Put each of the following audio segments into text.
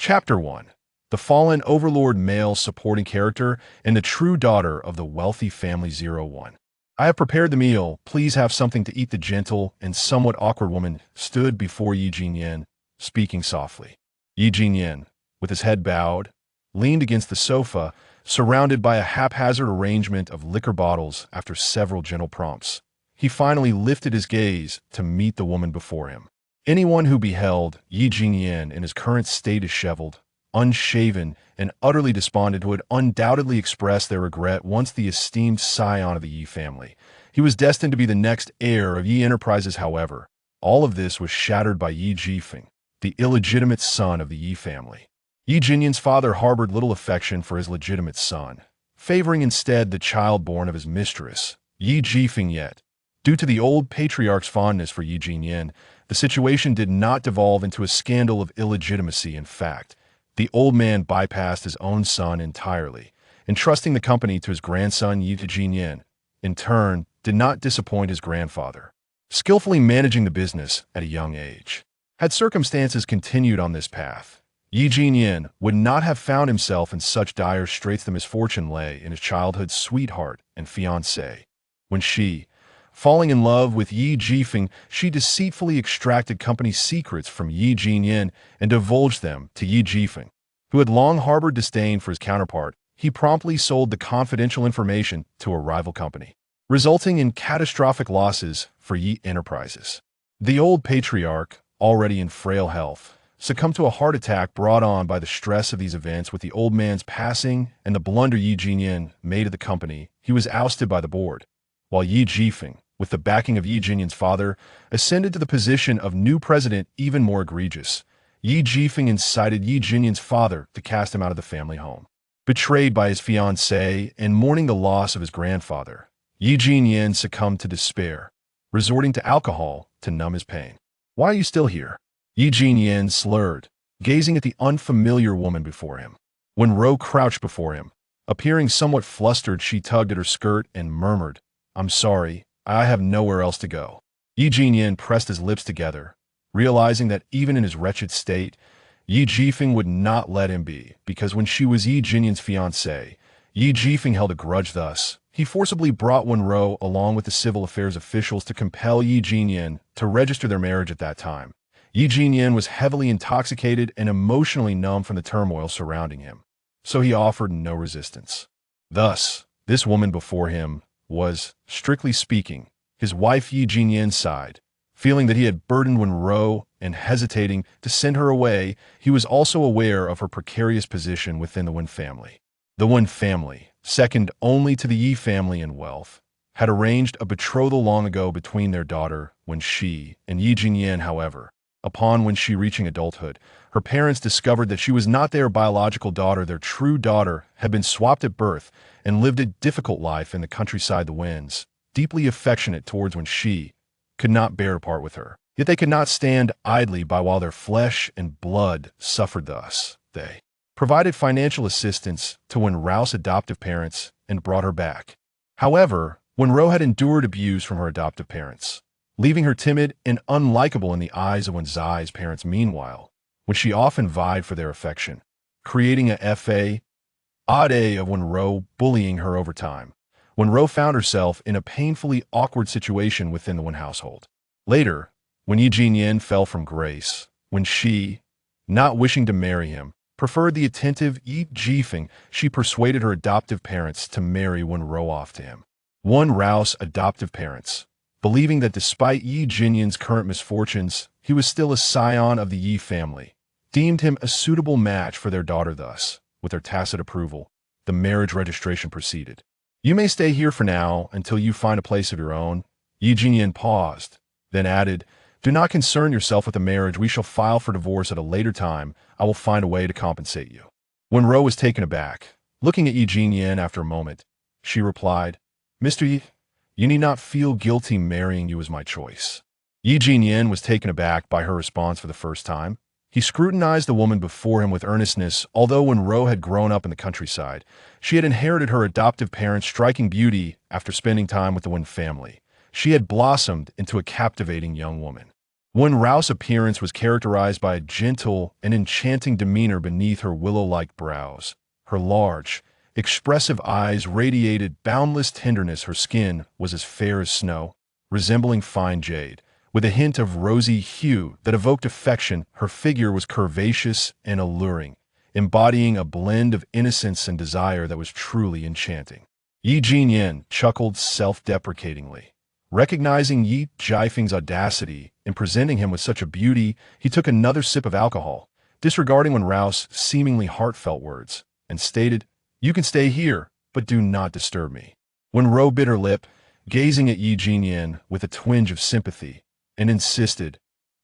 Chapter 1. The fallen overlord male supporting character and the true daughter of the wealthy family 01. I have prepared the meal. Please have something to eat. The gentle and somewhat awkward woman stood before Yi Jinyan, speaking softly. Yi Jinyan, with his head bowed, leaned against the sofa, surrounded by a haphazard arrangement of liquor bottles. After several gentle prompts, he finally lifted his gaze to meet the woman before him. Anyone who beheld Yi Jinyan in his current state disheveled, unshaven, and utterly despondent would undoubtedly express their regret. Once the esteemed scion of the Yi family, he was destined to be the next heir of Yi Enterprises. However, all of this was shattered by Yi Jifeng, the illegitimate son of the Yi family. Yi Jinyan's father harbored little affection for his legitimate son, favoring instead the child born of his mistress, Yi Jifeng. Yet, due to the old patriarch's fondness for Yi Jinyan, the situation did not devolve into a scandal of illegitimacy. In fact, the old man bypassed his own son entirely, entrusting the company to his grandson Yi Jinyan. In turn, did not disappoint his grandfather, skillfully managing the business at a young age. Had circumstances continued on this path, Yi Jinyan would not have found himself in such dire straits. The misfortune lay in his childhood sweetheart and fiancée. When she, falling in love with Yi Jifeng, she deceitfully extracted company secrets from Yi Jinyan and divulged them to Yi Jifeng, who had long harbored disdain for his counterpart. He promptly sold the confidential information to a rival company, resulting in catastrophic losses for Yi Enterprises. The old patriarch, already in frail health, succumbed to a heart attack brought on by the stress of these events. With the old man's passing and the blunder Yi Jinyan made of the company, he was ousted by the board, while Yi Jifeng, with the backing of Yi Jinyan's father, ascended to the position of new president. Even more egregious, Yi Jifeng incited Yi Jinyan's father to cast him out of the family home. Betrayed by his fiancée and mourning the loss of his grandfather, Yi Jinyan succumbed to despair, resorting to alcohol to numb his pain. "Why are you still here?" Yi Jinyan slurred, gazing at the unfamiliar woman before him. Wenrou crouched before him, appearing somewhat flustered. She tugged at her skirt and murmured, "I'm sorry, I have nowhere else to go." Yi Jinyan pressed his lips together, realizing that even in his wretched state, Yi Jifeng would not let him be, because when she was Yi Jinyan's fiancée, Yi Jifeng held a grudge. Thus, he forcibly brought Wenrou along with the civil affairs officials to compel Yi Jinyan to register their marriage. At that time, Yi Jinyan was heavily intoxicated and emotionally numb from the turmoil surrounding him, so he offered no resistance. Thus, this woman before him was, strictly speaking, his wife. Yi Jinyan sighed, feeling that he had burdened Wenrou and hesitating to send her away. He was also aware of her precarious position within the Wen family. The Wen family, second only to the Yi family in wealth, had arranged a betrothal long ago between their daughter when she and Yi Jinyan. However, when she reaching adulthood, her parents discovered that she was not their biological daughter. Their true daughter had been swapped at birth and lived a difficult life in the countryside. The Wens, deeply affectionate towards when she, could not bear to part with her. Yet they could not stand idly by while their flesh and blood suffered. Thus, they provided financial assistance to Wenrou's adoptive parents and brought her back. However, Wenrou had endured abuse from her adoptive parents, leaving her timid and unlikable in the eyes of Wenzai's parents. Meanwhile, when she often vied for their affection, creating a odd of Wenrou bullying her over time, Wenrou found herself in a painfully awkward situation within the Wen household. Later, when Yi Jinyan fell from grace, when she, not wishing to marry him, preferred the attentive Yi Jifeng, she persuaded her adoptive parents to marry Wenrou off to him. Wenrou's adoptive parents, believing that despite Yi Jinyan's current misfortunes, he was still a scion of the Yi family, deemed him a suitable match for their daughter. Thus, with their tacit approval, the marriage registration proceeded. "You may stay here for now until you find a place of your own." Yi Jinyan paused, then added, "Do not concern yourself with the marriage. We shall file for divorce at a later time. I will find a way to compensate you." Wenrou was taken aback. Looking at Yi Jinyan after a moment, she replied, "Mr. Yi, you need not feel guilty. Marrying you is my choice." Yi Jinyan was taken aback by her response for the first time. He scrutinized the woman before him with earnestness. Although Wenrou had grown up in the countryside, she had inherited her adoptive parents' striking beauty. After spending time with the Wen family, she had blossomed into a captivating young woman. Wenrou's appearance was characterized by a gentle and enchanting demeanor beneath her willow-like brows. Her large, expressive eyes radiated boundless tenderness. Her skin was as fair as snow, resembling fine jade, with a hint of rosy hue that evoked affection. Her figure was curvaceous and alluring, embodying a blend of innocence and desire that was truly enchanting. Yi Jinyan chuckled self-deprecatingly. Recognizing Yi Jifeng's audacity in presenting him with such a beauty, he took another sip of alcohol, disregarding Wenrou's seemingly heartfelt words, and stated, "You can stay here, but do not disturb me." Wenrou bit her lip, gazing at Yi Jinyan with a twinge of sympathy, and insisted,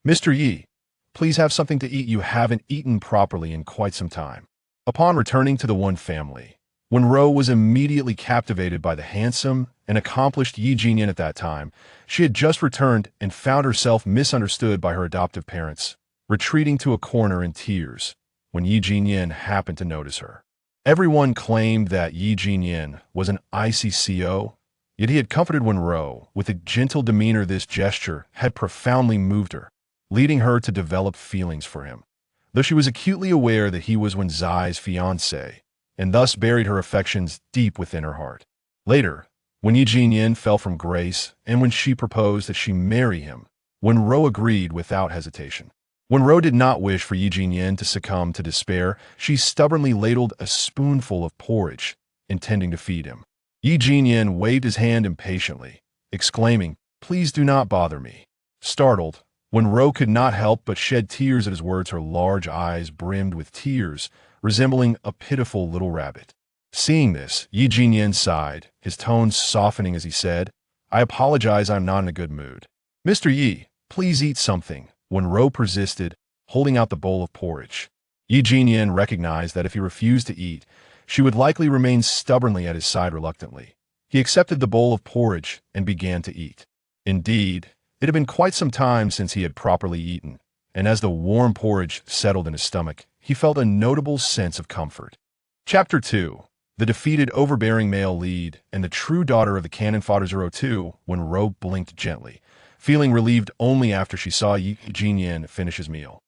"Mr. Yi, please have something to eat. You haven't eaten properly in quite some time." Upon returning to the One family, Wenrou was immediately captivated by the handsome and accomplished Yi Jinyan. At that time, she had just returned and found herself misunderstood by her adoptive parents, retreating to a corner in tears when Yi Jinyan happened to notice her. Everyone claimed that Yi Jinyan was an icy CO, yet he had comforted Wenrou with a gentle demeanor. This gesture had profoundly moved her, leading her to develop feelings for him, though she was acutely aware that he was Wenzai's fiancé, and thus buried her affections deep within her heart. Later, when Yi Jinyan fell from grace and when she proposed that she marry him, Wenrou agreed without hesitation. Wenrou did not wish for Yi Jinyan to succumb to despair. She stubbornly ladled a spoonful of porridge, intending to feed him. Yi Jinyan waved his hand impatiently, exclaiming, "Please do not bother me." Startled, Wenrou could not help but shed tears at his words. Her large eyes brimmed with tears, resembling a pitiful little rabbit. Seeing this, Yi Jinyan sighed, his tones softening as he said, "I apologize, I'm not in a good mood." "Mr. Yi, please eat something," Wenrou persisted, holding out the bowl of porridge. Yi Jinyan recognized that if he refused to eat, she would likely remain stubbornly at his side. Reluctantly, he accepted the bowl of porridge and began to eat. Indeed, it had been quite some time since he had properly eaten, and as the warm porridge settled in his stomach, he felt a notable sense of comfort. Chapter 2. The defeated overbearing male lead and the true daughter of the canon Fodder 2. Wenrou blinked gently, feeling relieved only after she saw Yi Jinyan finish his meal.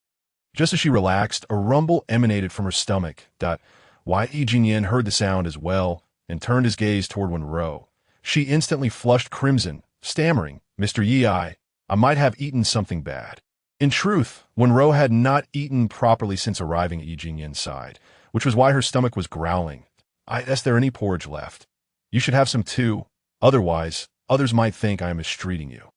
Just as she relaxed, a rumble emanated from her stomach. Yi Jinyan heard the sound as well and turned his gaze toward Wenrou. She instantly flushed crimson, stammering, "Mr. Yi, I might have eaten something bad." In truth, Wenrou had not eaten properly since arriving at Yi Jinyan's side, which was why her stomach was growling. "Is there any porridge left? You should have some too. Otherwise, others might think I am mistreating you."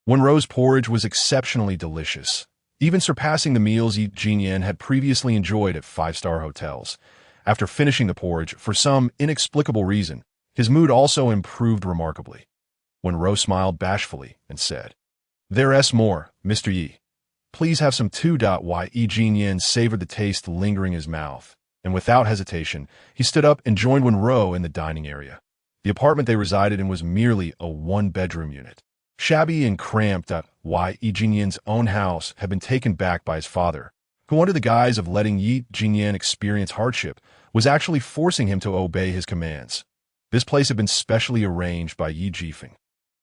Wenrou's porridge was exceptionally delicious, even surpassing the meals Yi Jinyan had previously enjoyed at five-star hotels. After finishing the porridge, for some inexplicable reason, his mood also improved remarkably. Wenrou smiled bashfully and said, "There's more, Mr. Yi. Please have some too." Yi Jinyan savored the taste lingering in his mouth, and without hesitation, he stood up and joined Wenrou in the dining area. The apartment they resided in was merely a one-bedroom unit. Shabby and cramped, Yi Jinyan's own house had been taken back by his father, who under the guise of letting Yi Jinyan experience hardship, was actually forcing him to obey his commands. This place had been specially arranged by Yi Jifeng.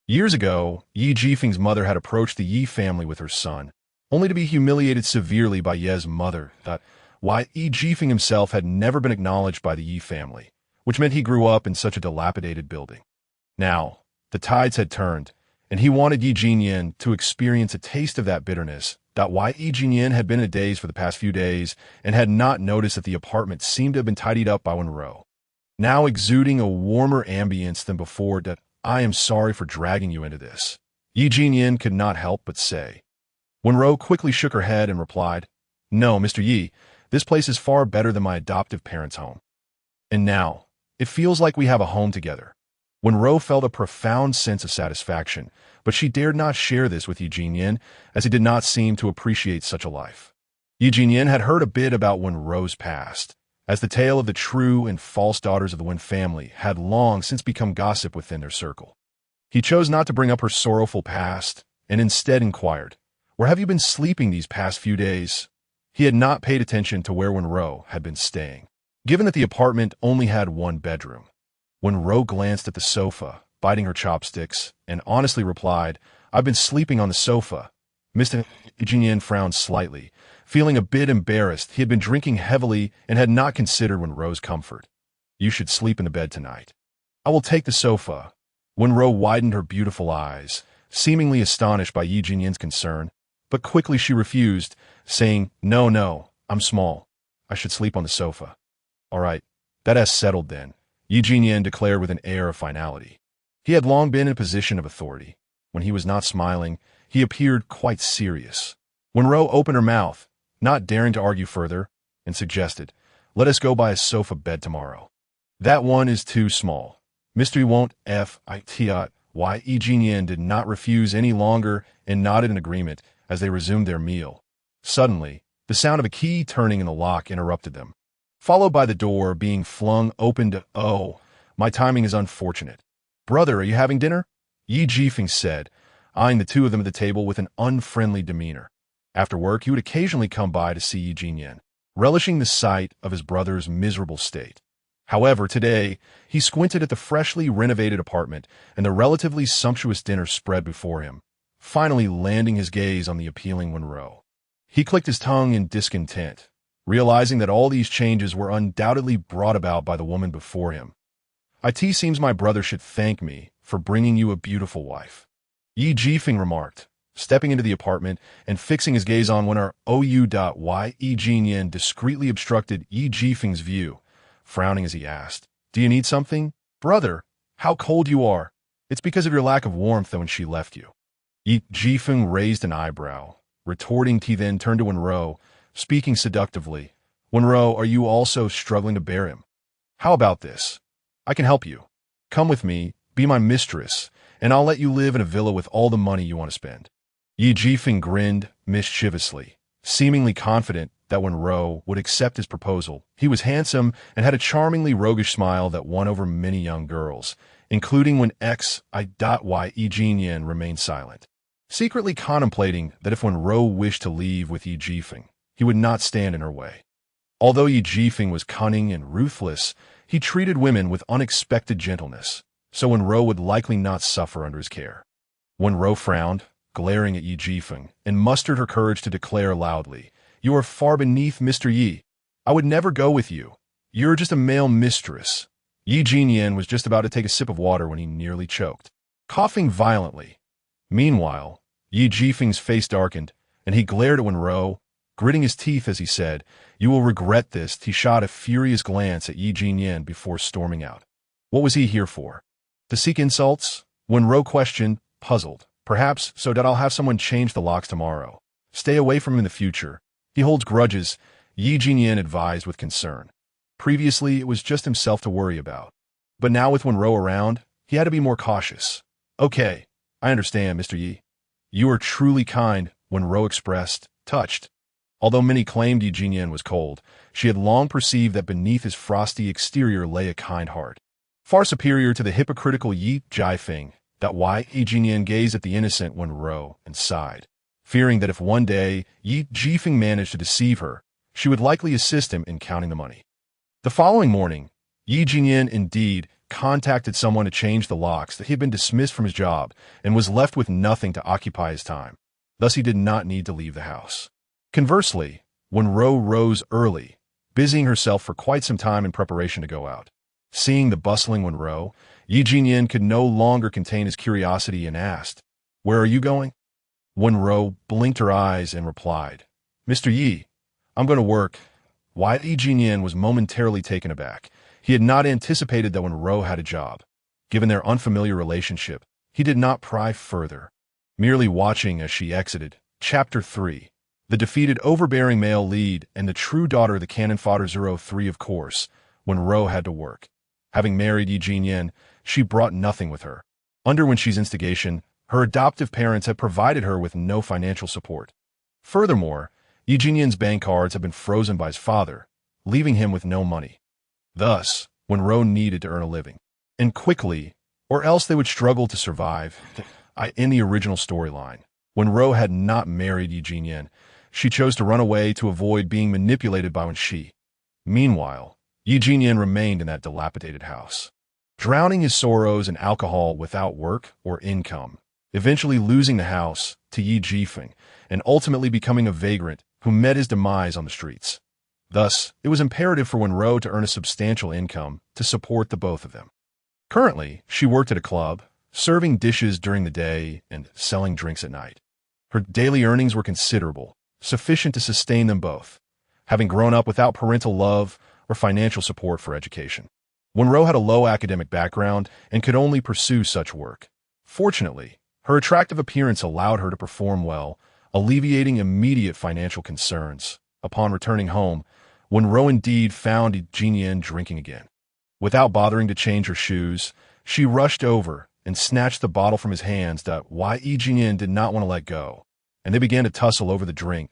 Years ago, Yi Jifeng's mother had approached the Yi family with her son, only to be humiliated severely by Ye's mother. Yi Jifeng himself had never been acknowledged by the Yi family, which meant he grew up in such a dilapidated building. Now, the tides had turned, and he wanted Yi Jinyan to experience a taste of that bitterness. Yi Jinyan had been in a daze for the past few days and had not noticed that the apartment seemed to have been tidied up by Wenrou, now exuding a warmer ambience than before. "I am sorry for dragging you into this," Yi Jinyan could not help but say. Wenrou quickly shook her head and replied, "No, Mr. Yi, this place is far better than my adoptive parents' home. And now, it feels like we have a home together." Wenrou felt a profound sense of satisfaction, but she dared not share this with Yi Jinyan, as he did not seem to appreciate such a life. Yi Jinyan had heard a bit about Wenrou's past, as the tale of the true and false daughters of the Wen family had long since become gossip within their circle. He chose not to bring up her sorrowful past, and instead inquired, "Where have you been sleeping these past few days?" He had not paid attention to where Wenrou had been staying, given that the apartment only had one bedroom. Wenrou glanced at the sofa, biting her chopsticks, and honestly replied, "I've been sleeping on the sofa. Mr. Jinyan frowned slightly, feeling a bit embarrassed. He had been drinking heavily and had not considered Wenrou's comfort. You should sleep in the bed tonight. I will take the sofa. Wenrou widened her beautiful eyes, seemingly astonished by Yi Jinyan's concern, but quickly she refused, saying, No, I'm small. I should sleep on the sofa. All right, that has settled then, Yi Jinyan declared with an air of finality. He had long been in a position of authority. When he was not smiling, he appeared quite serious. Wenrou opened her mouth, not daring to argue further, and suggested, Let us go buy a sofa bed tomorrow. That one is too small. Mystery won't fit. Why Yi Jinyan did not refuse any longer and nodded in agreement as they resumed their meal. Suddenly, the sound of a key turning in the lock interrupted them, followed by the door being flung open. Oh, my timing is unfortunate. Brother, are you having dinner? Yi Jifeng said, eyeing the two of them at the table with an unfriendly demeanor. After work, he would occasionally come by to see Yi Jinyan, relishing the sight of his brother's miserable state. However, today, he squinted at the freshly renovated apartment and the relatively sumptuous dinner spread before him, finally landing his gaze on the appealing Wenrou. He clicked his tongue in discontent, realizing that all these changes were undoubtedly brought about by the woman before him. It seems my brother should thank me for bringing you a beautiful wife, Yi Jifeng remarked, stepping into the apartment and fixing his gaze on Wenrou. Yi Jinyan discreetly obstructed Yi Jifeng's view, frowning as he asked, Do you need something? Brother, how cold you are. It's because of your lack of warmth when she left you. Yi Jifeng raised an eyebrow, retorting. He then turned to Wenrou, speaking seductively. Wenrou, are you also struggling to bear him? How about this? I can help you. Come with me, be my mistress, and I'll let you live in a villa with all the money you want to spend. Yi Jifeng grinned mischievously, seemingly confident that Wenrou would accept his proposal. He was handsome and had a charmingly roguish smile that won over many young girls, including when Yi Jinyan remained silent, secretly contemplating that if Wenrou wished to leave with Yi Jifeng, he would not stand in her way. Although Yi Jifeng was cunning and ruthless, he treated women with unexpected gentleness, so Wenrou would likely not suffer under his care. Wenrou frowned, glaring at Yi Jifeng, and mustered her courage to declare loudly, You are far beneath Mr. Yi. I would never go with you. You're just a male mistress. Yi Jinyan was just about to take a sip of water when he nearly choked, coughing violently. Meanwhile, Yi Jifeng's face darkened, and he glared at Wenrou, gritting his teeth as he said, You will regret this. He shot a furious glance at Yi Jinyan before storming out. What was he here for? To seek insults? Wenrou questioned, puzzled. Perhaps so that I'll have someone change the locks tomorrow. Stay away from him in the future. He holds grudges, Yi Jinyan advised with concern. Previously, it was just himself to worry about. But now with Wenrou around, he had to be more cautious. Okay, I understand, Mr. Yi. You are truly kind, Wenrou expressed, touched. Although many claimed Yi Jinyan was cold, she had long perceived that beneath his frosty exterior lay a kind heart, far superior to the hypocritical Yi Jifeng. Yi Jinyan gazed at the innocent Wenrou and sighed, fearing that if one day Yi Jifeng managed to deceive her, she would likely assist him in counting the money. The following morning, Yi Jinyan indeed contacted someone to change the locks that he had been dismissed from his job and was left with nothing to occupy his time. Thus he did not need to leave the house. Conversely, Wenrou rose early, busying herself for quite some time in preparation to go out. Seeing the bustling Wenrou, Yi Jinyan could no longer contain his curiosity and asked, Where are you going? Wenrou blinked her eyes and replied, Mr. Yi, I'm going to work. Yi Jinyan was momentarily taken aback. He had not anticipated that Wenrou had a job. Given their unfamiliar relationship, he did not pry further, merely watching as she exited. Chapter 3. The defeated overbearing male lead and the true daughter of the canon Fodder 03. Of course, Wenrou had to work. Having married Yi Jinyan, she brought nothing with her. Under Wenxi's instigation, her adoptive parents had provided her with no financial support. Furthermore, Yi Jinyan's bank cards had been frozen by his father, leaving him with no money. Thus, Wenrou needed to earn a living, and quickly, or else they would struggle to survive. In the original storyline, Wenrou had not married Yi Jinyan. She chose to run away to avoid being manipulated by Wenxi. Meanwhile, Yi Jinyan remained in that dilapidated house, drowning his sorrows in alcohol without work or income, eventually losing the house to Yi Jifeng and ultimately becoming a vagrant who met his demise on the streets. Thus, it was imperative for Wenrou to earn a substantial income to support the both of them. Currently, she worked at a club, serving dishes during the day and selling drinks at night. Her daily earnings were considerable, sufficient to sustain them both, having grown up without parental love or financial support for education. Wenrou had a low academic background and could only pursue such work. Fortunately, her attractive appearance allowed her to perform well, alleviating immediate financial concerns. Upon returning home, Wenrou indeed found Yi drinking again. Without bothering to change her shoes, she rushed over and snatched the bottle from his hands that Yi did not want to let go, and they began to tussle over the drink,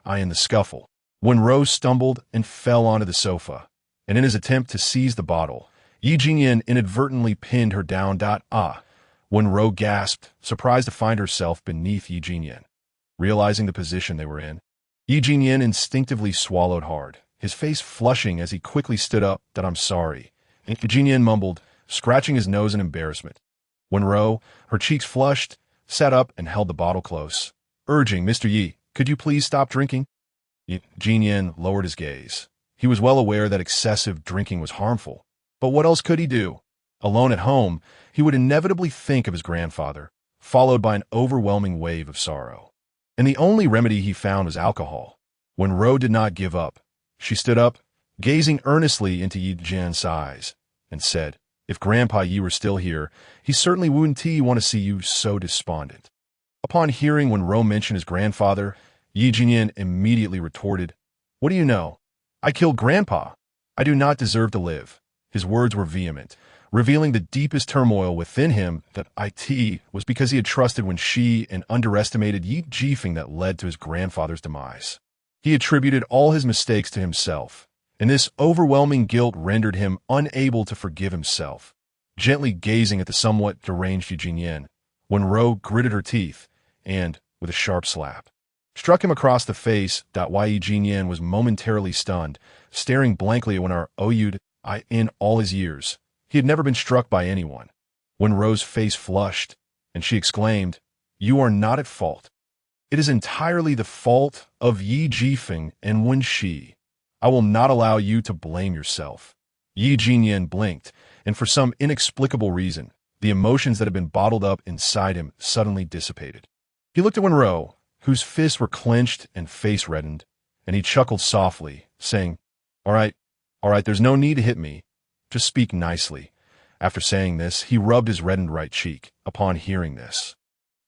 in the scuffle. Wenrou stumbled and fell onto the sofa, and in his attempt to seize the bottle, Yi inadvertently pinned her down. Wenrou gasped, surprised to find herself beneath Yi. Realizing the position they were in, Yi instinctively swallowed hard, his face flushing as he quickly stood up. "I'm sorry," Yi mumbled, scratching his nose in embarrassment. Wenrou, her cheeks flushed, sat up and held the bottle close, urging, "Mr. Yi, could you please stop drinking?" Yi lowered his gaze. He was well aware that excessive drinking was harmful, but what else could he do? Alone at home, he would inevitably think of his grandfather, followed by an overwhelming wave of sorrow. And the only remedy he found was alcohol. Wenrou did not give up. She stood up, gazing earnestly into Yi's eyes, and said, "If Grandpa Yi were still here, he certainly wouldn't want to see you so despondent." Upon hearing Wenrou mention his grandfather, Yi immediately retorted, "What do you know? I killed Grandpa. I do not deserve to live." His words were vehement, revealing the deepest turmoil within him that it was because he had trusted when she and underestimated Yi Jifeng that led to his grandfather's demise. He attributed all his mistakes to himself, and this overwhelming guilt rendered him unable to forgive himself. Gently gazing at the somewhat deranged Yi, Wenrou gritted her teeth and, with a sharp slap, struck him across the face. Yi was momentarily stunned, staring blankly at Wenrou. In all his years, he had never been struck by anyone. Wenrou's face flushed, and she exclaimed, "You are not at fault. It is entirely the fault of Yi Jifeng and Wenxi. I will not allow you to blame yourself." Yi blinked, and for some inexplicable reason, the emotions that had been bottled up inside him suddenly dissipated. He looked at Wenrou, whose fists were clenched and face reddened, and he chuckled softly, saying, All right, there's no need to hit me. Just speak nicely." After saying this, he rubbed his reddened right cheek. Upon hearing this,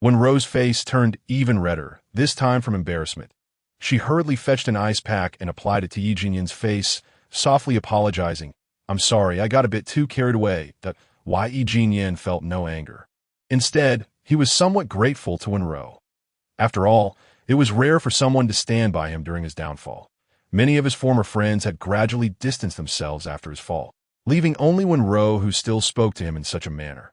Wenrou's face turned even redder, this time from embarrassment. She hurriedly fetched an ice pack and applied it to Yi face, softly apologizing. "I'm sorry, I got a bit too carried away." Yi felt no anger. Instead, he was somewhat grateful to Wenrou. After all, it was rare for someone to stand by him during his downfall. Many of his former friends had gradually distanced themselves after his fall, leaving only Wenrou who still spoke to him in such a manner.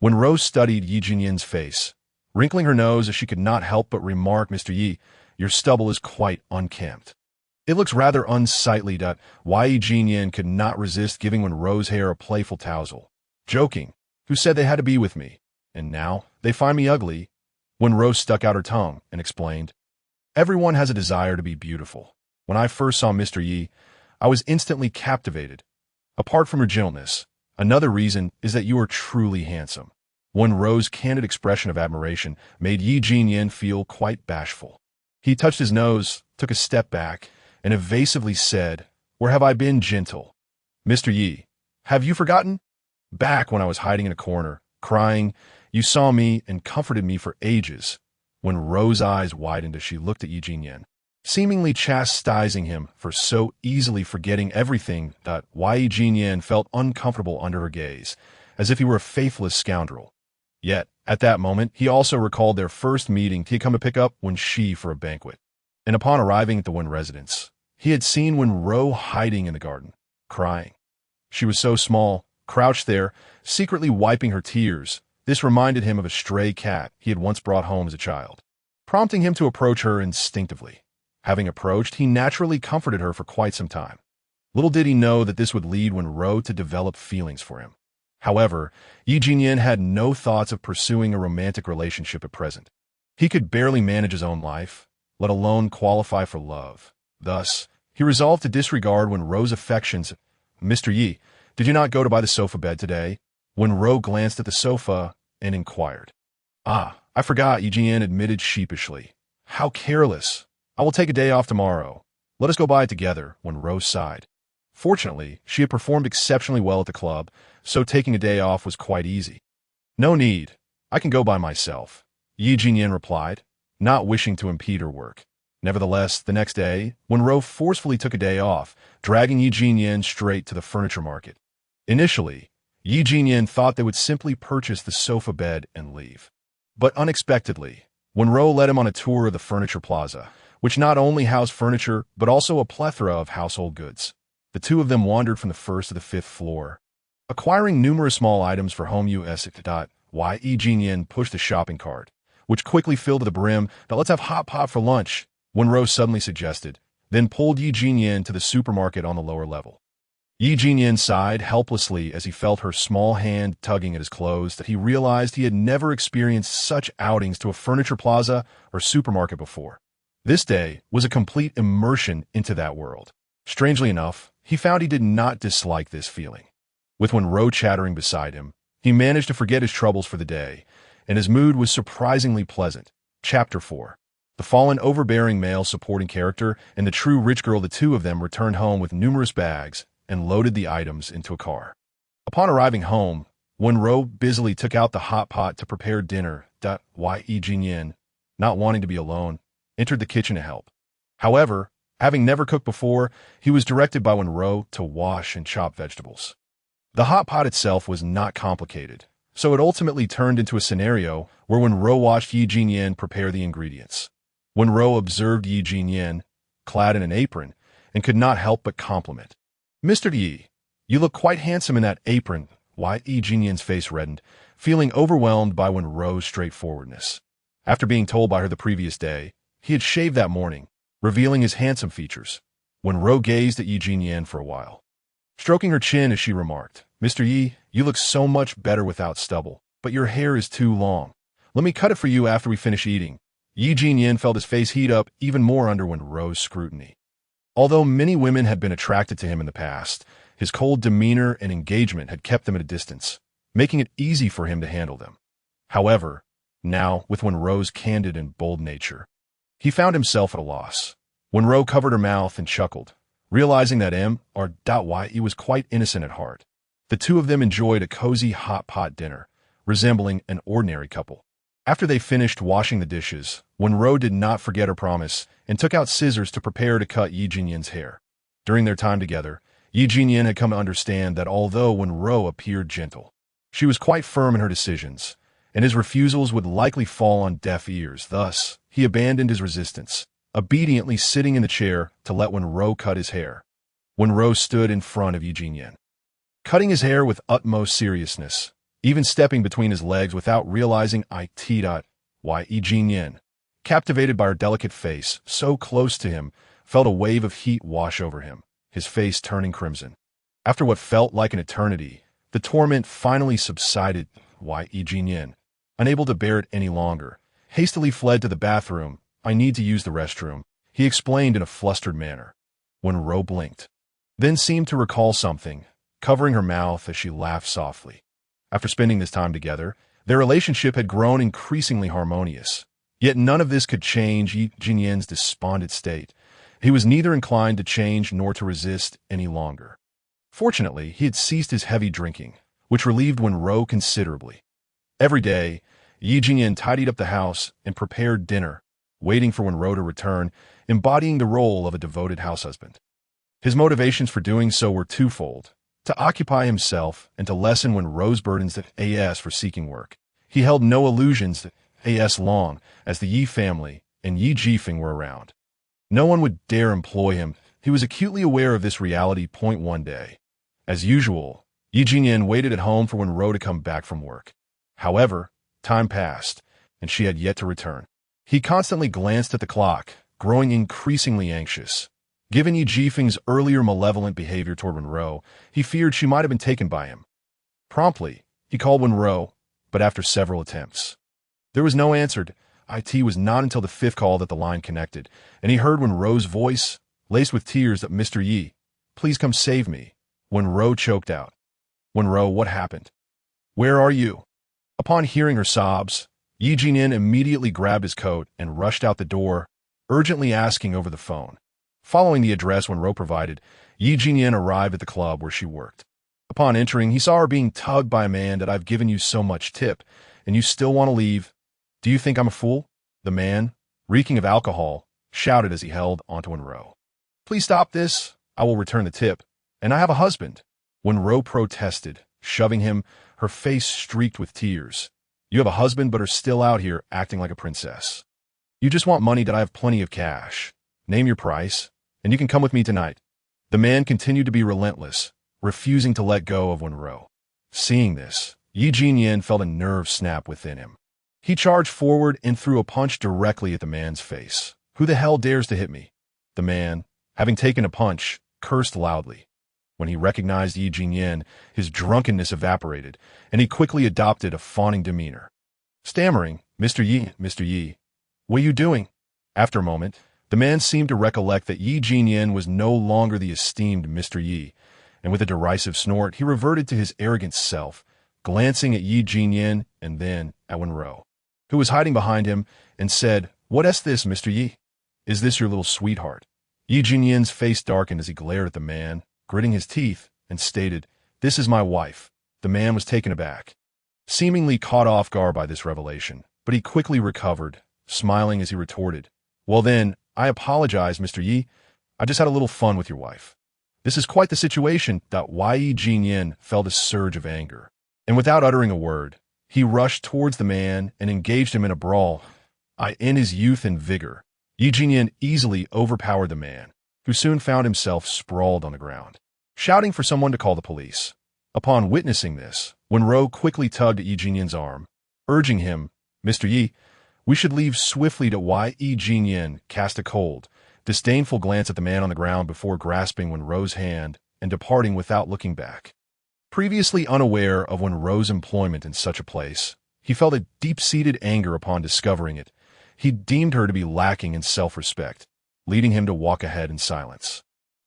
Wenrou studied Yi face, wrinkling her nose as she could not help but remark, "Mr. Yi, your stubble is quite unkempt. It looks rather unsightly." Yi could not resist giving Wenrou's hair a playful tousle, joking, "Who said they had to be with me? And now they find me ugly?" Wenrou stuck out her tongue and explained, "Everyone has a desire to be beautiful. When I first saw Mr. Yi, I was instantly captivated. Apart from your gentleness, another reason is that you are truly handsome." Wenrou's candid expression of admiration made Yi feel quite bashful. He touched his nose, took a step back, and evasively said, "Where have I been, gentle? Mr. Yi, have you forgotten? Back when I was hiding in a corner, crying, you saw me and comforted me for ages." Wenrou's eyes widened as she looked at Yi, seemingly chastising him for so easily forgetting everything. Yi felt uncomfortable under her gaze, as if he were a faithless scoundrel. Yet, at that moment, he also recalled their first meeting he had come to pick up Wenxi for a banquet. And upon arriving at the Wen residence, he had seen Wenrou hiding in the garden, crying. She was so small, crouched there, secretly wiping her tears. This reminded him of a stray cat he had once brought home as a child, prompting him to approach her instinctively. Having approached, he naturally comforted her for quite some time. Little did he know that this would lead Wenrou to develop feelings for him. However, Yi had no thoughts of pursuing a romantic relationship at present. He could barely manage his own life, let alone qualify for love. Thus, he resolved to disregard Wenrou's affections. "Mr. Yi, did you not go to buy the sofa bed today?" Wenrou glanced at the sofa and inquired. "Ah, I forgot," Yi Jinyan admitted sheepishly. "How careless. I will take a day off tomorrow. Let us go buy it together," Wenrou sighed. Fortunately, she had performed exceptionally well at the club, so taking a day off was quite easy. "No need. I can go by myself," Yi Jinyan replied, not wishing to impede her work. Nevertheless, the next day, Wenrou forcefully took a day off, dragging Yi Jinyan straight to the furniture market. Initially, Yi Jinyan thought they would simply purchase the sofa bed and leave. But unexpectedly, Wenrou led him on a tour of the furniture plaza, which not only housed furniture but also a plethora of household goods. The two of them wandered from the first to the fifth floor, acquiring numerous small items for home use. Yi Jinyan pushed the shopping cart, which quickly filled to the brim. "Now let's have hot pot for lunch," Wenrou suddenly suggested, then pulled Yi Jinyan to the supermarket on the lower level. Yi Jinyan sighed helplessly as he felt her small hand tugging at his clothes that he realized he had never experienced such outings to a furniture plaza or supermarket before. This day was a complete immersion into that world. Strangely enough, he found he did not dislike this feeling. With Wenrou chattering beside him, he managed to forget his troubles for the day, and his mood was surprisingly pleasant. Chapter 4. The fallen overbearing male supporting character and the true rich girl. The two of them returned home with numerous bags and loaded the items into a car. Upon arriving home, Wenrou busily took out the hot pot to prepare dinner. Yi Jinyan, not wanting to be alone, entered the kitchen to help. However, having never cooked before, he was directed by Wenrou to wash and chop vegetables. The hot pot itself was not complicated, so it ultimately turned into a scenario where Wenrou watched Yi Jinyan prepare the ingredients. Wenrou observed Yi Jinyan, clad in an apron, and could not help but compliment. "Mr. Yi, you look quite handsome in that apron." Yi Jinyan's face reddened, feeling overwhelmed by Wenrou's straightforwardness. After being told by her the previous day, he had shaved that morning, revealing his handsome features. Wenrou gazed at Yi Jinyan for a while, stroking her chin as she remarked, "Mr. Yi, you look so much better without stubble, but your hair is too long. Let me cut it for you after we finish eating." Yi Jinyan felt his face heat up even more under Wenrou's scrutiny. Although many women had been attracted to him in the past, his cold demeanor and engagement had kept them at a distance, making it easy for him to handle them. However, now, with Wenrou's candid and bold nature, he found himself at a loss. Wenrou covered her mouth and chuckled, realizing that Yi was quite innocent at heart. The two of them enjoyed a cozy hot pot dinner, resembling an ordinary couple. After they finished washing the dishes, Wenrou did not forget her promise and took out scissors to prepare to cut Yi Jinyan's hair. During their time together, Yi Jinyan had come to understand that although Wenrou appeared gentle, she was quite firm in her decisions, and his refusals would likely fall on deaf ears. Thus, he abandoned his resistance, obediently sitting in the chair to let Wenrou cut his hair. Wenrou stood in front of Yi Jinyan, cutting his hair with utmost seriousness, even stepping between his legs without realizing Yi Jinyan, captivated by her delicate face, so close to him, felt a wave of heat wash over him, his face turning crimson. After what felt like an eternity, the torment finally subsided. Yi Jinyan, unable to bear it any longer, hastily fled to the bathroom. "I need to use the restroom," he explained in a flustered manner. Wenrou blinked, then seemed to recall something, covering her mouth as she laughed softly. After spending this time together, their relationship had grown increasingly harmonious. Yet none of this could change Yi Jinyan's despondent state. He was neither inclined to change nor to resist any longer. Fortunately, he had ceased his heavy drinking, which relieved Wenrou considerably. Every day, Yi Jinyan tidied up the house and prepared dinner, waiting for Wenrou to return, embodying the role of a devoted househusband. His motivations for doing so were twofold: to occupy himself and to lessen Wenrou's burdens for seeking work. He held no illusions long as the Yi family and Yi Jifeng were around. No one would dare employ him. He was acutely aware of this reality. One day, as usual, Yi Jinyan waited at home for Wenrou to come back from work. However, time passed, and she had yet to return. He constantly glanced at the clock, growing increasingly anxious. Given Yi Jifeng's earlier malevolent behavior toward Wenrou, he feared she might have been taken by him. Promptly, he called Wenrou, but after several attempts, there was no answer. It was not until the fifth call that the line connected, and he heard Wenrou's voice, laced with tears, that Mr. Yi, please come save me. Wenrou choked out. Wenrou, what happened? Where are you? Upon hearing her sobs, Yi Jinyan immediately grabbed his coat and rushed out the door, urgently asking over the phone. Following the address Wenrou provided, Yi Jinyan arrived at the club where she worked. Upon entering, he saw her being tugged by a man. That I've given you so much tip, and you still want to leave? Do you think I'm a fool? The man, reeking of alcohol, shouted as he held onto Wenrou. Please stop this. I will return the tip. And I have a husband. Wenrou protested, shoving him, her face streaked with tears. You have a husband but are still out here acting like a princess. You just want money. That I have plenty of cash. Name your price, and you can come with me tonight. The man continued to be relentless, refusing to let go of Wenrou. Seeing this, Yi Jinyan felt a nerve snap within him. He charged forward and threw a punch directly at the man's face. Who the hell dares to hit me? The man, having taken a punch, cursed loudly. When he recognized Yi Jinyan, his drunkenness evaporated, and he quickly adopted a fawning demeanor. Stammering, Mr. Yi, what are you doing? After a moment, the man seemed to recollect that Yi Jinyan was no longer the esteemed Mr. Yi, and with a derisive snort, he reverted to his arrogant self, glancing at Yi Jinyan and then at Wenrou, who was hiding behind him, and said, What is this, Mr. Yi? Is this your little sweetheart? Yi Jinyan's face darkened as he glared at the man, gritting his teeth, and stated, This is my wife. The man was taken aback, seemingly caught off guard by this revelation, but he quickly recovered, smiling as he retorted, Well then, I apologize, Mr. Yi. I just had a little fun with your wife. This is quite the situation. Yi Jinyan felt a surge of anger, and without uttering a word, he rushed towards the man and engaged him in a brawl. In his youth and vigor, Yi Jinyan easily overpowered the man, who soon found himself sprawled on the ground, shouting for someone to call the police. Upon witnessing this, Wenrou quickly tugged at Yi Jinyan's arm, urging him, Mr. Yi, we should leave swiftly. Yi Jinyan cast a cold, disdainful glance at the man on the ground before grasping Wenrou's hand and departing without looking back. Previously unaware of Wenrou's employment in such a place, he felt a deep-seated anger upon discovering it. He deemed her to be lacking in self-respect, leading him to walk ahead in silence.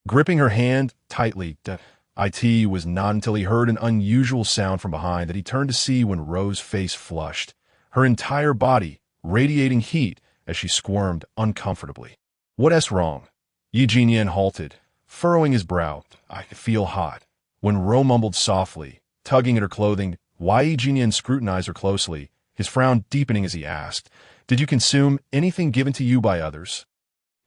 Gripping her hand tightly, it was not until he heard an unusual sound from behind that he turned to see Wenrou's face flushed, her entire body radiating heat as she squirmed uncomfortably. What's wrong? Yi Jinyan halted, furrowing his brow. I feel hot. Wenrou mumbled softly, tugging at her clothing. Yi Jinyan scrutinized her closely, his frown deepening as he asked, Did you consume anything given to you by others?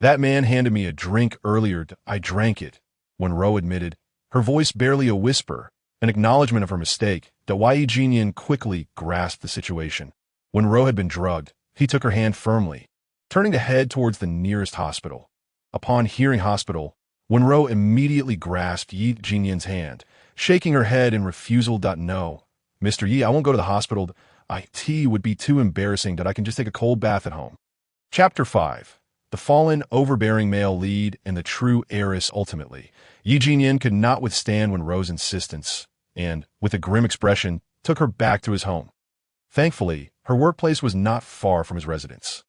That man handed me a drink earlier. I drank it, Wenrou admitted, her voice barely a whisper, an acknowledgement of her mistake. Yi Jinyan quickly grasped the situation. Wenrou had been drugged. He took her hand firmly, turning to head towards the nearest hospital. Upon hearing hospital, Wenrou immediately grasped Yi Jinyan's hand, shaking her head in refusal. No, Mr. Yi, I won't go to the hospital. It would be too embarrassing. I can just take a cold bath at home. Chapter 5. The fallen, overbearing male lead and the true heiress. Ultimately, Yi Jinyan could not withstand Wenrou's insistence, and, with a grim expression, took her back to his home. Thankfully, her workplace was not far from his residence,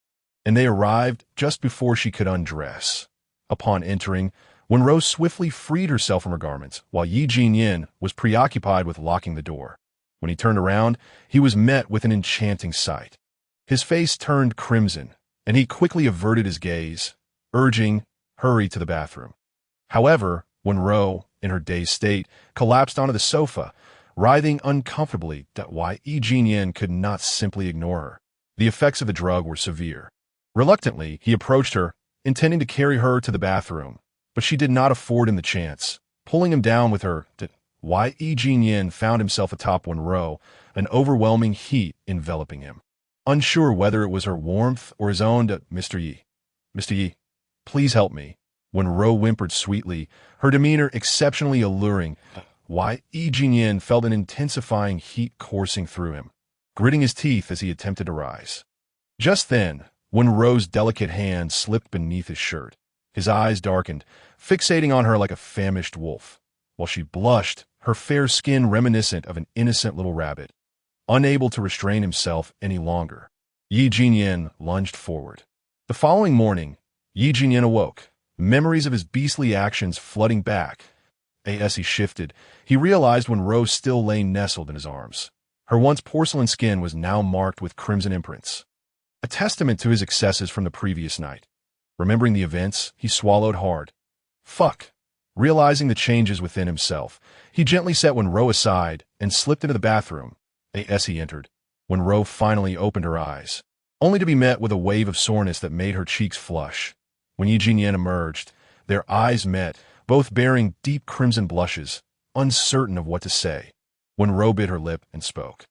and they arrived just before she could undress. Upon entering, Wenrou swiftly freed herself from her garments, while Yi Jinyan was preoccupied with locking the door. When he turned around, he was met with an enchanting sight. His face turned crimson, and he quickly averted his gaze, urging, Hurry to the bathroom. However, Wenrou, in her dazed state, collapsed onto the sofa, writhing uncomfortably. Yi Jinyan could not simply ignore her. The effects of the drug were severe. Reluctantly, he approached her, intending to carry her to the bathroom, but she did not afford him the chance. Pulling him down with her, Yi Jinyan found himself atop Wenrou, an overwhelming heat enveloping him. Unsure whether it was her warmth or his own, Mr. Yi, please help me. Wenrou whimpered sweetly, her demeanor exceptionally alluring. Yi Jinyan felt an intensifying heat coursing through him, gritting his teeth as he attempted to rise. Just then, Wenrou's delicate hand slipped beneath his shirt. His eyes darkened, fixating on her like a famished wolf, while she blushed, her fair skin reminiscent of an innocent little rabbit. Unable to restrain himself any longer, Yi Jinyan lunged forward. The following morning, Yi Jinyan awoke, memories of his beastly actions flooding back. As he shifted, he realized Wenrou still lay nestled in his arms. Her once porcelain skin was now marked with crimson imprints, a testament to his excesses from the previous night. Remembering the events, he swallowed hard. Fuck. Realizing the changes within himself, he gently set Wenrou aside and slipped into the bathroom. As he entered, Wenrou finally opened her eyes, only to be met with a wave of soreness that made her cheeks flush. When Yi Jinyan emerged, their eyes met, both bearing deep crimson blushes, uncertain of what to say. Wenrou bit her lip and spoke.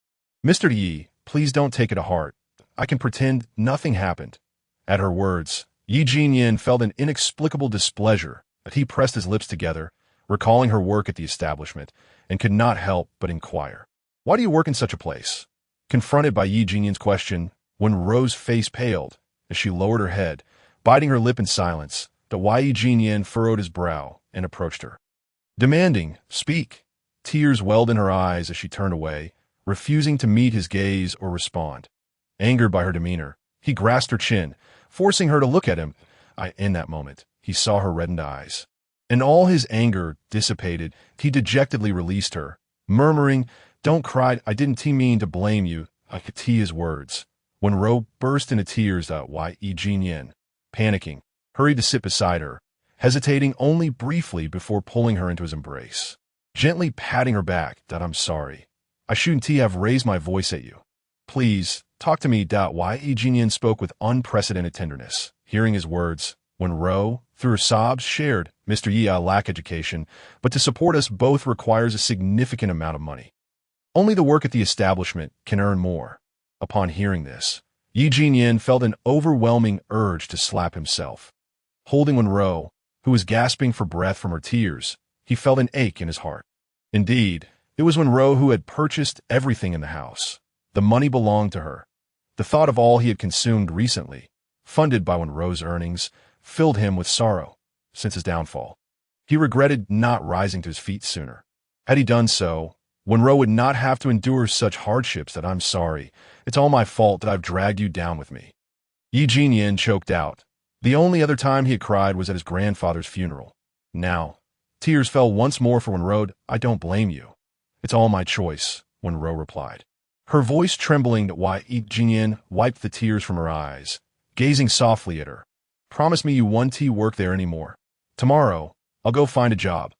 Mr. Yi, please don't take it to heart. I can pretend nothing happened. At her words, Yi Jinyan felt an inexplicable displeasure, but he pressed his lips together, recalling her work at the establishment, and could not help but inquire. Why do you work in such a place? Confronted by Yi Jinyan's question, Wenrou's face paled as she lowered her head, biting her lip in silence. But Yi Jinyan furrowed his brow and approached her, demanding, speak. Tears welled in her eyes as she turned away, refusing to meet his gaze or respond. Angered by her demeanor, he grasped her chin, forcing her to look at him. In that moment, he saw her reddened eyes. And all his anger dissipated, he dejectedly released her, murmuring, Don't cry, I didn't mean to blame you. I could see his words. Wenrou burst into tears. Yi Jinyan, panicking, hurried to sit beside her, hesitating only briefly before pulling her into his embrace. Gently patting her back. I'm sorry. I shouldn't have raised my voice at you. Please, talk to me. Yi Jinyan spoke with unprecedented tenderness. Hearing his words, Wenrou, through her sobs, shared, Mr. Yi, I lack education, but to support us both requires a significant amount of money. Only the work at the establishment can earn more. Upon hearing this, Yi Jinyan felt an overwhelming urge to slap himself. Holding Wenrou, who was gasping for breath from her tears, he felt an ache in his heart. Indeed, it was Wenrou who had purchased everything in the house. The money belonged to her. The thought of all he had consumed recently, funded by Wenrou's earnings, filled him with sorrow. Since his downfall, he regretted not rising to his feet sooner. Had he done so, Wenrou would not have to endure such hardships. I'm sorry. It's all my fault that I've dragged you down with me. Yi Jinyan choked out. The only other time he had cried was at his grandfather's funeral. Now, tears fell once more for Wenrou. I don't blame you. It's all my choice, Wenrou replied. Her voice trembling. Yi Jinyan wiped the tears from her eyes, gazing softly at her. Promise me you won't work there anymore. Tomorrow, I'll go find a job.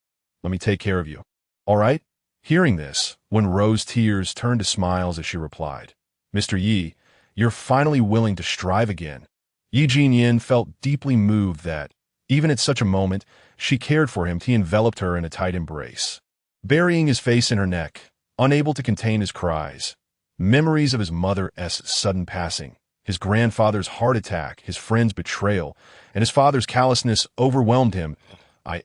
Let me take care of you. All right? Hearing this, Wenrou's tears turned to smiles as she replied, Mr. Yi, you're finally willing to strive again. Yi Jinyan felt deeply moved that, even at such a moment, she cared for him. He enveloped her in a tight embrace, burying his face in her neck, unable to contain his cries. Memories of his mother's sudden passing, his grandfather's heart attack, his friend's betrayal, and his father's callousness overwhelmed him.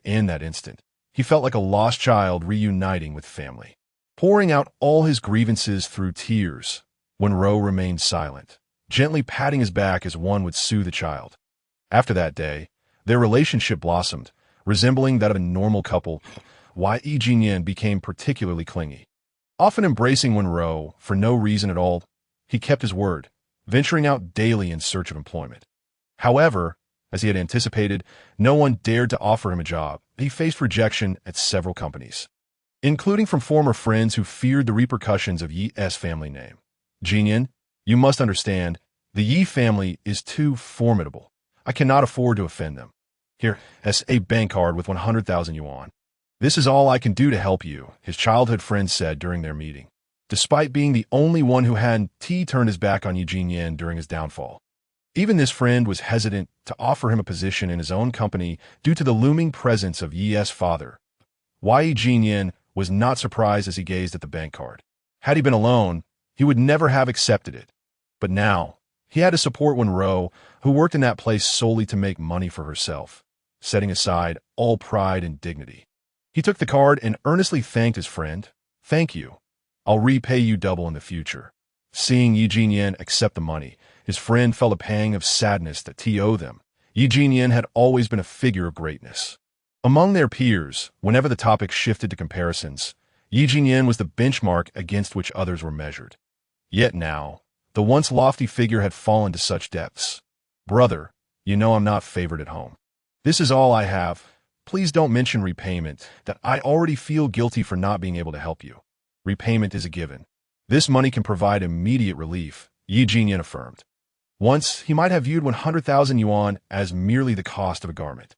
In that instant, he felt like a lost child reuniting with family. Pouring out all his grievances through tears, Wenrou remained silent, gently patting his back as one would soothe a child. After that day, their relationship blossomed, resembling that of a normal couple. Yi Jinyan became particularly clingy. Often embracing Wenrou for no reason at all, he kept his word, venturing out daily in search of employment. However, as he had anticipated, no one dared to offer him a job. He faced rejection at several companies, including from former friends who feared the repercussions of Yi's family name. Jinyan, you must understand, the Yi family is too formidable. I cannot afford to offend them. Here, as a bank card with 100,000 yuan. This is all I can do to help you, his childhood friend said during their meeting, despite being the only one who hadn't turned his back on Yi Jinyan during his downfall. Even this friend was hesitant to offer him a position in his own company due to the looming presence of Yi's father. Yi Jinyan was not surprised as he gazed at the bank card. Had he been alone, he would never have accepted it. But now, he had to support Wenrou, who worked in that place solely to make money for herself, setting aside all pride and dignity. He took the card and earnestly thanked his friend. Thank you. I'll repay you double in the future. Seeing Yi Jinyan accept the money, his friend felt a pang of sadness that he owed them. Yi Jinyan had always been a figure of greatness. Among their peers, whenever the topic shifted to comparisons, Yi Jinyan was the benchmark against which others were measured. Yet now, The once lofty figure had fallen to such depths. "Brother, you know I'm not favored at home. This is all I have. Please don't mention repayment, that I already feel guilty for not being able to help you. Repayment is a given. This money can provide immediate relief," Yi Jinyan affirmed. Once, he might have viewed 100,000 yuan as merely the cost of a garment.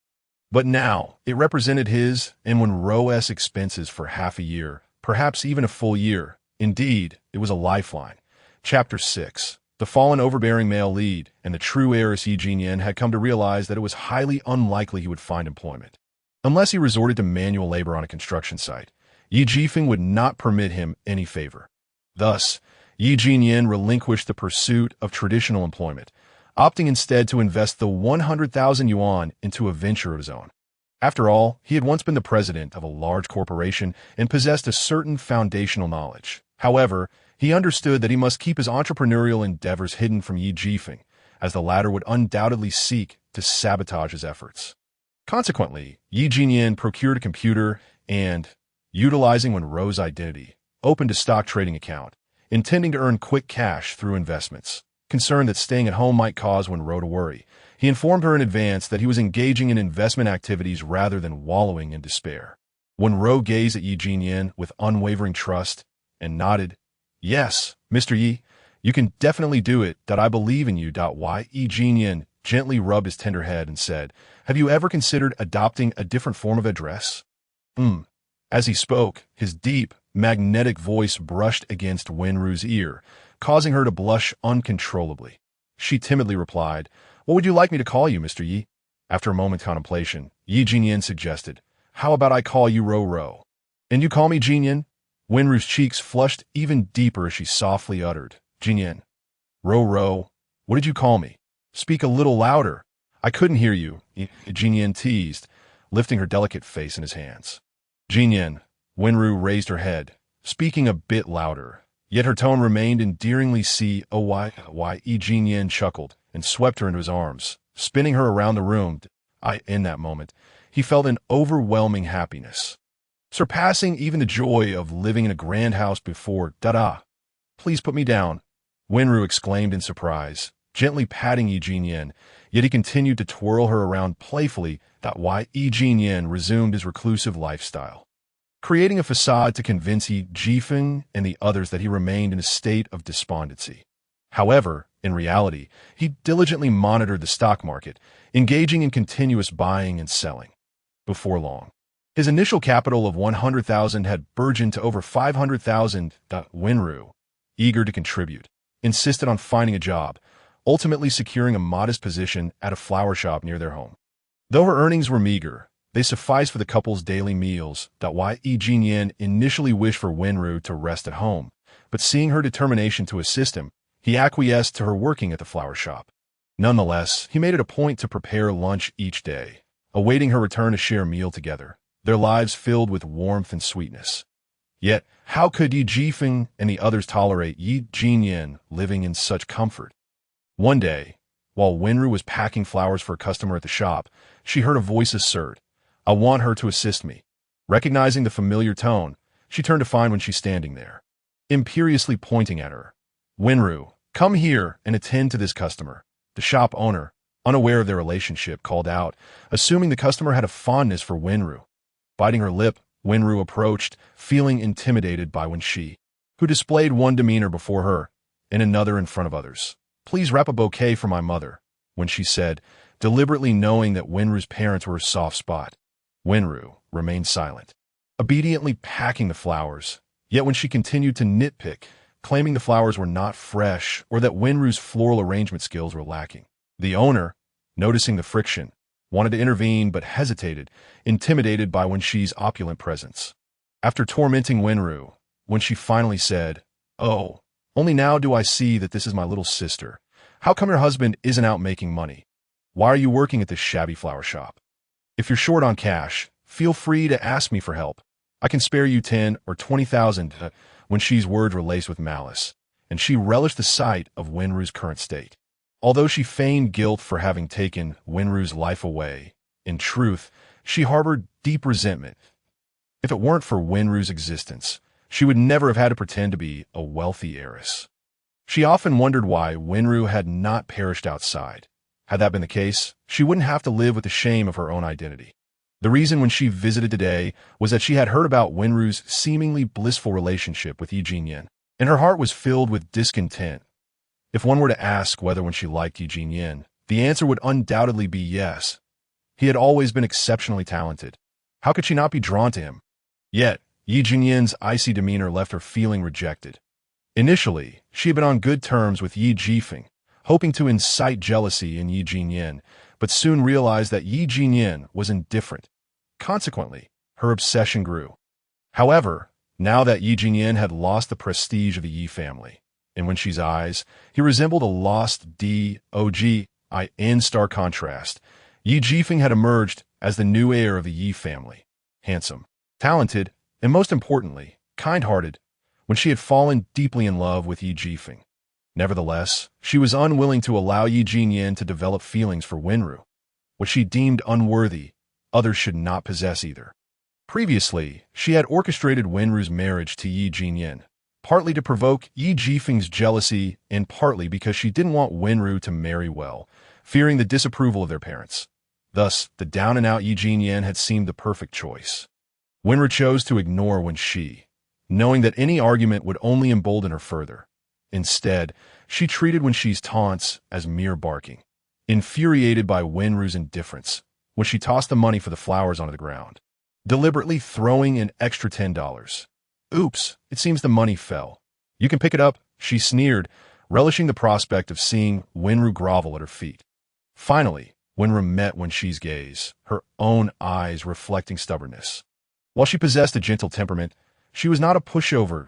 But now, it represented his and Wenrou's expenses for half a year, perhaps even a full year. Indeed, it was a lifeline. Chapter 6. The fallen overbearing male lead and the true heiress Yi Jinyan had come to realize that it was highly unlikely he would find employment. Unless he resorted to manual labor on a construction site, Yi Jifeng would not permit him any favor. Thus, Yi Jinyan relinquished the pursuit of traditional employment, opting instead to invest the 100,000 yuan into a venture of his own. After all, he had once been the president of a large corporation and possessed a certain foundational knowledge. However, he understood that he must keep his entrepreneurial endeavors hidden from Yi Jifeng, as the latter would undoubtedly seek to sabotage his efforts. Consequently, Yi Jinyan procured a computer and, utilizing Wenrou's identity, opened a stock trading account, intending to earn quick cash through investments. Concerned that staying at home might cause Wenrou to worry, he informed her in advance that he was engaging in investment activities rather than wallowing in despair. Wenrou gazed at Yi Jinyan with unwavering trust and nodded. "Yes, Mr. Yi, you can definitely do it. I believe in you." Yi Jinyan gently rubbed his tender head and said, "Have you ever considered adopting a different form of address?" As he spoke, his deep, magnetic voice brushed against Wenrou's ear, causing her to blush uncontrollably. She timidly replied, "What would you like me to call you, Mr. Yi?" After a moment's contemplation, Yi Jinyan suggested, "How about I call you Ro-Ro?" "And you call me Jinyan?" Wenrou's cheeks flushed even deeper as she softly uttered, "Jinyan." "Ro-Ro, what did you call me? Speak a little louder. I couldn't hear you," Jinyan teased, lifting her delicate face in his hands. "Jinyan." Wenrou raised her head, speaking a bit louder, yet her tone remained endearingly coy. Yi Jinyan chuckled and swept her into his arms, spinning her around the room. In that moment, he felt an overwhelming happiness, surpassing even the joy of living in a grand house before. "Please put me down," Wenrou exclaimed in surprise, gently patting Yi Jinyan, yet he continued to twirl her around playfully. Yi Jinyan resumed his reclusive lifestyle, creating a facade to convince Yi Jifeng and the others that he remained in a state of despondency. However, in reality, he diligently monitored the stock market, engaging in continuous buying and selling. Before long, his initial capital of 100,000 had burgeoned to over 500,000. Wenrou, eager to contribute, insisted on finding a job, ultimately securing a modest position at a flower shop near their home. Though her earnings were meager, they sufficed for the couple's daily meals. Yi Jinyan initially wished for Wenrou to rest at home, but seeing her determination to assist him, he acquiesced to her working at the flower shop. Nonetheless, he made it a point to prepare lunch each day, awaiting her return to share a meal together, their lives filled with warmth and sweetness. Yet, how could Yi Jifeng and the others tolerate Yi Jinyan living in such comfort? One day, while Wenrou was packing flowers for a customer at the shop, she heard a voice assert, "I want her to assist me." Recognizing the familiar tone, she turned to find Wenxi standing there, imperiously pointing at her. "Wenrou, come here and attend to this customer." The shop owner, unaware of their relationship, called out, assuming the customer had a fondness for Wenrou. Biting her lip, Wenrou approached, feeling intimidated by Wenxi, who displayed one demeanor before her and another in front of others. "Please wrap a bouquet for my mother," Wenxi said, deliberately knowing that Wenrou's parents were a soft spot. Wenrou remained silent, obediently packing the flowers, yet when she continued to nitpick, claiming the flowers were not fresh or that Wenrou's floral arrangement skills were lacking. The owner, noticing the friction, wanted to intervene but hesitated, intimidated by Wenxi's opulent presence. After tormenting Wenrou, Wenxi finally said, "Oh, only now do I see that this is my little sister. How come your husband isn't out making money? Why are you working at this shabby flower shop? If you're short on cash, feel free to ask me for help. I can spare you 10 or 20,000. Wenxi's words were laced with malice, and she relished the sight of Wenrou's current state. Although she feigned guilt for having taken Wenrou's life away, in truth, she harbored deep resentment. If it weren't for Wenrou's existence, she would never have had to pretend to be a wealthy heiress. She often wondered why Wenrou had not perished outside. Had that been the case, she wouldn't have to live with the shame of her own identity. The reason when she visited today was that she had heard about Wenrou's seemingly blissful relationship with Yi Jinyan, and her heart was filled with discontent. If one were to ask whether when she liked Yi Jinyan, the answer would undoubtedly be yes. He had always been exceptionally talented. How could she not be drawn to him? Yet, Yi Jinyan's icy demeanor left her feeling rejected. Initially, she had been on good terms with Yi Jifeng, hoping to incite jealousy in Yi Jinyan, but soon realized that Yi Jinyan was indifferent. Consequently, her obsession grew. However, now that Yi Jinyan had lost the prestige of the Yi family, in Wenxi's eyes, he resembled a lost dog. In stark contrast, Yi Jifeng had emerged as the new heir of the Yi family. Handsome, talented, and most importantly, kind-hearted, when she had fallen deeply in love with Yi Jifeng. Nevertheless, she was unwilling to allow Yi Jinyan to develop feelings for Wenrou. What she deemed unworthy, others should not possess either. Previously, she had orchestrated Wenrou's marriage to Yi Jinyan, partly to provoke Yi Jifeng's jealousy and partly because she didn't want Wenrou to marry well, fearing the disapproval of their parents. Thus, the down-and-out Yi Jinyan had seemed the perfect choice. Wenrou chose to ignore Wenxi, knowing that any argument would only embolden her further. Instead, she treated Wenxi's taunts as mere barking. Infuriated by Wenrou's indifference, when she tossed the money for the flowers onto the ground, deliberately throwing an extra $10. Oops, it seems the money fell. You can pick it up, she sneered, relishing the prospect of seeing Wenrou grovel at her feet. Finally, Wenrou met Wenxi's gaze, her own eyes reflecting stubbornness. While she possessed a gentle temperament, she was not a pushover.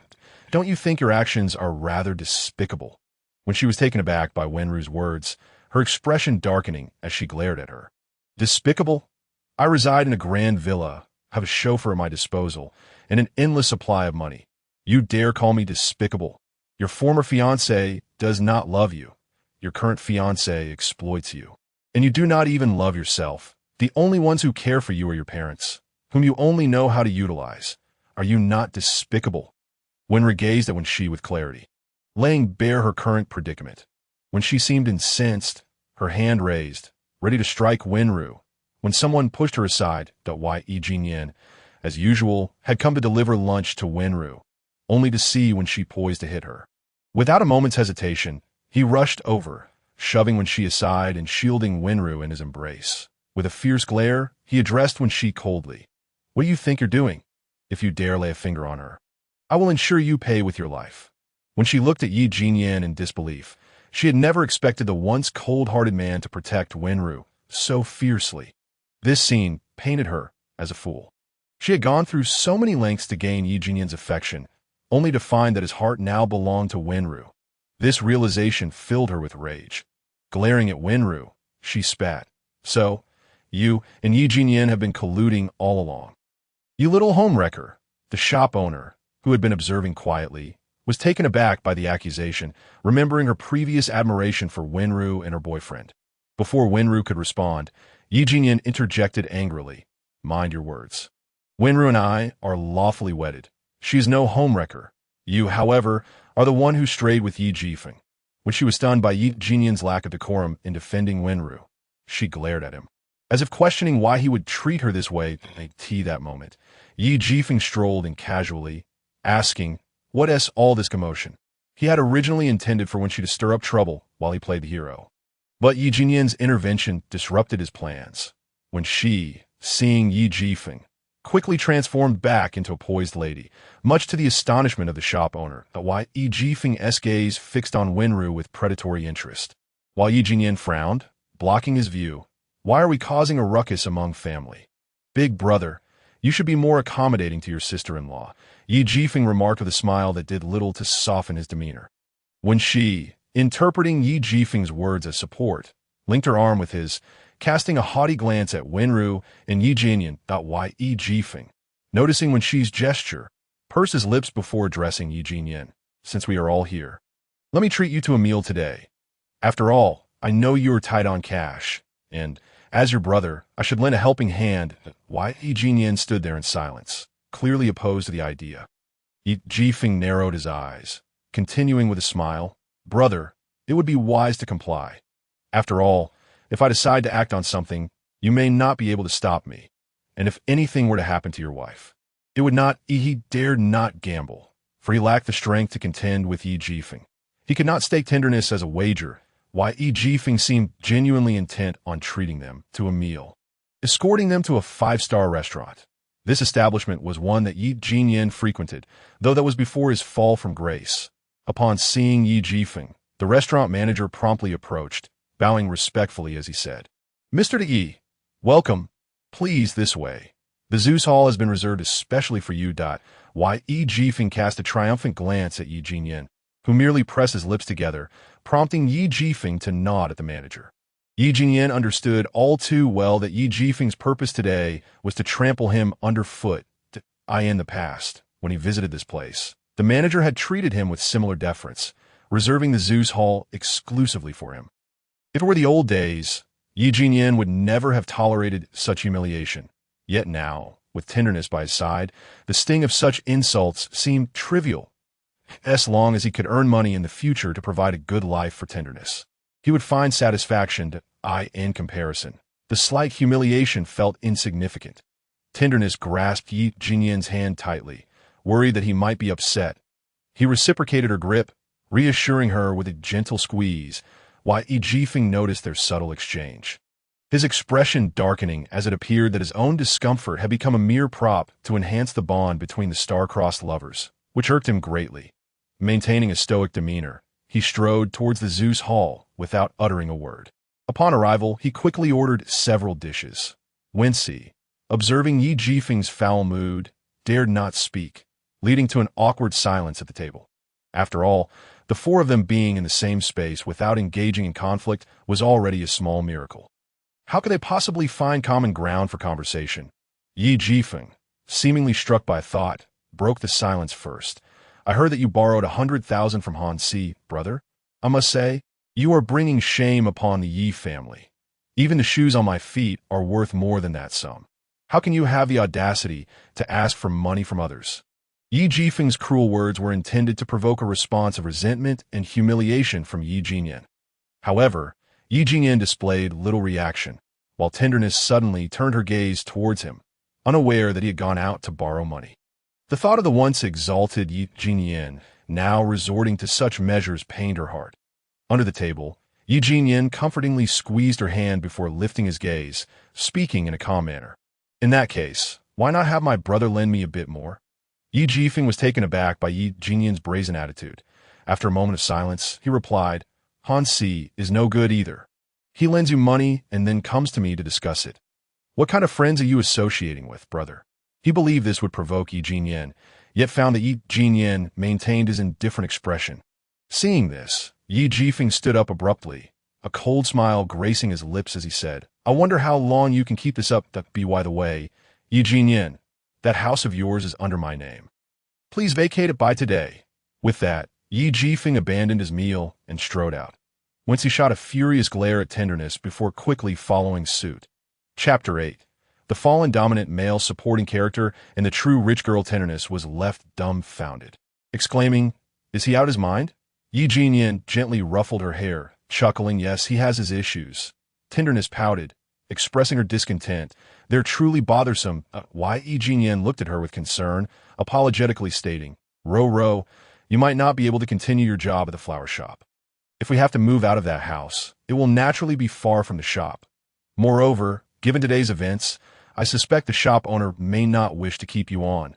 Don't you think your actions are rather despicable? When she was taken aback by Wenrou's words, her expression darkening as she glared at her. Despicable? I reside in a grand villa, have a chauffeur at my disposal, and an endless supply of money. You dare call me despicable? Your former fiancé does not love you. Your current fiancé exploits you. And you do not even love yourself. The only ones who care for you are your parents, whom you only know how to utilize. Are you not despicable? Wenrou gazed at Wenxi with clarity, laying bare her current predicament. When she seemed incensed, her hand raised, ready to strike Wenrou, when someone pushed her aside. Yi Jinyan, as usual, had come to deliver lunch to Wenrou, only to see Wenxi poised to hit her. Without a moment's hesitation, he rushed over, shoving Wenxi aside and shielding Wenrou in his embrace. With a fierce glare, he addressed Wenxi coldly. What do you think you're doing? If you dare lay a finger on her, I will ensure you pay with your life. When she looked at Yi Jinyan in disbelief, she had never expected the once cold-hearted man to protect Wenrou so fiercely. This scene painted her as a fool. She had gone through so many lengths to gain Yi Jinyan's affection, only to find that his heart now belonged to Wenrou. This realization filled her with rage. Glaring at Wenrou, she spat. So, you and Yi Jinyan have been colluding all along. You little homewrecker. The shop owner, who had been observing quietly, was taken aback by the accusation, remembering her previous admiration for Wenrou and her boyfriend. Before Wenrou could respond, Yi Jinyan interjected angrily. Mind your words. Wenrou and I are lawfully wedded. She is no homewrecker. You, however, are the one who strayed with Yi Jifeng. When she was stunned by Yi Jinyan's lack of decorum in defending Wenrou, she glared at him, as if questioning why he would treat her this way. That moment, Yi Jifeng strolled in casually, asking, what is all this commotion? He had originally intended for Wenxi to stir up trouble while he played the hero. But Yi Jinyan's intervention disrupted his plans. When she, seeing Yi Jifeng, quickly transformed back into a poised lady, much to the astonishment of the shop owner. Yi Jifeng's gaze fixed on Wenrou with predatory interest. While Yi Jinyan frowned, blocking his view. Why are we causing a ruckus among family? Big brother, you should be more accommodating to your sister-in-law, Yi Jifeng remarked with a smile that did little to soften his demeanor. When she, interpreting Yi Jifeng's words as support, linked her arm with his, casting a haughty glance at Wenrou and Yi Jinyan. Yi Jifeng, noticing Wenxi's gesture, pursed his lips before addressing Yi Jinyan. Since we are all here, let me treat you to a meal today. After all, I know you are tight on cash, and, as your brother, I should lend a helping hand. Yi Jinyan stood there in silence, clearly opposed to the idea. Yi Jifeng narrowed his eyes, continuing with a smile. Brother, it would be wise to comply. After all, if I decide to act on something, you may not be able to stop me. And if anything were to happen to your wife, it would not, he dared not gamble, for he lacked the strength to contend with Yi Jifeng. He could not stake Tenderness as a wager, while Yi Jifeng seemed genuinely intent on treating them to a meal, escorting them to a 5-star restaurant. This establishment was one that Yi Jinyan frequented, though that was before his fall from grace. Upon seeing Yi Jifeng, the restaurant manager promptly approached, bowing respectfully as he said, "Mr. Yi, welcome. Please, this way. The Zeus Hall has been reserved especially for you." Yi Jifeng cast a triumphant glance at Yi Jinyan, who merely pressed his lips together, prompting Yi Jifeng to nod at the manager. Yi Jinyan understood all too well that Yi Jifeng's purpose today was to trample him underfoot. In the past, when he visited this place, the manager had treated him with similar deference, reserving the Zeus Hall exclusively for him. If it were the old days, Yi Jinyan would never have tolerated such humiliation. Yet now, with Tenderness by his side, the sting of such insults seemed trivial. As long as he could earn money in the future to provide a good life for Tenderness, he would find satisfaction. In comparison, the slight humiliation felt insignificant. Tenderness grasped Yi Jinyan's hand tightly, worried that he might be upset. He reciprocated her grip, reassuring her with a gentle squeeze, while Yi Jifeng noticed their subtle exchange, his expression darkening as it appeared that his own discomfort had become a mere prop to enhance the bond between the star-crossed lovers, which irked him greatly. Maintaining a stoic demeanor, he strode towards the Zeus Hall without uttering a word. Upon arrival, he quickly ordered several dishes. Wenrou, observing Yi Jifeng's foul mood, dared not speak, leading to an awkward silence at the table. After all, the four of them being in the same space without engaging in conflict was already a small miracle. How could they possibly find common ground for conversation? Yi Jifeng, seemingly struck by thought, broke the silence first. "I heard that you borrowed 100,000 from Han Si, brother. I must say, you are bringing shame upon the Yi family. Even the shoes on my feet are worth more than that sum. How can you have the audacity to ask for money from others?" Yi Jifeng's cruel words were intended to provoke a response of resentment and humiliation from Yi Jinyan. However, Yi Jinyan displayed little reaction, while Tenderness suddenly turned her gaze towards him, unaware that he had gone out to borrow money. The thought of the once exalted Yi Jinyan now resorting to such measures pained her heart. Under the table, Yi Jinyan comfortingly squeezed her hand before lifting his gaze, speaking in a calm manner. "In that case, why not have my brother lend me a bit more?" Yi Jifeng was taken aback by Yi Jinyan's brazen attitude. After a moment of silence, he replied, "Han Si is no good either. He lends you money and then comes to me to discuss it. What kind of friends are you associating with, brother?" He believed this would provoke Yi Jinyan, yet found that Yi Jinyan maintained his indifferent expression. Seeing this, Yi Jifeng stood up abruptly, a cold smile gracing his lips as he said, "I wonder how long you can keep this up. By the way, Yi Jinyan, that house of yours is under my name. Please vacate it by today." With that, Yi Jifeng abandoned his meal and strode out, whence he shot a furious glare at Tenderness before quickly following suit. Chapter 8. The fallen dominant male supporting character in the true rich girl Tenderness was left dumbfounded, exclaiming, "Is he out his mind?" Yi Jinyan gently ruffled her hair, chuckling, "Yes, he has his issues." Tenderness pouted, expressing her discontent. "They're truly bothersome." Yi Jinyan looked at her with concern, apologetically stating, Ro, you might not be able to continue your job at the flower shop. If we have to move out of that house, it will naturally be far from the shop. Moreover, given today's events, I suspect the shop owner may not wish to keep you on."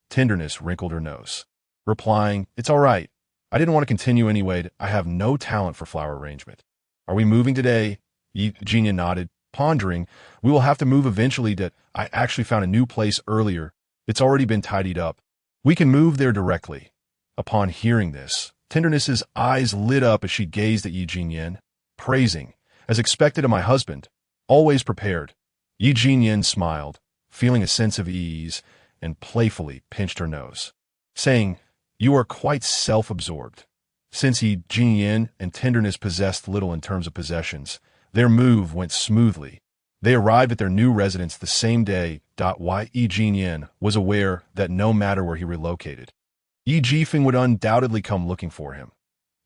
Tenderness wrinkled her nose, replying, "It's all right. I didn't want to continue anyway. I have no talent for flower arrangement." "Are we moving today?" Yi Jinyan nodded, pondering. "We will have to move eventually. I actually found a new place earlier. It's already been tidied up. We can move there directly." Upon hearing this, Tenderness's eyes lit up as she gazed at Yi Jinyan, praising, "As expected of my husband, always prepared." Yi Jinyan smiled, feeling a sense of ease, and playfully pinched her nose, saying, "You are quite self-absorbed." Since Yi Jinyan and Tenderness possessed little in terms of possessions, their move went smoothly. They arrived at their new residence the same day. Yi Jinyan was aware that no matter where he relocated, Yi Jifeng would undoubtedly come looking for him.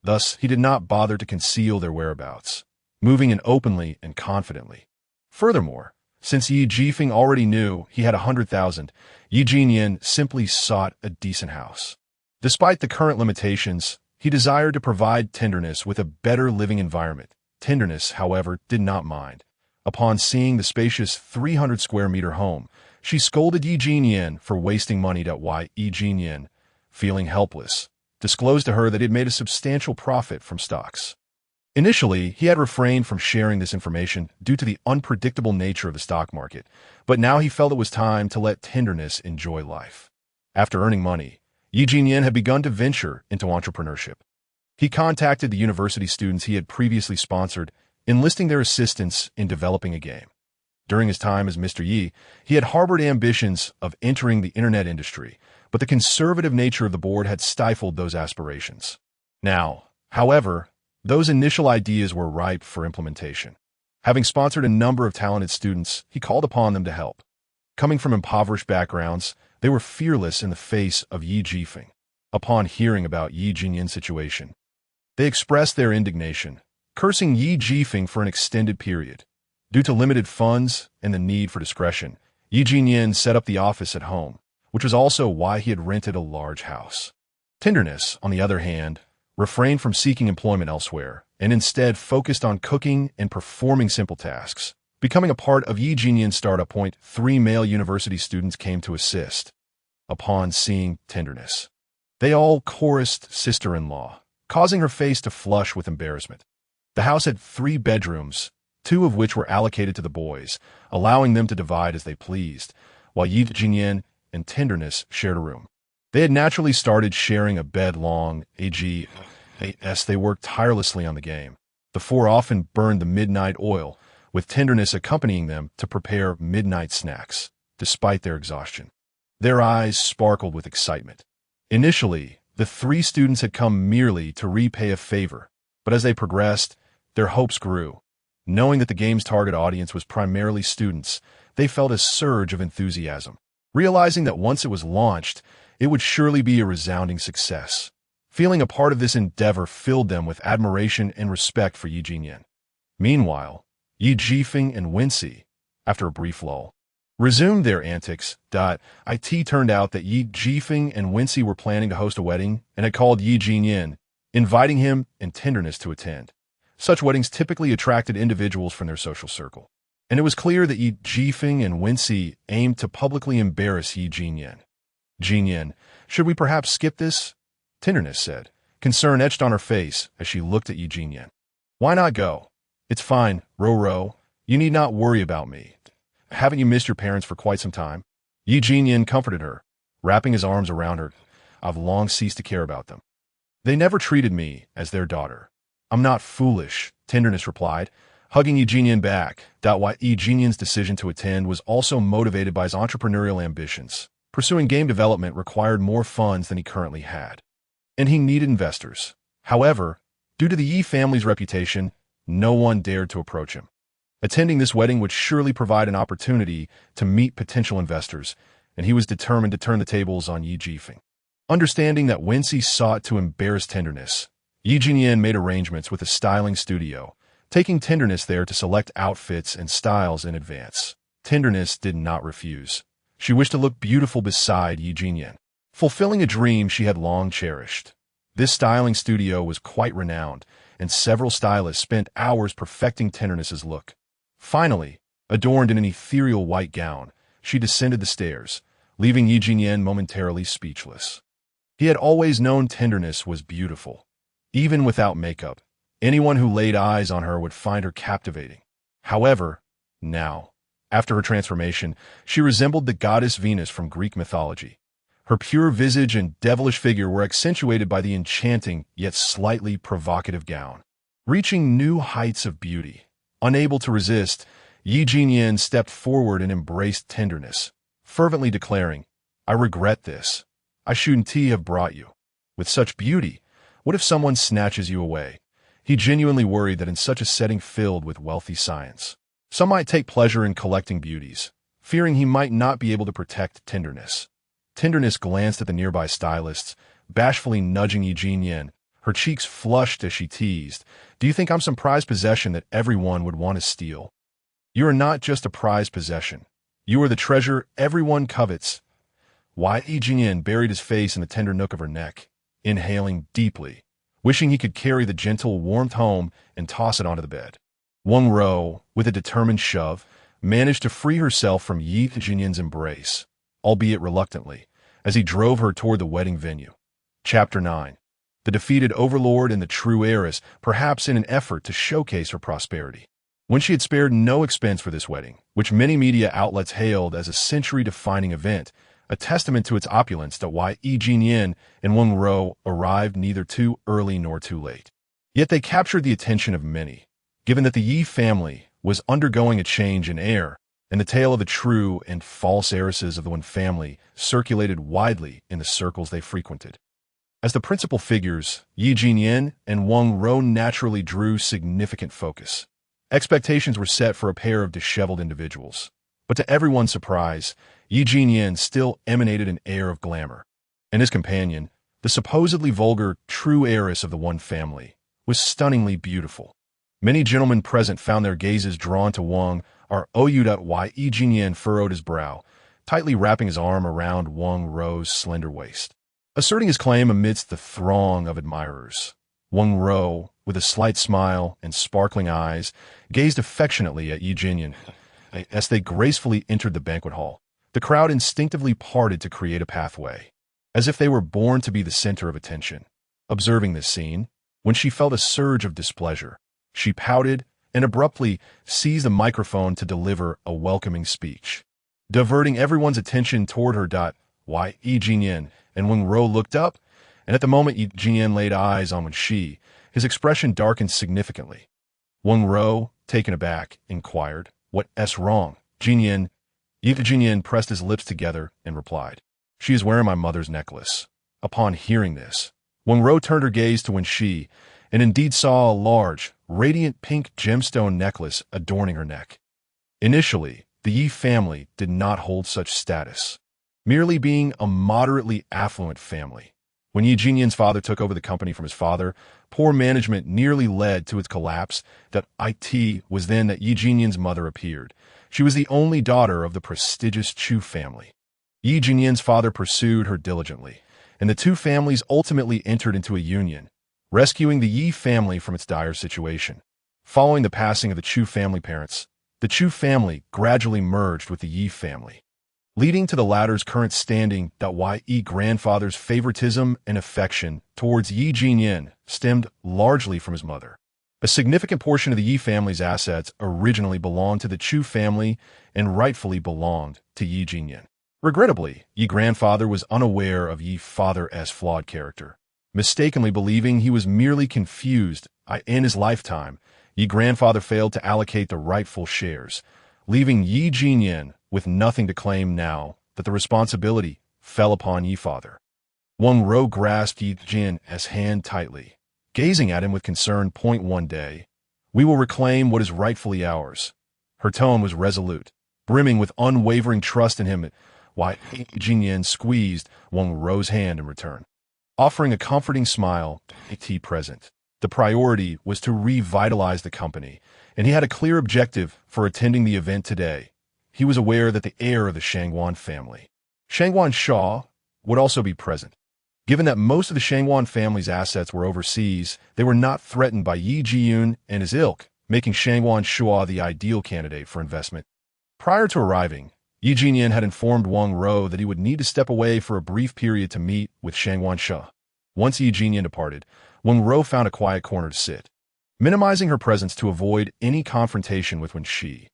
Thus, he did not bother to conceal their whereabouts, moving in openly and confidently. Furthermore, since Yi Jifeng already knew he had 100,000, Yi Jinyan simply sought a decent house. Despite the current limitations, he desired to provide Tenderness with a better living environment. Tenderness, however, did not mind. Upon seeing the spacious 300-square-meter home, she scolded Yi Jinyan for wasting money. Yi Jinyan, feeling helpless, disclosed to her that he had made a substantial profit from stocks. Initially, he had refrained from sharing this information due to the unpredictable nature of the stock market, but now he felt it was time to let Tenderness enjoy life. After earning money, Yi Jinyan had begun to venture into entrepreneurship. He contacted the university students he had previously sponsored, enlisting their assistance in developing a game. During his time as Mr. Yi, he had harbored ambitions of entering the internet industry, but the conservative nature of the board had stifled those aspirations. Now, however, those initial ideas were ripe for implementation. Having sponsored a number of talented students, he called upon them to help. Coming from impoverished backgrounds, they were fearless in the face of Yi Jifeng. Upon hearing about Yi Jinyan's situation, they expressed their indignation, cursing Yi Jifeng for an extended period. Due to limited funds and the need for discretion, Yi Jinyan set up the office at home, which was also why he had rented a large house. Tenderness, on the other hand, refrained from seeking employment elsewhere and instead focused on cooking and performing simple tasks. Becoming a part of Yi Jinyan's startup point, 3 male university students came to assist. Upon seeing Tenderness, they all chorused sister-in-law, causing her face to flush with embarrassment. The house had 3 bedrooms, 2 of which were allocated to the boys, allowing them to divide as they pleased, while Yi Jinyan and Tenderness shared a room. They had naturally started sharing a bed long, as they worked tirelessly on the game. The 4 often burned the midnight oil, with Tenderness accompanying them to prepare midnight snacks, despite their exhaustion. Their eyes sparkled with excitement. Initially, the 3 students had come merely to repay a favor, but as they progressed, their hopes grew. Knowing that the game's target audience was primarily students, they felt a surge of enthusiasm, realizing that once it was launched, it would surely be a resounding success. Feeling a part of this endeavor filled them with admiration and respect for Yi Jinyan. Meanwhile, Yi Jifeng and Wenrou, after a brief lull, resumed their antics. It turned out that Yi Jifeng and Wenrou were planning to host a wedding and had called Yi Jinyan, inviting him and Tenderness to attend. Such weddings typically attracted individuals from their social circle, and it was clear that Yi Jifeng and Wenrou aimed to publicly embarrass Yi Jinyan. Jinyan, should we perhaps skip this? Tenderness said, concern etched on her face as she looked at Yi Jinyan. Why not go? It's fine, Wenrou. You need not worry about me. Haven't you missed your parents for quite some time? Yi Jinyan comforted her, wrapping his arms around her. I've long ceased to care about them. They never treated me as their daughter. I'm not foolish, Tenderness replied, hugging Yi Jinyan back. Yi Jinyan's decision to attend was also motivated by his entrepreneurial ambitions. Pursuing game development required more funds than he currently had, and he needed investors. However, due to the Yi family's reputation, no one dared to approach him. Attending this wedding would surely provide an opportunity to meet potential investors, and he was determined to turn the tables on Yi Jifeng. Understanding that Wenrou sought to embarrass Tenderness, Yi Jinyan made arrangements with a styling studio, taking Tenderness there to select outfits and styles in advance. Tenderness did not refuse. She wished to look beautiful beside Yi Jinyan, fulfilling a dream she had long cherished. This styling studio was quite renowned, and several stylists spent hours perfecting Tenderness's look. Finally, adorned in an ethereal white gown, she descended the stairs, leaving Yi Jinyan momentarily speechless. He had always known Tenderness was beautiful. Even without makeup, anyone who laid eyes on her would find her captivating. However, now, after her transformation, she resembled the goddess Venus from Greek mythology. Her pure visage and devilish figure were accentuated by the enchanting yet slightly provocative gown. Reaching new heights of beauty, unable to resist, Yi Jinyan stepped forward and embraced Tenderness, fervently declaring, I regret this. I shouldn't have brought you. With such beauty, what if someone snatches you away? He genuinely worried that in such a setting filled with wealthy science, some might take pleasure in collecting beauties, fearing he might not be able to protect Tenderness. Tenderness glanced at the nearby stylists, bashfully nudging Yi Jinyan, Her cheeks flushed as she teased, "Do you think I'm some prized possession that everyone would want to steal? You are not just a prized possession. You are the treasure everyone covets." Yi Jingyan buried his face in the tender nook of her neck, inhaling deeply, wishing he could carry the gentle warmth home and toss it onto the bed. Wenrou, with a determined shove, managed to free herself from Yi Jingyan's embrace, albeit reluctantly, as he drove her toward the wedding venue. Chapter 9. The defeated overlord and the true heiress, perhaps in an effort to showcase her prosperity. When she had spared no expense for this wedding, which many media outlets hailed as a century-defining event, a testament to its opulence, that Yi Jingyan and Wenrou arrived neither too early nor too late. Yet they captured the attention of many, given that the Yi family was undergoing a change in heir, and the tale of the true and false heiresses of the Wen family circulated widely in the circles they frequented. As the principal figures, Yi Jingyan and Wenrou naturally drew significant focus. Expectations were set for a pair of disheveled individuals. But to everyone's surprise, Yi Jingyan still emanated an air of glamour, and his companion, the supposedly vulgar true heiress of the Wen family, was stunningly beautiful. Many gentlemen present found their gazes drawn to Wang Rou. Yi Jingyan furrowed his brow, tightly wrapping his arm around Wenrou's slender waist, asserting his claim amidst the throng of admirers. Wenrou, with a slight smile and sparkling eyes, gazed affectionately at Yi Jingyan. As they gracefully entered the banquet hall, the crowd instinctively parted to create a pathway, as if they were born to be the center of attention. Observing this scene, when she felt a surge of displeasure, she pouted and abruptly seized the microphone to deliver a welcoming speech, diverting everyone's attention toward her. Yi Jingyan and Wenrou looked up, and at the moment Yi Jingyan laid eyes on Wenxi, his expression darkened significantly. Wenrou, taken aback, inquired, "What's wrong, Jingyan?" Yi Jingyan pressed his lips together and replied, "She is wearing my mother's necklace." Upon hearing this, Wenrou turned her gaze to Wenxi, and indeed saw a large, radiant pink gemstone necklace adorning her neck. Initially, the Yi family did not hold such status, merely being a moderately affluent family. When Yi Jingyan's father took over the company from his father, poor management nearly led to its collapse. It was then that Yi Jingyan's mother appeared. She was the only daughter of the prestigious Chu family. Yi Jingyan's father pursued her diligently, and the two families ultimately entered into a union, rescuing the Yi family from its dire situation. Following the passing of the Chu family parents, the Chu family gradually merged with the Yi family, leading to the latter's current standing. Yi grandfather's favoritism and affection towards Yi Jingyan stemmed largely from his mother. A significant portion of the Yi family's assets originally belonged to the Chu family and rightfully belonged to Yi Jingyan. Regrettably, Yi grandfather was unaware of Yi father's flawed character, mistakenly believing he was merely confused. In his lifetime, Yi grandfather failed to allocate the rightful shares, leaving Yi Jingyan with nothing to claim now that the responsibility fell upon Yi father. Wenrou grasped Yi Jingyan's hand tightly, gazing at him with concern. "One day, we will reclaim what is rightfully ours." Her tone was resolute, brimming with unwavering trust in him. Yi Jingyan squeezed Wenrou's hand in return, offering a comforting smile. Present. The priority was to revitalize the company, and he had a clear objective for attending the event today. He was aware that the heir of the Shangwan family, Shangwan Shaw, would also be present. Given that most of the Shangwan family's assets were overseas, they were not threatened by Yi Jiyun and his ilk, making Shangwan Shaw the ideal candidate for investment. Prior to arriving, Yi Jingyan had informed Wenrou that he would need to step away for a brief period to meet with Shangwan Shaw. Once Yi Jingyan departed, Wenrou found a quiet corner to sit, minimizing her presence to avoid any confrontation with Wenxi.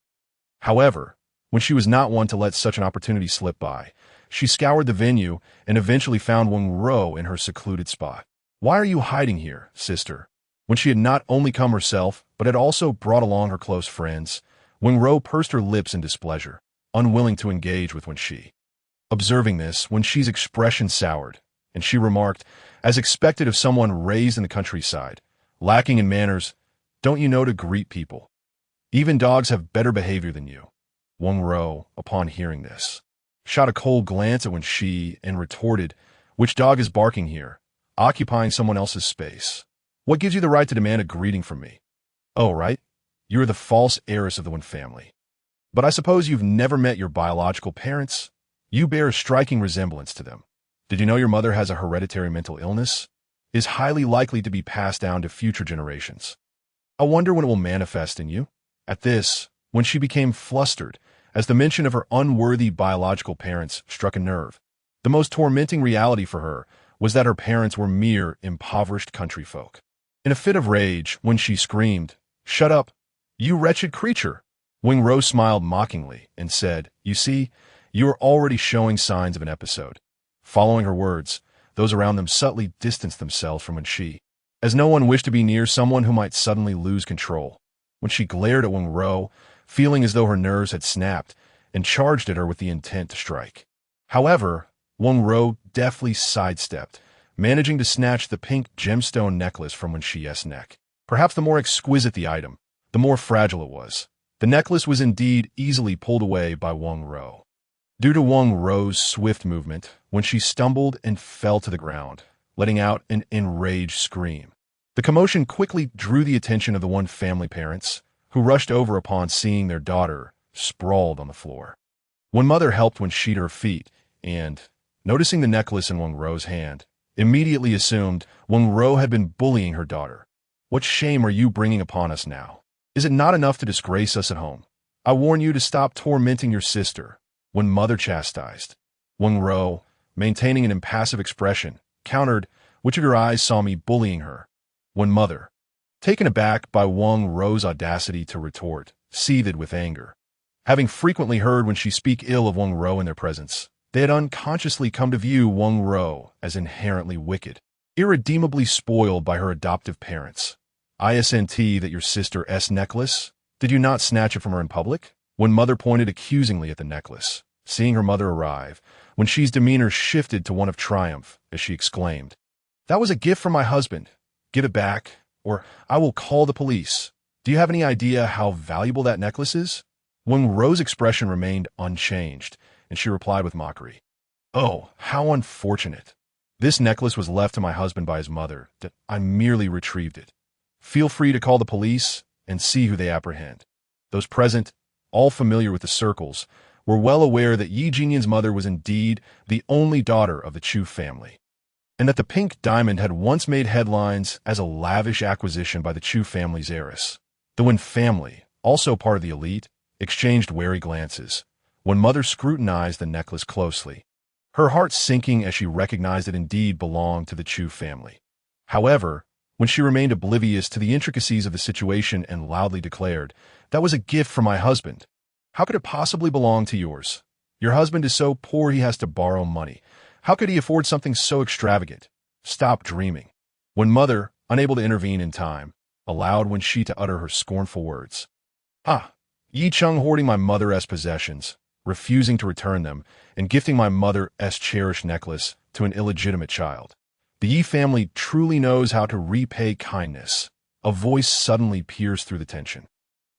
However, when she was not one to let such an opportunity slip by, she scoured the venue and eventually found Wenrou in her secluded spot. "Why are you hiding here, sister?" When she had not only come herself, but had also brought along her close friends, Wenrou pursed her lips in displeasure, unwilling to engage with Wenxi. Observing this, Wenxi's expression soured, and she remarked, as expected of someone raised in the countryside, lacking in manners, "Don't you know to greet people? Even dogs have better behavior than you." Wenrou, upon hearing this, shot a cold glance at Wenxi and retorted, "Which dog is barking here? occupying someone else's space. What gives you the right to demand a greeting from me? Oh, right? You're the false heiress of the Wen family. But I suppose you've never met your biological parents? You bear a striking resemblance to them. Did you know your mother has a hereditary mental illness? Is highly likely to be passed down to future generations. I wonder when it will manifest in you. At this, when she became flustered, as the mention of her unworthy biological parents struck a nerve. The most tormenting reality for her was that her parents were mere impoverished country folk. In a fit of rage, when she screamed, "Shut up, you wretched creature!" Wenrou smiled mockingly and said, "You see, you are already showing signs of an episode." Following her words, those around them subtly distanced themselves from Wenxi, as no one wished to be near someone who might suddenly lose control. When she glared at Wenrou, feeling as though her nerves had snapped, and charged at her with the intent to strike. However, Wenrou deftly sidestepped, managing to snatch the pink gemstone necklace from Wenxi's neck. Perhaps the more exquisite the item, the more fragile it was. The necklace was indeed easily pulled away by Wenrou. Due to Wenrou's swift movement, when she stumbled and fell to the ground, letting out an enraged scream. The commotion quickly drew the attention of the Wen family parents, who rushed over upon seeing their daughter sprawled on the floor. When mother helped Wenxi to her feet, and, noticing the necklace in Wenrou's hand, immediately assumed Wenrou had been bullying her daughter. "What shame are you bringing upon us now? Is it not enough to disgrace us at home? I warn you to stop tormenting your sister," when mother chastised. Wenrou, maintaining an impassive expression, countered, "Which of your eyes saw me bullying her?" When mother, taken aback by Wenrou's audacity to retort, seethed with anger. Having frequently heard Wenxi speak ill of Wenrou in their presence, they had unconsciously come to view Wenrou as inherently wicked, irredeemably spoiled by her adoptive parents. "Isn't that your sister's necklace? Did you not snatch it from her in public?" When mother pointed accusingly at the necklace. Seeing her mother arrive, Wenxi's demeanor shifted to one of triumph as she exclaimed, "That was a gift from my husband. Give it back, or I will call the police. Do you have any idea how valuable that necklace is?" Wenrou's expression remained unchanged, and she replied with mockery, "Oh, how unfortunate. This necklace was left to my husband by his mother, that I merely retrieved it. Feel free to call the police and see who they apprehend." Those present, all familiar with the circles, were well aware that Yi Jinyan's mother was indeed the only daughter of the Chu family, and that the pink diamond had once made headlines as a lavish acquisition by the Chu family's heiress. The Wen family, also part of the elite, exchanged wary glances when mother scrutinized the necklace closely, her heart sinking as she recognized it indeed belonged to the Chu family. However, when she remained oblivious to the intricacies of the situation and loudly declared, "That was a gift from my husband. How could it possibly belong to yours? Your husband is so poor he has to borrow money. How could he afford something so extravagant? Stop dreaming." When mother, unable to intervene in time, allowed Wenxi to utter her scornful words. "Ah, Yi Cheng hoarding my mother's possessions, refusing to return them, and gifting my mother's cherished necklace to an illegitimate child. The Yi family truly knows how to repay kindness." A voice suddenly pierced through the tension.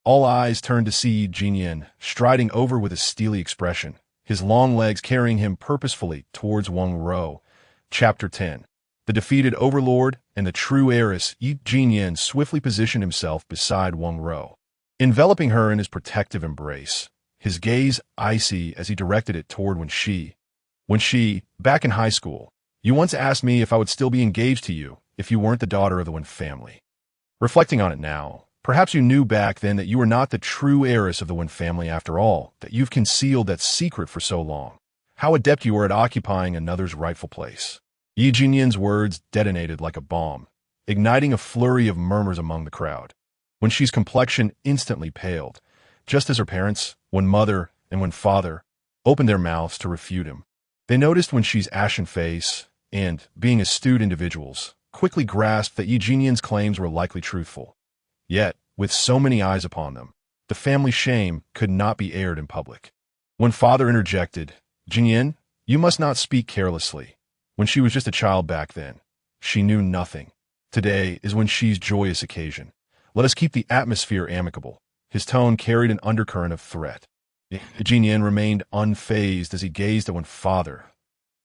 All eyes turned to see Yi Jinyan, striding over with a steely expression, his long legs carrying him purposefully towards Wenrou. Chapter 10. The defeated overlord and the true heiress, Yi Jinyan swiftly positioned himself beside Wenrou, enveloping her in his protective embrace, his gaze icy as he directed it toward Wenxi. "Wenxi, back in high school, you once asked me if I would still be engaged to you if you weren't the daughter of the Wen family. Reflecting on it now, perhaps you knew back then that you were not the true heiress of the Wen family after all, that you've concealed that secret for so long. How adept you were at occupying another's rightful place." Yi Jinyan's words detonated like a bomb, igniting a flurry of murmurs among the crowd. Wenxi's complexion instantly paled, just as her parents, when mother and when father, opened their mouths to refute him. They noticed Wenxi's ashen face and, being astute individuals, quickly grasped that Yi Jinyan's claims were likely truthful. Yet, with so many eyes upon them, the family shame could not be aired in public. When father interjected, "Jinyan, you must not speak carelessly. When she was just a child back then, she knew nothing. Today is when she's joyous occasion. Let us keep the atmosphere amicable." His tone carried an undercurrent of threat. Jinyan remained unfazed as he gazed at when father.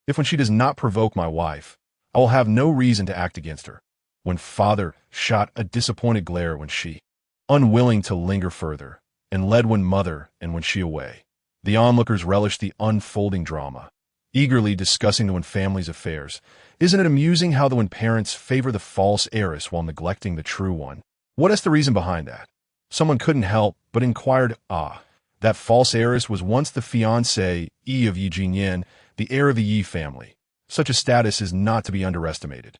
"If when she does not provoke my wife, I will have no reason to act against her. When father shot a disappointed glare when she, unwilling to linger further, and led when mother and when she away. The onlookers relished the unfolding drama, eagerly discussing the when family's affairs. Isn't it amusing how the when parents favor the false heiress while neglecting the true one? What is the reason behind that? Someone couldn't help but inquired, that false heiress was once the fiancée of Yi Jinyan, the heir of the Yi family. Such a status is not to be underestimated.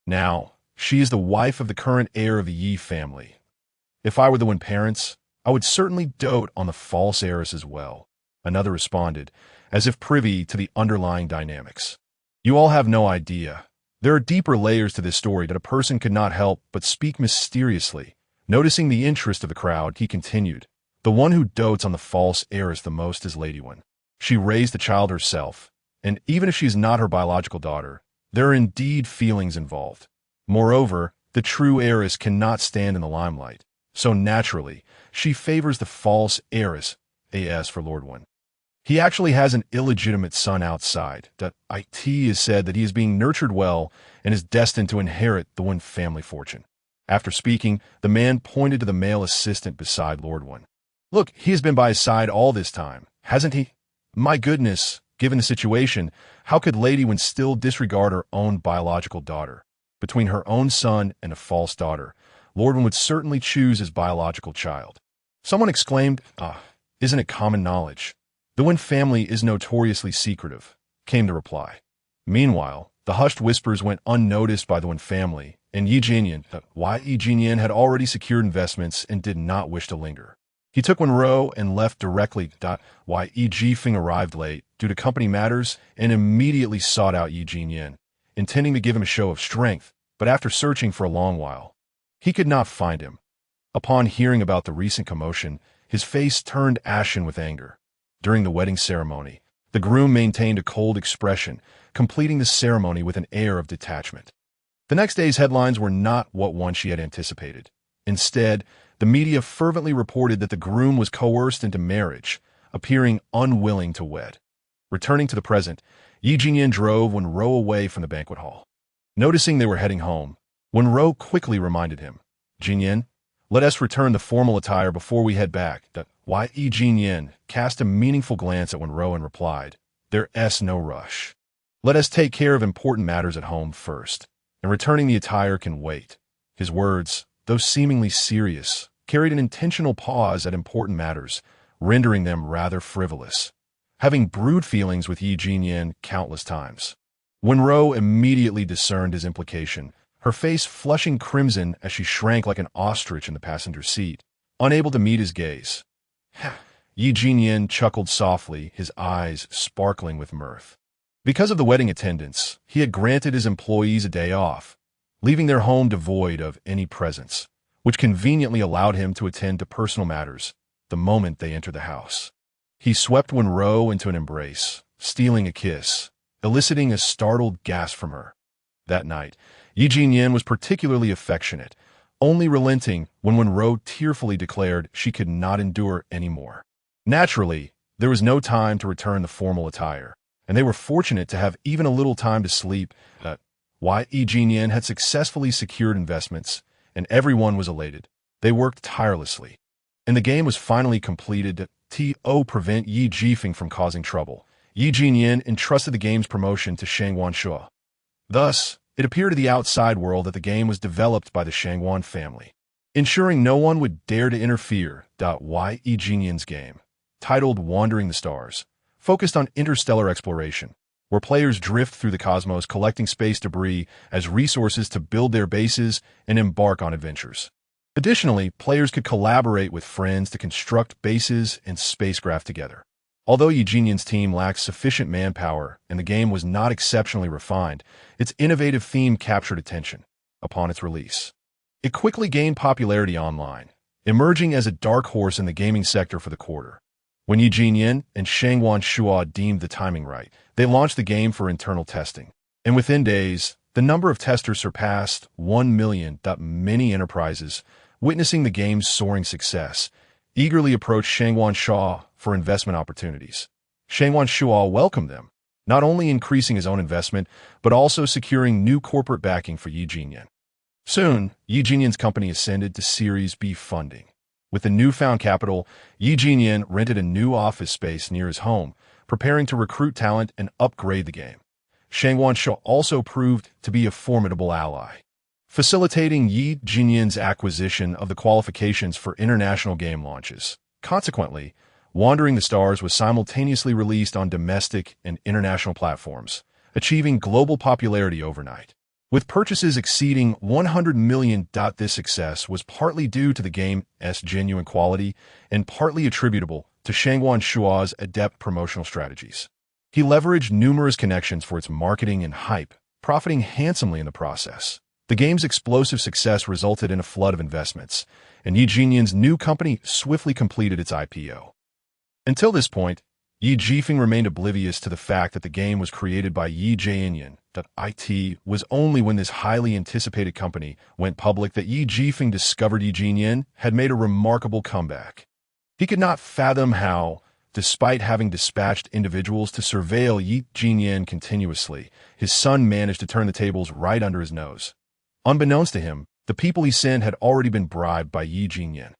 Now, she is the wife of the current heir of the Yi family. If I were the Wen parents, I would certainly dote on the false heiress as well. Another responded, as if privy to the underlying dynamics. You all have no idea. There are deeper layers to this story that a person could not help but speak mysteriously. Noticing the interest of the crowd, he continued, the one who dotes on the false heiress the most is Lady Wen. She raised the child herself, and even if she is not her biological daughter, there are indeed feelings involved. Moreover, the true heiress cannot stand in the limelight, so naturally, she favors the false heiress, as for Lord Wen. He actually has an illegitimate son outside. That it is said that he is being nurtured well and is destined to inherit the Wen family fortune. After speaking, the man pointed to the male assistant beside Lord Wen. Look, he has been by his side all this time, hasn't he? My goodness, given the situation, how could Lady Wen still disregard her own biological daughter? Between her own son and a false daughter, Lord Wen would certainly choose his biological child. Someone exclaimed, isn't it common knowledge? The Wen family is notoriously secretive, came the reply. Meanwhile, the hushed whispers went unnoticed by the Wen family, and Yi Jinyan had already secured investments and did not wish to linger. He took Wenrou and left directly. Yi Jifeng arrived late due to company matters and immediately sought out Yi Jinyan, intending to give him a show of strength, but after searching for a long while, he could not find him. Upon hearing about the recent commotion, his face turned ashen with anger. During the wedding ceremony, the groom maintained a cold expression, completing the ceremony with an air of detachment. The next day's headlines were not what one she had anticipated. Instead, the media fervently reported that the groom was coerced into marriage, appearing unwilling to wed. Returning to the present, Yi Jinyan drove Wenrou away from the banquet hall. Noticing they were heading home, Wenrou quickly reminded him, Jinyan, let us return the formal attire before we head back. Yi Jinyan cast a meaningful glance at Wenrou and replied, there's no rush. Let us take care of important matters at home first, and returning the attire can wait. His words, though seemingly serious, carried an intentional pause at important matters, rendering them rather frivolous. Having brewed feelings with Yi Jinyan countless times, Wenrou immediately discerned his implication, her face flushing crimson as she shrank like an ostrich in the passenger seat, unable to meet his gaze. Yi Jinyan chuckled softly, his eyes sparkling with mirth. Because of the wedding attendance, he had granted his employees a day off, leaving their home devoid of any presence, which conveniently allowed him to attend to personal matters the moment they entered the house. He swept Wenrou into an embrace, stealing a kiss, eliciting a startled gasp from her. That night, Yi Jinyan was particularly affectionate, only relenting when Wenrou tearfully declared she could not endure any more. Naturally, there was no time to return the formal attire, and they were fortunate to have even a little time to sleep. Yi Jinyan had successfully secured investments, and everyone was elated. They worked tirelessly, and the game was finally completed to prevent Yi Jifeng from causing trouble. Yi Jinyan entrusted the game's promotion to Shangwan Shua. Thus, it appeared to the outside world that the game was developed by the Shangwan family, ensuring no one would dare to interfere. Yi Jinyan's game, titled Wandering the Stars, focused on interstellar exploration, where players drift through the cosmos collecting space debris as resources to build their bases and embark on adventures. Additionally, players could collaborate with friends to construct bases and spacecraft together. Although Yi Jinyan's team lacked sufficient manpower and the game was not exceptionally refined, its innovative theme captured attention. Upon its release, it quickly gained popularity online, emerging as a dark horse in the gaming sector for the quarter. When Yi Jinyan and Shangwan Shua deemed the timing right, they launched the game for internal testing, and within days, the number of testers surpassed 1 million. Many enterprises, witnessing the game's soaring success, eagerly approached Shangwan Shua for investment opportunities. Shangwan Shua welcomed them, not only increasing his own investment, but also securing new corporate backing for Yi Jinyan. Soon, Yi Jinyan's company ascended to Series B funding. With the newfound capital, Yi Jinyan rented a new office space near his home, preparing to recruit talent and upgrade the game. Shangguan Shu also proved to be a formidable ally, facilitating Yi Jinyan's acquisition of the qualifications for international game launches. Consequently, Wandering the Stars was simultaneously released on domestic and international platforms, achieving global popularity overnight. With purchases exceeding 100 million. This success was partly due to the game's genuine quality and partly attributable to Shangguan Shua's adept promotional strategies. He leveraged numerous connections for its marketing and hype, profiting handsomely in the process. The game's explosive success resulted in a flood of investments, and Yi Jinyan's new company swiftly completed its IPO. Until this point, Yi Jifeng remained oblivious to the fact that the game was created by Yi Jinyan. It was only when this highly anticipated company went public that Yi Jifeng discovered Yi Jinyan had made a remarkable comeback. He could not fathom how, despite having dispatched individuals to surveil Yi Jinyan continuously, his son managed to turn the tables right under his nose. Unbeknownst to him, the people he sent had already been bribed by Yi Jinyan.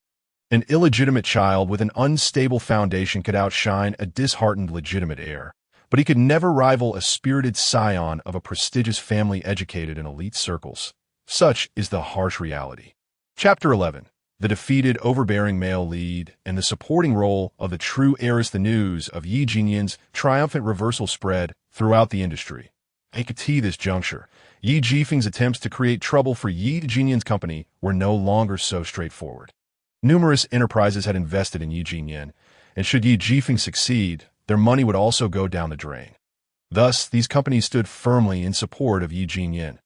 An illegitimate child with an unstable foundation could outshine a disheartened legitimate heir, but he could never rival a spirited scion of a prestigious family educated in elite circles. Such is the harsh reality. Chapter 11. The defeated, overbearing male lead and the supporting role of the true heiress. The news of Yi Jinyan's triumphant reversal spread throughout the industry. At this juncture, Yi Jifeng's attempts to create trouble for Yi Jinyan's company were no longer so straightforward. Numerous enterprises had invested in Yi Jinyan, and should Yi Jifeng succeed, their money would also go down the drain. Thus, these companies stood firmly in support of Yi Jinyan,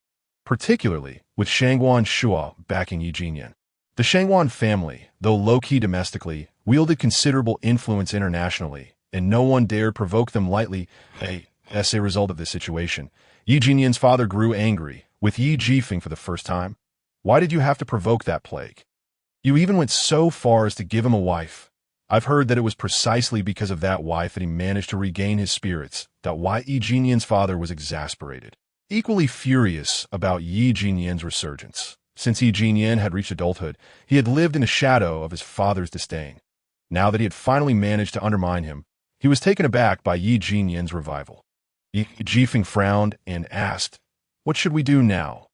particularly with Shangguan Shu backing Yi Jinyan. The Shangguan family, though low-key domestically, wielded considerable influence internationally, and no one dared provoke them lightly. As a result of this situation, Yi Jinyan's father grew angry with Yi Jifeng for the first time. Why did you have to provoke that plague? You even went so far as to give him a wife. I've heard that it was precisely because of that wife that he managed to regain his spirits. Why Yi Jinyan's father was exasperated, equally furious about Yi Jinyan's resurgence. Since Yi Jinyan had reached adulthood, he had lived in the shadow of his father's disdain. Now that he had finally managed to undermine him, he was taken aback by Yi Jinyan's revival. Yi Jifeng frowned and asked, "What should we do now?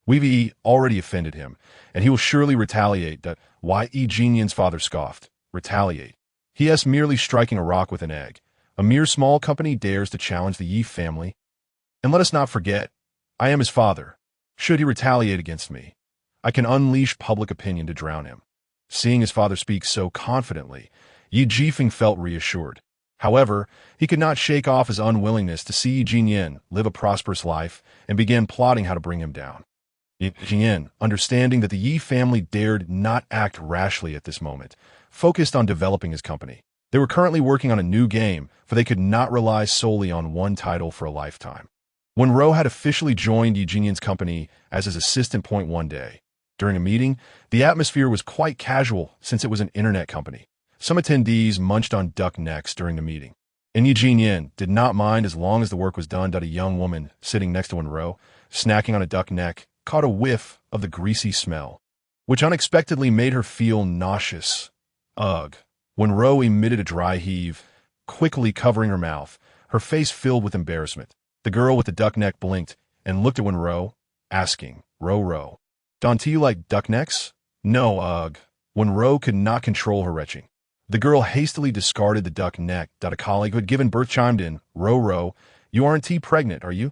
We've already offended him, and he will surely retaliate." Why Yi Jinyan's father scoffed. Retaliate? He is merely striking a rock with an egg. A mere small company dares to challenge the Yi family. And let us not forget, I am his father. Should he retaliate against me, I can unleash public opinion to drown him. Seeing his father speak so confidently, Yi Jifeng felt reassured. However, he could not shake off his unwillingness to see Yi Jinyan live a prosperous life and began plotting how to bring him down. Yi Jinyan, understanding that the Yi family dared not act rashly at this moment, focused on developing his company. They were currently working on a new game, for they could not rely solely on one title for a lifetime. Wenrou had officially joined Yi Jinyan's company as his assistant one day. During a meeting, the atmosphere was quite casual since it was an internet company. Some attendees munched on duck necks during the meeting, and Yi Jinyan did not mind as long as the work was done. A young woman sitting next to Wenrou, snacking on a duck neck, caught a whiff of the greasy smell, which unexpectedly made her feel nauseous. Ugh. Wenrou emitted a dry heave, quickly covering her mouth, her face filled with embarrassment. The girl with the duck neck blinked and looked at Wenrou, asking, "Ro, don't you like duck necks?" "No, ugh." Wenrou could not control her retching. The girl hastily discarded the duck neck. A colleague who had given birth chimed in, "Ro, you aren't pregnant, are you?"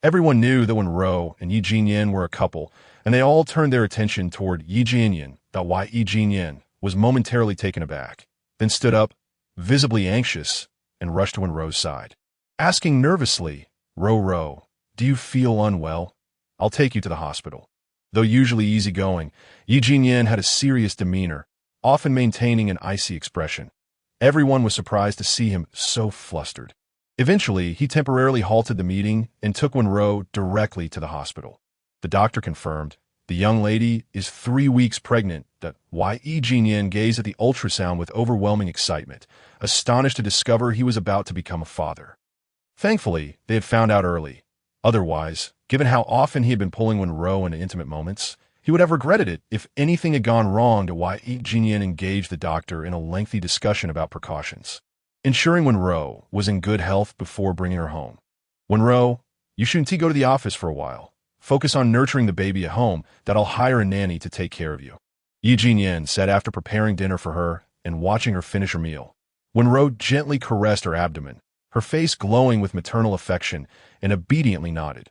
Everyone knew that Wenrou and Yi Jinyan were a couple, and they all turned their attention toward Yi Jinyan. Why Yi Jinyan was momentarily taken aback, then stood up, visibly anxious, and rushed to Wenrou's side, asking nervously, "Ro, do you feel unwell? I'll take you to the hospital." Though usually easygoing, Yi Jinyan had a serious demeanor, often maintaining an icy expression. Everyone was surprised to see him so flustered. Eventually, he temporarily halted the meeting and took Wenrou directly to the hospital. The doctor confirmed, "The young lady is 3 weeks pregnant." Why Yi Jinyan gazed at the ultrasound with overwhelming excitement, astonished to discover he was about to become a father. Thankfully, they had found out early. Otherwise, given how often he had been pulling Wenrou into intimate moments, he would have regretted it if anything had gone wrong to why Yi Jinyan engaged the doctor in a lengthy discussion about precautions, ensuring Wenrou was in good health before bringing her home. Wenrou, you shouldn't go to the office for a while. Focus on nurturing the baby at home, that I'll hire a nanny to take care of you. Yi Jinyan said after preparing dinner for her and watching her finish her meal. Wenrou gently caressed her abdomen, her face glowing with maternal affection, and obediently nodded.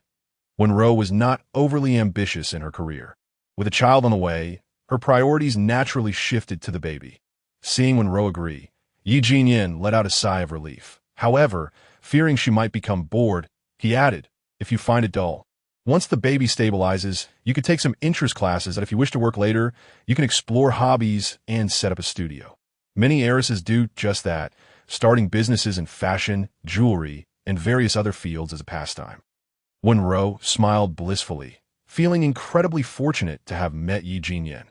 Wenrou was not overly ambitious in her career. With a child on the way, her priorities naturally shifted to the baby. Seeing Wenrou agree, Yi Jinyan let out a sigh of relief. However, fearing she might become bored, he added, if you find it dull. Once the baby stabilizes, you could take some interest classes, and if you wish to work later, you can explore hobbies and set up a studio. Many heiresses do just that, starting businesses in fashion, jewelry, and various other fields as a pastime. Wenrou smiled blissfully, feeling incredibly fortunate to have met Yi Jinyan.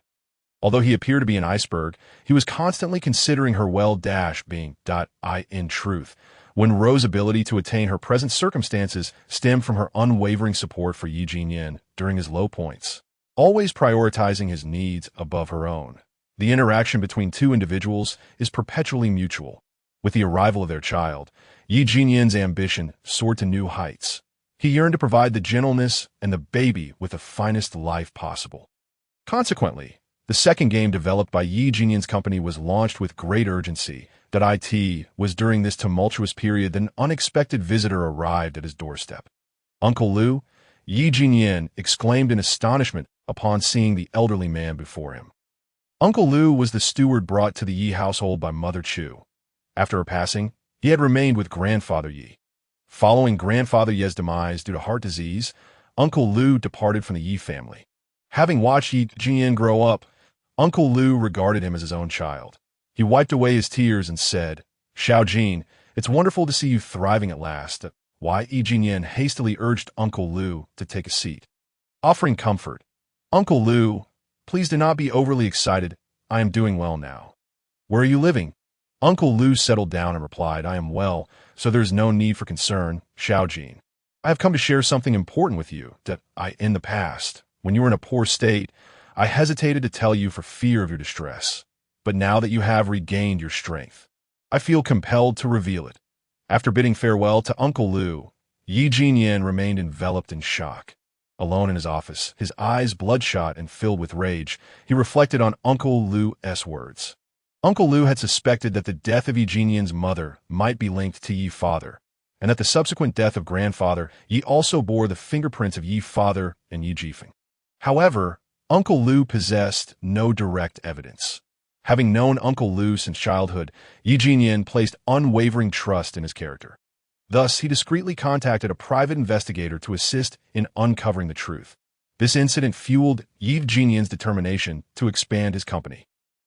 Although he appeared to be an iceberg, he was constantly considering her well-being. In truth, Wenrou's ability to attain her present circumstances stemmed from her unwavering support for Yi Jinyan during his low points, always prioritizing his needs above her own. The interaction between two individuals is perpetually mutual. With the arrival of their child, Yi Jinyan's ambition soared to new heights. He yearned to provide the gentleness and the baby with the finest life possible. Consequently, the second game developed by Yi Jinyan's company was launched with great urgency. It was during this tumultuous period that an unexpected visitor arrived at his doorstep. Uncle Liu, Yi Jinyan exclaimed in astonishment upon seeing the elderly man before him. Uncle Liu was the steward brought to the Yi household by Mother Chu. After her passing, he had remained with Grandfather Yi. Following Grandfather Ye's demise due to heart disease, Uncle Liu departed from the Yi family. Having watched Yi Jinyan grow up, Uncle Liu regarded him as his own child. He wiped away his tears and said, Xiao Jin, it's wonderful to see you thriving at last. Yi Jinyan hastily urged Uncle Liu to take a seat. Offering comfort, Uncle Liu, please do not be overly excited. I am doing well now. Where are you living? Uncle Liu settled down and replied, I am well, so there is no need for concern, Xiao Jin. I have come to share something important with you. In the past, when you were in a poor state, I hesitated to tell you for fear of your distress. But now that you have regained your strength, I feel compelled to reveal it. After bidding farewell to Uncle Liu, Yi Jinyan remained enveloped in shock. Alone in his office, his eyes bloodshot and filled with rage, he reflected on Uncle Liu's words. Uncle Liu had suspected that the death of Yi Jinyan's mother might be linked to Yi's father, and that the subsequent death of grandfather Yi also bore the fingerprints of Yi's father and Yi Jifeng. However, Uncle Liu possessed no direct evidence. Having known Uncle Liu since childhood, Yi Jinyan placed unwavering trust in his character. Thus, he discreetly contacted a private investigator to assist in uncovering the truth. This incident fueled Yi Jinyan's determination to expand his company,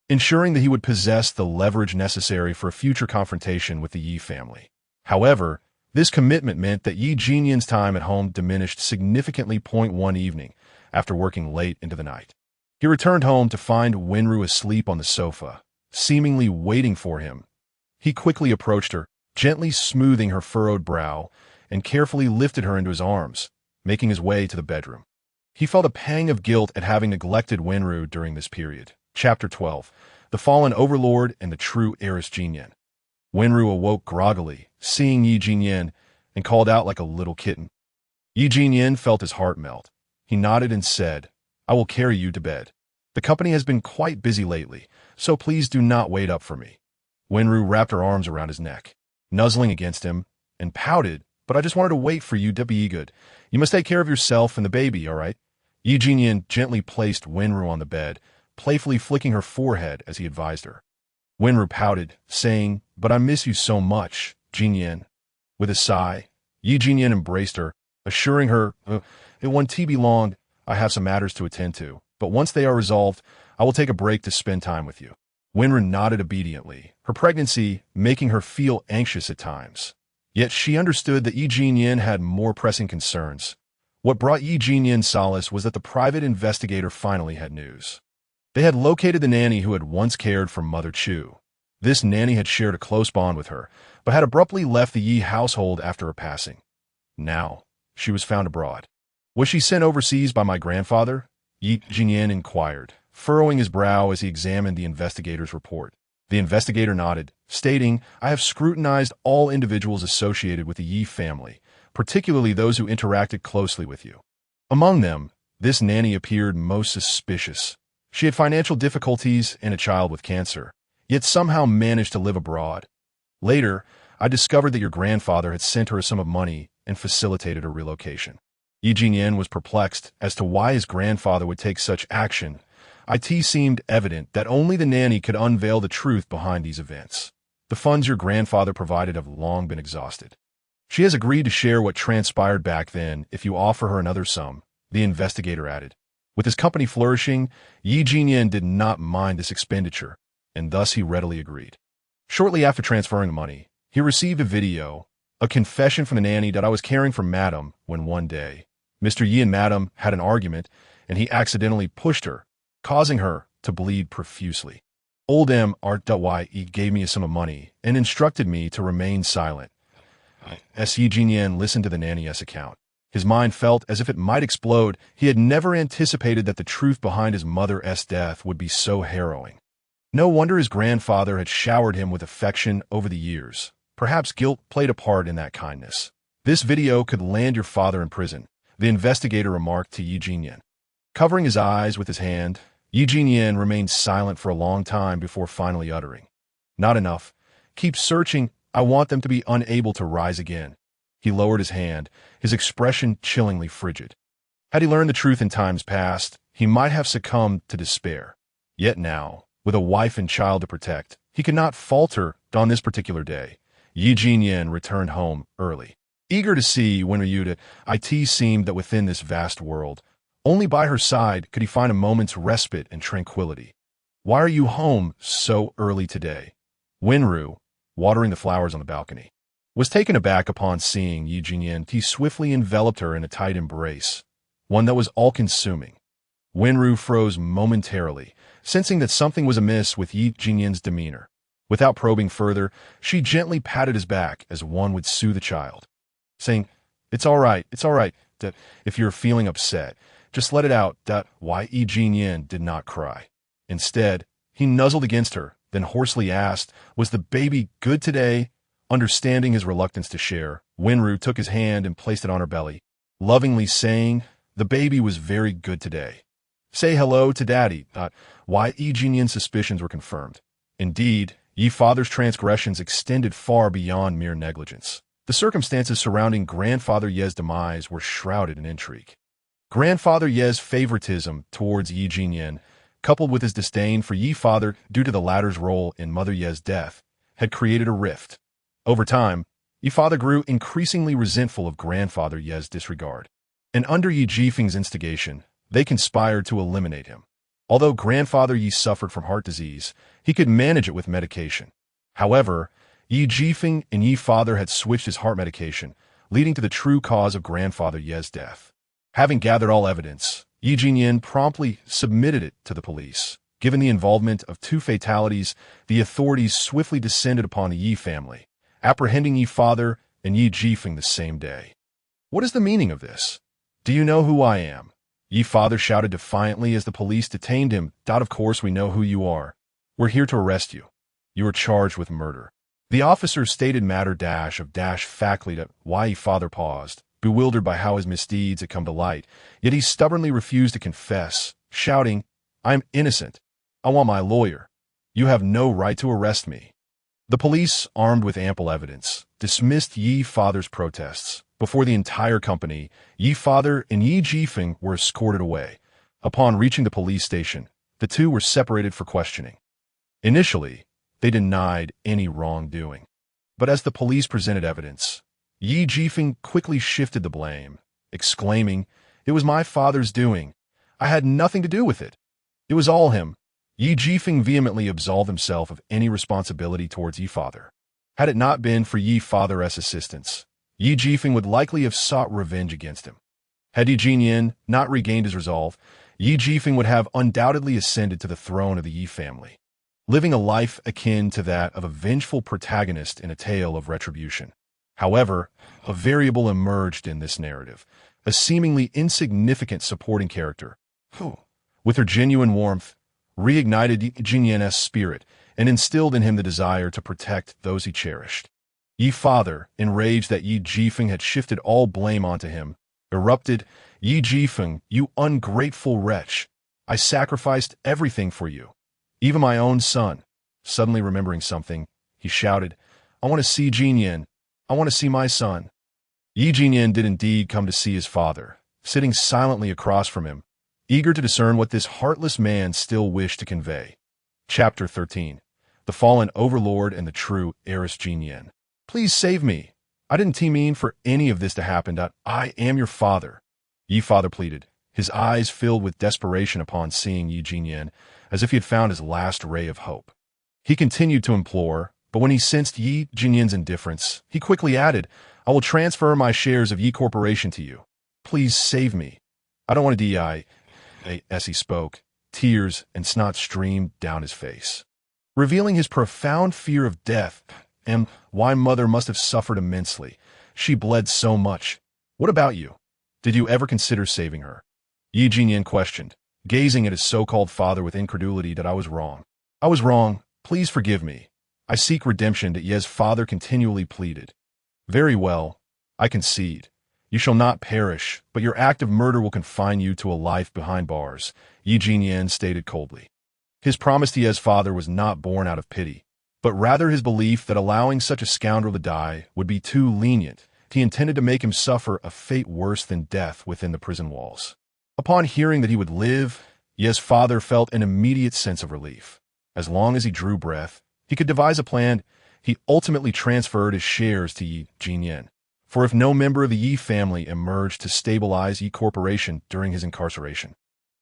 ensuring that he would possess the leverage necessary for a future confrontation with the Yi family. However, this commitment meant that Yi Jinyan's time at home diminished significantly. One evening, after working late into the night, he returned home to find Wenrou asleep on the sofa, seemingly waiting for him. He quickly approached her, gently smoothing her furrowed brow, and carefully lifted her into his arms, making his way to the bedroom. He felt a pang of guilt at having neglected Wenrou during this period. Chapter 12. The Fallen Overlord and the True Heiress Jinyan. Wenrou awoke groggily, seeing Yi Jinyan, and called out like a little kitten. Yi Jinyan felt his heart melt. He nodded and said, I will carry you to bed. The company has been quite busy lately, so please do not wait up for me. Wenrou wrapped her arms around his neck, nuzzling against him, and pouted, but I just wanted to wait for you to be good. You must take care of yourself and the baby, all right? Yi Jinyan gently placed Wenrou on the bed, playfully flicking her forehead as he advised her. Wenrou pouted, saying, But I miss you so much, Jinyan. With a sigh, Yi Jinyan embraced her, assuring her, It won't be long. I have some matters to attend to, but once they are resolved, I will take a break to spend time with you. Wenrou nodded obediently, her pregnancy making her feel anxious at times. Yet she understood that Yi Jinyan had more pressing concerns. What brought Yi Jinyan solace was that the private investigator finally had news. They had located the nanny who had once cared for Mother Chu. This nanny had shared a close bond with her, but had abruptly left the Yi household after her passing. Now, she was found abroad. Was she sent overseas by my grandfather? Yi Jinyan inquired, furrowing his brow as he examined the investigator's report. The investigator nodded, stating, "I have scrutinized all individuals associated with the Yi family, particularly those who interacted closely with you. Among them, this nanny appeared most suspicious. She had financial difficulties and a child with cancer, yet somehow managed to live abroad. Later, I discovered that your grandfather had sent her a sum of money and facilitated her relocation." Yi Jinyan was perplexed as to why his grandfather would take such action. It seemed evident that only the nanny could unveil the truth behind these events. "The funds your grandfather provided have long been exhausted. She has agreed to share what transpired back then if you offer her another sum," the investigator added. With his company flourishing, Yi Jinyan did not mind this expenditure, and thus he readily agreed. Shortly after transferring the money, he received a video, a confession from the nanny that I was caring for Madam when one day, Mr. Yi and Madam had an argument, and he accidentally pushed her, causing her to bleed profusely. Old Mr. gave me a sum of money and instructed me to remain silent. As Yi Jinyan listened to the nanny's account, his mind felt as if it might explode. He had never anticipated that the truth behind his mother's death would be so harrowing. No wonder his grandfather had showered him with affection over the years. Perhaps guilt played a part in that kindness. "This video could land your father in prison," the investigator remarked to Yi Jinyan. Covering his eyes with his hand, Yi Jinyan remained silent for a long time before finally uttering, "Not enough. Keep searching. I want them to be unable to rise again." He lowered his hand, his expression chillingly frigid. Had he learned the truth in times past, he might have succumbed to despair. Yet now, with a wife and child to protect, he could not falter on this particular day. Yi Jinyan returned home early. Eager to see Wenrou, it seemed that within this vast world, only by her side could he find a moment's respite and tranquility. "Why are you home so early today?" Wenrou, watering the flowers on the balcony, was taken aback upon seeing Yi Jinyan. He swiftly enveloped her in a tight embrace, one that was all-consuming. Wenrou froze momentarily, sensing that something was amiss with Yi Jinyan's demeanor. Without probing further, she gently patted his back as one would soothe a child, saying, it's all right, that if you're feeling upset, just let it out." Yi Jinyan did not cry. Instead, he nuzzled against her, then hoarsely asked, "Was the baby good today?" Understanding his reluctance to share, Wenrou took his hand and placed it on her belly, lovingly saying, "The baby was very good today. Say hello to Daddy." Yi Jinyan's suspicions were confirmed. Indeed, Yi father's transgressions extended far beyond mere negligence. The circumstances surrounding Grandfather Ye's demise were shrouded in intrigue. Grandfather Ye's favoritism towards Yi Jinyan, coupled with his disdain for Yi father due to the latter's role in Mother Ye's death, had created a rift. Over time, Yi father grew increasingly resentful of Grandfather Ye's disregard, and under Yi Jifeng's instigation, they conspired to eliminate him. Although Grandfather Yi suffered from heart disease, he could manage it with medication. However, Yi Jifeng and Yi father had switched his heart medication, leading to the true cause of Grandfather Ye's death. Having gathered all evidence, Yi Jinyan promptly submitted it to the police. Given the involvement of two fatalities, the authorities swiftly descended upon the Yi family, apprehending Yi father and Yi Jifeng the same day. "What is the meaning of this? Do you know who I am?" Yi father shouted defiantly as the police detained him. "Of course we know who you are. We're here to arrest you. You are charged with murder." The officer stated matter factly that Yi father paused, bewildered by how his misdeeds had come to light, yet he stubbornly refused to confess, shouting, "I'm innocent. I want my lawyer. You have no right to arrest me." The police, armed with ample evidence, dismissed Yi father's protests. Before the entire company, Yi father and Yi Jifeng were escorted away. Upon reaching the police station, the two were separated for questioning. Initially, they denied any wrongdoing. But as the police presented evidence, Yi Jifeng quickly shifted the blame, exclaiming, "It was my father's doing. I had nothing to do with it. It was all him." Yi Jifeng vehemently absolved himself of any responsibility towards Yi father. Had it not been for Yi father's assistance, Yi Jifeng would likely have sought revenge against him. Had Yi Jinyan not regained his resolve, Yi Jifeng would have undoubtedly ascended to the throne of the Yi family. living a life akin to that of a vengeful protagonist in a tale of retribution. However, a variable emerged in this narrative, a seemingly insignificant supporting character, who, with her genuine warmth, reignited Yi Jinyan's spirit and instilled in him the desire to protect those he cherished. Yi father, enraged that Yi Jifeng had shifted all blame onto him, erupted, "Yi Jifeng, you ungrateful wretch! I sacrificed everything for you, even my own son." Suddenly remembering something, he shouted, "I want to see Jinyan. I want to see my son." Yi Jinyan did indeed come to see his father, sitting silently across from him, eager to discern what this heartless man still wished to convey. Chapter 13. The Fallen Overlord and the True Heiress Jinyan. "Please save me. I didn't mean for any of this to happen. I am your father," Yi father pleaded, his eyes filled with desperation upon seeing Yi Jinyan, as if he had found his last ray of hope. He continued to implore, but when he sensed Yi Jinyan's indifference, he quickly added, "I will transfer my shares of Yi Corporation to you. Please save me. I don't want to die." As he spoke, tears and snot streamed down his face, revealing his profound fear of death, and why mother must have suffered immensely. She bled so much. "What about you? Did you ever consider saving her?" Yi Jinyan questioned, gazing at his so-called father with incredulity. "That I was wrong. I was wrong. Please forgive me. I seek redemption," Ye's father continually pleaded. "Very well, I concede. You shall not perish, but your act of murder will confine you to a life behind bars," Yi Jinyan stated coldly. His promise to Ye's father was not born out of pity, but rather his belief that allowing such a scoundrel to die would be too lenient. He intended to make him suffer a fate worse than death within the prison walls. Upon hearing that he would live, Ye's father felt an immediate sense of relief. As long as he drew breath, he could devise a plan. He ultimately transferred his shares to Yi Jinyan, for if no member of the Yi family emerged to stabilize Yi Corporation during his incarceration,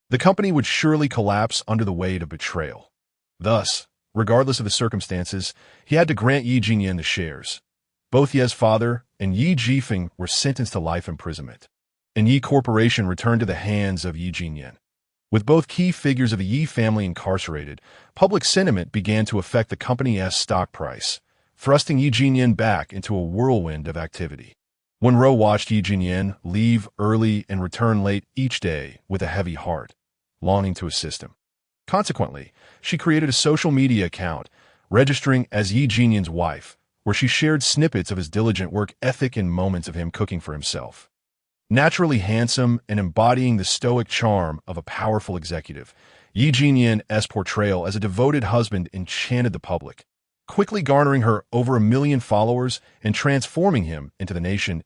the company would surely collapse under the weight of betrayal. Thus, regardless of the circumstances, he had to grant Yi Jinyan the shares. Both Ye's father and Yi Jifeng were sentenced to life imprisonment, and Yi Corporation returned to the hands of Yi Jinyan. With both key figures of the Yi family incarcerated, public sentiment began to affect the company's stock price, thrusting Yi Jinyan back into a whirlwind of activity. Wenrou watched Yi Jinyan leave early and return late each day with a heavy heart, longing to assist him. Consequently, she created a social media account, registering as Yi Jinyan's wife, where she shared snippets of his diligent work ethic and moments of him cooking for himself. Naturally handsome and embodying the stoic charm of a powerful executive, Yi Jinyan's portrayal as a devoted husband enchanted the public, quickly garnering her over 1 million followers and transforming him into the nation's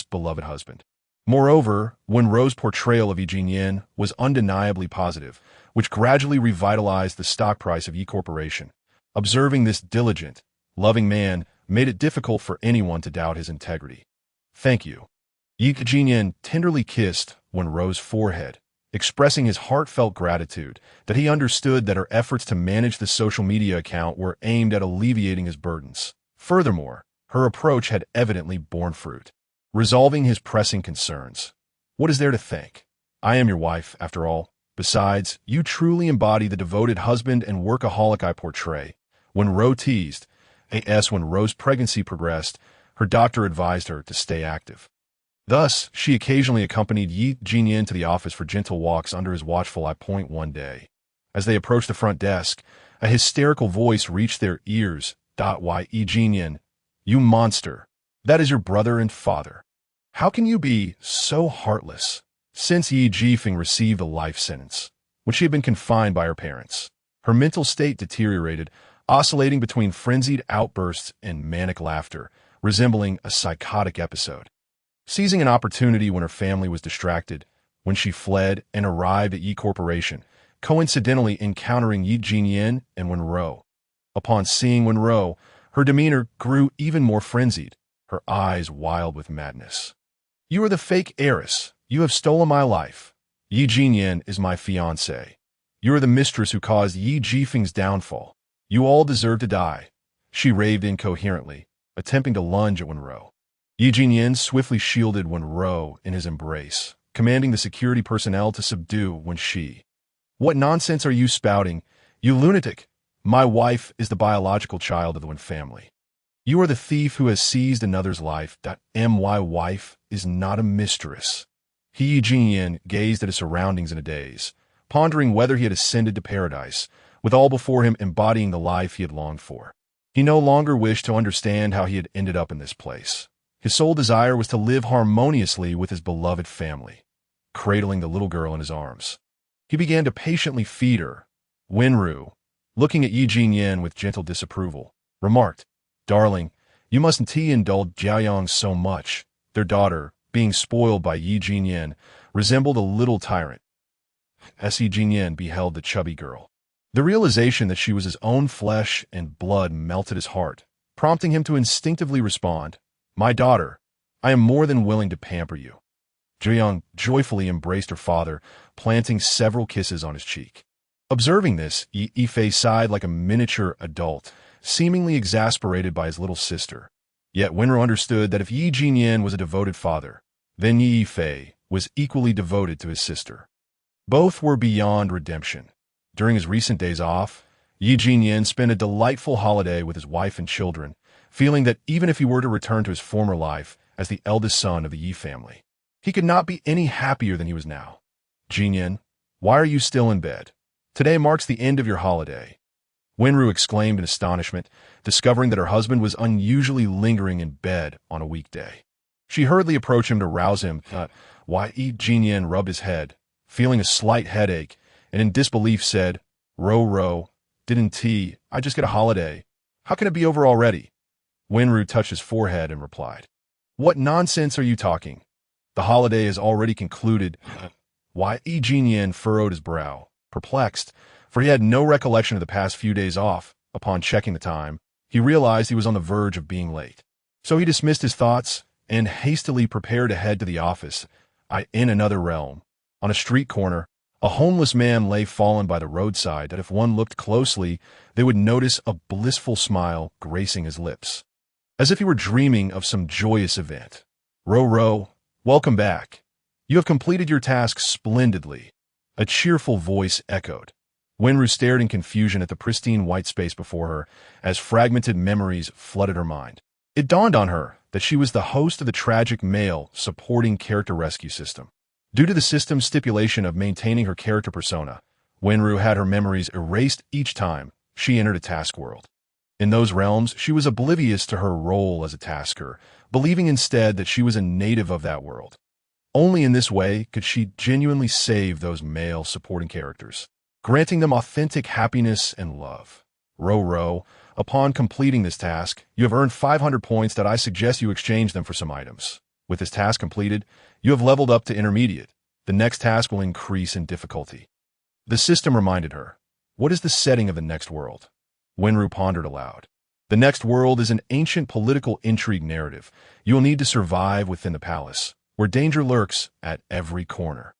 beloved husband. Moreover, Wenrou's portrayal of Yi Jinyan was undeniably positive, which gradually revitalized the stock price of Yi Corporation. Observing this diligent, loving man made it difficult for anyone to doubt his integrity. "Thank you." Yi Jinyan tenderly kissed Wenrou's forehead, expressing his heartfelt gratitude that he understood that her efforts to manage the social media account were aimed at alleviating his burdens. Furthermore, her approach had evidently borne fruit, resolving his pressing concerns. "What is there to thank? I am your wife, after all. Besides, you truly embody the devoted husband and workaholic I portray." Wenrou teased. When Wenrou's pregnancy progressed, her doctor advised her to stay active. Thus, she occasionally accompanied Yi Jinyan to the office for gentle walks under his watchful eye. One day, as they approached the front desk, a hysterical voice reached their ears. "Why, Yi Jinyan, you monster! That is your brother and father. How can you be so heartless?" Since Yi Jifeng received a life sentence, when she had been confined by her parents, her mental state deteriorated, oscillating between frenzied outbursts and manic laughter, resembling a psychotic episode. Seizing an opportunity when her family was distracted, when she fled and arrived at Yi Corporation, coincidentally encountering Yi Jinyan and Wenrou. Upon seeing Wenrou, her demeanor grew even more frenzied, her eyes wild with madness. "You are the fake heiress. You have stolen my life. Yi Jinyan is my fiancé. You are the mistress who caused Yi Jifeng's downfall. You all deserve to die," she raved incoherently, attempting to lunge at Wenrou. Yi Jinyan swiftly shielded Wenrou in his embrace, commanding the security personnel to subdue when she. "What nonsense are you spouting, you lunatic? My wife is the biological child of the Wen family. You are the thief who has seized another's life. My wife is not a mistress. He Jinyan gazed at his surroundings in a daze, pondering whether he had ascended to paradise, with all before him embodying the life he had longed for. He no longer wished to understand how he had ended up in this place. His sole desire was to live harmoniously with his beloved family, cradling the little girl in his arms. He began to patiently feed her. Wenrou, looking at Yi Jinyan with gentle disapproval, remarked, "Darling, you mustn't indulge Jiayang so much." Their daughter, being spoiled by Yi Jinyan, resembled a little tyrant. Yi Jinyan beheld the chubby girl. The realization that she was his own flesh and blood melted his heart, prompting him to instinctively respond, "My daughter, I am more than willing to pamper you." Jiayang joyfully embraced her father, planting several kisses on his cheek. Observing this, Yi Yifei sighed like a miniature adult, seemingly exasperated by his little sister. Yet Wenrou understood that if Yi Jinyan was a devoted father, then Yi Yifei was equally devoted to his sister. Both were beyond redemption. During his recent days off, Yi Jinyan spent a delightful holiday with his wife and children, feeling that even if he were to return to his former life as the eldest son of the Yi family, he could not be any happier than he was now. "Jinyan, why are you still in bed? Today marks the end of your holiday." Wenrou exclaimed in astonishment, discovering that her husband was unusually lingering in bed on a weekday. She hurriedly approached him to rouse him. Why? Yi Jinyan rubbed his head, feeling a slight headache, and in disbelief said, Ro, I just get a holiday. How can it be over already?" Wenrou touched his forehead and replied, "What nonsense are you talking? The holiday is already concluded." Why? Yi Jinyan furrowed his brow, perplexed, for he had no recollection of the past few days off. Upon checking the time, he realized he was on the verge of being late. So he dismissed his thoughts and hastily prepared to head to the office. In another realm, on a street corner, a homeless man lay fallen by the roadside that if one looked closely, they would notice a blissful smile gracing his lips, as if he were dreaming of some joyous event. Ro, welcome back. You have completed your task splendidly," a cheerful voice echoed. Wenrou stared in confusion at the pristine white space before her as fragmented memories flooded her mind. It dawned on her that she was the host of the tragic male supporting character rescue system. Due to the system's stipulation of maintaining her character persona, Wenrou had her memories erased each time she entered a task world. In those realms, she was oblivious to her role as a tasker, believing instead that she was a native of that world. Only in this way could she genuinely save those male supporting characters, granting them authentic happiness and love. Ro, upon completing this task, you have earned 500 points that I suggest you exchange them for some items. With this task completed, you have leveled up to intermediate. The next task will increase in difficulty. The system reminded her. What is the setting of the next world? Wenrou pondered aloud. The next world is an ancient political intrigue narrative. You will need to survive within the palace, where danger lurks at every corner.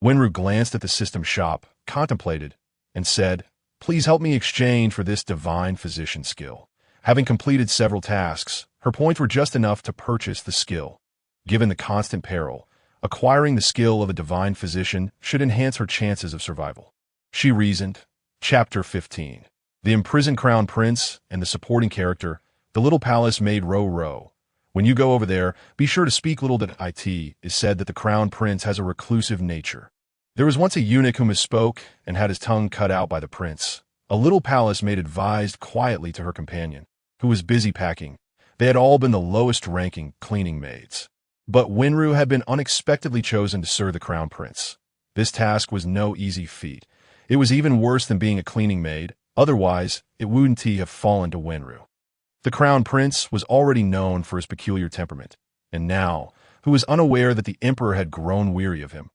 Wenrou glanced at the system shop, contemplated, and said, "Please help me exchange for this divine physician skill." Having completed several tasks, her points were just enough to purchase the skill. Given the constant peril, acquiring the skill of a divine physician should enhance her chances of survival. She reasoned. Chapter 15. The imprisoned crown prince and the supporting character, the little palace maid Ro. When you go over there, be sure to speak little. That it is said that the crown prince has a reclusive nature. There was once a eunuch who misspoke and had his tongue cut out by the prince. A little palace maid advised quietly to her companion, who was busy packing. They had all been the lowest-ranking cleaning maids. But Wenrou had been unexpectedly chosen to serve the crown prince. This task was no easy feat. It was even worse than being a cleaning maid. Otherwise, it wouldn't have fallen to Wenrou. The crown prince was already known for his peculiar temperament, and now, who was unaware that the emperor had grown weary of him.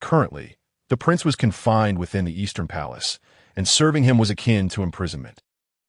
Currently, the prince was confined within the Eastern Palace, and serving him was akin to imprisonment.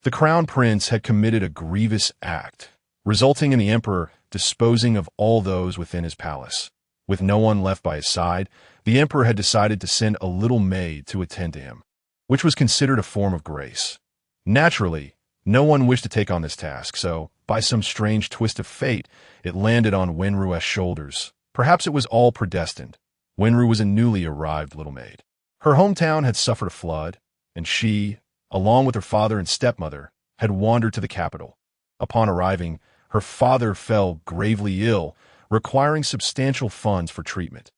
The crown prince had committed a grievous act, resulting in the emperor disposing of all those within his palace. With no one left by his side, the emperor had decided to send a little maid to attend to him, which was considered a form of grace. Naturally, no one wished to take on this task, so, by some strange twist of fate, it landed on Wenrou's shoulders. Perhaps it was all predestined. Wenrou was a newly arrived little maid. Her hometown had suffered a flood, and she, along with her father and stepmother, had wandered to the capital. Upon arriving, her father fell gravely ill, requiring substantial funds for treatment.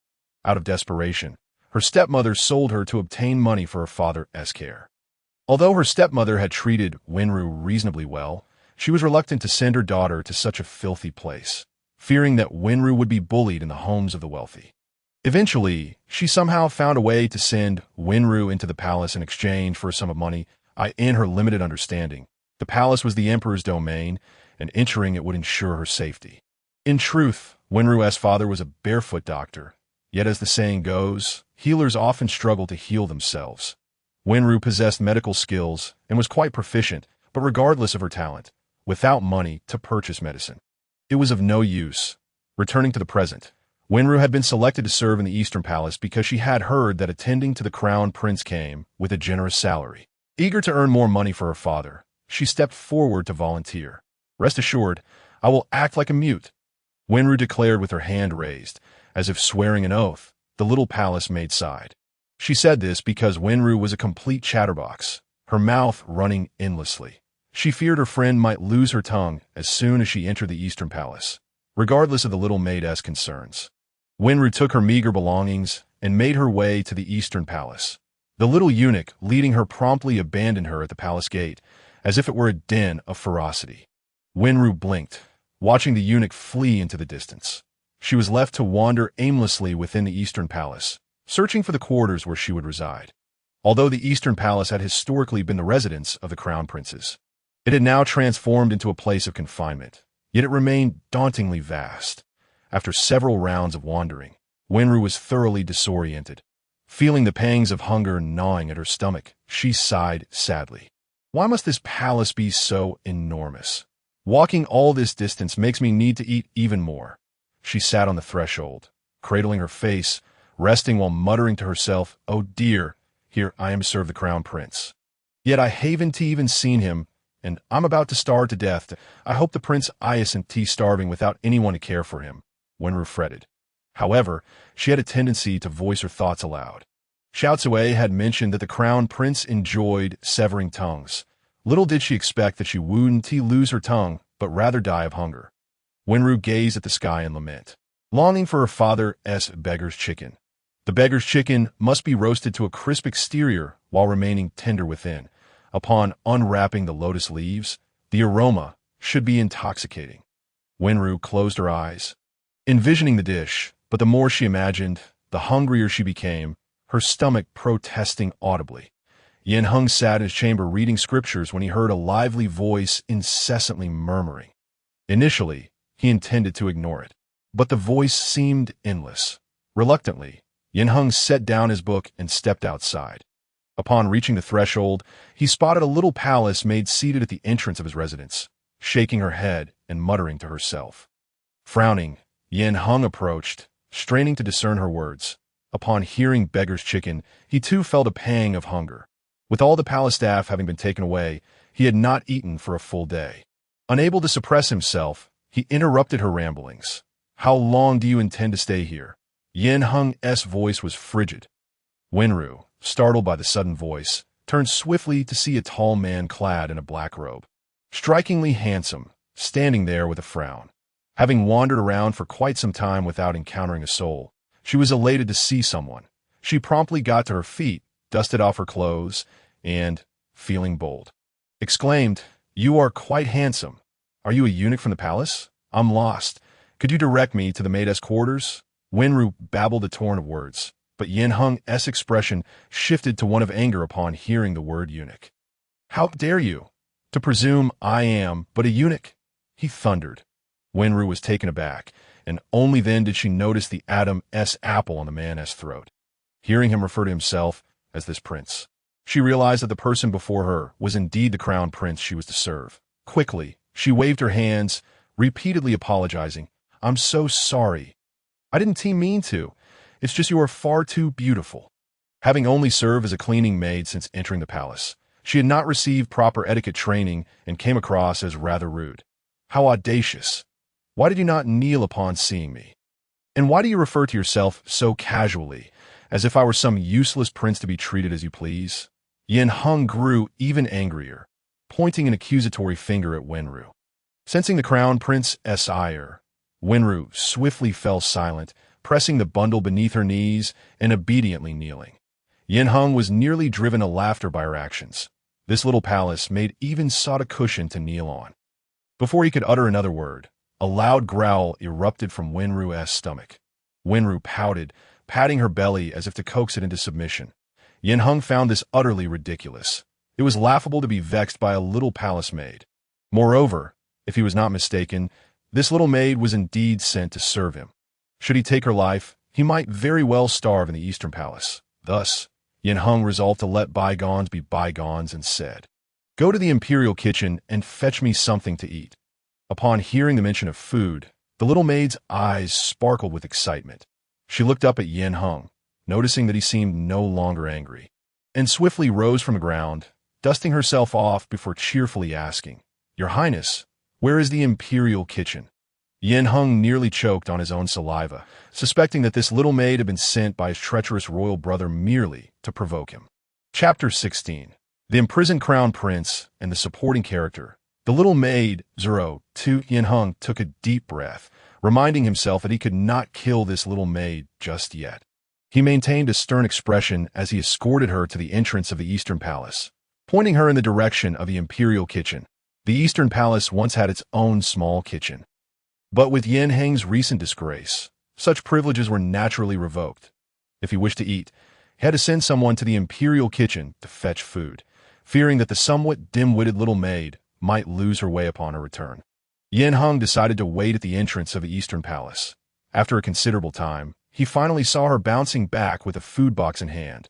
Out of desperation, her stepmother sold her to obtain money for her father's care. Although her stepmother had treated Wenrou reasonably well, she was reluctant to send her daughter to such a filthy place, fearing that Wenrou would be bullied in the homes of the wealthy. Eventually, she somehow found a way to send Wenrou into the palace in exchange for a sum of money. In her limited understanding, the palace was the emperor's domain, and entering it would ensure her safety. In truth, Wenrou's father was a barefoot doctor, yet as the saying goes, healers often struggle to heal themselves. Wenrou possessed medical skills and was quite proficient, but regardless of her talent, without money to purchase medicine, it was of no use. Returning to the present, Wenrou had been selected to serve in the Eastern Palace because she had heard that attending to the crown prince came with a generous salary. Eager to earn more money for her father, she stepped forward to volunteer. "Rest assured, I will act like a mute," Wenrou declared with her hand raised, as if swearing an oath. The little palace maid sighed. She said this because Wenrou was a complete chatterbox, her mouth running endlessly. She feared her friend might lose her tongue as soon as she entered the Eastern Palace, regardless of the little maid's concerns. Wenrou took her meager belongings and made her way to the Eastern Palace. The little eunuch leading her promptly abandoned her at the palace gate, as if it were a den of ferocity. Wenrou blinked, watching the eunuch flee into the distance. She was left to wander aimlessly within the Eastern Palace, searching for the quarters where she would reside. Although the Eastern Palace had historically been the residence of the crown princes, it had now transformed into a place of confinement, yet it remained dauntingly vast. After several rounds of wandering, Wenrou was thoroughly disoriented. Feeling the pangs of hunger gnawing at her stomach, she sighed sadly. Why must this palace be so enormous? Walking all this distance makes me need to eat even more. She sat on the threshold, cradling her face, resting while muttering to herself, "Oh dear, here I am to serve the crown prince. Yet I haven't even seen him, and I'm about to starve to death. I hope the prince isn't starving without anyone to care for him," Wenrou fretted. However, she had a tendency to voice her thoughts aloud. Xiaozue had mentioned that the crown prince enjoyed severing tongues. Little did she expect that she wouldn't lose her tongue, but rather die of hunger. Wenrou gazed at the sky in lament, longing for her father's beggar's chicken. The beggar's chicken must be roasted to a crisp exterior while remaining tender within. Upon unwrapping the lotus leaves, the aroma should be intoxicating. Wenrou closed her eyes, envisioning the dish, but the more she imagined, the hungrier she became, her stomach protesting audibly. Yin Hung sat in his chamber reading scriptures when he heard a lively voice incessantly murmuring. Initially, he intended to ignore it, but the voice seemed endless. Reluctantly, Yin Hung set down his book and stepped outside. Upon reaching the threshold, he spotted a little palace maid seated at the entrance of his residence, shaking her head and muttering to herself. Frowning, Yin Hung approached, straining to discern her words. Upon hearing beggar's chicken, he too felt a pang of hunger. With all the palace staff having been taken away, he had not eaten for a full day. Unable to suppress himself, he interrupted her ramblings. "How long do you intend to stay here?" Yin Hung's voice was frigid. Wenrou, startled by the sudden voice, turned swiftly to see a tall man clad in a black robe, strikingly handsome, standing there with a frown. Having wandered around for quite some time without encountering a soul, she was elated to see someone. She promptly got to her feet, dusted off her clothes, and, feeling bold, exclaimed, "You are quite handsome. Are you a eunuch from the palace? I'm lost. Could you direct me to the maid's quarters?" Wenrou babbled a torrent of words, but Yin Hung's expression shifted to one of anger upon hearing the word eunuch. "How dare you to presume I am but a eunuch?" he thundered. Wenrou was taken aback, and only then did she notice the Adam's apple on the man's throat. Hearing him refer to himself as this prince, she realized that the person before her was indeed the crown prince she was to serve. Quickly, she waved her hands, repeatedly apologizing. "I'm so sorry. I didn't mean to. It's just you are far too beautiful." Having only served as a cleaning maid since entering the palace, she had not received proper etiquette training and came across as rather rude. "How audacious. Why did you not kneel upon seeing me? And why do you refer to yourself so casually, as if I were some useless prince to be treated as you please?" Yin Hung grew even angrier, pointing an accusatory finger at Wenrou. Sensing the crown prince's ire, Wenrou swiftly fell silent, pressing the bundle beneath her knees and obediently kneeling. Yin Hung was nearly driven to laughter by her actions. This little palace made even sought a cushion to kneel on. Before he could utter another word, a loud growl erupted from Wenrou's stomach. Wenrou pouted, patting her belly as if to coax it into submission. Yin Hung found this utterly ridiculous. It was laughable to be vexed by a little palace maid. Moreover, if he was not mistaken, this little maid was indeed sent to serve him. Should he take her life, he might very well starve in the Eastern Palace. Thus, Yin Hung resolved to let bygones be bygones and said, "Go to the imperial kitchen and fetch me something to eat." Upon hearing the mention of food, the little maid's eyes sparkled with excitement. She looked up at Yin Hung, noticing that he seemed no longer angry, and swiftly rose from the ground, dusting herself off before cheerfully asking, "Your Highness, where is the imperial kitchen?" Yin Hung nearly choked on his own saliva, suspecting that this little maid had been sent by his treacherous royal brother merely to provoke him. Chapter 16. The imprisoned crown prince and the supporting character. The little maid, 02, Yin Hung took a deep breath, reminding himself that he could not kill this little maid just yet. He maintained a stern expression as he escorted her to the entrance of the Eastern Palace, pointing her in the direction of the imperial kitchen. The Eastern Palace once had its own small kitchen. But with Yin Hang's recent disgrace, such privileges were naturally revoked. If he wished to eat, he had to send someone to the imperial kitchen to fetch food, fearing that the somewhat dim-witted little maid might lose her way upon her return. Yin Hung decided to wait at the entrance of the Eastern Palace. After a considerable time, he finally saw her bouncing back with a food box in hand.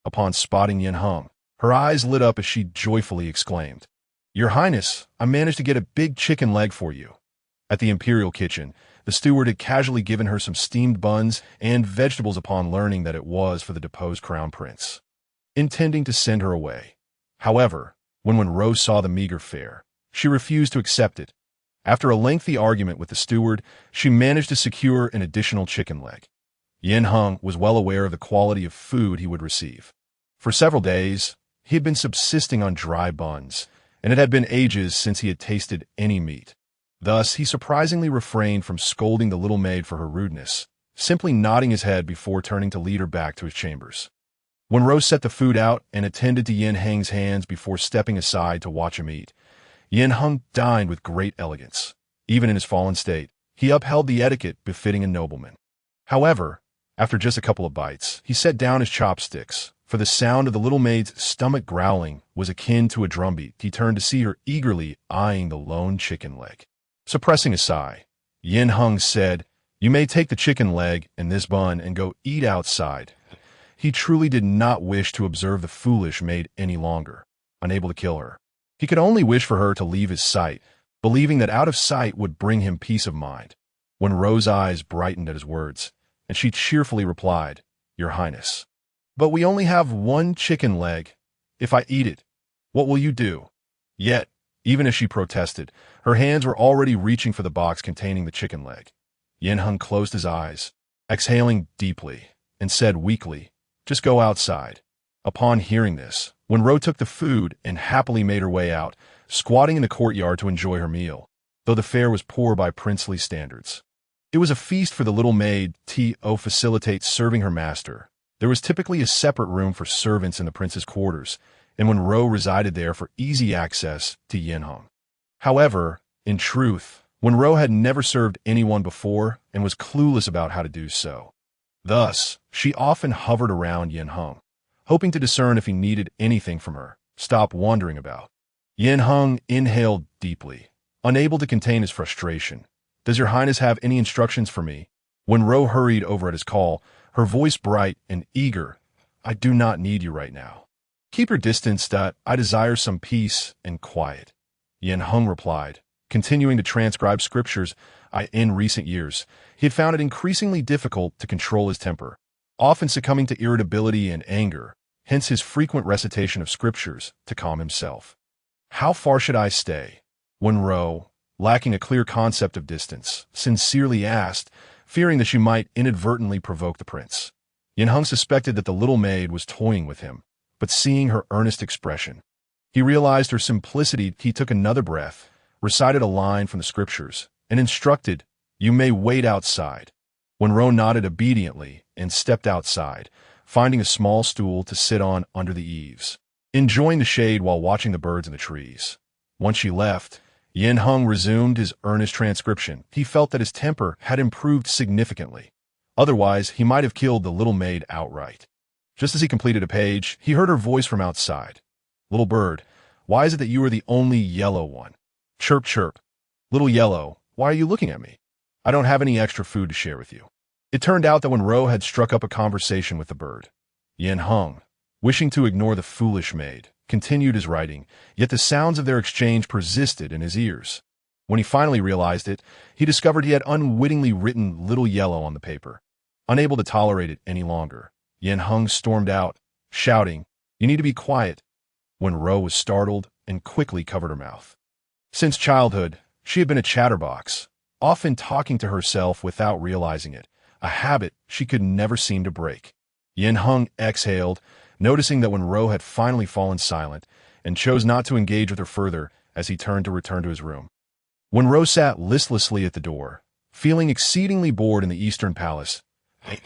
Upon spotting Yin Hung, her eyes lit up as she joyfully exclaimed, "Your Highness, I managed to get a big chicken leg for you." At the imperial kitchen, the steward had casually given her some steamed buns and vegetables upon learning that it was for the deposed crown prince, intending to send her away. However, when Wenrou saw the meager fare, she refused to accept it. After a lengthy argument with the steward, she managed to secure an additional chicken leg. Yin Hung was well aware of the quality of food he would receive. For several days, he had been subsisting on dry buns, and it had been ages since he had tasted any meat. Thus, he surprisingly refrained from scolding the little maid for her rudeness, simply nodding his head before turning to lead her back to his chambers. Wenrou set the food out and attended to Yin Hang's hands before stepping aside to watch him eat. Yin Hung dined with great elegance. Even in his fallen state, he upheld the etiquette befitting a nobleman. However, after just a couple of bites, he set down his chopsticks, for the sound of the little maid's stomach growling was akin to a drumbeat. He turned to see her eagerly eyeing the lone chicken leg. Suppressing a sigh, Yin Hung said, "You may take the chicken leg and this bun and go eat outside." He truly did not wish to observe the foolish maid any longer, unable to kill her. He could only wish for her to leave his sight, believing that out of sight would bring him peace of mind. Wenrou's eyes brightened at his words, and she cheerfully replied, "Your Highness. But we only have one chicken leg. If I eat it, what will you do?" Yet, even as she protested, her hands were already reaching for the box containing the chicken leg. Yin Hung closed his eyes, exhaling deeply, and said weakly, "Just go outside." Upon hearing this, Wenrou took the food and happily made her way out, squatting in the courtyard to enjoy her meal, though the fare was poor by princely standards. It was a feast for the little maid to facilitate serving her master. There was typically a separate room for servants in the prince's quarters, and Wenrou resided there for easy access to Yin Hung. However, in truth, Wenrou had never served anyone before and was clueless about how to do so. Thus, she often hovered around Yin Hung, hoping to discern if he needed anything from her, stop wandering about. Yin Hung inhaled deeply, unable to contain his frustration. "Does your Highness have any instructions for me?" Wenrou hurried over at his call, her voice bright and eager. "I do not need you right now. Keep your distance, I desire some peace and quiet." Yin Hung replied, continuing to transcribe scriptures. In recent years, he had found it increasingly difficult to control his temper, often succumbing to irritability and anger, hence his frequent recitation of scriptures to calm himself. "How far should I stay?" Wenrou, lacking a clear concept of distance, sincerely asked, fearing that she might inadvertently provoke the prince. Yin Hung suspected that the little maid was toying with him, but seeing her earnest expression. He realized her simplicity. He took another breath, recited a line from the scriptures, and instructed, "You may wait outside." Wenrou nodded obediently and stepped outside, finding a small stool to sit on under the eaves, enjoying the shade while watching the birds in the trees. Once she left, Yin Hung resumed his earnest transcription. He felt that his temper had improved significantly. Otherwise, he might have killed the little maid outright. Just as he completed a page, he heard her voice from outside. "Little bird, why is it that you are the only yellow one?" Chirp, chirp. "Little yellow, why are you looking at me? I don't have any extra food to share with you." It turned out that Wenrou had struck up a conversation with the bird. Yin Hung, wishing to ignore the foolish maid, continued his writing, yet the sounds of their exchange persisted in his ears. When he finally realized it, he discovered he had unwittingly written "little yellow" on the paper. Unable to tolerate it any longer, Yin Hung stormed out, shouting, "You need to be quiet." Wenrou was startled and quickly covered her mouth. Since childhood, she had been a chatterbox, often talking to herself without realizing it, a habit she could never seem to break. Yin Hung exhaled, noticing that Wenrou had finally fallen silent, and chose not to engage with her further as he turned to return to his room. Wenrou sat listlessly at the door, feeling exceedingly bored in the Eastern Palace.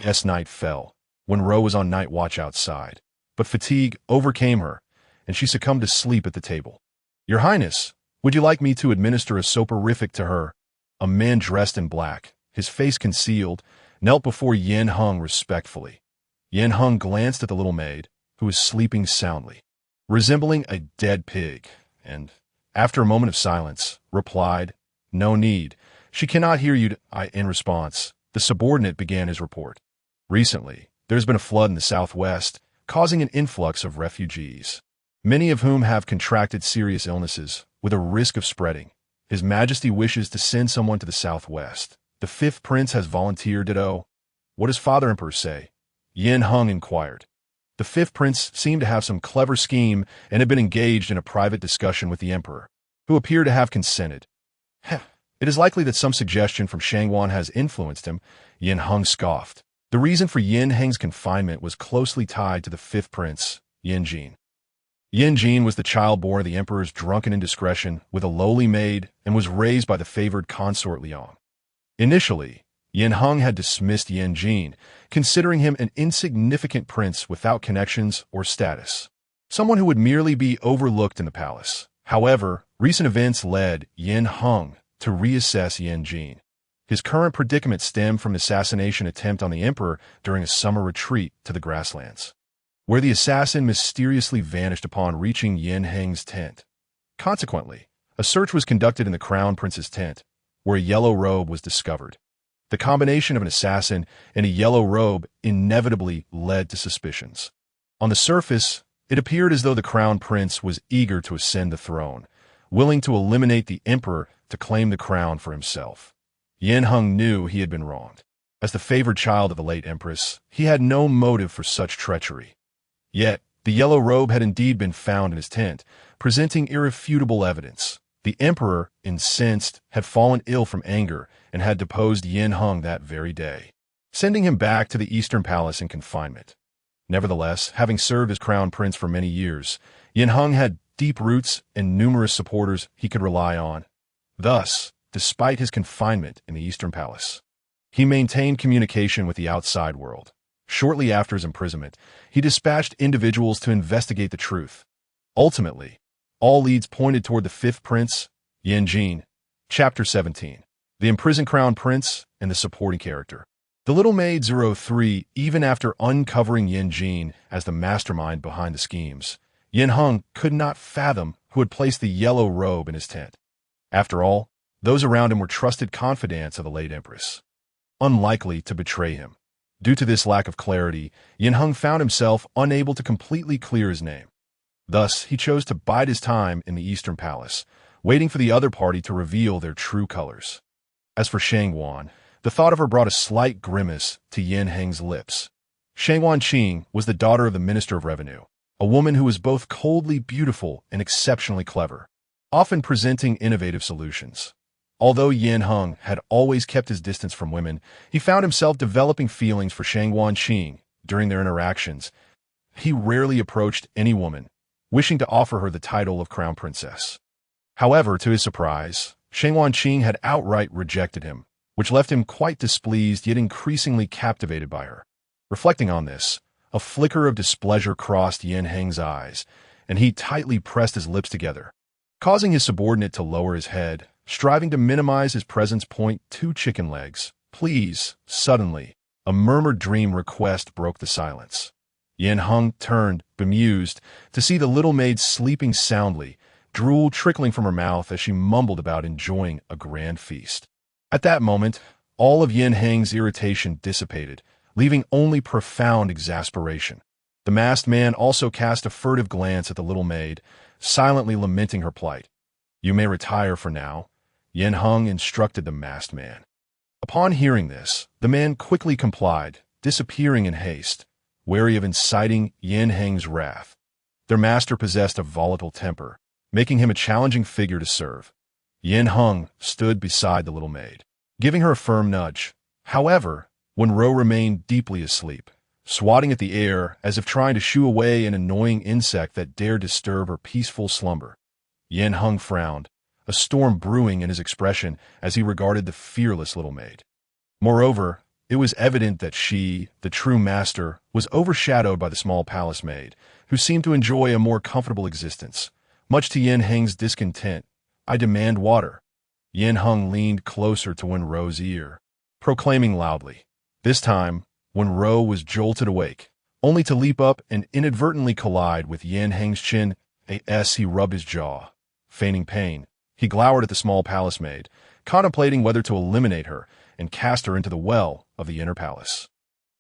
As night fell, Wenrou was on night watch outside, but fatigue overcame her, and she succumbed to sleep at the table. "Your Highness, would you like me to administer a soporific to her?" A man dressed in black, his face concealed, knelt before Yin Hung respectfully. Yin Hung glanced at the little maid, who was sleeping soundly, resembling a dead pig, and, after a moment of silence, replied, "No need. She cannot hear you." In response, the subordinate began his report. "Recently, there's been a flood in the southwest, causing an influx of refugees, many of whom have contracted serious illnesses, with a risk of spreading. His Majesty wishes to send someone to the southwest. The fifth prince has volunteered. Ditto." "What does Father Emperor say?" Yin Hung inquired. The fifth prince seemed to have some clever scheme and had been engaged in a private discussion with the emperor, who appeared to have consented. "It is likely that some suggestion from Shangwan has influenced him," Yin Hung scoffed. The reason for Yin Heng's confinement was closely tied to the fifth prince, Yin Jin. Yin Jin was the child born of the emperor's drunken indiscretion with a lowly maid and was raised by the favored consort Liang. Initially, Yin Hung had dismissed Yin Jin, considering him an insignificant prince without connections or status, someone who would merely be overlooked in the palace. However, recent events led Yin Hung to reassess Yin Jin. His current predicament stemmed from an assassination attempt on the emperor during a summer retreat to the grasslands, where the assassin mysteriously vanished upon reaching Yin Heng's tent. Consequently, a search was conducted in the crown prince's tent, where a yellow robe was discovered. The combination of an assassin and a yellow robe inevitably led to suspicions. On the surface, it appeared as though the crown prince was eager to ascend the throne, willing to eliminate the emperor to claim the crown for himself. Yin Hung knew he had been wronged. As the favored child of the late empress, he had no motive for such treachery. Yet, the yellow robe had indeed been found in his tent, presenting irrefutable evidence. The emperor, incensed, had fallen ill from anger and had deposed Yin Hung that very day, sending him back to the Eastern Palace in confinement. Nevertheless, having served as crown prince for many years, Yin Hung had deep roots and numerous supporters he could rely on. Thus, despite his confinement in the Eastern Palace, he maintained communication with the outside world. Shortly after his imprisonment, he dispatched individuals to investigate the truth. Ultimately, all leads pointed toward the fifth prince, Yin Jin. Chapter 17. The imprisoned crown prince and the supporting character. The little maid 03, even after uncovering Yin Jin as the mastermind behind the schemes, Yin Hung could not fathom who had placed the yellow robe in his tent. After all, those around him were trusted confidants of the late empress, unlikely to betray him. Due to this lack of clarity, Yin Hung found himself unable to completely clear his name. Thus, he chose to bide his time in the Eastern Palace, waiting for the other party to reveal their true colors. As for Shangwan, the thought of her brought a slight grimace to Yin Heng's lips. Shangwan Qing was the daughter of the Minister of Revenue, a woman who was both coldly beautiful and exceptionally clever, often presenting innovative solutions. Although Yin Hung had always kept his distance from women, he found himself developing feelings for Shangwan Qing during their interactions. he rarely approached any woman, wishing to offer her the title of crown princess. However, to his surprise, Shang Wanqing had outright rejected him, which left him quite displeased yet increasingly captivated by her. Reflecting on this, a flicker of displeasure crossed Yin Heng's eyes, and he tightly pressed his lips together, causing his subordinate to lower his head, striving to minimize his presence. Point two chicken legs, please. Suddenly, a murmured dream request broke the silence. Yin Heng turned, bemused, to see the little maid sleeping soundly, drool trickling from her mouth as she mumbled about enjoying a grand feast. At that moment, all of Yin Heng's irritation dissipated, leaving only profound exasperation. The masked man also cast a furtive glance at the little maid, silently lamenting her plight. "You may retire for now," Yin Heng instructed the masked man. Upon hearing this, the man quickly complied, disappearing in haste, wary of inciting Yin Heng's wrath. Their master possessed a volatile temper, making him a challenging figure to serve. Yin Heng stood beside the little maid, giving her a firm nudge. However, Wenrou remained deeply asleep, swatting at the air as if trying to shoo away an annoying insect that dared disturb her peaceful slumber. Yin Heng frowned, a storm brewing in his expression as he regarded the fearless little maid. Moreover, it was evident that she, the true master, was overshadowed by the small palace maid, who seemed to enjoy a more comfortable existence. Much to Yin Heng's discontent, "I demand water." Yin Heng leaned closer to Wenrou's ear, proclaiming loudly. This time, Wenrou was jolted awake, only to leap up and inadvertently collide with Yin Heng's chin. As he rubbed his jaw, feigning pain, he glowered at the small palace maid, contemplating whether to eliminate her and cast her into the well of the inner palace.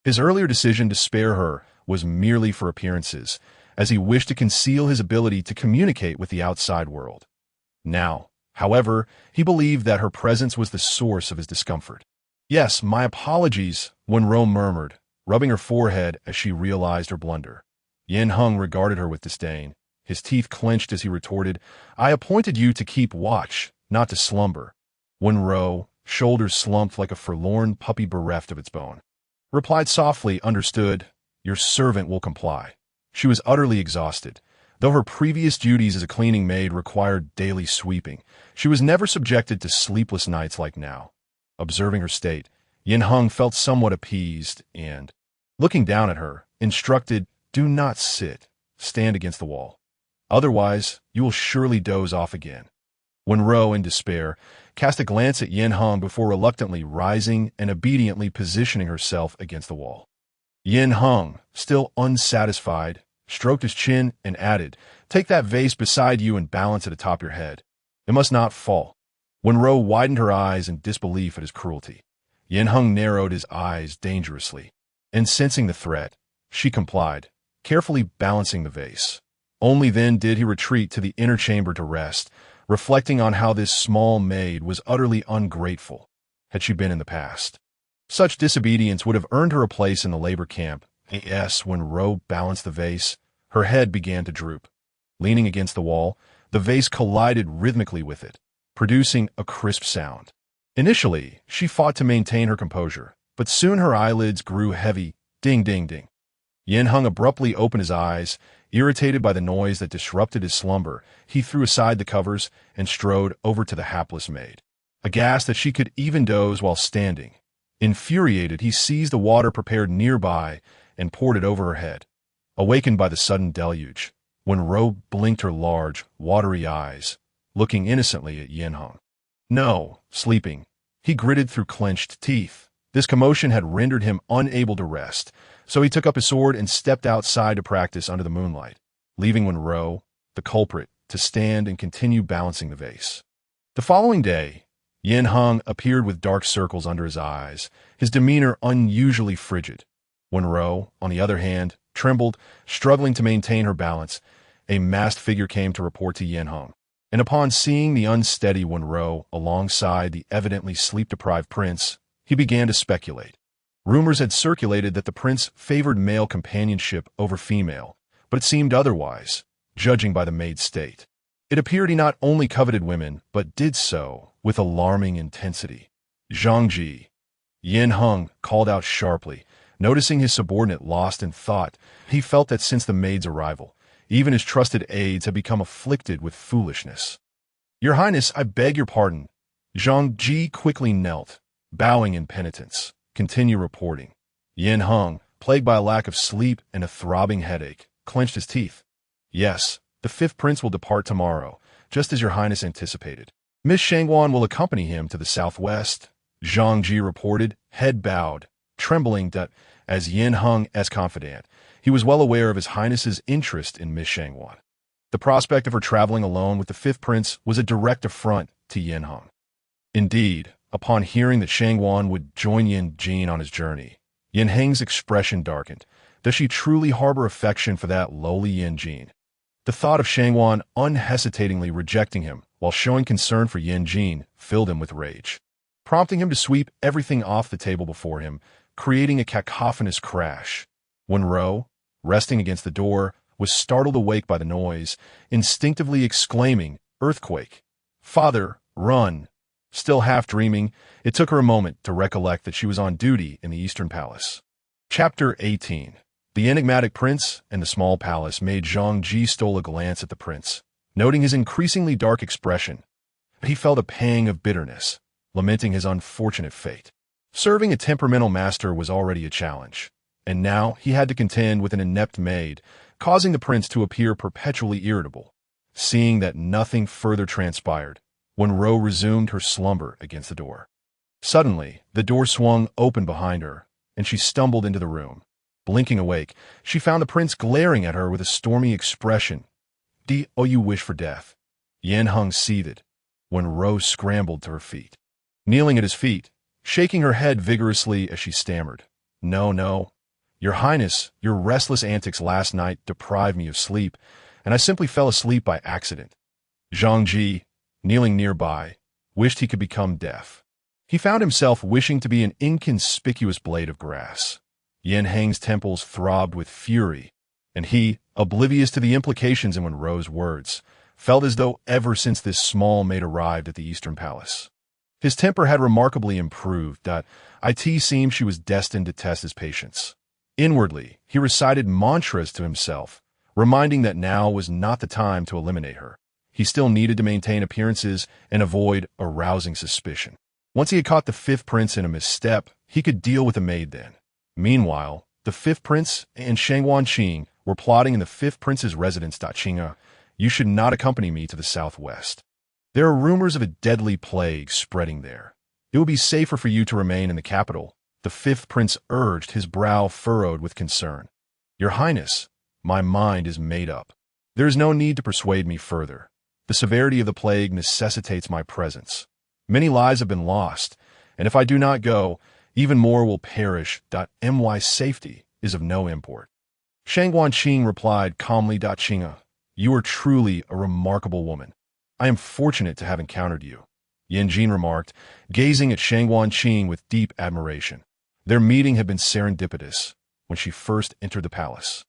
His earlier decision to spare her was merely for appearances, as he wished to conceal his ability to communicate with the outside world. Now, however, he believed that her presence was the source of his discomfort. "Yes, my apologies," Wenrou murmured, rubbing her forehead as she realized her blunder. Yin Heng regarded her with disdain, his teeth clenched as he retorted, "I appointed you to keep watch, not to slumber." Wenrou, shoulders slumped like a forlorn puppy bereft of its bone, replied softly, "Understood. Your servant will comply." She was utterly exhausted. Though her previous duties as a cleaning maid required daily sweeping, she was never subjected to sleepless nights like now. Observing her state, Yin Heng felt somewhat appeased and, looking down at her, instructed, "Do not sit. Stand against the wall. Otherwise, you will surely doze off again." Wenrou, in despair, cast a glance at Yin Heng before reluctantly rising and obediently positioning herself against the wall. Yin Heng, still unsatisfied, stroked his chin and added, "Take that vase beside you and balance it atop your head. It must not fall." Wenrou widened her eyes in disbelief at his cruelty. Yin Heng narrowed his eyes dangerously, and sensing the threat, she complied, carefully balancing the vase. Only then did he retreat to the inner chamber to rest, reflecting on how this small maid was utterly ungrateful, had she been in the past. Such disobedience would have earned her a place in the labor camp. When Wenrou balanced the vase, her head began to droop. Leaning against the wall, the vase collided rhythmically with it, producing a crisp sound. Initially, she fought to maintain her composure, but soon her eyelids grew heavy. Ding, ding, ding. Yin Heng abruptly opened his eyes. Irritated by the noise that disrupted his slumber, he threw aside the covers and strode over to the hapless maid, aghast that she could even doze while standing. Infuriated, he seized the water prepared nearby and poured it over her head. Awakened by the sudden deluge, Wenrou blinked her large, watery eyes, looking innocently at Yin Heng. "No, sleeping," he gritted through clenched teeth. This commotion had rendered him unable to rest, so he took up his sword and stepped outside to practice under the moonlight, leaving Wenrou, the culprit, to stand and continue balancing the vase. The following day, Yin Heng appeared with dark circles under his eyes, his demeanor unusually frigid. Wenrou, on the other hand, trembled, struggling to maintain her balance. A masked figure came to report to Yin Heng, and upon seeing the unsteady Wenrou alongside the evidently sleep-deprived prince, he began to speculate. Rumors had circulated that the prince favored male companionship over female, but it seemed otherwise, judging by the maid's state. It appeared he not only coveted women, but did so with alarming intensity. "Zhangji," Yin Heng called out sharply, Noticing his subordinate lost in thought, he felt that since the maid's arrival, even his trusted aides had become afflicted with foolishness. "Your Highness, I beg your pardon." Zhang Ji quickly knelt, bowing in penitence. Continue reporting. Yin Hung, plagued by a lack of sleep and a throbbing headache, clenched his teeth. "Yes, the fifth prince will depart tomorrow, just as your Highness anticipated. Miss Shangwan will accompany him to the southwest," Zhang Ji reported, head bowed, trembling that, as Yin Hung's confidant, he was well aware of his Highness's interest in Miss Shangwan. The prospect of her traveling alone with the fifth prince was a direct affront to Yin Hung. Indeed, upon hearing that Shangwan would join Yin Jin on his journey, Yin Heng's expression darkened. Does she truly harbor affection for that lowly Yin Jin? The thought of Shangwan unhesitatingly rejecting him while showing concern for Yin Jin filled him with rage, prompting him to sweep everything off the table before him, creating a cacophonous crash. Wenrou, resting against the door, was startled awake by the noise, instinctively exclaiming, "Earthquake! Father, run!" Still half dreaming, it took her a moment to recollect that she was on duty in the Eastern Palace. Chapter 18. The enigmatic prince and the small palace made Zhang Ji stole a glance at the prince. Noting his increasingly dark expression, he felt a pang of bitterness, lamenting his unfortunate fate. Serving a temperamental master was already a challenge, and now he had to contend with an inept maid, causing the prince to appear perpetually irritable. Seeing that nothing further transpired, Wenrou resumed her slumber against the door. Suddenly, the door swung open behind her, and she stumbled into the room. Blinking awake, she found the prince glaring at her with a stormy expression. "Do you wish for death?" Yin Hung seethed. Wenrou scrambled to her feet. Kneeling at his feet, shaking her head vigorously as she stammered, "No, no. Your Highness, your restless antics last night deprived me of sleep, and I simply fell asleep by accident." Zhang Ji, kneeling nearby, wished he could become deaf. He found himself wishing to be an inconspicuous blade of grass. Yin Heng's temples throbbed with fury, and he, oblivious to the implications in Wenrou's words, felt as though ever since this small maid arrived at the Eastern Palace, his temper had remarkably improved. It seemed she was destined to test his patience. Inwardly, he recited mantras to himself, reminding that now was not the time to eliminate her. He still needed to maintain appearances and avoid arousing suspicion. Once he had caught the fifth prince in a misstep, he could deal with the maid then. Meanwhile, the fifth prince and Shangwan Qing were plotting in the fifth prince's residence. Qinga, you should not accompany me to the southwest. There are rumors of a deadly plague spreading there. It would be safer for you to remain in the capital, the fifth prince urged, his brow furrowed with concern. Your Highness, my mind is made up. There is no need to persuade me further. The severity of the plague necessitates my presence. Many lives have been lost, and if I do not go, even more will perish. My safety is of no import. Shangwan Qing replied calmly. Qinga, you are truly a remarkable woman. I am fortunate to have encountered you, Yin Jin remarked, gazing at Shangwan Qing with deep admiration. Their meeting had been serendipitous when she first entered the palace.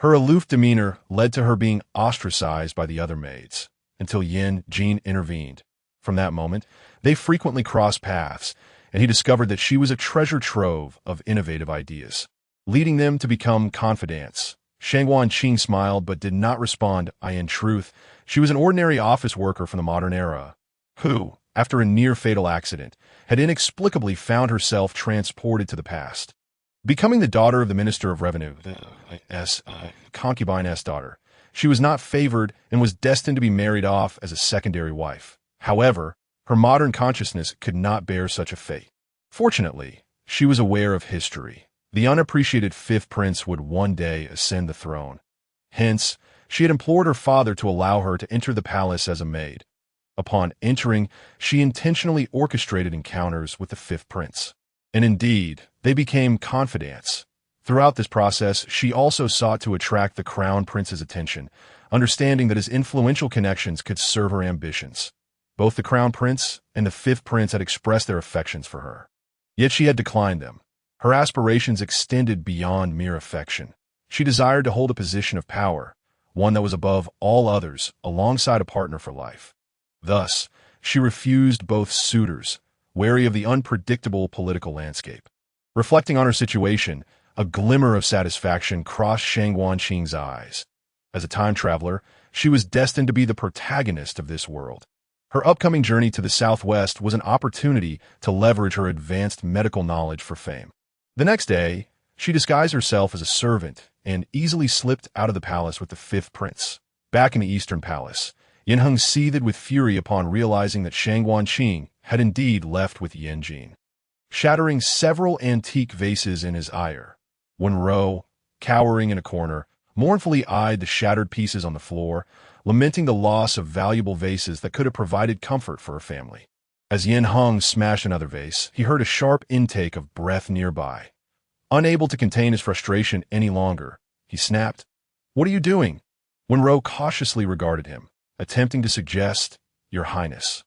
Her aloof demeanor led to her being ostracized by the other maids, until Yin Jin intervened. From that moment, they frequently crossed paths, and he discovered that she was a treasure trove of innovative ideas, leading them to become confidants. Shangwan Qing smiled but did not respond. In truth, she was an ordinary office worker from the modern era, who, after a near-fatal accident, had inexplicably found herself transported to the past. Becoming the daughter of the Minister of Revenue, concubine's daughter, she was not favored and was destined to be married off as a secondary wife. However, her modern consciousness could not bear such a fate. Fortunately, she was aware of history. The unappreciated fifth prince would one day ascend the throne. Hence, she had implored her father to allow her to enter the palace as a maid. Upon entering, she intentionally orchestrated encounters with the fifth prince. And indeed, they became confidants. Throughout this process, she also sought to attract the crown prince's attention, understanding that his influential connections could serve her ambitions. Both the crown prince and the fifth prince had expressed their affections for her. Yet she had declined them. Her aspirations extended beyond mere affection. She desired to hold a position of power, one that was above all others, alongside a partner for life. Thus, she refused both suitors, wary of the unpredictable political landscape. Reflecting on her situation, A glimmer of satisfaction crossed Shang Wanqing's eyes. As a time traveler, she was destined to be the protagonist of this world. Her upcoming journey to the southwest was an opportunity to leverage her advanced medical knowledge for fame. The next day, she disguised herself as a servant and easily slipped out of the palace with the fifth prince. Back in the eastern palace, Yin Heng seethed with fury upon realizing that Shang Wanqing had indeed left with Yan Jin, shattering several antique vases in his ire. Wenrou, cowering in a corner, mournfully eyed the shattered pieces on the floor, lamenting the loss of valuable vases that could have provided comfort for her family. As Yin Heng smashed another vase, he heard a sharp intake of breath nearby. Unable to contain his frustration any longer, he snapped, "What are you doing?" Wenrou cautiously regarded him, attempting to suggest, "Your Highness,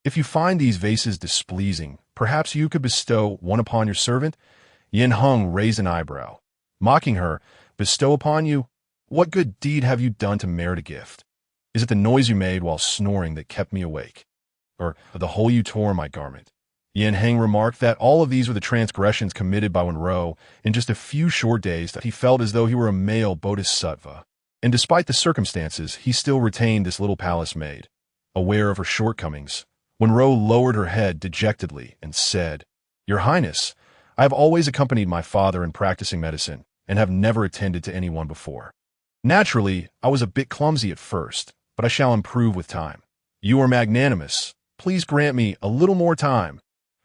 if you find these vases displeasing, perhaps you could bestow one upon your servant?" Yin Heng raised an eyebrow, mocking her. "Bestow upon you? What good deed have you done to merit a gift? Is it the noise you made while snoring that kept me awake? Or the hole you tore in my garment?" Yin Heng remarked that all of these were the transgressions committed by Wenrou in just a few short days, that he felt as though he were a male bodhisattva. And despite the circumstances, he still retained this little palace maid. Aware of her shortcomings, Wenrou lowered her head dejectedly and said, "Your Highness, I have always accompanied my father in practicing medicine and have never attended to anyone before. Naturally, I was a bit clumsy at first, but I shall improve with time. You are magnanimous. Please grant me a little more time."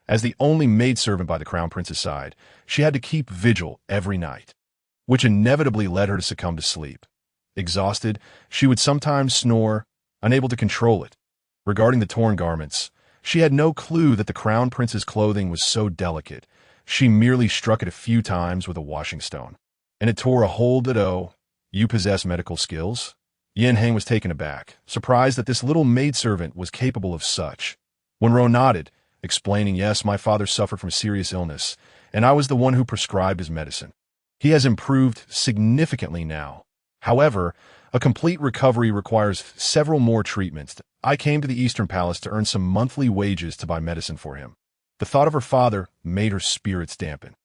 As the only maidservant by the crown prince's side, she had to keep vigil every night, which inevitably led her to succumb to sleep. Exhausted, she would sometimes snore, unable to control it. Regarding the torn garments, she had no clue that the crown prince's clothing was so delicate. She merely struck it a few times with a washing stone, and it tore a hole. "Oh, you possess medical skills?" Yin Heng was taken aback, surprised that this little maidservant was capable of such. Wenrou nodded, explaining, "Yes, my father suffered from serious illness, and I was the one who prescribed his medicine. He has improved significantly now. However, a complete recovery requires several more treatments. I came to the Eastern Palace to earn some monthly wages to buy medicine for him." The thought of her father made her spirits dampen.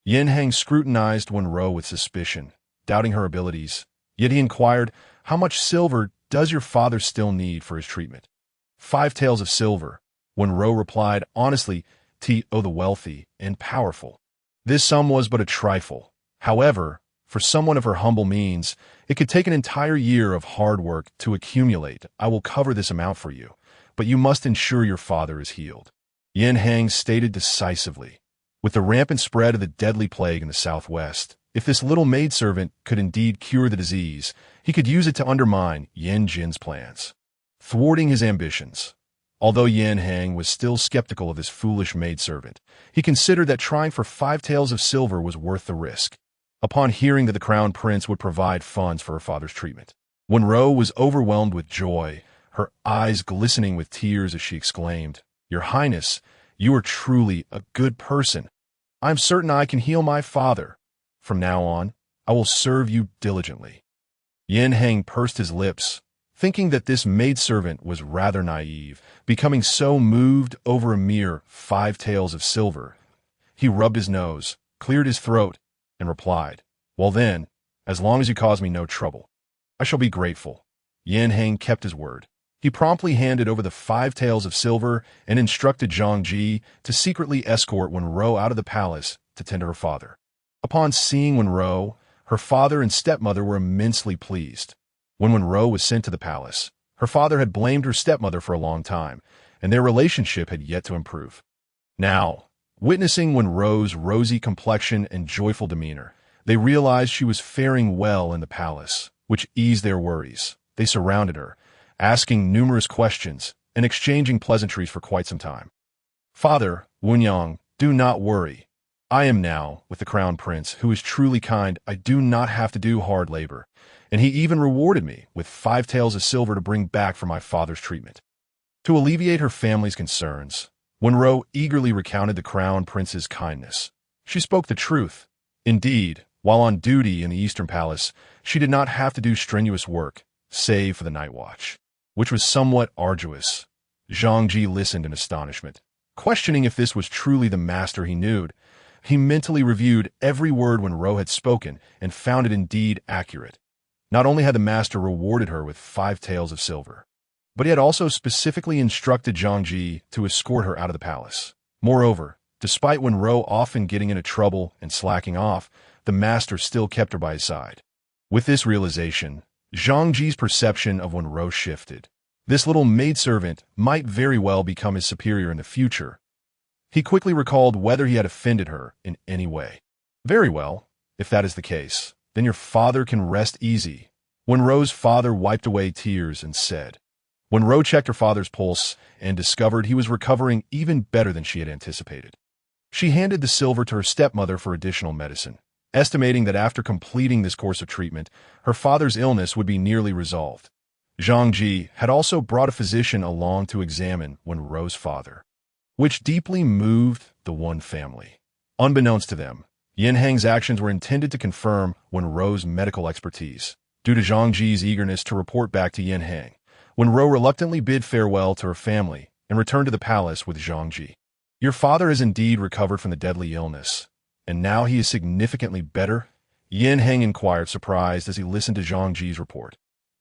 Yin Heng scrutinized Wenrou with suspicion, doubting her abilities. Yet he inquired, "How much silver does your father still need for his treatment?" "5 taels of silver," Wenrou replied honestly, "to the wealthy and powerful." This sum was but a trifle. However, for someone of her humble means, it could take an entire year of hard work to accumulate. "I will cover this amount for you, but you must ensure your father is healed," Yin Heng stated decisively. With the rampant spread of the deadly plague in the southwest, if this little maidservant could indeed cure the disease, he could use it to undermine Yan Jin's plans, thwarting his ambitions. Although Yin Heng was still skeptical of this foolish maidservant, he considered that trying for 5 taels of silver was worth the risk. Upon hearing that the crown prince would provide funds for her father's treatment, Wenrou was overwhelmed with joy, her eyes glistening with tears as she exclaimed, "Your Highness, you are truly a good person. I am certain I can heal my father. From now on, I will serve you diligently." Yin Heng pursed his lips, thinking that this maidservant was rather naive, becoming so moved over a mere 5 taels of silver. He rubbed his nose, cleared his throat, and replied, "Well then, as long as you cause me no trouble, I shall be grateful." Yin Heng kept his word. He promptly handed over the 5 taels of silver and instructed Zhang Ji to secretly escort Wenrou out of the palace to tend to her father. Upon seeing Wenrou, her father and stepmother were immensely pleased. When Wenrou was sent to the palace, her father had blamed her stepmother for a long time, and their relationship had yet to improve. Now, witnessing Wenrou's rosy complexion and joyful demeanor, they realized she was faring well in the palace, which eased their worries. They surrounded her, asking numerous questions and exchanging pleasantries for quite some time. "Father, Wenyang, do not worry. I am now with the crown prince, who is truly kind. I do not have to do hard labor, and he even rewarded me with 5 taels of silver to bring back for my father's treatment." To alleviate her family's concerns, Wenrou eagerly recounted the crown prince's kindness. She spoke the truth. Indeed, while on duty in the Eastern Palace, she did not have to do strenuous work, save for the night watch, which was somewhat arduous. Zhang Ji listened in astonishment, questioning if this was truly the master he knew. He mentally reviewed every word Wenrou had spoken and found it indeed accurate. Not only had the master rewarded her with 5 taels of silver, but he had also specifically instructed Zhang Ji to escort her out of the palace. Moreover, despite Wenrou often getting into trouble and slacking off, the master still kept her by his side. With this realization, Zhang Ji's perception of Wenrou shifted. This little maidservant might very well become his superior in the future. He quickly recalled whether he had offended her in any way. Very well, if that is the case, then your father can rest easy. Wenrou's father wiped away tears and said. Wenrou checked her father's pulse and discovered he was recovering even better than she had anticipated. She handed the silver to her stepmother for additional medicine, estimating that after completing this course of treatment, her father's illness would be nearly resolved. Zhang Ji had also brought a physician along to examine Wenrou's father, which deeply moved the one family. Unbeknownst to them, Yanhang's actions were intended to confirm Wenrou's medical expertise. Due to Zhang Ji's eagerness to report back to Yanhang, Wenrou reluctantly bid farewell to her family and returned to the palace with Zhang Ji. Your father has indeed recovered from the deadly illness, and now he is significantly better? Yanhang inquired, surprised as he listened to Zhang Ji's report.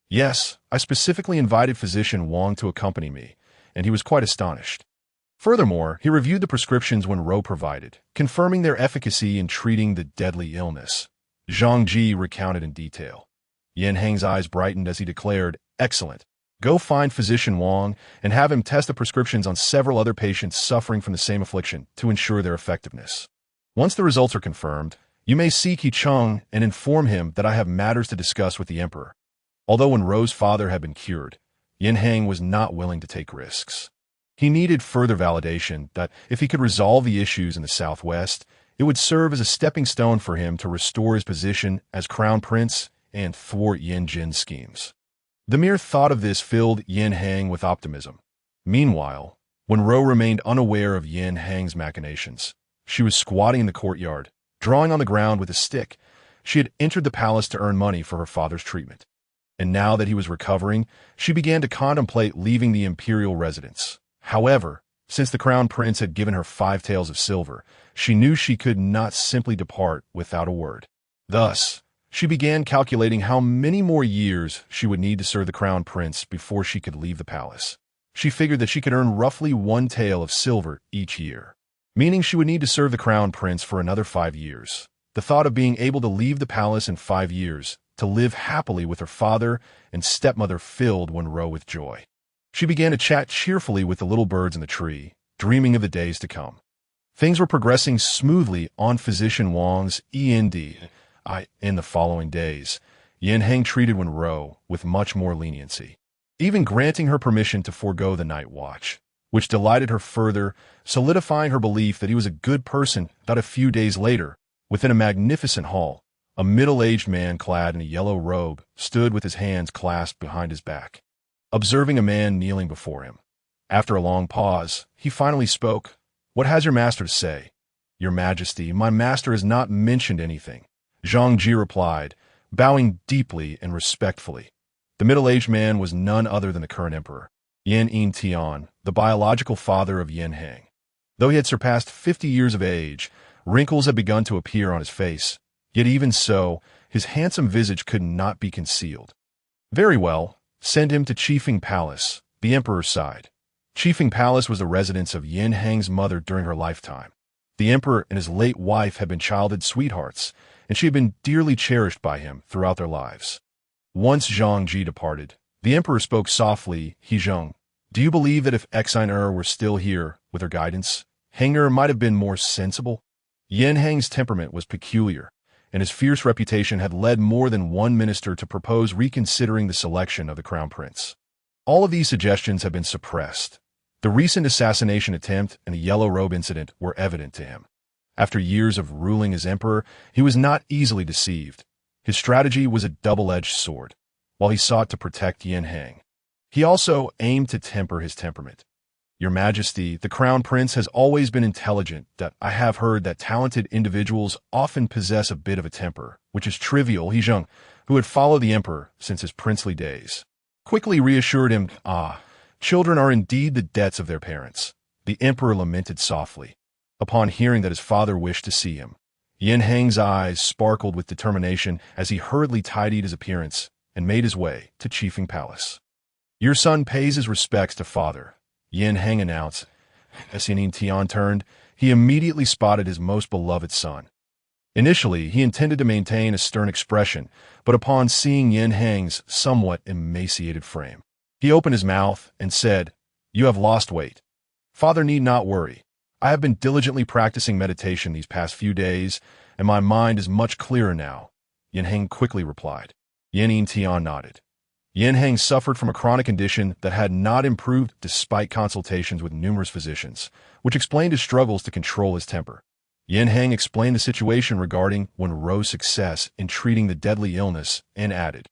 Yes, I specifically invited physician Wang to accompany me, and he was quite astonished. Furthermore, he reviewed the prescriptions Wenrou provided, confirming their efficacy in treating the deadly illness. Zhang Ji recounted in detail. Yanhang's eyes brightened as he declared, Excellent. Go find physician Wang and have him test the prescriptions on several other patients suffering from the same affliction to ensure their effectiveness. Once the results are confirmed, you may see Qi Cheng and inform him that I have matters to discuss with the emperor. Although Wenrou's father had been cured, Yanhang was not willing to take risks. He needed further validation that if he could resolve the issues in the southwest, it would serve as a stepping stone for him to restore his position as crown prince and thwart Yan Jin's schemes. The mere thought of this filled Yanhang with optimism. Meanwhile, Wenrou remained unaware of Yanhang's machinations. She was squatting in the courtyard, drawing on the ground with a stick. She had entered the palace to earn money for her father's treatment. And now that he was recovering, she began to contemplate leaving the imperial residence. However, since the crown prince had given her 5 taels of silver, she knew she could not simply depart without a word. Thus, she began calculating how many more years she would need to serve the crown prince before she could leave the palace. She figured that she could earn roughly 1 tael of silver each year, meaning she would need to serve the crown prince for another 5 years. The thought of being able to leave the palace in 5 years, to live happily with her father and stepmother filled Wenrou with joy. She began to chat cheerfully with the little birds in the tree, dreaming of the days to come. Things were progressing smoothly on physician Wang's END. In the following days, Yanhang treated Wenrou with much more leniency, even granting her permission to forego the night watch, which delighted her further, solidifying her belief that he was a good person. Not a few days later, within a magnificent hall, a middle-aged man clad in a yellow robe stood with his hands clasped behind his back, observing a man kneeling before him. After a long pause, he finally spoke. What has your master to say? Your Majesty, my master has not mentioned anything. Zhang Ji replied, bowing deeply and respectfully. The middle-aged man was none other than the current emperor, Yan Tian, the biological father of Yanhang. Though he had surpassed 50 years of age, wrinkles had begun to appear on his face, yet even so, his handsome visage could not be concealed. Very well, send him to Qifeng Palace, the emperor sighed. Qifeng Palace was the residence of Yanhang's mother during her lifetime. The emperor and his late wife had been childhood sweethearts, and she had been dearly cherished by him throughout their lives. Once Zhang Ji departed, the emperor spoke softly. Zhang, do you believe that if Exine were still here, with her guidance, Hanger might have been more sensible? Yanhang's temperament was peculiar, and his fierce reputation had led more than one minister to propose reconsidering the selection of the crown prince. All of these suggestions have been suppressed. The recent assassination attempt and the yellow robe incident were evident to him. After years of ruling as emperor, he was not easily deceived. His strategy was a double-edged sword. While he sought to protect Yanhang, he also aimed to temper his temperament. Your Majesty, the crown prince has always been intelligent. I have heard that talented individuals often possess a bit of a temper, which is trivial. Zhang, who had followed the emperor since his princely days, quickly reassured him. Children are indeed the debts of their parents. The emperor lamented softly. upon hearing that his father wished to see him. Yin Hang's eyes sparkled with determination as he hurriedly tidied his appearance and made his way to Chiefing Palace. "Your son pays his respects to father," Yin Hang announced. As Yin Tian turned, he immediately spotted his most beloved son. Initially, he intended to maintain a stern expression, but upon seeing Yin Hang's somewhat emaciated frame, he opened his mouth and said, "You have lost weight. Father need not worry. I have been diligently practicing meditation these past few days, and my mind is much clearer now," Yin Hang quickly replied. Yin Tian nodded. Yin Hang suffered from a chronic condition that had not improved despite consultations with numerous physicians, which explained his struggles to control his temper. Yin Hang explained the situation regarding Wenrou's success in treating the deadly illness and added,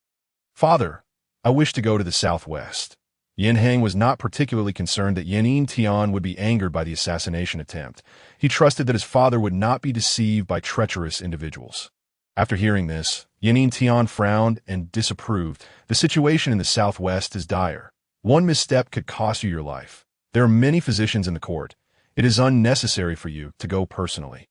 "Father, I wish to go to the southwest." Yin Hang was not particularly concerned that Yin Tian would be angered by the assassination attempt. He trusted that his father would not be deceived by treacherous individuals. After hearing this, Yin Tian frowned and disapproved. "The situation in the southwest is dire. One misstep could cost you your life. There are many physicians in the court. It is unnecessary for you to go personally.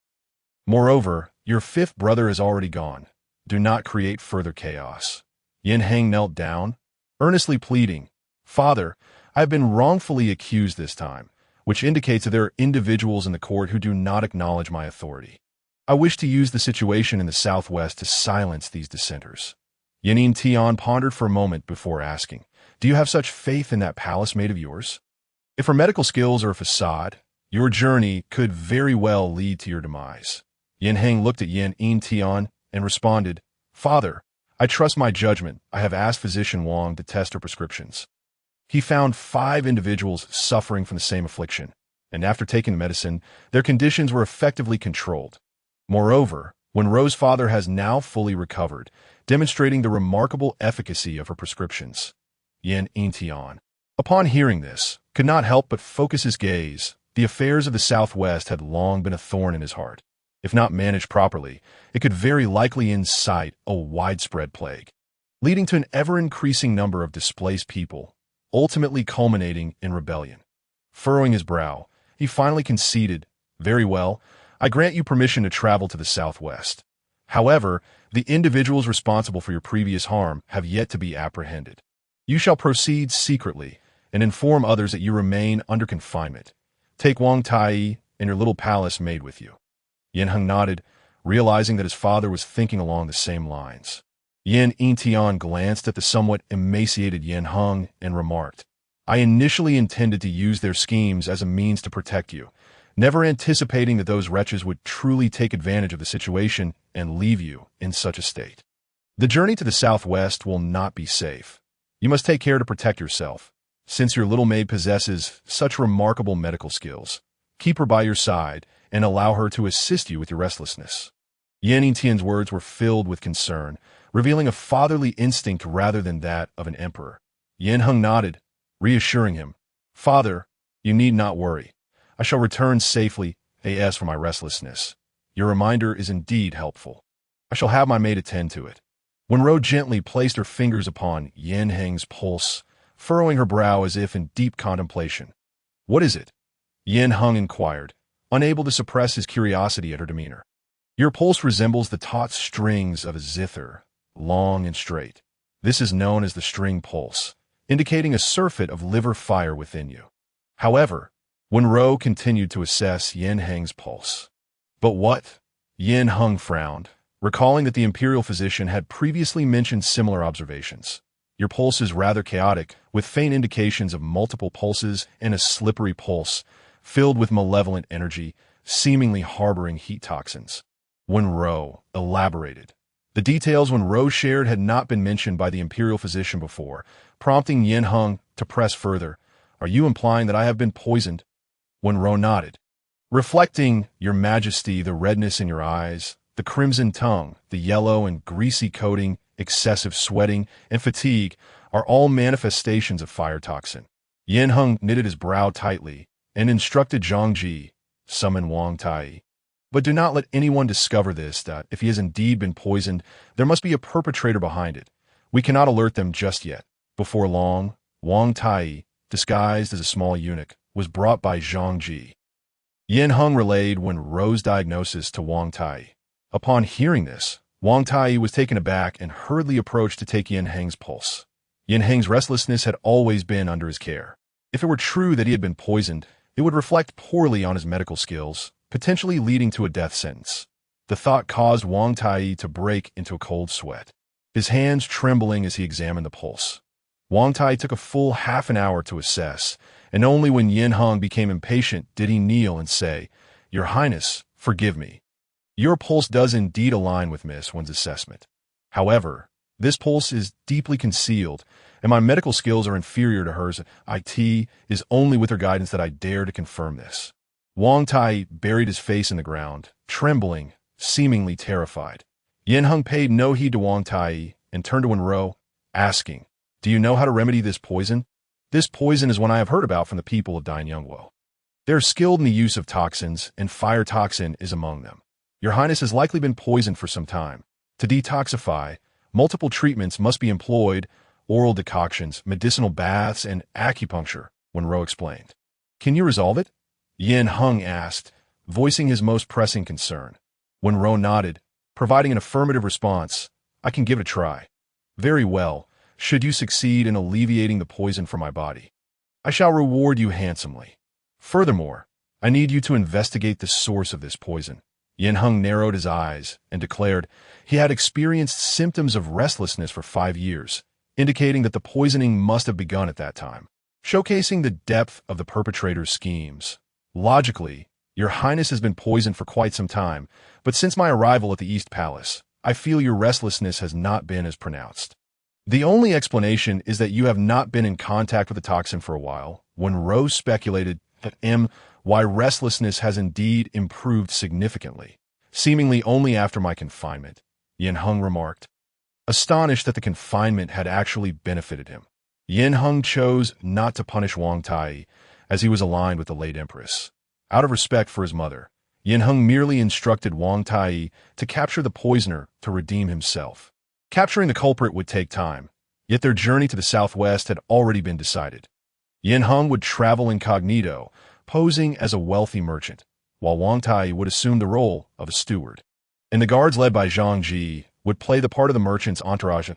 Moreover, your fifth brother is already gone. Do not create further chaos." Yin Hang knelt down, earnestly pleading, "Father, I have been wrongfully accused this time, which indicates that there are individuals in the court who do not acknowledge my authority. I wish to use the situation in the southwest to silence these dissenters." Yin Tian pondered for a moment before asking, "Do you have such faith in that palace made of yours? If her medical skills are a facade, your journey could very well lead to your demise." Yin Hang looked at Yin Tian and responded, "Father, I trust my judgment. I have asked physician Wang to test her prescriptions. He found 5 individuals suffering from the same affliction, and after taking the medicine, their conditions were effectively controlled. Moreover, Wenrou's father has now fully recovered, demonstrating the remarkable efficacy of her prescriptions." Yin Tian, upon hearing this, could not help but focus his gaze. The affairs of the southwest had long been a thorn in his heart. If not managed properly, it could very likely incite a widespread plague, leading to an ever-increasing number of displaced people, ultimately culminating in rebellion. Furrowing his brow, he finally conceded, "Very well, I grant you permission to travel to the southwest. However, the individuals responsible for your previous harm have yet to be apprehended. You shall proceed secretly and inform others that you remain under confinement. Take Wang Tai and your little palace maid with you." Yin Hang nodded, realizing that his father was thinking along the same lines. Yin Tian glanced at the somewhat emaciated Yin Hang and remarked, "I initially intended to use their schemes as a means to protect you, never anticipating that those wretches would truly take advantage of the situation and leave you in such a state. The journey to the southwest will not be safe. You must take care to protect yourself. Since your little maid possesses such remarkable medical skills, keep her by your side and allow her to assist you with your restlessness." Yin Tian's words were filled with concern, revealing a fatherly instinct rather than that of an emperor. Yin Hang nodded, reassuring him, "Father, you need not worry. I shall return safely. As for my restlessness, your reminder is indeed helpful. I shall have my maid attend to it." Wenrou gently placed her fingers upon Yin Hang's pulse, furrowing her brow as if in deep contemplation. "What is it?" Yin Hang inquired, unable to suppress his curiosity at her demeanor. "Your pulse resembles the taut strings of a zither, long and straight. This is known as the string pulse, indicating a surfeit of liver fire within you." However, Wenrou continued to assess Yin Hang's pulse. "But what?" Yin Hang frowned, recalling that the imperial physician had previously mentioned similar observations. "Your pulse is rather chaotic, with faint indications of multiple pulses and a slippery pulse, filled with malevolent energy, seemingly harboring heat toxins." Wenrou elaborated. The details Wenrou shared had not been mentioned by the imperial physician before, prompting Yin Hang to press further. "Are you implying that I have been poisoned?" Wenrou nodded, reflecting, "Your Majesty, the redness in your eyes, the crimson tongue, the yellow and greasy coating, excessive sweating, and fatigue are all manifestations of fire toxin." Yin Hang knitted his brow tightly and instructed Zhang Ji, "Summon Wang Tai. But do not let anyone discover this, that if he has indeed been poisoned, there must be a perpetrator behind it. We cannot alert them just yet." Before long, Wang Tai, disguised as a small eunuch, was brought by Zhang Ji. Yin Heng relayed Wenrou's diagnosis to Wang Tai. Upon hearing this, Wang Tai was taken aback and hurriedly approached to take Yin Heng's pulse. Yin Heng's restlessness had always been under his care. If it were true that he had been poisoned, it would reflect poorly on his medical skills, potentially leading to a death sentence. The thought caused Wang Tai to break into a cold sweat, his hands trembling as he examined the pulse. Wang Tai took a full half an hour to assess, and only when Yin Heng became impatient did he kneel and say, "Your Highness, forgive me. Your pulse does indeed align with Miss Wen's assessment. However, this pulse is deeply concealed, and my medical skills are inferior to hers. It is only with her guidance that I dare to confirm this." Wang Tai buried his face in the ground, trembling, seemingly terrified. Yin Heng paid no heed to Wang Tai and turned to Wenrou, asking, "Do you know how to remedy this poison?" "This poison is one I have heard about from the people of Danyungwo. They are skilled in the use of toxins, and fire toxin is among them. Your Highness has likely been poisoned for some time. To detoxify, multiple treatments must be employed: oral decoctions, medicinal baths, and acupuncture," Wenrou explained. "Can you resolve it?" Yin Heng asked, voicing his most pressing concern. Wenrou nodded, providing an affirmative response. "I can give it a try." "Very well. Should you succeed in alleviating the poison from my body, I shall reward you handsomely. Furthermore, I need you to investigate the source of this poison." Yin Heng narrowed his eyes and declared he had experienced symptoms of restlessness for 5 years, indicating that the poisoning must have begun at that time, showcasing the depth of the perpetrator's schemes. "Logically, Your Highness has been poisoned for quite some time, but since my arrival at the East Palace, I feel your restlessness has not been as pronounced. The only explanation is that you have not been in contact with the toxin for a while." Wenrou speculated that why restlessness has indeed improved significantly, seemingly only after my confinement, Yin Heng remarked, astonished that the confinement had actually benefited him. Yin Heng chose not to punish Wang Tai, as he was aligned with the late empress. Out of respect for his mother, Yin Heng merely instructed Wang Tai to capture the poisoner to redeem himself. Capturing the culprit would take time, yet their journey to the southwest had already been decided. Yin Heng would travel incognito, posing as a wealthy merchant, while Wang Tai would assume the role of a steward. And the guards led by Zhang Ji would play the part of the merchant's entourage,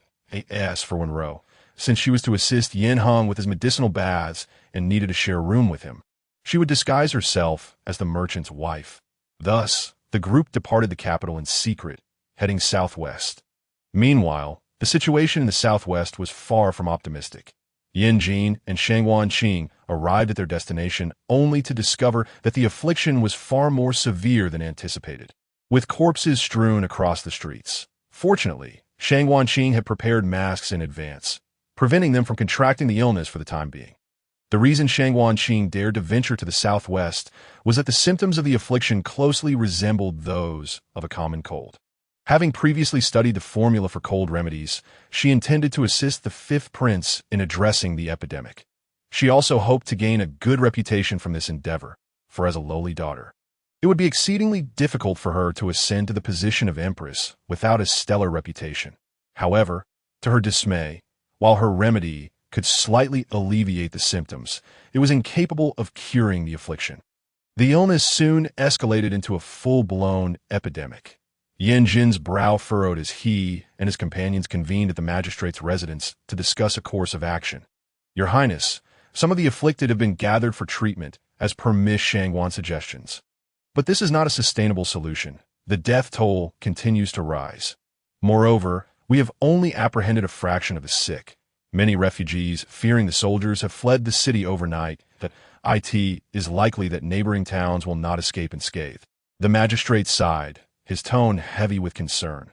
as for Wenrou, since she was to assist Yin Heng with his medicinal baths and needed to share a room with him. She would disguise herself as the merchant's wife. Thus, the group departed the capital in secret, heading southwest. Meanwhile, the situation in the southwest was far from optimistic. Yin Jin and Shangwan Qing arrived at their destination only to discover that the affliction was far more severe than anticipated, with corpses strewn across the streets. Fortunately, Shangwan Qing had prepared masks in advance, preventing them from contracting the illness for the time being. The reason Shangwan Qing dared to venture to the southwest was that the symptoms of the affliction closely resembled those of a common cold. Having previously studied the formula for cold remedies, she intended to assist the fifth prince in addressing the epidemic. She also hoped to gain a good reputation from this endeavor, for as a lowly daughter, it would be exceedingly difficult for her to ascend to the position of empress without a stellar reputation. However, to her dismay, while her remedy could slightly alleviate the symptoms, it was incapable of curing the affliction. The illness soon escalated into a full-blown epidemic. Yin Jin's brow furrowed as he and his companions convened at the magistrate's residence to discuss a course of action. "Your Highness, some of the afflicted have been gathered for treatment, as per Miss Shangwan's suggestions. But this is not a sustainable solution. The death toll continues to rise. Moreover, we have only apprehended a fraction of the sick. Many refugees, fearing the soldiers, have fled the city overnight. That it is likely that neighboring towns will not escape unscathed." The magistrate sighed, his tone heavy with concern.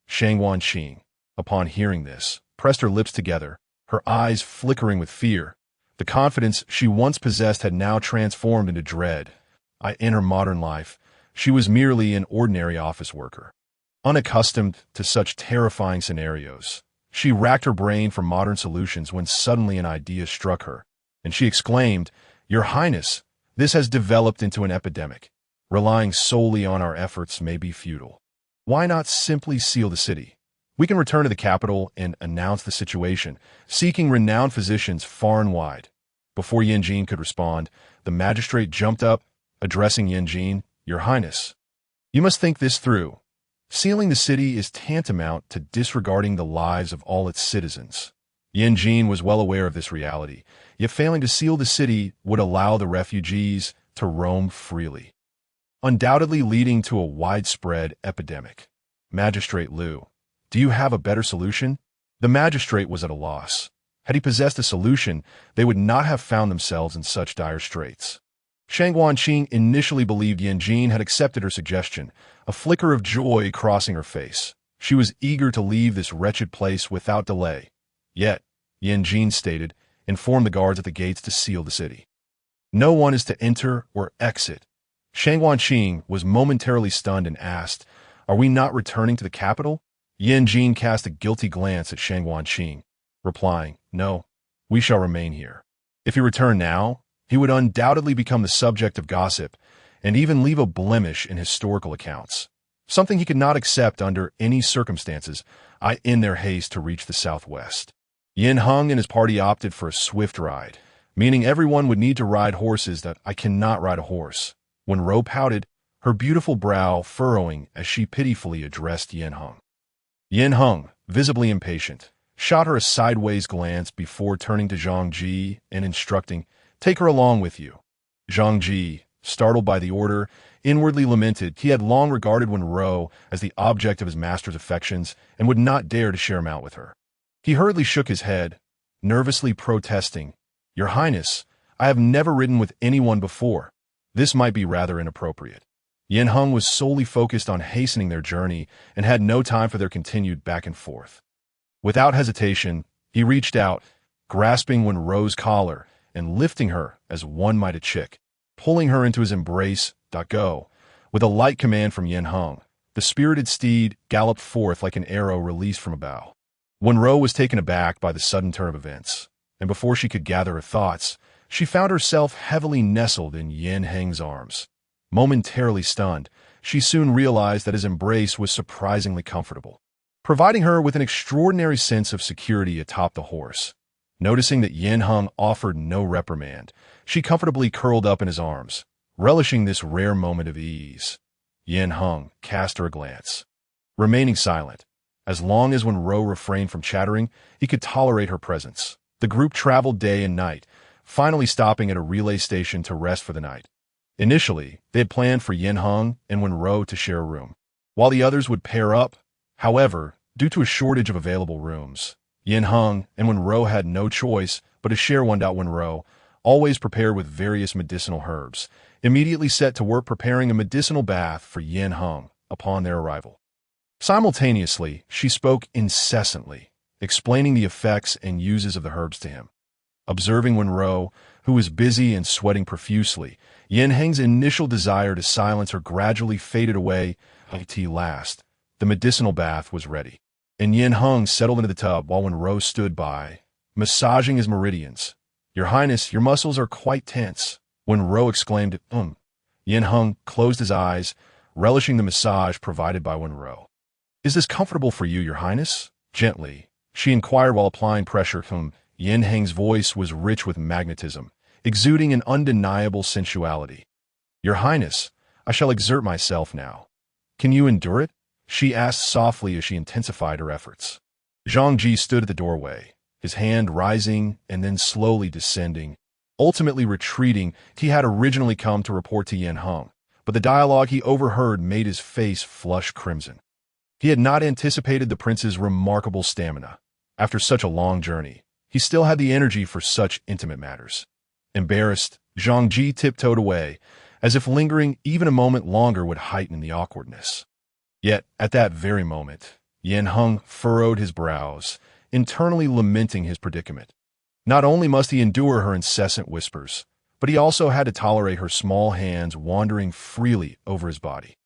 Shangwan Qing, upon hearing this, pressed her lips together, her eyes flickering with fear. The confidence she once possessed had now transformed into dread. In her modern life, she was merely an ordinary office worker, unaccustomed to such terrifying scenarios. She racked her brain for modern solutions when suddenly an idea struck her, and she exclaimed, "Your Highness, this has developed into an epidemic. Relying solely on our efforts may be futile. Why not simply seal the city? We can return to the capital and announce the situation, seeking renowned physicians far and wide." Before Yin Jin could respond, the magistrate jumped up, addressing Yin Jin, "Your Highness, you must think this through. Sealing the city is tantamount to disregarding the lives of all its citizens." Yin Jin was well aware of this reality, yet failing to seal the city would allow the refugees to roam freely, undoubtedly leading to a widespread epidemic. "Magistrate Liu, do you have a better solution?" The magistrate was at a loss. Had he possessed a solution, they would not have found themselves in such dire straits. Shang Guanqing initially believed Yin Jin had accepted her suggestion, a flicker of joy crossing her face. She was eager to leave this wretched place without delay. Yet, Yin Jin stated, "Inform the guards at the gates to seal the city. No one is to enter or exit." Shang Guanqing was momentarily stunned and asked, "Are we not returning to the capital?" Yin Jin cast a guilty glance at Shang Guanqing, replying, "No, we shall remain here." If he returned now, he would undoubtedly become the subject of gossip and even leave a blemish in historical accounts, something he could not accept under any circumstances, in their haste to reach the southwest. Yin Hung and his party opted for a swift ride, meaning everyone would need to ride horses that "I cannot ride a horse." Wenrou pouted, her beautiful brow furrowing as she pitifully addressed Yin Hung. Yin Hung, visibly impatient, shot her a sideways glance before turning to Zhang Ji and instructing, "Take her along with you." Zhang Ji, startled by the order, inwardly lamented he had long regarded Wenrou as the object of his master's affections and would not dare to share him out with her. He hurriedly shook his head, nervously protesting, "Your Highness, I have never ridden with anyone before. This might be rather inappropriate." Yin Hung was solely focused on hastening their journey and had no time for their continued back and forth. Without hesitation, he reached out, grasping Wenrou's collar and lifting her as one might a chick, pulling her into his embrace. "Go." With a light command from Yin Hung, the spirited steed galloped forth like an arrow released from a bow. Wenrou was taken aback by the sudden turn of events, and before she could gather her thoughts, she found herself heavily nestled in Yin Heng's arms. Momentarily stunned, she soon realized that his embrace was surprisingly comfortable, providing her with an extraordinary sense of security atop the horse. Noticing that Yin Hung offered no reprimand, she comfortably curled up in his arms, relishing this rare moment of ease. Yin Hung cast her a glance, remaining silent. As long as Wenrou refrained from chattering, he could tolerate her presence. The group traveled day and night, finally stopping at a relay station to rest for the night. Initially, they had planned for Yin Hung and Wenrou to share a room, while the others would pair up. However, due to a shortage of available rooms, Yin Hung and Wenrou had no choice but to share one. Wenrou, always prepared with various medicinal herbs, immediately set to work preparing a medicinal bath for Yin Hung upon their arrival. Simultaneously, she spoke incessantly, explaining the effects and uses of the herbs to him. Observing Wenrou, who was busy and sweating profusely, Yin Heng's initial desire to silence her gradually faded away. At last, the medicinal bath was ready, and Yin Hung settled into the tub while Wenrou stood by, massaging his meridians. "Your Highness, your muscles are quite tense," Wenrou exclaimed. Yin Hung closed his eyes, relishing the massage provided by Wenrou. "Is this comfortable for you, Your Highness?" Gently, she inquired while applying pressure. Yin Heng's voice was rich with magnetism, exuding an undeniable sensuality. "Your Highness, I shall exert myself now. Can you endure it?" she asked softly as she intensified her efforts. Zhang Ji stood at the doorway, his hand rising and then slowly descending, ultimately retreating. He had originally come to report to Yin Hung, but the dialogue he overheard made his face flush crimson. He had not anticipated the prince's remarkable stamina. After such a long journey, he still had the energy for such intimate matters. Embarrassed, Zhang Ji tiptoed away, as if lingering even a moment longer would heighten the awkwardness. Yet, at that very moment, Yin Hung furrowed his brows, internally lamenting his predicament. Not only must he endure her incessant whispers, but he also had to tolerate her small hands wandering freely over his body.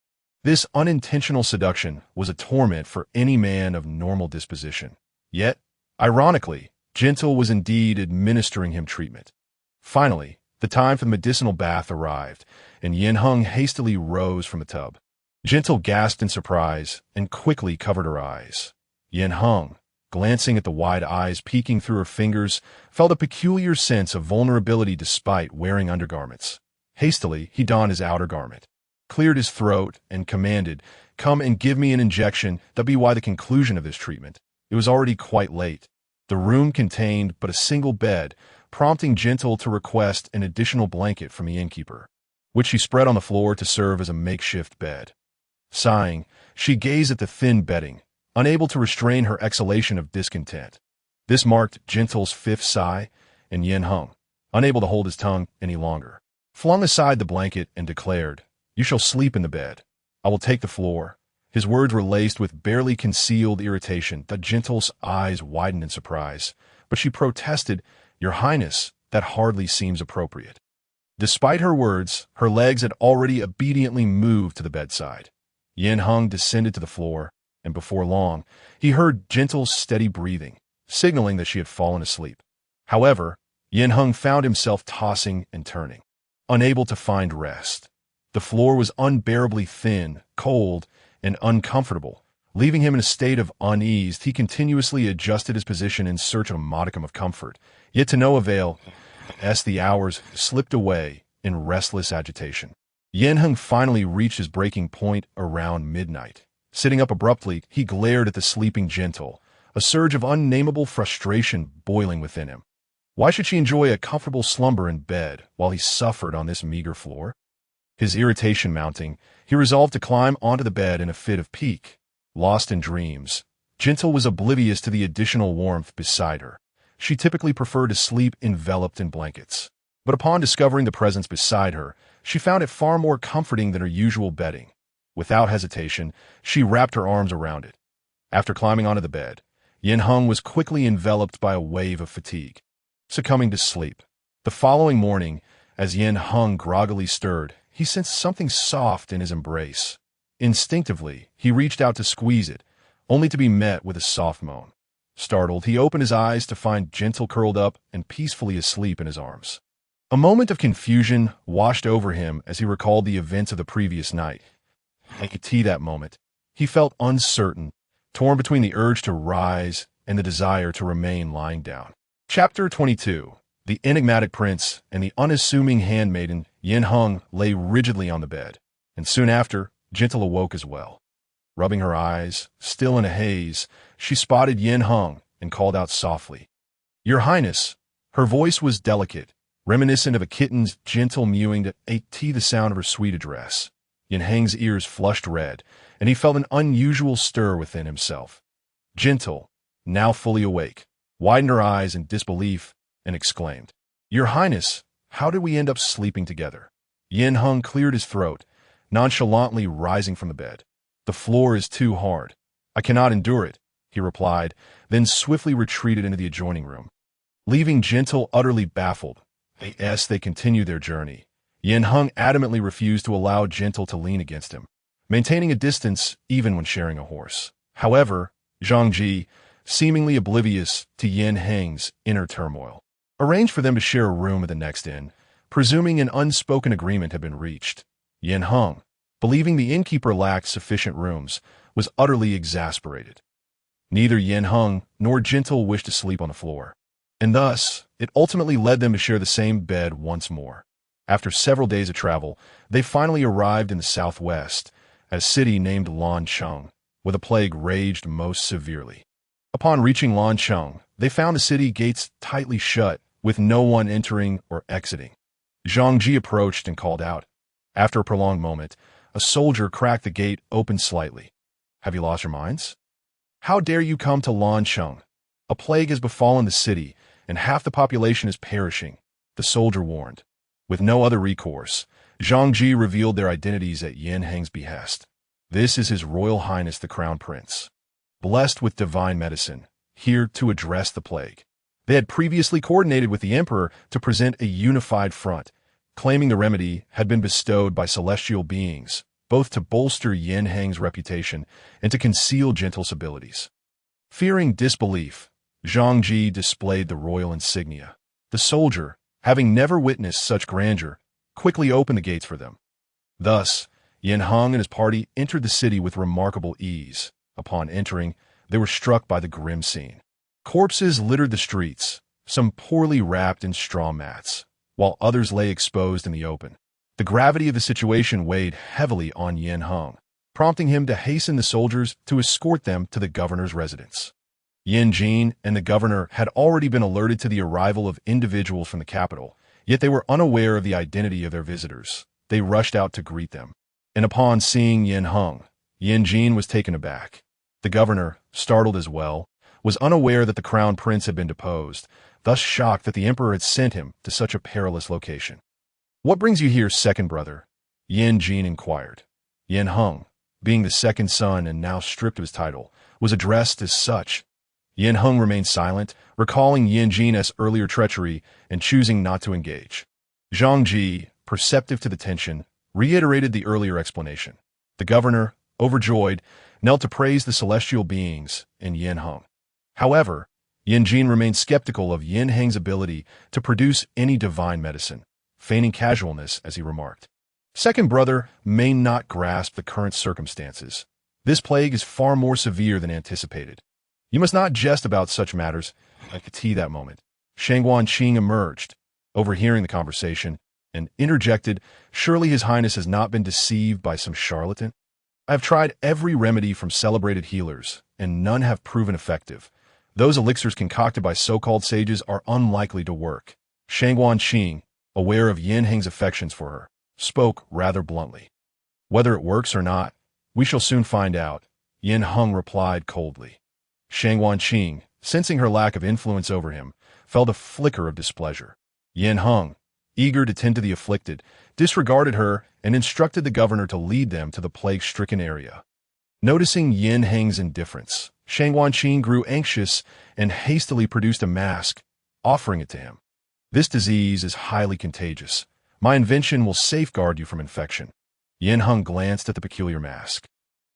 This unintentional seduction was a torment for any man of normal disposition. Yet, ironically, Gentle was indeed administering him treatment. Finally, the time for the medicinal bath arrived, and Yin Hung hastily rose from the tub. Gentle gasped in surprise and quickly covered her eyes. Yin Hung, glancing at the wide eyes peeking through her fingers, felt a peculiar sense of vulnerability despite wearing undergarments. Hastily, he donned his outer garment, cleared his throat, and commanded, "Come and give me an injection." That'd be why the conclusion of this treatment. It was already quite late. The room contained but a single bed, prompting Gentle to request an additional blanket from the innkeeper, which she spread on the floor to serve as a makeshift bed. Sighing, she gazed at the thin bedding, unable to restrain her exhalation of discontent. This marked Gentle's fifth sigh, and Yin Hung, unable to hold his tongue any longer, flung aside the blanket and declared, "You shall sleep in the bed. I will take the floor." His words were laced with barely concealed irritation that Gentle's eyes widened in surprise, but she protested, "Your Highness, that hardly seems appropriate." Despite her words, her legs had already obediently moved to the bedside. Yin Hung descended to the floor, and before long, he heard Gentle's steady breathing, signaling that she had fallen asleep. However, Yin Hung found himself tossing and turning, unable to find rest. The floor was unbearably thin, cold, and uncomfortable. Leaving him in a state of unease, he continuously adjusted his position in search of a modicum of comfort, yet to no avail, as the hours slipped away in restless agitation. Yin Hung finally reached his breaking point around midnight. Sitting up abruptly, he glared at the sleeping Gentle, a surge of unnameable frustration boiling within him. Why should she enjoy a comfortable slumber in bed while he suffered on this meager floor? His irritation mounting, he resolved to climb onto the bed in a fit of pique. Lost in dreams, Gentle was oblivious to the additional warmth beside her. She typically preferred to sleep enveloped in blankets. But upon discovering the presence beside her, she found it far more comforting than her usual bedding. Without hesitation, she wrapped her arms around it. After climbing onto the bed, Yin Hung was quickly enveloped by a wave of fatigue, succumbing to sleep. The following morning, as Yin Hung groggily stirred, he sensed something soft in his embrace. Instinctively, he reached out to squeeze it, only to be met with a soft moan. Startled, he opened his eyes to find Gentle curled up and peacefully asleep in his arms. A moment of confusion washed over him as he recalled the events of the previous night. I could see that moment. He felt uncertain, torn between the urge to rise and the desire to remain lying down. Chapter 22. The enigmatic prince and the unassuming handmaiden. Yin Hung lay rigidly on the bed, and soon after, Gentle awoke as well. Rubbing her eyes, still in a haze, she spotted Yin Hung and called out softly, "Your Highness." Her voice was delicate, reminiscent of a kitten's gentle mewing to the sound of her sweet address. Yin Hang's ears flushed red, and he felt an unusual stir within himself. Gentle, now fully awake, widened her eyes in disbelief and exclaimed, "Your Highness, how did we end up sleeping together?" Yin Hung cleared his throat, nonchalantly rising from the bed. "The floor is too hard. I cannot endure it," he replied, then swiftly retreated into the adjoining room. Leaving Gentle utterly baffled, they continued their journey. Yin Hung adamantly refused to allow Gentle to lean against him, maintaining a distance even when sharing a horse. However, Zhang Ji, seemingly oblivious to Yin Hang's inner turmoil, arranged for them to share a room at the next inn, presuming an unspoken agreement had been reached. Yin Hung, believing the innkeeper lacked sufficient rooms, was utterly exasperated. Neither Yin Hung nor Gentle wished to sleep on the floor, and thus it ultimately led them to share the same bed once more. After several days of travel, they finally arrived in the southwest, at a city named Lancheng, where the plague raged most severely. Upon reaching Lancheng, they found the city gates tightly shut, with no one entering or exiting. Zhang Ji approached and called out. After a prolonged moment, a soldier cracked the gate open slightly. "Have you lost your minds? How dare you come to Lancheng? A plague has befallen the city, and half the population is perishing," the soldier warned. With no other recourse, Zhang Ji revealed their identities at Yin Hang's behest. "This is His Royal Highness the Crown Prince, blessed with divine medicine, here to address the plague." They had previously coordinated with the Emperor to present a unified front, claiming the remedy had been bestowed by celestial beings, both to bolster Yin Hang's reputation and to conceal Gentle's abilities. Fearing disbelief, Zhang Ji displayed the royal insignia. The soldier, having never witnessed such grandeur, quickly opened the gates for them. Thus, Yin Hang and his party entered the city with remarkable ease. Upon entering, they were struck by the grim scene. Corpses littered the streets, some poorly wrapped in straw mats, while others lay exposed in the open. The gravity of the situation weighed heavily on Yin Heng, prompting him to hasten the soldiers to escort them to the governor's residence. Yin Jin and the governor had already been alerted to the arrival of individuals from the capital, yet they were unaware of the identity of their visitors. They rushed out to greet them. And upon seeing Yin Heng, Yin Jin was taken aback. The governor, startled as well, was unaware that the crown prince had been deposed, thus shocked that the emperor had sent him to such a perilous location. "What brings you here, second brother?" Yin Jin inquired. Yin Heng, being the second son and now stripped of his title, was addressed as such. Yin Heng remained silent, recalling Yin Jin's earlier treachery and choosing not to engage. Zhang Ji, perceptive to the tension, reiterated the earlier explanation. The governor, overjoyed, knelt to praise the celestial beings and Yin Heng. However, Yin Jin remained skeptical of Yin Heng's ability to produce any divine medicine, feigning casualness as he remarked. Second brother may not grasp the current circumstances. This plague is far more severe than anticipated. You must not jest about such matters. I could see that moment. Shangguan Qing emerged, overhearing the conversation, and interjected, "Surely His Highness has not been deceived by some charlatan? I have tried every remedy from celebrated healers, and none have proven effective. Those elixirs concocted by so-called sages are unlikely to work." Shangguan Qing, aware of Yin Heng's affections for her, spoke rather bluntly. "Whether it works or not, we shall soon find out," Yin Heng replied coldly. Shangguan Qing, sensing her lack of influence over him, felt a flicker of displeasure. Yin Heng, eager to tend to the afflicted, disregarded her and instructed the governor to lead them to the plague-stricken area. Noticing Yin Heng's indifference, Shangguan Qing grew anxious and hastily produced a mask, offering it to him. "This disease is highly contagious. My invention will safeguard you from infection." Yin Heng glanced at the peculiar mask,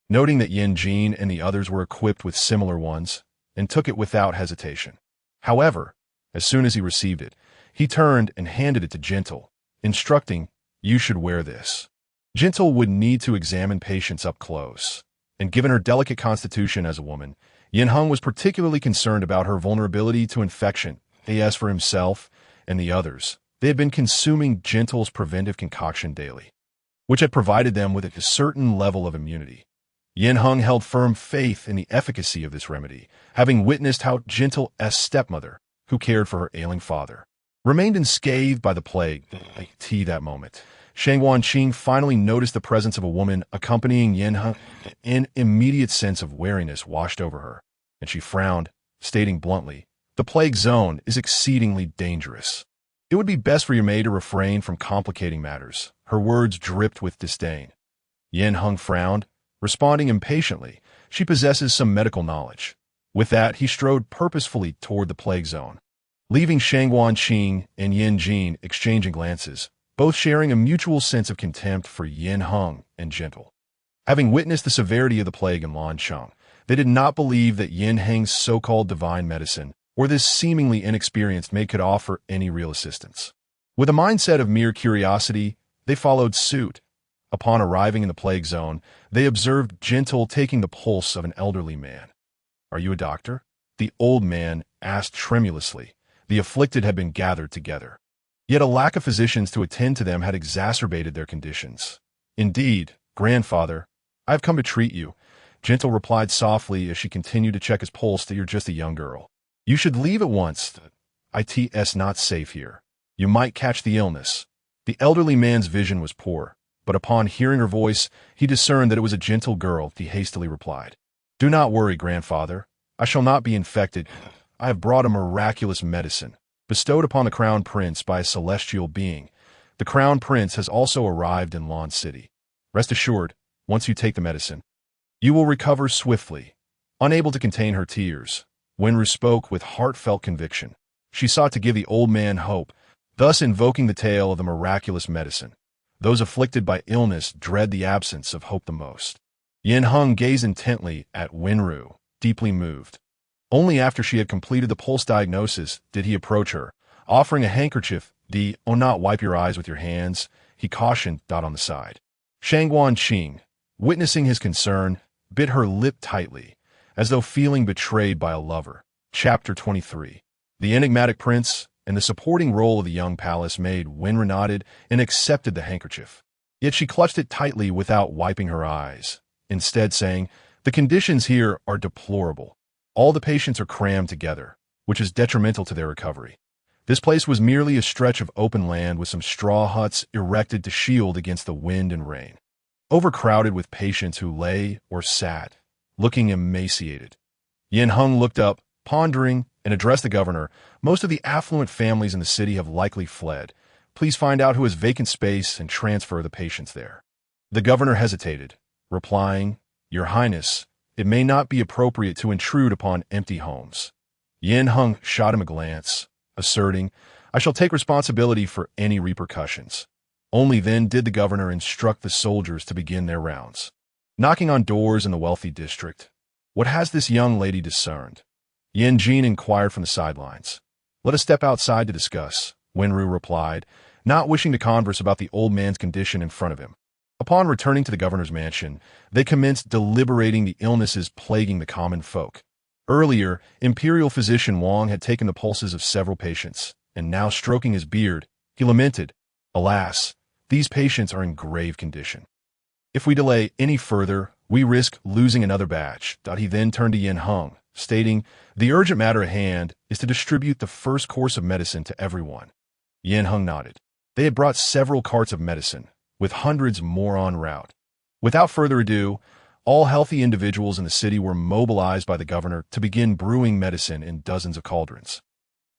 noting that Yin Jin and the others were equipped with similar ones, and took it without hesitation. However, as soon as he received it, he turned and handed it to Gentle, instructing, "You should wear this." Gentle would need to examine patients up close, and given her delicate constitution as a woman, Yin Heng was particularly concerned about her vulnerability to infection. As for himself and the others, they had been consuming Gentle's preventive concoction daily, which had provided them with a certain level of immunity. Yin Heng held firm faith in the efficacy of this remedy, having witnessed how Gentle's stepmother, who cared for her ailing father, remained unscathed by the plague. That moment, Shangguan Qing finally noticed the presence of a woman accompanying Yin Heng. An immediate sense of wariness washed over her, and she frowned, stating bluntly, "The plague zone is exceedingly dangerous. It would be best for your maid to refrain from complicating matters." Her words dripped with disdain. Yin Heng frowned, responding impatiently, "She possesses some medical knowledge." With that, he strode purposefully toward the plague zone, leaving Shangguan Qing and Yin Jin exchanging glances, both sharing a mutual sense of contempt for Yin Heng and Gentle. Having witnessed the severity of the plague in Lancheng, they did not believe that Yin Heng's so-called divine medicine or this seemingly inexperienced maid could offer any real assistance. With a mindset of mere curiosity, they followed suit. Upon arriving in the plague zone, they observed Gentle taking the pulse of an elderly man. "Are you a doctor?" the old man asked tremulously. The afflicted had been gathered together, yet a lack of physicians to attend to them had exacerbated their conditions. "Indeed, grandfather, I have come to treat you," Gentle replied softly as she continued to check his pulse. "That you're just a young girl. You should leave at once. It's not safe here. You might catch the illness." The elderly man's vision was poor, but upon hearing her voice, he discerned that it was a Gentle girl. He hastily replied, "Do not worry, grandfather. I shall not be infected. I have brought a miraculous medicine, bestowed upon the crown prince by a celestial being. The crown prince has also arrived in Lan City. Rest assured, once you take the medicine, you will recover swiftly." Unable to contain her tears, Wenrou spoke with heartfelt conviction. She sought to give the old man hope, thus invoking the tale of the miraculous medicine. Those afflicted by illness dread the absence of hope the most. Yin Heng gazed intently at Wenrou, deeply moved. Only after she had completed the pulse diagnosis did he approach her, offering a handkerchief. "Oh, not wipe your eyes with your hands," he cautioned. On the side, Shangguan Qing, witnessing his concern, bit her lip tightly, as though feeling betrayed by a lover. Chapter 23. The Enigmatic Prince and the supporting role of the young palace maid, Wenrou nodded and accepted the handkerchief. Yet she clutched it tightly without wiping her eyes, instead saying, "The conditions here are deplorable. All the patients are crammed together, which is detrimental to their recovery. This place was merely a stretch of open land with some straw huts erected to shield against the wind and rain, overcrowded with patients who lay or sat, looking emaciated." Yin Hung looked up, pondering, and addressed the governor. "Most of the affluent families in the city have likely fled. Please find out who has vacant space and transfer the patients there." The governor hesitated, replying, "Your Highness, it may not be appropriate to intrude upon empty homes." Yin Hung shot him a glance, asserting, "I shall take responsibility for any repercussions." Only then did the governor instruct the soldiers to begin their rounds, knocking on doors in the wealthy district. "What has this young lady discerned?" Yin Jin inquired from the sidelines. "Let us step outside to discuss," Wenrou replied, not wishing to converse about the old man's condition in front of him. Upon returning to the governor's mansion, they commenced deliberating the illnesses plaguing the common folk. Earlier, Imperial Physician Wang had taken the pulses of several patients, and now stroking his beard, he lamented, "Alas, these patients are in grave condition. If we delay any further, we risk losing another batch." He then turned to Yin Hung, stating, "The urgent matter at hand is to distribute the first course of medicine to everyone." Yin Hung nodded. They had brought several carts of medicine, with hundreds more en route. Without further ado, all healthy individuals in the city were mobilized by the governor to begin brewing medicine in dozens of cauldrons.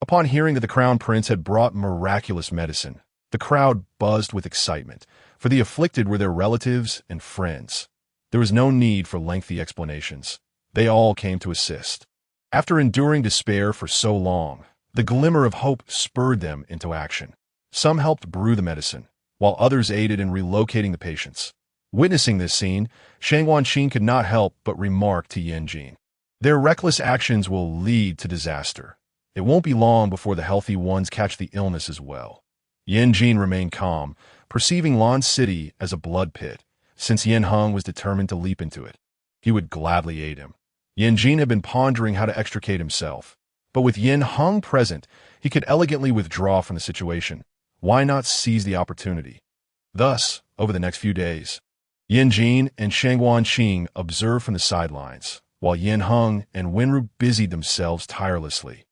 Upon hearing that the crown prince had brought miraculous medicine, the crowd buzzed with excitement, for the afflicted were their relatives and friends. There was no need for lengthy explanations. They all came to assist. After enduring despair for so long, the glimmer of hope spurred them into action. Some helped brew the medicine, while others aided in relocating the patients. Witnessing this scene, Shang Wanqing could not help but remark to Yin Jin, "Their reckless actions will lead to disaster. It won't be long before the healthy ones catch the illness as well." Yin Jin remained calm, perceiving Lan's city as a blood pit. Since Yin Hung was determined to leap into it, he would gladly aid him. Yin Jin had been pondering how to extricate himself, but with Yin Hung present, he could elegantly withdraw from the situation. Why not seize the opportunity? Thus, over the next few days, Yin Jin and Shang Wanqing observed from the sidelines, while Yin Hung and Wenrou busied themselves tirelessly.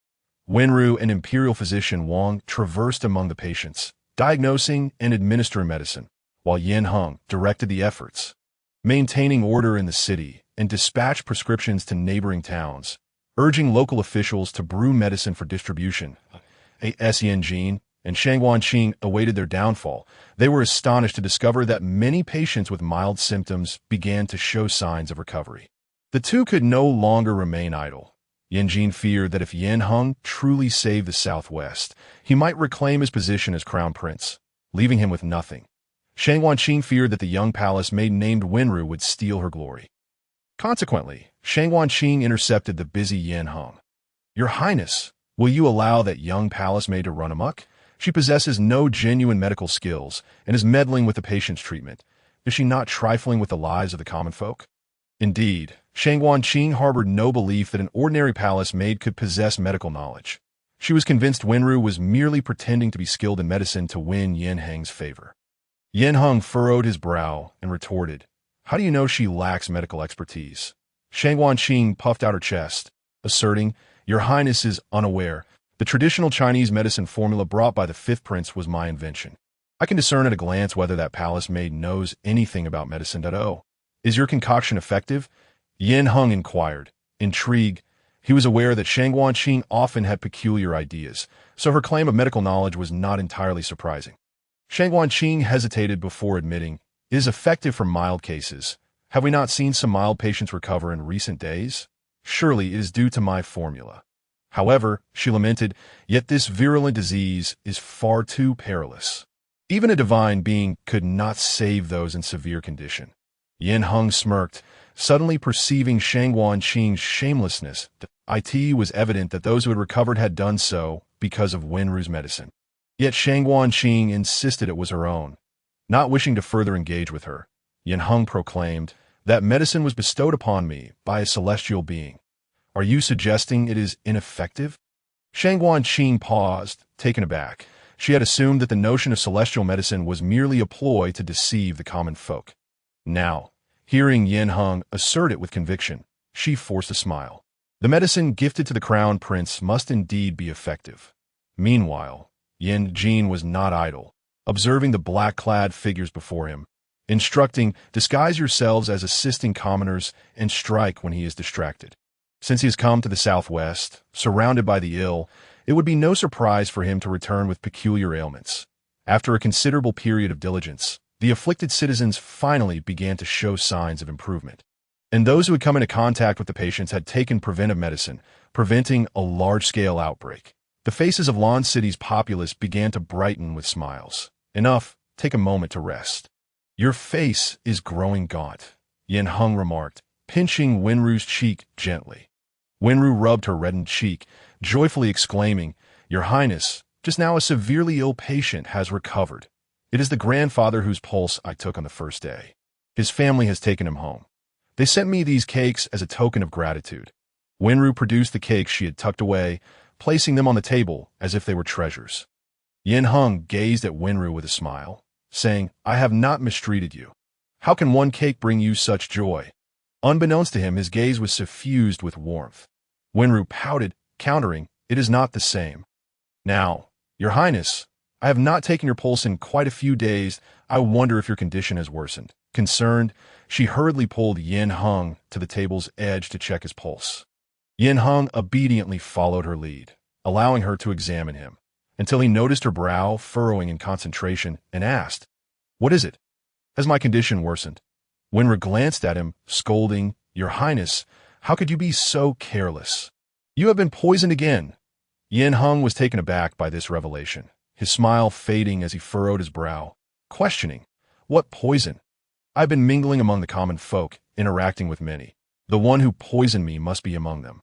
Wenrou and Imperial Physician Wang traversed among the patients, diagnosing and administering medicine, while Yin Hung directed the efforts, maintaining order in the city and dispatched prescriptions to neighboring towns, urging local officials to brew medicine for distribution. As Yin Jin and Shang Wanqing awaited their downfall, they were astonished to discover that many patients with mild symptoms began to show signs of recovery. The two could no longer remain idle. Yin Jin feared that if Yin Hung truly saved the Southwest, he might reclaim his position as crown prince, leaving him with nothing. Shang Wanqing feared that the young palace maid named Wenrou would steal her glory. Consequently, Shang Wanqing intercepted the busy Yin Hung. "Your Highness, will you allow that young palace maid to run amok? She possesses no genuine medical skills and is meddling with the patient's treatment. Is she not trifling with the lives of the common folk?" Indeed, Shang Wanqing harbored no belief that an ordinary palace maid could possess medical knowledge. She was convinced Wenrou was merely pretending to be skilled in medicine to win Yin Hang's favor. Yin Hung furrowed his brow and retorted, "How do you know she lacks medical expertise?" Shang Wanqing puffed out her chest, asserting, "Your Highness is unaware. The traditional Chinese medicine formula brought by the fifth prince was my invention. I can discern at a glance whether that palace maid knows anything about medicine. Is your concoction effective?" Yin Hung inquired, intrigued. He was aware that Shang Wanqing often had peculiar ideas, so her claim of medical knowledge was not entirely surprising. Shang Wanqing hesitated before admitting, "It is effective for mild cases. Have we not seen some mild patients recover in recent days? Surely it is due to my formula. However," she lamented, "yet this virulent disease is far too perilous. Even a divine being could not save those in severe condition." Yin Hung smirked, suddenly perceiving Shang Wanqing's shamelessness. It was evident that those who had recovered had done so because of Wenrou's medicine. Yet Shang Wanqing insisted it was her own. Not wishing to further engage with her, Yin Hung proclaimed, "That medicine was bestowed upon me by a celestial being. Are you suggesting it is ineffective?" Shangguan Qing paused, taken aback. She had assumed that the notion of celestial medicine was merely a ploy to deceive the common folk. Now, hearing Yin Heng assert it with conviction, she forced a smile. The medicine gifted to the crown prince must indeed be effective. Meanwhile, Yin Jin was not idle, observing the black-clad figures before him, instructing, disguise yourselves as assisting commoners and strike when he is distracted. Since he has come to the southwest, surrounded by the ill, it would be no surprise for him to return with peculiar ailments. After a considerable period of diligence, the afflicted citizens finally began to show signs of improvement. And those who had come into contact with the patients had taken preventive medicine, preventing a large-scale outbreak. The faces of Lan City's populace began to brighten with smiles. Enough, take a moment to rest. Your face is growing gaunt, Yin Heng remarked, pinching Wenrou's cheek gently. Wenrou rubbed her reddened cheek, joyfully exclaiming, Your Highness, just now a severely ill patient has recovered. It is the grandfather whose pulse I took on the first day. His family has taken him home. They sent me these cakes as a token of gratitude. Wenrou produced the cakes she had tucked away, placing them on the table as if they were treasures. Yin Heng gazed at Wenrou with a smile, saying, I have not mistreated you. How can one cake bring you such joy? Unbeknownst to him, his gaze was suffused with warmth. Wenrou pouted, countering, It is not the same. Now, Your Highness, I have not taken your pulse in quite a few days. I wonder if your condition has worsened. Concerned, she hurriedly pulled Yin Heng to the table's edge to check his pulse. Yin Heng obediently followed her lead, allowing her to examine him, until he noticed her brow furrowing in concentration and asked, What is it? Has my condition worsened? Wenrou glanced at him, scolding, Your Highness, how could you be so careless? You have been poisoned again. Yin Heng was taken aback by this revelation, his smile fading as he furrowed his brow, questioning, What poison? I've been mingling among the common folk, interacting with many. The one who poisoned me must be among them.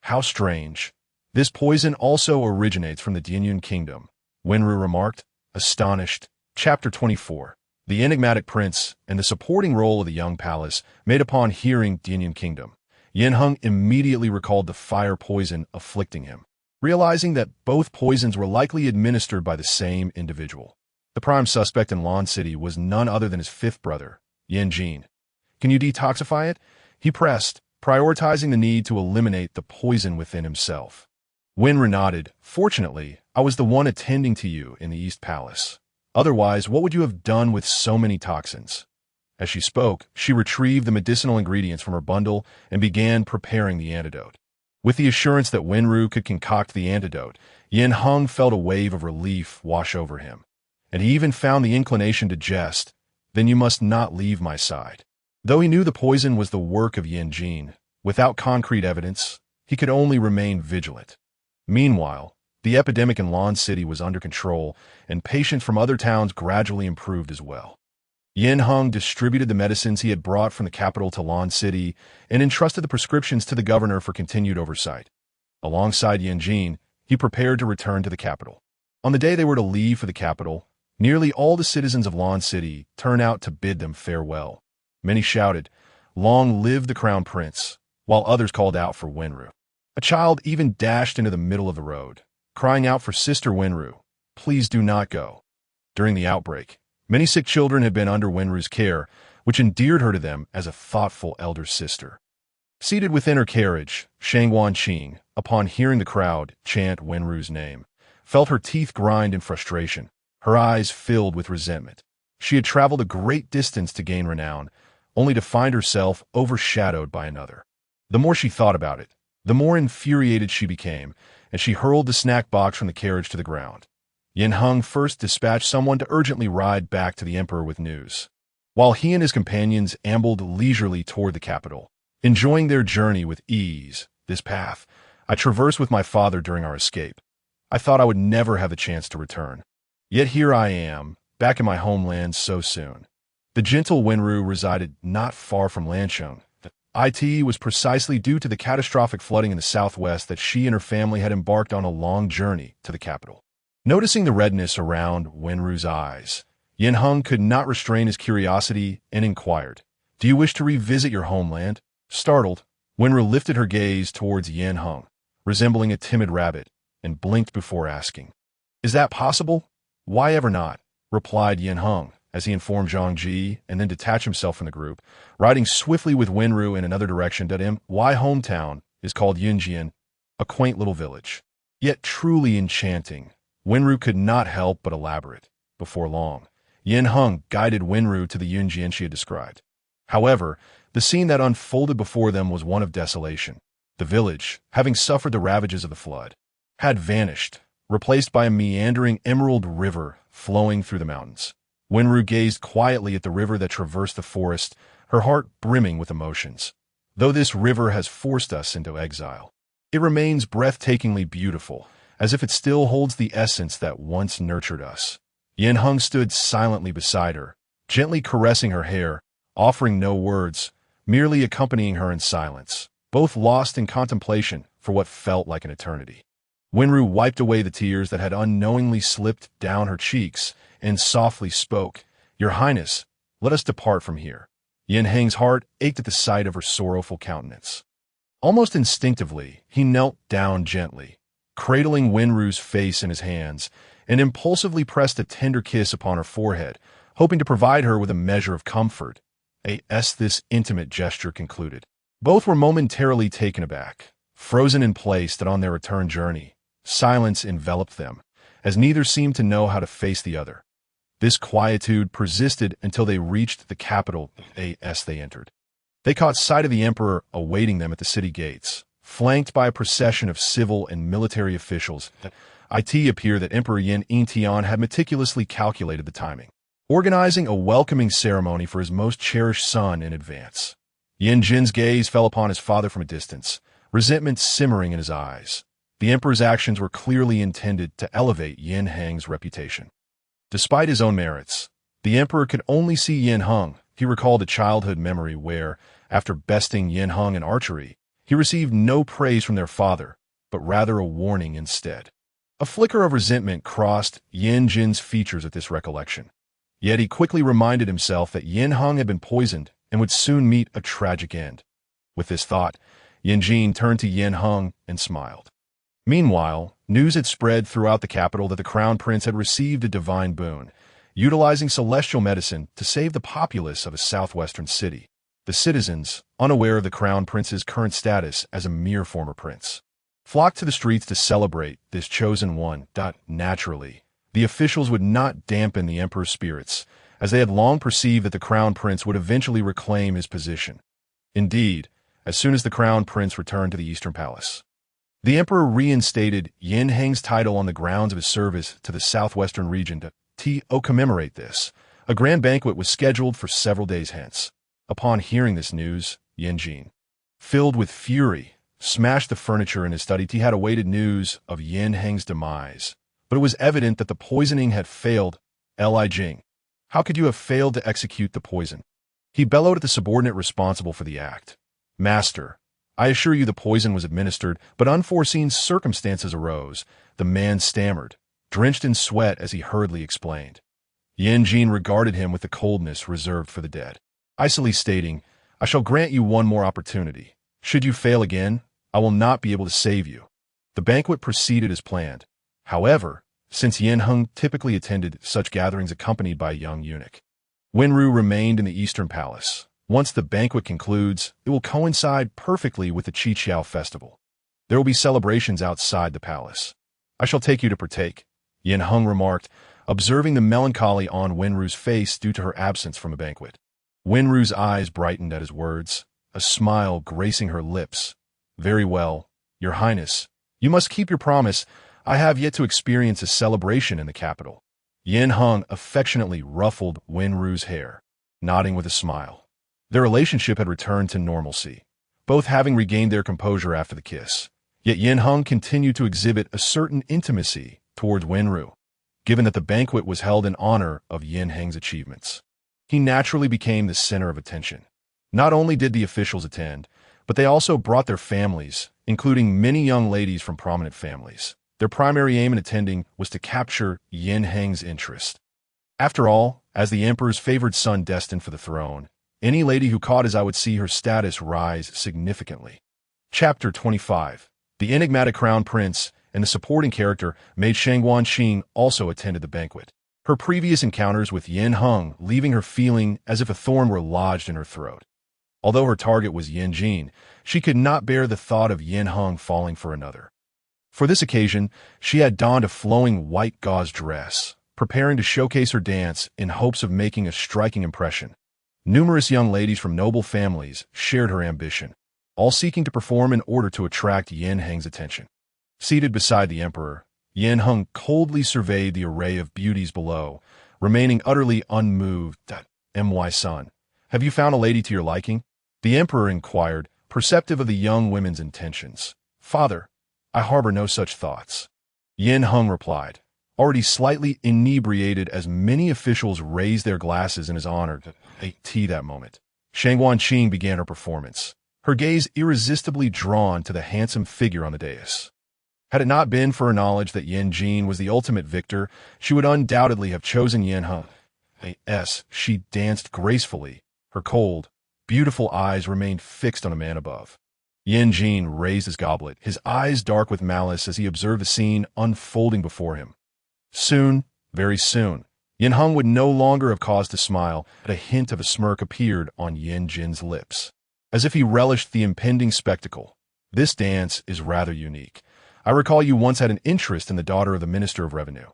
How strange. This poison also originates from the Dianyun kingdom, Wenrou remarked, astonished. Chapter 24. The enigmatic prince and the supporting role of the young palace made upon hearing Dianyun kingdom. Yin Heng immediately recalled the fire poison afflicting him, realizing that both poisons were likely administered by the same individual. The prime suspect in Lan City was none other than his fifth brother, Yin Jin. Can you detoxify it? He pressed, prioritizing the need to eliminate the poison within himself. Wenrou nodded. Fortunately, I was the one attending to you in the East Palace. Otherwise, what would you have done with so many toxins? As she spoke, she retrieved the medicinal ingredients from her bundle and began preparing the antidote. With the assurance that Wenrou could concoct the antidote, Yin Heng felt a wave of relief wash over him, and he even found the inclination to jest, Then you must not leave my side. Though he knew the poison was the work of Yin Jin, without concrete evidence, he could only remain vigilant. Meanwhile, the epidemic in Lan City was under control, and patients from other towns gradually improved as well. Yin Heng distributed the medicines he had brought from the capital to Lan City and entrusted the prescriptions to the governor for continued oversight. Alongside Yin Jin, he prepared to return to the capital. On the day they were to leave for the capital, nearly all the citizens of Lan City turned out to bid them farewell. Many shouted, Long live the crown prince, while others called out for Wenrou. A child even dashed into the middle of the road, crying out for Sister Wenrou, Please do not go. During the outbreak, many sick children had been under Wenrou's care, which endeared her to them as a thoughtful elder sister. Seated within her carriage, Shangguan Qing, upon hearing the crowd chant Wenrou's name, felt her teeth grind in frustration, her eyes filled with resentment. She had traveled a great distance to gain renown, only to find herself overshadowed by another. The more she thought about it, the more infuriated she became, and she hurled the snack box from the carriage to the ground. Yin Heng first dispatched someone to urgently ride back to the emperor with news, while he and his companions ambled leisurely toward the capital, enjoying their journey with ease. This path I traversed with my father during our escape. I thought I would never have the chance to return. Yet here I am, back in my homeland so soon. The gentle Wenrou resided not far from Lansheng. It was precisely due to the catastrophic flooding in the southwest that she and her family had embarked on a long journey to the capital. Noticing the redness around Wenrou's eyes, Yin Heng could not restrain his curiosity and inquired, Do you wish to revisit your homeland? Startled, Wenrou lifted her gaze towards Yin Heng, resembling a timid rabbit, and blinked before asking. "Is that possible?" "Why ever not?" replied Yin Hung, as he informed Zhang Ji and then detached himself from the group, riding swiftly with Wenrou in another direction. My hometown is called Yunjian, a quaint little village, yet truly enchanting. Wenrou could not help but elaborate. Before long, Yin Hung guided Wenrou to the Yunjian she had described. However, the scene that unfolded before them was one of desolation. The village, having suffered the ravages of the flood, had vanished, replaced by a meandering emerald river flowing through the mountains. Wenrou gazed quietly at the river that traversed the forest, her heart brimming with emotions. Though this river has forced us into exile, it remains breathtakingly beautiful, as if it still holds the essence that once nurtured us. Yin Hung stood silently beside her, gently caressing her hair, offering no words, merely accompanying her in silence, both lost in contemplation for what felt like an eternity. Wenrou wiped away the tears that had unknowingly slipped down her cheeks and softly spoke, "Your Highness, let us depart from here." Yin Hang's heart ached at the sight of her sorrowful countenance. Almost instinctively, he knelt down gently, cradling Wenrou's face in his hands, and impulsively pressed a tender kiss upon her forehead, hoping to provide her with a measure of comfort. This intimate gesture concluded. Both were momentarily taken aback, frozen in place that on their return journey, silence enveloped them, as neither seemed to know how to face the other. This quietude persisted until they reached the capital they entered. They caught sight of the emperor awaiting them at the city gates, flanked by a procession of civil and military officials. It appeared that Emperor Yin Intian had meticulously calculated the timing, organizing a welcoming ceremony for his most cherished son in advance. Yin Jin's gaze fell upon his father from a distance, resentment simmering in his eyes. The emperor's actions were clearly intended to elevate Yin Hang's reputation. Despite his own merits, the emperor could only see Yin Hung. He recalled a childhood memory where, after besting Yin Hung in archery, he received no praise from their father, but rather a warning instead. A flicker of resentment crossed Yin Jin's features at this recollection. Yet he quickly reminded himself that Yin Hung had been poisoned and would soon meet a tragic end. With this thought, Yin Jin turned to Yin Hung and smiled. Meanwhile, news had spread throughout the capital that the crown prince had received a divine boon, utilizing celestial medicine to save the populace of a southwestern city. The citizens, unaware of the crown prince's current status as a mere former prince, flocked to the streets to celebrate this chosen one. Naturally, the officials would not dampen the emperor's spirits, as they had long perceived that the crown prince would eventually reclaim his position. Indeed, as soon as the crown prince returned to the Eastern Palace, the emperor reinstated Yin Hang's title on the grounds of his service to the southwestern region. To commemorate this, a grand banquet was scheduled for several days hence. Upon hearing this news, Yin Jin, filled with fury, smashed the furniture in his study. He had awaited news of Yin Hang's demise, but it was evident that the poisoning had failed. Li Jing, how could you have failed to execute the poison? He bellowed at the subordinate responsible for the act. Master, I assure you the poison was administered, but unforeseen circumstances arose, the man stammered, drenched in sweat as he hurriedly explained. Yin Jin regarded him with the coldness reserved for the dead, icily stating, I shall grant you one more opportunity. Should you fail again, I will not be able to save you. The banquet proceeded as planned. However, since Yin Hung typically attended such gatherings accompanied by a young eunuch, Wenrou remained in the Eastern Palace. Once the banquet concludes, it will coincide perfectly with the Qiqiao festival. There will be celebrations outside the palace. I shall take you to partake, Yin Hung remarked, observing the melancholy on Wenrou's face due to her absence from a banquet. Wenrou's eyes brightened at his words, a smile gracing her lips. Very well, Your Highness. You must keep your promise. I have yet to experience a celebration in the capital. Yin Hung affectionately ruffled Wenrou's hair, nodding with a smile. Their relationship had returned to normalcy, both having regained their composure after the kiss. Yet Yin Hung continued to exhibit a certain intimacy towards Wenrou, given that the banquet was held in honor of Yin Hang's achievements. He naturally became the center of attention. Not only did the officials attend, but they also brought their families, including many young ladies from prominent families. Their primary aim in attending was to capture Yin Hang's interest. After all, as the emperor's favored son destined for the throne, any lady who caught his eye would see her status rise significantly. Chapter 25. The enigmatic crown prince and the supporting character, maid Shangguan Qing, also attended the banquet. Her previous encounters with Yin Heng leaving her feeling as if a thorn were lodged in her throat. Although her target was Yin Jin, she could not bear the thought of Yin Heng falling for another. For this occasion, she had donned a flowing white gauze dress, preparing to showcase her dance in hopes of making a striking impression. Numerous young ladies from noble families shared her ambition, all seeking to perform in order to attract Yin Heng's attention. Seated beside the emperor, Yin Heng coldly surveyed the array of beauties below, remaining utterly unmoved. "My son, have you found a lady to your liking?" The emperor inquired, perceptive of the young women's intentions. "Father, I harbor no such thoughts." Yin Heng replied, already slightly inebriated as many officials raised their glasses in his honor. That moment, Shangguan Qing began her performance, her gaze irresistibly drawn to the handsome figure on the dais. Had it not been for her knowledge that Yin Jin was the ultimate victor, she would undoubtedly have chosen Yin Heng. She danced gracefully. Her cold, beautiful eyes remained fixed on a man above. Yin Jin raised his goblet, his eyes dark with malice as he observed the scene unfolding before him. Soon, very soon, Yin Heng would no longer have cause to smile, but a hint of a smirk appeared on Yin Jin's lips, as if he relished the impending spectacle. "This dance is rather unique. I recall you once had an interest in the daughter of the Minister of Revenue.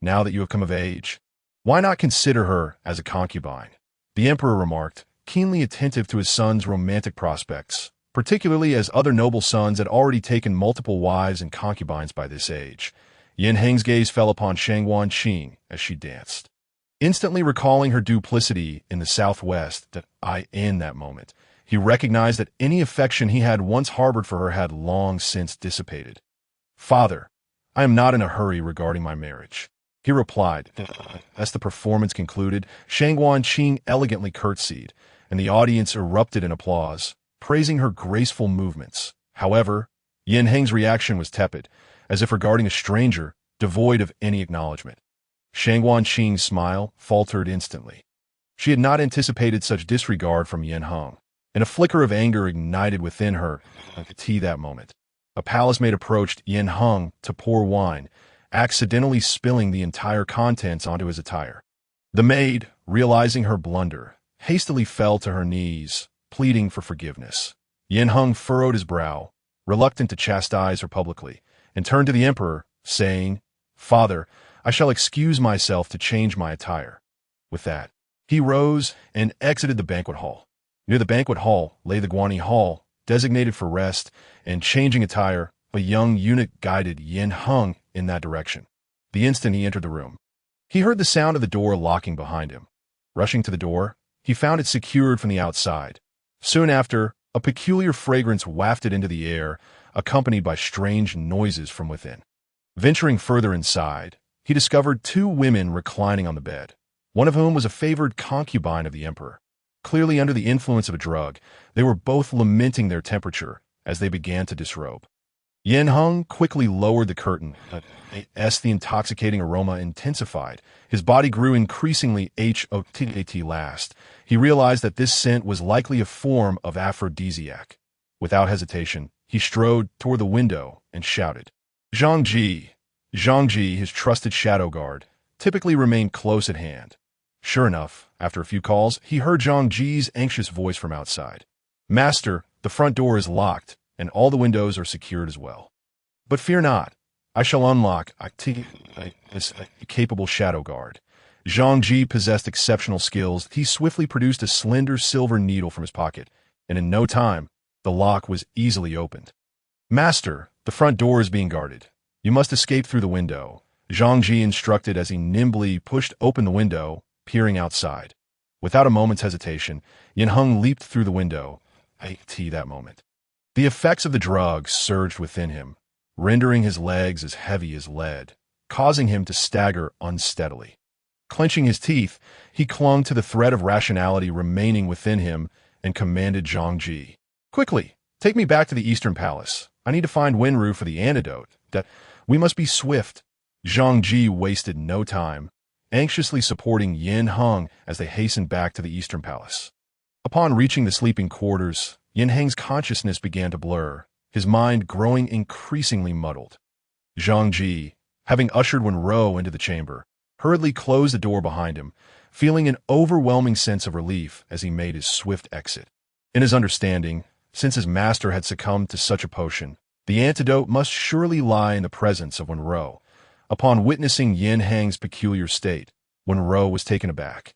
Now that you have come of age, why not consider her as a concubine?" The emperor remarked, keenly attentive to his son's romantic prospects, particularly as other noble sons had already taken multiple wives and concubines by this age. Yin Heng's gaze fell upon Shangguan Qing as she danced. Instantly recalling her duplicity in the southwest, in that moment, he recognized that any affection he had once harbored for her had long since dissipated. "Father, I am not in a hurry regarding my marriage," he replied. As the performance concluded, Shangguan Qing elegantly curtsied, and the audience erupted in applause, praising her graceful movements. However, Yin Heng's reaction was tepid, as if regarding a stranger, devoid of any acknowledgement. Shangguan Qing's smile faltered instantly. She had not anticipated such disregard from Yin Heng, and a flicker of anger ignited within her. That moment, a palace maid approached Yin Heng to pour wine, accidentally spilling the entire contents onto his attire. The maid, realizing her blunder, hastily fell to her knees, pleading for forgiveness. Yin Heng furrowed his brow, reluctant to chastise her publicly, and turned to the emperor, saying, "Father, I shall excuse myself to change my attire." With that, he rose and exited the banquet hall. Near the banquet hall lay the Guanyi Hall, designated for rest, and changing attire, a young eunuch guided Yin Heng in that direction. The instant he entered the room, he heard the sound of the door locking behind him. Rushing to the door, he found it secured from the outside. Soon after, a peculiar fragrance wafted into the air, accompanied by strange noises from within. Venturing further inside, he discovered two women reclining on the bed, one of whom was a favored concubine of the emperor. Clearly under the influence of a drug, they were both lamenting their temperature as they began to disrobe. Yin Heng quickly lowered the curtain, as the intoxicating aroma intensified. His body grew increasingly hot last. He realized that this scent was likely a form of aphrodisiac. Without hesitation, he strode toward the window and shouted. Zhang Ji, his trusted shadow guard, typically remained close at hand. Sure enough, after a few calls, he heard Zhang Ji's anxious voice from outside. "Master, the front door is locked, and all the windows are secured as well. But fear not, I shall unlock a capable shadow guard." Zhang Ji possessed exceptional skills. He swiftly produced a slender silver needle from his pocket, and in no time, the lock was easily opened. "Master, the front door is being guarded. You must escape through the window," Zhang Ji instructed as he nimbly pushed open the window, peering outside. Without a moment's hesitation, Yin Heng leaped through the window. That moment, the effects of the drug surged within him, rendering his legs as heavy as lead, causing him to stagger unsteadily. Clenching his teeth, he clung to the thread of rationality remaining within him and commanded Zhang Ji, "Quickly, take me back to the Eastern Palace. I need to find Wenrou for the antidote. We must be swift." Zhang Ji wasted no time, anxiously supporting Yin Heng as they hastened back to the Eastern Palace. Upon reaching the sleeping quarters, Yin Heng's consciousness began to blur, his mind growing increasingly muddled. Zhang Ji, having ushered Wenrou into the chamber, hurriedly closed the door behind him, feeling an overwhelming sense of relief as he made his swift exit. In his understanding, since his master had succumbed to such a potion, the antidote must surely lie in the presence of Wenrou. Upon witnessing Yin Hang's peculiar state, Wenrou was taken aback,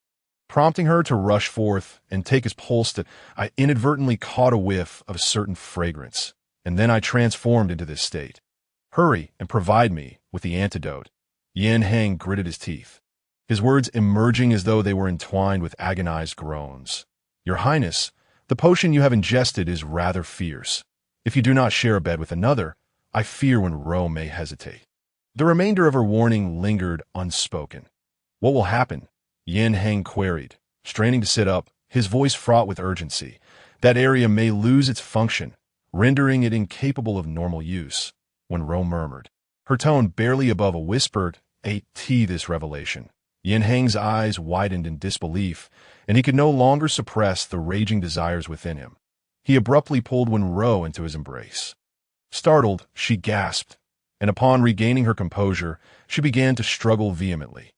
prompting her to rush forth and take his pulse. That I inadvertently caught a whiff of a certain fragrance, and then I transformed into this state. Hurry and provide me with the antidote. Yin Hang gritted his teeth, his words emerging as though they were entwined with agonized groans. Your Highness, the potion you have ingested is rather fierce. If you do not share a bed with another, I fear Wenrou may hesitate. The remainder of her warning lingered unspoken. What will happen? Yin Hang queried, straining to sit up, his voice fraught with urgency. That area may lose its function, rendering it incapable of normal use. Wenrou murmured, her tone barely above a whispered, this revelation. Yin Hang's eyes widened in disbelief, and he could no longer suppress the raging desires within him. He abruptly pulled Wenrou into his embrace. Startled, she gasped, and upon regaining her composure, she began to struggle vehemently.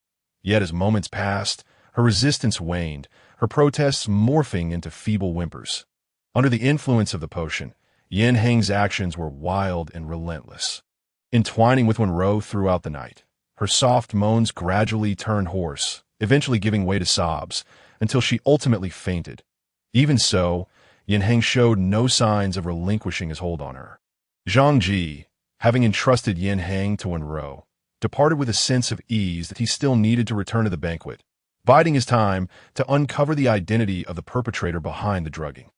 Yet as moments passed, her resistance waned, her protests morphing into feeble whimpers. Under the influence of the potion, Yin Hang's actions were wild and relentless. Entwining with Wenrou throughout the night, her soft moans gradually turned hoarse, eventually giving way to sobs, until she ultimately fainted. Even so, Yin Hang showed no signs of relinquishing his hold on her. Zhang Ji, having entrusted Yin Hang to Wenrou, departed with a sense of ease that he still needed to return to the banquet, biding his time to uncover the identity of the perpetrator behind the drugging.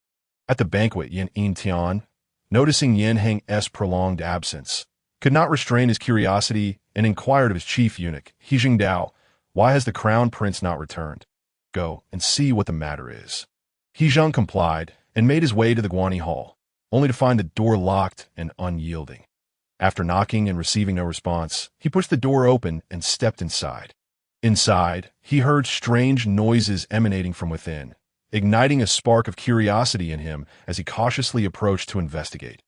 At the banquet, Yin Tian, noticing Yin Hang's prolonged absence, could not restrain his curiosity and inquired of his chief eunuch, He Jingdao, why has the crown prince not returned? Go and see what the matter is. He Zhang complied and made his way to the Guani Hall, only to find the door locked and unyielding. After knocking and receiving no response, he pushed the door open and stepped inside. Inside, he heard strange noises emanating from within, igniting a spark of curiosity in him as he cautiously approached to investigate.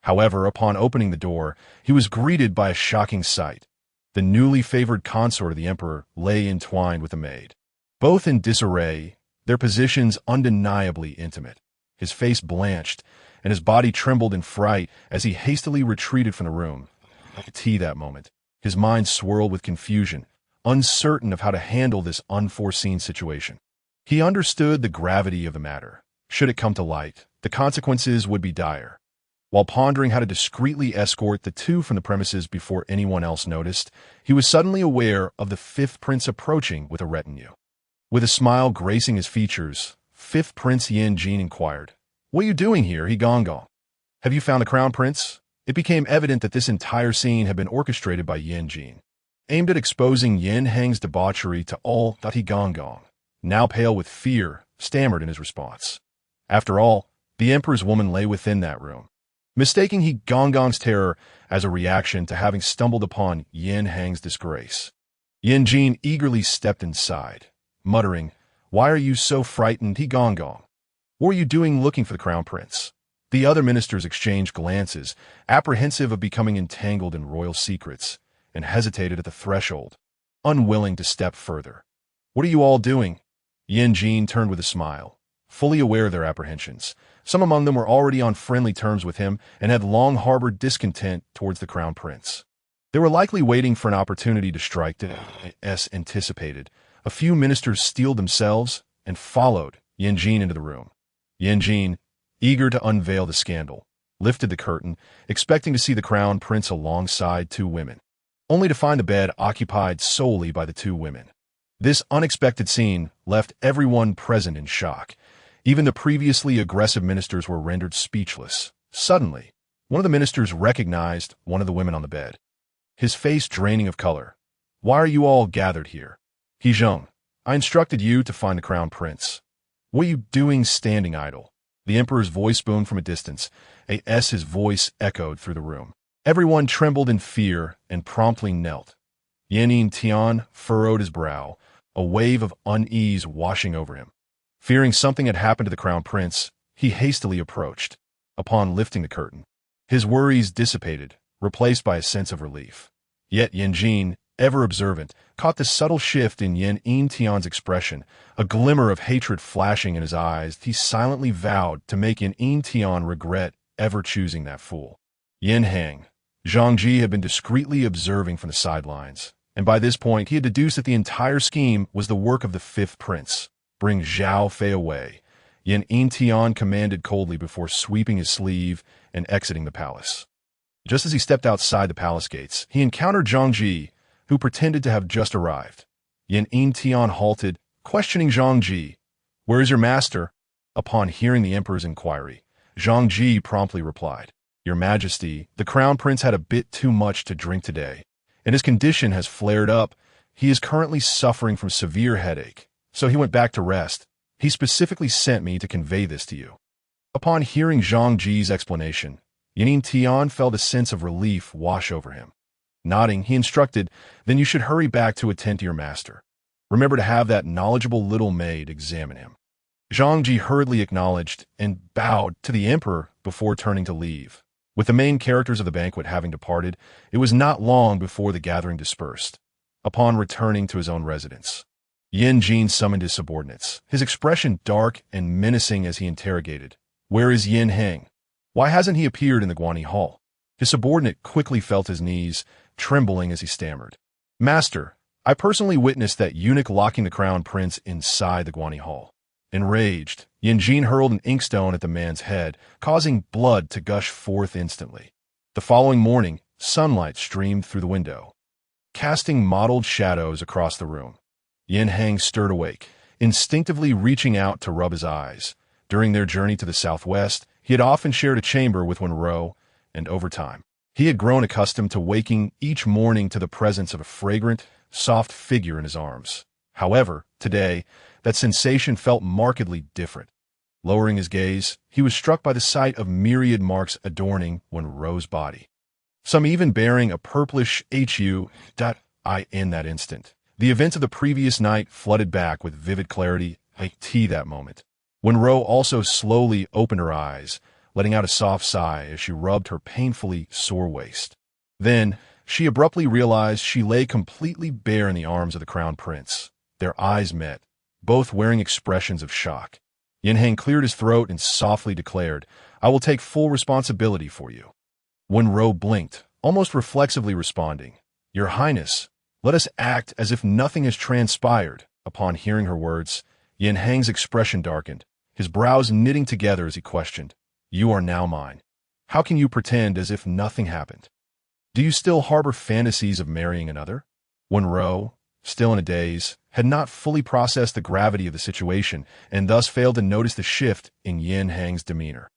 However, upon opening the door, he was greeted by a shocking sight. The newly favored consort of the emperor lay entwined with a maid. Both in disarray, their positions undeniably intimate. His face blanched, and his body trembled in fright as he hastily retreated from the room. That moment, his mind swirled with confusion, uncertain of how to handle this unforeseen situation. He understood the gravity of the matter. Should it come to light, the consequences would be dire. While pondering how to discreetly escort the two from the premises before anyone else noticed, he was suddenly aware of the fifth prince approaching with a retinue. With a smile gracing his features, fifth prince Yin Jin inquired, "What are you doing here, He Gong? Have you found the crown prince?" It became evident that this entire scene had been orchestrated by Yin Jin, aimed at exposing Yin Hang's debauchery to all. He Gong, now pale with fear, stammered in his response. After all, the emperor's woman lay within that room. Mistaking He Gong's terror as a reaction to having stumbled upon Yin Hang's disgrace, Yin Jin eagerly stepped inside, muttering, "Why are you so frightened, He Gong? What are you doing looking for the crown prince?" The other ministers exchanged glances, apprehensive of becoming entangled in royal secrets, and hesitated at the threshold, unwilling to step further. "What are you all doing?" Yin Jin turned with a smile, fully aware of their apprehensions. Some among them were already on friendly terms with him and had long harbored discontent towards the crown prince. They were likely waiting for an opportunity to strike, as anticipated. A few ministers steeled themselves and followed Yin Jin into the room. Yin Jin, eager to unveil the scandal, lifted the curtain, expecting to see the crown prince alongside two women, only to find the bed occupied solely by the two women. This unexpected scene left everyone present in shock. Even the previously aggressive ministers were rendered speechless. Suddenly, one of the ministers recognized one of the women on the bed, his face draining of color. "Why are you all gathered here? He Zhang, I instructed you to find the crown prince. What are you doing standing idle?" The emperor's voice boomed from a distance. His voice echoed through the room. Everyone trembled in fear and promptly knelt. Yin Tian furrowed his brow, a wave of unease washing over him. Fearing something had happened to the crown prince, he hastily approached. Upon lifting the curtain, his worries dissipated, replaced by a sense of relief. Yet Yin Jin, ever observant, caught the subtle shift in Yin Tian's expression, a glimmer of hatred flashing in his eyes. He silently vowed to make Yin Tian regret ever choosing that fool. Yin Heng. Zhang Ji had been discreetly observing from the sidelines, and by this point he had deduced that the entire scheme was the work of the fifth prince. Bring Zhao Fei away, Yin Tian commanded coldly before sweeping his sleeve and exiting the palace. Just as he stepped outside the palace gates, he encountered Zhang Ji, who pretended to have just arrived. Yin Tian halted, questioning Zhang Ji. "Where is your master?" Upon hearing the emperor's inquiry, Zhang Ji promptly replied, "Your Majesty, the crown prince had a bit too much to drink today, and his condition has flared up. He is currently suffering from severe headache, so he went back to rest. He specifically sent me to convey this to you." Upon hearing Zhang Ji's explanation, Yin Tian felt a sense of relief wash over him. Nodding, he instructed, "Then you should hurry back to attend to your master. Remember to have that knowledgeable little maid examine him." Zhang Ji hurriedly acknowledged and bowed to the emperor before turning to leave. With the main characters of the banquet having departed, it was not long before the gathering dispersed. Upon returning to his own residence, Yin Jin summoned his subordinates, his expression dark and menacing as he interrogated, "Where is Yin Heng? Why hasn't he appeared in the Guanyi Hall?" His subordinate quickly felt his knees, trembling as he stammered, "Master, I personally witnessed that eunuch locking the crown prince inside the Guanyi Hall." Enraged, Yin Jin hurled an inkstone at the man's head, causing blood to gush forth instantly. The following morning, sunlight streamed through the window, casting mottled shadows across the room. Yin Heng stirred awake, instinctively reaching out to rub his eyes. During their journey to the southwest, he had often shared a chamber with Wenrou, and over time, he had grown accustomed to waking each morning to the presence of a fragrant, soft figure in his arms. However, today, that sensation felt markedly different. Lowering his gaze, he was struck by the sight of myriad marks adorning Wenrou's body, some even bearing a purplish HU.I in that instant. The events of the previous night flooded back with vivid clarity that moment. Wenrou also slowly opened her eyes, letting out a soft sigh as she rubbed her painfully sore waist. Then, she abruptly realized she lay completely bare in the arms of the crown prince. Their eyes met, both wearing expressions of shock. Yin Heng cleared his throat and softly declared, "I will take full responsibility for you." Wenrou blinked, almost reflexively responding, "Your Highness, let us act as if nothing has transpired." Upon hearing her words, Yin Heng's expression darkened, his brows knitting together as he questioned, "You are now mine. How can you pretend as if nothing happened? Do you still harbor fantasies of marrying another?" Wenrou, still in a daze, had not fully processed the gravity of the situation and thus failed to notice the shift in Yin Heng's demeanor.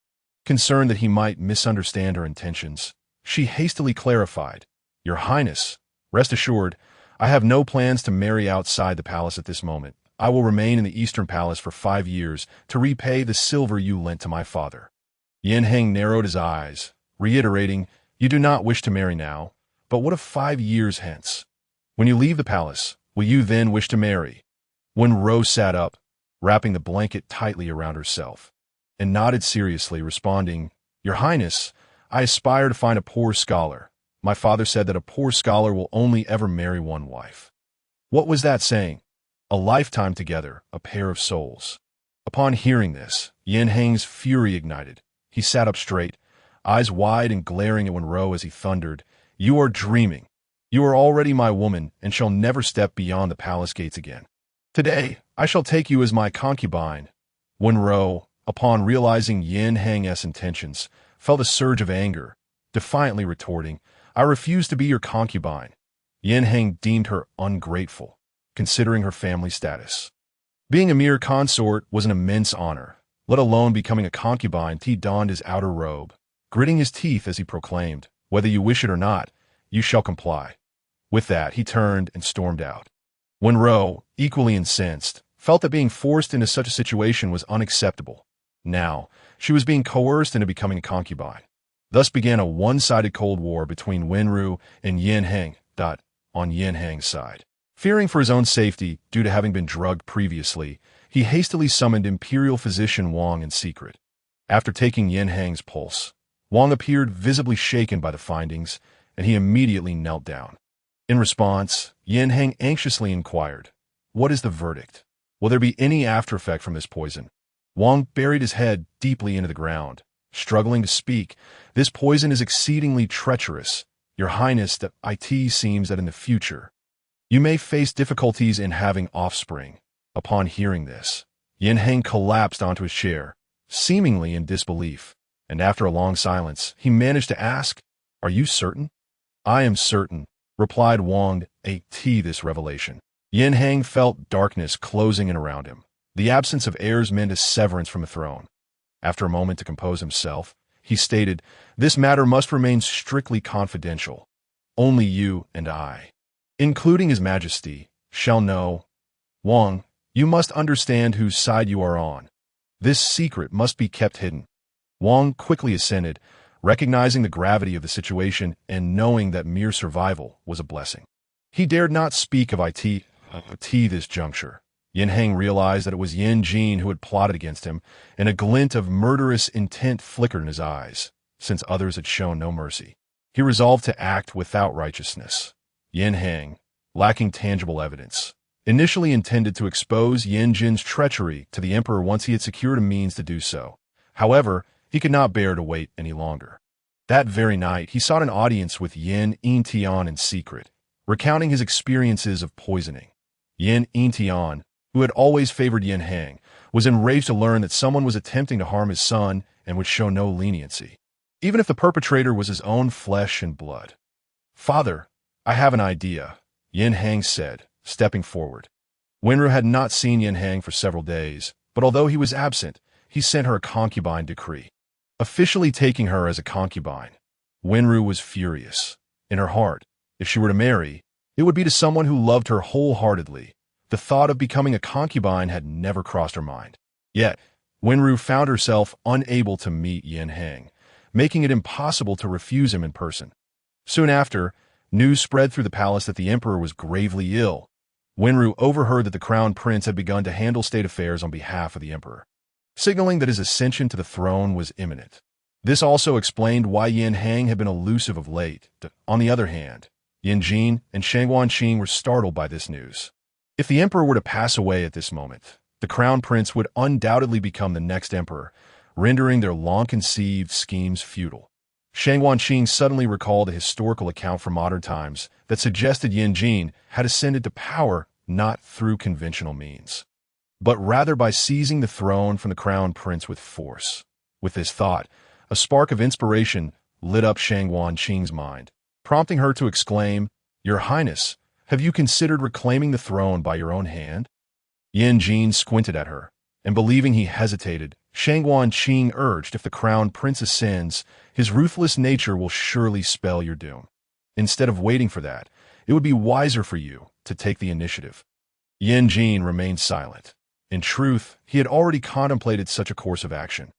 Concerned that he might misunderstand her intentions, she hastily clarified, "Your Highness, rest assured, I have no plans to marry outside the palace at this moment. I will remain in the Eastern Palace for 5 years to repay the silver you lent to my father." Yin Heng narrowed his eyes, reiterating, "You do not wish to marry now, but what of 5 years hence? When you leave the palace, will you then wish to marry?" Wenrou sat up, wrapping the blanket tightly around herself, and nodded seriously, responding, "Your Highness, I aspire to find a poor scholar. My father said that a poor scholar will only ever marry one wife." What was that saying? A lifetime together, a pair of souls. Upon hearing this, Yin Heng's fury ignited. He sat up straight, eyes wide and glaring at Wenrou as he thundered, "You are dreaming. You are already my woman and shall never step beyond the palace gates again. Today, I shall take you as my concubine." Wenrou, upon realizing Yin Heng's intentions, felt a surge of anger, defiantly retorting, "I refuse to be your concubine." Yin Heng deemed her ungrateful, considering her family status. Being a mere consort was an immense honor, let alone becoming a concubine. He donned his outer robe, gritting his teeth as he proclaimed, "Whether you wish it or not, you shall comply." With that, he turned and stormed out. Wenrou, equally incensed, felt that being forced into such a situation was unacceptable. Now, she was being coerced into becoming a concubine. Thus began a one-sided Cold War between Wenrou and Yin Heng. On Yin Heng's side, fearing for his own safety due to having been drugged previously, he hastily summoned Imperial Physician Wang in secret. After taking Yin Heng's pulse, Wang appeared visibly shaken by the findings, and he immediately knelt down. In response, Yin Heng anxiously inquired, "What is the verdict? Will there be any after effect from this poison?" Wang buried his head deeply into the ground, struggling to speak. "This poison is exceedingly treacherous. Your Highness, that it seems that in the future, you may face difficulties in having offspring." Upon hearing this, Yin Heng collapsed onto his chair, seemingly in disbelief, and after a long silence, he managed to ask, "Are you certain?" "I am certain," replied Wang. This revelation. Yin Heng felt darkness closing in around him. The absence of heirs meant a severance from the throne. After a moment to compose himself, he stated, "This matter must remain strictly confidential. Only you and I, including His Majesty, shall know. Wang, you must understand whose side you are on. This secret must be kept hidden." Wang quickly assented, recognizing the gravity of the situation and knowing that mere survival was a blessing. He dared not speak of it this juncture. Yin Heng realized that it was Yin Jin who had plotted against him, and a glint of murderous intent flickered in his eyes, since others had shown no mercy. He resolved to act without righteousness. Yin Heng, lacking tangible evidence, initially intended to expose Yin Jin's treachery to the emperor once he had secured a means to do so. However, he could not bear to wait any longer. That very night, he sought an audience with Yin Yintian in secret, recounting his experiences of poisoning. Yin Yintian, who had always favored Yin Heng, was enraged to learn that someone was attempting to harm his son and would show no leniency, even if the perpetrator was his own flesh and blood. "Father, I have an idea," Yin Heng said, stepping forward. Wenrou had not seen Yin Heng for several days, but although he was absent, he sent her a concubine decree, officially taking her as a concubine. Wenrou was furious. In her heart, if she were to marry, it would be to someone who loved her wholeheartedly. The thought of becoming a concubine had never crossed her mind. Yet, Wenrou found herself unable to meet Yin Heng, making it impossible to refuse him in person. Soon after, news spread through the palace that the emperor was gravely ill. Wenrou overheard that the crown prince had begun to handle state affairs on behalf of the emperor, signaling that his ascension to the throne was imminent. This also explained why Yin Heng had been elusive of late. On the other hand, Yin Jin and Shangguanqing were startled by this news. If the emperor were to pass away at this moment, the crown prince would undoubtedly become the next emperor, rendering their long-conceived schemes futile. Shangguanqing suddenly recalled a historical account from modern times that suggested Yin Jin had ascended to power not through conventional means, but rather by seizing the throne from the crown prince with force. With this thought, a spark of inspiration lit up Shangguanqing's mind, prompting her to exclaim, "Your Highness, have you considered reclaiming the throne by your own hand?" Yin Jin squinted at her, and believing he hesitated, Shangguanqing urged, "If the crown prince ascends, his ruthless nature will surely spell your doom. Instead of waiting for that, it would be wiser for you to take the initiative." Yin Jin remained silent. In truth, he had already contemplated such a course of action.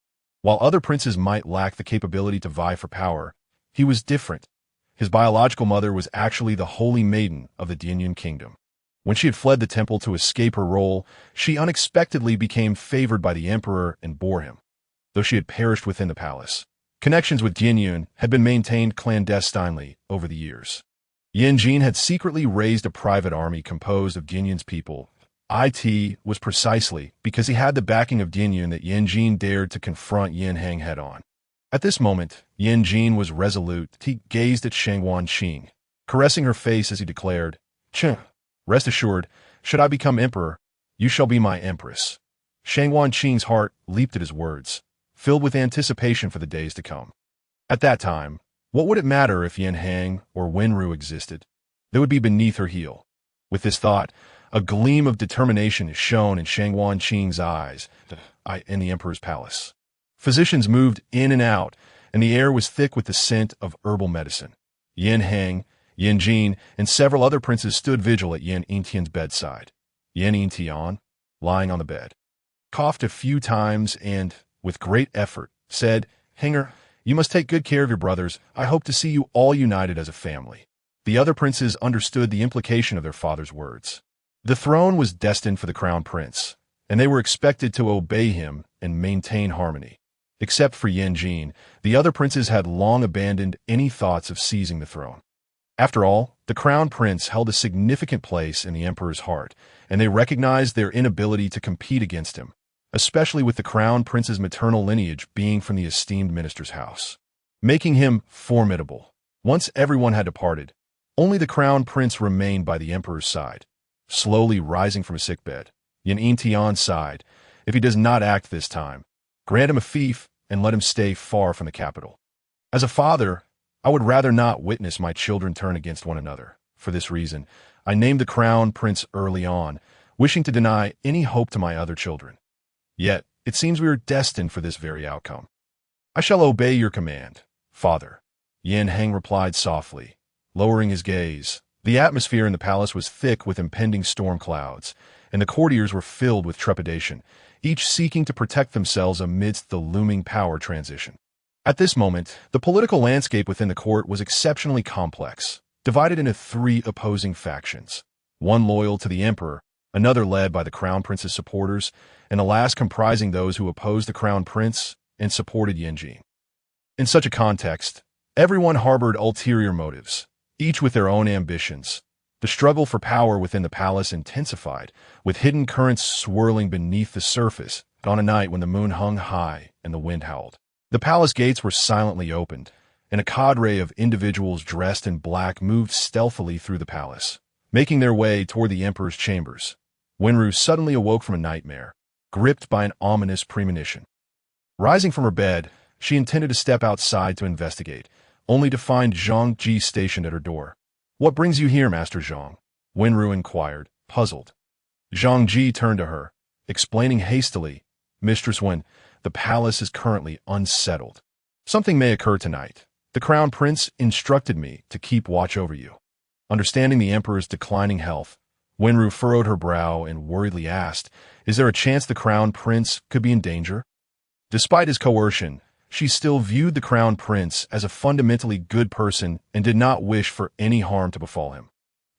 While other princes might lack the capability to vie for power, he was different. His biological mother was actually the holy maiden of the Dianyun kingdom. When she had fled the temple to escape her role, she unexpectedly became favored by the emperor and bore him. Though she had perished within the palace, connections with Dianyun had been maintained clandestinely over the years. Yin Jin had secretly raised a private army composed of Dianyun's people. It was precisely because he had the backing of Dianyun that Yin Jin dared to confront Yin Heng head-on. At this moment, Yin Jin was resolute. He gazed at Shangguanqing, caressing her face as he declared, "Ch, rest assured, should I become emperor, you shall be my empress." Shangguanqing's heart leaped at his words, filled with anticipation for the days to come. At that time, what would it matter if Yin Heng or Wenrou existed? They would be beneath her heel. With this thought, a gleam of determination shone in Shangguanqing's eyes in the emperor's palace. Physicians moved in and out, and the air was thick with the scent of herbal medicine. Yin Heng, Yin Jin, and several other princes stood vigil at Yin Yintian's bedside. Yin Yintian, lying on the bed, coughed a few times and, with great effort, said, "Henger, you must take good care of your brothers. I hope to see you all united as a family." The other princes understood the implication of their father's words. The throne was destined for the crown prince, and they were expected to obey him and maintain harmony. Except for Yin Jin, the other princes had long abandoned any thoughts of seizing the throne. After all, The crown prince held a significant place in the emperor's heart, and they recognized their inability to compete against him, especially with the crown prince's maternal lineage being from the esteemed minister's house, making him formidable. Once everyone had departed, only the crown prince remained by the emperor's side. Slowly rising from his sickbed, Yin Tian sighed, "If he does not act this time, grant him a fief and let him stay far from the capital. As a father, I would rather not witness my children turn against one another. For this reason, I named the crown prince early on, wishing to deny any hope to my other children. Yet, it seems we are destined for this very outcome. I shall obey your command, father," Yin Heng replied softly, lowering his gaze. The atmosphere in the palace was thick with impending storm clouds, and the courtiers were filled with trepidation, each seeking to protect themselves amidst the looming power transition. At this moment, the political landscape within the court was exceptionally complex, divided into 3 opposing factions, one loyal to the emperor, another led by the crown prince's supporters, and the last comprising those who opposed the crown prince and supported Yanjin. In such a context, everyone harbored ulterior motives, each with their own ambitions. The struggle for power within the palace intensified, with hidden currents swirling beneath the surface on a night when the moon hung high and the wind howled. The palace gates were silently opened, and a cadre of individuals dressed in black moved stealthily through the palace, making their way toward the emperor's chambers. Wenrou suddenly awoke from a nightmare, gripped by an ominous premonition. Rising from her bed, she intended to step outside to investigate, only to find Zhang Ji stationed at her door. "What brings you here, Master Zhang?" Wenrou inquired, puzzled. Zhang Ji turned to her, explaining hastily, "Mistress Wen, the palace is currently unsettled. Something may occur tonight. The crown prince instructed me to keep watch over you." Understanding the emperor's declining health, Wenrou furrowed her brow and worriedly asked, "Is there a chance the crown prince could be in danger?" Despite his coercion, she still viewed the crown prince as a fundamentally good person and did not wish for any harm to befall him.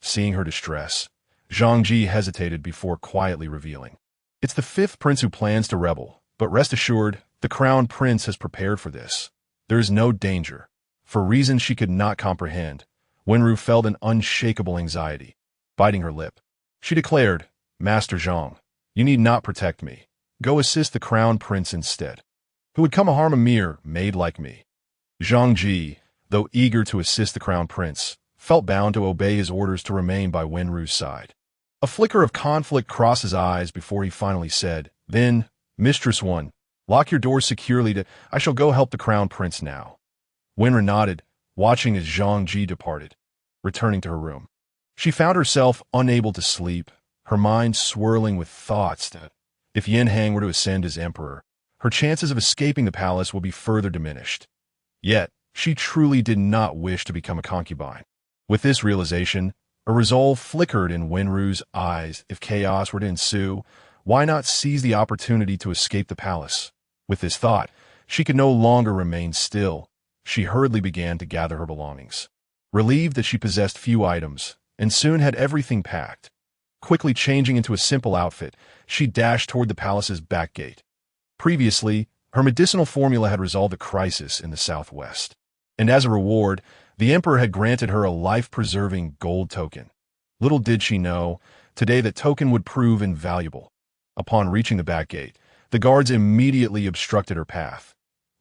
Seeing her distress, Zhang Ji hesitated before quietly revealing, "It's the 5th prince who plans to rebel, but rest assured, the crown prince has prepared for this. There is no danger." For reasons she could not comprehend, Wenrou felt an unshakable anxiety. Biting her lip, she declared, "Master Zhang, you need not protect me. Go assist the crown prince instead. Who would come harm a mere maid like me?" Zhang Ji, though eager to assist the crown prince, felt bound to obey his orders to remain by Wenrou's side. A flicker of conflict crossed his eyes before he finally said, "Then, Mistress One, lock your doors securely I shall go help the crown prince now." Wenrou nodded, watching as Zhang Ji departed, returning to her room. She found herself unable to sleep, her mind swirling with thoughts that, if Yin Heng were to ascend as emperor, her chances of escaping the palace would be further diminished. Yet, she truly did not wish to become a concubine. With this realization, a resolve flickered in Wenrou's eyes. If chaos were to ensue, why not seize the opportunity to escape the palace? With this thought, she could no longer remain still. She hurriedly began to gather her belongings. Relieved that she possessed few items, and soon had everything packed. Quickly changing into a simple outfit, she dashed toward the palace's back gate. Previously, her medicinal formula had resolved a crisis in the southwest. And as a reward, the emperor had granted her a life-preserving gold token. Little did she know, today that token would prove invaluable. Upon reaching the back gate, the guards immediately obstructed her path.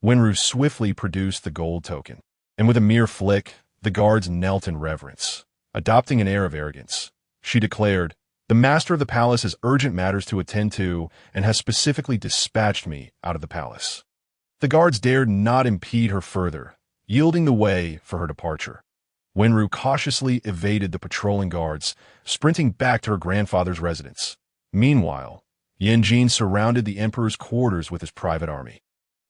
Wenrou swiftly produced the gold token, and with a mere flick, the guards knelt in reverence. Adopting an air of arrogance, she declared, "The master of the palace has urgent matters to attend to and has specifically dispatched me out of the palace." The guards dared not impede her further, yielding the way for her departure. Wenrou cautiously evaded the patrolling guards, sprinting back to her grandfather's residence. Meanwhile, Yanjin surrounded the emperor's quarters with his private army,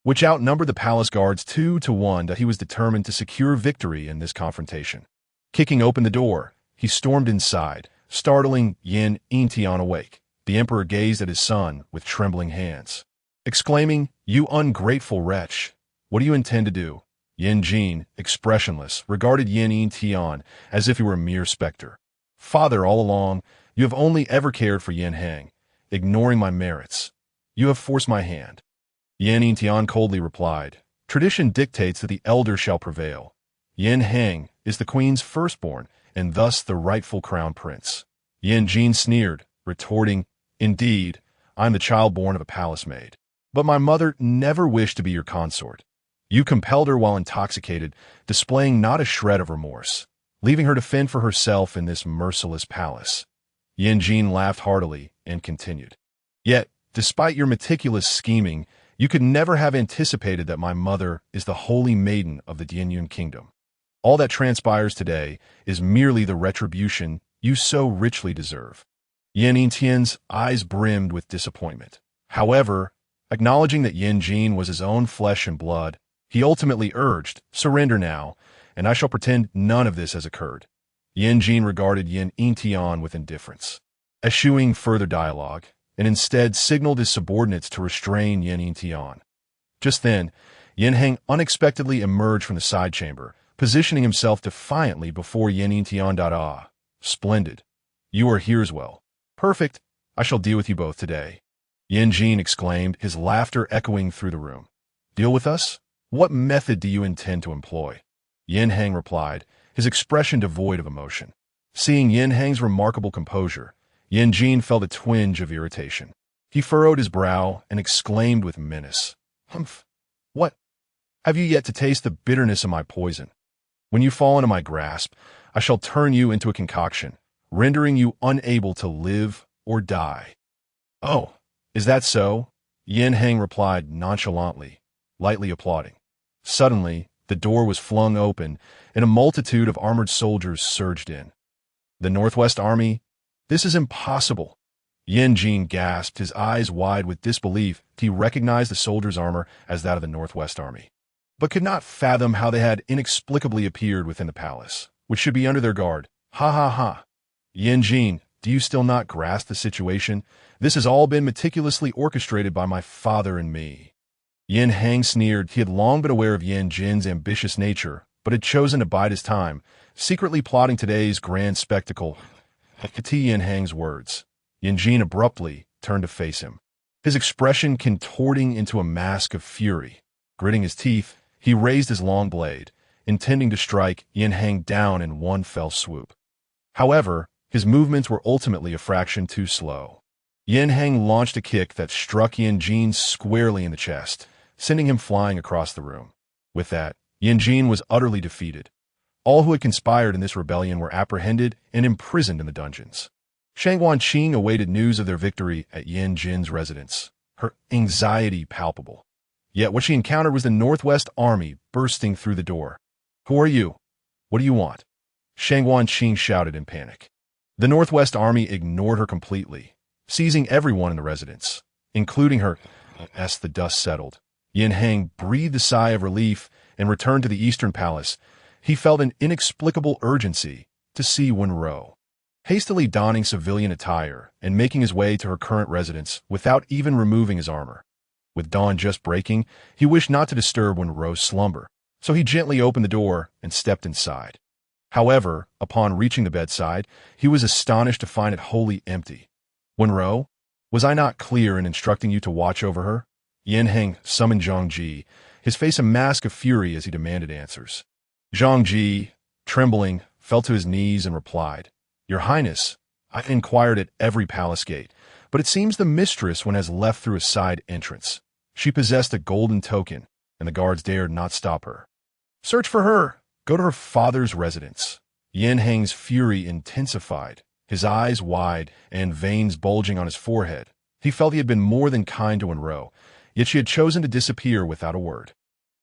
which outnumbered the palace guards 2-1. That he was determined to secure victory in this confrontation. Kicking open the door, he stormed inside, startling Yin Tian awake. The emperor gazed at his son with trembling hands, exclaiming, "You ungrateful wretch! What do you intend to do?" Yin Jin, expressionless, regarded Yin Tian as if he were a mere specter. "Father, all along, you have only ever cared for Yin Heng, ignoring my merits. You have forced my hand." Yin Tian coldly replied, "Tradition dictates that the elder shall prevail. Yin Heng is the queen's firstborn, and thus the rightful crown prince. Yan Jin sneered, retorting, "Indeed, I am the child born of a palace maid. But my mother never wished to be your consort. You compelled her while intoxicated, displaying not a shred of remorse, leaving her to fend for herself in this merciless palace." Yan Jin laughed heartily and continued, "Yet, despite your meticulous scheming, you could never have anticipated that my mother is the holy maiden of the Dianyun kingdom. All that transpires today is merely the retribution you so richly deserve." Yan Yintian's eyes brimmed with disappointment. However, acknowledging that Yan Jin was his own flesh and blood, he ultimately urged, "Surrender now, and I shall pretend none of this has occurred." Yan Jin regarded Yan Yintian with indifference, eschewing further dialogue, and instead signaled his subordinates to restrain Yan Yintian. Just then, Yan Heng unexpectedly emerged from the side chamber, positioning himself defiantly before Yan Yintian. "Ah, splendid. You are here as well. Perfect. I shall deal with you both today." Yan Jin exclaimed, his laughter echoing through the room. "Deal with us? What method do you intend to employ?" Yan Heng replied, his expression devoid of emotion. Seeing Yan Heng's remarkable composure, Yan Jin felt a twinge of irritation. He furrowed his brow and exclaimed with menace, "Humph! What? Have you yet to taste the bitterness of my poison? When you fall into my grasp, I shall turn you into a concoction, rendering you unable to live or die." "Oh, is that so?" Yan Heng replied nonchalantly, lightly applauding. Suddenly, the door was flung open, and a multitude of armored soldiers surged in. "The Northwest Army? This is impossible." Yan Jin gasped, his eyes wide with disbelief. He recognized the soldiers' armor as that of the Northwest Army, but could not fathom how they had inexplicably appeared within the palace, which should be under their guard. "Ha ha ha! Yan Jin, do you still not grasp the situation? This has all been meticulously orchestrated by my father and me." Yan Heng sneered. He had long been aware of Yan Jin's ambitious nature, but had chosen to bide his time, secretly plotting today's grand spectacle. To Yan Heng's words, Yan Jin abruptly turned to face him, his expression contorting into a mask of fury. Gritting his teeth, he raised his long blade, intending to strike Yan Heng down in one fell swoop. However, his movements were ultimately a fraction too slow. Yan Heng launched a kick that struck Yan Jin squarely in the chest, sending him flying across the room. With that, Yan Jin was utterly defeated. All who had conspired in this rebellion were apprehended and imprisoned in the dungeons. Shang Wanqing awaited news of their victory at Yan Jin's residence, her anxiety palpable. Yet what she encountered was the Northwest Army bursting through the door. "Who are you? What do you want?" Shang Wanqing shouted in panic. The Northwest Army ignored her completely, seizing everyone in the residence, including her. As the dust settled, Yan Heng breathed a sigh of relief and returned to the Eastern Palace. He felt an inexplicable urgency to see Wenrou. Hastily donning civilian attire and making his way to her current residence without even removing his armor. With dawn just breaking, he wished not to disturb Wenrou's slumber, so he gently opened the door and stepped inside. However, upon reaching the bedside, he was astonished to find it wholly empty. "Wenrou, was I not clear in instructing you to watch over her?" Yan Heng summoned Zhang Ji, his face a mask of fury as he demanded answers. Zhang Ji, trembling, fell to his knees and replied, "Your Highness, I inquired at every palace gate, but it seems the mistress one has left through a side entrance. She possessed a golden token, and the guards dared not stop her." "Search for her. Go to her father's residence." Yan Heng's fury intensified, his eyes wide and veins bulging on his forehead. He felt he had been more than kind to Wenrou, yet she had chosen to disappear without a word.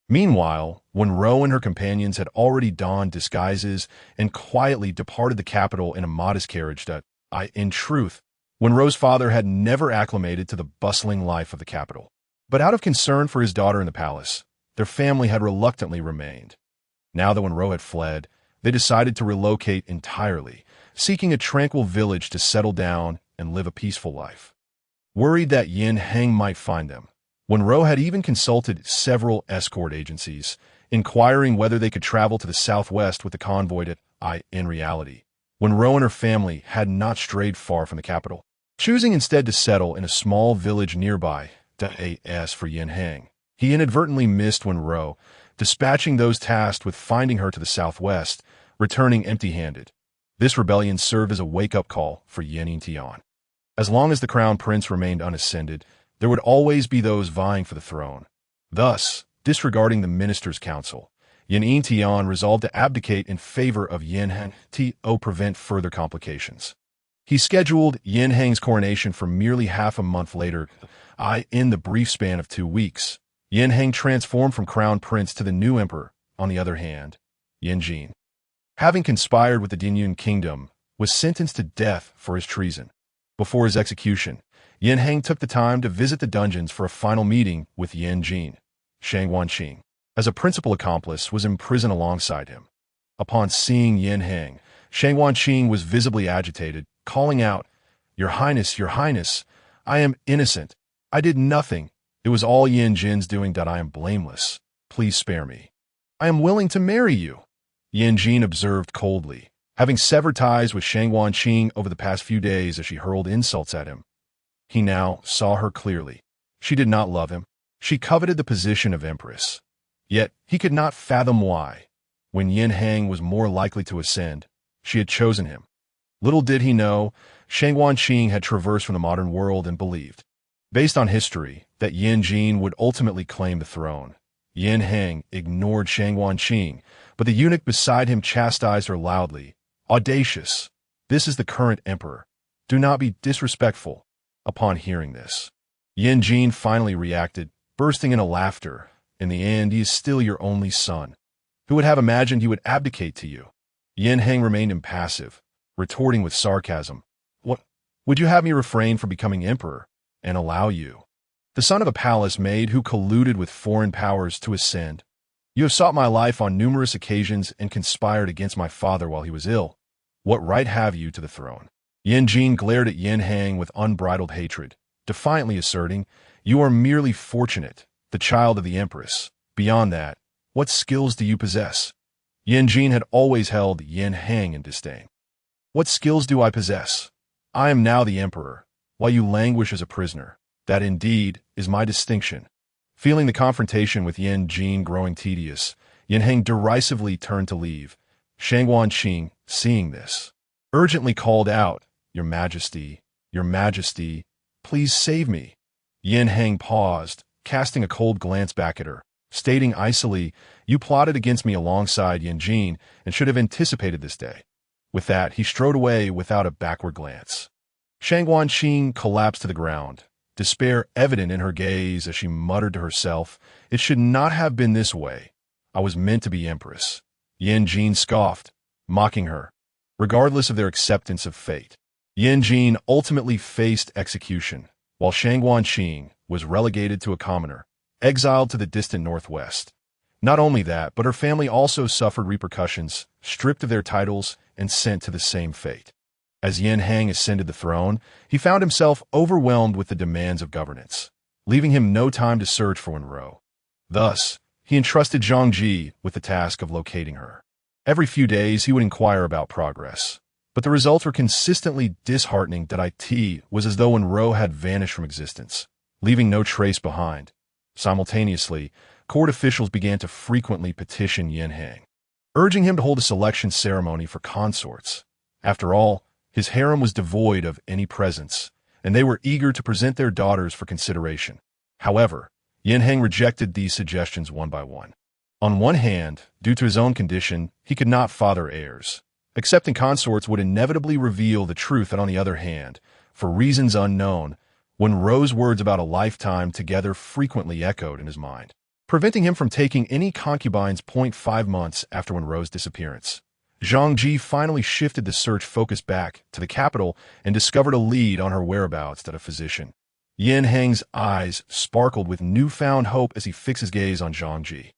Meanwhile, Wenrou and her companions had already donned disguises and quietly departed the capital in a modest carriage that, in truth, Wenrou's father had never acclimated to the bustling life of the capital. But out of concern for his daughter in the palace, their family had reluctantly remained. Now that Wenrou had fled, they decided to relocate entirely, seeking a tranquil village to settle down and live a peaceful life. Worried that Yan Heng might find them, Wenrou had even consulted several escort agencies, inquiring whether they could travel to the southwest with the convoy that, in reality, Wenrou and her family had not strayed far from the capital, choosing instead to settle in a small village nearby. As for Yan Heng, he inadvertently missed Wenrou, dispatching those tasked with finding her to the southwest, returning empty-handed. This rebellion served as a wake-up call for Yin Tian. As long as the crown prince remained unascended, there would always be those vying for the throne. Thus, disregarding the minister's counsel, Yin Tian resolved to abdicate in favor of Yin Heng to prevent further complications. He scheduled Yin Heng's coronation for merely half a month later. In the brief span of 2 weeks, Yin Heng transformed from crown prince to the new emperor. On the other hand, Yin Jin, having conspired with the Dinyun kingdom, was sentenced to death for his treason. Before his execution, Yin Heng took the time to visit the dungeons for a final meeting with Yin Jin. Shang Wanqing, as a principal accomplice, was imprisoned alongside him. Upon seeing Yin Heng, Shang Wanqing was visibly agitated, calling out, Your Highness, I am innocent. I did nothing. It was all Yin Jin's doing. I am blameless. Please spare me. I am willing to marry you. Yin Jin observed coldly, having severed ties with Shang Wanqing over the past few days as she hurled insults at him. He now saw her clearly. She did not love him. She coveted the position of empress. Yet he could not fathom why. When Yin Heng was more likely to ascend, she had chosen him. Little did he know, Shang Wanqing had traversed from the modern world and believed, based on history, that Yin Jin would ultimately claim the throne. Yin Heng ignored Shang Wanqing, but the eunuch beside him chastised her loudly. Audacious! This is the current emperor. Do not be disrespectful. Upon hearing this, Yin Jin finally reacted, bursting into laughter. In the end, he is still your only son. Who would have imagined he would abdicate to you? Yin Heng remained impassive, retorting with sarcasm. What? Would you have me refrain from becoming emperor and allow you, the son of a palace maid who colluded with foreign powers, to ascend? You have sought my life on numerous occasions and conspired against my father while he was ill. What right have you to the throne? Yin Jin glared at Yin Heng with unbridled hatred, defiantly asserting, You are merely fortunate, the child of the empress. Beyond that, what skills do you possess? Yin Jin had always held Yin Heng in disdain. What skills do I possess? I am now the emperor, while you languish as a prisoner. That indeed is my distinction. Feeling the confrontation with Yin Jin growing tedious, Yin Heng derisively turned to leave. Shang Wanqing, seeing this, urgently called out, Your Majesty, please save me. Yin Heng paused, casting a cold glance back at her, stating icily, You plotted against me alongside Yin Jin and should have anticipated this day. With that, he strode away without a backward glance. Shang Wanqing collapsed to the ground, despair evident in her gaze as she muttered to herself, It should not have been this way. I was meant to be empress. Yin Jin scoffed, mocking her, regardless of their acceptance of fate. Yin Jin ultimately faced execution, while Shang Wanqing was relegated to a commoner, exiled to the distant northwest. Not only that, but her family also suffered repercussions, stripped of their titles and sent to the same fate. As Yin Heng ascended the throne, he found himself overwhelmed with the demands of governance, leaving him no time to search for Wenrou. Thus, he entrusted Zhang Ji with the task of locating her. Every few days, he would inquire about progress, but the results were consistently disheartening. It was as though Wenrou had vanished from existence, leaving no trace behind. Simultaneously, court officials began to frequently petition Yin Heng, urging him to hold a selection ceremony for consorts. After all, his harem was devoid of any presents, and they were eager to present their daughters for consideration. However, Yin Heng rejected these suggestions one by one. On one hand, due to his own condition, he could not father heirs. Accepting consorts would inevitably reveal the truth, and on the other hand, for reasons unknown, Wenrou's words about a lifetime together frequently echoed in his mind, preventing him from taking any concubines. 5 months after Wenrou's disappearance, Zhang Ji finally shifted the search focus back to the capital and discovered a lead on her whereabouts at a physician. Yin Heng's eyes sparkled with newfound hope as he fixed his gaze on Zhang Ji.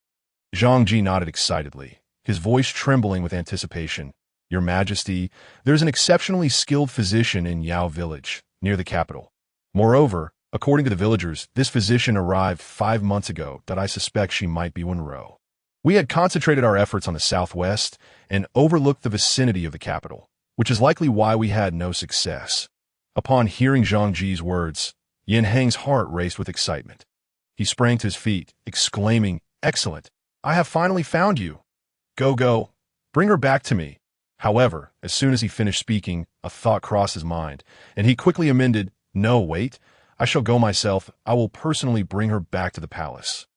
Zhang Ji nodded excitedly, his voice trembling with anticipation. Your Majesty, there's an exceptionally skilled physician in Yao village, near the capital. Moreover, according to the villagers, this physician arrived 5 months ago. I suspect she might be Wenrou. We had concentrated our efforts on the southwest and overlooked the vicinity of the capital, which is likely why we had no success. Upon hearing Zhang Ji's words, Yin Heng's heart raced with excitement. He sprang to his feet, exclaiming, Excellent! I have finally found you. Go, bring her back to me. However, as soon as he finished speaking, a thought crossed his mind, and he quickly amended, "No, wait. I shall go myself. I will personally bring her back to the palace."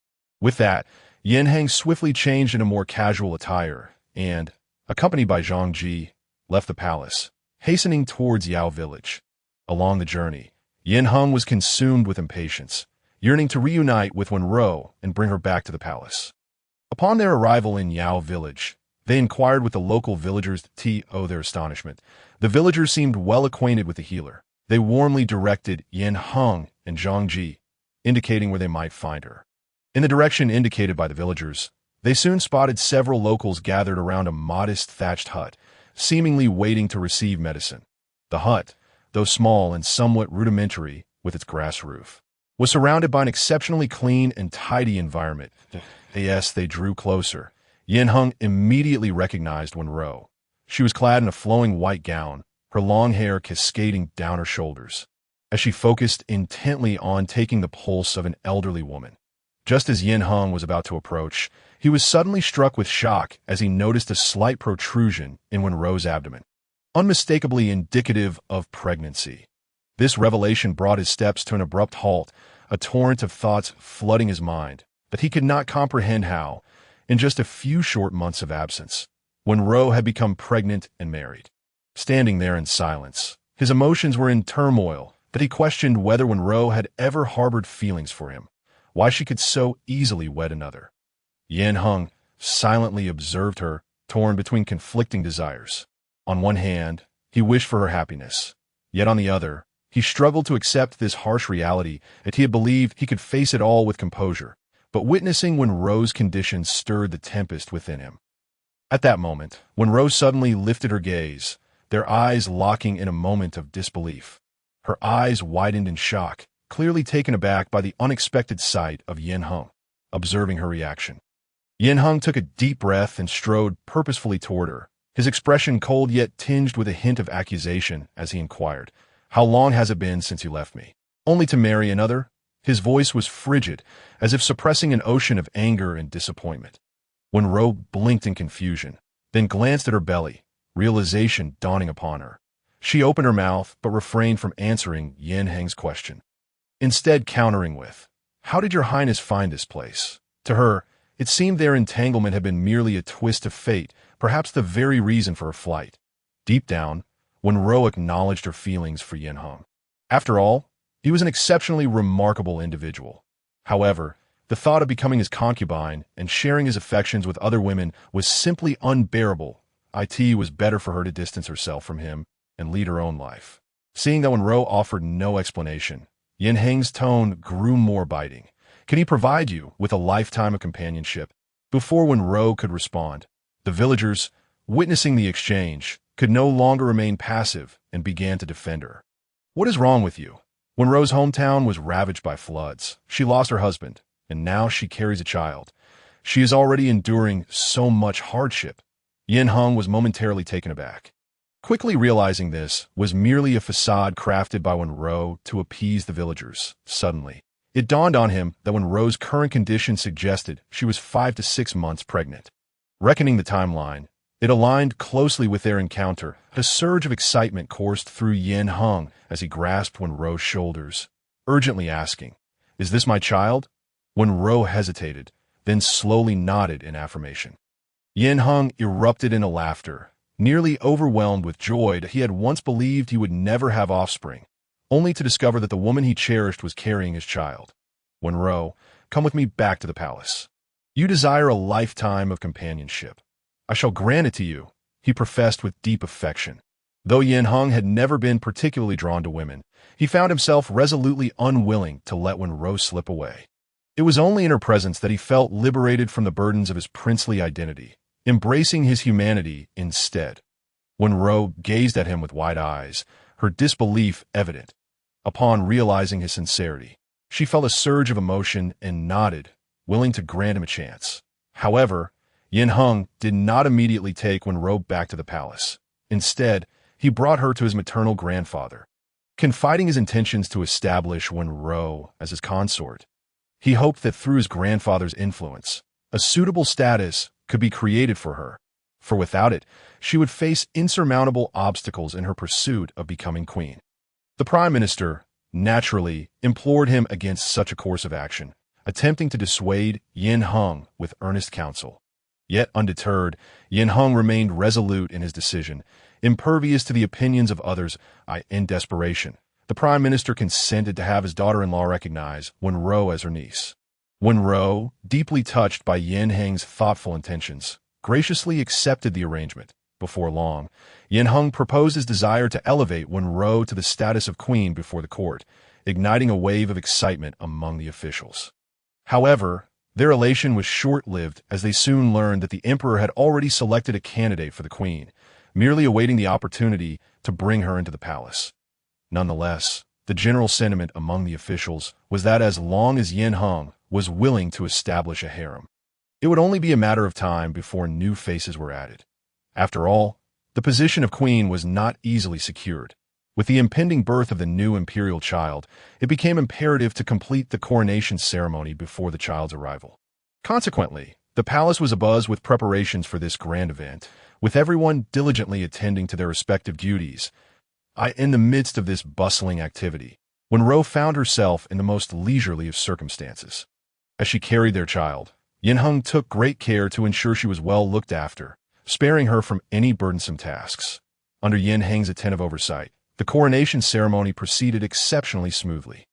With that, Yin Hang swiftly changed into more casual attire, and, accompanied by Zhang Ji, left the palace, hastening towards Yao village. Along the journey, Yin Hung was consumed with impatience, yearning to reunite with Wenrou and bring her back to the palace. Upon their arrival in Yao village, they inquired with the local villagers. To their astonishment, the villagers seemed well acquainted with the healer. They warmly directed Yin Hung and Zhang Ji, indicating where they might find her. In the direction indicated by the villagers, they soon spotted several locals gathered around a modest thatched hut, seemingly waiting to receive medicine. The hut, though small and somewhat rudimentary with its grass roof, was surrounded by an exceptionally clean and tidy environment. As they drew closer, Yin Hung immediately recognized Wenrou. She was clad in a flowing white gown, her long hair cascading down her shoulders, as she focused intently on taking the pulse of an elderly woman. Just as Yin Hung was about to approach, he was suddenly struck with shock as he noticed a slight protrusion in Wenrou's abdomen, unmistakably indicative of pregnancy. This revelation brought his steps to an abrupt halt, a torrent of thoughts flooding his mind that he could not comprehend how, in just a few short months of absence, Wenrou had become pregnant and married. Standing there in silence, his emotions were in turmoil that he questioned whether Wenrou had ever harbored feelings for him, why she could so easily wed another. Yin Hung silently observed her, torn between conflicting desires. On one hand, he wished for her happiness, yet on the other, he struggled to accept this harsh reality that he had believed he could face it all with composure, but witnessing Wenrou's condition stirred the tempest within him. At that moment, Wenrou suddenly lifted her gaze, their eyes locking in a moment of disbelief. Her eyes widened in shock, clearly taken aback by the unexpected sight of Yin Hung. Observing her reaction, Yin Hung took a deep breath and strode purposefully toward her, his expression cold yet tinged with a hint of accusation as he inquired, "How long has it been since you left me? Only to marry another?" His voice was frigid, as if suppressing an ocean of anger and disappointment. Wenrou blinked in confusion, then glanced at her belly, realization dawning upon her. She opened her mouth but refrained from answering Yin Hang's question, instead countering with, "How did your highness find this place?" To her, it seemed their entanglement had been merely a twist of fate, perhaps the very reason for her flight. Deep down, Wenrou acknowledged her feelings for Yin Hung. After all, he was an exceptionally remarkable individual. However, the thought of becoming his concubine and sharing his affections with other women was simply unbearable. It was better for her to distance herself from him and lead her own life. Seeing that Wenrou offered no explanation, Yin Hang's tone grew more biting. "Can he provide you with a lifetime of companionship?" Before Wenrou could respond, the villagers, witnessing the exchange, could no longer remain passive and began to defend her. "What is wrong with you? Wenrou's hometown was ravaged by floods. She lost her husband, and now she carries a child. She is already enduring so much hardship." Yin Hung was momentarily taken aback. Quickly realizing this was merely a facade crafted by Wenrou to appease the villagers. Suddenly, it dawned on him that Wenrou's current condition suggested she was 5 to 6 months pregnant. Reckoning the timeline, it aligned closely with their encounter. A surge of excitement coursed through Yin Hung as he grasped Wenrou's shoulders, urgently asking, "Is this my child?" Wenrou hesitated, then slowly nodded in affirmation. Yin Hung erupted into laughter, nearly overwhelmed with joy that he had once believed he would never have offspring, only to discover that the woman he cherished was carrying his child. "Wenrou, come with me back to the palace. You desire a lifetime of companionship. I shall grant it to you," he professed with deep affection. Though Yin Hung had never been particularly drawn to women, he found himself resolutely unwilling to let Wenrou slip away. It was only in her presence that he felt liberated from the burdens of his princely identity, embracing his humanity instead. Wenrou gazed at him with wide eyes, her disbelief evident. Upon realizing his sincerity, she felt a surge of emotion and nodded, willing to grant him a chance. However, Yin Hung did not immediately take Wenrou back to the palace. Instead, he brought her to his maternal grandfather. Confiding his intentions to establish Wenrou as his consort, he hoped that through his grandfather's influence, a suitable status could be created for her. for without it, she would face insurmountable obstacles in her pursuit of becoming queen. The prime minister, naturally, implored him against such a course of action, attempting to dissuade Yin Heng with earnest counsel. Yet undeterred, Yin Heng remained resolute in his decision, impervious to the opinions of others. In desperation, the prime minister consented to have his daughter-in-law recognize Wenrou as her niece. Wenrou, deeply touched by Yin Heng's thoughtful intentions, graciously accepted the arrangement. Before long, Yin Heng proposed his desire to elevate Wenrou to the status of queen before the court, igniting a wave of excitement among the officials. However, their elation was short-lived as they soon learned that the emperor had already selected a candidate for the queen, merely awaiting the opportunity to bring her into the palace. Nonetheless, the general sentiment among the officials was that as long as Yin Heng was willing to establish a harem, it would only be a matter of time before new faces were added. After all, the position of queen was not easily secured. With the impending birth of the new imperial child, it became imperative to complete the coronation ceremony before the child's arrival. Consequently, the palace was abuzz with preparations for this grand event, with everyone diligently attending to their respective duties. In the midst of this bustling activity, Wenrou found herself in the most leisurely of circumstances. As she carried their child, Yin Heng took great care to ensure she was well looked after, sparing her from any burdensome tasks. Under Yin Heng's attentive oversight, the coronation ceremony proceeded exceptionally smoothly.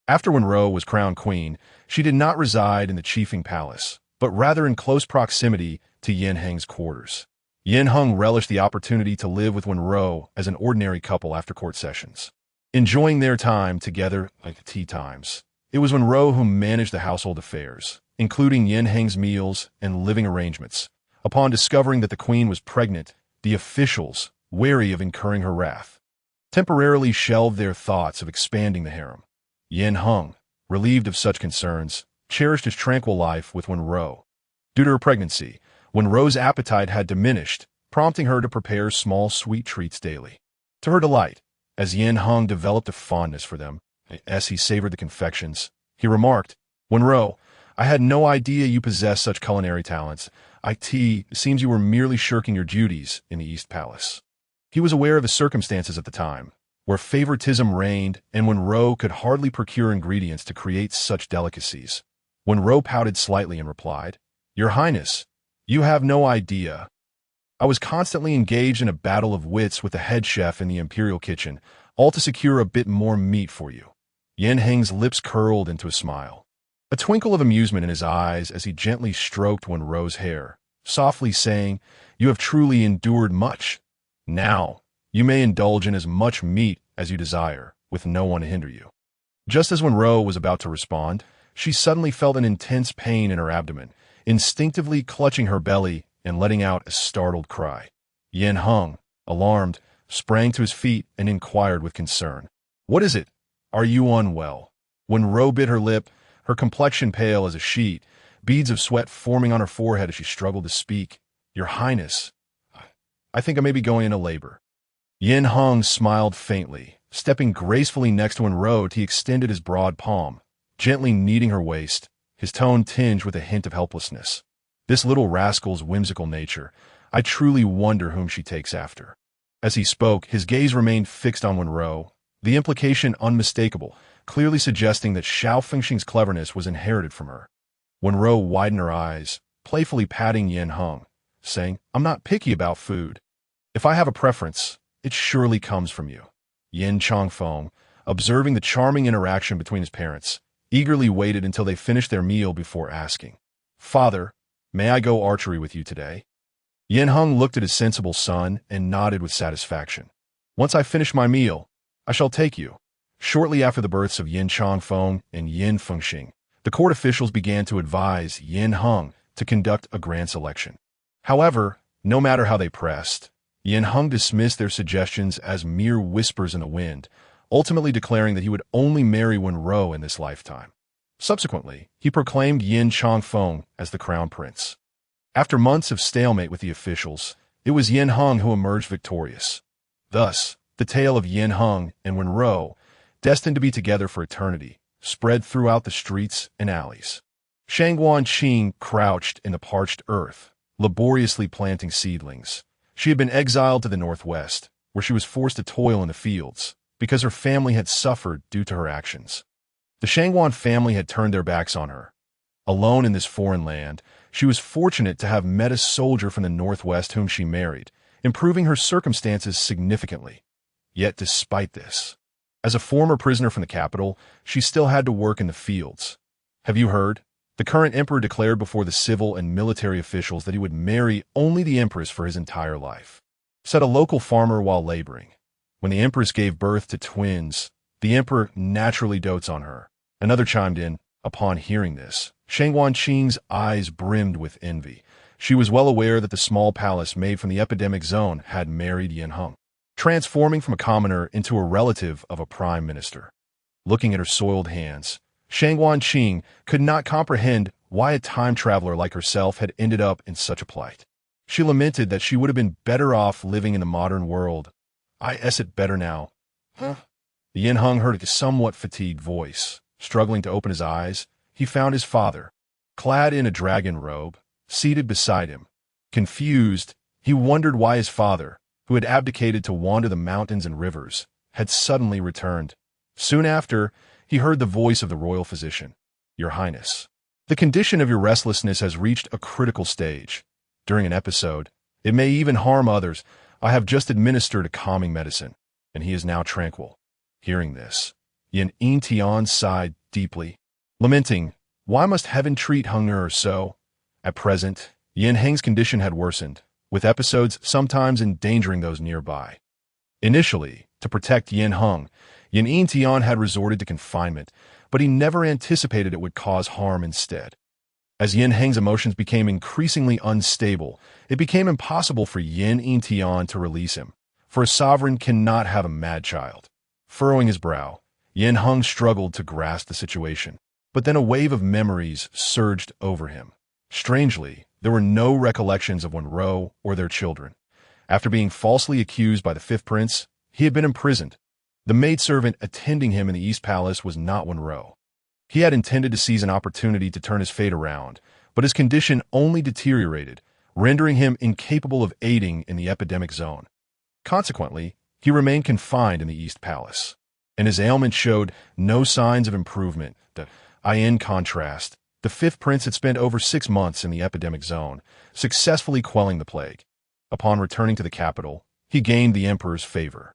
After Wenrou was crowned queen, she did not reside in the chiefing palace, but rather in close proximity to Yin Heng's quarters. Yin Heng relished the opportunity to live with Wenrou as an ordinary couple after court sessions, enjoying their time together like tea times. It was Wenrou who managed the household affairs, including Yin Heng's meals and living arrangements. Upon discovering that the queen was pregnant, the officials, wary of incurring her wrath, temporarily shelved their thoughts of expanding the harem. Yin Heng, relieved of such concerns, cherished his tranquil life with Wenrou. Due to her pregnancy, Wenrou's appetite had diminished, prompting her to prepare small sweet treats daily. To her delight, as Yin Heng developed a fondness for them, as he savored the confections, he remarked, "Wenrou, I had no idea you possessed such culinary talents. It seems you were merely shirking your duties in the East Palace." He was aware of the circumstances at the time, where favoritism reigned and Wenrou could hardly procure ingredients to create such delicacies. Wenrou pouted slightly and replied, "Your Highness, you have no idea. I was constantly engaged in a battle of wits with the head chef in the imperial kitchen, all to secure a bit more meat for you." Yin Heng's lips curled into a smile, a twinkle of amusement in his eyes as he gently stroked Wenrou's hair, softly saying, "You have truly endured much. Now, you may indulge in as much meat as you desire, with no one to hinder you." Just as Wenrou was about to respond, she suddenly felt an intense pain in her abdomen, instinctively clutching her belly and letting out a startled cry. Yin Heng, alarmed, sprang to his feet and inquired with concern, "What is it? Are you unwell?" Wenrou bit her lip, her complexion pale as a sheet, beads of sweat forming on her forehead as she struggled to speak. "Your Highness, I think I may be going into labor." Yin Heng smiled faintly. Stepping gracefully next to Wenrou, he extended his broad palm, gently kneading her waist, his tone tinged with a hint of helplessness. "This little rascal's whimsical nature, I truly wonder whom she takes after." As he spoke, his gaze remained fixed on Wenrou, the implication unmistakable, clearly suggesting that Xiao Fengxing's cleverness was inherited from her. Wenrou widened her eyes, playfully patting Yin Heng, saying, "I'm not picky about food. If I have a preference, it surely comes from you." Yin Changfeng, observing the charming interaction between his parents, eagerly waited until they finished their meal before asking, "Father, may I go archery with you today?" Yin Heng looked at his sensible son and nodded with satisfaction. "Once I finish my meal, I shall take you." Shortly after the births of Yin Changfeng and Yin Fengxing, the court officials began to advise Yin Heng to conduct a grand selection. However, no matter how they pressed, Yin Heng dismissed their suggestions as mere whispers in the wind, ultimately declaring that he would only marry Wenrou in this lifetime. Subsequently, he proclaimed Yin Changfeng as the crown prince. After months of stalemate with the officials, it was Yin Heng who emerged victorious. Thus, the tale of Yin Heng and Wenrou, destined to be together for eternity, spread throughout the streets and alleys. Shangguan Qing crouched in the parched earth, laboriously planting seedlings. She had been exiled to the northwest, where she was forced to toil in the fields, because her family had suffered due to her actions. The Shangguan family had turned their backs on her. Alone in this foreign land, she was fortunate to have met a soldier from the northwest whom she married, improving her circumstances significantly. Yet despite this, as a former prisoner from the capital, she still had to work in the fields. Have you heard? The current emperor declared before the civil and military officials that he would marry only the empress for his entire life, said a local farmer while laboring. When the empress gave birth to twins, the emperor naturally dotes on her. Another chimed in. Upon hearing this, Shangguan Qing's eyes brimmed with envy. She was well aware that the small palace made from the epidemic zone had married Yin Heng, transforming from a commoner into a relative of a prime minister. Looking at her soiled hands, Shangguan Qing could not comprehend why a time traveler like herself had ended up in such a plight. She lamented that she would have been better off living in the modern world. Is it better now? Huh? Yin Heng heard a somewhat fatigued voice. Struggling to open his eyes, he found his father, clad in a dragon robe, seated beside him. Confused, he wondered why his father, who had abdicated to wander the mountains and rivers, had suddenly returned. Soon after, he heard the voice of the royal physician. Your Highness, the condition of your restlessness has reached a critical stage. During an episode, it may even harm others. I have just administered a calming medicine, and he is now tranquil. Hearing this, Yin Tian sighed deeply, lamenting, why must heaven treat Heng so? At present, Yin Heng's condition had worsened, with episodes sometimes endangering those nearby. Initially, to protect Yin Heng, Yin Tian had resorted to confinement, but he never anticipated it would cause harm instead. As Yin Heng's emotions became increasingly unstable, it became impossible for Yin Tian to release him, for a sovereign cannot have a mad child. Furrowing his brow, Yin Heng struggled to grasp the situation, but then a wave of memories surged over him. Strangely, there were no recollections of Wenrou or their children. After being falsely accused by the fifth prince, he had been imprisoned. The maidservant attending him in the East Palace was not Wenrou. He had intended to seize an opportunity to turn his fate around, but his condition only deteriorated, rendering him incapable of aiding in the epidemic zone. Consequently, he remained confined in the East Palace, and his ailment showed no signs of improvement. In contrast, the fifth prince had spent over 6 months in the epidemic zone, successfully quelling the plague. Upon returning to the capital, he gained the emperor's favor.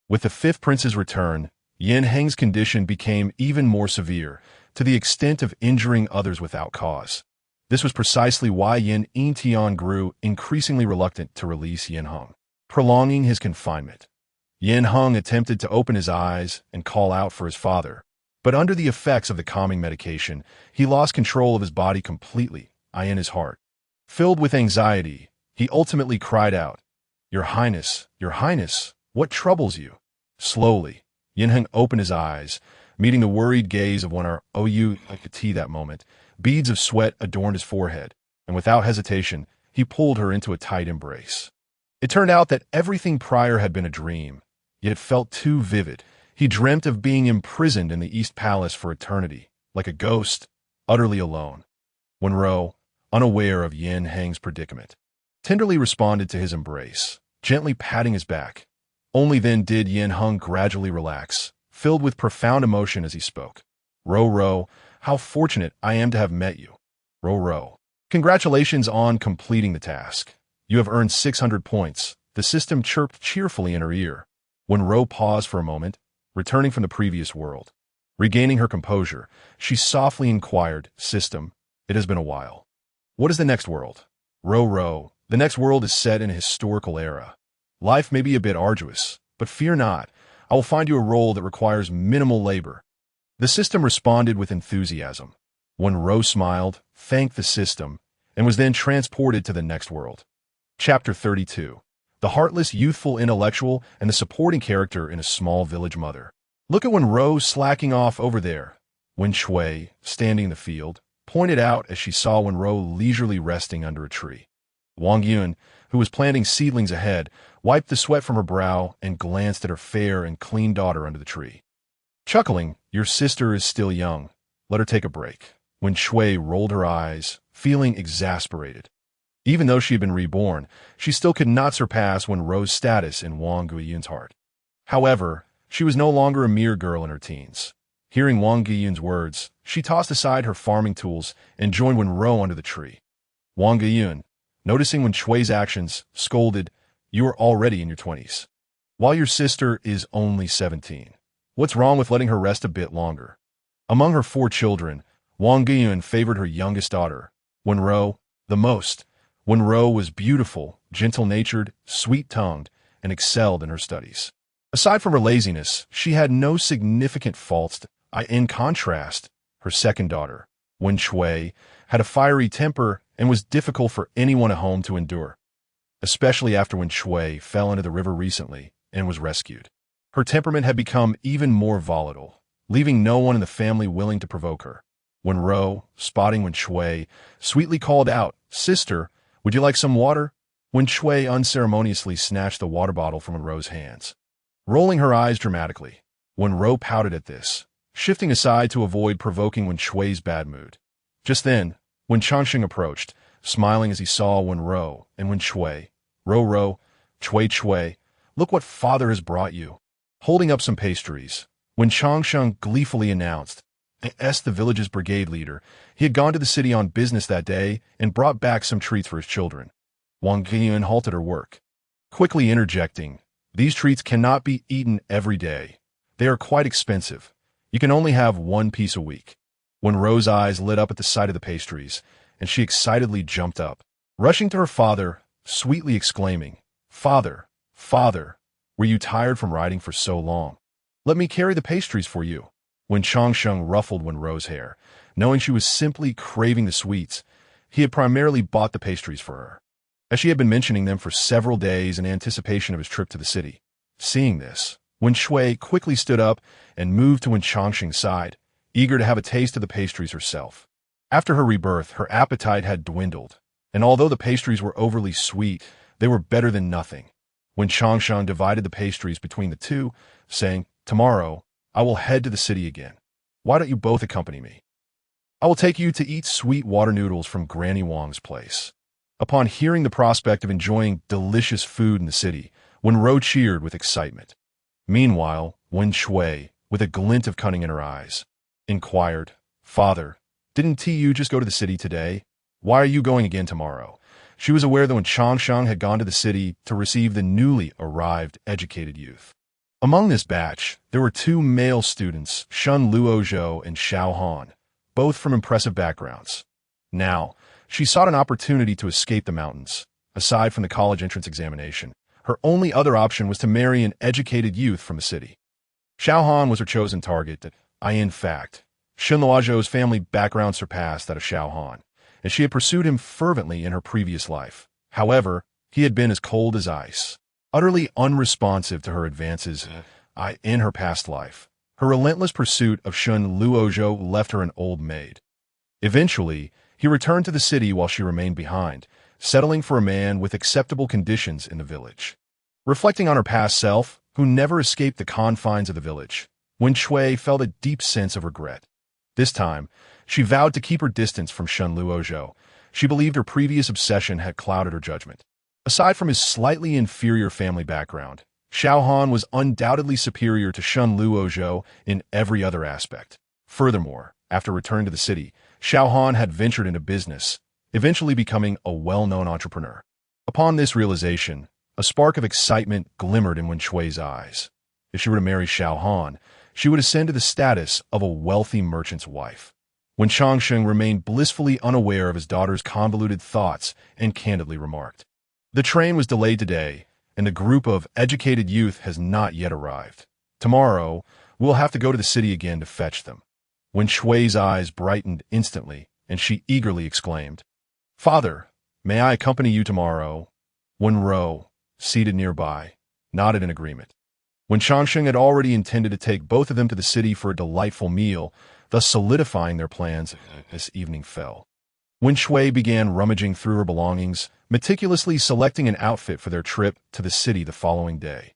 With the fifth prince's return, Yin Heng's condition became even more severe, to the extent of injuring others without cause. This was precisely why Yin Tian grew increasingly reluctant to release Yin Heng, prolonging his confinement. Yin Heng attempted to open his eyes and call out for his father, but under the effects of the calming medication, he lost control of his body completely, in his heart. Filled with anxiety, he ultimately cried out, Your Highness, what troubles you? Slowly, Yin Heng opened his eyes, meeting the worried gaze of Wenrou. I could see that moment. Beads of sweat adorned his forehead, and without hesitation, he pulled her into a tight embrace. It turned out that everything prior had been a dream, yet it felt too vivid. He dreamt of being imprisoned in the East Palace for eternity, like a ghost, utterly alone. Wenrou, unaware of Yin Heng's predicament, tenderly responded to his embrace, gently patting his back. Only then did Yin Heng gradually relax, filled with profound emotion as he spoke. Ro, how fortunate I am to have met you. Ro, congratulations on completing the task. You have earned 600 points. The system chirped cheerfully in her ear. Wenrou paused for a moment, returning from the previous world. Regaining her composure, she softly inquired, System, it has been a while. What is the next world? Ro, the next world is set in a historical era. Life may be a bit arduous, but fear not. I will find you a role that requires minimal labor. The system responded with enthusiasm. Wenrou smiled, thanked the system, and was then transported to the next world. Chapter 32. The heartless, youthful intellectual and the supporting character in a small village mother. Look at Wenrou slacking off over there. Wen Shui, standing in the field, pointed out as she saw Wenrou leisurely resting under a tree. Wang Yun, who was planting seedlings ahead, wiped the sweat from her brow and glanced at her fair and clean daughter under the tree. Chuckling, your sister is still young. Let her take a break. Wen Shui rolled her eyes, feeling exasperated. Even though she had been reborn, she still could not surpass Wenrou's status in Wang Guiyun's heart. However, she was no longer a mere girl in her teens. Hearing Wang Guiyun's words, she tossed aside her farming tools and joined Wenrou under the tree. Wang Guiyun, noticing Wen Shui's actions, scolded, "You are already in your 20s, while your sister is only 17. What's wrong with letting her rest a bit longer?" Among her 4 children, Wang Guiyun favored her youngest daughter, Wenrou, the most. Wenrou was beautiful, gentle-natured, sweet-tongued, and excelled in her studies. Aside from her laziness, she had no significant faults. In contrast, her second daughter, Wen Shui, had a fiery temper and was difficult for anyone at home to endure, especially after Wen Shui fell into the river recently and was rescued. Her temperament had become even more volatile, leaving no one in the family willing to provoke her. Wenrou, spotting Wen Shui, sweetly called out, "Sister, would you like some water?" Wen Shui unceremoniously snatched the water bottle from Wenrou's hands. Rolling her eyes dramatically, Wenrou pouted at this, shifting aside to avoid provoking Wen Shui's bad mood. Just then, Wen Changsheng approached, smiling as he saw Wenrou and Wen Shui. "Ro, Chui, look what father has brought you." Holding up some pastries, Wen Changsheng gleefully announced, the village's brigade leader. He had gone to the city on business that day and brought back some treats for his children. Wang Guiyun halted her work, quickly interjecting, "These treats cannot be eaten every day. They are quite expensive. You can only have 1 piece a week." Wenrou's eyes lit up at the sight of the pastries, and she excitedly jumped up, rushing to her father, sweetly exclaiming, Father, were you tired from riding for so long? Let me carry the pastries for you." When Changsheng ruffled Wenrou's hair, knowing she was simply craving the sweets, he had primarily bought the pastries for her, as she had been mentioning them for several days in anticipation of his trip to the city. Seeing this, Wen Shui quickly stood up and moved to Wen Changsheng's side, eager to have a taste of the pastries herself. After her rebirth, her appetite had dwindled, and although the pastries were overly sweet, they were better than nothing. Wen Changsheng divided the pastries between the two, saying, "Tomorrow, I will head to the city again. Why don't you both accompany me? I will take you to eat sweet water noodles from Granny Wang's place." Upon hearing the prospect of enjoying delicious food in the city, Wenrou cheered with excitement. Meanwhile, Wen Shui, with a glint of cunning in her eyes, inquired, "Father, didn't you just go to the city today? Why are you going again tomorrow?" She was aware that when Changsheng had gone to the city to receive the newly arrived educated youth. Among this batch, there were 2 male students, Shun Luozhou and Xiao Han, both from impressive backgrounds. Now, she sought an opportunity to escape the mountains. Aside from the college entrance examination, her only other option was to marry an educated youth from the city. Xiao Han was her chosen target. In fact, Shun Luozhou's family background surpassed that of Xiao Han, and she had pursued him fervently in her previous life. However, he had been as cold as ice, utterly unresponsive to her advances in her past life. Her relentless pursuit of Shun Luozhou left her an old maid. Eventually, he returned to the city while she remained behind, settling for a man with acceptable conditions in the village. Reflecting on her past self, who never escaped the confines of the village, Wen Shui felt a deep sense of regret. This time, she vowed to keep her distance from Shun Luozhou. She believed her previous obsession had clouded her judgment. Aside from his slightly inferior family background, Xiao Han was undoubtedly superior to Shun Luozhou in every other aspect. Furthermore, after returning to the city, Xiao Han had ventured into business, eventually becoming a well-known entrepreneur. Upon this realization, a spark of excitement glimmered in Wen Shui's eyes. If she were to marry Xiao Han, she would ascend to the status of a wealthy merchant's wife. Wen Changsheng remained blissfully unaware of his daughter's convoluted thoughts and candidly remarked, "The train was delayed today, and the group of educated youth has not yet arrived. Tomorrow, we'll have to go to the city again to fetch them." Wen Shui's eyes brightened instantly, and she eagerly exclaimed, "Father, may I accompany you tomorrow?" Wenrou, seated nearby, nodded in agreement. Wen Changsheng had already intended to take both of them to the city for a delightful meal, thus solidifying their plans as evening fell. Wen Shui began rummaging through her belongings, meticulously selecting an outfit for their trip to the city the following day.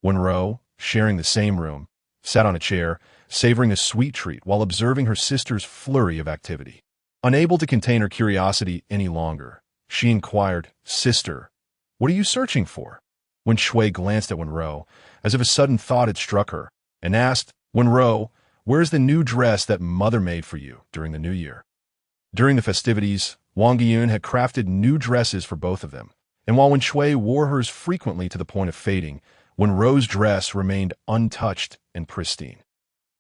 Wenrou, sharing the same room, sat on a chair, savoring a sweet treat while observing her sister's flurry of activity. Unable to contain her curiosity any longer, She inquired, "Sister, what are you searching for?" When Shui glanced at Wenrou, as if a sudden thought had struck her, and asked, "Wenrou, where's the new dress that mother made for you during the New Year?" During the festivities, Wang Yun had crafted new dresses for both of them, and while Wen Shui wore hers frequently to the point of fading, Wenrou's dress remained untouched and pristine.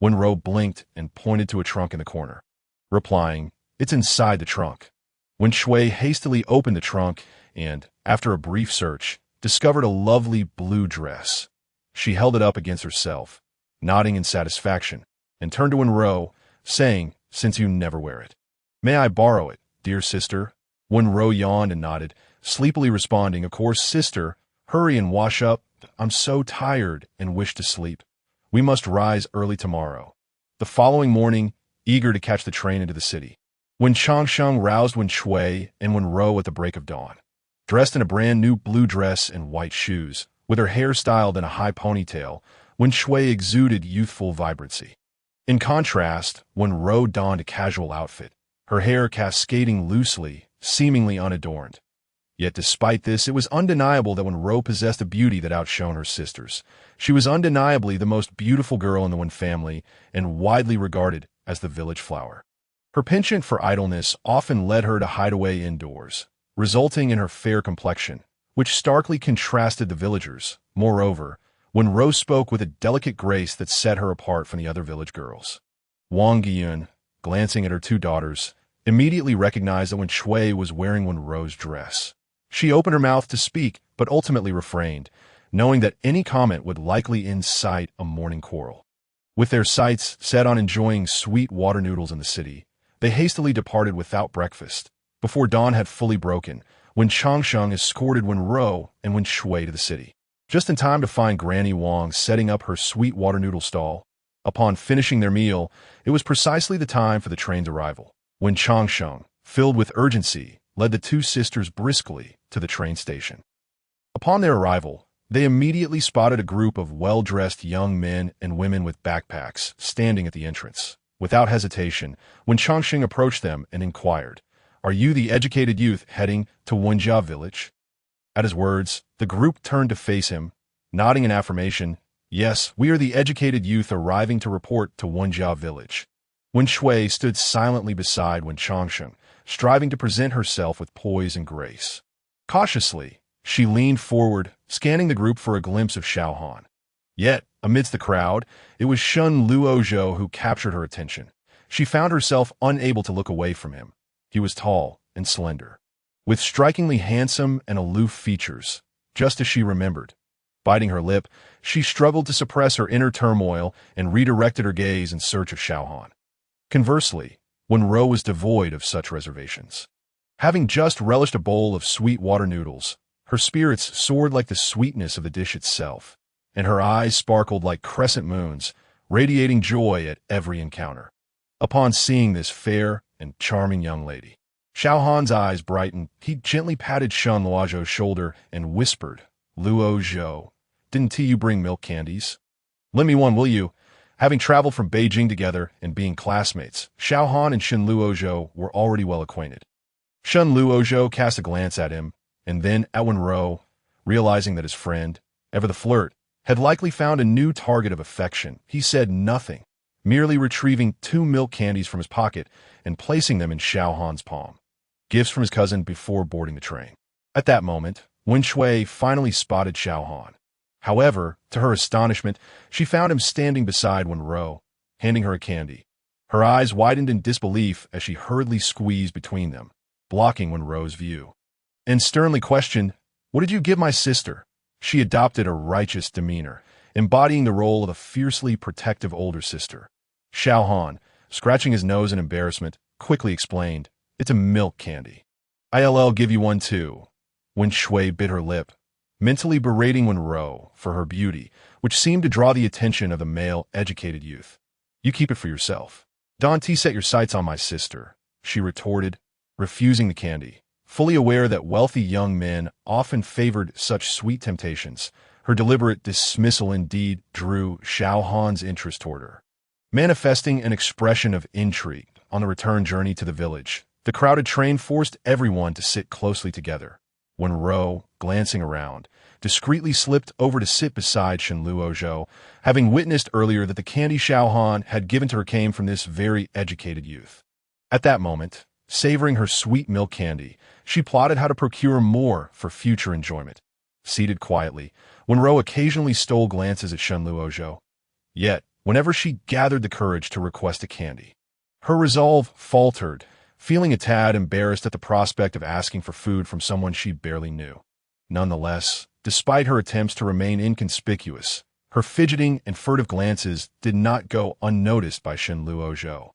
Wenrou blinked and pointed to a trunk in the corner, replying, "It's inside the trunk." Wen Shui hastily opened the trunk and, after a brief search, discovered a lovely blue dress. She held it up against herself, nodding in satisfaction, and turned to Wenrou, saying, "Since you never wear it, may I borrow it, dear sister?" Wenrou yawned and nodded, sleepily responding, "Of course, sister. Hurry and wash up. I'm so tired and wish to sleep. We must rise early tomorrow." The following morning, eager to catch the train into the city, when Changsheng roused Wen Shui and Wenrou at the break of dawn. Dressed in a brand new blue dress and white shoes, with her hair styled in a high ponytail, Wen Shui exuded youthful vibrancy. In contrast, Wenrou donned a casual outfit, her hair cascading loosely, seemingly unadorned. Yet despite this, it was undeniable that Wenrou possessed a beauty that outshone her sisters. She was undeniably the most beautiful girl in the Wen family and widely regarded as the village flower. Her penchant for idleness often led her to hide away indoors, resulting in her fair complexion, which starkly contrasted the villagers. Moreover, Wenrou spoke with a delicate grace that set her apart from the other village girls. Wang Yun, glancing at her two daughters, immediately recognized that Wen Shui was wearing Wenrou's dress. She opened her mouth to speak, but ultimately refrained, knowing that any comment would likely incite a morning quarrel. With their sights set on enjoying sweet water noodles in the city, they hastily departed without breakfast. Before dawn had fully broken, when Changsheng escorted Wenrou and Wen Shui to the city, just in time to find Granny Wang setting up her sweet water noodle stall. Upon finishing their meal, it was precisely the time for the train's arrival, when Changsheng, filled with urgency, led the two sisters briskly to the train station. Upon their arrival, they immediately spotted a group of well-dressed young men and women with backpacks standing at the entrance. Without hesitation, when Changsheng approached them and inquired, "Are you the educated youth heading to Wenjia village?" At his words, the group turned to face him, nodding in affirmation. "Yes, we are the educated youth arriving to report to Wenjia village." Wen Shui stood silently beside Wen Changsheng, striving to present herself with poise and grace. Cautiously, she leaned forward, scanning the group for a glimpse of Xiao Han. Yet, amidst the crowd, it was Shun Luozhou who captured her attention. She found herself unable to look away from him. He was tall and slender, with strikingly handsome and aloof features, just as she remembered. Biting her lip, she struggled to suppress her inner turmoil and redirected her gaze in search of Xiao Han. Conversely, Wenrou was devoid of such reservations. Having just relished a bowl of sweet water noodles, her spirits soared like the sweetness of the dish itself, and her eyes sparkled like crescent moons, radiating joy at every encounter. Upon seeing this fair and charming young lady, Xiao Han's eyes brightened. He gently patted Shun Luozhou's shoulder and whispered, "Luozhou, didn't you bring milk candies? Lend me one, will you?" Having traveled from Beijing together and being classmates, Xiao Han and Shun Luozhou were already well acquainted. Shun Luozhou cast a glance at him, and then at Wenrou, realizing that his friend, ever the flirt, had likely found a new target of affection. He said nothing, merely retrieving 2 milk candies from his pocket and placing them in Xiao Han's palm, gifts from his cousin before boarding the train. At that moment, Wen Shui finally spotted Xiao Han. However, to her astonishment, she found him standing beside Wenrou, handing her a candy. Her eyes widened in disbelief as she hurriedly squeezed between them, blocking Wenrou's view, and sternly questioned, "What did you give my sister?" She adopted a righteous demeanor, embodying the role of a fiercely protective older sister. Xiao Han, scratching his nose in embarrassment, quickly explained, "It's a milk candy. I'll give you one too." Wen Shui bit her lip, mentally berating Wenrou for her beauty, which seemed to draw the attention of the male educated youth. "You keep it for yourself. Don't set your sights on my sister," she retorted, refusing the candy. Fully aware that wealthy young men often favored such sweet temptations, her deliberate dismissal indeed drew Xiao Han's interest toward her. Manifesting an expression of intrigue on the return journey to the village, The crowded train forced everyone to sit closely together. Wenrou, glancing around, discreetly slipped over to sit beside Shen Luozhou, having witnessed earlier that the candy Xiao Han had given to her came from this very educated youth. At that moment, savoring her sweet milk candy, she plotted how to procure more for future enjoyment. Seated quietly, Wenrou occasionally stole glances at Shen Luozhou. Yet, whenever she gathered the courage to request a candy, her resolve faltered, feeling a tad embarrassed at the prospect of asking for food from someone she barely knew. Nonetheless, despite her attempts to remain inconspicuous, her fidgeting and furtive glances did not go unnoticed by Shen Luozhou.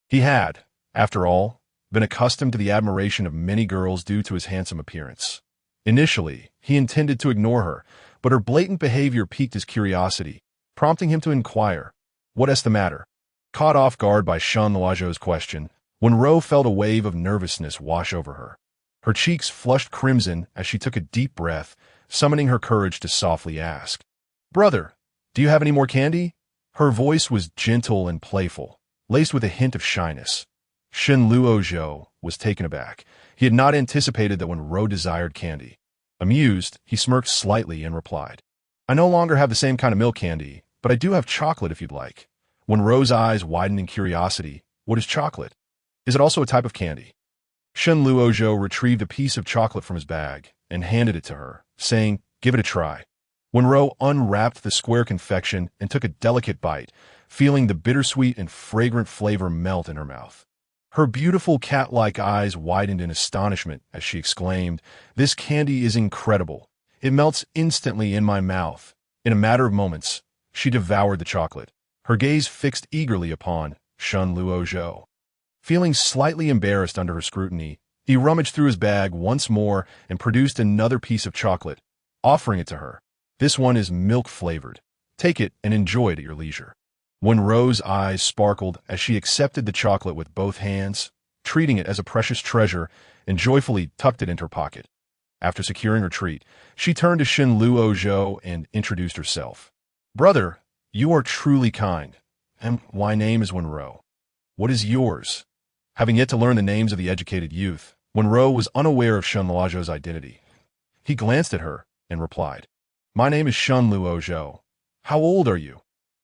He had, after all, been accustomed to the admiration of many girls due to his handsome appearance. Initially, he intended to ignore her, but her blatant behavior piqued his curiosity, prompting him to inquire, "What's the matter?" Caught off guard by Shen Luozhou's question, Wenrou felt a wave of nervousness wash over her. Her cheeks flushed crimson as she took a deep breath, summoning her courage to softly ask, "Brother, do you have any more candy?" Her voice was gentle and playful, laced with a hint of shyness. Shen Luozhou was taken aback. He had not anticipated that Wenrou desired candy. Amused, he smirked slightly and replied, "I no longer have the same kind of milk candy, but I do have chocolate if you'd like." Wenrou's eyes widened in curiosity. "What is chocolate? Is it also a type of candy?" Shen Luozhou retrieved a piece of chocolate from his bag and handed it to her, saying, "Give it a try." Wenrou unwrapped the square confection and took a delicate bite, feeling the bittersweet and fragrant flavor melt in her mouth. Her beautiful cat-like eyes widened in astonishment as she exclaimed, "This candy is incredible. It melts instantly in my mouth." In a matter of moments, she devoured the chocolate, her gaze fixed eagerly upon Shen Luozhou. Feeling slightly embarrassed under her scrutiny, he rummaged through his bag once more and produced another piece of chocolate, offering it to her. "This one is milk-flavored. Take it and enjoy it at your leisure." Wenrou's eyes sparkled as she accepted the chocolate with both hands, treating it as a precious treasure, and joyfully tucked it into her pocket. After securing her treat, she turned to Shen Luozhou and introduced herself. "Brother, you are truly kind, and my name is Wenrou. What is yours?" Having yet to learn the names of the educated youth, Wenrou was unaware of Shen Luozhou's identity. He glanced at her and replied, "My name is Shen Luozhou. How old are you?"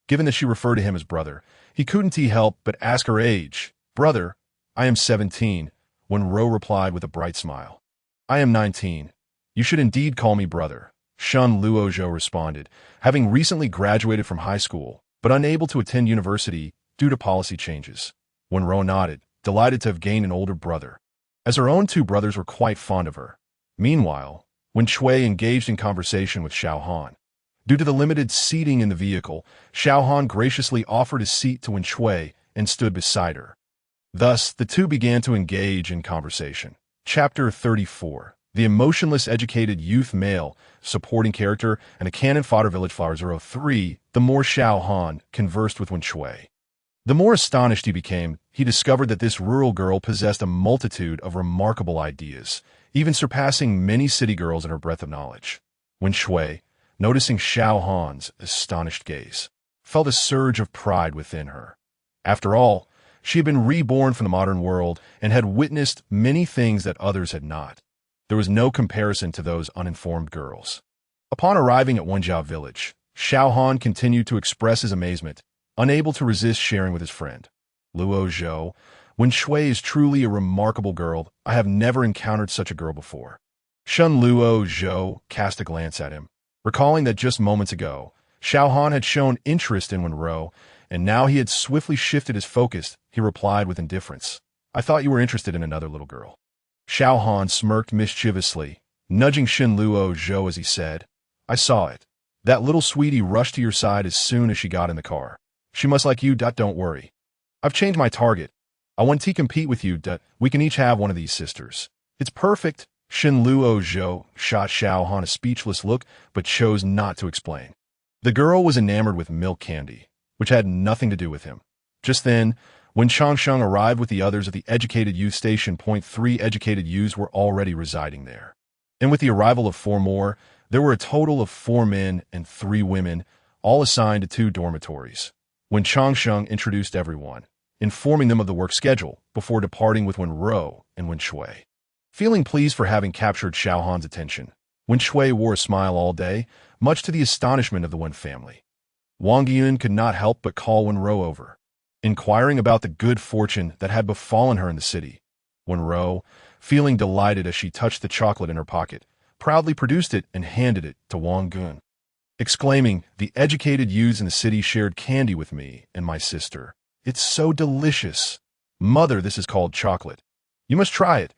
Given that she referred to him as brother, he couldn't help but ask her age. "Brother, I am 17, Wenrou replied with a bright smile. "I am 19. You should indeed call me brother," Shen Luozhou responded, having recently graduated from high school, but unable to attend university due to policy changes. Wenrou nodded, delighted to have gained an older brother, as her own two brothers were quite fond of her. Meanwhile, Wenrou engaged in conversation with Xiao Han. Due to the limited seating in the vehicle, Xiao Han graciously offered a seat to Wenrou and stood beside her. Thus, the two began to engage in conversation. Chapter 34. The emotionless educated youth male, supporting character, and a canon fodder village flower 03. The more Xiao Han conversed with Wenrou, the more astonished he became. He discovered that this rural girl possessed a multitude of remarkable ideas, even surpassing many city girls in her breadth of knowledge. Wenrou, noticing Xiao Han's astonished gaze, felt a surge of pride within her. After all, she had been reborn from the modern world and had witnessed many things that others had not. There was no comparison to those uninformed girls. Upon arriving at Wenjiao village, Xiao Han continued to express his amazement, unable to resist sharing with his friend. "Luozhou, Wenrou is truly a remarkable girl. I have never encountered such a girl before." Shen Luozhou cast a glance at him, recalling that just moments ago, Xiao Han had shown interest in Wenrou, and now he had swiftly shifted his focus. He replied with indifference, "I thought you were interested in another little girl." Xiao Han smirked mischievously, nudging Shen Luozhou as he said, "I saw it. That little sweetie rushed to your side as soon as she got in the car. She must like you. Don't worry. I've changed my target. I want to compete with you. We can each have one of these sisters." "It's perfect." Shen Luozhou shot Xiao Han a speechless look, but chose not to explain. The girl was enamored with milk candy, which had nothing to do with him. Just then, when Changsheng arrived with the others at the educated youth station, 3 educated youths were already residing there. And with the arrival of 4 more, there were a total of 4 men and 3 women, all assigned to 2 dormitories. When Changsheng introduced everyone, informing them of the work schedule before departing with Wenrou, and Wenrou. Feeling pleased for having captured Xiaohan's attention, Wenrou wore a smile all day, much to the astonishment of the Wen family. Wang Yun could not help but call Wenrou over, inquiring about the good fortune that had befallen her in the city. Wenrou, feeling delighted as she touched the chocolate in her pocket, proudly produced it and handed it to Wang Yun, exclaiming, "The educated youths in the city shared candy with me and my sister. It's so delicious. Mother, this is called chocolate. You must try it."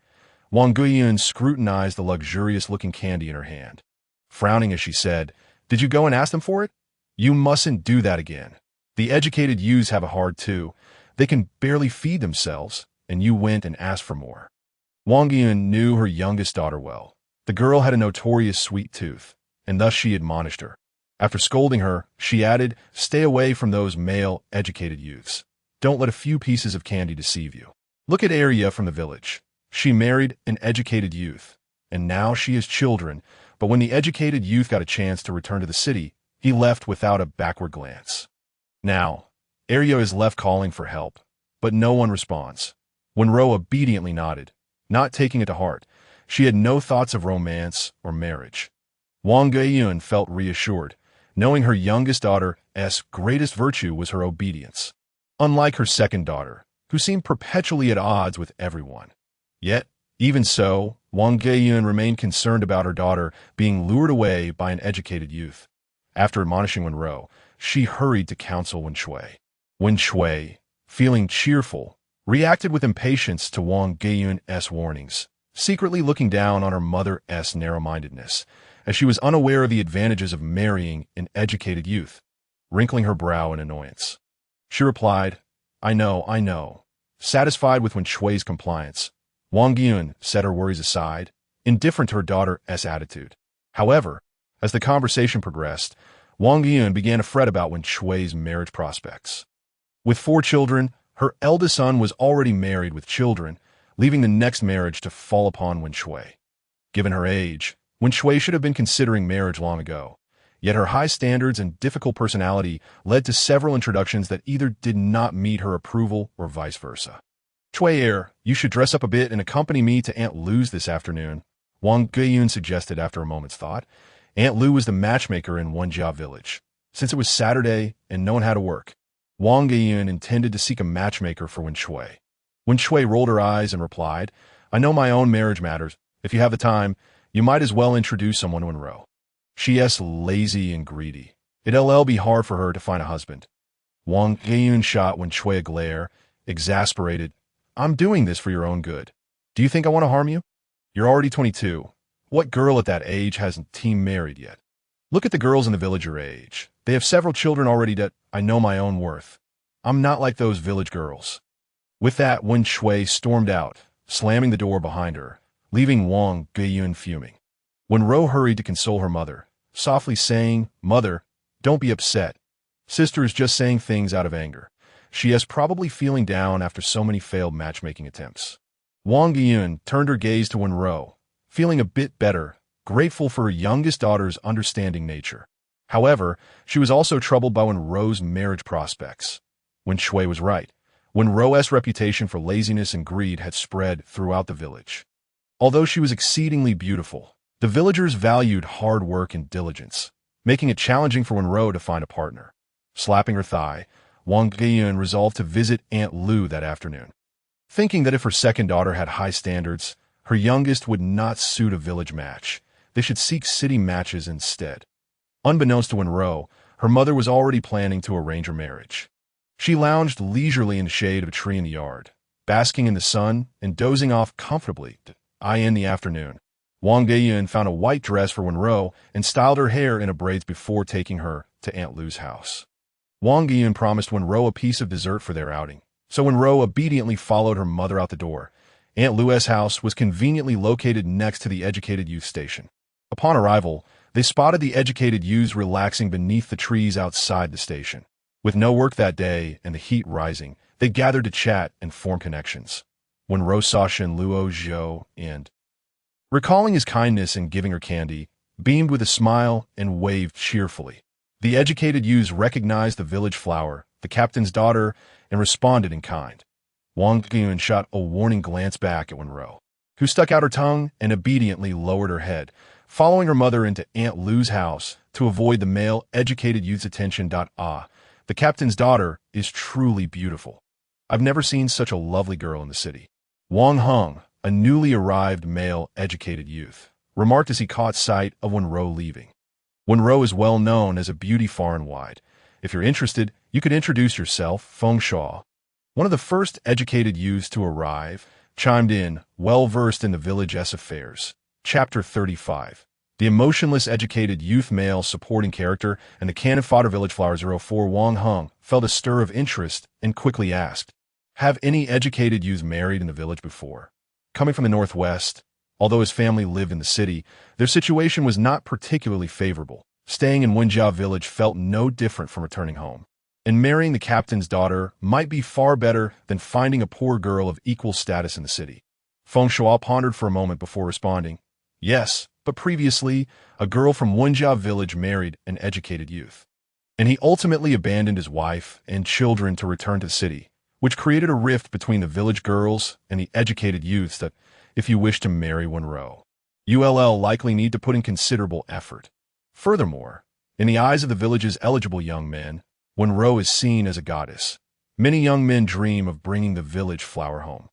Wang Yun scrutinized the luxurious-looking candy in her hand, frowning as she said, "Did you go and ask them for it? You mustn't do that again. The educated youths have a hard too. They can barely feed themselves, and you went and asked for more." Wang Yun knew her youngest daughter well. The girl had a notorious sweet tooth, and thus she admonished her. After scolding her, she added, "Stay away from those male, educated youths. Don't let a few pieces of candy deceive you. Look at Arya from the village. She married an educated youth, and now she has children, but when the educated youth got a chance to return to the city, he left without a backward glance. Now, Arya is left calling for help, but no one responds." Wenrou obediently nodded, not taking it to heart. She had no thoughts of romance or marriage. Wang Yun felt reassured, knowing her youngest daughter's greatest virtue was her obedience, unlike her second daughter, who seemed perpetually at odds with everyone. Yet, even so, Wang Yun remained concerned about her daughter being lured away by an educated youth. After admonishing Wenrou, she hurried to counsel Wenrou. Wenrou, feeling cheerful, reacted with impatience to Wang Yun's warnings, secretly looking down on her mother's narrow-mindedness, as she was unaware of the advantages of marrying an educated youth, wrinkling her brow in annoyance. She replied, I know. Satisfied with Wenrou's compliance, Wang Yun set her worries aside, indifferent to her daughter's attitude. However, as the conversation progressed, Wang Yun began to fret about Wenrou's marriage prospects. With 4 children, her eldest son was already married with children, leaving the next marriage to fall upon Wenrou. Given her age, Wenrou should have been considering marriage long ago, yet her high standards and difficult personality led to several introductions that either did not meet her approval or vice versa. "Wenrou, you should dress up a bit and accompany me to Aunt Lu's this afternoon," Wang Yun suggested after a moment's thought. Aunt Lu was the matchmaker in Wenjia village. Since it was Saturday and no one had to work, Wang Yun intended to seek a matchmaker for Wenrou. Wenrou rolled her eyes and replied, "I know my own marriage matters. If you have the time, you might as well introduce someone to Wenrou. She's lazy and greedy. It'll be hard for her to find a husband." Wang Yun shot Wenrou a glare, exasperated. "I'm doing this for your own good. Do you think I want to harm you? You're already 22. What girl at that age hasn't team married yet? Look at the girls in the village your age. They have several children already. I know my own worth. I'm not like those village girls." With that, Wenrou stormed out, slamming the door behind her, leaving Wang Yun fuming. Wenrou hurried to console her mother, softly saying, "Mother, don't be upset. Sister is just saying things out of anger. She is probably feeling down after so many failed matchmaking attempts." Wang Yun turned her gaze to Wenrou, feeling a bit better, grateful for her youngest daughter's understanding nature. However, she was also troubled by Wenrou's marriage prospects. Wenrou was right. Wenrou's reputation for laziness and greed had spread throughout the village. Although she was exceedingly beautiful, the villagers valued hard work and diligence, making it challenging for Wenrou to find a partner. Slapping her thigh, Wang Yun resolved to visit Aunt Lu that afternoon, thinking that if her second daughter had high standards, her youngest would not suit a village match. They should seek city matches instead. Unbeknownst to Wenrou, her mother was already planning to arrange her marriage. She lounged leisurely in the shade of a tree in the yard, basking in the sun and dozing off comfortably. In the afternoon, Wang Yun found a white dress for Wenrou and styled her hair in braids before taking her to Aunt Lu's house. Wang Yun promised Wenrou a piece of dessert for their outing, so Wenrou obediently followed her mother out the door. Aunt Lu's house was conveniently located next to the educated youth station. Upon arrival, they spotted the educated youths relaxing beneath the trees outside the station. With no work that day and the heat rising, they gathered to chat and form connections. Wenrou saw Shen Luo Zhou and, recalling his kindness in giving her candy, beamed with a smile and waved cheerfully. The educated youths recognized the village flower, the captain's daughter, and responded in kind. Wang Yun shot a warning glance back at Wenrou, who stuck out her tongue and obediently lowered her head, following her mother into Aunt Lu's house to avoid the male educated youth's attention. Ah, the captain's daughter is truly beautiful. I've never seen such a lovely girl in the city. Wang Heng, a newly arrived male educated youth, remarked as he caught sight of Wenrou leaving. Wenrou is well known as a beauty far and wide. If you're interested, you could introduce yourself, Feng Shuo. One of the first educated youths to arrive chimed in, well-versed in the village's affairs. Chapter 35. The emotionless educated youth male supporting character and the canon Fodder Village Flower 04 Wang Heng felt a stir of interest and quickly asked, have any educated youths married in the village before? Coming from the northwest, although his family lived in the city, their situation was not particularly favorable. Staying in Wenjia village felt no different from returning home. And marrying the captain's daughter might be far better than finding a poor girl of equal status in the city. Feng Shuo pondered for a moment before responding, yes, but previously, a girl from Wenjia village married an educated youth. And he ultimately abandoned his wife and children to return to the city, which created a rift between the village girls and the educated youths that, if you wish to marry Wenrou, you'll likely need to put in considerable effort. Furthermore, in the eyes of the village's eligible young men, Wenrou is seen as a goddess. Many young men dream of bringing the village flower home.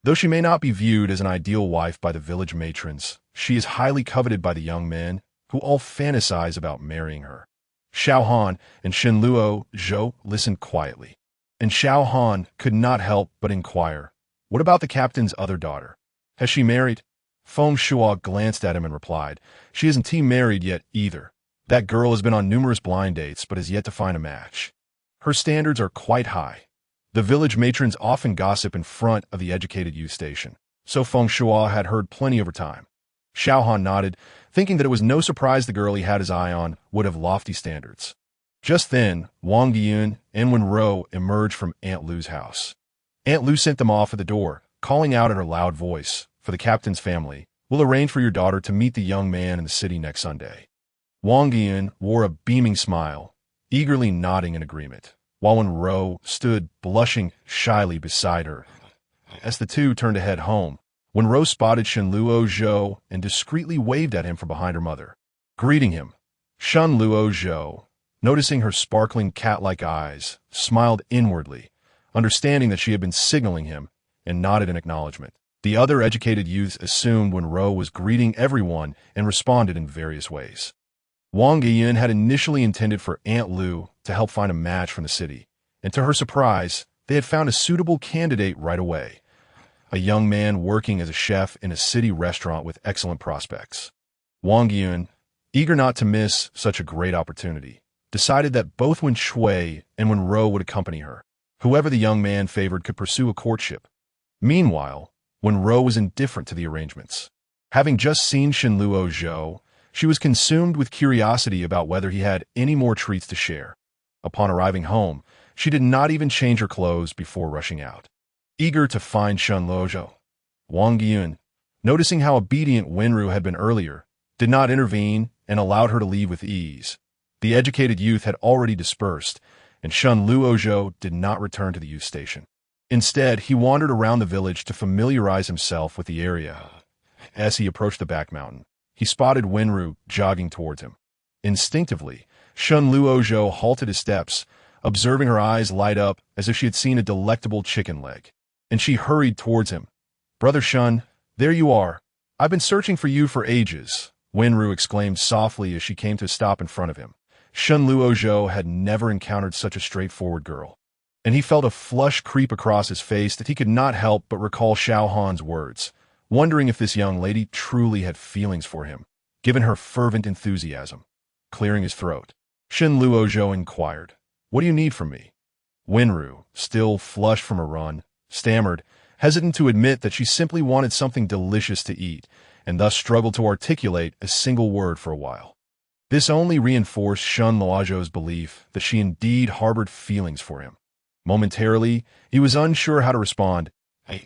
Though she may not be viewed as an ideal wife by the village matrons, she is highly coveted by the young men who all fantasize about marrying her. Xiao Han and Shenluo Zhou listened quietly, and Xiao Han could not help but inquire, what about the captain's other daughter? Has she married? Feng Shuo glanced at him and replied, she isn't married yet either. That girl has been on numerous blind dates but has yet to find a match. Her standards are quite high. The village matrons often gossip in front of the educated youth station, so Feng Shuo had heard plenty over time. Xiao Han nodded, thinking that it was no surprise the girl he had his eye on would have lofty standards. Just then, Wang Yun and Wenrou emerged from Aunt Lu's house. Aunt Lu sent them off at the door, calling out in her loud voice, for the captain's family, we'll arrange for your daughter to meet the young man in the city next Sunday. Wang Yun wore a beaming smile, eagerly nodding in agreement, while Wenrou stood blushing shyly beside her. As the two turned to head home, Wenrou spotted Shenluo Zhou and discreetly waved at him from behind her mother, greeting him. Shenluo Zhou, noticing her sparkling cat-like eyes, smiled inwardly, understanding that she had been signaling him, and nodded in acknowledgement. The other educated youths assumed Wenrou was greeting everyone and responded in various ways. Wang Yun had initially intended for Aunt Lu to help find a match from the city, and to her surprise, they had found a suitable candidate right away, a young man working as a chef in a city restaurant with excellent prospects. Wang Yun, eager not to miss such a great opportunity, decided that both Wen Shui and Wenrou would accompany her. Whoever the young man favored could pursue a courtship. Meanwhile, Wenrou was indifferent to the arrangements. Having just seen Shenluo Zhou, she was consumed with curiosity about whether he had any more treats to share. Upon arriving home, she did not even change her clothes before rushing out. Eager to find Shenluo Zhou, Wang Yun, noticing how obedient Wenrou had been earlier, did not intervene and allowed her to leave with ease. The educated youth had already dispersed, and Shenluo Zhou did not return to the youth station. Instead, he wandered around the village to familiarize himself with the area. As he approached the back mountain, he spotted Wenrou jogging towards him. Instinctively, Shenluo Zhou halted his steps, observing her eyes light up as if she had seen a delectable chicken leg, and she hurried towards him. Brother Shen, there you are. I've been searching for you for ages, Wenrou exclaimed softly as she came to a stop in front of him. Shenluo Zhou had never encountered such a straightforward girl, and he felt a flush creep across his face that he could not help but recall Xiao Han's words, wondering if this young lady truly had feelings for him, given her fervent enthusiasm. Clearing his throat, Shenluo Zhou inquired, what do you need from me? Wenrou, still flushed from a run, stammered, hesitant to admit that she simply wanted something delicious to eat, and thus struggled to articulate a single word for a while. This only reinforced Shenluo Zhou's belief that she indeed harbored feelings for him. Momentarily, he was unsure how to respond.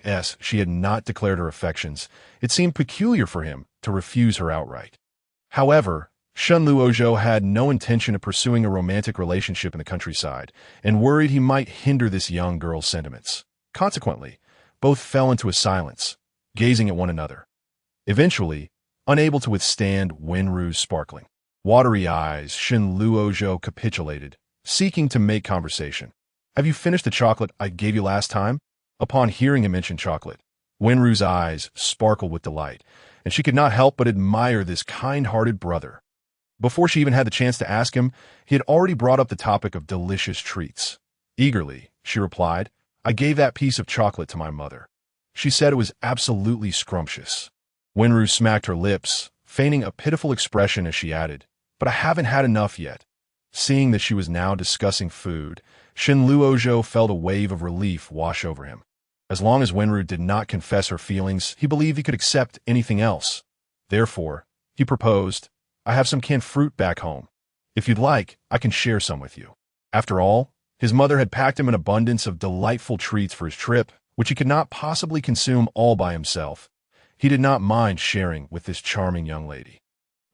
As she had not declared her affections, it seemed peculiar for him to refuse her outright. However, Shenluo Zhou had no intention of pursuing a romantic relationship in the countryside, and worried he might hinder this young girl's sentiments. Consequently, both fell into a silence, gazing at one another. Eventually, unable to withstand Wenrou's sparkling, watery eyes, Shen Luozhou capitulated, seeking to make conversation. "Have you finished the chocolate I gave you last time?" Upon hearing him mention chocolate, Wenrou's eyes sparkled with delight, and she could not help but admire this kind-hearted brother. Before she even had the chance to ask him, he had already brought up the topic of delicious treats. Eagerly, she replied, "I gave that piece of chocolate to my mother. She said it was absolutely scrumptious." Wenrou smacked her lips, feigning a pitiful expression as she added, "But I haven't had enough yet." Seeing that she was now discussing food, Shen Luozhou felt a wave of relief wash over him. As long as Wenrou did not confess her feelings, he believed he could accept anything else. Therefore, he proposed, "I have some canned fruit back home. If you'd like, I can share some with you." After all, his mother had packed him an abundance of delightful treats for his trip, which he could not possibly consume all by himself. He did not mind sharing with this charming young lady.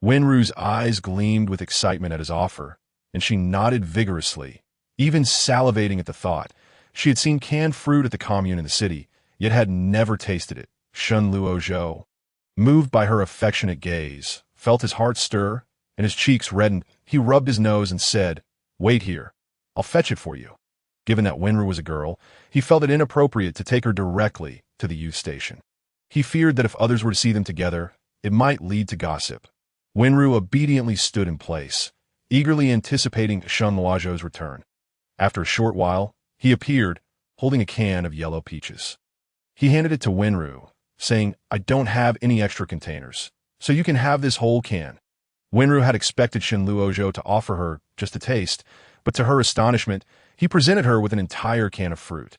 Wenrou's eyes gleamed with excitement at his offer, and she nodded vigorously, even salivating at the thought. She had seen canned fruit at the commune in the city, yet had never tasted it. Shen Luozhou, moved by her affectionate gaze, felt his heart stir, and his cheeks reddened. He rubbed his nose and said, "Wait here. I'll fetch it for you." Given that Wenrou was a girl, he felt it inappropriate to take her directly to the youth station. He feared that if others were to see them together, it might lead to gossip. Wenrou obediently stood in place, eagerly anticipating Shen Luozhou's return. After a short while, he appeared, holding a can of yellow peaches. He handed it to Wenrou, saying, "I don't have any extra containers, so you can have this whole can." Wenrou had expected Shen Luozhou to offer her just a taste, but to her astonishment, he presented her with an entire can of fruit.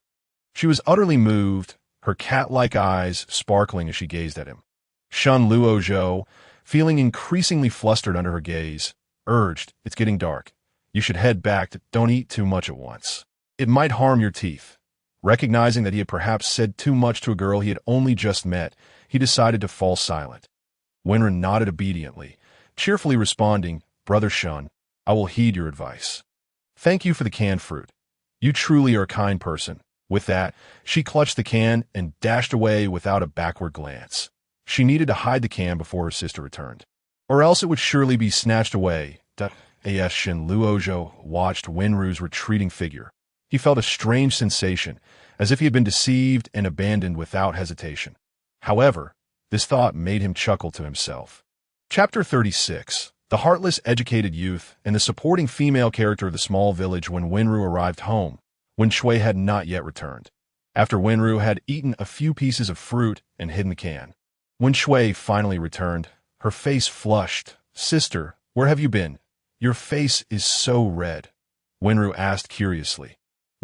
She was utterly moved, her cat-like eyes sparkling as she gazed at him. Shen Luozhou, feeling increasingly flustered under her gaze, urged, "It's getting dark. You should head back. Don't eat too much at once. It might harm your teeth." Recognizing that he had perhaps said too much to a girl he had only just met, he decided to fall silent. Wenrou nodded obediently, cheerfully responding, "Brother Shen, I will heed your advice. Thank you for the canned fruit. You truly are a kind person." With that, she clutched the can and dashed away without a backward glance. She needed to hide the can before her sister returned, or else it would surely be snatched away. As Shen Luozhou watched Wenrou's retreating figure, he felt a strange sensation, as if he had been deceived and abandoned without hesitation. However, this thought made him chuckle to himself. Chapter 36. The heartless educated youth and the supporting female character of the small village. When Wenrou arrived home, Shui had not yet returned. After Wenrou had eaten a few pieces of fruit and hidden the can, Shui finally returned, her face flushed. "Sister, where have you been? Your face is so red," Wenrou asked curiously.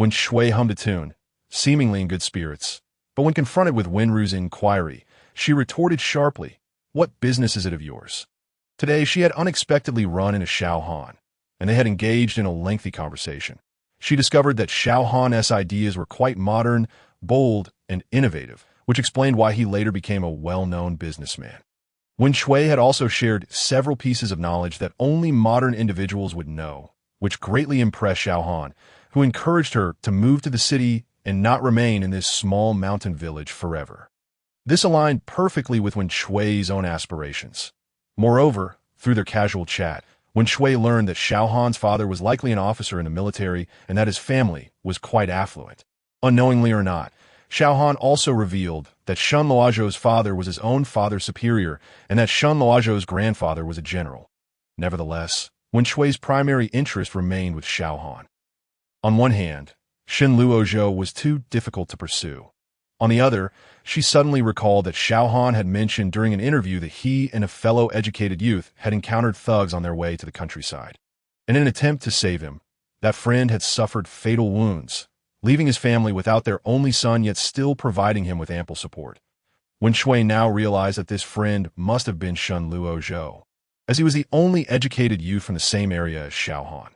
Shui hummed a tune, seemingly in good spirits, but when confronted with Wenrou's inquiry, she retorted sharply, "What business is it of yours?" Today she had unexpectedly run into Xiao Han, and they had engaged in a lengthy conversation. She discovered that Xiao Han's ideas were quite modern, bold, and innovative, which explained why he later became a well-known businessman. Shui had also shared several pieces of knowledge that only modern individuals would know, which greatly impressed Xiao Han, who encouraged her to move to the city and not remain in this small mountain village forever. This aligned perfectly with Shui's own aspirations. Moreover, through their casual chat, Shui learned that Xiao Han's father was likely an officer in the military and that his family was quite affluent. Unknowingly or not, Xiao Han also revealed that Shen Luozhou's father was his own father's superior and that Shen Luozhou's grandfather was a general. Nevertheless, Shui's primary interest remained with Xiao Han. On one hand, Shen Luozhou was too difficult to pursue. On the other, she suddenly recalled that Xiao Han had mentioned during an interview that he and a fellow educated youth had encountered thugs on their way to the countryside. In an attempt to save him, that friend had suffered fatal wounds, leaving his family without their only son yet still providing him with ample support. Shui now realized that this friend must have been Shen Luozhou, as he was the only educated youth from the same area as Xiao Han.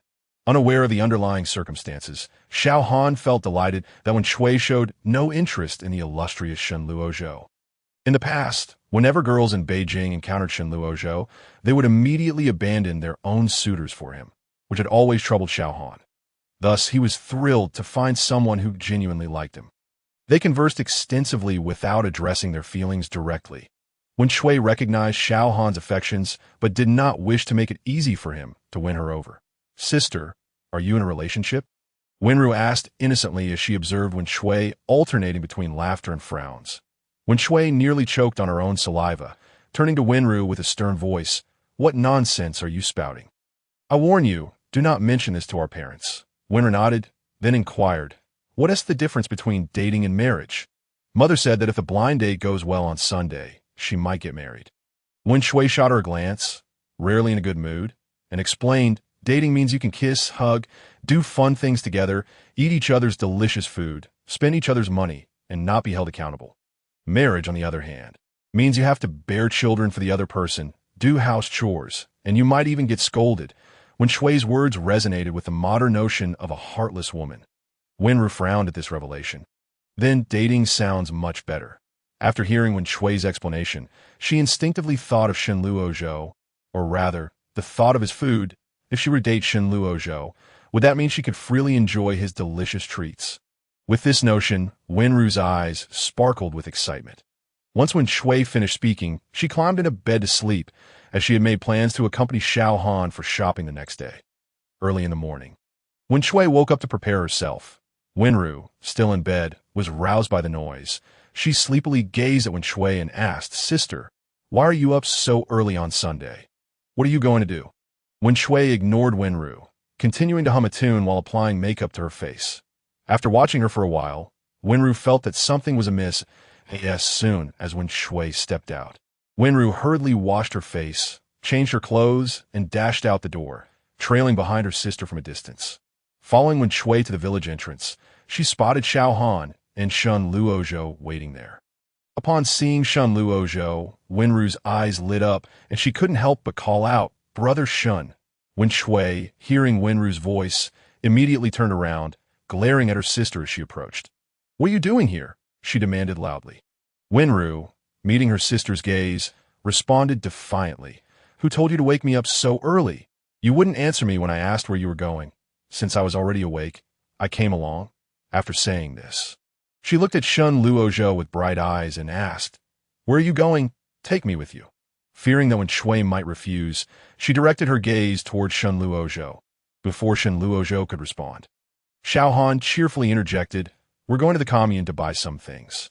Unaware of the underlying circumstances, Xiao Han felt delighted that Shui showed no interest in the illustrious Shen Luozhou. In the past, whenever girls in Beijing encountered Shen Luozhou, they would immediately abandon their own suitors for him, which had always troubled Xiao Han. Thus, he was thrilled to find someone who genuinely liked him. They conversed extensively without addressing their feelings directly. When Shui recognized Xiao Han's affections but did not wish to make it easy for him to win her over. "Sister, are you in a relationship?" Wenrou asked innocently as she observed Wen Shui alternating between laughter and frowns. Wen Shui nearly choked on her own saliva, turning to Wenrou with a stern voice. "What nonsense are you spouting? I warn you, do not mention this to our parents." Wenrou nodded, then inquired, "What is the difference between dating and marriage?" Mother said that if the blind date goes well on Sunday, she might get married. Wen Shui shot her a glance, rarely in a good mood, and explained, "Dating means you can kiss, hug, do fun things together, eat each other's delicious food, spend each other's money, and not be held accountable. Marriage, on the other hand, means you have to bear children for the other person, do house chores, and you might even get scolded." When Shui's words resonated with the modern notion of a heartless woman. Wenrou frowned at this revelation. Then dating sounds much better. After hearing Wen Shui's explanation, she instinctively thought of Shen Luozhou, or rather, the thought of his food. If she were to date Shen Luozhou, would that mean she could freely enjoy his delicious treats? With this notion, Wenrou's eyes sparkled with excitement. Once Wen Shui finished speaking, she climbed into bed to sleep, as she had made plans to accompany Xiao Han for shopping the next day. Early in the morning, Wen Shui woke up to prepare herself. Wenrou, still in bed, was roused by the noise. She sleepily gazed at Wen Shui and asked, "Sister, why are you up so early on Sunday? What are you going to do?" Wen Shui ignored Wenrou, continuing to hum a tune while applying makeup to her face. After watching her for a while, Wenrou felt that something was amiss as soon as Wen Shui stepped out. Wenrou hurriedly washed her face, changed her clothes, and dashed out the door, trailing behind her sister from a distance. Following Wen Shui to the village entrance, she spotted Xiao Han and Shen Luozhou waiting there. Upon seeing Shen Luozhou, Wenrou's eyes lit up, and she couldn't help but call out, "Brother Shen." Wen Shui, hearing Wenrou's voice, immediately turned around, glaring at her sister as she approached. "What are you doing here?" she demanded loudly. Wenrou, meeting her sister's gaze, responded defiantly. "Who told you to wake me up so early? You wouldn't answer me when I asked where you were going. Since I was already awake, I came along." After saying this, she looked at Shen Luozhou with bright eyes and asked, "Where are you going? Take me with you." Fearing that Wen Shui might refuse, she directed her gaze towards Shen Luozhou. Before Shen Luozhou could respond, Xiao Han cheerfully interjected, "We're going to the commune to buy some things.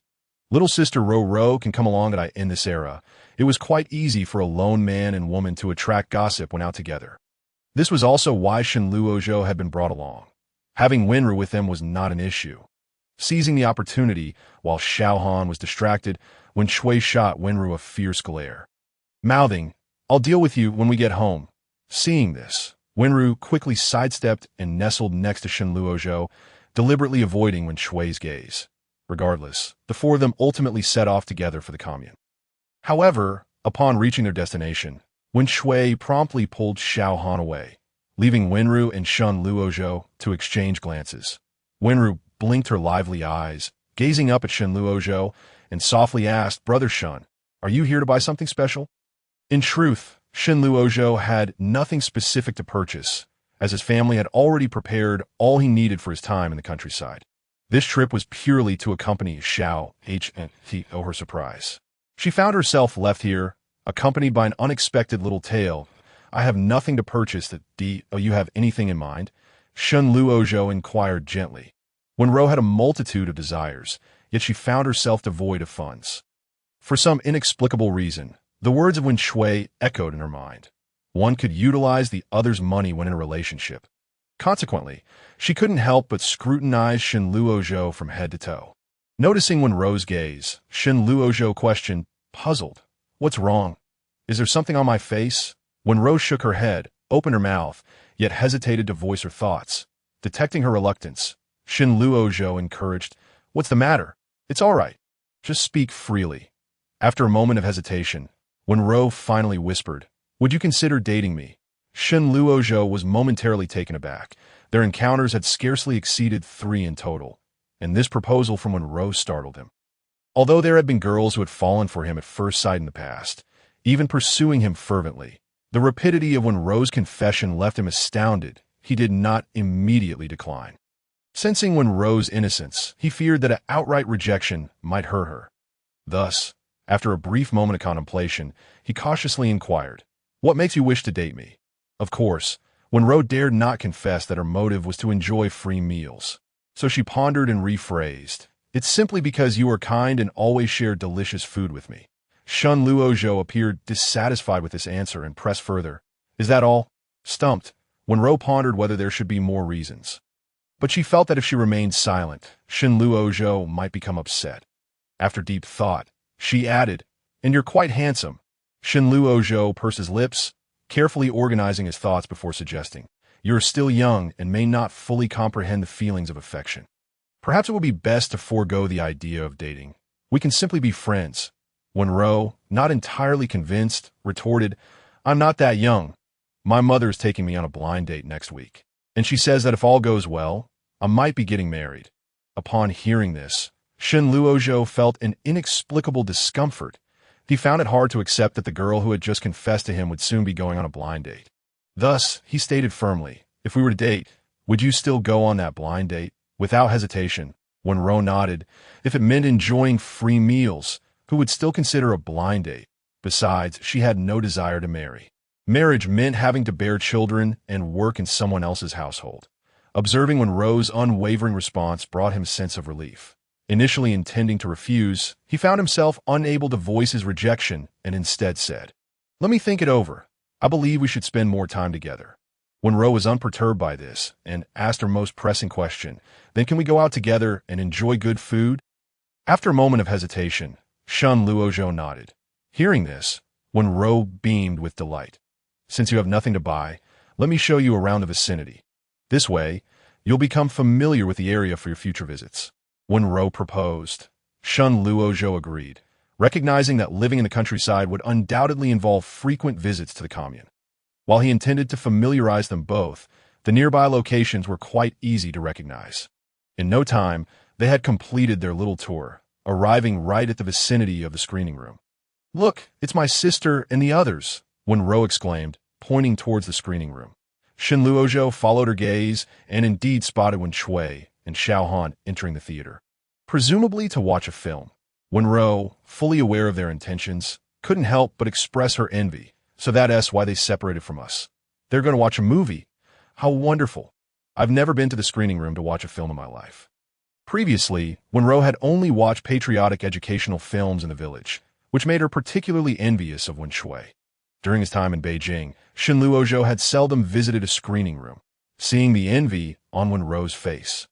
Little sister Wenrou can come along in this era." It was quite easy for a lone man and woman to attract gossip when out together. This was also why Shen Luozhou had been brought along. Having Wenrou with them was not an issue. Seizing the opportunity, while Xiao Han was distracted, Wen Shui shot Wenrou a fierce glare, mouthing, "I'll deal with you when we get home." Seeing this, Wenrou quickly sidestepped and nestled next to Shen Luozhou, deliberately avoiding Wen Shui's gaze. Regardless, the four of them ultimately set off together for the commune. However, upon reaching their destination, Wen Shui promptly pulled Xiao Han away, leaving Wenrou and Shen Luozhou to exchange glances. Wenrou blinked her lively eyes, gazing up at Shen Luozhou, and softly asked, "Brother Shen, are you here to buy something special?" In truth, Shen Luozhou had nothing specific to purchase, as his family had already prepared all he needed for his time in the countryside. This trip was purely to accompany Xiao Han to her surprise. She found herself left here, accompanied by an unexpected little tale. "I have nothing to purchase you have anything in mind?" Shen Luozhou inquired gently. Wenrou had a multitude of desires, yet she found herself devoid of funds. For some inexplicable reason, the words of Wen Shui echoed in her mind. One could utilize the other's money when in a relationship. Consequently, she couldn't help but scrutinize Shen Luozhou from head to toe. Noticing Wenrou's gaze, Shen Luozhou questioned, puzzled, "What's wrong? Is there something on my face?" Wenrou shook her head, opened her mouth, yet hesitated to voice her thoughts. Detecting her reluctance, Shen Luozhou encouraged, "What's the matter? It's all right. Just speak freely." After a moment of hesitation, Wenrou finally whispered, "Would you consider dating me?" Shen Luozhou was momentarily taken aback. Their encounters had scarcely exceeded 3 in total, and this proposal from Wenrou startled him. Although there had been girls who had fallen for him at first sight in the past, even pursuing him fervently, the rapidity of Wenrou's confession left him astounded. He did not immediately decline. Sensing Wenrou's innocence, he feared that an outright rejection might hurt her. Thus, after a brief moment of contemplation, he cautiously inquired, "What makes you wish to date me?" Of course, Wenrou dared not confess that her motive was to enjoy free meals. So she pondered and rephrased, "It's simply because you are kind and always share delicious food with me." Shun Luozhou appeared dissatisfied with this answer and pressed further. "Is that all?" Stumped, Wenrou pondered whether there should be more reasons. But she felt that if she remained silent, Shun Luozhou might become upset. After deep thought, she added, "And you're quite handsome." Shun Luozhou pursed his lips, carefully organizing his thoughts before suggesting, "You are still young and may not fully comprehend the feelings of affection. Perhaps it would be best to forego the idea of dating. We can simply be friends." Wenrou, not entirely convinced, retorted, "I'm not that young. My mother is taking me on a blind date next week, and she says that if all goes well, I might be getting married." Upon hearing this, Shun Luozhou felt an inexplicable discomfort. He found it hard to accept that the girl who had just confessed to him would soon be going on a blind date. Thus, he stated firmly, "If we were to date, would you still go on that blind date?" Without hesitation, Wenrou nodded. If it meant enjoying free meals, who would still consider a blind date? Besides, she had no desire to marry. Marriage meant having to bear children and work in someone else's household. Observing Wenrou's unwavering response brought him a sense of relief. Initially intending to refuse, he found himself unable to voice his rejection and instead said, "Let me think it over. I believe we should spend more time together." Wenrou was unperturbed by this and asked her most pressing question, "Then can we go out together and enjoy good food?" After a moment of hesitation, Shun Luozhou nodded. Hearing this, Wenrou beamed with delight. "Since you have nothing to buy, let me show you around the vicinity. This way, you'll become familiar with the area for your future visits." Wenrou proposed. Shun Luozhou agreed, recognizing that living in the countryside would undoubtedly involve frequent visits to the commune. While he intended to familiarize them both, the nearby locations were quite easy to recognize. In no time, they had completed their little tour, arriving right at the vicinity of the screening room. "Look, it's my sister and the others," Wenrou exclaimed, pointing towards the screening room. Shun Luozhou followed her gaze and indeed spotted Wenrou and Xiao Han entering the theater, presumably to watch a film. Wenrou, fully aware of their intentions, couldn't help but express her envy. "So that's why they separated from us. They're going to watch a movie. How wonderful. I've never been to the screening room to watch a film in my life." Previously, Wenrou had only watched patriotic educational films in the village, which made her particularly envious of Wenrou. During his time in Beijing, Shun Luozhou had seldom visited a screening room. Seeing the envy on Wenrou's face,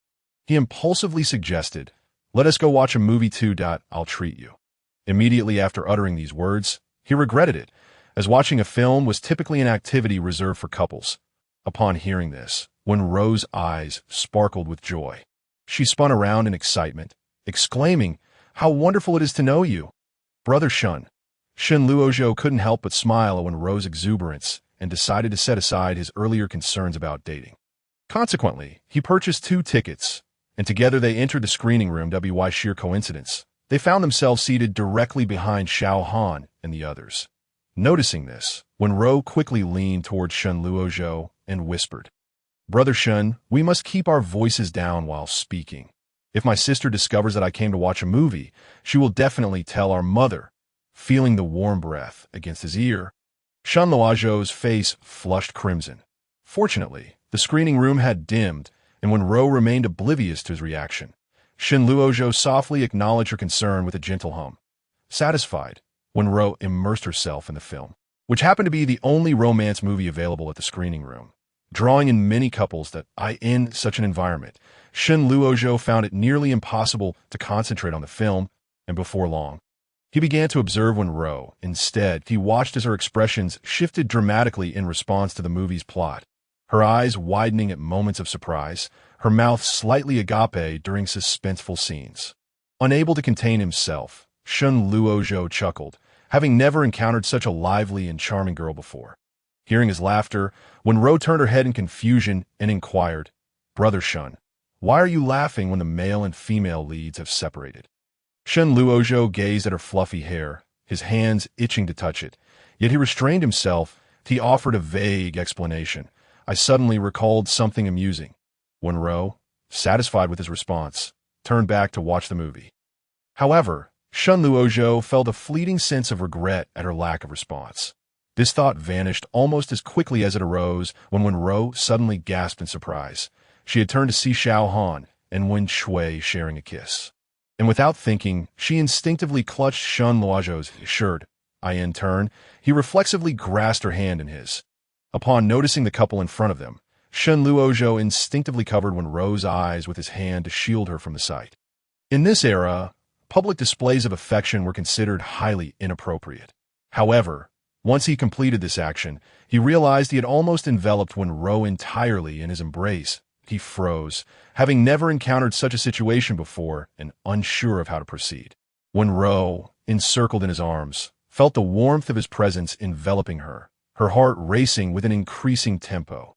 he impulsively suggested, "Let us go watch a movie too. I'll treat you." Immediately after uttering these words, he regretted it, as watching a film was typically an activity reserved for couples. Upon hearing this, Wenrou's eyes sparkled with joy. She spun around in excitement, exclaiming, "How wonderful it is to know you, Brother Shun." Shun Luozhou couldn't help but smile at Wenrou's exuberance and decided to set aside his earlier concerns about dating. Consequently, he purchased 2 tickets, and together they entered the screening room. By sheer coincidence, they found themselves seated directly behind Xiao Han and the others. Noticing this, Wenrou quickly leaned towards Shun Luozhou and whispered, "Brother Shun, we must keep our voices down while speaking. If my sister discovers that I came to watch a movie, she will definitely tell our mother." Feeling the warm breath against his ear, Shun Luozhou's face flushed crimson. Fortunately, the screening room had dimmed, and Wenrou remained oblivious to his reaction. Shun Luozhou softly acknowledged her concern with a gentle hum. Satisfied, Wenrou immersed herself in the film, which happened to be the only romance movie available at the screening room. Drawing in many couples in such an environment, Shun Luozhou found it nearly impossible to concentrate on the film, and before long, he began to observe Wenrou. Instead, he watched as her expressions shifted dramatically in response to the movie's plot. Her eyes widening at moments of surprise, her mouth slightly agape during suspenseful scenes. Unable to contain himself, Shun Luozhou chuckled, having never encountered such a lively and charming girl before. Hearing his laughter, Wenrou turned her head in confusion and inquired, "Brother Shun, why are you laughing when the male and female leads have separated?" Shun Luozhou gazed at her fluffy hair, his hands itching to touch it, yet he restrained himself. He offered a vague explanation. "I suddenly recalled something amusing." "Wenrou, satisfied with his response, turned back to watch the movie. However, Shen Luozhou felt a fleeting sense of regret at her lack of response. This thought vanished almost as quickly as it arose when Wenrou suddenly gasped in surprise. She had turned to see Xiao Han and Wen Shui sharing a kiss. And without thinking, she instinctively clutched Shen Luozhou's shirt. In turn, he reflexively grasped her hand in his. Upon noticing the couple in front of them, Shen Luozhou instinctively covered Wenrou's eyes with his hand to shield her from the sight. In this era, public displays of affection were considered highly inappropriate. However, once he completed this action, he realized he had almost enveloped Wenrou entirely in his embrace. He froze, having never encountered such a situation before and unsure of how to proceed. Wenrou, encircled in his arms, felt the warmth of his presence enveloping her, her heart racing with an increasing tempo.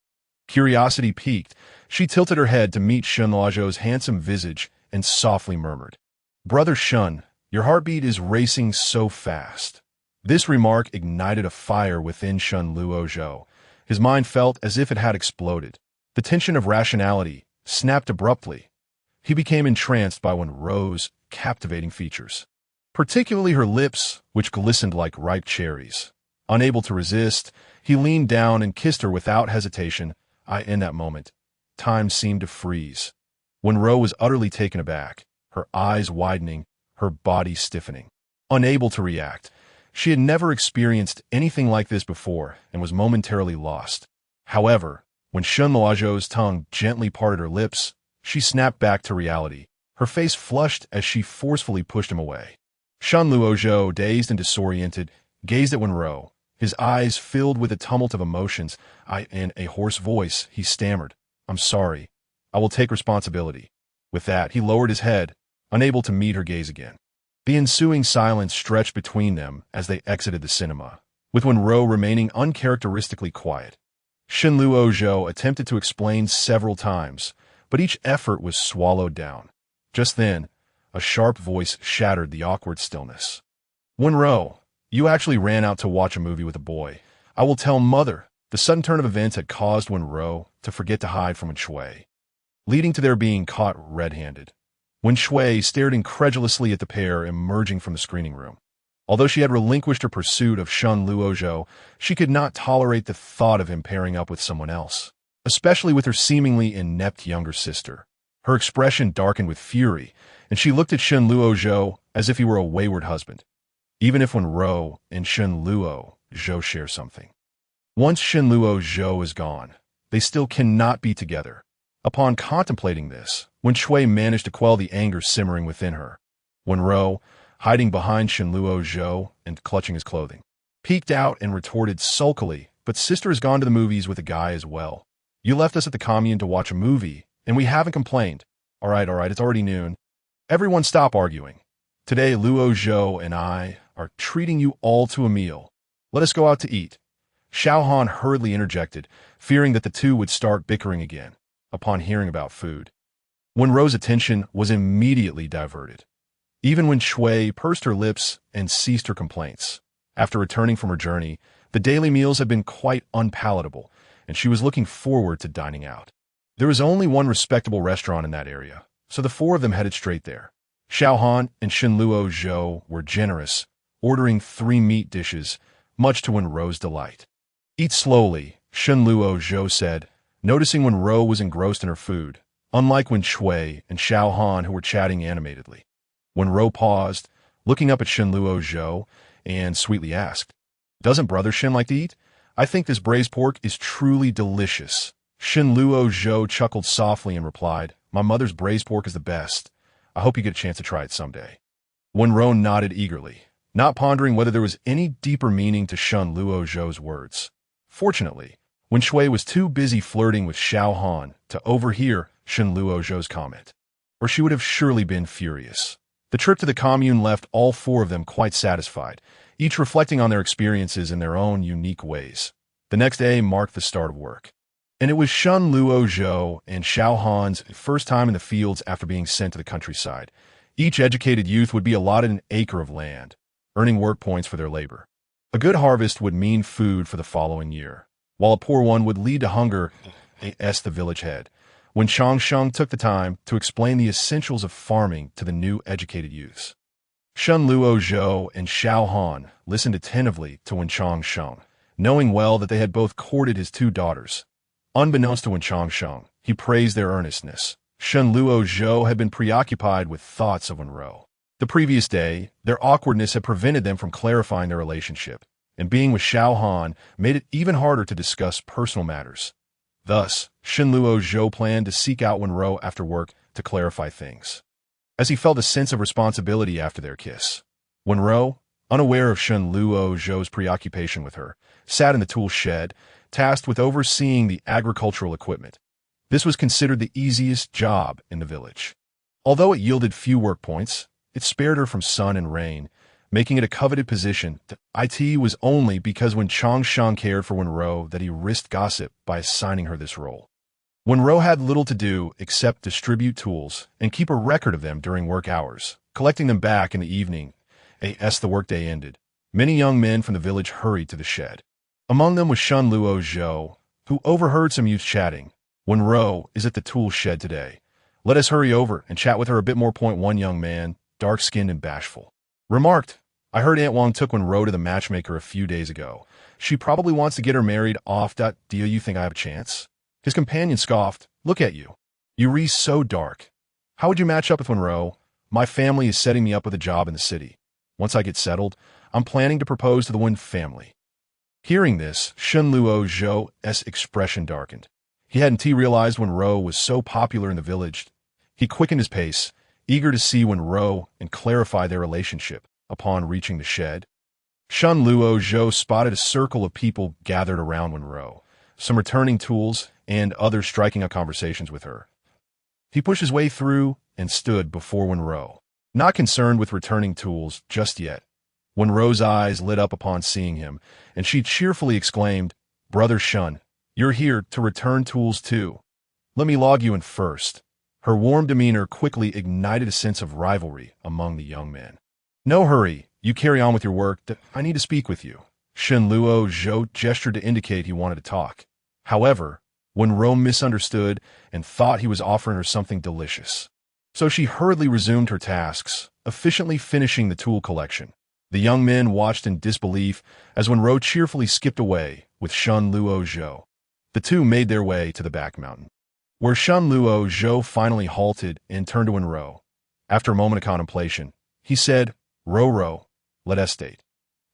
Curiosity piqued, she tilted her head to meet Shen Luozhou's handsome visage and softly murmured, "Brother Shen, your heartbeat is racing so fast." This remark ignited a fire within Shen Luozhou. His mind felt as if it had exploded. The tension of rationality snapped abruptly. He became entranced by Wenrou's captivating features, particularly her lips, which glistened like ripe cherries. Unable to resist, he leaned down and kissed her without hesitation. In that moment, time seemed to freeze. Wenrou was utterly taken aback, her eyes widening, her body stiffening. Unable to react, she had never experienced anything like this before and was momentarily lost. However, when Shen Luozhou's tongue gently parted her lips, she snapped back to reality. Her face flushed as she forcefully pushed him away. Shen Luozhou, dazed and disoriented, gazed at Wenrou, his eyes filled with a tumult of emotions. In a hoarse voice, he stammered, "I'm sorry. I will take responsibility." With that, he lowered his head, unable to meet her gaze again. The ensuing silence stretched between them as they exited the cinema, with Wenrou remaining uncharacteristically quiet. Shen Luozhou attempted to explain several times, but each effort was swallowed down. Just then, a sharp voice shattered the awkward stillness. "Wenrou, you actually ran out to watch a movie with a boy. I will tell Mother." The sudden turn of events had caused Wenrou to forget to hide from Wen Shui, leading to their being caught red-handed. Wen Shui stared incredulously at the pair emerging from the screening room. Although she had relinquished her pursuit of Shen Luozhou, she could not tolerate the thought of him pairing up with someone else, especially with her seemingly inept younger sister. Her expression darkened with fury, and she looked at Shen Luozhou as if he were a wayward husband, even if Wenrou and Shen Luozhou share something. Once Shen Luozhou is gone, they still cannot be together. Upon contemplating this, Wen Shui managed to quell the anger simmering within her. Wenrou, hiding behind Shen Luozhou and clutching his clothing, peeked out and retorted sulkily, "But sister has gone to the movies with a guy as well. You left us at the commune to watch a movie, and we haven't complained. All right, it's already noon. Everyone stop arguing. Today, Luozhou and I are treating you all to a meal. Let us go out to eat." Xiao Han hurriedly interjected, fearing that the two would start bickering again upon hearing about food. Wenrou's attention was immediately diverted. Even Wen Shui pursed her lips and ceased her complaints. After returning from her journey, the daily meals had been quite unpalatable, and she was looking forward to dining out. There was only one respectable restaurant in that area, so the four of them headed straight there. Xiao Han and Shen Luozhou were generous, ordering 3 meat dishes, much to Wenrou's delight. "Eat slowly," Shen Luozhou said, noticing Wenrou was engrossed in her food, unlike Wen Shui and Xiao Han, who were chatting animatedly. Wenrou paused, looking up at Shen Luozhou, and sweetly asked, "Doesn't Brother Shen like to eat? I think this braised pork is truly delicious." Shen Luozhou chuckled softly and replied, "My mother's braised pork is the best. I hope you get a chance to try it someday." Wenrou nodded eagerly, not pondering whether there was any deeper meaning to Shen Luozhou's words. Fortunately, Wen Shui was too busy flirting with Xiao Han to overhear Shen Luozhou's comment, or she would have surely been furious. The trip to the commune left all four of them quite satisfied, each reflecting on their experiences in their own unique ways. The next day marked the start of work, and it was Shen Luozhou and Xiao Han's first time in the fields after being sent to the countryside. Each educated youth would be allotted an acre of land, earning work points for their labor. A good harvest would mean food for the following year, while a poor one would lead to hunger, asked the village head. when Changsheng took the time to explain the essentials of farming to the new educated youths. Shen Luo Zhou and Xiao Han listened attentively to Wen Changsheng, knowing well that they had both courted his two daughters. Unbeknownst to Wen Changsheng, he praised their earnestness. Shen Luo Zhou had been preoccupied with thoughts of Wenrou. The previous day, their awkwardness had prevented them from clarifying their relationship, and being with Xiao Han made it even harder to discuss personal matters. Thus, Shen Luo Zhou planned to seek out Wenrou after work to clarify things. As he felt a sense of responsibility after their kiss, Wenrou, unaware of Shen Luo Zhou's preoccupation with her, sat in the tool shed, tasked with overseeing the agricultural equipment. This was considered the easiest job in the village. Although it yielded few work points, it spared her from sun and rain, making it a coveted position. It was only because when Changsheng cared for Wenrou that he risked gossip by assigning her this role. Wenrou had little to do except distribute tools and keep a record of them during work hours, collecting them back in the evening. As the workday ended, many young men from the village hurried to the shed. Among them was Shen Luo Zhou, who overheard some youths chatting. Wenrou is at the tool shed today. Let us hurry over and chat with her a bit more. One young man, dark-skinned and bashful, remarked, I heard Aunt Wang took Wenrou to the matchmaker a few days ago. She probably wants to get her married off. Do you think I have a chance? His companion scoffed, look at you. You re so dark. How would you match up with Wenrou? My family is setting me up with a job in the city. Once I get settled, I'm planning to propose to the Wen family. Hearing this, Shen Luo Zhou's expression darkened. He hadn't realized Wenrou was so popular in the village. He quickened his pace, eager to see Wenrou and clarify their relationship. Upon reaching the shed, Shen Luo Zhou spotted a circle of people gathered around Wenrou, some returning tools and others striking up conversations with her. He pushed his way through and stood before Wenrou, not concerned with returning tools just yet. Wenrou's eyes lit up upon seeing him, and she cheerfully exclaimed, Brother Shen, you're here to return tools too. Let me log you in first. Her warm demeanor quickly ignited a sense of rivalry among the young men. No hurry, you carry on with your work. I need to speak with you. Shen Luo Zhou gestured to indicate he wanted to talk. However, Wenrou misunderstood and thought he was offering her something delicious. So she hurriedly resumed her tasks, efficiently finishing the tool collection. The young men watched in disbelief as Wenrou cheerfully skipped away with Shen Luo Zhou. The two made their way to the back mountain, where Shen Luo Zhou finally halted and turned to Wenrou. After a moment of contemplation, he said, Ro, let us date.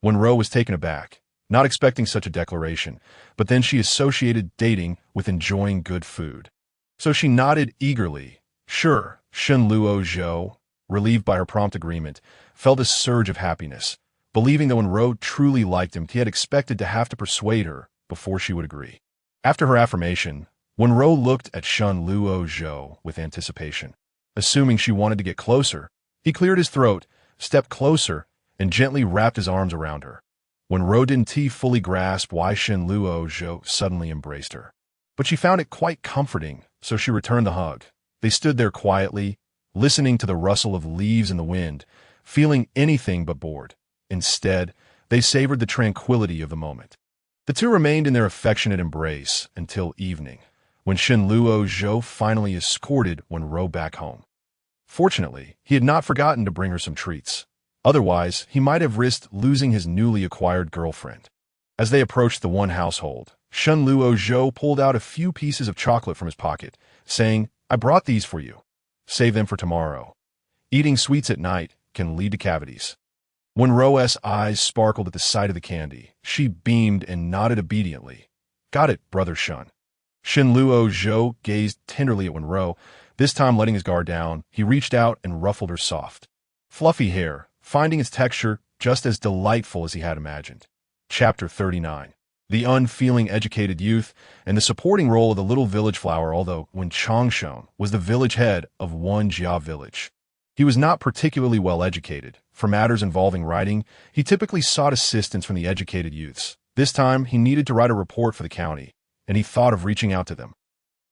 Wenrou was taken aback, not expecting such a declaration, but then she associated dating with enjoying good food. So she nodded eagerly. Sure, Shen Luo Zhou, relieved by her prompt agreement, felt a surge of happiness. Believing that Wenrou truly liked him, he had expected to have to persuade her before she would agree. After her affirmation, Wenrou looked at Shen Luo Zhou with anticipation. Assuming she wanted to get closer, he cleared his throat, stepped closer, and gently wrapped his arms around her. Wenrou didn't fully grasp why Shen Luo Zhou suddenly embraced her, but she found it quite comforting, so she returned the hug. They stood there quietly, listening to the rustle of leaves in the wind, feeling anything but bored. Instead, they savored the tranquility of the moment. The two remained in their affectionate embrace until evening, when Shen Luo Zhou finally escorted Wenrou back home. Fortunately, he had not forgotten to bring her some treats. Otherwise, he might have risked losing his newly acquired girlfriend. As they approached the one household, Shen Luo Zhou pulled out a few pieces of chocolate from his pocket, saying, I brought these for you. Save them for tomorrow. Eating sweets at night can lead to cavities. Wenrou's eyes sparkled at the sight of the candy. She beamed and nodded obediently. Got it, Brother Shen. Shen Luo Zhou gazed tenderly at Wenrou. This time letting his guard down, he reached out and ruffled her soft, fluffy hair, finding its texture just as delightful as he had imagined. Chapter 39. The unfeeling educated youth and the supporting role of the little village flower. Although Wen Changsheng was the village head of one Jia village, he was not particularly well educated. For matters involving writing, he typically sought assistance from the educated youths. This time, he needed to write a report for the county, and he thought of reaching out to them.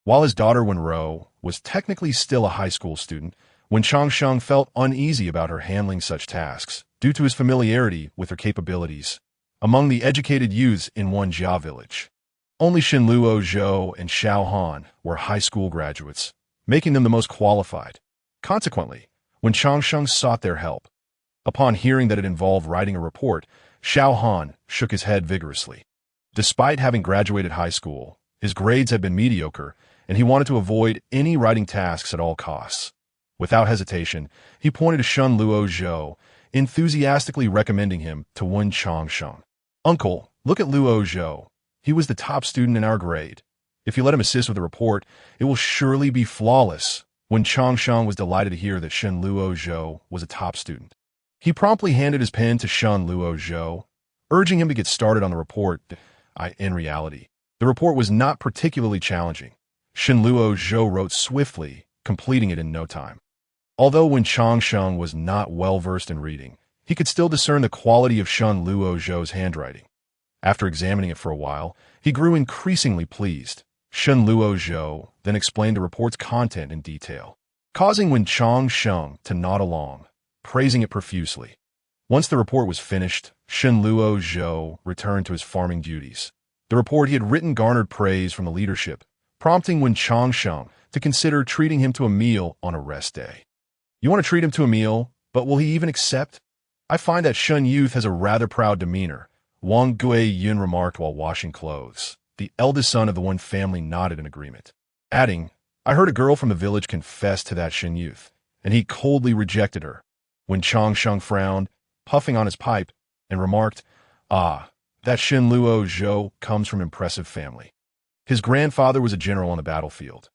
While his daughter Wenrou was technically still a high school student, Wen Changsheng felt uneasy about her handling such tasks due to his familiarity with her capabilities among the educated youths in one Jia village. Only Shenluo Zhou and Xiao Han were high school graduates, making them the most qualified. Consequently, when Changsheng sought their help, upon hearing that it involved writing a report, Xiao Han shook his head vigorously. Despite having graduated high school, his grades had been mediocre, and he wanted to avoid any writing tasks at all costs. Without hesitation, he pointed to Shenluo Zhou, enthusiastically recommending him to Wen Changsheng. "Uncle, look at Luo Zhou. He was the top student in our grade. If you let him assist with the report, it will surely be flawless." Wen Changsheng was delighted to hear that Shenluo Zhou was a top student. He promptly handed his pen to Shenluo Zhou, urging him to get started on the report. In reality, the report was not particularly challenging. Shenluo Zhou wrote swiftly, completing it in no time. Although Wen Changsheng was not well-versed in reading, he could still discern the quality of Shenluo Zhou's handwriting. After examining it for a while, he grew increasingly pleased. Shenluo Zhou then explained the report's content in detail, causing Wen Changsheng to nod along, praising it profusely. Once the report was finished, Shenluo Zhou returned to his farming duties. The report he had written garnered praise from the leadership, prompting Wen Changsheng to consider treating him to a meal on a rest day. "You want to treat him to a meal, but will he even accept? I find that Shen youth has a rather proud demeanor," Wang Guiyun remarked while washing clothes. The eldest son of the Wen family nodded in agreement, adding, "I heard a girl from the village confess to that Shen youth, and he coldly rejected her." When Changsheng frowned, puffing on his pipe, and remarked, "Ah, that Shenluo Zhou comes from impressive family. His grandfather was a general on the battlefield.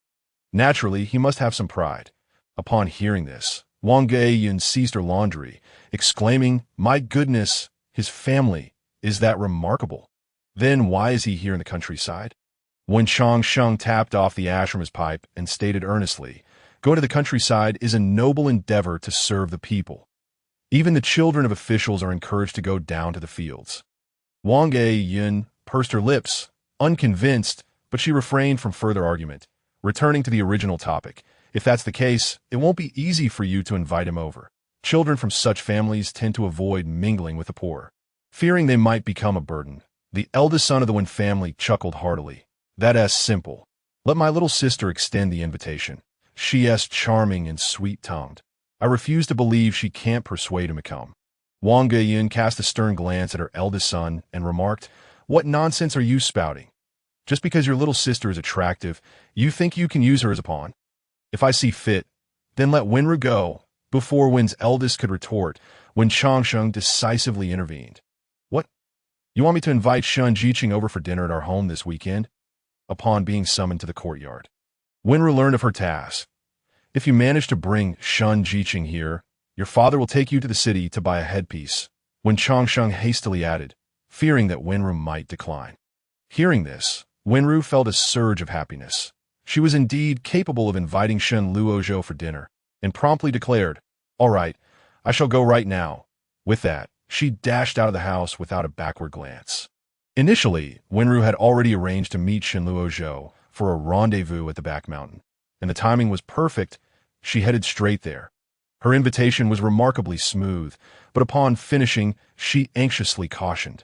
Naturally, he must have some pride." Upon hearing this, Wang Guiyun ceased her laundry, exclaiming, "My goodness, his family, is that remarkable? Then why is he here in the countryside?" When Changsheng tapped off the ash from his pipe and stated earnestly, "Going to the countryside is a noble endeavor to serve the people. Even the children of officials are encouraged to go down to the fields." Wang Guiyun pursed her lips, unconvinced, but she refrained from further argument, returning to the original topic. "If that's the case, it won't be easy for you to invite him over. Children from such families tend to avoid mingling with the poor, fearing they might become a burden." The eldest son of the Wen family chuckled heartily. "That's simple. Let my little sister extend the invitation. She is charming and sweet-tongued. I refuse to believe she can't persuade him to come." Wang Guiyun cast a stern glance at her eldest son and remarked, "What nonsense are you spouting? Just because your little sister is attractive, you think you can use her as a pawn? If I see fit, then let Wenrou go." Before Wen's eldest could retort, Wen Changsheng decisively intervened. "What? You want me to invite Shen Jiqing over for dinner at our home this weekend?" Upon being summoned to the courtyard, Wenrou learned of her task. "If you manage to bring Shen Jiqing here, your father will take you to the city to buy a headpiece," Wen Changsheng hastily added, fearing that Wenrou might decline. Hearing this, Wenrou felt a surge of happiness. She was indeed capable of inviting Shenluo Zhou for dinner, and promptly declared, "All right, I shall go right now." With that, she dashed out of the house without a backward glance. Initially, Wenrou had already arranged to meet Shenluo Zhou for a rendezvous at the back mountain, and the timing was perfect. She headed straight there. Her invitation was remarkably smooth, but upon finishing, she anxiously cautioned,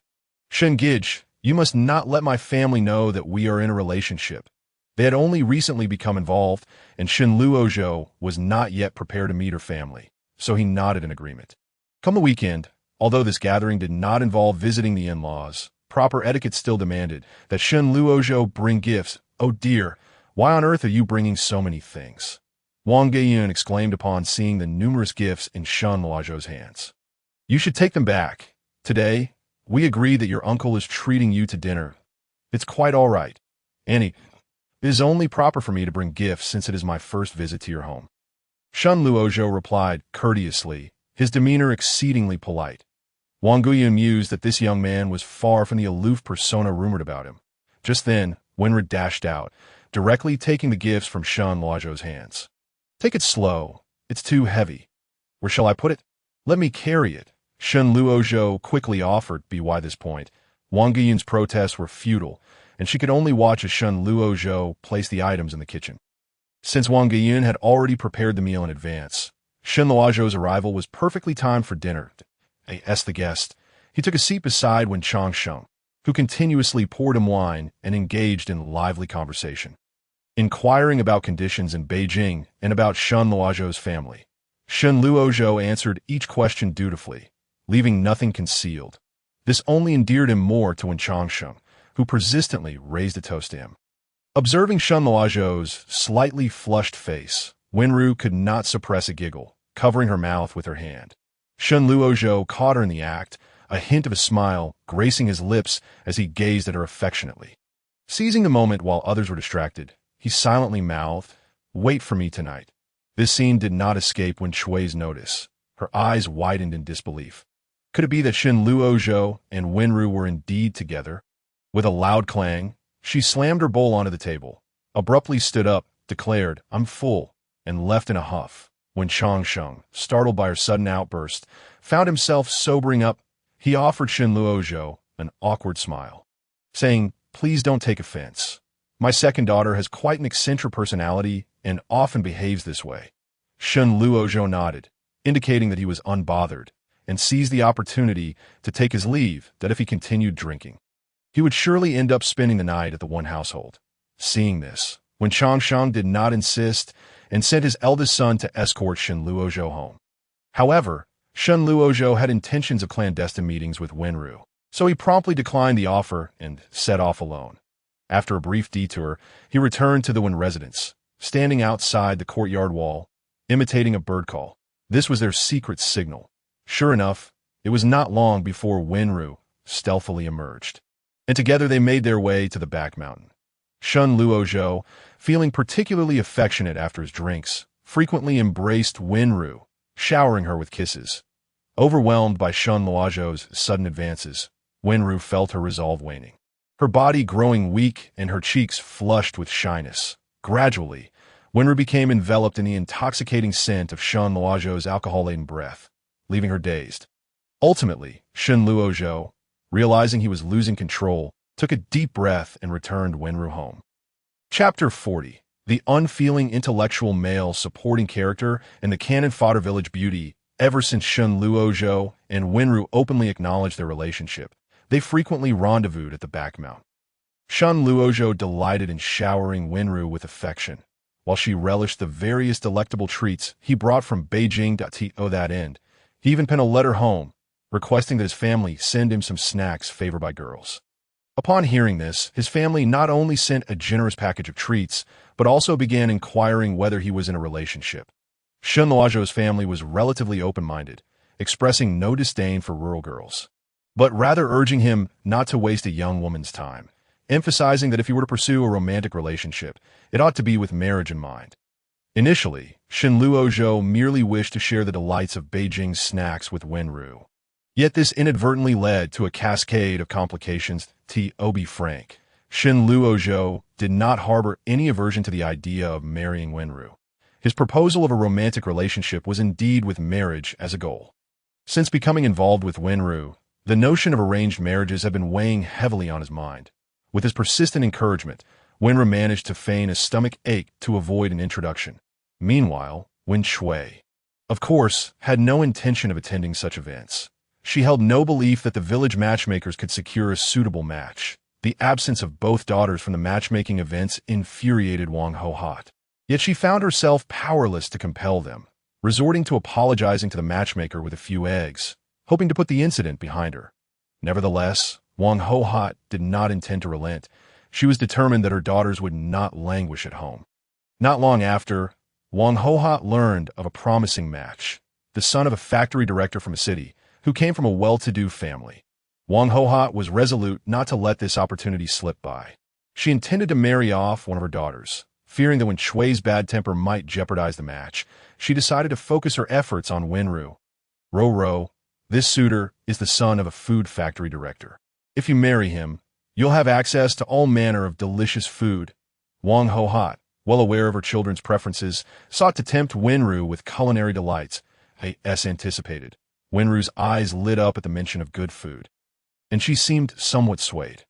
"Shen Gij, you must not let my family know that we are in a relationship." They had only recently become involved, and Shenluo Zhou was not yet prepared to meet her family, so he nodded in agreement. Come the weekend, although this gathering did not involve visiting the in-laws, proper etiquette still demanded that Shenluo Zhou bring gifts. "Oh dear, why on earth are you bringing so many things?" Wang Guiyun exclaimed upon seeing the numerous gifts in Shenluo Zhou's hands. "You should take them back. Today, we agreed that your uncle is treating you to dinner. It's quite all right. Annie, it is only proper for me to bring gifts since it is my first visit to your home." Shenluo Zhou replied courteously, his demeanor exceedingly polite. Wang Guiyun mused that this young man was far from the aloof persona rumored about him. Just then, Wenrou dashed out, directly taking the gifts from Shenluo Zhou's hands. "Take it slow. It's too heavy. Where shall I put it?" "Let me carry it," Shenluo Zhou quickly offered. By this point, Wang Guiyun's protests were futile, and she could only watch as Shenluo Zhou placed the items in the kitchen. Since Wang Guiyun had already prepared the meal in advance, Shenluo Zhou's arrival was perfectly timed for dinner. As the guest, he took a seat beside Wen Changsheng. who continuously poured him wine and engaged in lively conversation. Inquiring about conditions in Beijing and about Shen Luozhou's family, Shen Luozhou answered each question dutifully, leaving nothing concealed. This only endeared him more to Wen Changsheng, who persistently raised a toast to him. Observing Shen Luozhou's slightly flushed face, Wenrou could not suppress a giggle, covering her mouth with her hand. Shen Luozhou caught her in the act, a hint of a smile gracing his lips as he gazed at her affectionately. Seizing the moment while others were distracted, he silently mouthed, "Wait for me tonight." This scene did not escape Wen Shui's notice. Her eyes widened in disbelief. Could it be that Shen Luozhou and Wenrou were indeed together? With a loud clang, she slammed her bowl onto the table, abruptly stood up, declared, "I'm full," and left in a huff. When Changsheng, startled by her sudden outburst, found himself sobering up, he offered Shen Luozhou an awkward smile, saying, "Please don't take offense. My second daughter has quite an eccentric personality and often behaves this way." Shen Luozhou nodded, indicating that he was unbothered, and seized the opportunity to take his leave that if he continued drinking, he would surely end up spending the night at the one household. Seeing this, Wen Changsheng did not insist and sent his eldest son to escort Shen Luozhou home. However, Shen Luozhou had intentions of clandestine meetings with Wenrou, so he promptly declined the offer and set off alone. After a brief detour, he returned to the Wen residence, standing outside the courtyard wall, imitating a bird call. This was their secret signal. Sure enough, it was not long before Wenrou stealthily emerged, and together they made their way to the back mountain. Shen Luozhou, feeling particularly affectionate after his drinks, frequently embraced Wenrou, showering her with kisses. Overwhelmed by Shen Luozhou's sudden advances, Wenrou felt her resolve waning, her body growing weak and her cheeks flushed with shyness. Gradually, Wenrou became enveloped in the intoxicating scent of Shen Luozhou's alcohol-laden breath, leaving her dazed. Ultimately, Shen Luozhou, realizing he was losing control, took a deep breath and returned Wenrou home. Chapter 40. The unfeeling intellectual male supporting character in the canon Fodder Village Beauty. Ever since Shen Luozhou and Wenrou openly acknowledged their relationship, they frequently rendezvoused at the back mountain. Shen Luozhou delighted in showering Wenrou with affection, while she relished the various delectable treats he brought from Beijing. To that end, he even penned a letter home, requesting that his family send him some snacks favored by girls. Upon hearing this, his family not only sent a generous package of treats, but also began inquiring whether he was in a relationship. Shen Luozhou's family was relatively open-minded, expressing no disdain for rural girls, but rather urging him not to waste a young woman's time, emphasizing that if he were to pursue a romantic relationship, it ought to be with marriage in mind. Initially, Shen Luozhou merely wished to share the delights of Beijing's snacks with Wenrou. Yet this inadvertently led to a cascade of complications. To be frank, Shen Luozhou did not harbor any aversion to the idea of marrying Wenrou. His proposal of a romantic relationship was indeed with marriage as a goal. Since becoming involved with Wenrou, the notion of arranged marriages had been weighing heavily on his mind. With his persistent encouragement, Wenrou managed to feign a stomach ache to avoid an introduction. Meanwhile, Wen Shui, of course, had no intention of attending such events. She held no belief that the village matchmakers could secure a suitable match. The absence of both daughters from the matchmaking events infuriated Wang Hohat. Yet she found herself powerless to compel them, resorting to apologizing to the matchmaker with a few eggs, hoping to put the incident behind her. Nevertheless, Wang Hohat did not intend to relent. She was determined that her daughters would not languish at home. Not long after, Wang Hohat learned of a promising match, the son of a factory director from a city, who came from a well-to-do family. Wang Hohat was resolute not to let this opportunity slip by. She intended to marry off one of her daughters. Fearing that Wen Shui's bad temper might jeopardize the match, she decided to focus her efforts on Wenrou. Ro, this suitor is the son of a food factory director. If you marry him, you'll have access to all manner of delicious food. Wang Hohat, well aware of her children's preferences, sought to tempt Wenrou with culinary delights. As anticipated, Wenrou's eyes lit up at the mention of good food, and she seemed somewhat swayed.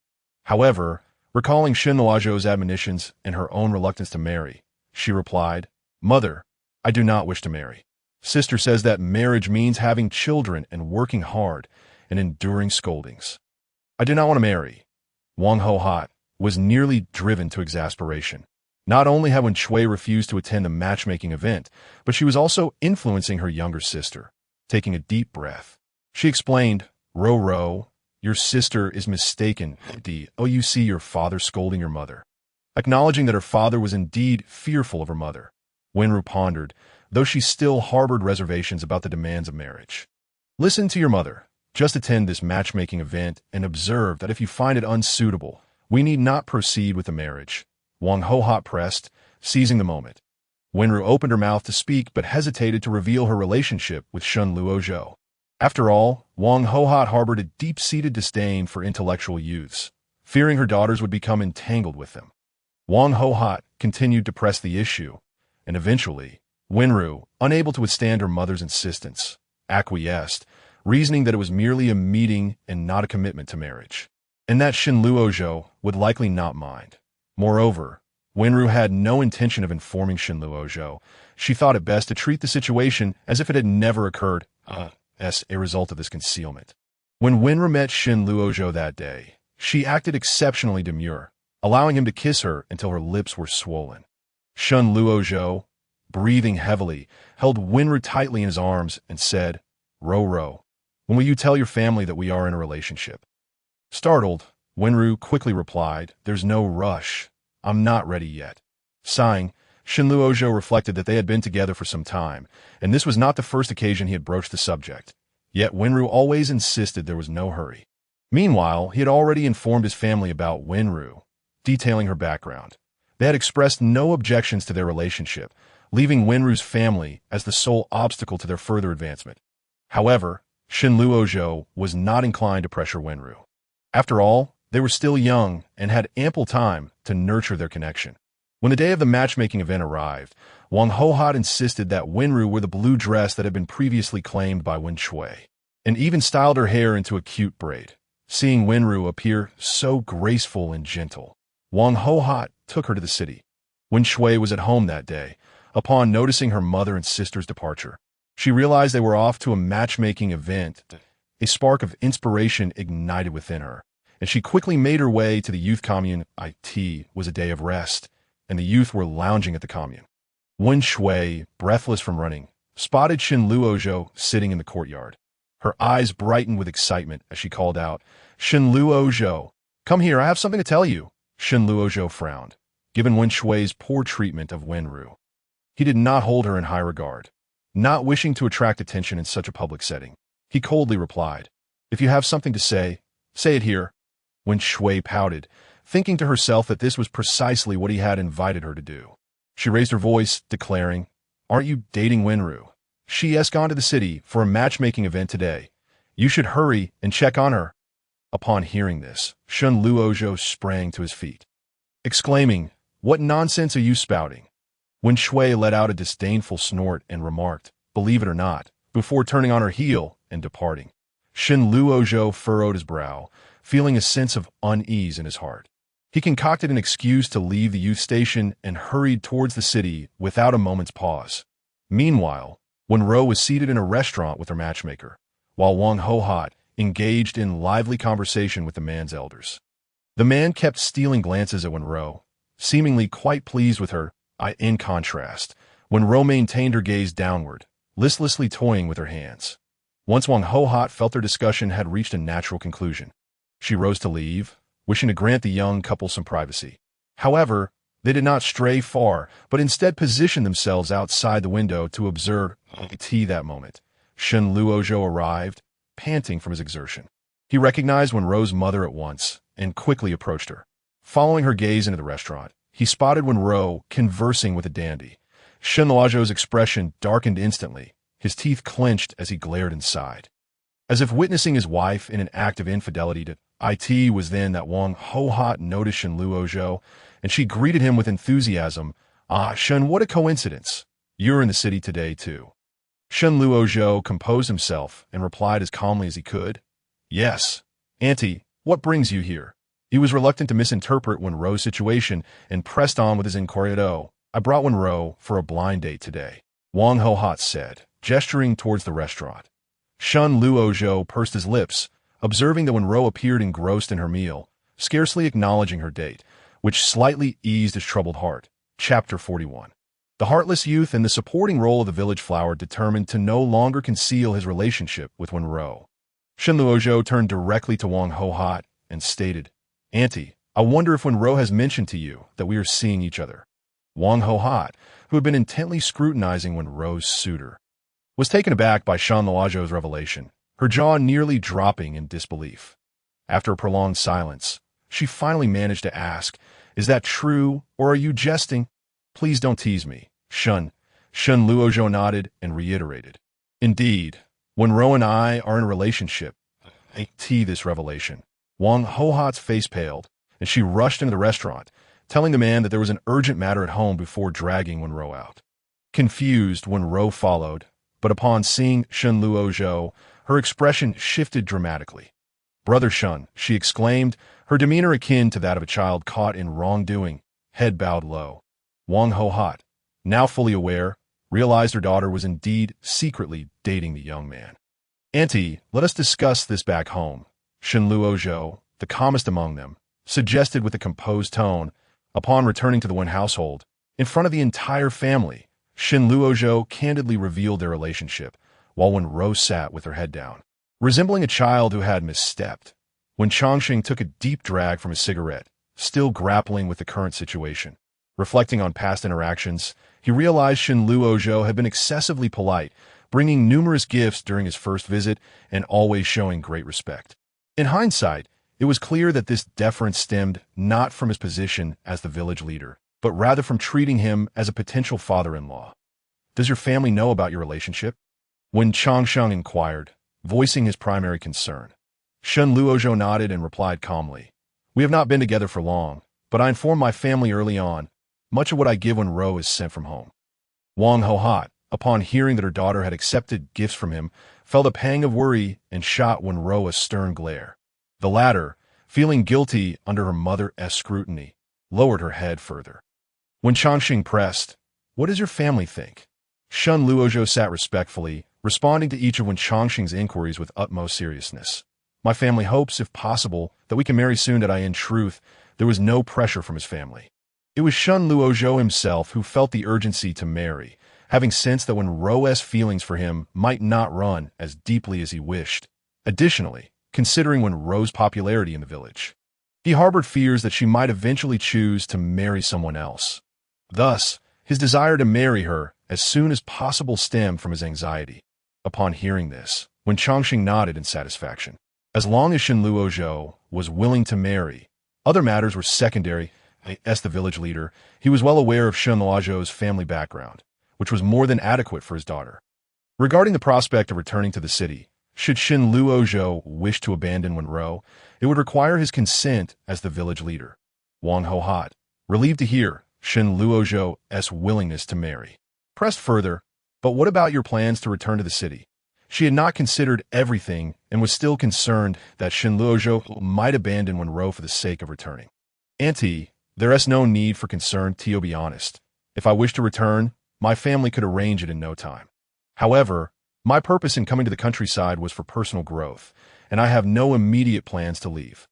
However, recalling Shen Luozhou's admonitions and her own reluctance to marry, she replied, "Mother, I do not wish to marry. Sister says that marriage means having children and working hard and enduring scoldings. I do not want to marry. Wang Hohat, was nearly driven to exasperation. Not only had Wenrou refused to attend the matchmaking event, but she was also influencing her younger sister. Taking a deep breath, she explained, Ro, your sister is mistaken. You see your father scolding your mother. Acknowledging that her father was indeed fearful of her mother, Wenrou pondered, though she still harbored reservations about the demands of marriage. Listen to your mother. Just attend this matchmaking event and observe that if you find it unsuitable, we need not proceed with the marriage. Wang Hohat pressed, seizing the moment. Wenrou opened her mouth to speak but hesitated to reveal her relationship with Shen Luozhou. After all, Wang Hohat harbored a deep-seated disdain for intellectual youths, fearing her daughters would become entangled with them. Wang Hohat continued to press the issue, and eventually, Wenrou, unable to withstand her mother's insistence, acquiesced, reasoning that it was merely a meeting and not a commitment to marriage, and that Shen Luozhou would likely not mind. Moreover, Wenrou had no intention of informing Shen Luozhou. She thought it best to treat the situation as if it had never occurred, as a result of this concealment. When Wenrou met Shen Luozhou that day, she acted exceptionally demure, allowing him to kiss her until her lips were swollen. Shen Luozhou, breathing heavily, held Wenrou tightly in his arms and said, Ro, when will you tell your family that we are in a relationship? Startled, Wenrou quickly replied, There's no rush. I'm not ready yet. Sighing, Shen Luozhou reflected that they had been together for some time, and this was not the first occasion he had broached the subject. Yet Wenrou always insisted there was no hurry. Meanwhile, he had already informed his family about Wenrou, detailing her background. They had expressed no objections to their relationship, leaving Wenrou's family as the sole obstacle to their further advancement. However, Shen Luozhou was not inclined to pressure Wenrou. After all, they were still young and had ample time to nurture their connection. When the day of the matchmaking event arrived, Wang Hohat insisted that Wenrou wear the blue dress that had been previously claimed by Wenrou, and even styled her hair into a cute braid. Seeing Wenrou appear so graceful and gentle, Wang Hohat took her to the city. Wenrou was at home that day. Upon noticing her mother and sister's departure, she realized they were off to a matchmaking event. A spark of inspiration ignited within her, and she quickly made her way to the youth commune. It was a day of rest, and the youth were lounging at the commune. Wenrou, breathless from running, spotted Shen Luozhou sitting in the courtyard. Her eyes brightened with excitement as she called out, Shen Luozhou, come here, I have something to tell you. Shen Luozhou frowned, given Wenrou's poor treatment of Wenrou. He did not hold her in high regard. Not wishing to attract attention in such a public setting, he coldly replied, If you have something to say it here. Wenrou pouted, thinking to herself that this was precisely what he had invited her to do. She raised her voice, declaring, Aren't you dating Wenrou? She has gone to the city for a matchmaking event today. You should hurry and check on her. Upon hearing this, Shen Luozhou sprang to his feet, exclaiming, What nonsense are you spouting? Wenrou let out a disdainful snort and remarked, Believe it or not, before turning on her heel and departing. Shen Luozhou furrowed his brow, feeling a sense of unease in his heart. He concocted an excuse to leave the youth station and hurried towards the city without a moment's pause. Meanwhile, Wenrou was seated in a restaurant with her matchmaker, while Wang Hohat engaged in lively conversation with the man's elders. The man kept stealing glances at Wenrou, seemingly quite pleased with her. In contrast, Wenrou maintained her gaze downward, listlessly toying with her hands. Once Wang Hohat felt their discussion had reached a natural conclusion, she rose to leave, wishing to grant the young couple some privacy. However, they did not stray far, but instead positioned themselves outside the window to observe that moment. Shen Luozhou arrived, panting from his exertion. He recognized Wenrou's mother at once and quickly approached her. Following her gaze into the restaurant, he spotted Wenrou conversing with a dandy. Shen Luozhou's expression darkened instantly, his teeth clenched as he glared inside. As if witnessing his wife in an act of infidelity to it was then that Wang Hohat noticed Shen Luozhou, and she greeted him with enthusiasm. Shen, what a coincidence. You're in the city today, too. Shen Luozhou composed himself and replied as calmly as he could, Yes. Auntie, what brings you here? He was reluctant to misinterpret Wenrou's situation and pressed on with his inquiry. I brought Wenrou for a blind date today, Wang Hohat said, gesturing towards the restaurant. Shen Luozhou pursed his lips, observing that Wenrou appeared engrossed in her meal, scarcely acknowledging her date, which slightly eased his troubled heart. Chapter 41. The heartless youth in the supporting role of the village flower determined to no longer conceal his relationship with Wenrou. Shen Luozhou turned directly to Wang Hohat and stated, "Auntie, I wonder if Wenrou has mentioned to you that we are seeing each other." Wang Hohat, who had been intently scrutinizing Wenrou's suitor, was taken aback by Shen Luozhou's revelation, her jaw nearly dropping in disbelief. After a prolonged silence, she finally managed to ask, "Is that true, or are you jesting? Please don't tease me." Shen Luozhou nodded and reiterated, "Indeed, Wenrou and I are in a relationship." This revelation. Wang Hohat's face paled, and she rushed into the restaurant, telling the man that there was an urgent matter at home before dragging Wenrou out. Confused, Wenrou followed, but upon seeing Shen Luozhou, her expression shifted dramatically. "Brother Shen," she exclaimed, her demeanor akin to that of a child caught in wrongdoing, head bowed low. Wang Hohat, now fully aware, realized her daughter was indeed secretly dating the young man. "Auntie, let us discuss this back home," Shen Luozhou, the calmest among them, suggested with a composed tone. Upon returning to the Wen household, in front of the entire family, Shen Luozhou candidly revealed their relationship, while Wenrou sat with her head down, resembling a child who had misstepped. When Chongqing took a deep drag from his cigarette, still grappling with the current situation, reflecting on past interactions, he realized Shen Luozhou had been excessively polite, bringing numerous gifts during his first visit and always showing great respect. In hindsight, it was clear that this deference stemmed not from his position as the village leader, but rather from treating him as a potential father-in-law. "Does your family know about your relationship?" When Chongqing inquired, voicing his primary concern. Shen Luozhou nodded and replied calmly, "We have not been together for long, but I informed my family early on. Much of what I give Wenrou is sent from home." Wang Hohat, upon hearing that her daughter had accepted gifts from him, felt a pang of worry and shot Wenrou a stern glare. The latter, feeling guilty under her mother's scrutiny, lowered her head further. When Chongqing pressed, "What does your family think?" Shen Luozhou sat respectfully, responding to each of Wen Chongqing's inquiries with utmost seriousness. "My family hopes, if possible, that we can marry soon." In truth, there was no pressure from his family. It was Shen Luozhou himself who felt the urgency to marry, having sensed that Wenrou's feelings for him might not run as deeply as he wished. Additionally, considering Wenrou's popularity in the village, he harbored fears that she might eventually choose to marry someone else. Thus, his desire to marry her as soon as possible stemmed from his anxiety. Upon hearing this, Wen Chongqing nodded in satisfaction. As long as Shen Luozhou was willing to marry, other matters were secondary. As the village leader, he was well aware of Shen Luozhou's family background, which was more than adequate for his daughter. Regarding the prospect of returning to the city, should Shen Luozhou wish to abandon Wenrou, it would require his consent as the village leader. Wang Hohat, relieved to hear Shen Luozhou's willingness to marry, pressed further, "But what about your plans to return to the city?" She had not considered everything and was still concerned that Shen Luozhou might abandon Wenrou for the sake of returning. "Auntie, there is no need for concern, to be honest. If I wish to return, my family could arrange it in no time. However, my purpose in coming to the countryside was for personal growth, and I have no immediate plans to leave.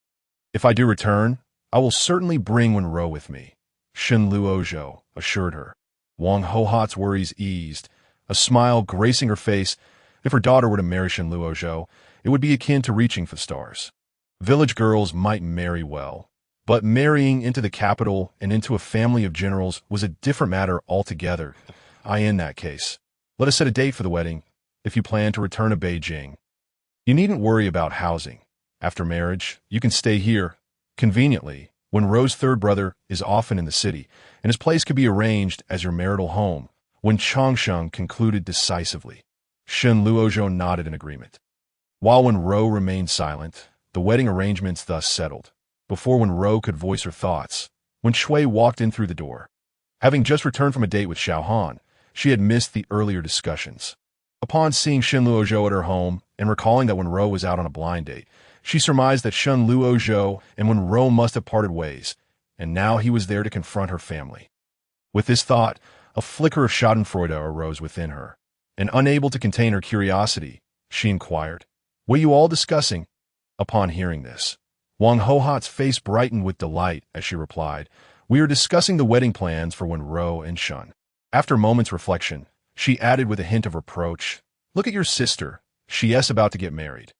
If I do return, I will certainly bring Wenrou with me," Shen Luozhou assured her. Wang Hohat's worries eased, a smile gracing her face. If her daughter were to marry Shen Luozhou, it would be akin to reaching for the stars. Village girls might marry well, but marrying into the capital and into a family of generals was a different matter altogether. In that case, let us set a date for the wedding, if you plan to return to Beijing. You needn't worry about housing. After marriage, you can stay here. Conveniently, Wenrou's third brother is often in the city, and his place could be arranged as your marital home. When Chongqing concluded decisively, Shen Luozhou nodded in agreement. While Wenrou remained silent, the wedding arrangements thus settled. Before Wenrou could voice her thoughts, when Shui walked in through the door. Having just returned from a date with Xiao Han, she had missed the earlier discussions. Upon seeing Shen Luozhou at her home and recalling that Wenrou was out on a blind date, she surmised that Shen Luozhou and Wenrou must have parted ways, and now he was there to confront her family. With this thought, a flicker of schadenfreude arose within her, and unable to contain her curiosity, she inquired, "What are you all discussing?" Upon hearing this, Wang Hohat's face brightened with delight as she replied, "We are discussing the wedding plans for Wenrou and Shun." After a moment's reflection, she added with a hint of reproach, "Look at your sister. She is about to get married.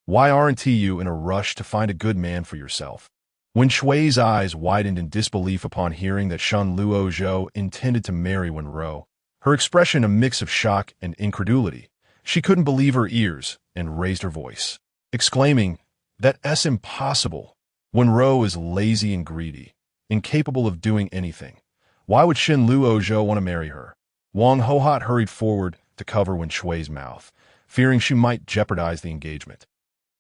Why aren't you in a rush to find a good man for yourself?" When Shui's eyes widened in disbelief upon hearing that Shun Luozhou intended to marry Wenrou, her expression a mix of shock and incredulity, she couldn't believe her ears and raised her voice, exclaiming, "That's impossible. Wenrou is lazy and greedy, incapable of doing anything. Why would Shin Luozhou want to marry her?" Wang Hohat hurried forward to cover Wen Shui's mouth, fearing she might jeopardize the engagement.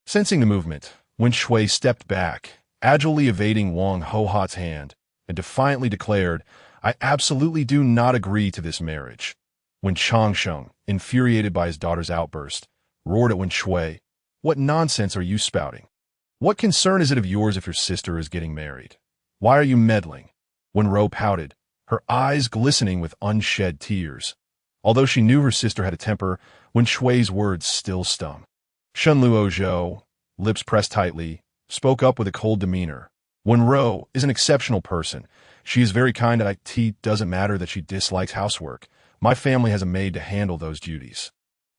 Sensing the movement, Wen Shui stepped back, agilely evading Wang Hohat's hand, and defiantly declared, "I absolutely do not agree to this marriage." When Changsheng, infuriated by his daughter's outburst, roared at Wen Shui, "What nonsense are you spouting? What concern is it of yours if your sister is getting married? Why are you meddling?" Wenrou pouted, her eyes glistening with unshed tears. Although she knew her sister had a temper, Wen Shui's words still stung. Shun Luozhou, lips pressed tightly, spoke up with a cold demeanor. "Wenrou is an exceptional person. She is very kind and it doesn't matter that she dislikes housework. My family has a maid to handle those duties.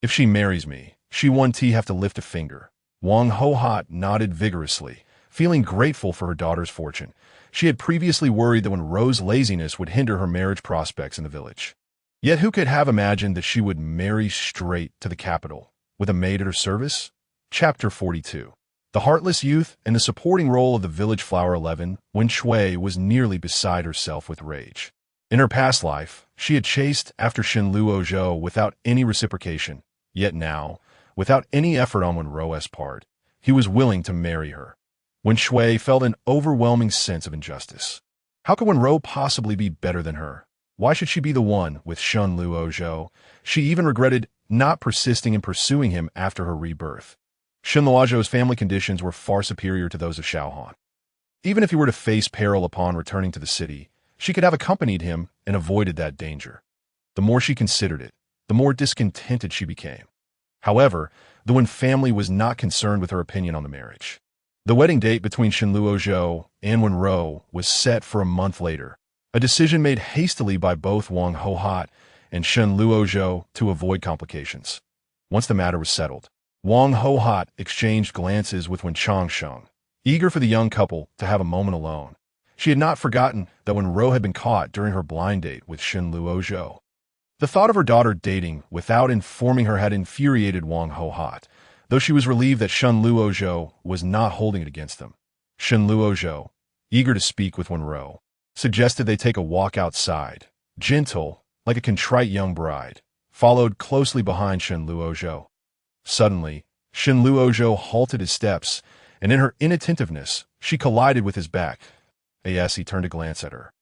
If she marries me, she won't have to lift a finger." Wang Hohat nodded vigorously, feeling grateful for her daughter's fortune. She had previously worried that Wenrou's laziness would hinder her marriage prospects in the village. Yet who could have imagined that she would marry straight to the capital, with a maid at her service? Chapter 42. The heartless youth and the supporting role of the village flower 11, Wen Shui was nearly beside herself with rage. In her past life, she had chased after Shin Luozhou without any reciprocation, yet now, without any effort on Wenrou's part, he was willing to marry her. Wen Shui felt an overwhelming sense of injustice. How could Wenrou possibly be better than her? Why should she be the one with Shun Luozhou? She even regretted not persisting in pursuing him after her rebirth. Shun Luozhou's family conditions were far superior to those of Xiaohan. Even if he were to face peril upon returning to the city, she could have accompanied him and avoided that danger. The more she considered it, the more discontented she became. However, the Wen family was not concerned with her opinion on the marriage. The wedding date between Shin Luozhou and Wenrou was set for a month later, a decision made hastily by both Wang Hohat and Shin Luozhou to avoid complications. Once the matter was settled, Wang Hohat exchanged glances with Wen Changsheng, eager for the young couple to have a moment alone. She had not forgotten that Wenrou had been caught during her blind date with Shin Luozhou. The thought of her daughter dating without informing her had infuriated Wang Hohat, though she was relieved that Shun Luozhou was not holding it against them. Shin Luozhou, eager to speak with Wenrou, suggested they take a walk outside, gentle, like a contrite young bride, followed closely behind Shin Luozhou. Suddenly, Shin Luozhou halted his steps, and in her inattentiveness, she collided with his back. As he turned to glance at her,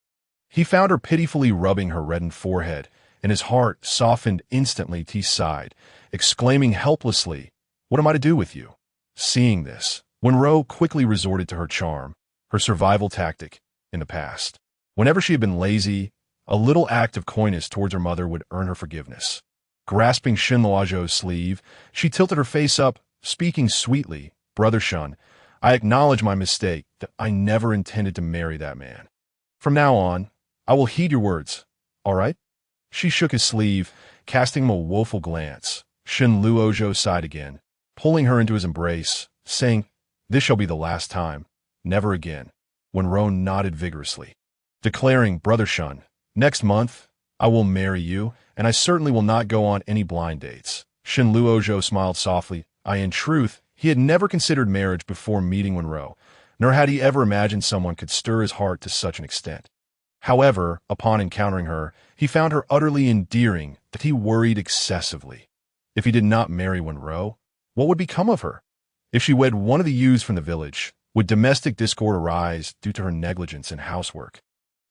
he found her pitifully rubbing her reddened forehead, and his heart softened instantly. He sighed, exclaiming helplessly, "What am I to do with you?" Seeing this, Wenrou quickly resorted to her charm, her survival tactic, in the past. Whenever she had been lazy, a little act of coyness towards her mother would earn her forgiveness. Grasping Shin Luozhou's sleeve, she tilted her face up, speaking sweetly, "Brother Shun, I acknowledge my mistake, that I never intended to marry that man. From now on, I will heed your words, all right?" She shook his sleeve, casting him a woeful glance. Shin Luozhou sighed again, pulling her into his embrace, saying, "This shall be the last time. Never again." Wenrou nodded vigorously, declaring, "Brother Shun, next month, I will marry you, and I certainly will not go on any blind dates." Shin Luozhou smiled softly. In truth, he had never considered marriage before meeting Wenrou, nor had he ever imagined someone could stir his heart to such an extent. However, upon encountering her, he found her utterly endearing that he worried excessively. If he did not marry Wenrou, what would become of her? If she wed one of the youths from the village, would domestic discord arise due to her negligence in housework?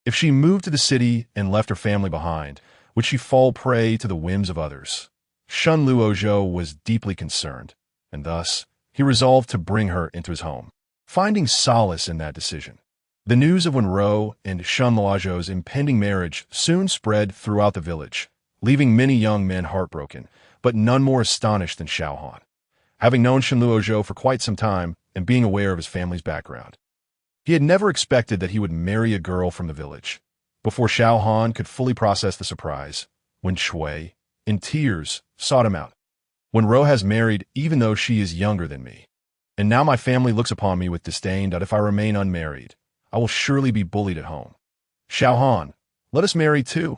If she moved to the city and left her family behind, would she fall prey to the whims of others? Shun Luozhou was deeply concerned, and thus he resolved to bring her into his home, finding solace in that decision. The news of Wenrou and Shun Luozhou's impending marriage soon spread throughout the village, leaving many young men heartbroken, but none more astonished than Xiaohan. Having known Shin Luozhou for quite some time, and being aware of his family's background. He had never expected that he would marry a girl from the village. Before Xiao Han could fully process the surprise, Wen Shui, in tears, sought him out. Wenrou has married even though she is younger than me. And now my family looks upon me with disdain that if I remain unmarried, I will surely be bullied at home. Xiao Han, let us marry too.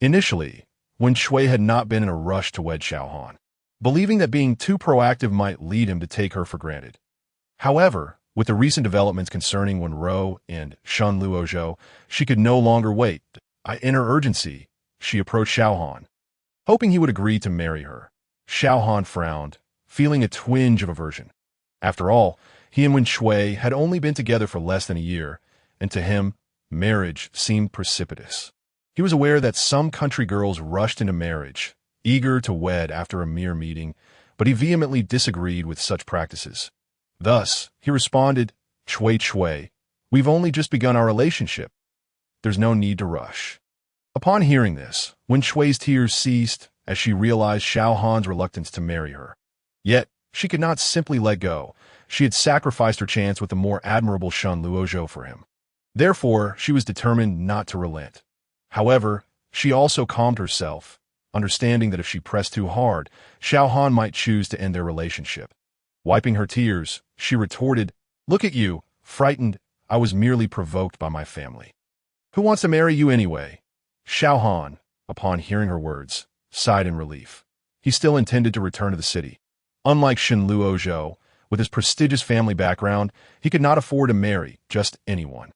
Initially, Wen Shui had not been in a rush to wed Xiao Han, believing that being too proactive might lead him to take her for granted. However, with the recent developments concerning Wenrou and Shen Luozhou, she could no longer wait. In her urgency, she approached Xiao Han, hoping he would agree to marry her. Xiao Han frowned, feeling a twinge of aversion. After all, he and Wen Shui had only been together for less than a year, and to him, marriage seemed precipitous. He was aware that some country girls rushed into marriage, eager to wed after a mere meeting, but he vehemently disagreed with such practices. Thus, he responded, Chui, we've only just begun our relationship. There's no need to rush. Upon hearing this, Wen Shui's tears ceased as she realized Xiao Han's reluctance to marry her. Yet, she could not simply let go. She had sacrificed her chance with the more admirable Shen Luozhou for him. Therefore, she was determined not to relent. However, she also calmed herself, understanding that if she pressed too hard, Xiao Han might choose to end their relationship. Wiping her tears, she retorted, Look at you, frightened. I was merely provoked by my family. Who wants to marry you anyway? Xiao Han, upon hearing her words, sighed in relief. He still intended to return to the city. Unlike Shen Luozhou, with his prestigious family background, he could not afford to marry just anyone.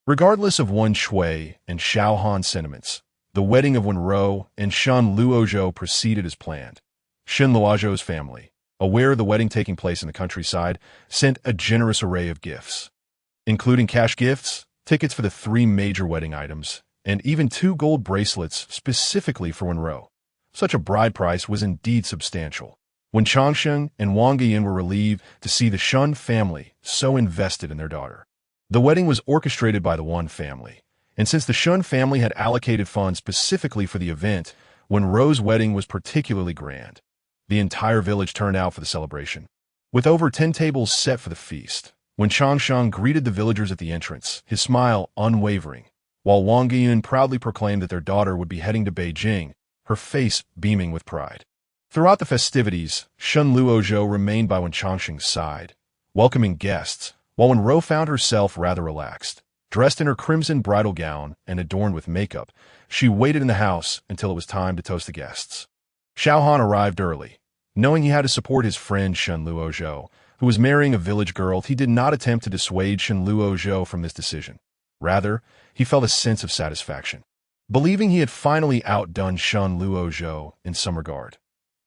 Regardless of Wen Shui and Xiao Han's sentiments, the wedding of Wenrou and Shen Luozhou proceeded as planned. Shen Luozhou's family, aware of the wedding taking place in the countryside, sent a generous array of gifts, including cash gifts, tickets for the 3 major wedding items, and even 2 gold bracelets specifically for Wenrou. Such a bride price was indeed substantial. When Changsheng and Wang Yiyan were relieved to see the Shen family so invested in their daughter. The wedding was orchestrated by the Wen family, and since the Shen family had allocated funds specifically for the event, Wenrou's wedding was particularly grand. The entire village turned out for the celebration, with over 10 tables set for the feast. When Changsheng greeted the villagers at the entrance, his smile unwavering, while Wang Yiyan proudly proclaimed that their daughter would be heading to Beijing, her face beaming with pride. Throughout the festivities, Shen Luozhou remained by Wen Changsheng's side, welcoming guests, while Wenrou found herself rather relaxed. Dressed in her crimson bridal gown and adorned with makeup, she waited in the house until it was time to toast the guests. Xiao Han arrived early. Knowing he had to support his friend Shen Luozhou, who was marrying a village girl, he did not attempt to dissuade Shen Luozhou from this decision. Rather, he felt a sense of satisfaction, believing he had finally outdone Shen Luozhou in some regard.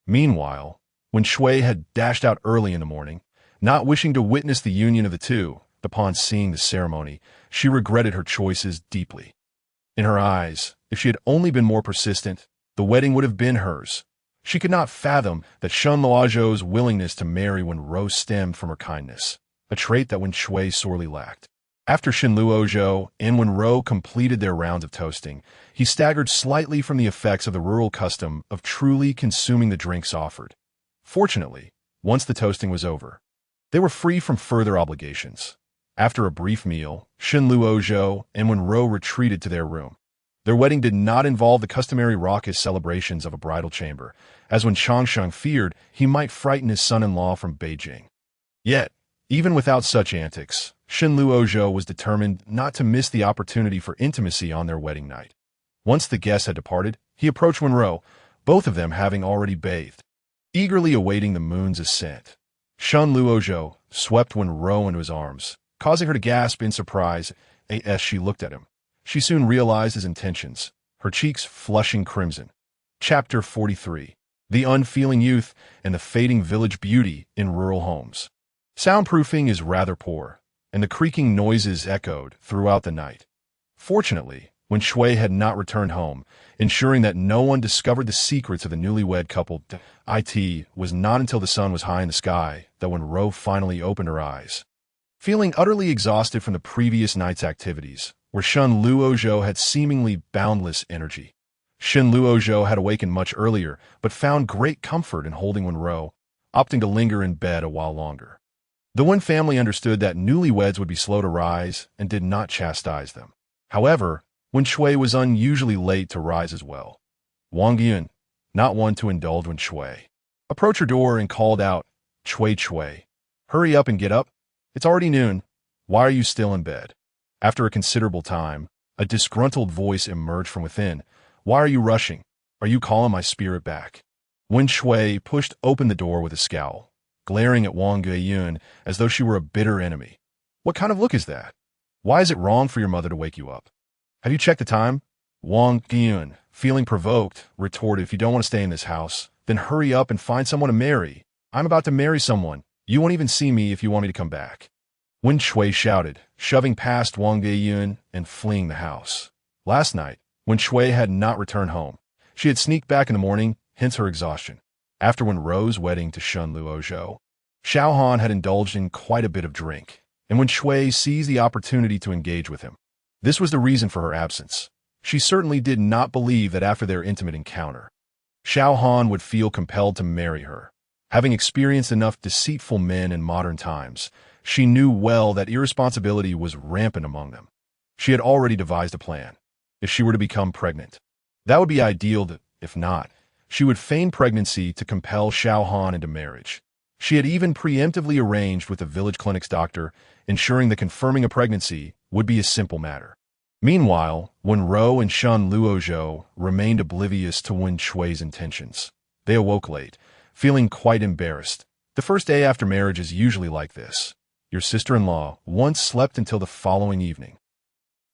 Meanwhile, when Shui had dashed out early in the morning, not wishing to witness the union of the two, upon seeing the ceremony, she regretted her choices deeply. In her eyes, if she had only been more persistent, the wedding would have been hers. She could not fathom that Shen Luozhou's willingness to marry Wenrou stemmed from her kindness, a trait that Wen Shui sorely lacked. After Shen Luozhou and Wenrou completed their rounds of toasting, he staggered slightly from the effects of the rural custom of truly consuming the drinks offered. Fortunately, once the toasting was over, they were free from further obligations. After a brief meal, Shen Luozhou and Wenrou retreated to their room. Their wedding did not involve the customary raucous celebrations of a bridal chamber, as when Changsheng feared he might frighten his son-in-law from Beijing. Yet, even without such antics, Shen Luozhou was determined not to miss the opportunity for intimacy on their wedding night. Once the guests had departed, he approached Wenrou, both of them having already bathed, eagerly awaiting the moon's ascent. Shen Luozhou swept Wenrou into his arms, causing her to gasp in surprise as she looked at him. She soon realized his intentions, her cheeks flushing crimson. Chapter 43. The Unfeeling Youth and the Fading Village Beauty in Rural Homes. Soundproofing is rather poor, and the creaking noises echoed throughout the night. Fortunately, Wen Shui had not returned home, ensuring that no one discovered the secrets of the newlywed couple. It was not until the sun was high in the sky that Wenrou finally opened her eyes. Feeling utterly exhausted from the previous night's activities, where Shen Luozhou had seemingly boundless energy. Shen Luozhou had awakened much earlier, but found great comfort in holding Wenrou, opting to linger in bed a while longer. The Wen family understood that newlyweds would be slow to rise and did not chastise them. However, Wen Shui was unusually late to rise as well. Wang Yun, not one to indulge Wen Shui, approached her door and called out, "Chui Chui, hurry up and get up. It's already noon. Why are you still in bed?" After a considerable time, a disgruntled voice emerged from within. "Why are you rushing? Are you calling my spirit back?" Wen Shui pushed open the door with a scowl, glaring at Wang Yun as though she were a bitter enemy. "What kind of look is that? Why is it wrong for your mother to wake you up? Have you checked the time?" Wang Yun, feeling provoked, retorted, "If you don't want to stay in this house, then hurry up and find someone to marry. I'm about to marry someone. You won't even see me if you want me to come back." Wen Shui shouted, shoving past Wang Yun and fleeing the house. Last night, Wen Shui had not returned home. She had sneaked back in the morning, hence her exhaustion. After Wenrou's wedding to Shen Luozhou, Xiao Han had indulged in quite a bit of drink, and Wen Shui seized the opportunity to engage with him. This was the reason for her absence. She certainly did not believe that after their intimate encounter, Xiao Han would feel compelled to marry her. Having experienced enough deceitful men in modern times, she knew well that irresponsibility was rampant among them. She had already devised a plan. If she were to become pregnant, that would be ideal. If not, she would feign pregnancy to compel Xiao Han into marriage. She had even preemptively arranged with the village clinic's doctor, ensuring that confirming a pregnancy would be a simple matter. Meanwhile, Wenrou and Shen Luozhou remained oblivious to Wen Shui's intentions. They awoke late, feeling quite embarrassed. The first day after marriage is usually like this. Your sister-in-law once slept until the following evening,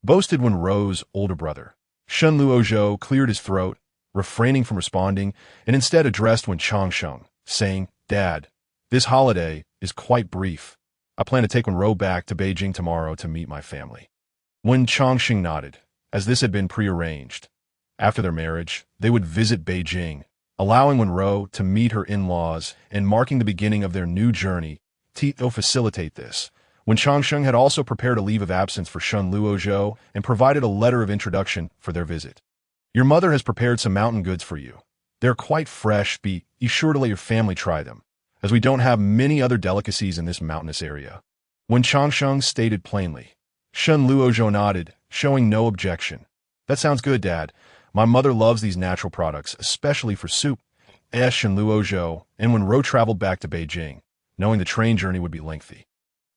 boasted Wenrou's older brother. Shen Luozhou cleared his throat, refraining from responding, and instead addressed Wen Changsheng, saying, "Dad, this holiday is quite brief. I plan to take Wenrou back to Beijing tomorrow to meet my family." Wen Changsheng nodded, as this had been prearranged. After their marriage, they would visit Beijing, allowing Wenrou to meet her in-laws and marking the beginning of their new journey. To facilitate this, Wen Changsheng had also prepared a leave of absence for Shen Luozhou and provided a letter of introduction for their visit. "Your mother has prepared some mountain goods for you. They're quite fresh. Be sure to let your family try them, as we don't have many other delicacies in this mountainous area," Wen Changsheng stated plainly. Shen Luozhou nodded, showing no objection. "That sounds good, Dad. My mother loves these natural products, especially for soup." Shen Luozhou and Wenrou traveled back to Beijing, knowing the train journey would be lengthy.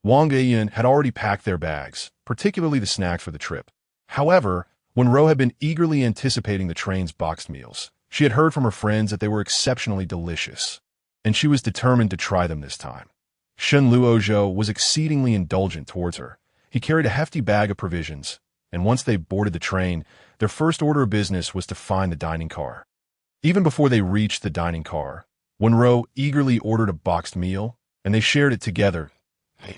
Wang Yun had already packed their bags, particularly the snacks for the trip. However, Wenrou had been eagerly anticipating the train's boxed meals. She had heard from her friends that they were exceptionally delicious, and she was determined to try them this time. Shen Luozhou was exceedingly indulgent towards her. He carried a hefty bag of provisions, and once they boarded the train, their first order of business was to find the dining car. Even before they reached the dining car, Wenrou eagerly ordered a boxed meal, and they shared it together.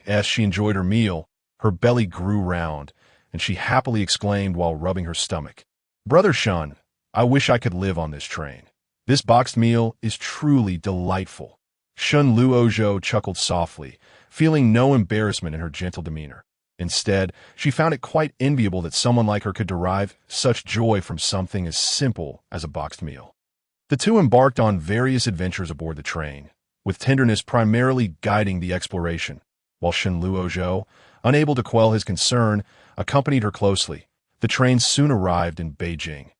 As she enjoyed her meal, her belly grew round, and she happily exclaimed while rubbing her stomach, "Brother Shen, I wish I could live on this train. This boxed meal is truly delightful." Shen Luozhou chuckled softly, feeling no embarrassment in her gentle demeanor. Instead, she found it quite enviable that someone like her could derive such joy from something as simple as a boxed meal. The two embarked on various adventures aboard the train, with Tenderness primarily guiding the exploration, while Shen Luozhou, unable to quell his concern, accompanied her closely. The train soon arrived in Beijing.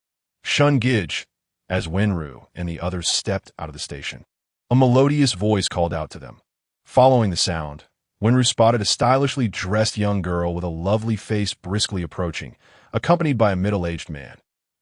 "Shun Gij," as Wenrou and the others stepped out of the station. A melodious voice called out to them. Following the sound, Wenrou spotted a stylishly dressed young girl with a lovely face briskly approaching, accompanied by a middle-aged man.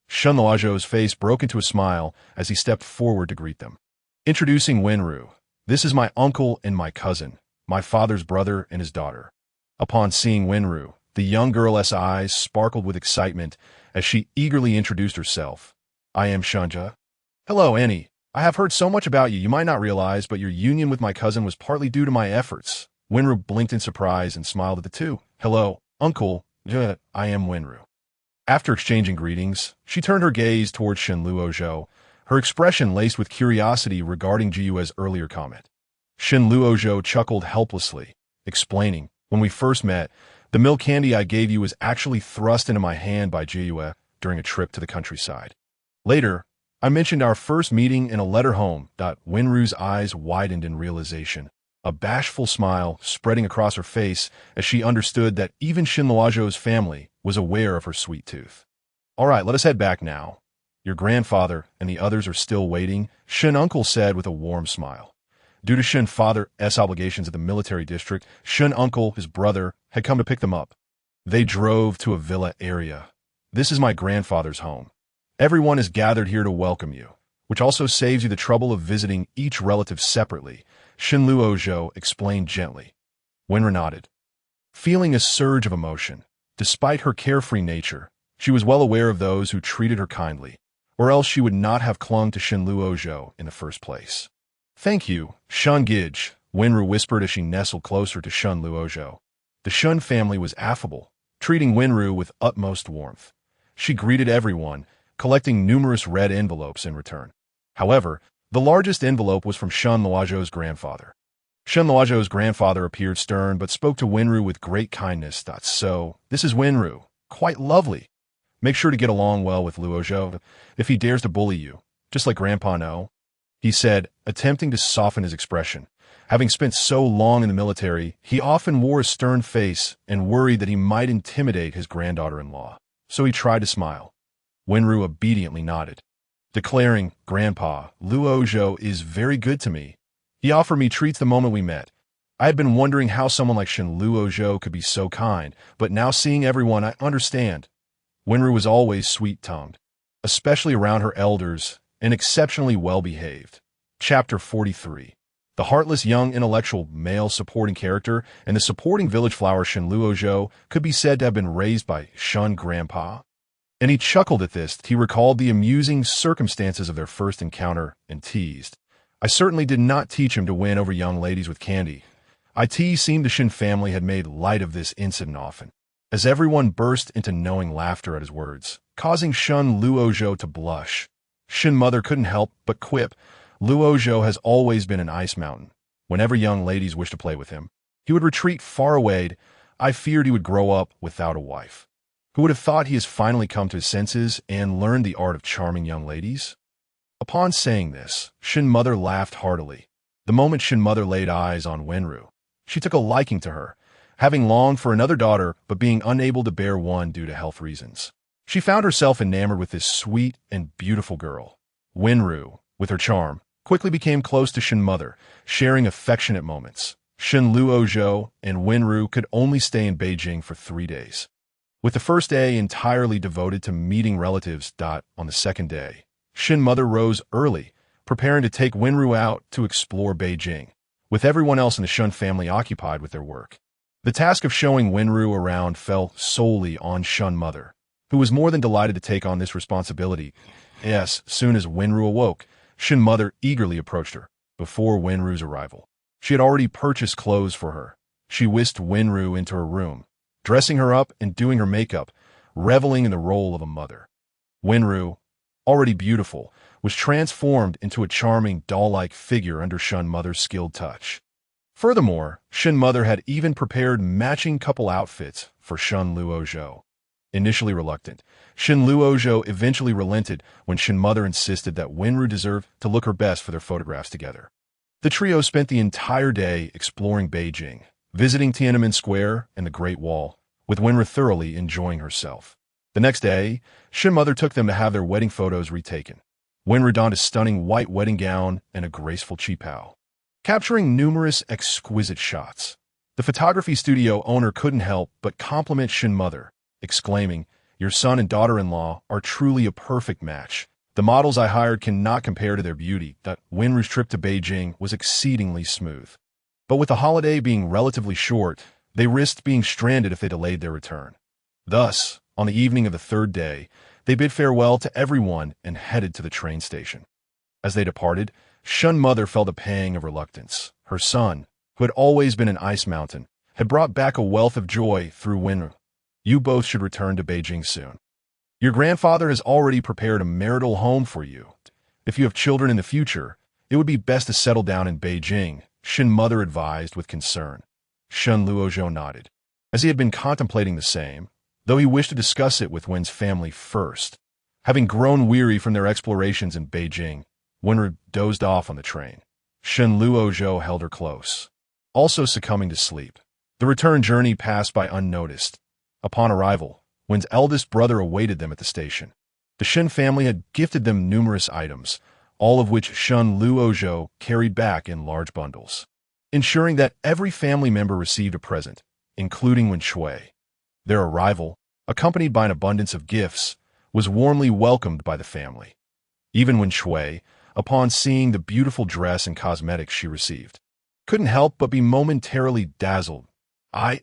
Shen Luozhou's face broke into a smile as he stepped forward to greet them. Introducing Wenrou, "This is my uncle and my cousin, my father's brother and his daughter." Upon seeing Wenrou, the young girl's eyes sparkled with excitement as she eagerly introduced herself. "I am Shanja." "Hello, Annie. I have heard so much about you, you might not realize, but your union with my cousin was partly due to my efforts." Wenrou blinked in surprise and smiled at the two. "Hello, Uncle. I am Wenrou." After exchanging greetings, she turned her gaze towards Shen Luozhou, her expression laced with curiosity regarding Jiyue's earlier comment. Shen Luozhou chuckled helplessly, explaining, "When we first met, the milk candy I gave you was actually thrust into my hand by Jiyue during a trip to the countryside. Later, I mentioned our first meeting in a letter home." Wenrou's eyes widened in realization. a bashful smile spreading across her face as she understood that even Shin Luozhou's family was aware of her sweet tooth. "All right, let us head back now. Your grandfather and the others are still waiting," Shin Uncle said with a warm smile. Due to Shin Father's obligations at the military district, Shin Uncle, his brother, had come to pick them up. They drove to a villa area. "This is my grandfather's home. Everyone is gathered here to welcome you, which also saves you the trouble of visiting each relative separately," Shin Luozhou explained gently. Wenrou nodded, feeling a surge of emotion. Despite her carefree nature, she was well aware of those who treated her kindly, or else she would not have clung to Shin Luozhou in the first place. "Thank you, Shun Gij," Wenrou whispered as she nestled closer to Shun Luozhou. The Shun family was affable, treating Wenrou with utmost warmth. She greeted everyone, collecting numerous red envelopes in return. However, the largest envelope was from Shun Luozhou's grandfather. Shun Luozhou's grandfather appeared stern but spoke to Wenrou with great kindness. "So, this is Wenrou. Quite lovely. Make sure to get along well with Luozhou if he dares to bully you, just like Grandpa No," he said, attempting to soften his expression. Having spent so long in the military, he often wore a stern face and worried that he might intimidate his granddaughter-in-law. So he tried to smile. Wenrou obediently nodded, declaring, "Grandpa, Luozhou is very good to me. He offered me treats the moment we met. I had been wondering how someone like Shin Luozhou could be so kind, but now seeing everyone, I understand." Wenrou was always sweet-tongued, especially around her elders, and exceptionally well-behaved. Chapter 43. The heartless young intellectual male supporting character and the supporting village flower Shin Luozhou could be said to have been raised by Shun Grandpa. And he chuckled at this. He recalled the amusing circumstances of their first encounter and teased, "I certainly did not teach him to win over young ladies with candy." It seemed the Shin family had made light of this incident often, as everyone burst into knowing laughter at his words, causing Shun Luozhou to blush. Shin Mother couldn't help but quip, "Luozhou has always been an ice mountain. Whenever young ladies wished to play with him, he would retreat far away. I feared he would grow up without a wife. Who would have thought he has finally come to his senses and learned the art of charming young ladies?" Upon saying this, Shin Mother laughed heartily. The moment Shin Mother laid eyes on Wenrou, she took a liking to her, having longed for another daughter but being unable to bear one due to health reasons. She found herself enamored with this sweet and beautiful girl. Wenrou, with her charm, quickly became close to Shin Mother, sharing affectionate moments. Shin Luozhou and Wenrou could only stay in Beijing for 3 days, with the first day entirely devoted to meeting relatives. On the second day, Shin Mother rose early, preparing to take Wenrou out to explore Beijing, with everyone else in the Shun family occupied with their work. The task of showing Wenrou around fell solely on Shun Mother, who was more than delighted to take on this responsibility. Yes, soon as Wenrou awoke, Shin Mother eagerly approached her. Before Wenrou's arrival, she had already purchased clothes for her. She whisked Wenrou into her room, dressing her up and doing her makeup, reveling in the role of a mother. Wenrou, already beautiful, was transformed into a charming doll-like figure under Shun Mother's skilled touch. Furthermore, Shin Mother had even prepared matching couple outfits for Shun Luozhou. Initially reluctant, Shin Luozhou eventually relented when Shin Mother insisted that Wenrou deserved to look her best for their photographs together. The trio spent the entire day exploring Beijing, visiting Tiananmen Square and the Great Wall, with Wenrou thoroughly enjoying herself. The next day, Shin Mother took them to have their wedding photos retaken. Wenrou donned a stunning white wedding gown and a graceful qipao, capturing numerous exquisite shots. The photography studio owner couldn't help but compliment Shin Mother, exclaiming, "Your son and daughter-in-law are truly a perfect match. The models I hired cannot compare to their beauty." Wenrou's trip to Beijing was exceedingly smooth. But with the holiday being relatively short, they risked being stranded if they delayed their return. Thus, on the evening of the third day, they bid farewell to everyone and headed to the train station. As they departed, Shun Mother felt a pang of reluctance. Her son, who had always been an ice mountain, had brought back a wealth of joy through Wenrou. "You both should return to Beijing soon. Your grandfather has already prepared a marital home for you. If you have children in the future, it would be best to settle down in Beijing," Shin Mother advised with concern. Shun Luozhou nodded, as he had been contemplating the same, though he wished to discuss it with Wen's family first. Having grown weary from their explorations in Beijing, Wenrou dozed off on the train. Shin Luozhou held her close, also succumbing to sleep. The return journey passed by unnoticed. Upon arrival, Wen's eldest brother awaited them at the station. The Shen family had gifted them numerous items, all of which Shen Luozhou carried back in large bundles, ensuring that every family member received a present, including Wen Shui. Their arrival, accompanied by an abundance of gifts, was warmly welcomed by the family. Even Wen Shui, upon seeing the beautiful dress and cosmetics she received, couldn't help but be momentarily dazzled.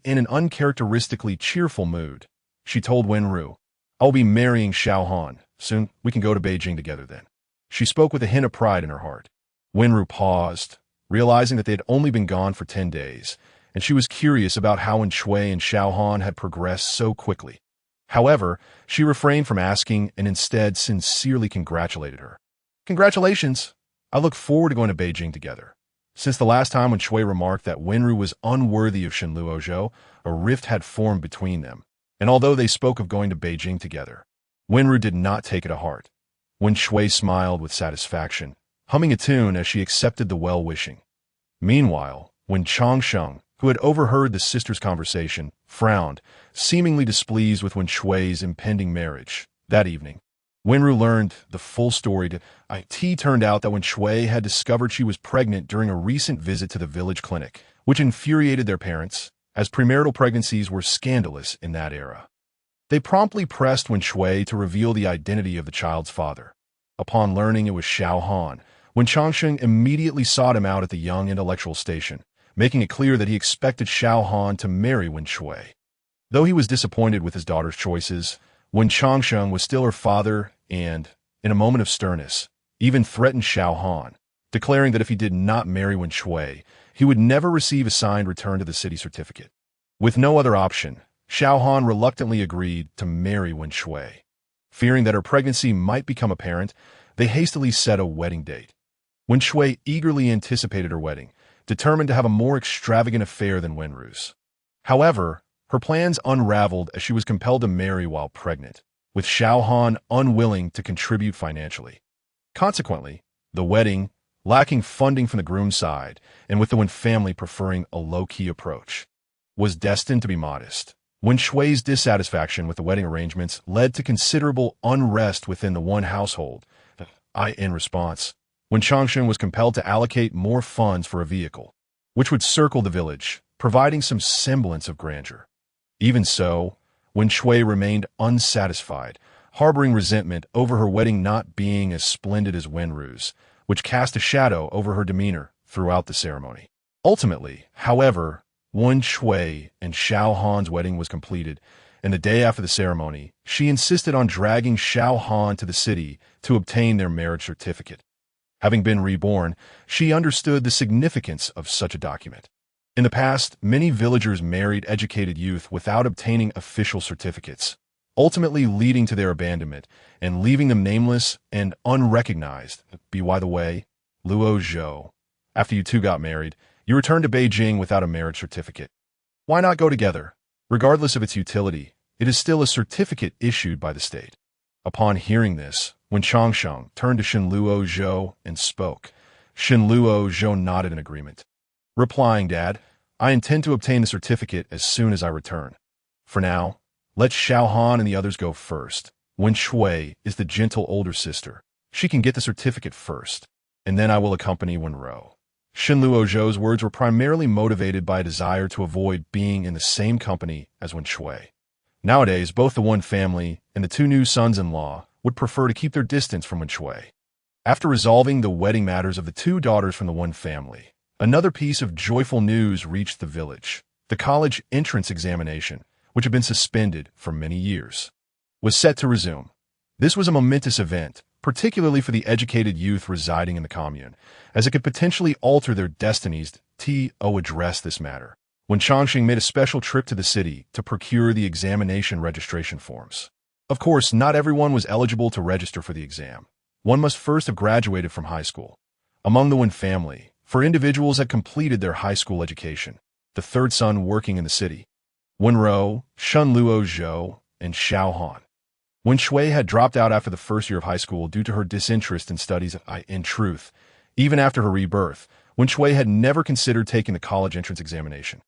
In an uncharacteristically cheerful mood, she told Wenrou, "I'll be marrying Xiao Han. Soon we can go to Beijing together then." She spoke with a hint of pride in her heart. Wenrou paused, realizing that they had only been gone for 10 days, and she was curious about how Wen Shui and Xiao Han had progressed so quickly. However, she refrained from asking and instead sincerely congratulated her. "Congratulations! I look forward to going to Beijing together." Since the last time when Shui remarked that Wenrou was unworthy of Shen Luozhou, a rift had formed between them, and although they spoke of going to Beijing together, Wenrou did not take it to heart. Wen Shui smiled with satisfaction, humming a tune as she accepted the well-wishing. Meanwhile, Wen Changsheng, who had overheard the sisters' conversation, frowned, seemingly displeased with Wen Shui's impending marriage. That evening, Wenrou learned the full story. It turned out that Wen Shui had discovered she was pregnant during a recent visit to the village clinic, which infuriated their parents, as premarital pregnancies were scandalous in that era. They promptly pressed Wen Shui to reveal the identity of the child's father. Upon learning it was Xiao Han, Wen Changsheng immediately sought him out at the young intellectual station, making it clear that he expected Xiao Han to marry Wen Shui. Though he was disappointed with his daughter's choices, Wen Changsheng was still her father and, in a moment of sternness, even threatened Xiao Han, declaring that if he did not marry Wen Shui, he would never receive a signed return to the city certificate. With no other option, Xiao Han reluctantly agreed to marry Wen Shui. Fearing that her pregnancy might become apparent, they hastily set a wedding date. Wen Shui eagerly anticipated her wedding, determined to have a more extravagant affair than Wenrou's. However, her plans unraveled as she was compelled to marry while pregnant, with Xiao Han unwilling to contribute financially. Consequently, the wedding, lacking funding from the groom's side, and with the Wen family preferring a low-key approach, was destined to be modest. Wen Shui's dissatisfaction with the wedding arrangements led to considerable unrest within the Wen household. In response, Wen Changsheng was compelled to allocate more funds for a vehicle, which would circle the village, providing some semblance of grandeur. Even so, Wen Shui remained unsatisfied, harboring resentment over her wedding not being as splendid as Wenrou's, which cast a shadow over her demeanor throughout the ceremony. Ultimately, however, Wen Shui and Xiao Han's wedding was completed, and the day after the ceremony, she insisted on dragging Xiao Han to the city to obtain their marriage certificate. Having been reborn, she understood the significance of such a document. In the past, many villagers married educated youth without obtaining official certificates, ultimately leading to their abandonment and leaving them nameless and unrecognized. By the way, Luozhou, after you two got married, you returned to Beijing without a marriage certificate. Why not go together? Regardless of its utility, it is still a certificate issued by the state. Upon hearing this, Wen Changsheng turned to Shen Luozhou and spoke. Shen Luozhou nodded in agreement, replying, "Dad, I intend to obtain the certificate as soon as I return. For now, let Xiao Han and the others go first. Wen Shui is the gentle older sister. She can get the certificate first, and then I will accompany Wenrou." Shen Luozhou's words were primarily motivated by a desire to avoid being in the same company as Wen Shui. Nowadays, both the Wen family and the two new sons-in-law would prefer to keep their distance from Wen Shui. After resolving the wedding matters of the two daughters from the Wen family, another piece of joyful news reached the village. The college entrance examination, which had been suspended for many years, was set to resume. This was a momentous event, particularly for the educated youth residing in the commune, as it could potentially alter their destinies. To address this matter, Wen Changsheng made a special trip to the city to procure the examination registration forms. Of course, not everyone was eligible to register for the exam. One must first have graduated from high school. Among the Wen family, for individuals that completed their high school education, the third son working in the city, Wenrou, Shen Luozhou, and Xiao Han. Wen Shui had dropped out after the first year of high school due to her disinterest in studies. In truth, even after her rebirth, Shui had never considered taking the college entrance examination.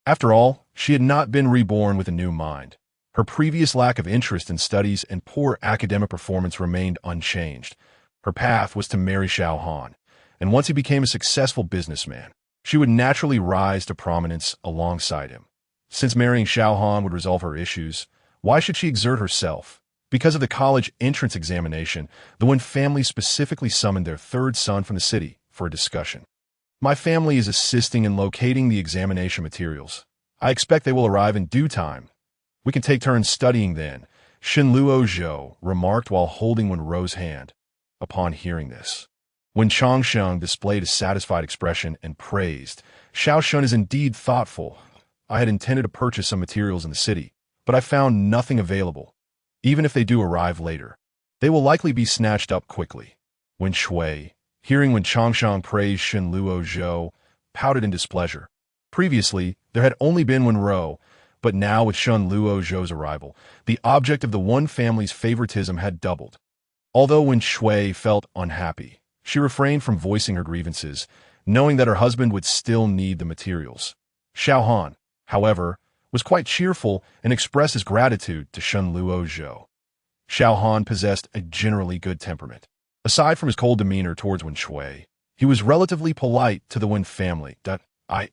After all, she had not been reborn with a new mind. Her previous lack of interest in studies and poor academic performance remained unchanged. Her path was to marry Xiao Han, and once he became a successful businessman, she would naturally rise to prominence alongside him. Since marrying Xiao Han would resolve her issues, why should she exert herself? Because of the college entrance examination, the Wen family specifically summoned their third son from the city for a discussion. My family is assisting in locating the examination materials. I expect they will arrive in due time. We can take turns studying then, Shenluo Zhou remarked while holding Wenrou's hand. Upon hearing this, when Changsheng displayed a satisfied expression and praised, Xiao Shun is indeed thoughtful. I had intended to purchase some materials in the city, but I found nothing available. Even if they do arrive later, they will likely be snatched up quickly. Wen Shui, hearing when Changsheng praised Shenluo Zhou, pouted in displeasure. Previously, there had only been Wenrou, but now with Shenluo Zhou's arrival, the object of the Wen family's favoritism had doubled. Although Wen Shui felt unhappy, she refrained from voicing her grievances, knowing that her husband would still need the materials. Xiao Han, however, was quite cheerful and expressed his gratitude to Shenluo Zhou. Xiao Han possessed a generally good temperament. Aside from his cold demeanor towards Wen Shui, he was relatively polite to the Wen family.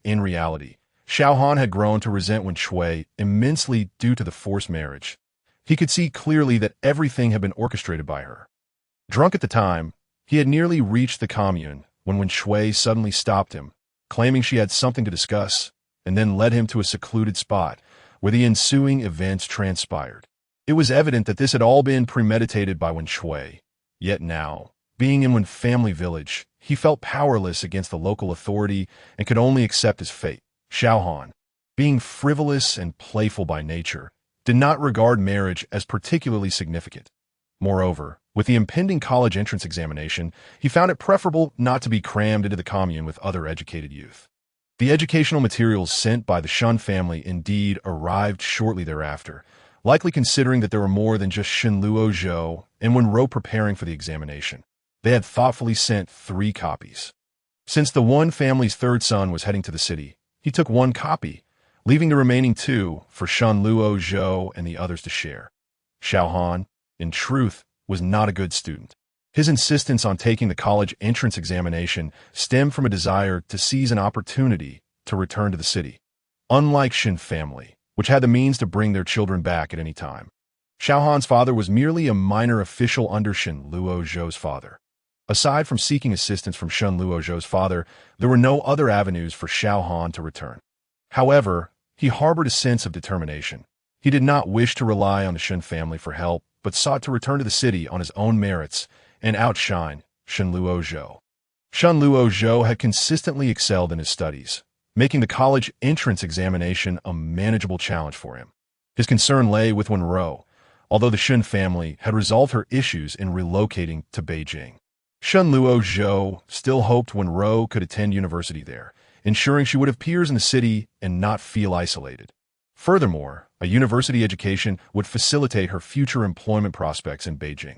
In reality, Xiao Han had grown to resent Wen Shui immensely due to the forced marriage. He could see clearly that everything had been orchestrated by her. Drunk at the time, he had nearly reached the commune when Wen Shui suddenly stopped him, claiming she had something to discuss, and then led him to a secluded spot where the ensuing events transpired. It was evident that this had all been premeditated by Wen Shui. Yet now, being in Wen family village, he felt powerless against the local authority and could only accept his fate. Xiao Han, being frivolous and playful by nature, did not regard marriage as particularly significant. Moreover, with the impending college entrance examination, he found it preferable not to be crammed into the commune with other educated youth. The educational materials sent by the Shun family indeed arrived shortly thereafter, likely considering that there were more than just Shenluo Zhou and Wenrou preparing for the examination. They had thoughtfully sent 3 copies. Since the Wen family's third son was heading to the city, he took 1 copy, leaving the remaining 2 for Shenluo Zhou and the others to share. Xiao Han, in truth, was not a good student. His insistence on taking the college entrance examination stemmed from a desire to seize an opportunity to return to the city. Unlike Shin family, which had the means to bring their children back at any time, Xiao Han's father was merely a minor official under Shenluo Zhou's father. Aside from seeking assistance from Shenluo Zhou's father, there were no other avenues for Xiao Han to return. However, he harbored a sense of determination. He did not wish to rely on the Shen family for help, but sought to return to the city on his own merits and outshine Shenluo Zhou. Shenluo Zhou had consistently excelled in his studies, making the college entrance examination a manageable challenge for him. His concern lay with Wenrou, although the Shen family had resolved her issues in relocating to Beijing. Shenluo Zhou still hoped Wenrou could attend university there, ensuring she would have peers in the city and not feel isolated. Furthermore, a university education would facilitate her future employment prospects in Beijing.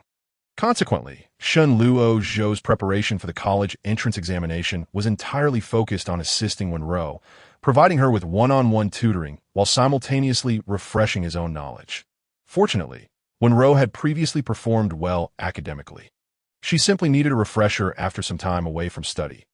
Consequently, Shenluo Zhou's preparation for the college entrance examination was entirely focused on assisting Wenrou, providing her with one-on-one tutoring while simultaneously refreshing his own knowledge. Fortunately, Wenrou had previously performed well academically. She simply needed a refresher after some time away from study.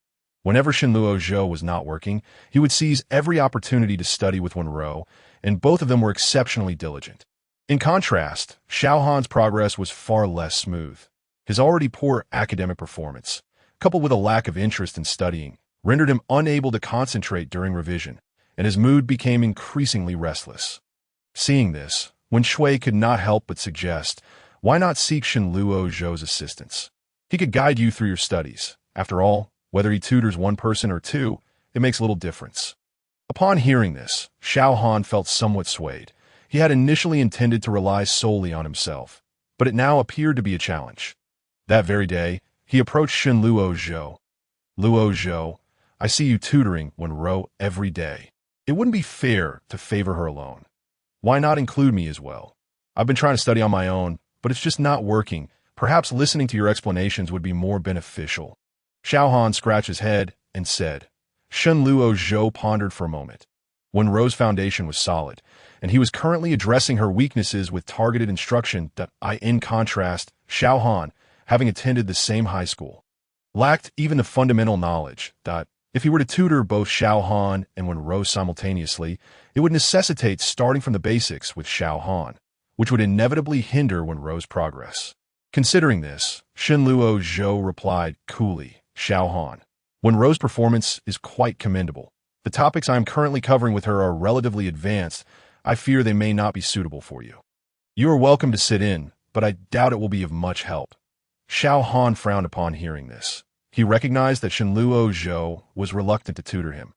Whenever Shenluo Zhou was not working, he would seize every opportunity to study with Wenrou, and both of them were exceptionally diligent. In contrast, Xiao Han's progress was far less smooth. His already poor academic performance, coupled with a lack of interest in studying, rendered him unable to concentrate during revision, and his mood became increasingly restless. Seeing this, Wen Shui could not help but suggest, why not seek Shenluo Zhou's assistance? He could guide you through your studies. After all, whether he tutors 1 person or 2, it makes little difference. Upon hearing this, Xiao Han felt somewhat swayed. He had initially intended to rely solely on himself, but it now appeared to be a challenge. That very day, he approached Shenluo Zhou. Luo Zhou, I see you tutoring Wenrou every day. It wouldn't be fair to favor her alone. Why not include me as well? I've been trying to study on my own, but it's just not working. Perhaps listening to your explanations would be more beneficial. Xiao Han scratched his head and said. Shen Luo Zhou pondered for a moment. Wenrou's foundation was solid, and he was currently addressing her weaknesses with targeted instruction that in contrast, Xiao Han, having attended the same high school, lacked even the fundamental knowledge that, if he were to tutor both Xiao Han and Wenrou simultaneously, it would necessitate starting from the basics with Xiao Han, which would inevitably hinder Wenrou's progress. Considering this, Shen Luo Zhou replied coolly, Xiao Han, Wenrou's performance is quite commendable. The topics I am currently covering with her are relatively advanced. I fear they may not be suitable for you. You are welcome to sit in, but I doubt it will be of much help. Xiao Han frowned upon hearing this. He recognized that Shen Luo Zhou was reluctant to tutor him.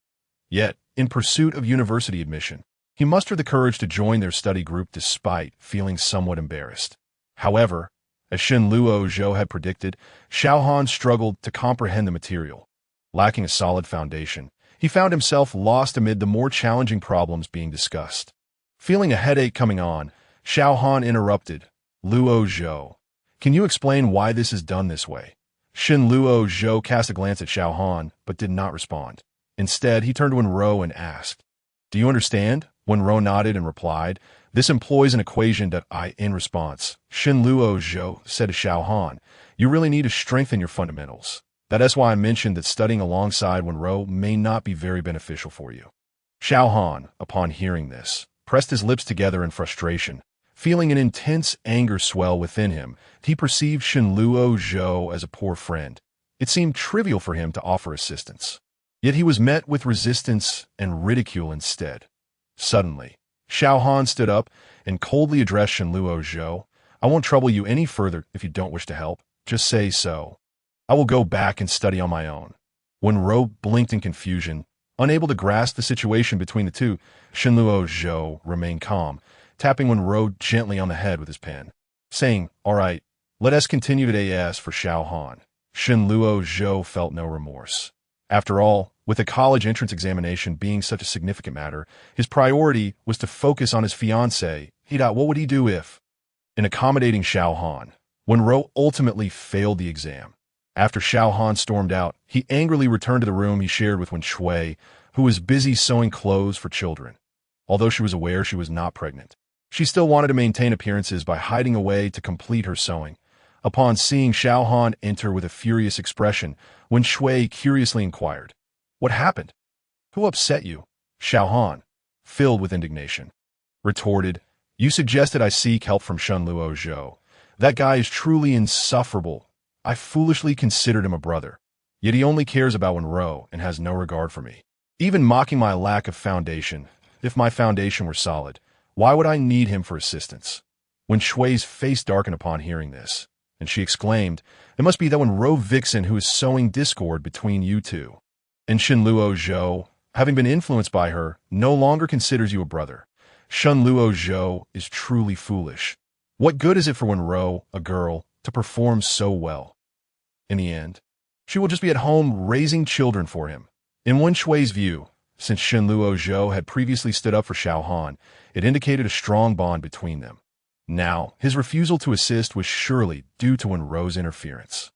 Yet, in pursuit of university admission, he mustered the courage to join their study group despite feeling somewhat embarrassed. However, as Shen Luo Zhou had predicted, Xiao Han struggled to comprehend the material. Lacking a solid foundation, he found himself lost amid the more challenging problems being discussed. Feeling a headache coming on, Xiao Han interrupted, Luo Zhou, can you explain why this is done this way? Shen Luo Zhou cast a glance at Xiao Han, but did not respond. Instead, he turned to Wenrou and asked, Do you understand? Wenrou nodded and replied, This employs an equation that in response. Shen Luo Zhou said to Xiao Han, You really need to strengthen your fundamentals. That's why I mentioned that studying alongside Wenrou may not be very beneficial for you. Xiao Han, upon hearing this, pressed his lips together in frustration. Feeling an intense anger swell within him, he perceived Shen Luo Zhou as a poor friend. It seemed trivial for him to offer assistance. Yet he was met with resistance and ridicule instead. Suddenly, Xiao Han stood up and coldly addressed Shen Luo Zhou. I won't trouble you any further if you don't wish to help. Just say so. I will go back and study on my own. Wenrou blinked in confusion. Unable to grasp the situation between the two, Shen Luo Zhou remained calm, tapping Wenrou gently on the head with his pen, saying, All right, let us continue today for Xiao Han. Shen Luo Zhou felt no remorse. After all, with the college entrance examination being such a significant matter, his priority was to focus on his fiancée. What would he do if? In accommodating Xiao Han, Wenrou ultimately failed the exam. After Xiao Han stormed out, he angrily returned to the room he shared with Wenrou, who was busy sewing clothes for children. Although she was aware she was not pregnant, she still wanted to maintain appearances by hiding away to complete her sewing. Upon seeing Xiao Han enter with a furious expression, Wenrou curiously inquired, What happened? Who upset you? Xiao Han, filled with indignation, retorted, You suggested I seek help from Shen Luo Zhou. That guy is truly insufferable. I foolishly considered him a brother, yet he only cares about Wenrou and has no regard for me. Even mocking my lack of foundation, if my foundation were solid, why would I need him for assistance? Wenru's face darkened upon hearing this, and she exclaimed, It must be that Wenrou vixen who is sowing discord between you two. And Shen Luo Zhou, having been influenced by her, no longer considers you a brother. Shen Luo Zhou is truly foolish. What good is it for Wenrou, a girl, to perform so well? In the end, she will just be at home raising children for him. In Wenru's view, since Shen Luo Zhou had previously stood up for Xiao Han, it indicated a strong bond between them. Now, his refusal to assist was surely due to Wenrou's interference.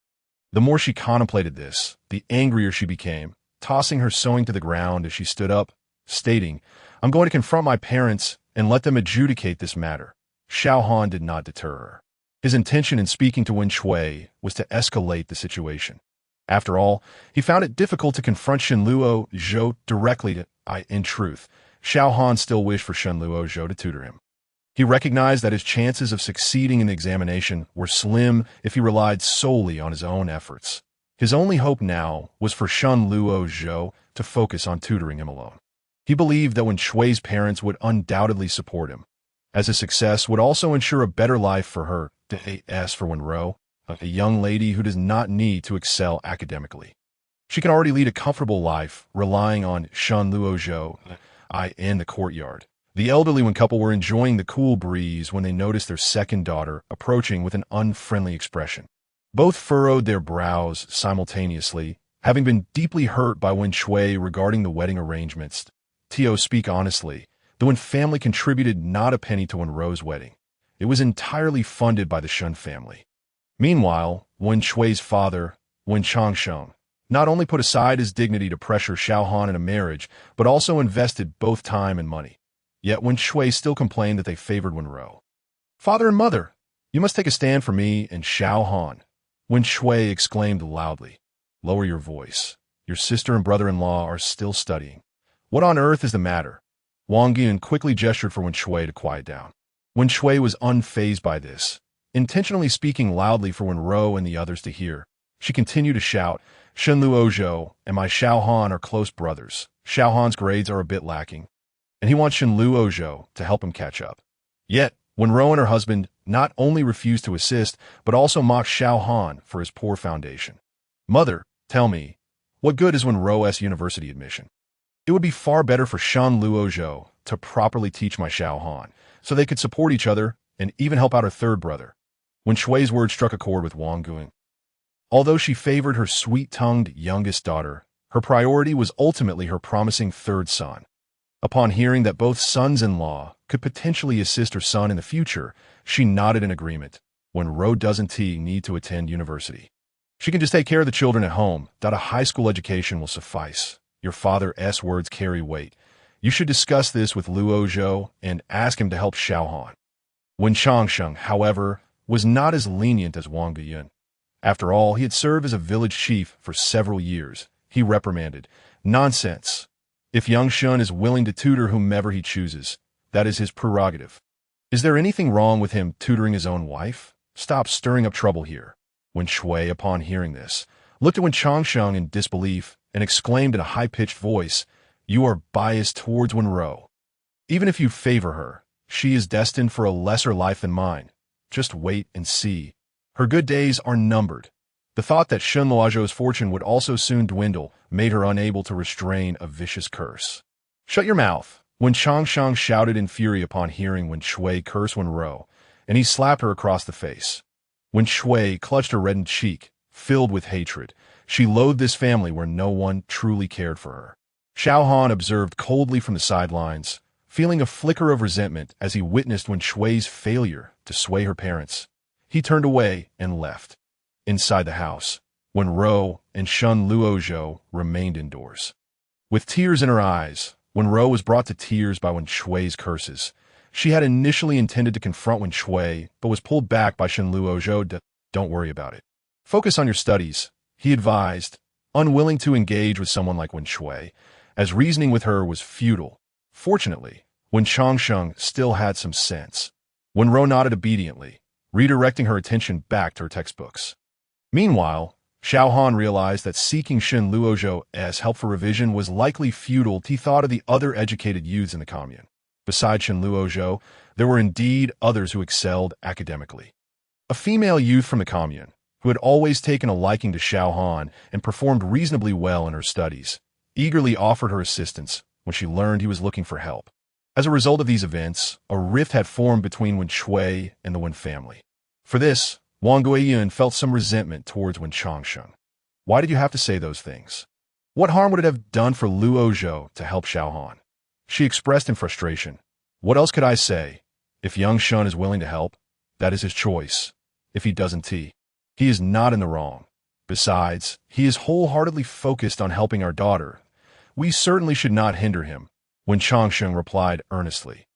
The more she contemplated this, the angrier she became, tossing her sewing to the ground as she stood up, stating, I'm going to confront my parents and let them adjudicate this matter. Xiao Han did not deter her. His intention in speaking to Wenrou was to escalate the situation. After all, he found it difficult to confront Shen Luo Zhou directly. In truth, Xiao Han still wished for Shen Luo Zhou to tutor him. He recognized that his chances of succeeding in the examination were slim if he relied solely on his own efforts. His only hope now was for Shen Luo Zhou to focus on tutoring him alone. He believed that Wenru's parents would undoubtedly support him, as his success would also ensure a better life for her. As for Wenrou, a young lady who does not need to excel academically. She can already lead a comfortable life, relying on Shen Luo Zhou in the courtyard. The elderly couple were enjoying the cool breeze when they noticed their second daughter approaching with an unfriendly expression. Both furrowed their brows simultaneously, having been deeply hurt by Wenrou regarding the wedding arrangements. To speak honestly, the Wen family contributed not a penny to Wenrou's wedding. It was entirely funded by the Shen family. Meanwhile, Wenru's father, Wen Changsheng, not only put aside his dignity to pressure Xiao Han in a marriage, but also invested both time and money. Yet Wen Shui still complained that they favored Wenrou. "Father and mother, you must take a stand for me and Xiao Han," Wen Shui exclaimed loudly. "Lower your voice. Your sister and brother-in-law are still studying. What on earth is the matter?" Wang Yun quickly gestured for Wen Shui to quiet down. Wen Shui was unfazed by this, intentionally speaking loudly for Wenrou and the others to hear. She continued to shout, "Shen Luozhou and my Xiao Han are close brothers. Xiao Han's grades are a bit lacking, and he wants Shen Luozhou to help him catch up." Yet, Wenrou and her husband not only refused to assist, but also mocked Xiao Han for his poor foundation. "Mother, tell me, what good is Wenrou's university admission? It would be far better for Shen Luozhou to properly teach my Xiao Han, so they could support each other and even help out her third brother." Wen Shui's words struck a chord with Wang Yun. Although she favored her sweet-tongued youngest daughter, her priority was ultimately her promising third son. Upon hearing that both sons-in-law could potentially assist her son in the future, she nodded in agreement. Wenrou doesn't need to attend university. She can just take care of the children at home. A high school education will suffice. Your father's words carry weight. You should discuss this with Luozhou and ask him to help Xiao Han. Wen Changsheng, however, was not as lenient as Wang Yun. After all, he had served as a village chief for several years. He reprimanded, "Nonsense. If young Shun is willing to tutor whomever he chooses, that is his prerogative. Is there anything wrong with him tutoring his own wife? Stop stirring up trouble here." Wen Shui, upon hearing this, looked at Wen Changsheng in disbelief and exclaimed in a high-pitched voice, "You are biased towards Wenrou. Even if you favor her, she is destined for a lesser life than mine. Just wait and see. Her good days are numbered." The thought that Shen Luozhou's fortune would also soon dwindle made her unable to restrain a vicious curse. "Shut your mouth!" Wen Changsheng shouted in fury upon hearing Wen Shui curse Wenrou, and he slapped her across the face. Wen Shui clutched her reddened cheek, filled with hatred. She loathed this family where no one truly cared for her. Xiao Han observed coldly from the sidelines, feeling a flicker of resentment as he witnessed Wen Shui's failure to sway her parents. He turned away and left. Inside the house, Wenrou and Shen Luozhou remained indoors. With tears in her eyes, Wenrou was brought to tears by Wen Shui's curses. She had initially intended to confront Wen Shui, but was pulled back by Shen Luozhou. "Don't worry about it. Focus on your studies," he advised, unwilling to engage with someone like Wen Shui, as reasoning with her was futile. Fortunately, Wen Changsheng still had some sense. Wenrou nodded obediently, redirecting her attention back to her textbooks. Meanwhile, Xiao Han realized that seeking Shen Luozhou's help for revision was likely futile. He thought of the other educated youths in the commune. Besides Shen Luozhou, there were indeed others who excelled academically. A female youth from the commune, who had always taken a liking to Xiao Han and performed reasonably well in her studies, eagerly offered her assistance when she learned he was looking for help. As a result of these events, a rift had formed between Wen Shui and the Wen family. For this, Wang Yun felt some resentment towards Wen Changsheng. "Why did you have to say those things? What harm would it have done for Luozhou to help Xiao Han?" She expressed in frustration. "What else could I say? If young Shun is willing to help, that is his choice. If he doesn't, he is not in the wrong. Besides, he is wholeheartedly focused on helping our daughter. We certainly should not hinder him," Wen Changsheng replied earnestly.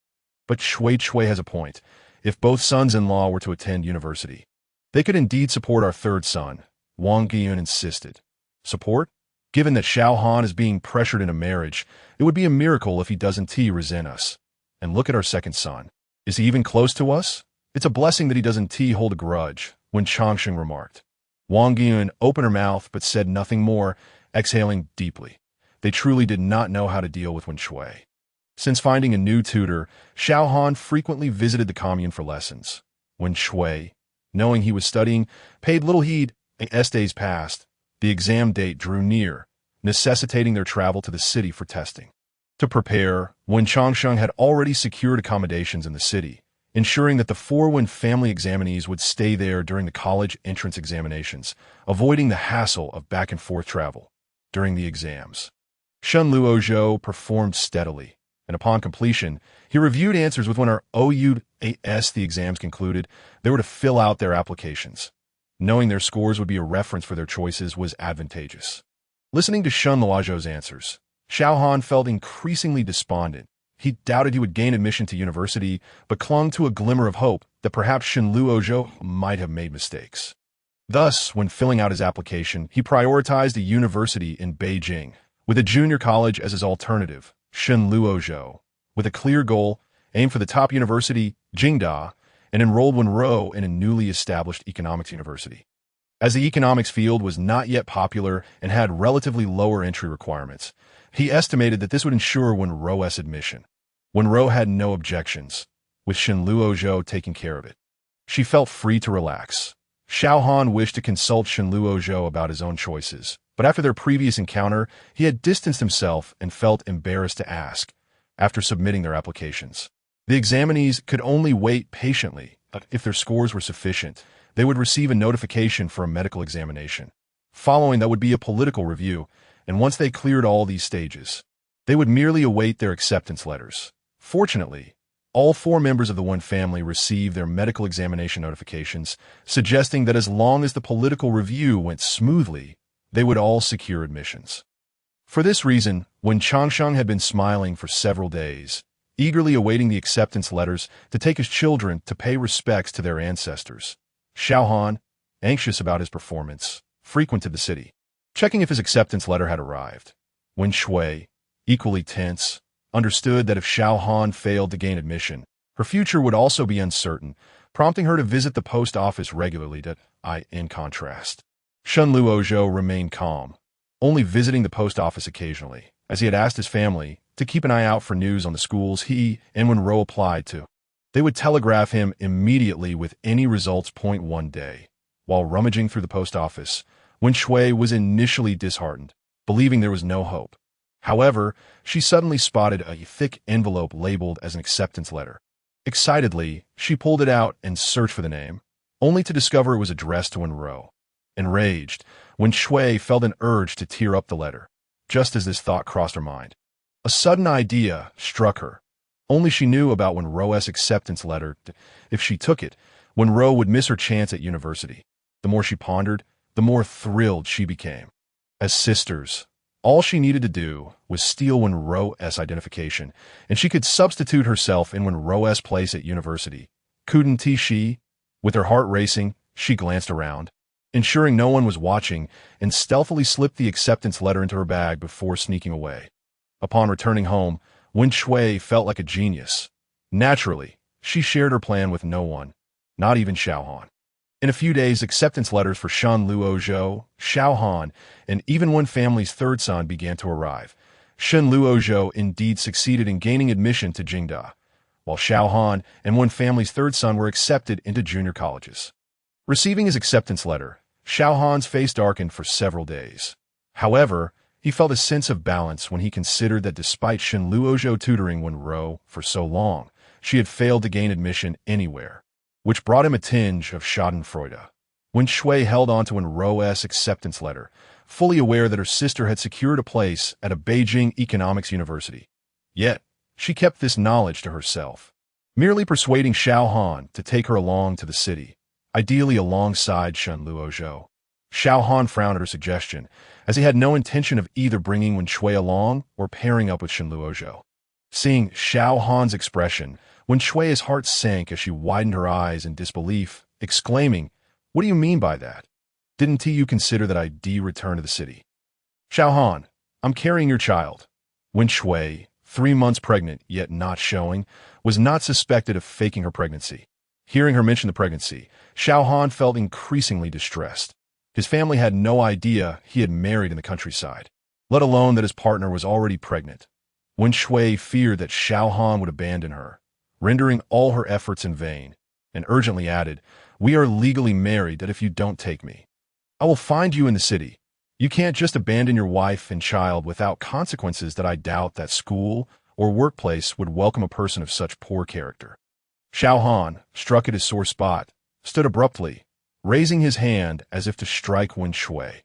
"But Shui has a point. If both sons-in-law were to attend university, they could indeed support our third son," Wang Yun insisted. "Support? Given that Xiao Han is being pressured into marriage, it would be a miracle if he doesn't resent us. And look at our second son. Is he even close to us? It's a blessing that he doesn't hold a grudge," Wen Changsheng remarked. Wang Yun opened her mouth but said nothing more, exhaling deeply. They truly did not know how to deal with Wen Shui. Since finding a new tutor, Xiao Han frequently visited the commune for lessons. Wen Shui, knowing he was studying, paid little heed. As days passed, the exam date drew near, necessitating their travel to the city for testing. To prepare, Wen Changsheng had already secured accommodations in the city, ensuring that the 4 Wen family examinees would stay there during the college entrance examinations, avoiding the hassle of back-and-forth travel during the exams. Shen Luozhou performed steadily, and upon completion, he reviewed answers with when our OUAS the exams concluded, they were to fill out their applications. Knowing their scores would be a reference for their choices was advantageous. Listening to Shun Luozhou's answers, Xiao Han felt increasingly despondent. He doubted he would gain admission to university, but clung to a glimmer of hope that perhaps Shun Luozhou might have made mistakes. Thus, when filling out his application, he prioritized a university in Beijing, with a junior college as his alternative, Shun Luozhou. With a clear goal, aimed for the top university, Jingda, and enrolled Wenrou in a newly established economics university. As the economics field was not yet popular and had relatively lower entry requirements, he estimated that this would ensure Wenrou's admission. Wenrou had no objections, with Shun Luozhou taking care of it. She felt free to relax. Xiao Han wished to consult Shun Luozhou about his own choices, but after their previous encounter, he had distanced himself and felt embarrassed to ask after submitting their applications. The examinees could only wait patiently. If their scores were sufficient, they would receive a notification for a medical examination. Following that would be a political review, and once they cleared all these stages, they would merely await their acceptance letters. Fortunately, all 4 members of the Wen family received their medical examination notifications, suggesting that as long as the political review went smoothly, they would all secure admissions. For this reason, when Changsheng had been smiling for several days, eagerly awaiting the acceptance letters to take his children to pay respects to their ancestors, Xiao Han, anxious about his performance, frequented the city, checking if his acceptance letter had arrived. Wen Shui, equally tense, understood that if Xiao Han failed to gain admission, her future would also be uncertain, prompting her to visit the post office regularly. In contrast, Shun Luozhou remained calm, only visiting the post office occasionally, as he had asked his family to keep an eye out for news on the schools he and Wenrou applied to. They would telegraph him immediately with any results. One day, while rummaging through the post office, Wen Shui was initially disheartened, believing there was no hope. However, she suddenly spotted a thick envelope labeled as an acceptance letter. Excitedly, she pulled it out and searched for the name, only to discover it was addressed to Wenrou. Enraged, Wen Shui felt an urge to tear up the letter. Just as this thought crossed her mind, a sudden idea struck her. Only she knew about Wenrou's acceptance letter. If she took it, Wenrou would miss her chance at university. The more she pondered, the more thrilled she became. As sisters, all she needed to do was steal Wenrou's identification, and she could substitute herself in Wenrou's place at university. Couldn't she? With her heart racing, she glanced around, ensuring no one was watching, and stealthily slipped the acceptance letter into her bag before sneaking away. Upon returning home, Wen Shui felt like a genius. Naturally, she shared her plan with no one, not even Xiao Han. In a few days, acceptance letters for Shun Luozhou, Xiao Han, and even Wen family's third son began to arrive. Shun Luozhou indeed succeeded in gaining admission to Jingda, while Xiao Han and Wen family's third son were accepted into junior colleges. Receiving his acceptance letter, Xiao Han's face darkened for several days. However, he felt a sense of balance when he considered that despite Shun Luozhou tutoring Wenrou for so long, she had failed to gain admission anywhere, which brought him a tinge of schadenfreude. Wen Shui held on to Wenrou's acceptance letter, fully aware that her sister had secured a place at a Beijing economics university. Yet, she kept this knowledge to herself, merely persuading Xiao Han to take her along to the city, ideally alongside Shun Luozhou. Xiao Han frowned at her suggestion, as he had no intention of either bringing Wen Shui along or pairing up with Shun Luozhou. Seeing Xiao Han's expression, Wen Shui's heart sank as she widened her eyes in disbelief, exclaiming, "What do you mean by that? Didn't you consider that I'd return to the city?" "Xiao Han, I'm carrying your child." Wen Shui, 3 months pregnant yet not showing, was not suspected of faking her pregnancy. Hearing her mention the pregnancy, Xiao Han felt increasingly distressed. His family had no idea he had married in the countryside, let alone that his partner was already pregnant. Wen Shui feared that Xiao Han would abandon her, rendering all her efforts in vain, and urgently added, "We are legally married that if you don't take me, I will find you in the city. You can't just abandon your wife and child without consequences that I doubt that school or workplace would welcome a person of such poor character." Xiao Han, struck at his sore spot, stood abruptly, raising his hand as if to strike Wen Shui.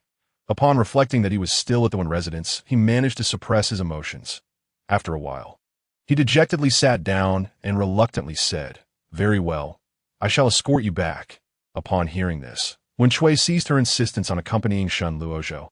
Upon reflecting that he was still at the Wen residence, he managed to suppress his emotions. After a while, he dejectedly sat down and reluctantly said, "Very well, I shall escort you back." Upon hearing this, Wen Shui ceased her insistence on accompanying Shun Luozhou.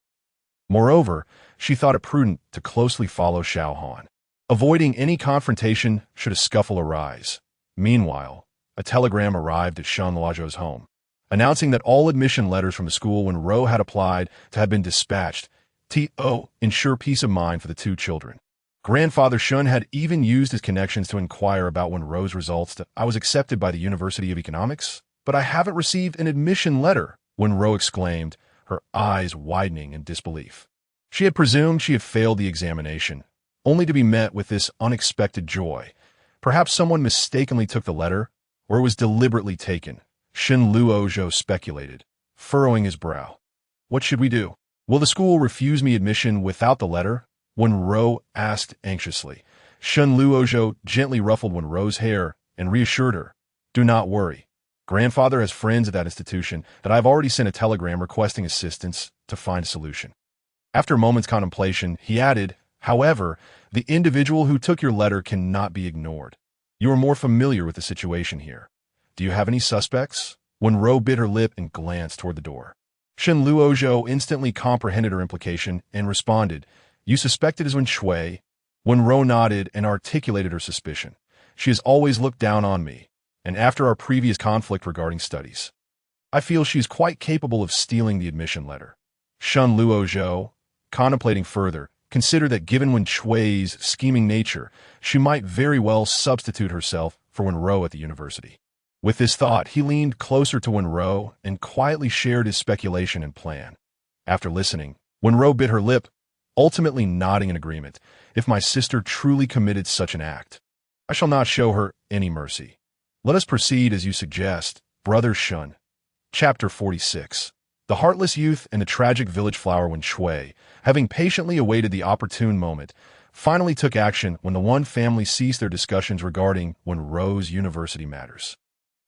Moreover, she thought it prudent to closely follow Xiao Han, avoiding any confrontation should a scuffle arise. Meanwhile, a telegram arrived at Shen Luozhou's home, announcing that all admission letters from the school Wenrou had applied to had been dispatched to ensure peace of mind for the two children. Grandfather Shun had even used his connections to inquire about Wenrou's results. I was accepted by the University of Economics, but I haven't received an admission letter, Wenrou exclaimed, her eyes widening in disbelief. She had presumed she had failed the examination, only to be met with this unexpected joy. Perhaps someone mistakenly took the letter, or it was deliberately taken, Shen Luozhou speculated, furrowing his brow. What should we do? Will the school refuse me admission without the letter? Wenrou asked anxiously. Shen Luozhou gently ruffled Wenrou's hair and reassured her. Do not worry. Grandfather has friends at that institution that I have already sent a telegram requesting assistance to find a solution. After a moment's contemplation, he added, however, the individual who took your letter cannot be ignored. You are more familiar with the situation here. Do you have any suspects? Wenrou bit her lip and glanced toward the door. Shen Luozhou instantly comprehended her implication and responded, You suspect it is Wen Shui? Wenrou nodded and articulated her suspicion. She has always looked down on me, and after our previous conflict regarding studies, I feel she is quite capable of stealing the admission letter. Shen Luozhou, contemplating further, considered that given Wen Shui's scheming nature, she might very well substitute herself for Wenrou at the university. With this thought, he leaned closer to Wenrou and quietly shared his speculation and plan. After listening, Wenrou bit her lip, ultimately nodding in agreement. If my sister truly committed such an act, I shall not show her any mercy. Let us proceed as you suggest, Brother Shun. Chapter 46. The heartless youth and the tragic village flower Wen Shui, having patiently awaited the opportune moment, finally took action when the one family ceased their discussions regarding Wenrou's university matters.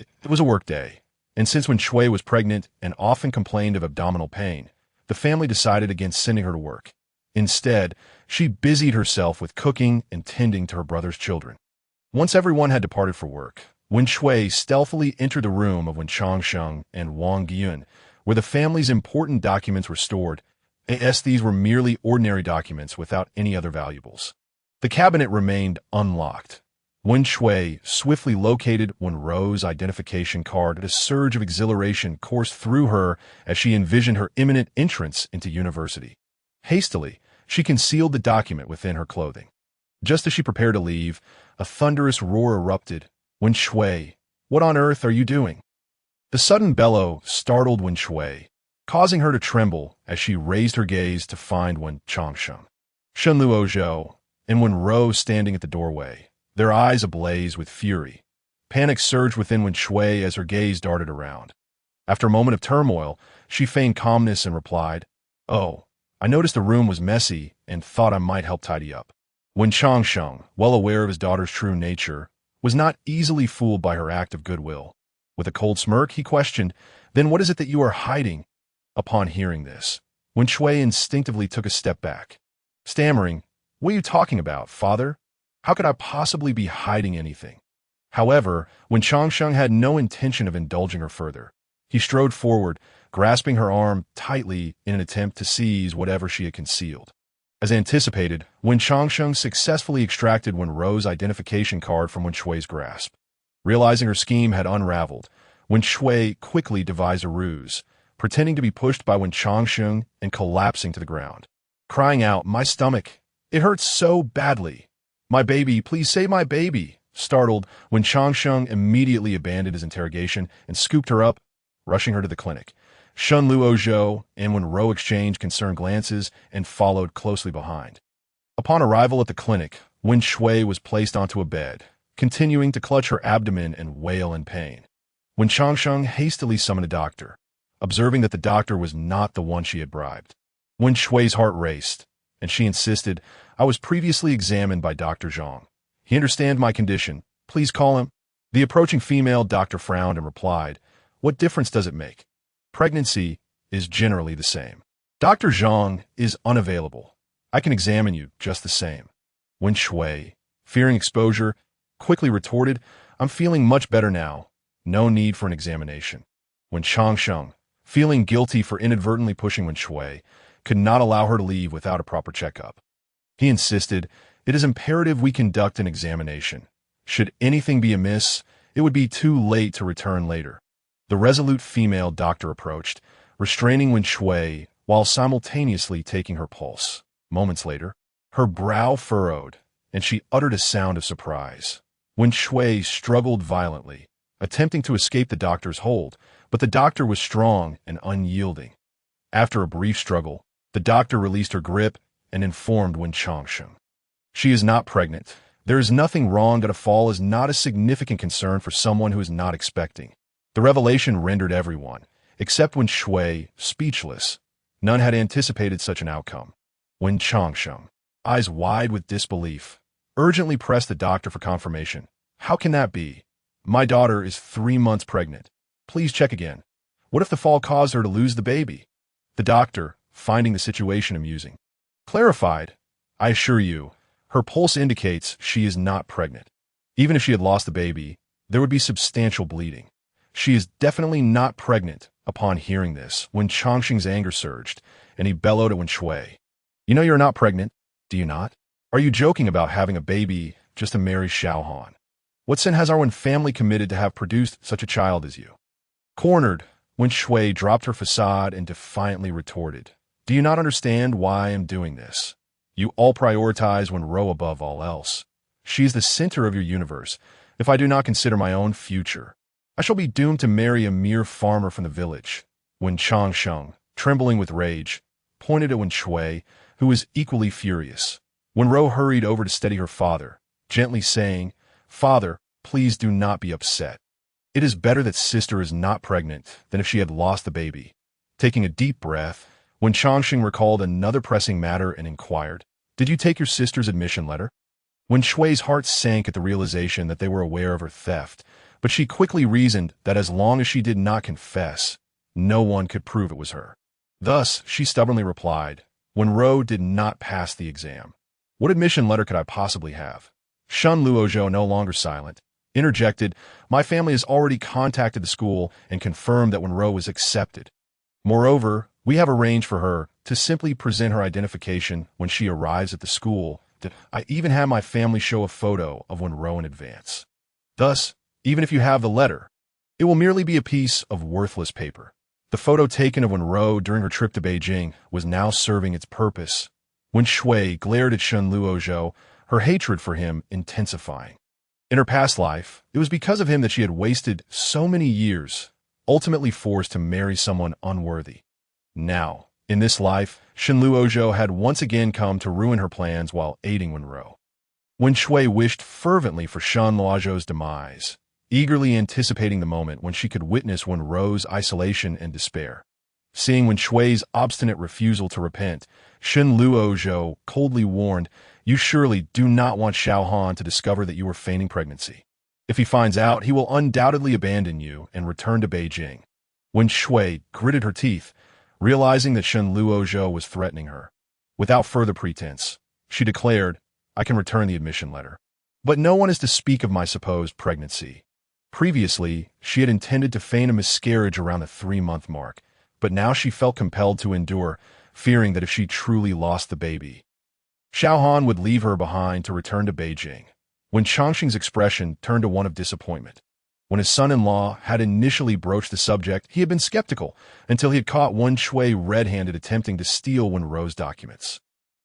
It was a work day, and since Wen Shui was pregnant and often complained of abdominal pain, the family decided against sending her to work. Instead, she busied herself with cooking and tending to her brother's children. Once everyone had departed for work, Wen Shui stealthily entered the room of Wen Changsheng and Wang Yun, where the family's important documents were stored. These were merely ordinary documents without any other valuables. The cabinet remained unlocked. Wen Shui swiftly located Wenrou's identification card. A surge of exhilaration coursed through her as she envisioned her imminent entrance into university. Hastily, she concealed the document within her clothing. Just as she prepared to leave, a thunderous roar erupted. Wen Shui, what on earth are you doing? The sudden bellow startled Wen Shui, causing her to tremble as she raised her gaze to find Wen Changsheng, Shen Luozhou, and Wenrou standing at the doorway, their eyes ablaze with fury. Panic surged within Wen Shui as her gaze darted around. After a moment of turmoil, she feigned calmness and replied, Oh, I noticed the room was messy and thought I might help tidy up. Wen Changsheng, well aware of his daughter's true nature, was not easily fooled by her act of goodwill. With a cold smirk, he questioned, Then what is it that you are hiding? Upon hearing this, Wen Shui instinctively took a step back. Stammering, What are you talking about, father? How could I possibly be hiding anything? However, Wen Changsheng had no intention of indulging her further. He strode forward, grasping her arm tightly in an attempt to seize whatever she had concealed. As anticipated, Wen Changsheng successfully extracted Wenrou's identification card from Wen Shui's grasp. Realizing her scheme had unraveled, Wen Shui quickly devised a ruse, pretending to be pushed by Wen Changsheng and collapsing to the ground. Crying out, My stomach! It hurts so badly! My baby, please save my baby! Startled, Wen Changsheng immediately abandoned his interrogation and scooped her up, rushing her to the clinic. Shen Luozhou and Wenrou exchanged concerned glances and followed closely behind. Upon arrival at the clinic, Wen Shui was placed onto a bed, continuing to clutch her abdomen and wail in pain. Wen Changsheng hastily summoned a doctor, observing that the doctor was not the one she had bribed. Wen Shui's heart raced, and she insisted, I was previously examined by Dr. Zhang. He understands my condition. Please call him. The approaching female doctor frowned and replied, What difference does it make? Pregnancy is generally the same. Dr. Zhang is unavailable. I can examine you just the same. Wen Shui, fearing exposure, quickly retorted, I'm feeling much better now. No need for an examination. Wen Changsheng, feeling guilty for inadvertently pushing Wen Shui, could not allow her to leave without a proper checkup. He insisted, "It is imperative we conduct an examination. Should anything be amiss, it would be too late to return later." The resolute female doctor approached, restraining Wenrou while simultaneously taking her pulse. Moments later, her brow furrowed, and she uttered a sound of surprise. Wenrou struggled violently, attempting to escape the doctor's hold, but the doctor was strong and unyielding. After a brief struggle, the doctor released her grip and informed Wenrou, "She is not pregnant. There is nothing wrong, that a fall is not a significant concern for someone who is not expecting." The revelation rendered everyone, except Wenrou, speechless. None had anticipated such an outcome. Wenrou, eyes wide with disbelief, urgently pressed the doctor for confirmation. "How can that be? My daughter is 3 months pregnant. Please check again. What if the fall caused her to lose the baby?" The doctor, finding the situation amusing, clarified, "I assure you, her pulse indicates she is not pregnant. Even if she had lost the baby, there would be substantial bleeding. She is definitely not pregnant." Upon hearing this, Wenrou's anger surged, and he bellowed at Wenrou, "You know you're not pregnant, do you not? Are you joking about having a baby just to marry Xiaohan? What sin has our family committed to have produced such a child as you?" Cornered, Wenrou dropped her facade and defiantly retorted, "Do you not understand why I am doing this? You all prioritize Wenrou above all else. She is the center of your universe. If I do not consider my own future, I shall be doomed to marry a mere farmer from the village." Wenrou, trembling with rage, pointed at Wenrou, who was equally furious. Wenrou hurried over to steady her father, gently saying, "Father, please do not be upset. It is better that sister is not pregnant than if she had lost the baby." Taking a deep breath, Wenrou recalled another pressing matter and inquired, "Did you take your sister's admission letter?" Wenrou's heart sank at the realization that they were aware of her theft, but she quickly reasoned that as long as she did not confess, no one could prove it was her. Thus, she stubbornly replied, "Wenrou did not pass the exam. What admission letter could I possibly have?" Shen Luozhou, no longer silent, interjected, "My family has already contacted the school and confirmed that Wenrou was accepted. Moreover, we have arranged for her to simply present her identification when she arrives at the school. I even had my family show a photo of Wenrou in advance. Thus, even if you have the letter, it will merely be a piece of worthless paper." The photo taken of Wenrou during her trip to Beijing was now serving its purpose. Wenrou glared at Shen Luozhou, her hatred for him intensifying. In her past life, it was because of him that she had wasted so many years, ultimately forced to marry someone unworthy. Now, in this life, Shen Luozhou had once again come to ruin her plans while aiding Wenrou. Wenrou wished fervently for Shen Luozhou's demise, eagerly anticipating the moment when she could witness Wenrou's isolation and despair. Seeing Wenrou's obstinate refusal to repent, Shen Luozhou coldly warned, "You surely do not want Xiaohan to discover that you are feigning pregnancy. If he finds out, he will undoubtedly abandon you and return to Beijing." Wenrou gritted her teeth, realizing that Shen Luozhou was threatening her. Without further pretense, she declared, "I can return the admission letter. But no one is to speak of my supposed pregnancy." Previously, she had intended to feign a miscarriage around the 3-month mark, but now she felt compelled to endure, fearing that if she truly lost the baby, Xiaohan would leave her behind to return to Beijing. Wenrou's expression turned to one of disappointment. When his son-in-law had initially broached the subject, he had been skeptical until he had caught Wenrou red-handed attempting to steal Wenrou's documents.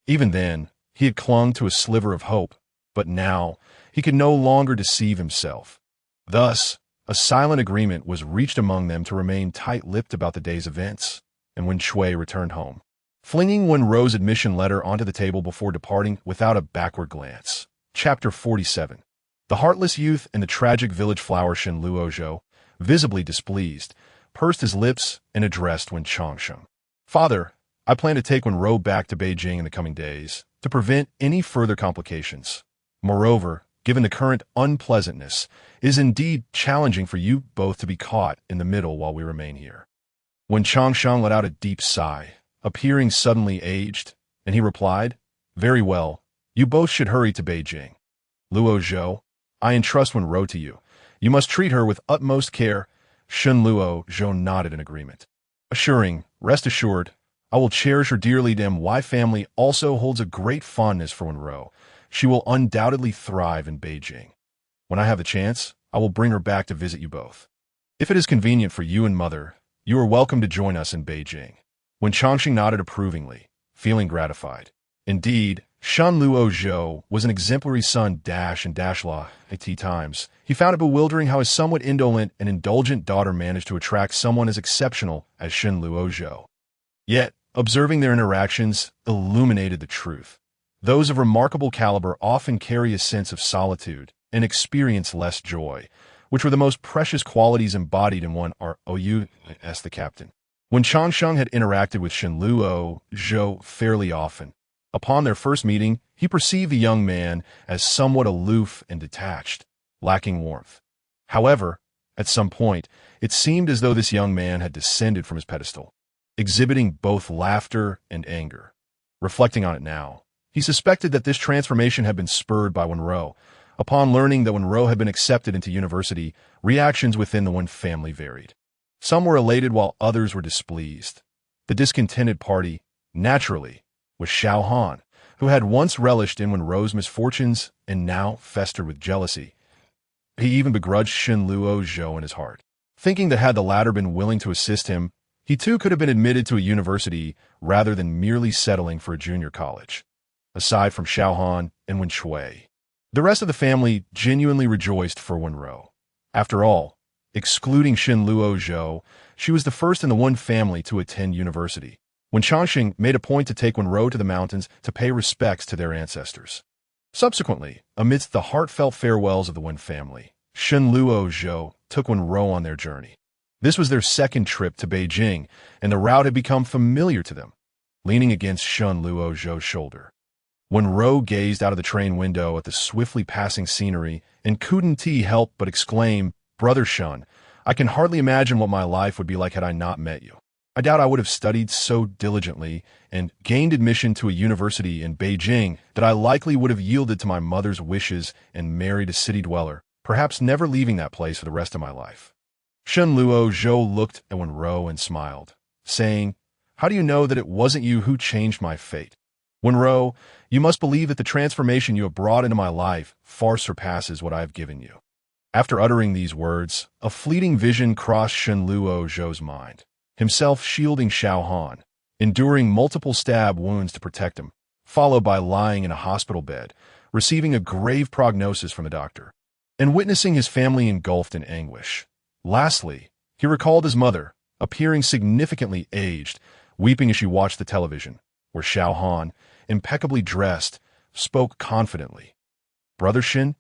Even then, he had clung to a sliver of hope, but now he could no longer deceive himself. Thus, a silent agreement was reached among them to remain tight-lipped about the day's events, and Wenrou returned home, flinging Wenrou's admission letter onto the table before departing without a backward glance. Chapter 47. The heartless youth and the tragic village flower Shen Luozhou, visibly displeased, pursed his lips and addressed Wenrou. "Father, I plan to take Wenrou back to Beijing in the coming days to prevent any further complications. Moreover, given the current unpleasantness, it is indeed challenging for you both to be caught in the middle while we remain here." Wenrou let out a deep sigh, appearing suddenly aged, and he replied, "Very well, you both should hurry to Beijing. Luozhou, I entrust Wenrou to you. You must treat her with utmost care." Shen Luozhou nodded in agreement, assuring, "Rest assured, I will cherish her dearly. The My family also holds a great fondness for Wenrou. She will undoubtedly thrive in Beijing. When I have the chance, I will bring her back to visit you both. If it is convenient for you and mother, you are welcome to join us in Beijing. When Changxing nodded approvingly, feeling gratified. Indeed, Shan Luo Zhou was an exemplary son and law at times. He found it bewildering how his somewhat indolent and indulgent daughter managed to attract someone as exceptional as Shan Luo Zhou. Yet, observing their interactions illuminated the truth. Those of remarkable caliber often carry a sense of solitude and experience less joy, which were the most precious qualities embodied in one. Asked the captain. When Changsheng had interacted with Shan Luo Zhou fairly often, upon their first meeting, he perceived the young man as somewhat aloof and detached, lacking warmth. However, at some point, it seemed as though this young man had descended from his pedestal, exhibiting both laughter and anger. Reflecting on it now, he suspected that this transformation had been spurred by Wenrou. Upon learning that Wenrou had been accepted into university, reactions within the Wen family varied. Some were elated while others were displeased. The discontented party, naturally, was Xiao Han, who had once relished in Wenrou's misfortunes and now festered with jealousy. He even begrudged Shan Luo Zhou in his heart, thinking that had the latter been willing to assist him, he too could have been admitted to a university rather than merely settling for a junior college. Aside from Xiao Han and Wen Shui, the rest of the family genuinely rejoiced for Wenrou. After all, excluding Shan Luo Zhou, she was the first in the Wen family to attend university. When Changxing made a point to take Wenrou to the mountains to pay respects to their ancestors. Subsequently, amidst the heartfelt farewells of the Wen family, Shan Luo Zhou took Wenrou on their journey. This was their second trip to Beijing, and the route had become familiar to them. Leaning against Shan Luo Zhou's shoulder, Wenrou gazed out of the train window at the swiftly passing scenery and couldn't help but exclaim, "Brother Shan, I can hardly imagine what my life would be like had I not met you. I doubt I would have studied so diligently and gained admission to a university in Beijing that I likely would have yielded to my mother's wishes and married a city dweller, perhaps never leaving that place for the rest of my life." Shan Luo Zhou looked at Wenrou and smiled, saying, "How do you know that it wasn't you who changed my fate? Wenrou, you must believe that the transformation you have brought into my life far surpasses what I have given you." After uttering these words, a fleeting vision crossed Shan Luo Zhou's mind. Himself shielding Xiao Han, enduring multiple stab wounds to protect him, followed by lying in a hospital bed, receiving a grave prognosis from the doctor, and witnessing his family engulfed in anguish. Lastly, he recalled his mother, appearing significantly aged, weeping as she watched the television, where Xiao Han, impeccably dressed, spoke confidently. Brother Shin,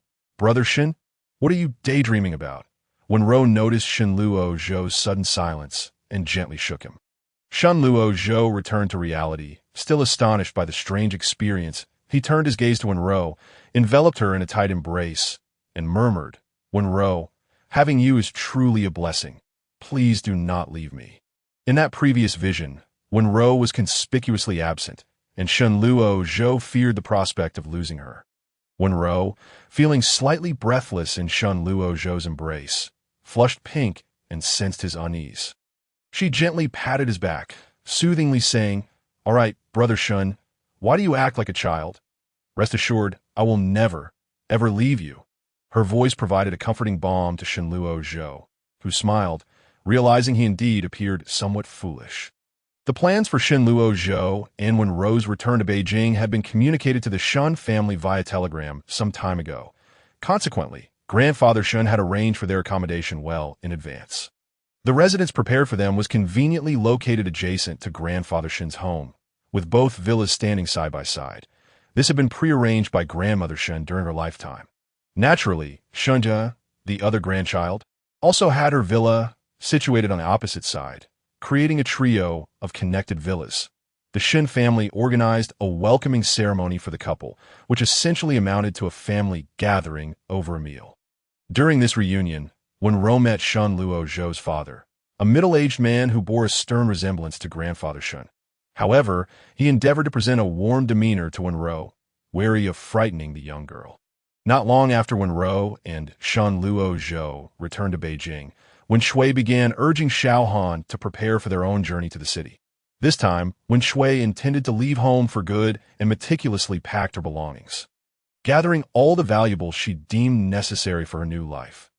what are you daydreaming about?" Wenrou noticed Shan Luo Zhou's sudden silence and gently shook him. Shan Luo Zhou returned to reality, still astonished by the strange experience. He turned his gaze to Wenrou, enveloped her in a tight embrace, and murmured, "Wenrou, having you is truly a blessing. Please do not leave me." In that previous vision, Wenrou was conspicuously absent, and Shan Luo Zhou feared the prospect of losing her. Wenrou, feeling slightly breathless in Shan Luo Zhou's embrace, flushed pink and sensed his unease. She gently patted his back, soothingly saying, "All right, Brother Shun, why do you act like a child? Rest assured, I will never, ever leave you." Her voice provided a comforting balm to Shan Luo Zhou, who smiled, realizing he indeed appeared somewhat foolish. The plans for Shan Luo Zhou and Wenrou's return to Beijing had been communicated to the Shun family via telegram some time ago. Consequently, Grandfather Shun had arranged for their accommodation well in advance. The residence prepared for them was conveniently located adjacent to Grandfather Shin's home, with both villas standing side by side. This had been prearranged by Grandmother Shen during her lifetime. Naturally, Shunja, the other grandchild, also had her villa situated on the opposite side, creating a trio of connected villas. The Shin family organized a welcoming ceremony for the couple, which essentially amounted to a family gathering over a meal. During this reunion, Wenrou met Shan Luo Zhou's father, a middle-aged man who bore a stern resemblance to Grandfather Shun. However, he endeavored to present a warm demeanor to Wenrou, wary of frightening the young girl. Not long after Wenrou and Shan Luo Zhou returned to Beijing, Wen Shui began urging Xiao Han to prepare for their own journey to the city. This time, when Shui intended to leave home for good and meticulously packed her belongings, gathering all the valuables she deemed necessary for her new life.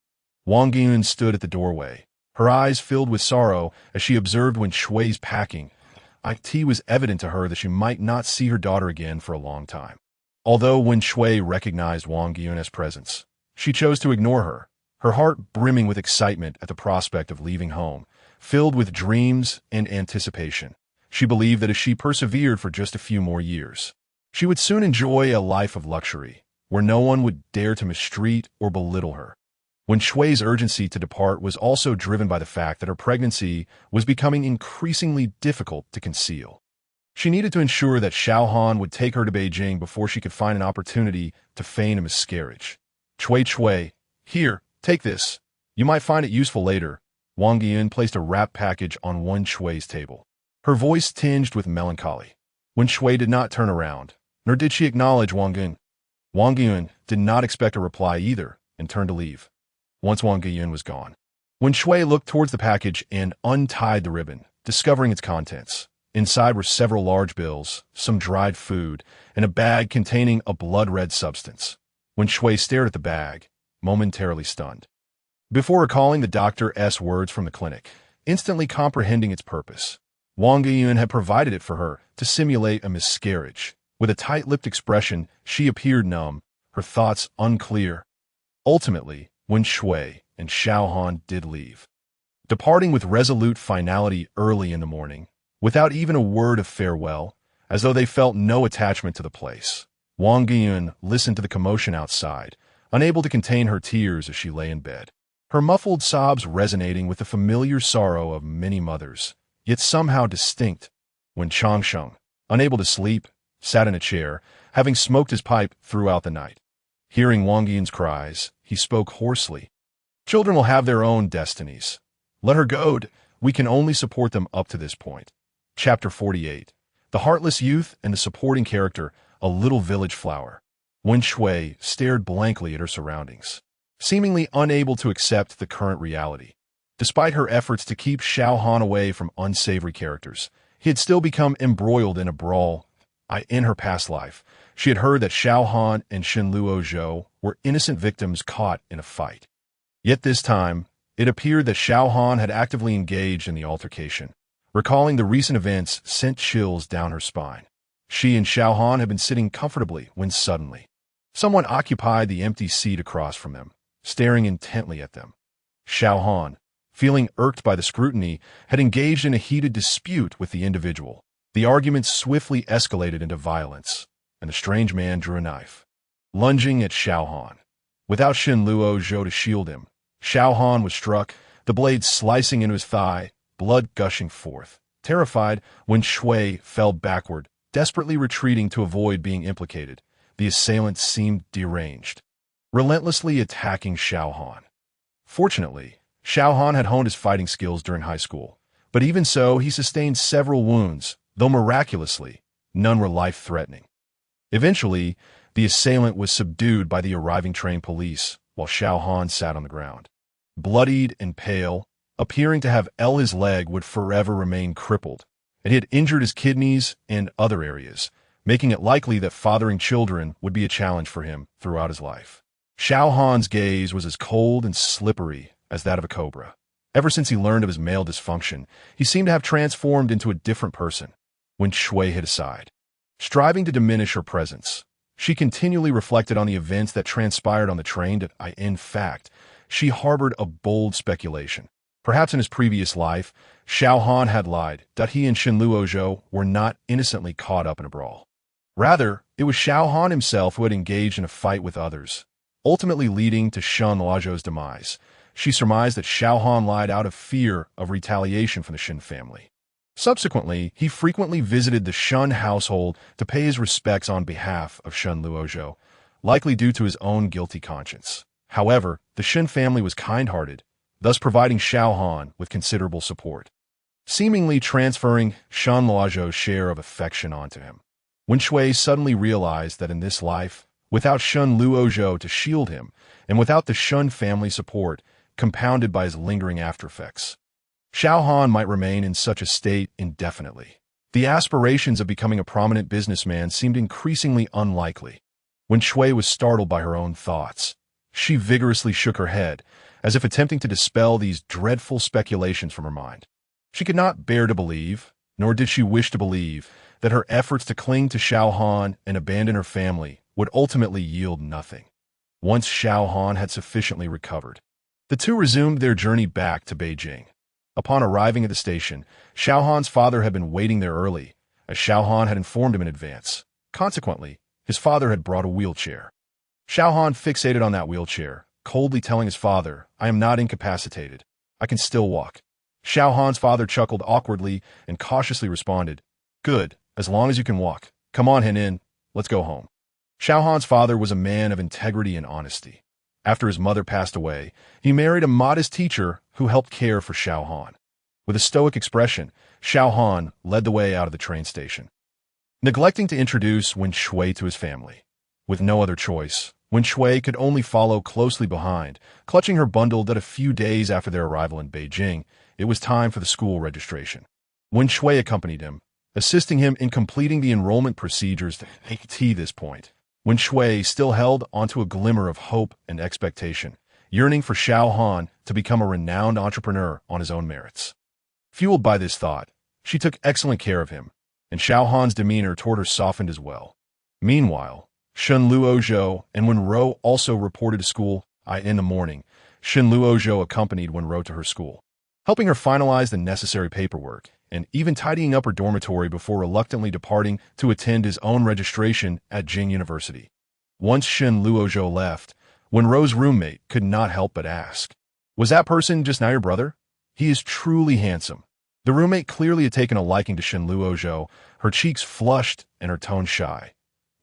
Wang Yun stood at the doorway, her eyes filled with sorrow as she observed when Shui's packing. It was evident to her that she might not see her daughter again for a long time. Although when Shui recognized Wang Yun's presence, she chose to ignore her heart brimming with excitement at the prospect of leaving home, filled with dreams and anticipation. She believed that if she persevered for just a few more years, she would soon enjoy a life of luxury, where no one would dare to mistreat or belittle her. When Shui's urgency to depart was also driven by the fact that her pregnancy was becoming increasingly difficult to conceal. She needed to ensure that Xiaohan would take her to Beijing before she could find an opportunity to feign a miscarriage. Chui, here, take this. You might find it useful later. Wang Yun placed a wrapped package on Wen Shui's table, her voice tinged with melancholy. Wen Shui did not turn around, nor did she acknowledge Wang Yun. Wang Yun did not expect a reply either and turned to leave. Once Wang Yun was gone, Wen Shui looked towards the package and untied the ribbon, discovering its contents. Inside were several large bills, some dried food, and a bag containing a blood-red substance. Wen Shui stared at the bag, momentarily stunned, before recalling the doctor's words from the clinic, instantly comprehending its purpose. Wang Yun had provided it for her to simulate a miscarriage. With a tight-lipped expression, she appeared numb, her thoughts unclear. Ultimately, Wen Shui and Xiaohan did leave, departing with resolute finality early in the morning, without even a word of farewell, as though they felt no attachment to the place. Wang Yun listened to the commotion outside, unable to contain her tears as she lay in bed, her muffled sobs resonating with the familiar sorrow of many mothers, yet somehow distinct. When Changsheng, unable to sleep, sat in a chair, having smoked his pipe throughout the night. Hearing Wang Yun's cries, he spoke hoarsely. Children will have their own destinies. Let her go. We can only support them up to this point. Chapter 48. The Heartless Youth and the Supporting Character, a Little Village Flower. Wen Shui stared blankly at her surroundings, seemingly unable to accept the current reality. Despite her efforts to keep Xiaohan away from unsavory characters, he had still become embroiled in a brawl. In her past life, she had heard that Xiaohan and Shenluo were innocent victims caught in a fight. Yet this time, it appeared that Xiaohan had actively engaged in the altercation. Recalling the recent events sent chills down her spine. She and Xiaohan had been sitting comfortably when suddenly, someone occupied the empty seat across from them, staring intently at them. Xiaohan, feeling irked by the scrutiny, had engaged in a heated dispute with the individual. The argument swiftly escalated into violence, and the strange man drew a knife, lunging at Xiaohan. Without Shenluo to shield him, Xiaohan was struck, the blade slicing into his thigh, blood gushing forth. Terrified, Wen Shui fell backward, desperately retreating to avoid being implicated. The assailant seemed deranged, relentlessly attacking Xiaohan. Fortunately, Xiaohan had honed his fighting skills during high school, but even so, he sustained several wounds, though miraculously, none were life-threatening. Eventually, the assailant was subdued by the arriving trained police, while Xiaohan sat on the ground, bloodied and pale, appearing to have his leg would forever remain crippled, and he had injured his kidneys and other areas, making it likely that fathering children would be a challenge for him throughout his life. Xiaohan's gaze was as cold and slippery as that of a cobra. Ever since he learned of his male dysfunction, he seemed to have transformed into a different person. When Shui hid aside, striving to diminish her presence, she continually reflected on the events that transpired on the train. In fact, she harbored a bold speculation. Perhaps in his previous life, Xiaohan had lied, that he and Shenluo were not innocently caught up in a brawl. Rather, it was Xiaohan himself who had engaged in a fight with others, ultimately leading to Shenluo's demise. She surmised that Xiaohan lied out of fear of retaliation from the Shen family. Subsequently, he frequently visited the Shen household to pay his respects on behalf of Shenluo, likely due to his own guilty conscience. However, the Shen family was kind-hearted, thus providing Xiaohan with considerable support, seemingly transferring Shenluo's share of affection onto him. Wen Shui suddenly realized that in this life, without Shenluo to shield him, and without the Shen family support, compounded by his lingering aftereffects, Xiaohan might remain in such a state indefinitely. The aspirations of becoming a prominent businessman seemed increasingly unlikely. When Shui was startled by her own thoughts, she vigorously shook her head, as if attempting to dispel these dreadful speculations from her mind. She could not bear to believe, nor did she wish to believe, that her efforts to cling to Xiao Han and abandon her family would ultimately yield nothing. Once Xiao Han had sufficiently recovered, the two resumed their journey back to Beijing. Upon arriving at the station, Xiao Han's father had been waiting there early, as Xiao Han had informed him in advance. Consequently, his father had brought a wheelchair. Xiao Han fixated on that wheelchair, coldly telling his father, "I am not incapacitated. I can still walk." Xiao Han's father chuckled awkwardly and cautiously responded, "Good, as long as you can walk. Come on, Henin, let's go home." Xiao Han's father was a man of integrity and honesty. After his mother passed away, he married a modest teacher who helped care for Xiao Han. With a stoic expression, Xiao Han led the way out of the train station, neglecting to introduce Wen Shui to his family. With no other choice, Wen Shui could only follow closely behind, clutching her bundle that a few days after their arrival in Beijing, it was time for the school registration. Wen Shui accompanied him, assisting him in completing the enrollment procedures to this point. Wen Shui still held onto a glimmer of hope and expectation, yearning for Xiao Han to become a renowned entrepreneur on his own merits. Fueled by this thought, she took excellent care of him, and Xiao Han's demeanor toward her softened as well. Meanwhile, Shen Luozhou and Wenrou also reported to school. In the morning, Shen Luozhou accompanied Wenrou to her school, helping her finalize the necessary paperwork, and even tidying up her dormitory before reluctantly departing to attend his own registration at Jing University. Once Shen Luozhou left, Wenrou's roommate could not help but ask, "Was that person just now your brother? He is truly handsome." The roommate clearly had taken a liking to Shen Luozhou, her cheeks flushed and her tone shy.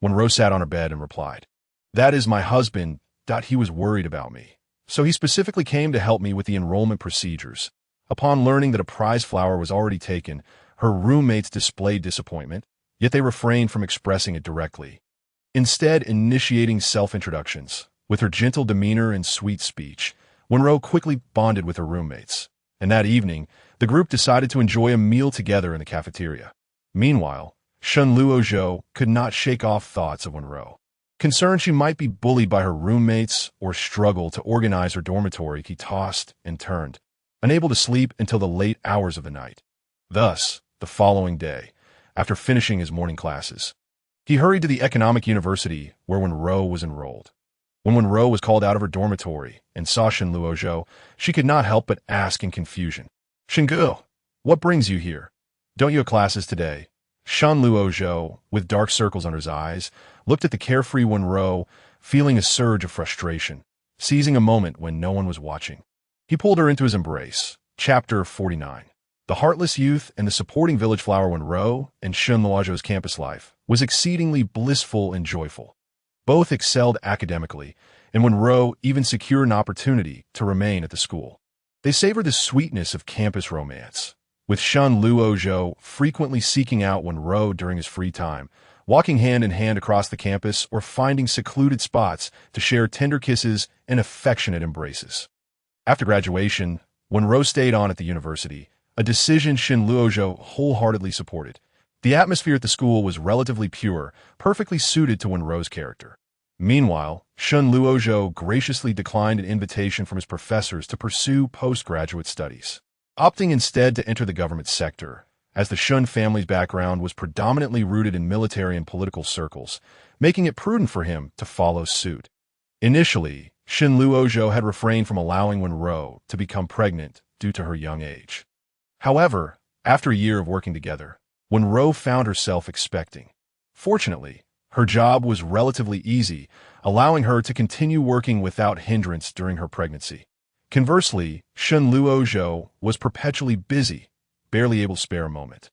Wenrou sat on her bed and replied, "That is my husband. He was worried about me, so he specifically came to help me with the enrollment procedures." Upon learning that a prize flower was already taken, her roommates displayed disappointment, yet they refrained from expressing it directly, instead initiating self-introductions. With her gentle demeanor and sweet speech, Wenrou quickly bonded with her roommates, and that evening, the group decided to enjoy a meal together in the cafeteria. Meanwhile, Shen Luozhou could not shake off thoughts of Wenrou. Concerned she might be bullied by her roommates or struggle to organize her dormitory, he tossed and turned, unable to sleep until the late hours of the night. Thus, the following day, after finishing his morning classes, he hurried to the Economic University where Wenrou was enrolled. When Wenrou was called out of her dormitory and saw Shen Luozhou, she could not help but ask in confusion, "Shengu, what brings you here? Don't you have classes today?" Shen Luozhou, with dark circles under his eyes, looked at the carefree Wenrou, feeling a surge of frustration, seizing a moment when no one was watching. He pulled her into his embrace. Chapter 49. The heartless youth and the supporting village flower Wenrou and Shen Luozhou's campus life was exceedingly blissful and joyful. Both excelled academically, and Wenrou even secured an opportunity to remain at the school. They savored the sweetness of campus romance, with Shen Luozhou frequently seeking out Wenrou during his free time, walking hand in hand across the campus or finding secluded spots to share tender kisses and affectionate embraces. After graduation, Wenrou stayed on at the university, a decision Shen Luozhou wholeheartedly supported. The atmosphere at the school was relatively pure, perfectly suited to Wenrou's character. Meanwhile, Shen Luozhou graciously declined an invitation from his professors to pursue postgraduate studies, opting instead to enter the government sector, as the Shen family's background was predominantly rooted in military and political circles, making it prudent for him to follow suit. Initially, Shen Luozhou had refrained from allowing Wenrou to become pregnant due to her young age. However, after a year of working together, Wenrou found herself expecting. Fortunately, her job was relatively easy, allowing her to continue working without hindrance during her pregnancy. Conversely, Shen Luozhou was perpetually busy, barely able to spare a moment.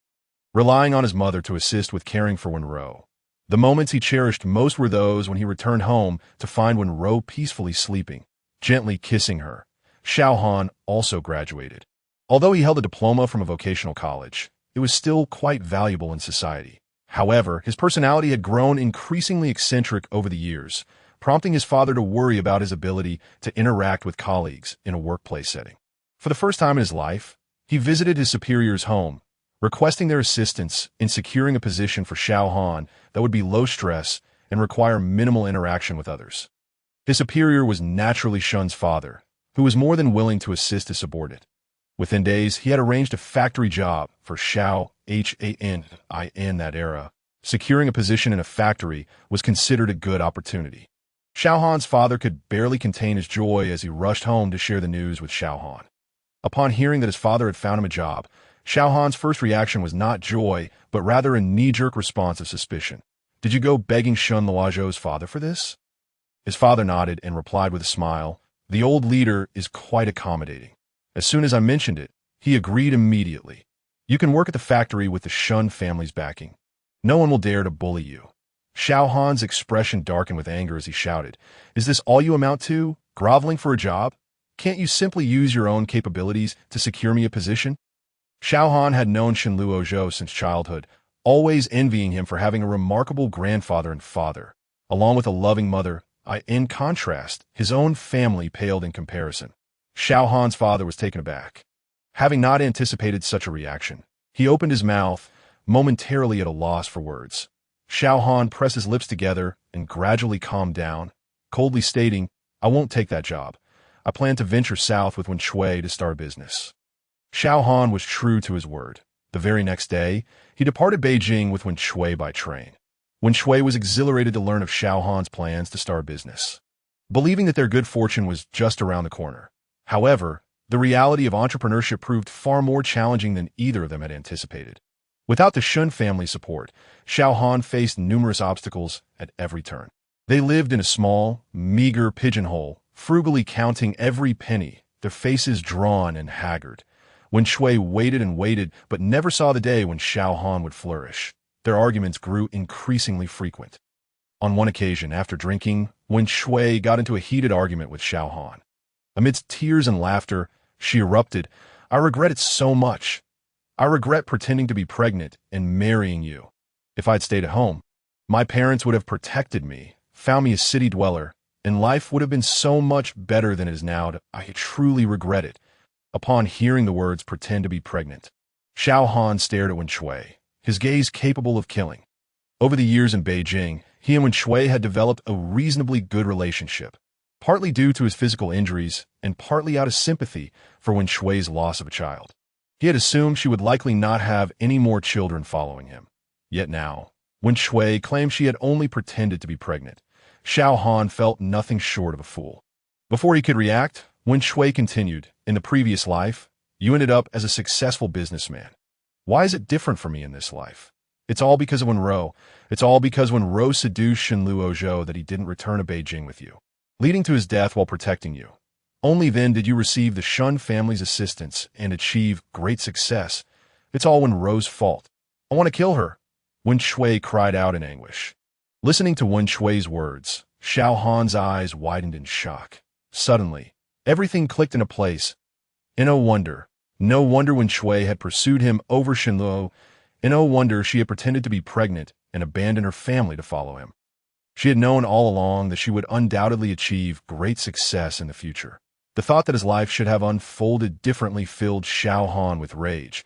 Relying on his mother to assist with caring for Wenrou, the moments he cherished most were those when he returned home to find Wenrou peacefully sleeping, gently kissing her. Xiao Han also graduated. Although he held a diploma from a vocational college, it was still quite valuable in society. However, his personality had grown increasingly eccentric over the years, prompting his father to worry about his ability to interact with colleagues in a workplace setting. For the first time in his life, he visited his superior's home, requesting their assistance in securing a position for Xiao Han that would be low stress and require minimal interaction with others. His superior was naturally Shun's father, who was more than willing to assist his subordinate. Within days, he had arranged a factory job for Xiao Han in that era. Securing a position in a factory was considered a good opportunity. Xiao Han's father could barely contain his joy as he rushed home to share the news with Xiao Han. Upon hearing that his father had found him a job, Xiao Han's first reaction was not joy, but rather a knee-jerk response of suspicion. "Did you go begging Shun Luozhou's father for this?" His father nodded and replied with a smile, "The old leader is quite accommodating. As soon as I mentioned it, he agreed immediately. You can work at the factory with the Shun family's backing. No one will dare to bully you." Xiao Han's expression darkened with anger as he shouted, "Is this all you amount to? Groveling for a job? Can't you simply use your own capabilities to secure me a position?" Xiao Han had known Shun Luozhou since childhood, always envying him for having a remarkable grandfather and father, along with a loving mother. In contrast, his own family paled in comparison. Xiao Han's father was taken aback. Having not anticipated such a reaction, he opened his mouth, momentarily at a loss for words. Xiao Han pressed his lips together and gradually calmed down, coldly stating, "I won't take that job. I plan to venture south with Wenrou to start a business." Xiao Han was true to his word. The very next day, he departed Beijing with Wenrou by train. Wenrou was exhilarated to learn of Xiao Han's plans to start a business, believing that their good fortune was just around the corner. However, the reality of entrepreneurship proved far more challenging than either of them had anticipated. Without the Shun family's support, Xiao Han faced numerous obstacles at every turn. They lived in a small, meager pigeonhole, frugally counting every penny, their faces drawn and haggard. Wenrou waited and waited, but never saw the day when Xiao Han would flourish. Their arguments grew increasingly frequent. On one occasion, after drinking, Wenrou got into a heated argument with Xiao Han. Amidst tears and laughter, she erupted, "I regret it so much. I regret pretending to be pregnant and marrying you. If I'd stayed at home, my parents would have protected me, found me a city dweller, and life would have been so much better than it is now. I truly regret it." Upon hearing the words "pretend to be pregnant," Xiao Han stared at Wenrou, his gaze capable of killing. Over the years in Beijing, he and Wenrou had developed a reasonably good relationship, partly due to his physical injuries and partly out of sympathy for Wenrou's loss of a child. He had assumed she would likely not have any more children following him. Yet now, Wenrou claimed she had only pretended to be pregnant. Xiao Han felt nothing short of a fool. Before he could react, Wenrou continued, "In the previous life, you ended up as a successful businessman. Why is it different for me in this life? It's all because of Wenrou. It's all because Wenrou seduced Shun Luozhou that he didn't return to Beijing with you, leading to his death while protecting you. Only then did you receive the Shun family's assistance and achieve great success. It's all Wenrou's fault. I want to kill her." Wenrou cried out in anguish. Listening to Wenrou's words, Xiao Han's eyes widened in shock. Suddenly, everything clicked into place. No wonder Wenrou had pursued him over Shun Luo. No wonder she had pretended to be pregnant and abandoned her family to follow him. She had known all along that she would undoubtedly achieve great success in the future. The thought that his life should have unfolded differently filled Xiao Han with rage.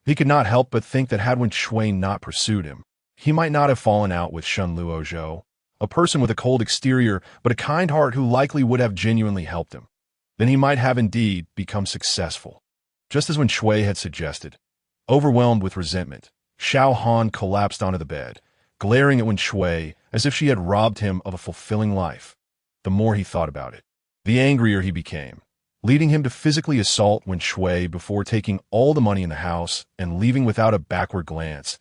He could not help but think that had Wenrou not pursued him, he might not have fallen out with Shun Luozhou, a person with a cold exterior but a kind heart who likely would have genuinely helped him. Then he might have indeed become successful. Just as Wenrou had suggested. Overwhelmed with resentment, Xiao Han collapsed onto the bed, glaring at Wenrou as if she had robbed him of a fulfilling life. The more he thought about it, the angrier he became, leading him to physically assault Wenrou before taking all the money in the house and leaving without a backward glance.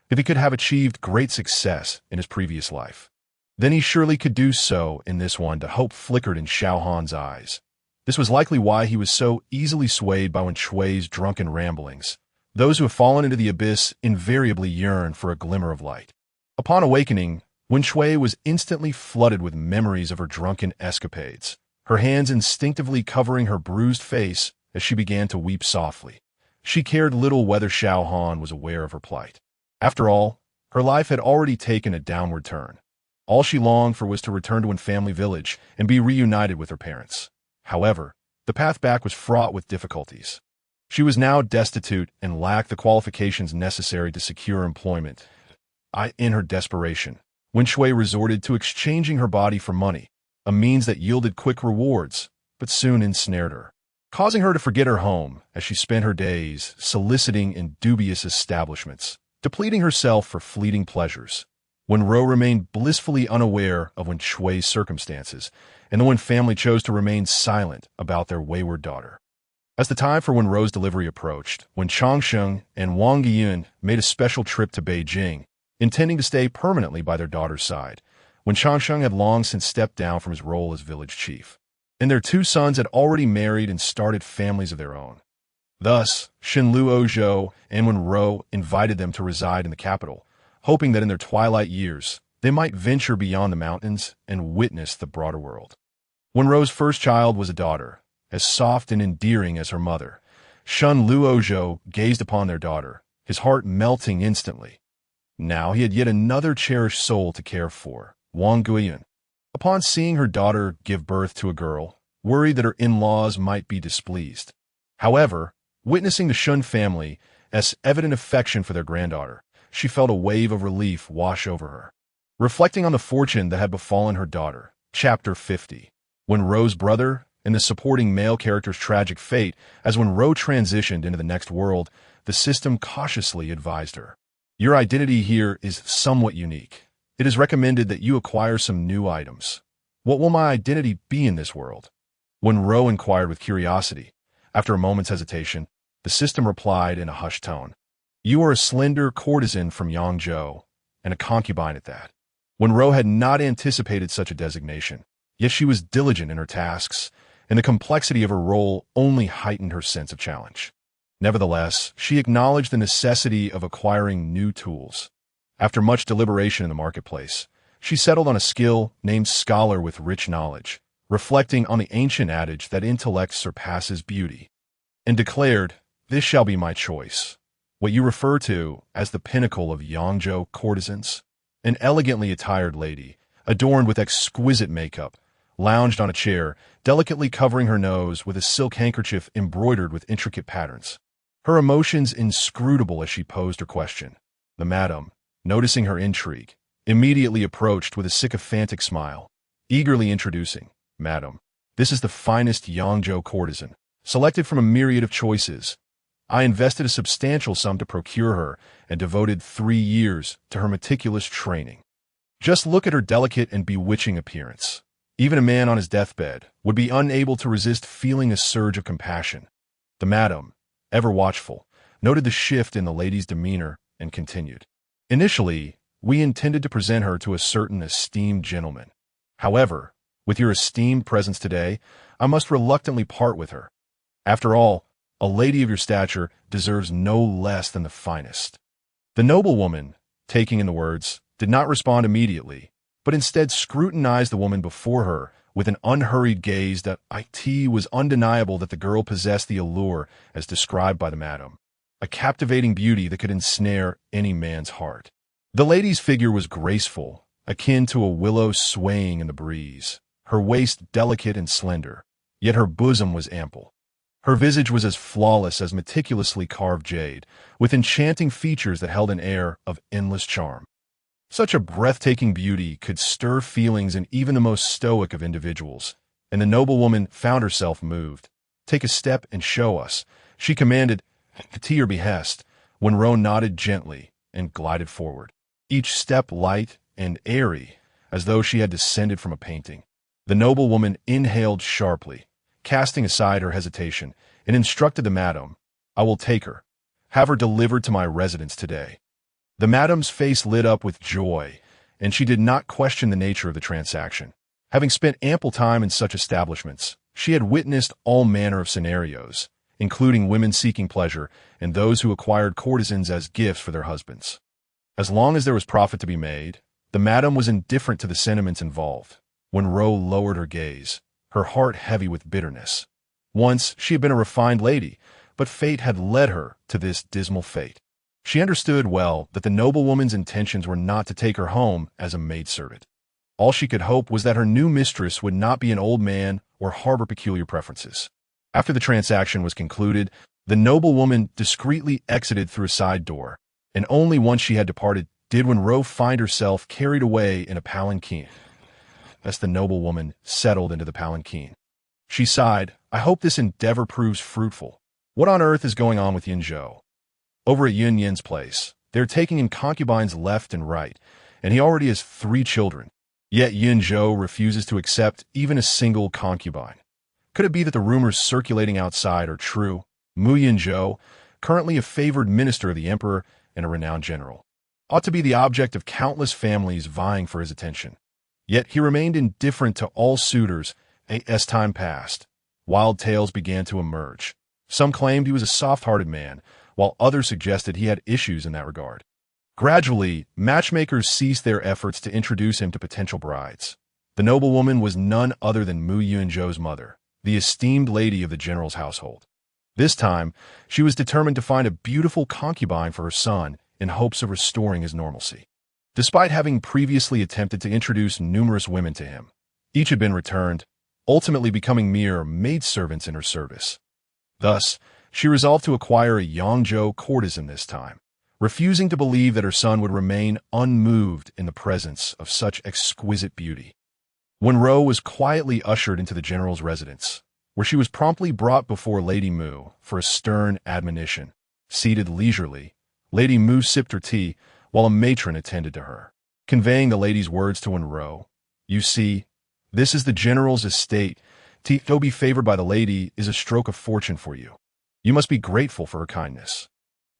If he could have achieved great success in his previous life, then he surely could do so in this one. The hope flickered in Xiao Han's eyes. This was likely why he was so easily swayed by Wenrou's drunken ramblings. Those who have fallen into the abyss invariably yearn for a glimmer of light. Upon awakening, Wenrou was instantly flooded with memories of her drunken escapades, her hands instinctively covering her bruised face as she began to weep softly. She cared little whether Xiao Han was aware of her plight. After all, her life had already taken a downward turn. All she longed for was to return to Wen family village and be reunited with her parents. However, the path back was fraught with difficulties. She was now destitute and lacked the qualifications necessary to secure employment. In her desperation, Wenrou resorted to exchanging her body for money, a means that yielded quick rewards, but soon ensnared her, causing her to forget her home as she spent her days soliciting in dubious establishments, depleting herself for fleeting pleasures. Wenrou remained blissfully unaware of Wenrou's circumstances, and the Wen family chose to remain silent about their wayward daughter. As the time for Wenrou's delivery approached, Wen Changsheng and Wang Yiyun made a special trip to Beijing, intending to stay permanently by their daughter's side. Wen Changsheng had long since stepped down from his role as village chief, and their two sons had already married and started families of their own. Thus, Shenlu Ozhou and Wenrou invited them to reside in the capital, hoping that in their twilight years, they might venture beyond the mountains and witness the broader world. Wenrou's first child was a daughter, as soft and endearing as her mother. Shenlu Ozhou gazed upon their daughter, his heart melting instantly. Now he had yet another cherished soul to care for, Wang Guiyun. Upon seeing her daughter give birth to a girl, worried that her in-laws might be displeased. However, witnessing the Shun family's evident affection for their granddaughter, she felt a wave of relief wash over her. Reflecting on the fortune that had befallen her daughter, Chapter 50, Wenrou's brother and the supporting male character's tragic fate. As Wenrou transitioned into the next world, the system cautiously advised her. Your identity here is somewhat unique. It is recommended that you acquire some new items. What will my identity be in this world? Wenrou inquired with curiosity. After a moment's hesitation, the system replied in a hushed tone. You are a slender courtesan from Yangzhou, and a concubine at that. Wenrou had not anticipated such a designation, yet she was diligent in her tasks, and the complexity of her role only heightened her sense of challenge. Nevertheless, she acknowledged the necessity of acquiring new tools. After much deliberation in the marketplace, she settled on a skill named Scholar with Rich Knowledge, reflecting on the ancient adage that intellect surpasses beauty, and declared, This shall be my choice. What you refer to as the pinnacle of Yangzhou courtesans. An elegantly attired lady, adorned with exquisite makeup, lounged on a chair, delicately covering her nose with a silk handkerchief embroidered with intricate patterns. Her emotions inscrutable as she posed her question. The madam, noticing her intrigue, immediately approached with a sycophantic smile, eagerly introducing, Madam, this is the finest Yangzhou courtesan, selected from a myriad of choices. I invested a substantial sum to procure her and devoted 3 years to her meticulous training. Just look at her delicate and bewitching appearance. Even a man on his deathbed would be unable to resist feeling a surge of compassion. The madam, ever watchful, noted the shift in the lady's demeanor and continued. Initially, we intended to present her to a certain esteemed gentleman. However, with your esteemed presence today, I must reluctantly part with her. After all, a lady of your stature deserves no less than the finest. The noblewoman, taking in the words, did not respond immediately, but instead scrutinized the woman before her with an unhurried gaze that it was undeniable that the girl possessed the allure as described by the madam, a captivating beauty that could ensnare any man's heart. The lady's figure was graceful, akin to a willow swaying in the breeze, her waist delicate and slender, yet her bosom was ample. Her visage was as flawless as meticulously carved jade, with enchanting features that held an air of endless charm. Such a breathtaking beauty could stir feelings in even the most stoic of individuals, and the noblewoman found herself moved. Take a step and show us, she commanded, to your behest. Wenrou nodded gently and glided forward, each step light and airy, as though she had descended from a painting. The noblewoman inhaled sharply, casting aside her hesitation, and instructed the madam, I will take her. Have her delivered to my residence today. The madam's face lit up with joy, and she did not question the nature of the transaction. Having spent ample time in such establishments, she had witnessed all manner of scenarios, including women seeking pleasure and those who acquired courtesans as gifts for their husbands. As long as there was profit to be made, the madam was indifferent to the sentiments involved. Wenrou lowered her gaze, her heart heavy with bitterness. Once she had been a refined lady, but fate had led her to this dismal fate. She understood well that the noblewoman's intentions were not to take her home as a maidservant. All she could hope was that her new mistress would not be an old man or harbor peculiar preferences. After the transaction was concluded, The noblewoman discreetly exited through a side door, and only once she had departed did Wenrou find herself carried away in a palanquin. As the noblewoman settled into the palanquin, she sighed, "I hope this endeavor proves fruitful. What on earth is going on with Yin Zhou?" Over at Yin Yin's place, they're taking in concubines left and right, and he already has 3 children. Yet Yin Zhou refuses to accept even a single concubine. Could it be that the rumors circulating outside are true? Mu Yinzhou, currently a favored minister of the emperor and a renowned general, ought to be the object of countless families vying for his attention. Yet he remained indifferent to all suitors. As time passed, wild tales began to emerge. Some claimed he was a soft-hearted man, while others suggested he had issues in that regard. Gradually, matchmakers ceased their efforts to introduce him to potential brides. The noblewoman was none other than Mu Yunzhou's mother, the esteemed lady of the general's household. This time, she was determined to find a beautiful concubine for her son in hopes of restoring his normalcy. Despite having previously attempted to introduce numerous women to him, each had been returned, ultimately becoming mere maidservants in her service. Thus, she resolved to acquire a Yangzhou courtesan this time, refusing to believe that her son would remain unmoved in the presence of such exquisite beauty. Wenrou was quietly ushered into the general's residence, where she was promptly brought before Lady Mu for a stern admonition. Seated leisurely, Lady Mu sipped her tea while a matron attended to her, conveying the lady's words to Wenrou. "You see, this is the general's estate. To be favored by the lady is a stroke of fortune for you. You must be grateful for her kindness.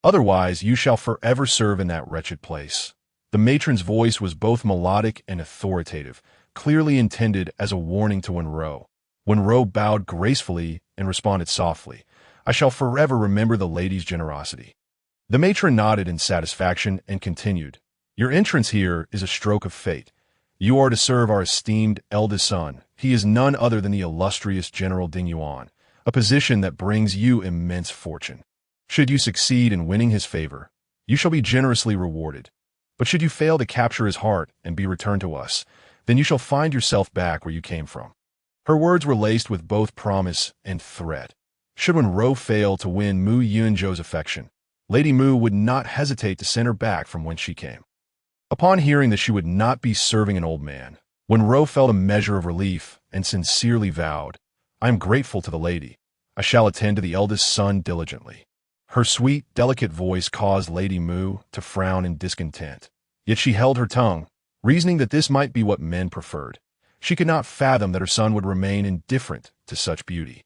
Otherwise, you shall forever serve in that wretched place." The matron's voice was both melodic and authoritative, clearly intended as a warning to Wenrou. Wenrou bowed gracefully and responded softly, "I shall forever remember the lady's generosity." The matron nodded in satisfaction and continued, "Your entrance here is a stroke of fate. You are to serve our esteemed eldest son. He is none other than the illustrious General Ding Yuan, a position that brings you immense fortune. Should you succeed in winning his favor, you shall be generously rewarded. But should you fail to capture his heart and be returned to us, then you shall find yourself back where you came from." Her words were laced with both promise and threat. Should Wenrou fail to win Mu Yunzhou's affection, Lady Mu would not hesitate to send her back from whence she came. Upon hearing that she would not be serving an old man, Wenrou felt a measure of relief and sincerely vowed, "I am grateful to the lady. I shall attend to the eldest son diligently." Her sweet, delicate voice caused Lady Mu to frown in discontent. Yet she held her tongue, reasoning that this might be what men preferred. She could not fathom that her son would remain indifferent to such beauty.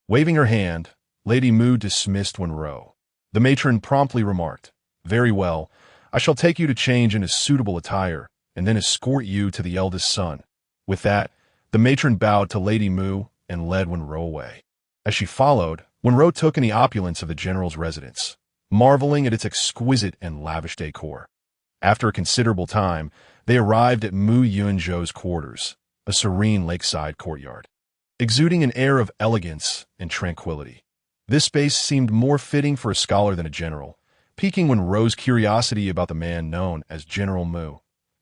Waving her hand, Lady Mu dismissed Wenrou. The matron promptly remarked, "Very well, I shall take you to change into suitable attire, and then escort you to the eldest son." With that, the matron bowed to Lady Mu and led Wenrou away. As she followed, Wenrou took in the opulence of the general's residence, marveling at its exquisite and lavish decor. After a considerable time, they arrived at Mu Yunzhou's quarters, a serene lakeside courtyard, exuding an air of elegance and tranquility. This space seemed more fitting for a scholar than a general, piquing Wenrou's curiosity about the man known as General Mu.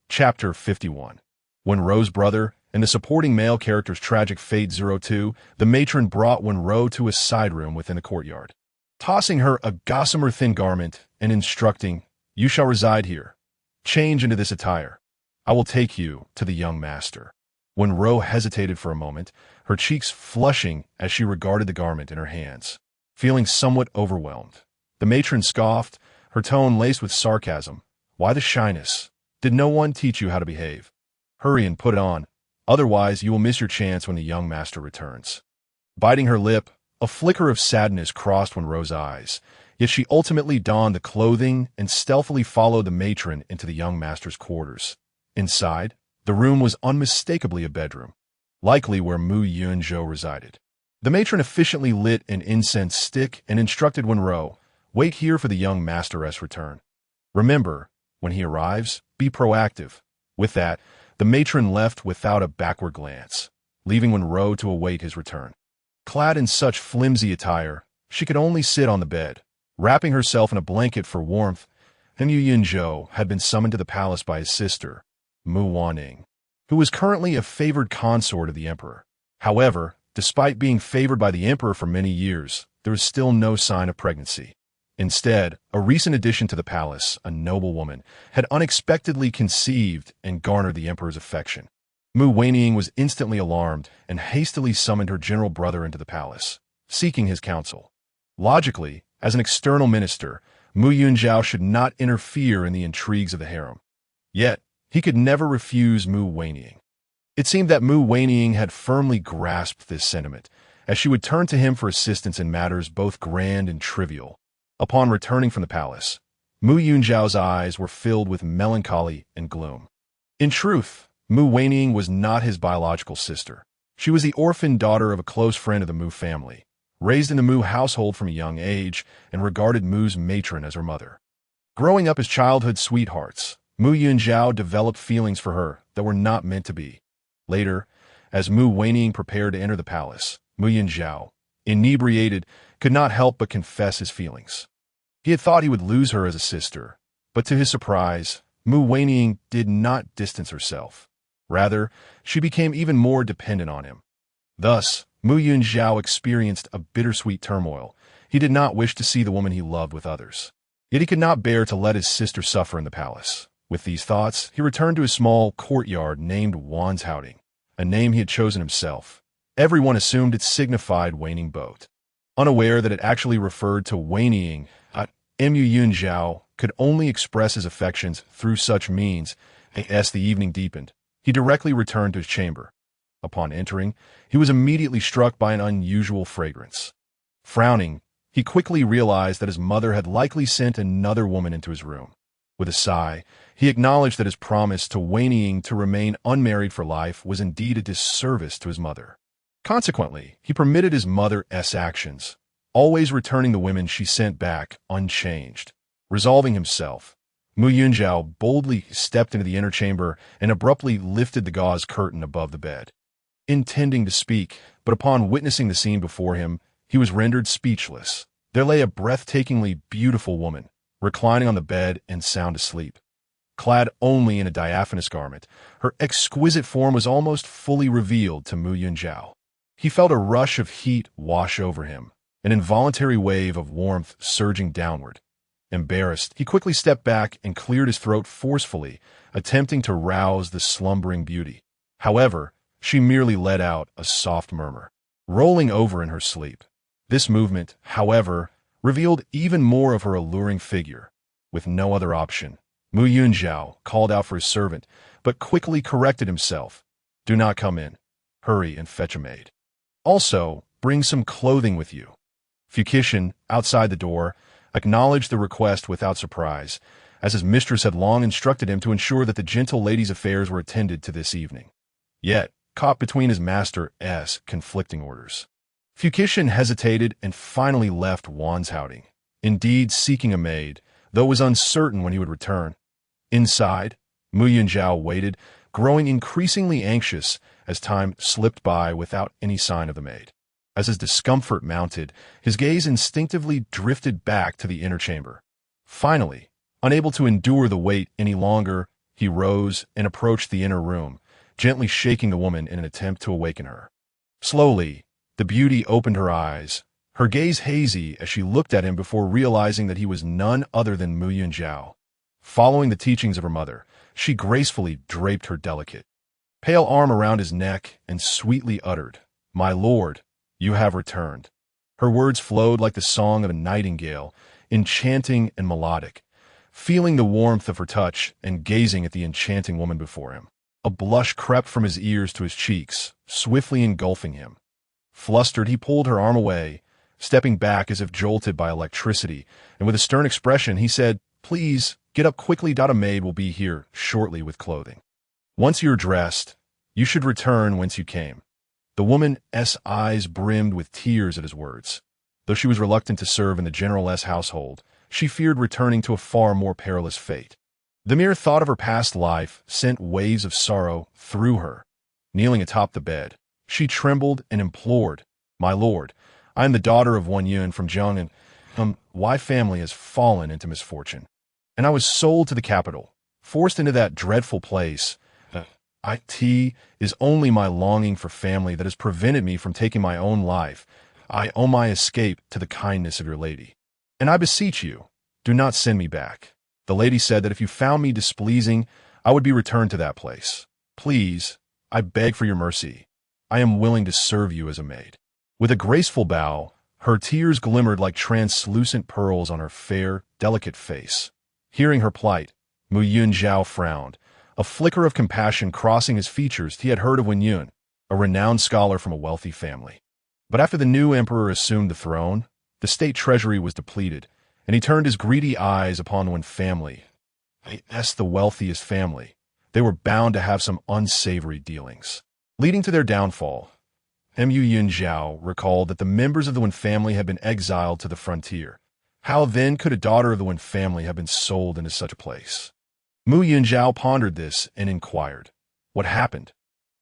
Chapter 51. Wenrou's brother and the supporting male character's tragic fate 02, the matron brought Wenrou to a side room within the courtyard, tossing her a gossamer thin garment and instructing, "You shall reside here. Change into this attire. I will take you to the young master." Wenrou hesitated for a moment, her cheeks flushing as she regarded the garment in her hands. Feeling somewhat overwhelmed, the matron scoffed, her tone laced with sarcasm. "Why the shyness? Did no one teach you how to behave? Hurry and put it on, otherwise you will miss your chance when the young master returns." Biting her lip, a flicker of sadness crossed Wenrou's eyes, yet she ultimately donned the clothing and stealthily followed the matron into the young master's quarters. Inside, the room was unmistakably a bedroom, likely where Mu Yunzhou resided. The matron efficiently lit an incense stick and instructed Wenrou, "Wait here for the young master's return. Remember, when he arrives, be proactive." With that, the matron left without a backward glance, leaving Wenrou to await his return. Clad in such flimsy attire, she could only sit on the bed, wrapping herself in a blanket for warmth. Mu Yunzhou had been summoned to the palace by his sister, Mu Wanning, who was currently a favored consort of the emperor. However, despite being favored by the emperor for many years, there was still no sign of pregnancy. Instead, a recent addition to the palace, a noble woman, had unexpectedly conceived and garnered the emperor's affection. Mu Weining was instantly alarmed and hastily summoned her general brother into the palace, seeking his counsel. Logically, as an external minister, Mu Yunzhao should not interfere in the intrigues of the harem. Yet, he could never refuse Mu Weining. It seemed that Mu Weining had firmly grasped this sentiment, as she would turn to him for assistance in matters both grand and trivial. Upon returning from the palace, Mu Yunzhao's eyes were filled with melancholy and gloom. In truth, Mu Weining was not his biological sister. She was the orphaned daughter of a close friend of the Mu family, raised in the Mu household from a young age, and regarded Mu's matron as her mother. Growing up as childhood sweethearts, Mu Yunzhao developed feelings for her that were not meant to be. Later, as Mu Weining prepared to enter the palace, Mu Yunzhao, inebriated, could not help but confess his feelings. He had thought he would lose her as a sister, but to his surprise, Mu Weining did not distance herself. Rather, she became even more dependent on him. Thus, Mu Yunzhao experienced a bittersweet turmoil. He did not wish to see the woman he loved with others. Yet he could not bear to let his sister suffer in the palace. With these thoughts, he returned to his small courtyard named Wanzhouding, a name he had chosen himself. Everyone assumed it signified waning boat. Unaware that it actually referred to Weining, Mu Yunzhao could only express his affections through such means. As the evening deepened, he directly returned to his chamber. Upon entering, he was immediately struck by an unusual fragrance. Frowning, he quickly realized that his mother had likely sent another woman into his room. With a sigh, he acknowledged that his promise to Weining to remain unmarried for life was indeed a disservice to his mother. Consequently, he permitted his mother's actions, always returning the women she sent back unchanged. Resolving himself, Mu Yunzhao boldly stepped into the inner chamber and abruptly lifted the gauze curtain above the bed. Intending to speak, but upon witnessing the scene before him, he was rendered speechless. There lay a breathtakingly beautiful woman, reclining on the bed and sound asleep. Clad only in a diaphanous garment, her exquisite form was almost fully revealed to Mu Yunzhao. He felt a rush of heat wash over him, an involuntary wave of warmth surging downward. Embarrassed, he quickly stepped back and cleared his throat forcefully, attempting to rouse the slumbering beauty. However, she merely let out a soft murmur, rolling over in her sleep. This movement, however, revealed even more of her alluring figure. With no other option, Mu Yunzhao called out for his servant, but quickly corrected himself. "Do not come in. Hurry and fetch a maid. Also, bring some clothing with you." Fukishin, outside the door, acknowledged the request without surprise, as his mistress had long instructed him to ensure that the gentle lady's affairs were attended to this evening. Yet, caught between his master's conflicting orders, Fukishin hesitated and finally left Wanzhouding, indeed seeking a maid, though was uncertain when he would return. Inside, Mu Yunzhao waited, growing increasingly anxious as time slipped by without any sign of the maid. As his discomfort mounted, his gaze instinctively drifted back to the inner chamber. Finally, unable to endure the wait any longer, he rose and approached the inner room, gently shaking the woman in an attempt to awaken her. Slowly, the beauty opened her eyes, her gaze hazy as she looked at him before realizing that he was none other than Mu Yunzhao. Following the teachings of her mother, she gracefully draped her delicate, pale arm around his neck and sweetly uttered, "My lord, you have returned." Her words flowed like the song of a nightingale, enchanting and melodic. Feeling the warmth of her touch and gazing at the enchanting woman before him, a blush crept from his ears to his cheeks, swiftly engulfing him. Flustered, he pulled her arm away, stepping back as if jolted by electricity, and with a stern expression he said, "Please, get up quickly. A maid will be here shortly with clothing. Once you're dressed, you should return whence you came." The woman's eyes brimmed with tears at his words. Though she was reluctant to serve in the general's household, she feared returning to a far more perilous fate. The mere thought of her past life sent waves of sorrow through her. Kneeling atop the bed, she trembled and implored, "My lord, I am the daughter of Wenyun from Jiangnan. My family has fallen into misfortune, and I was sold to the capital, forced into that dreadful place. It is only my longing for family that has prevented me from taking my own life. I owe my escape to the kindness of your lady. And I beseech you, do not send me back. The lady said that if you found me displeasing, I would be returned to that place. Please, I beg for your mercy. I am willing to serve you as a maid. With a graceful bow, her tears glimmered like translucent pearls on her fair, delicate face. Hearing her plight, Mu Yunzhao frowned, a flicker of compassion crossing his features. He had heard of Wenrou, a renowned scholar from a wealthy family. But after the new emperor assumed the throne, the state treasury was depleted, and he turned his greedy eyes upon the Wen family. As the wealthiest family, they were bound to have some unsavory dealings. Leading to their downfall, Mu Yunzhao recalled that the members of the Wen family had been exiled to the frontier. How then could a daughter of the Wen family have been sold into such a place? Mu Yunzhao pondered this and inquired, "What happened?"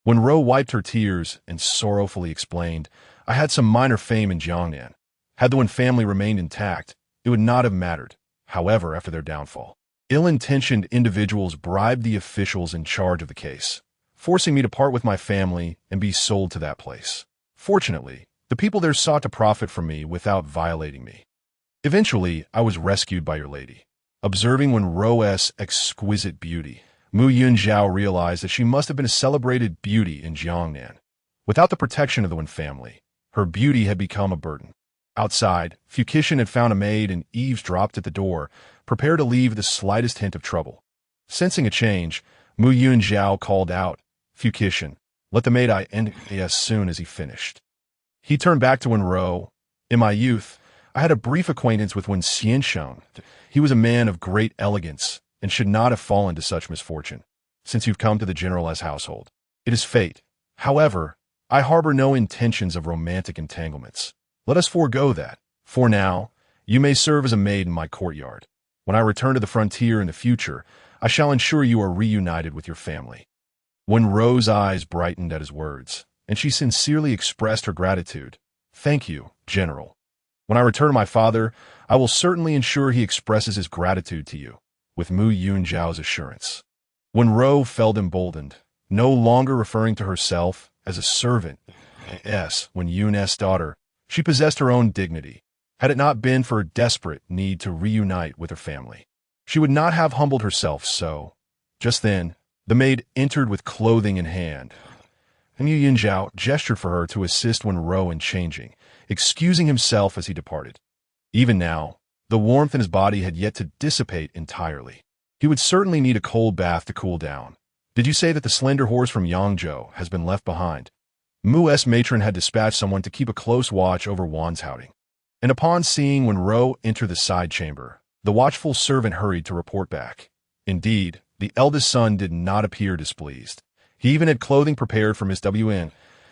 Wenrou wiped her tears and sorrowfully explained, "I had some minor fame in Jiangnan. Had the Wen family remained intact, it would not have mattered. However, after their downfall, ill-intentioned individuals bribed the officials in charge of the case, forcing me to part with my family and be sold to that place. Fortunately, the people there sought to profit from me without violating me. Eventually, I was rescued by your lady." Observing Wenrou's exquisite beauty, Mu Yunzhao realized that she must have been a celebrated beauty in Jiangnan. Without the protection of the Wen family, her beauty had become a burden. Outside, Fukishin had found a maid and eavesdropped at the door, prepared to leave the slightest hint of trouble. Sensing a change, Mu Yunzhao called out, "Fukishin, let the maid end as soon as he finished." He turned back to Wenrou. "In my youth, I had a brief acquaintance with Wen Xiansheng. He was a man of great elegance and should not have fallen to such misfortune. Since you've come to the General's household, it is fate. However, I harbor no intentions of romantic entanglements. Let us forego that. For now, you may serve as a maid in my courtyard. When I return to the frontier in the future, I shall ensure you are reunited with your family." Wenrou's eyes brightened at his words, and she sincerely expressed her gratitude. "Thank you, General. When I return to my father, I will certainly ensure he expresses his gratitude to you," with Mu Yunzhao's assurance. Wenrou felt emboldened, no longer referring to herself as a servant. Wenrou's daughter, she possessed her own dignity. Had it not been for her desperate need to reunite with her family, she would not have humbled herself so. Just then, the maid entered with clothing in hand. Mu Yunzhao gestured for her to assist Wenrou in changing, excusing himself as he departed. Even now, the warmth in his body had yet to dissipate entirely. He would certainly need a cold bath to cool down. "Did you say that the slender horse from Yangzhou has been left behind?" Mu's matron had dispatched someone to keep a close watch over Wan's outing. And upon seeing Wenrou enter the side chamber, the watchful servant hurried to report back. Indeed, the eldest son did not appear displeased. He even had clothing prepared for Miss Wn.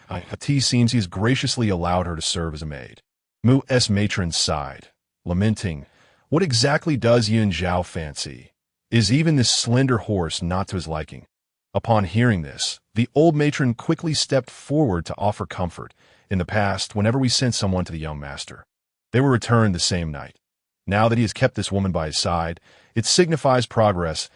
It seems he has graciously allowed her to serve as a maid. Mu's matron sighed, lamenting, "What exactly does Yunzhao fancy? Is even this slender horse not to his liking?" Upon hearing this, the old matron quickly stepped forward to offer comfort. "In the past, whenever we sent someone to the young master, they were returned the same night. Now that he has kept this woman by his side, it signifies progress.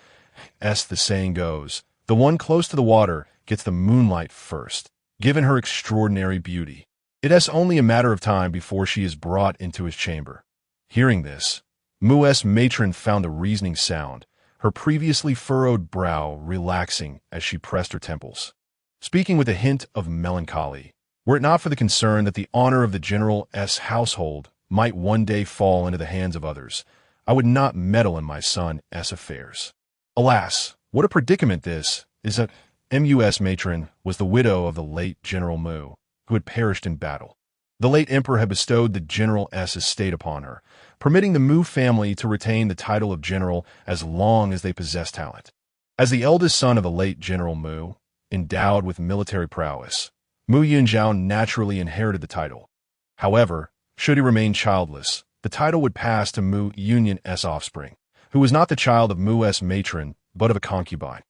As the saying goes, the one close to the water gets the moonlight first. Given her extraordinary beauty, it is only a matter of time before she is brought into his chamber." Hearing this, Mu's matron found the reasoning sound, her previously furrowed brow relaxing as she pressed her temples. Speaking with a hint of melancholy, were it not for the concern that the honor of the General's household might one day fall into the hands of others, I would not meddle in my son's affairs. Alas, what a predicament this is that Mu's matron was the widow of the late General Mu, who had perished in battle. The late emperor had bestowed the General's estate upon her, permitting the Mu family to retain the title of general as long as they possessed talent. As the eldest son of the late General Mu, endowed with military prowess, Mu Yunzhao naturally inherited the title. However, should he remain childless, the title would pass to Mu Yunyan's offspring, who was not the child of Mu's matron, but of a concubine.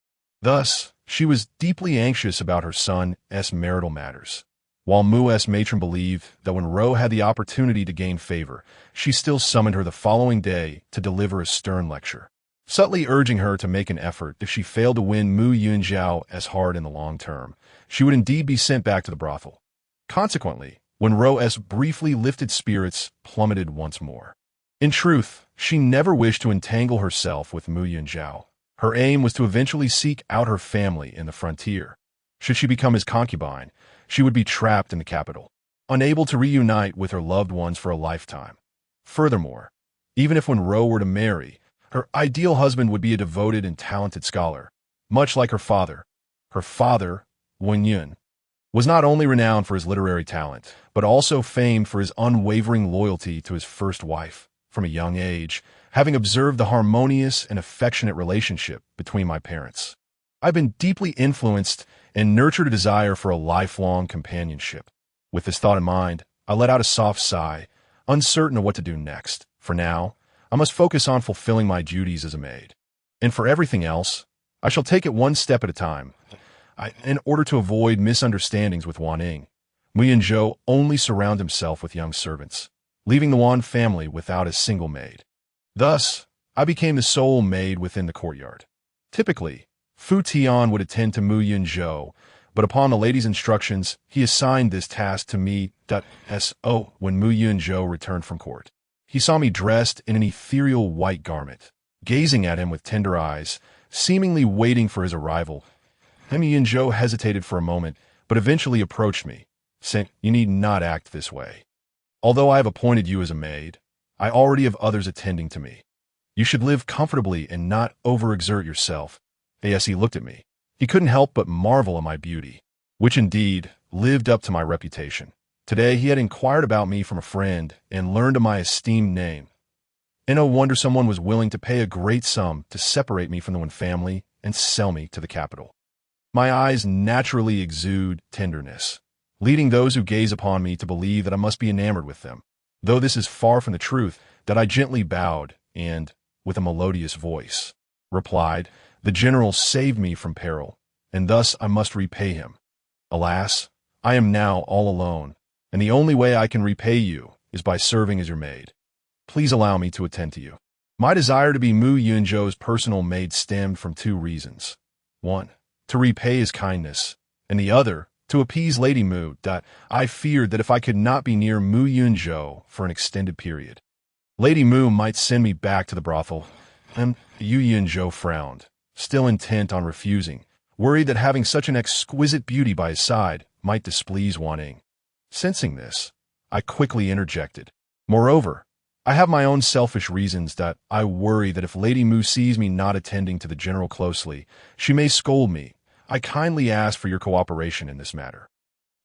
Thus, she was deeply anxious about her son's marital matters. While Mu's matron believed that Wenrou had the opportunity to gain favor, she still summoned her the following day to deliver a stern lecture, subtly urging her to make an effort. If she failed to win Mu Yunzhao as hard in the long term, she would indeed be sent back to the brothel. Consequently, Wenrou's briefly lifted spirits plummeted once more. In truth, she never wished to entangle herself with Mu Yunzhao. Her aim was to eventually seek out her family in the frontier. Should she become his concubine, she would be trapped in the capital, unable to reunite with her loved ones for a lifetime. Furthermore, even if Wenrou were to marry, her ideal husband would be a devoted and talented scholar, much like her father. Her father, Wenyun, was not only renowned for his literary talent, but also famed for his unwavering loyalty to his first wife. From a young age, having observed the harmonious and affectionate relationship between my parents, I've been deeply influenced and nurtured a desire for a lifelong companionship. With this thought in mind, I let out a soft sigh, uncertain of what to do next. For now, I must focus on fulfilling my duties as a maid. And for everything else, I shall take it one step at a time. In order to avoid misunderstandings with Wan Ying, Mu Yunzhou only surrounded himself with young servants, leaving the Wan family without a single maid. Thus, I became the sole maid within the courtyard. Typically, Fu Tian would attend to Mu Yunzhou, but upon the lady's instructions, he assigned this task to me. When Mu Yunzhou returned from court, he saw me dressed in an ethereal white garment, gazing at him with tender eyes, seemingly waiting for his arrival. Mu Yunzhou hesitated for a moment, but eventually approached me, saying, "You need not act this way. Although I have appointed you as a maid, I already have others attending to me. You should live comfortably and not overexert yourself." As he looked at me, he couldn't help but marvel at my beauty, which indeed lived up to my reputation. Today he had inquired about me from a friend and learned of my esteemed name. And no wonder someone was willing to pay a great sum to separate me from the Wen family and sell me to the capital. My eyes naturally exude tenderness, leading those who gaze upon me to believe that I must be enamored with them. Though this is far from the truth, that I gently bowed and, with a melodious voice, replied, "The general saved me from peril, and thus I must repay him. Alas, I am now all alone, and the only way I can repay you is by serving as your maid. Please allow me to attend to you." My desire to be Mu Yunzhou's personal maid stemmed from two reasons. One, to repay his kindness, and the other, to appease Lady Mu. I feared that if I could not be near Mu Yunzhou for an extended period, Lady Mu might send me back to the brothel. And Yu Yunzhou frowned, still intent on refusing, worried that having such an exquisite beauty by his side might displease Wan Ying. Sensing this, I quickly interjected. "Moreover, I have my own selfish reasons that I worry that if Lady Mu sees me not attending to the general closely, she may scold me. I kindly ask for your cooperation in this matter."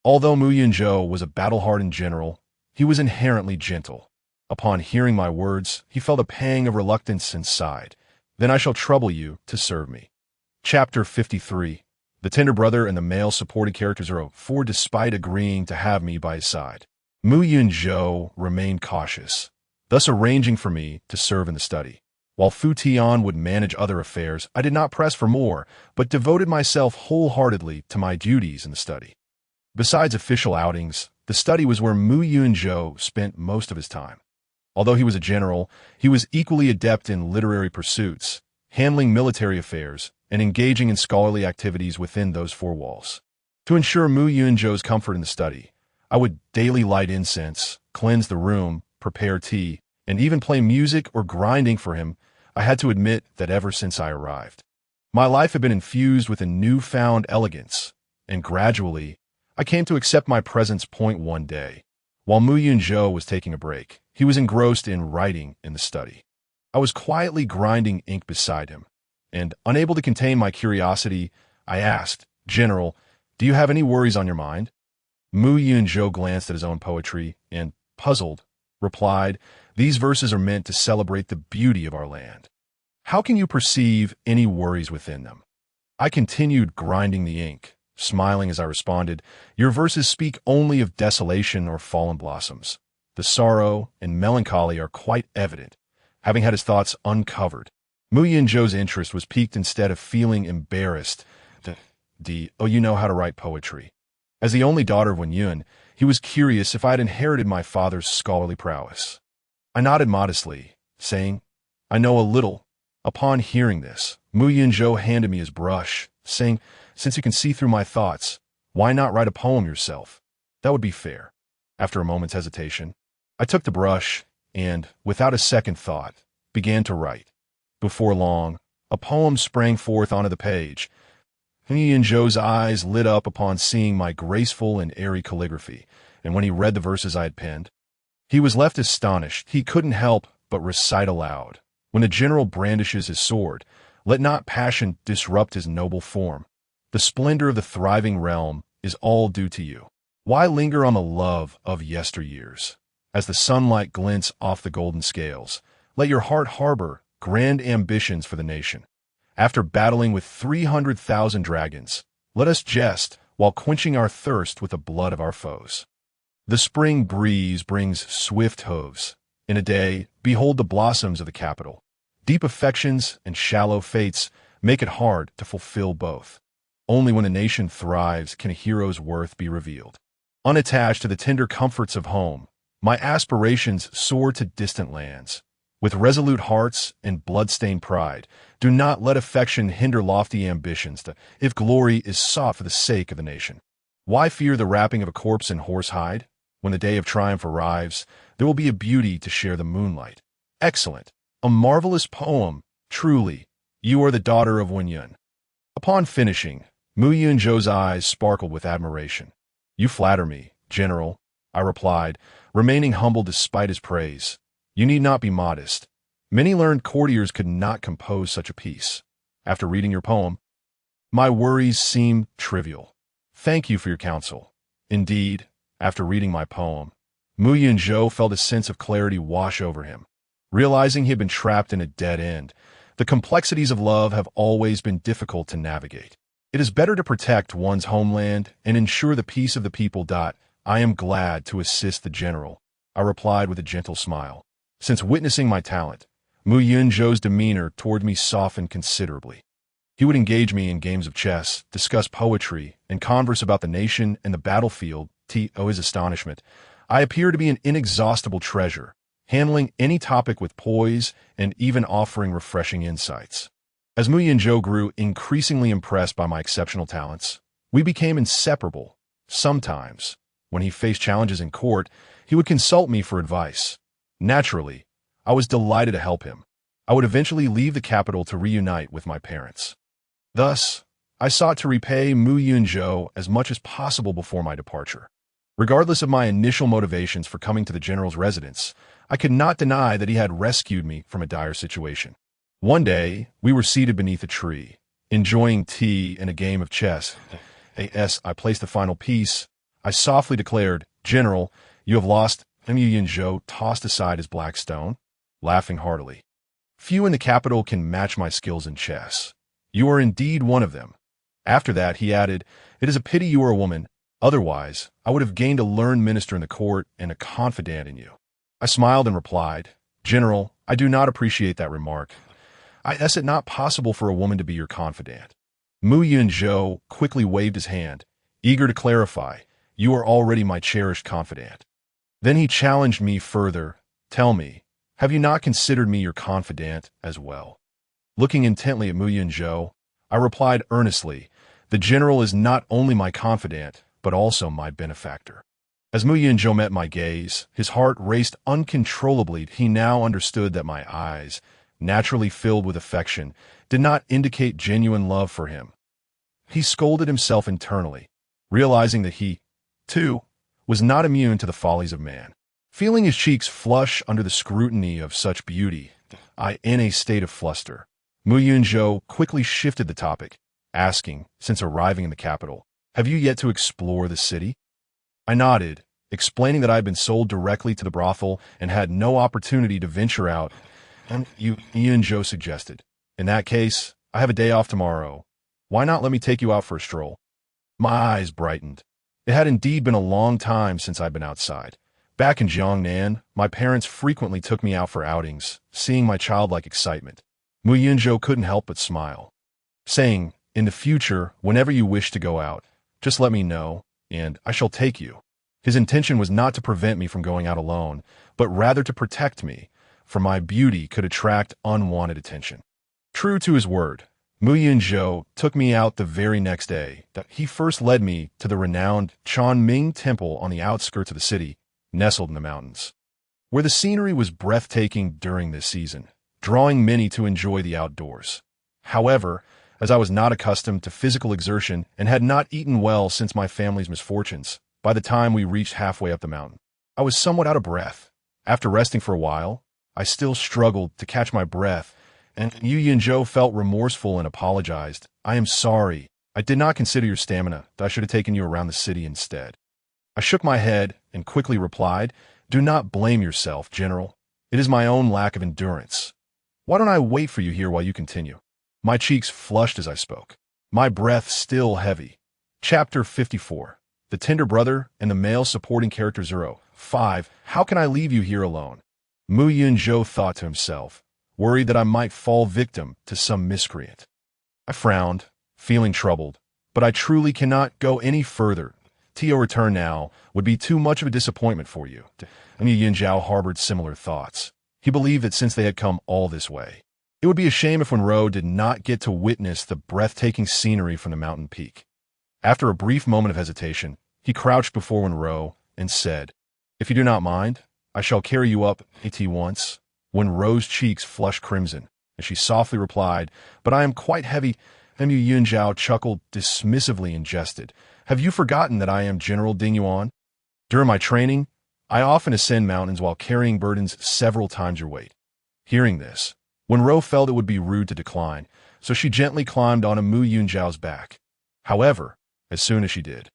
Although Mu Yunzhou was a battle-hardened general, he was inherently gentle. Upon hearing my words, he felt a pang of reluctance and sighed. "Then I shall trouble you to serve me." Chapter 53. The tender brother and the male supporting characters are for despite agreeing to have me by his side, Mu Yunzhou remained cautious, thus arranging for me to serve in the study. While Fu Tian would manage other affairs, I did not press for more, but devoted myself wholeheartedly to my duties in the study. Besides official outings, the study was where Mu Yunzhou spent most of his time. Although he was a general, he was equally adept in literary pursuits, handling military affairs, and engaging in scholarly activities within those four walls. To ensure Mu Yunzhou's comfort in the study, I would daily light incense, cleanse the room, prepare tea, and even play music or grinding for him. I had to admit that ever since I arrived, my life had been infused with a newfound elegance, and gradually, I came to accept my presence. One day, while Mu Yunzhou was taking a break, he was engrossed in writing in the study. I was quietly grinding ink beside him, and, unable to contain my curiosity, I asked, "General, do you have any worries on your mind?" Mu Yunzhou glanced at his own poetry and, puzzled, replied, "These verses are meant to celebrate the beauty of our land. How can you perceive any worries within them?" I continued grinding the ink, smiling as I responded, "Your verses speak only of desolation or fallen blossoms. The sorrow and melancholy are quite evident." Having had his thoughts uncovered, Mu Yunzhou's interest was piqued. Instead of feeling embarrassed, you know how to write poetry. As the only daughter of Wenyun, he was curious if I had inherited my father's scholarly prowess. I nodded modestly, saying, "I know a little." Upon hearing this, Mu Yunzhou handed me his brush, saying, "Since you can see through my thoughts, why not write a poem yourself? That would be fair." After a moment's hesitation, I took the brush and, without a second thought, began to write. Before long, a poem sprang forth onto the page. Wenrou's eyes lit up upon seeing my graceful and airy calligraphy, and when he read the verses I had penned, he was left astonished. He couldn't help but recite aloud. When a general brandishes his sword, let not passion disrupt his noble form. The splendor of the thriving realm is all due to you. Why linger on the love of yesteryears? As the sunlight glints off the golden scales, let your heart harbor grand ambitions for the nation. After battling with 300,000 dragons, let us jest while quenching our thirst with the blood of our foes. The spring breeze brings swift hooves. In a day, behold the blossoms of the capital. Deep affections and shallow fates make it hard to fulfill both. Only when a nation thrives can a hero's worth be revealed. Unattached to the tender comforts of home, my aspirations soar to distant lands. With resolute hearts and blood-stained pride, do not let affection hinder lofty ambitions if glory is sought for the sake of the nation. Why fear the wrapping of a corpse in horse hide? When the day of triumph arrives, there will be a beauty to share the moonlight. Excellent. A marvelous poem. Truly, you are the daughter of Wenrou. Upon finishing, Wenrou's eyes sparkled with admiration. You flatter me, General, I replied, remaining humble despite his praise. You need not be modest. Many learned courtiers could not compose such a piece. After reading your poem, my worries seem trivial. Thank you for your counsel. Indeed, after reading my poem, Wenrou felt a sense of clarity wash over him. Realizing he had been trapped in a dead end, the complexities of love have always been difficult to navigate. It is better to protect one's homeland and ensure the peace of the people. I am glad to assist the general, I replied with a gentle smile. Since witnessing my talent, Wenrou's demeanor toward me softened considerably. He would engage me in games of chess, discuss poetry, and converse about the nation and the battlefield. To his astonishment, I appear to be an inexhaustible treasure, handling any topic with poise and even offering refreshing insights. As Wenrou grew increasingly impressed by my exceptional talents, we became inseparable. Sometimes, when he faced challenges in court, he would consult me for advice. Naturally, I was delighted to help him. I would eventually leave the capital to reunite with my parents. Thus, I sought to repay Wenrou as much as possible before my departure. Regardless of my initial motivations for coming to the general's residence, I could not deny that he had rescued me from a dire situation. One day, we were seated beneath a tree, enjoying tea and a game of chess. As I placed the final piece, I softly declared, "General, you have lost." Wenrou tossed aside his black stone, laughing heartily. Few in the capital can match my skills in chess. You are indeed one of them. After that, he added, "It is a pity you are a woman. Otherwise, I would have gained a learned minister in the court and a confidant in you." I smiled and replied, "General, I do not appreciate that remark. Is it not possible for a woman to be your confidant?" Wenrou quickly waved his hand, eager to clarify, "You are already my cherished confidant." Then he challenged me further, "Tell me, have you not considered me your confidant as well?" Looking intently at Wenrou, I replied earnestly, "The general is not only my confidant, but also my benefactor." As Wenrou met my gaze, his heart raced uncontrollably. He now understood that my eyes, naturally filled with affection, did not indicate genuine love for him. He scolded himself internally, realizing that he, too, was not immune to the follies of man. Feeling his cheeks flush under the scrutiny of such beauty, in a state of fluster, Wenrou quickly shifted the topic, asking, since arriving in the capital, "Have you yet to explore the city?" I nodded, explaining that I had been sold directly to the brothel and had no opportunity to venture out. And Wenrou suggested, "In that case, I have a day off tomorrow. Why not let me take you out for a stroll?" My eyes brightened. It had indeed been a long time since I'd been outside. Back in Jiangnan, my parents frequently took me out for outings, seeing my childlike excitement. Wenrou couldn't help but smile, saying, "In the future, whenever you wish to go out, just let me know, and I shall take you." His intention was not to prevent me from going out alone, but rather to protect me, for my beauty could attract unwanted attention. True to his word, Wenrou took me out the very next day. He first led me to the renowned Chanming Temple on the outskirts of the city. nestled in the mountains, where the scenery was breathtaking during this season, drawing many to enjoy the outdoors. However, as I was not accustomed to physical exertion and had not eaten well since my family's misfortunes, by the time we reached halfway up the mountain, I was somewhat out of breath. After resting for a while, I still struggled to catch my breath, and Yu Yunzhou felt remorseful and apologized. "I am sorry. I did not consider your stamina. I should have taken you around the city instead." I shook my head and quickly replied, "Do not blame yourself, General. It is my own lack of endurance. Why don't I wait for you here while you continue?" My cheeks flushed as I spoke, my breath still heavy. Chapter 54. The Tender Brother and the Male Supporting Character 05. How can I leave you here alone? Mu Yunzhou thought to himself, worried that I might fall victim to some miscreant. I frowned, feeling troubled, but I truly cannot go any further. To return now would be too much of a disappointment for you. And Yu Yunzhou harbored similar thoughts. He believed that since they had come all this way, it would be a shame if Wenrou did not get to witness the breathtaking scenery from the mountain peak. After a brief moment of hesitation, he crouched before Wenrou and said, "If you do not mind, I shall carry you up at once." Wenrou's cheeks flushed crimson, and she softly replied, "But I am quite heavy." Yu Yunzhou chuckled dismissively and jested, "Have you forgotten that I am General Ding Yuan? During my training, I often ascend mountains while carrying burdens several times your weight." Hearing this, Wenrou felt it would be rude to decline, so she gently climbed onto Mu Yunzhao's back. However, as soon as she did,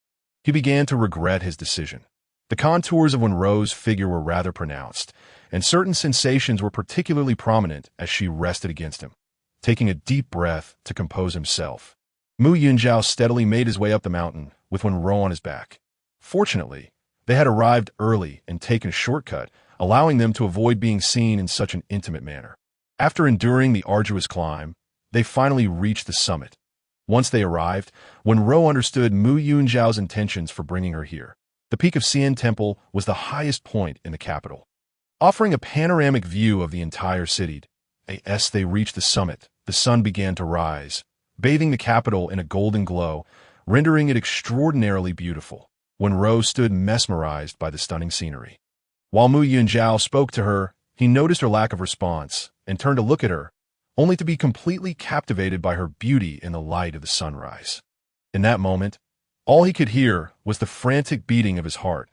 he began to regret his decision. The contours of Wenrou's figure were rather pronounced, and certain sensations were particularly prominent as she rested against him. Taking a deep breath to compose himself, Mu Yunzhao steadily made his way up the mountain with Wenrou on his back. Fortunately, they had arrived early and taken a shortcut, allowing them to avoid being seen in such an intimate manner. After enduring the arduous climb, they finally reached the summit. Once they arrived, Wenrou understood Mu Yunzhao's intentions for bringing her here. The peak of Xian Temple was the highest point in the capital, offering a panoramic view of the entire city. As they reached the summit, the sun began to rise, bathing the capital in a golden glow, rendering it extraordinarily beautiful. Wenrou stood mesmerized by the stunning scenery. While Mu Yunzhao spoke to her, he noticed her lack of response and turned to look at her, only to be completely captivated by her beauty in the light of the sunrise. In that moment, all he could hear was the frantic beating of his heart.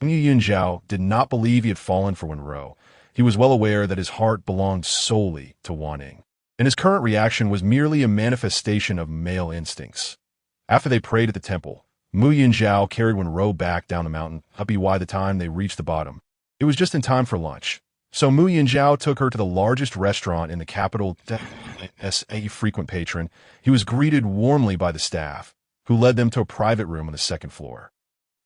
Mu Yunzhao did not believe he had fallen for Wenrou. He was well aware that his heart belonged solely to Wan Ning, and his current reaction was merely a manifestation of male instincts. After they prayed at the temple, Mu Yunzhao carried Wenrou back down the mountain, by the time they reached the bottom. It was just in time for lunch, so Mu Yunzhao took her to the largest restaurant in the capital. As a frequent patron, he was greeted warmly by the staff, who led them to a private room on the second floor.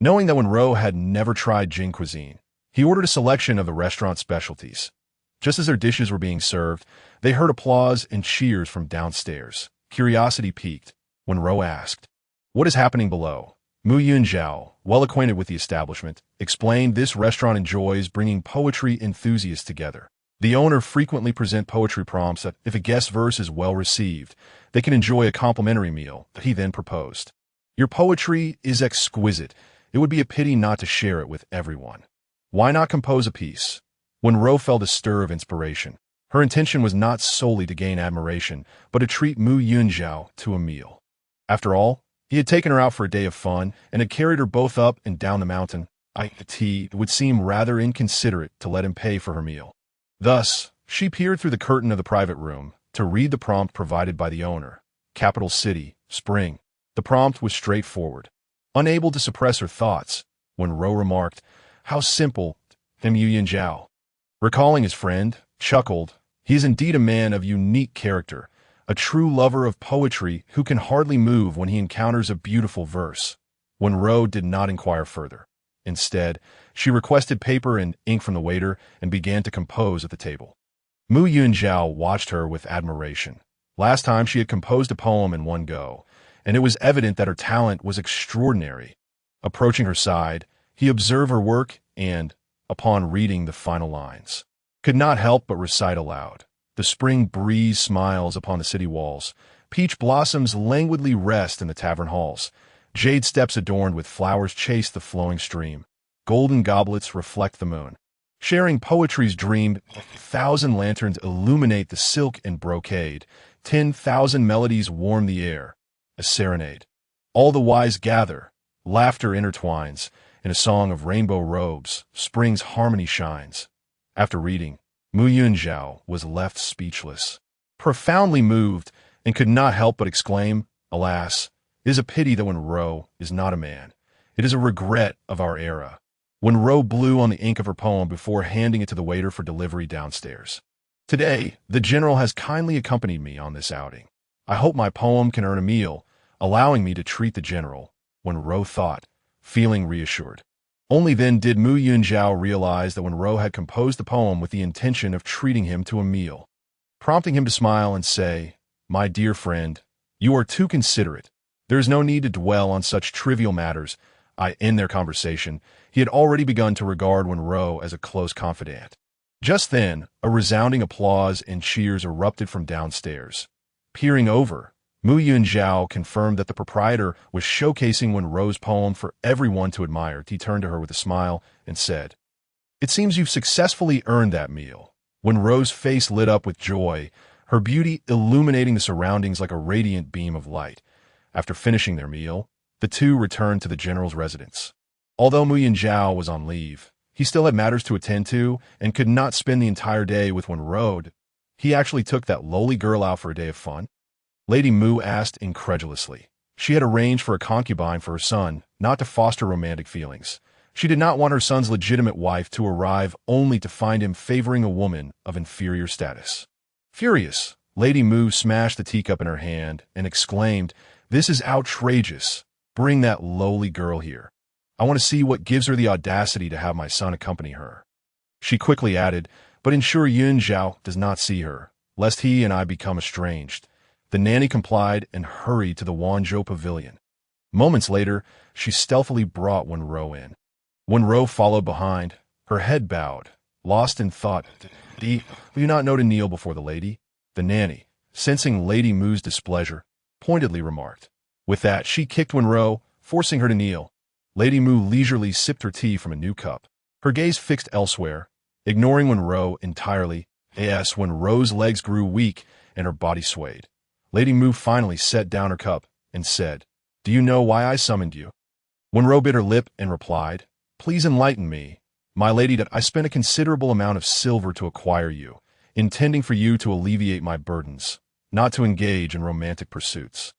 Knowing that Wenrou had never tried Jing cuisine, he ordered a selection of the restaurant's specialties. Just as their dishes were being served, they heard applause and cheers from downstairs. Curiosity piqued. Wenrou asked, "What is happening below?" Mu Yunzhao, well acquainted with the establishment, explained this restaurant enjoys bringing poetry enthusiasts together. The owner frequently presents poetry prompts that, if a guest verse is well received, they can enjoy a complimentary meal. He then proposed, "Your poetry is exquisite. It would be a pity not to share it with everyone. Why not compose a piece?" Wenrou felt a stir of inspiration. Her intention was not solely to gain admiration, but to treat Mu Yunzhao to a meal. After all, he had taken her out for a day of fun and had carried her both up and down the mountain. It would seem rather inconsiderate to let him pay for her meal. Thus, she peered through the curtain of the private room to read the prompt provided by the owner. Capital City, Spring. The prompt was straightforward. Unable to suppress her thoughts, Wenrou remarked, "How simple." Mu Yunzhao, recalling his friend, chuckled. "He is indeed a man of unique character, a true lover of poetry who can hardly move when he encounters a beautiful verse." Wenrou did not inquire further. Instead, she requested paper and ink from the waiter and began to compose at the table. Mu Yunzhao watched her with admiration. Last time she had composed a poem in one go, and it was evident that her talent was extraordinary. Approaching her side, he observed her work and, upon reading the final lines, could not help but recite aloud. "The spring breeze smiles upon the city walls. Peach blossoms languidly rest in the tavern halls. Jade steps adorned with flowers chase the flowing stream. golden goblets reflect the moon. Sharing poetry's dream, 1,000 lanterns illuminate the silk and brocade, 10,000 melodies warm the air, a serenade. All the wise gather, laughter intertwines, in a song of rainbow robes, spring's harmony shines. After reading, Mu Yunzhao was left speechless, profoundly moved, and could not help but exclaim, "Alas, it is a pity that Wenrou is not a man. It is a regret of our era." Wenrou blew on the ink of her poem before handing it to the waiter for delivery downstairs. "Today, the general has kindly accompanied me on this outing. I hope my poem can earn a meal, allowing me to treat the general," Wenrou thought, feeling reassured. Only then did Mu Yunzhao realize that Wenrou had composed the poem with the intention of treating him to a meal, prompting him to smile and say, "My dear friend, you are too considerate. There is no need to dwell on such trivial matters." In their conversation, he had already begun to regard Wenrou as a close confidant. Just then, a resounding applause and cheers erupted from downstairs. Peering over, Mu Yunzhao confirmed that the proprietor was showcasing Wenrou's poem for everyone to admire. He turned to her with a smile and said, "It seems you've successfully earned that meal." Wenrou's face lit up with joy, her beauty illuminating the surroundings like a radiant beam of light. After finishing their meal, the two returned to the general's residence. Although Mu Yunzhao was on leave, he still had matters to attend to and could not spend the entire day with Wenrou. He actually took that lowly girl out for a day of fun. Lady Mu asked incredulously. She had arranged for a concubine for her son, not to foster romantic feelings. She did not want her son's legitimate wife to arrive only to find him favoring a woman of inferior status. Furious, Lady Mu smashed the teacup in her hand and exclaimed, "This is outrageous. Bring that lowly girl here. I want to see what gives her the audacity to have my son accompany her." She quickly added, "But ensure Yunzhao does not see her, lest he and I become estranged." The nanny complied and hurried to the Wanzhou pavilion. Moments later, she stealthily brought Wenrou in. Wenrou followed behind, her head bowed, lost in thought. "Will you not know to kneel before the lady?" The nanny, sensing Lady Mu's displeasure, pointedly remarked. With that, she kicked Wenrou, forcing her to kneel. Lady Mu leisurely sipped her tea from a new cup, her gaze fixed elsewhere, ignoring Wenrou entirely. Wenrou's legs grew weak and her body swayed. Lady Mu finally set down her cup and said, "Do you know why I summoned you?" Wenrou bit her lip and replied, "Please enlighten me. My lady, that I spent a considerable amount of silver to acquire you, intending for you to alleviate my burdens, not to engage in romantic pursuits.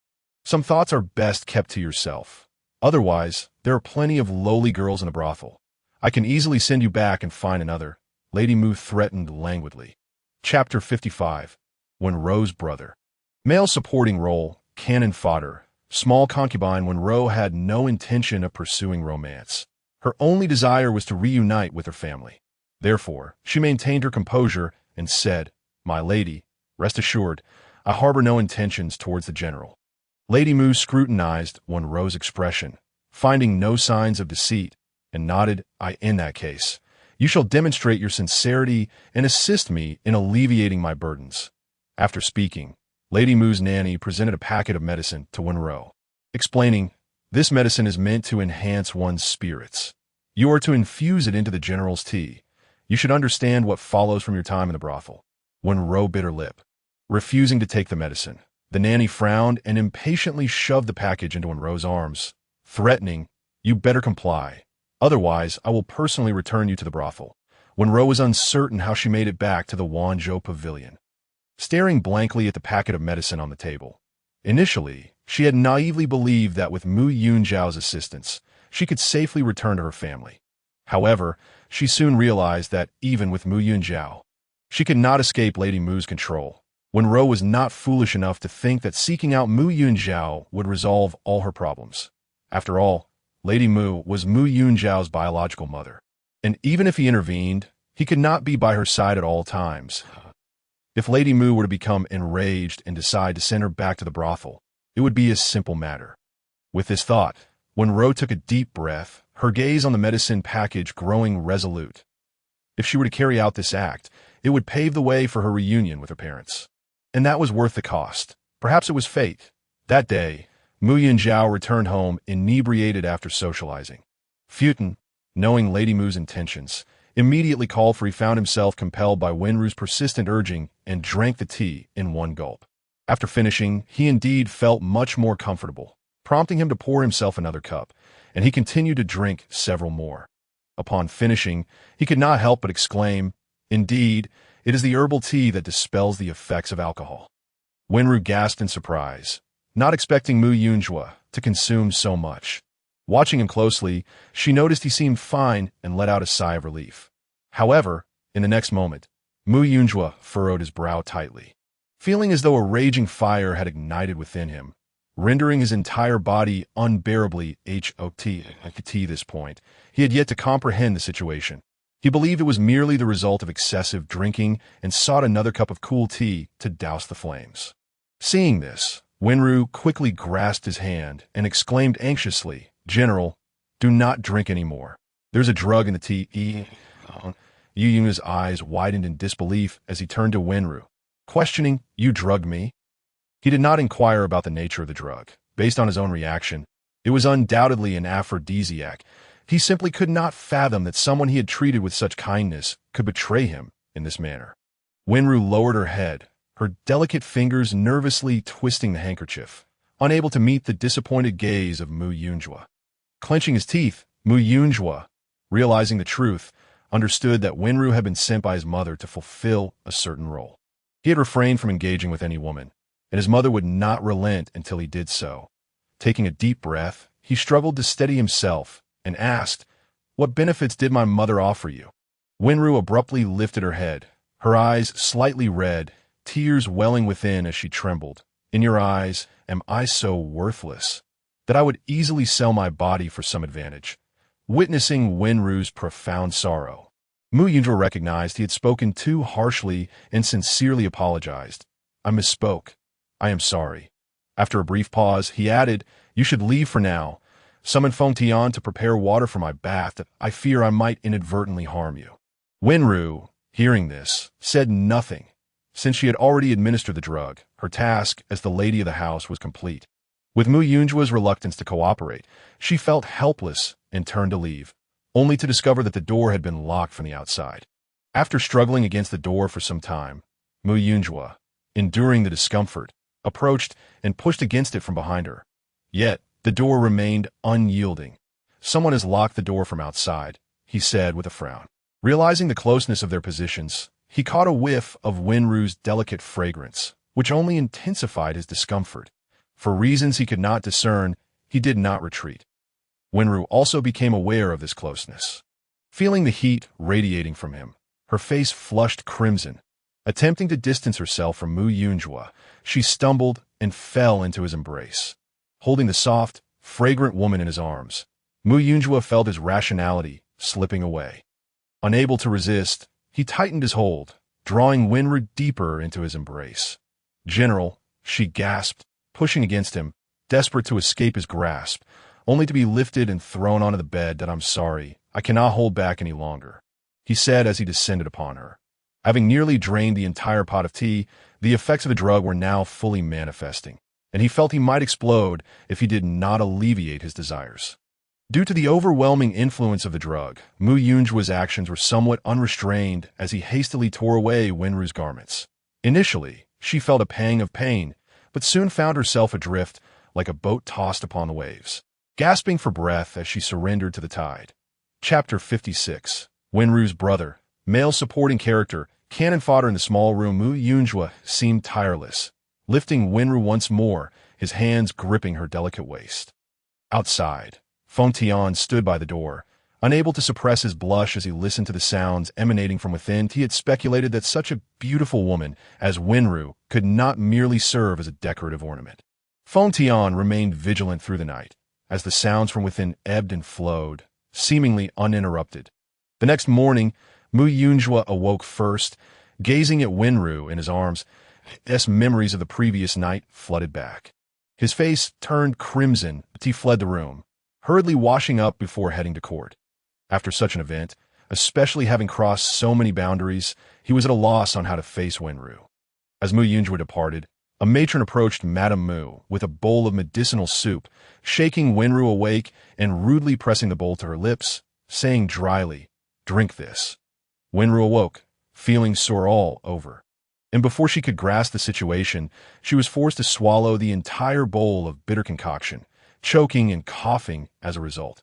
Some thoughts are best kept to yourself. Otherwise, there are plenty of lowly girls in a brothel. I can easily send you back and find another," Lady Mu threatened languidly. Chapter 55. Wenrou's Brother. Male supporting role, cannon fodder. Small concubine Wenrou had no intention of pursuing romance. Her only desire was to reunite with her family. Therefore, she maintained her composure and said, "My lady, rest assured, I harbor no intentions towards the general." Lady Mu scrutinized Wenrou's expression, finding no signs of deceit, and nodded, "In that case, you shall demonstrate your sincerity and assist me in alleviating my burdens." After speaking, Lady Mu's nanny presented a packet of medicine to Wenrou, explaining, "This medicine is meant to enhance one's spirits. You are to infuse it into the general's tea. You should understand what follows from your time in the brothel." Wenrou bit her lip, refusing to take the medicine. The nanny frowned and impatiently shoved the package into Wenrou's arms, threatening, "You better comply. Otherwise, I will personally return you to the brothel." Wenrou was uncertain how she made it back to the Wanzhou pavilion, staring blankly at the packet of medicine on the table. Initially, she had naively believed that with Mu Yunzhao's assistance, she could safely return to her family. However, she soon realized that even with Mu Yunzhao, she could not escape Lady Mu's control. Wenrou was not foolish enough to think that seeking out Mu Yunzhao would resolve all her problems. After all, Lady Mu was Mu Yunzhao's biological mother, and even if he intervened, he could not be by her side at all times. If Lady Mu were to become enraged and decide to send her back to the brothel, it would be a simple matter. With this thought, Wenrou took a deep breath, her gaze on the medicine package growing resolute. If she were to carry out this act, it would pave the way for her reunion with her parents. And that was worth the cost. Perhaps it was fate. That day, Mu Yunzhao returned home inebriated after socializing. "Futen, knowing Lady Mu's intentions, immediately called for he found himself compelled by Wenrou's persistent urging and drank the tea in one gulp. After finishing, he indeed felt much more comfortable, prompting him to pour himself another cup, and he continued to drink several more. Upon finishing, he could not help but exclaim, "Indeed, it is the herbal tea that dispels the effects of alcohol." Wenrou gasped in surprise, not expecting Mu Yunjua to consume so much. Watching him closely, she noticed he seemed fine and let out a sigh of relief. However, in the next moment, Mu Yunjua furrowed his brow tightly, feeling as though a raging fire had ignited within him, rendering his entire body unbearably hot. At this point, he had yet to comprehend the situation. He believed it was merely the result of excessive drinking and sought another cup of cool tea to douse the flames. Seeing this, Wenrou quickly grasped his hand and exclaimed anxiously, "General, do not drink any more. There's a drug in the tea." Yu Yuna's eyes widened in disbelief as he turned to Wenrou, questioning, "You drugged me?" He did not inquire about the nature of the drug. Based on his own reaction, it was undoubtedly an aphrodisiac. He simply could not fathom that someone he had treated with such kindness could betray him in this manner. Wenrou lowered her head, her delicate fingers nervously twisting the handkerchief, unable to meet the disappointed gaze of Mu Yunjua. Clenching his teeth, Mu Yunjua, realizing the truth, understood that Wenrou had been sent by his mother to fulfill a certain role. He had refrained from engaging with any woman, and his mother would not relent until he did so. Taking a deep breath, he struggled to steady himself and asked, "What benefits did my mother offer you?" Wenrou abruptly lifted her head, her eyes slightly red, tears welling within as she trembled. "In your eyes, am I so worthless that I would easily sell my body for some advantage?" Witnessing Wenrou's profound sorrow, Mu Yunjua recognized he had spoken too harshly and sincerely apologized. "I misspoke. I am sorry." After a brief pause, he added, "You should leave for now. Summon Feng Tian to prepare water for my bath. I fear I might inadvertently harm you." Wenrou, hearing this, said nothing, since she had already administered the drug. Her task as the lady of the house was complete. With Mu Yunjua's reluctance to cooperate, she felt helpless and turned to leave, only to discover that the door had been locked from the outside. After struggling against the door for some time, Mu Yunjua, enduring the discomfort, approached and pushed against it from behind her. Yet, the door remained unyielding. "Someone has locked the door from outside," he said with a frown. Realizing the closeness of their positions, he caught a whiff of Wenrou's delicate fragrance, which only intensified his discomfort. For reasons he could not discern, he did not retreat. Wenrou also became aware of this closeness. Feeling the heat radiating from him, her face flushed crimson. Attempting to distance herself from Mu Yunjua, she stumbled and fell into his embrace. Holding the soft, fragrant woman in his arms, Mu Yunjua felt his rationality slipping away. Unable to resist, he tightened his hold, drawing Wenrou deeper into his embrace. "General," she gasped, pushing against him, desperate to escape his grasp, only to be lifted and thrown onto the bed. "I'm sorry, I cannot hold back any longer," he said as he descended upon her. Having nearly drained the entire pot of tea, the effects of the drug were now fully manifesting, and he felt he might explode if he did not alleviate his desires. Due to the overwhelming influence of the drug, Mu Yunjua's actions were somewhat unrestrained as he hastily tore away Wenrou's garments. Initially, she felt a pang of pain, but soon found herself adrift like a boat tossed upon the waves, gasping for breath as she surrendered to the tide. Chapter 56. Wenrou's brother, male supporting character, cannon fodder. In the small room, Mu Yunjua seemed tireless, lifting Wenrou once more, his hands gripping her delicate waist. Outside, Feng Tian stood by the door, unable to suppress his blush as he listened to the sounds emanating from within. He had speculated that such a beautiful woman as Wenrou could not merely serve as a decorative ornament. Feng Tian remained vigilant through the night, as the sounds from within ebbed and flowed, seemingly uninterrupted. The next morning, Mu Yunjua awoke first, gazing at Wenrou in his arms. Memories of the previous night flooded back. His face turned crimson, but he fled the room, hurriedly washing up before heading to court. After such an event, especially having crossed so many boundaries, he was at a loss on how to face Wenrou. As Mu Yunjua departed, a matron approached Madame Mu with a bowl of medicinal soup, shaking Wenrou awake and rudely pressing the bowl to her lips. saying dryly, "Drink this." Wenrou awoke, feeling sore all over. And before she could grasp the situation, she was forced to swallow the entire bowl of bitter concoction, choking and coughing as a result.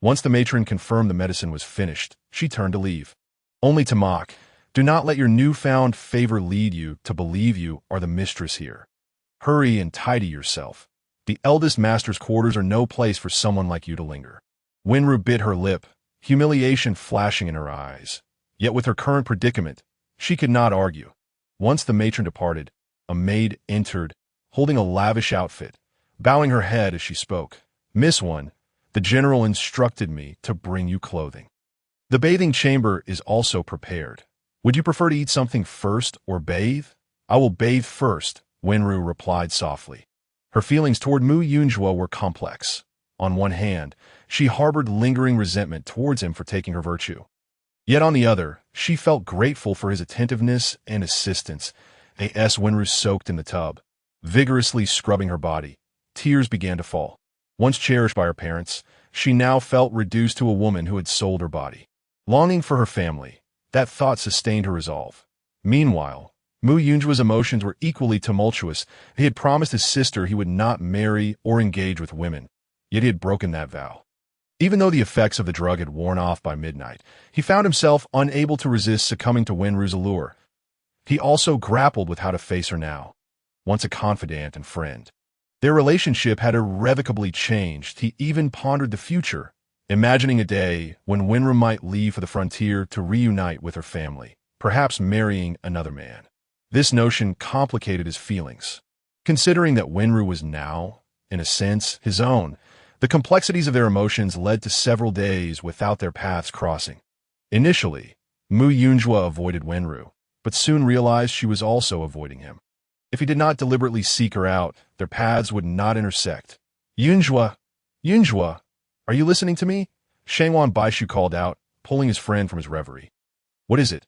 Once the matron confirmed the medicine was finished, she turned to leave, only to mock, "Do not let your newfound favor lead you to believe you are the mistress here. Hurry and tidy yourself. The eldest master's quarters are no place for someone like you to linger." Wenrou bit her lip, humiliation flashing in her eyes. Yet with her current predicament, she could not argue. Once the matron departed, a maid entered, holding a lavish outfit, bowing her head as she spoke. "Miss One, the general instructed me to bring you clothing. The bathing chamber is also prepared. Would you prefer to eat something first or bathe?" "I will bathe first," Wenrou replied softly. Her feelings toward Mu Yunjua were complex. On one hand, she harbored lingering resentment towards him for taking her virtue. Yet on the other, she felt grateful for his attentiveness and assistance. As Wenrou soaked in the tub, vigorously scrubbing her body, tears began to fall. Once cherished by her parents, she now felt reduced to a woman who had sold her body. Longing for her family, that thought sustained her resolve. Meanwhile, Mu Yunjua's emotions were equally tumultuous. He had promised his sister he would not marry or engage with women, yet he had broken that vow. Even though the effects of the drug had worn off by midnight, he found himself unable to resist succumbing to Wenrou's allure. He also grappled with how to face her now, once a confidant and friend. Their relationship had irrevocably changed. He even pondered the future, imagining a day when Wenrou might leave for the frontier to reunite with her family, perhaps marrying another man. This notion complicated his feelings. Considering that Wenrou was now, in a sense, his own, the complexities of their emotions led to several days without their paths crossing. Initially, Mu Yunjua avoided Wenrou, but soon realized she was also avoiding him. If he did not deliberately seek her out, their paths would not intersect. "Yunjua! Yunjua! Are you listening to me?" Shangwan Baishu called out, pulling his friend from his reverie. "What is it?"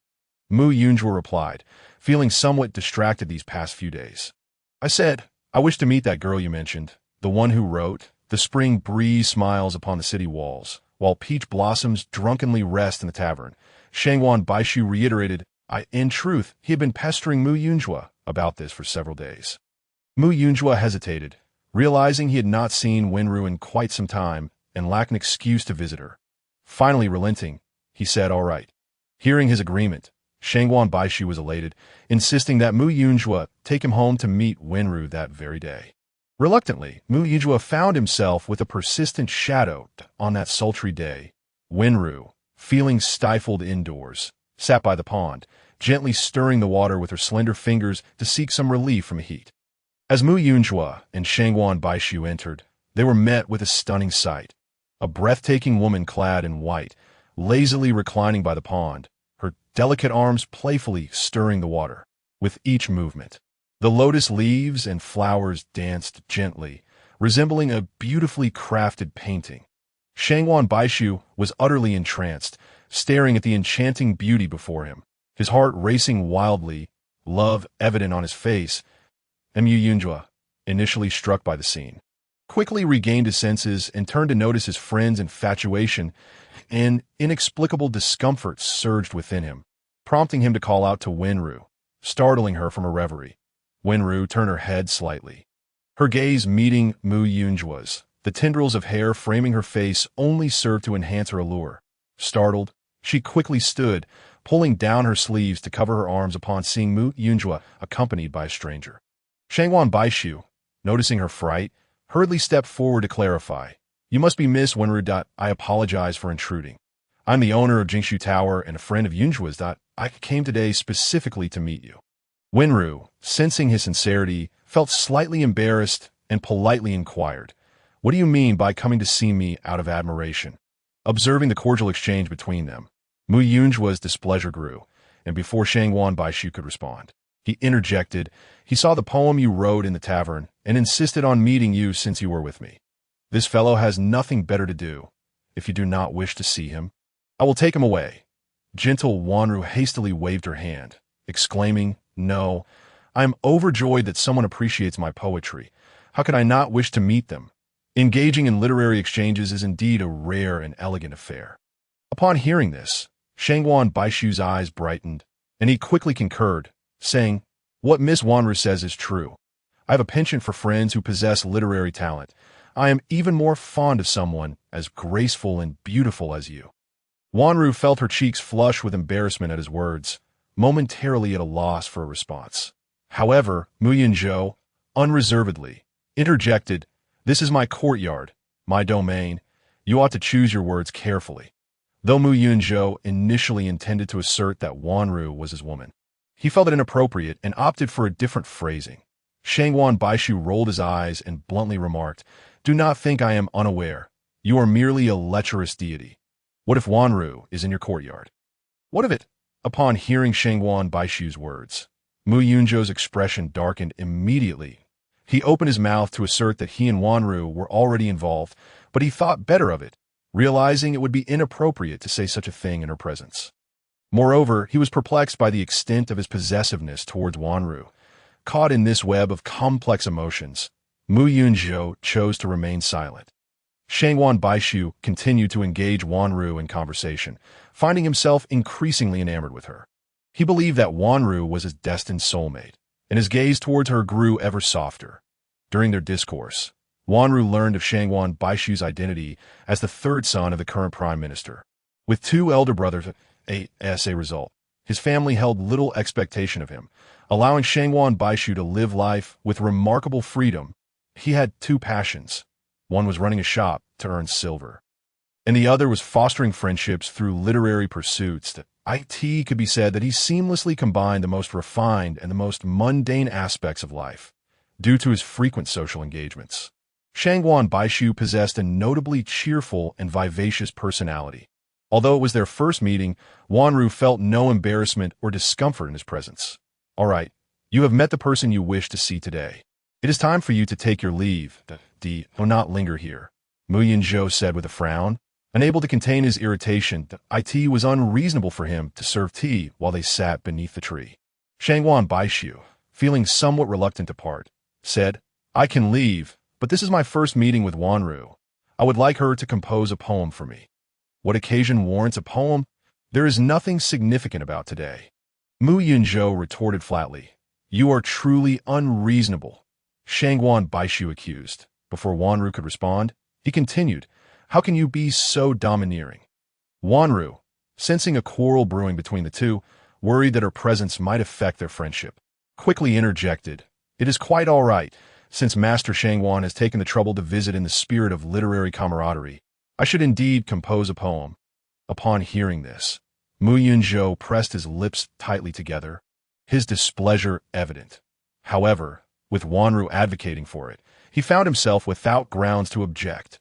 Mu Yunjua replied, feeling somewhat distracted these past few days. "I said, I wish to meet that girl you mentioned, the one who wrote, 'The spring breeze smiles upon the city walls, while peach blossoms drunkenly rest in the tavern.'" Shangwan Baishu reiterated, in truth, he had been pestering Mu Yunjua about this for several days. Mu Yunjua hesitated, realizing he had not seen Wenrou in quite some time and lacked an excuse to visit her. Finally relenting, he said, "All right." Hearing his agreement, Shangwan Baishu was elated, insisting that Mu Yunjua take him home to meet Wenrou that very day. Reluctantly, Mu Yunjua found himself with a persistent shadow on that sultry day. Wenrou, feeling stifled indoors, sat by the pond, gently stirring the water with her slender fingers to seek some relief from heat. As Mu Yunjua and Shangwan Baishu entered, they were met with a stunning sight. A breathtaking woman clad in white, lazily reclining by the pond, her delicate arms playfully stirring the water. With each movement, the lotus leaves and flowers danced gently, resembling a beautifully crafted painting. Shangwan Baishu was utterly entranced, staring at the enchanting beauty before him, his heart racing wildly, love evident on his face. Mu Yunjua, initially struck by the scene, quickly regained his senses and turned to notice his friend's infatuation. An inexplicable discomfort surged within him, prompting him to call out to Wenrou, startling her from her reverie. Wenrou turned her head slightly, her gaze meeting Mu Yunjua's. The tendrils of hair framing her face only served to enhance her allure. Startled, she quickly stood, pulling down her sleeves to cover her arms upon seeing Mu Yunjua accompanied by a stranger. Shangwan Baishu, noticing her fright, hurriedly stepped forward to clarify. "You must be Miss Wenrou. I apologize for intruding. I'm the owner of Jingshu Tower and a friend of Yunjua's. I came today specifically to meet you." Wenrou, sensing his sincerity, felt slightly embarrassed and politely inquired, "What do you mean by coming to see me out of admiration?" Observing the cordial exchange between them, Mu Yunjua's displeasure grew, and before Shangwan Baishu could respond, he interjected, "He saw the poem you wrote in the tavern and insisted on meeting you since you were with me. This fellow has nothing better to do. If you do not wish to see him, I will take him away." Gentle Wenrou hastily waved her hand, exclaiming, "No, I am overjoyed that someone appreciates my poetry. How could I not wish to meet them? Engaging in literary exchanges is indeed a rare and elegant affair." Upon hearing this, Shangguan Baishu's eyes brightened, and he quickly concurred, saying, "What Miss Wenrou says is true. I have a penchant for friends who possess literary talent. I am even more fond of someone as graceful and beautiful as you." Wenrou felt her cheeks flush with embarrassment at his words, momentarily at a loss for a response. However, Mu Yunzhou, unreservedly, interjected, "This is my courtyard, my domain. You ought to choose your words carefully." Though Mu Yunzhou initially intended to assert that Wenrou was his woman, he felt it inappropriate and opted for a different phrasing. Shangguan Baishu rolled his eyes and bluntly remarked, "Do not think I am unaware. You are merely a lecherous deity. What if Wenrou is in your courtyard?" "What of it?" Upon hearing Shangguan Baishu's words, Mu Yunzhou's expression darkened immediately. He opened his mouth to assert that he and Wenrou were already involved, but he thought better of it, realizing it would be inappropriate to say such a thing in her presence. Moreover, he was perplexed by the extent of his possessiveness towards Wenrou. Caught in this web of complex emotions, Mu Yunzhou chose to remain silent. Shangguan Baishu continued to engage Wenrou in conversation, finding himself increasingly enamored with her. He believed that Wenrou was his destined soulmate, and his gaze towards her grew ever softer. During their discourse, Wenrou learned of Shangguan Baishu's identity as the third son of the current prime minister. With two elder brothers as a result, his family held little expectation of him, allowing Shangguan Baishu to live life with remarkable freedom. He had two passions. One was running a shop to earn silver, and the other was fostering friendships through literary pursuits. It could be said that he seamlessly combined the most refined and the most mundane aspects of life, due to his frequent social engagements. Shangguan Baishu possessed a notably cheerful and vivacious personality. Although it was their first meeting, Wenrou felt no embarrassment or discomfort in his presence. "All right, you have met the person you wish to see today. It is time for you to take your leave. Do not linger here," Mu Yunzhou said with a frown. Unable to contain his irritation, it was unreasonable for him to serve tea while they sat beneath the tree. Shangguan Baishu, feeling somewhat reluctant to part, said, "I can leave, but this is my first meeting with Wenrou. I would like her to compose a poem for me." "What occasion warrants a poem? There is nothing significant about today." Mu Yunzhou retorted flatly, "You are truly unreasonable," Shangguan Baishu accused. Before Wenrou could respond, he continued, "How can you be so domineering?" Wenrou, sensing a quarrel brewing between the two, worried that her presence might affect their friendship, quickly interjected, "It is quite all right, since Master Shangguan has taken the trouble to visit in the spirit of literary camaraderie. I should indeed compose a poem." Upon hearing this, Mu Yunzhou pressed his lips tightly together, his displeasure evident. However, with Wenrou advocating for it, he found himself without grounds to object.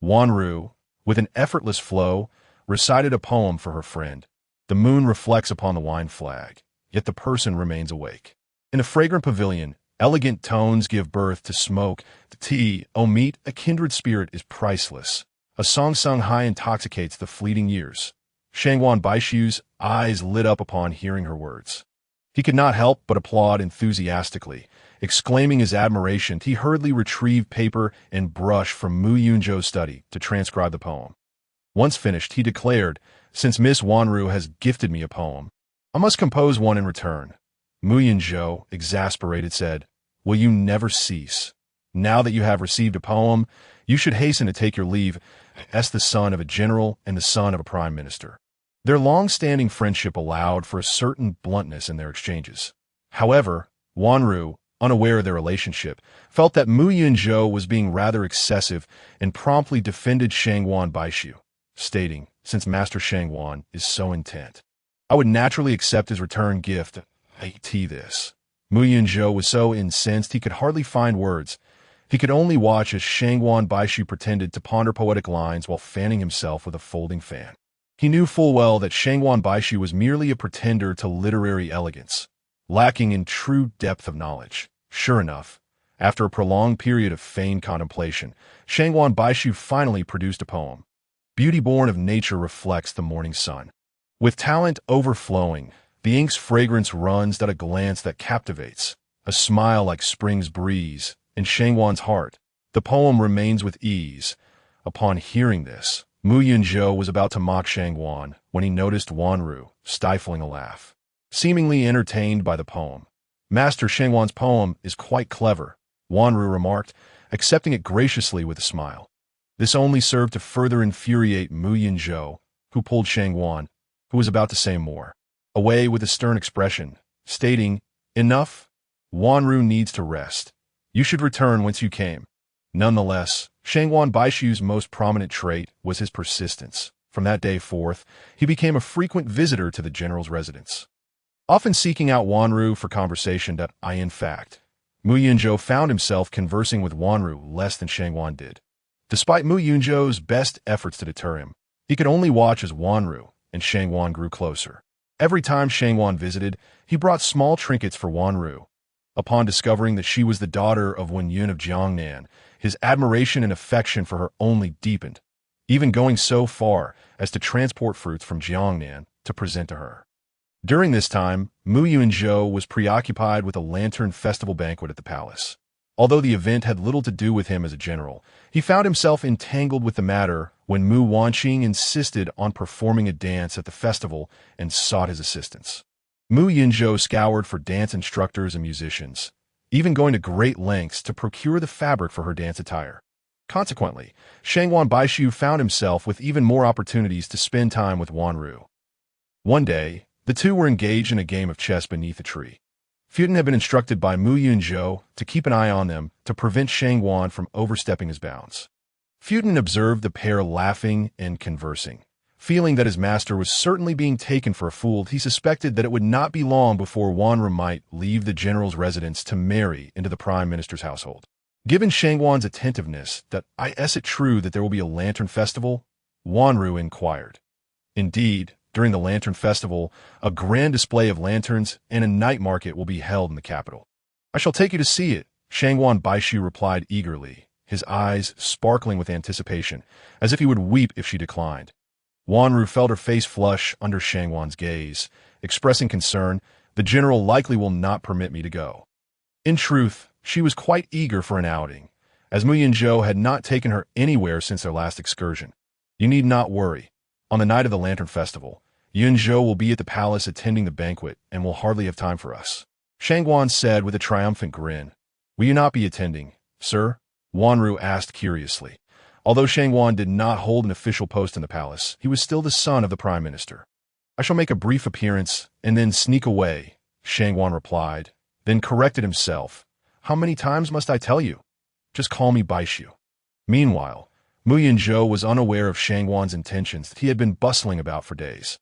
Wenrou, with an effortless flow, recited a poem for her friend. The moon reflects upon the wine flag, yet the person remains awake. In a fragrant pavilion, elegant tones give birth to smoke. The tea, O meet, a kindred spirit is priceless. A song sung high intoxicates the fleeting years. Shangguan Baishu's eyes lit up upon hearing her words. He could not help but applaud enthusiastically. Exclaiming his admiration, he hurriedly retrieved paper and brush from Mu Yunzhou's study to transcribe the poem. Once finished, he declared, "Since Miss Wenrou has gifted me a poem, I must compose one in return." Mu Yunzhou, exasperated, said, "Will you never cease? Now that you have received a poem, you should hasten to take your leave as the son of a general and the son of a prime minister." Their long-standing friendship allowed for a certain bluntness in their exchanges. However, Wenrou, unaware of their relationship, felt that Mu Yunzhou was being rather excessive and promptly defended Shangguan Baishu, stating, "Since Master Shangguan is so intent, I would naturally accept his return gift." This. Mu Yunzhou was so incensed he could hardly find words. He could only watch as Shangguan Baishu pretended to ponder poetic lines while fanning himself with a folding fan. He knew full well that Shangguan Baishu was merely a pretender to literary elegance, lacking in true depth of knowledge. Sure enough, after a prolonged period of feigned contemplation, Shangguan Baishu finally produced a poem. Beauty born of nature reflects the morning sun. With talent overflowing, the ink's fragrance runs at a glance that captivates, a smile like spring's breeze, in Shangguan's heart. The poem remains with ease. Upon hearing this, Mu Yunzhou was about to mock Shangguan when he noticed Wenrou stifling a laugh, seemingly entertained by the poem. "Master Shangguan's poem is quite clever," Wenrou remarked, accepting it graciously with a smile. This only served to further infuriate Mu Yunzhou, who pulled Shangguan, who was about to say more, away with a stern expression, stating, "Enough. Wenrou needs to rest. You should return whence you came." Nonetheless, Shangguan Baishu's most prominent trait was his persistence. From that day forth, he became a frequent visitor to the general's residence, often seeking out Wenrou for conversation. In fact, Mu Yunzhou found himself conversing with Wenrou less than Shangguan did. Despite Mu Yunzhou's best efforts to deter him, he could only watch as Wenrou and Shangguan grew closer. Every time Shangguan visited, he brought small trinkets for Wenrou. Upon discovering that she was the daughter of Wenyun of Jiangnan, his admiration and affection for her only deepened, even going so far as to transport fruits from Jiangnan to present to her. During this time, Mu Yunzhou was preoccupied with a lantern festival banquet at the palace. Although the event had little to do with him as a general, he found himself entangled with the matter when Mu Wanqing insisted on performing a dance at the festival and sought his assistance. Mu Yunzhou scoured for dance instructors and musicians, even going to great lengths to procure the fabric for her dance attire. Consequently, Shangguan Baishu found himself with even more opportunities to spend time with Wenrou. One day, the two were engaged in a game of chess beneath a tree. Futen had been instructed by Mu Yunzhou to keep an eye on them to prevent Shangguan from overstepping his bounds. Futen observed the pair laughing and conversing. Feeling that his master was certainly being taken for a fool, he suspected that it would not be long before Wenrou might leave the general's residence to marry into the prime minister's household. Given Shangguan's attentiveness, "Is it true that there will be a lantern festival?" Wenrou inquired. Indeed, during the lantern festival, a grand display of lanterns and a night market will be held in the capital. "I shall take you to see it," Shangguan Baishu replied eagerly, his eyes sparkling with anticipation, as if he would weep if she declined. Wenrou felt her face flush under Shangguan's gaze, expressing concern. "The general likely will not permit me to go." In truth, she was quite eager for an outing, as Mu Yunzhou had not taken her anywhere since their last excursion. "You need not worry. On the night of the Lantern Festival, Yunzhou will be at the palace attending the banquet and will hardly have time for us," Shangguan said with a triumphant grin. "Will you not be attending, sir?" Wenrou asked curiously. Although Shangguan did not hold an official post in the palace, he was still the son of the prime minister. "I shall make a brief appearance and then sneak away," Shangguan replied, then corrected himself. "How many times must I tell you? Just call me Baishu." Meanwhile, Mu Yunzhou was unaware of Shangguan's intentions that he had been bustling about for days.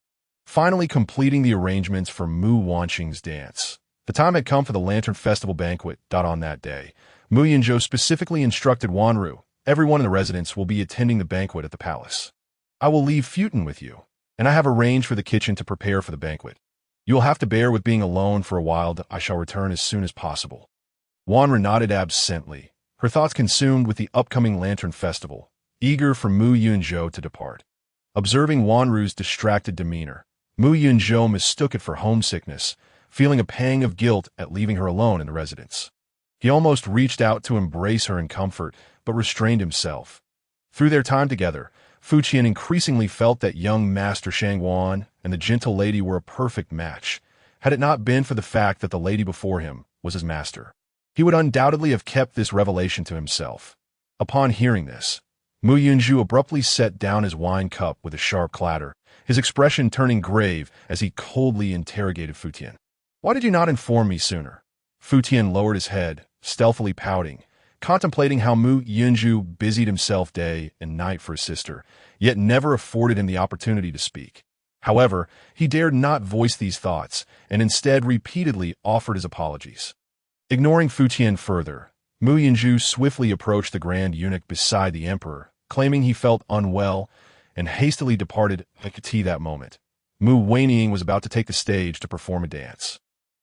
Finally completing the arrangements for Mu Wanqing's dance, the time had come for the Lantern Festival banquet. On that day, Mu Yunzhou specifically instructed Wenrou, "Everyone in the residence will be attending the banquet at the palace. I will leave Futen with you, and I have arranged for the kitchen to prepare for the banquet. You will have to bear with being alone for a while. I shall return as soon as possible." Wenrou nodded absently, her thoughts consumed with the upcoming Lantern Festival, eager for Mu Yunzhou to depart. Observing Wenrou's distracted demeanor, Mu Yunzhou mistook it for homesickness, feeling a pang of guilt at leaving her alone in the residence. He almost reached out to embrace her in comfort, but restrained himself. Through their time together, Fuqian increasingly felt that young Master Shangguan and the gentle lady were a perfect match, had it not been for the fact that the lady before him was his master. He would undoubtedly have kept this revelation to himself. Upon hearing this, Mu Yunzhou abruptly set down his wine cup with a sharp clatter, his expression turning grave as he coldly interrogated Fuqian. "Why did you not inform me sooner?" Fuqian lowered his head, stealthily pouting, contemplating how Mu Yunzhou busied himself day and night for his sister, yet never afforded him the opportunity to speak. However, he dared not voice these thoughts, and instead repeatedly offered his apologies. Ignoring Fuqian further, Mu Yunzhou swiftly approached the grand eunuch beside the emperor, claiming he felt unwell, and hastily departed like a tea that moment. Mu Wanqing was about to take the stage to perform a dance.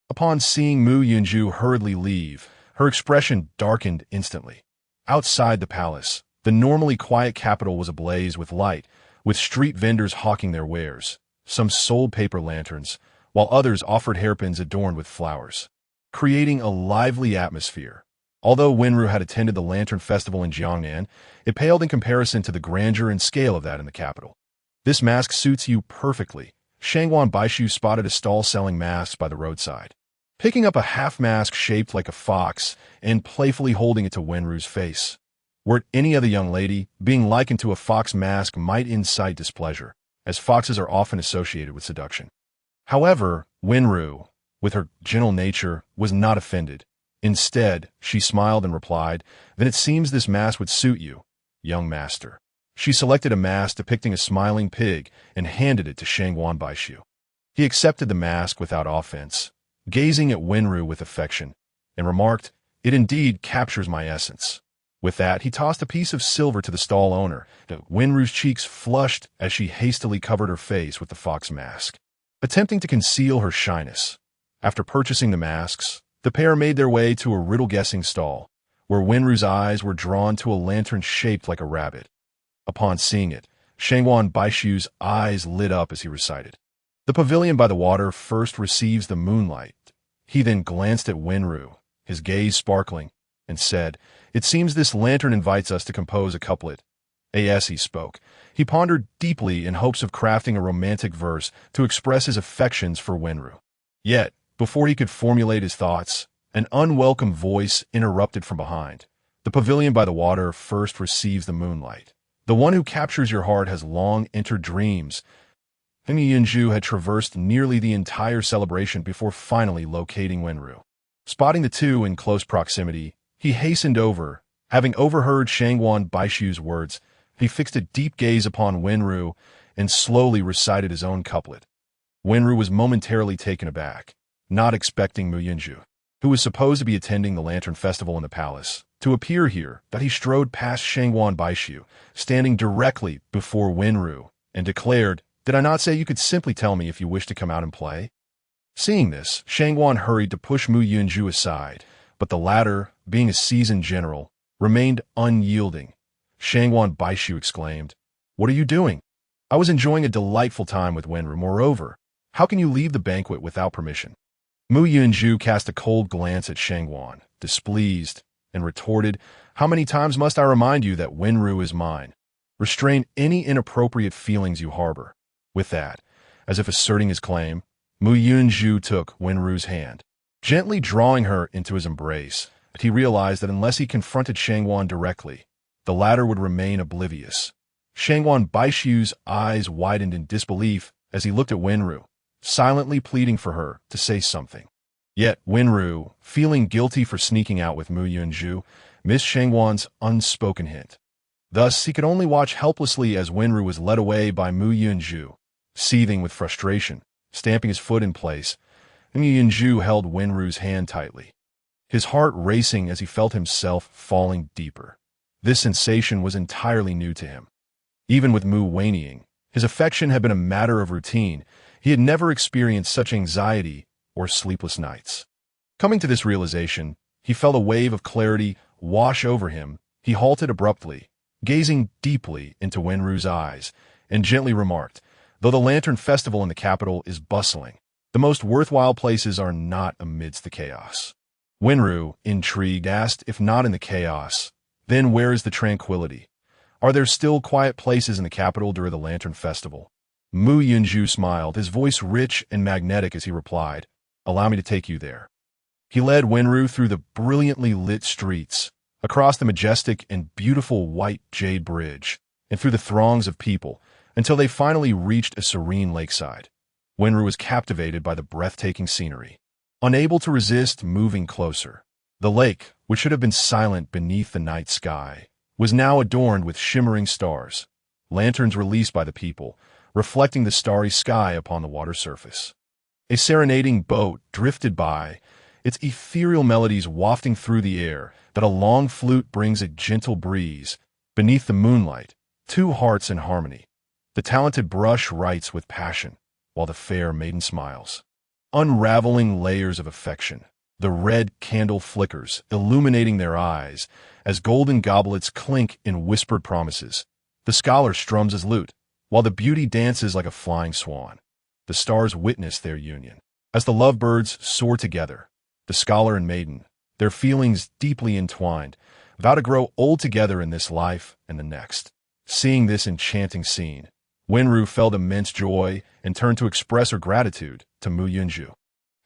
Upon seeing Mu Yunzhou hurriedly leave, her expression darkened instantly. Outside the palace, the normally quiet capital was ablaze with light, with street vendors hawking their wares. Some sold paper lanterns, while others offered hairpins adorned with flowers, creating a lively atmosphere. Although Wenrou had attended the Lantern Festival in Jiangnan, it paled in comparison to the grandeur and scale of that in the capital. "This mask suits you perfectly." Shangwan Baishu spotted a stall selling masks by the roadside. Picking up a half-mask shaped like a fox and playfully holding it to Wenrou's face. Were it any other young lady, being likened to a fox mask might incite displeasure, as foxes are often associated with seduction. However, Wenrou, with her gentle nature, was not offended. Instead, she smiled and replied, "Then it seems this mask would suit you, young master." She selected a mask depicting a smiling pig and handed it to Shangwan Baishu. He accepted the mask without offense, gazing at Wenrou with affection, and remarked, "It indeed captures my essence." With that, he tossed a piece of silver to the stall owner. Wenrou's cheeks flushed as she hastily covered her face with the fox mask, attempting to conceal her shyness. After purchasing the masks, the pair made their way to a riddle-guessing stall, where Wenrou's eyes were drawn to a lantern shaped like a rabbit. Upon seeing it, Shangwan Baishu's eyes lit up as he recited, "The pavilion by the water first receives the moonlight." He then glanced at Wenrou, his gaze sparkling, and said, "It seems this lantern invites us to compose a couplet." As he spoke, he pondered deeply in hopes of crafting a romantic verse to express his affections for Wenrou. Yet, before he could formulate his thoughts, an unwelcome voice interrupted from behind. "The pavilion by the water first receives the moonlight. The one who captures your heart has long entered dreams." Yenju had traversed nearly the entire celebration before finally locating Wenrou. Spotting the two in close proximity, he hastened over. Having overheard Shangwan Baishu's words, he fixed a deep gaze upon Wenrou and slowly recited his own couplet. Wenrou was momentarily taken aback, not expecting Mu Yunju, who was supposed to be attending the Lantern Festival in the palace, to appear here, that he strode past Shangwan Baishu, standing directly before Wenrou, and declared, "Did I not say you could simply tell me if you wish to come out and play?" Seeing this, Shangwan hurried to push Mu Yunju aside, but the latter, being a seasoned general, remained unyielding. Shangwan Baishu exclaimed, "What are you doing? I was enjoying a delightful time with Wenrou. Moreover, how can you leave the banquet without permission?" Mu Yunju cast a cold glance at Shangwan, displeased, and retorted, "How many times must I remind you that Wenrou is mine? Restrain any inappropriate feelings you harbor." With that, as if asserting his claim, Mu Yunju took Wenrou's hand, gently drawing her into his embrace. But he realized that unless he confronted Shangwan directly, the latter would remain oblivious. Shangwan Baishu's eyes widened in disbelief as he looked at Wenrou, silently pleading for her to say something. Yet Wenrou, feeling guilty for sneaking out with Mu Yunju, missed Shangwan's unspoken hint. Thus, he could only watch helplessly as Wenrou was led away by Mu Yunju. Seething with frustration, stamping his foot in place, Mu Yunju held Wenrou's hand tightly, his heart racing as he felt himself falling deeper. This sensation was entirely new to him. Even with Mu waning, his affection had been a matter of routine. He had never experienced such anxiety or sleepless nights. Coming to this realization, he felt a wave of clarity wash over him. He halted abruptly, gazing deeply into Wenrou's eyes, and gently remarked, "Though the Lantern Festival in the capital is bustling, the most worthwhile places are not amidst the chaos." Wenrou, intrigued, asked, "If not in the chaos, then where is the tranquility? Are there still quiet places in the capital during the Lantern Festival?" Mu Yunju smiled, his voice rich and magnetic as he replied, "Allow me to take you there." He led Wenrou through the brilliantly lit streets, across the majestic and beautiful white jade bridge, and through the throngs of people, until they finally reached a serene lakeside. Wenrou was captivated by the breathtaking scenery, unable to resist moving closer. The lake, which should have been silent beneath the night sky, was now adorned with shimmering stars, lanterns released by the people, reflecting the starry sky upon the water surface. A serenading boat drifted by, its ethereal melodies wafting through the air that a long flute brings a gentle breeze. Beneath the moonlight, two hearts in harmony. The talented brush writes with passion, while the fair maiden smiles, unraveling layers of affection. The red candle flickers, illuminating their eyes, as golden goblets clink in whispered promises. The scholar strums his lute, while the beauty dances like a flying swan. The stars witness their union. As the lovebirds soar together, the scholar and maiden, their feelings deeply entwined, vow to grow old together in this life and the next. Seeing this enchanting scene, Wenrou felt immense joy and turned to express her gratitude to Mu Yunju.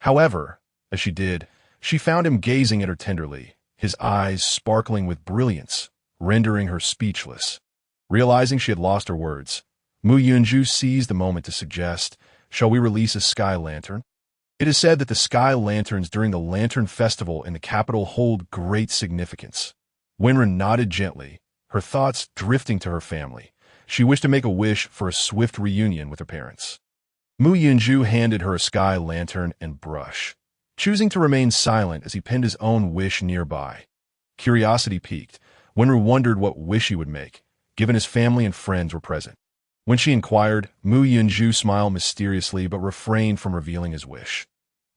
However, as she did, she found him gazing at her tenderly, his eyes sparkling with brilliance, rendering her speechless. Realizing she had lost her words, Mu Yunju seized the moment to suggest, "Shall we release a sky lantern?" It is said that the sky lanterns during the Lantern Festival in the capital hold great significance. Wenrou nodded gently, her thoughts drifting to her family. She wished to make a wish for a swift reunion with her parents. Mu Yunju handed her a sky lantern and brush, choosing to remain silent as he pinned his own wish nearby. Curiosity piqued. Wenrou wondered what wish he would make, given his family and friends were present. When she inquired, Mu Yunju smiled mysteriously but refrained from revealing his wish.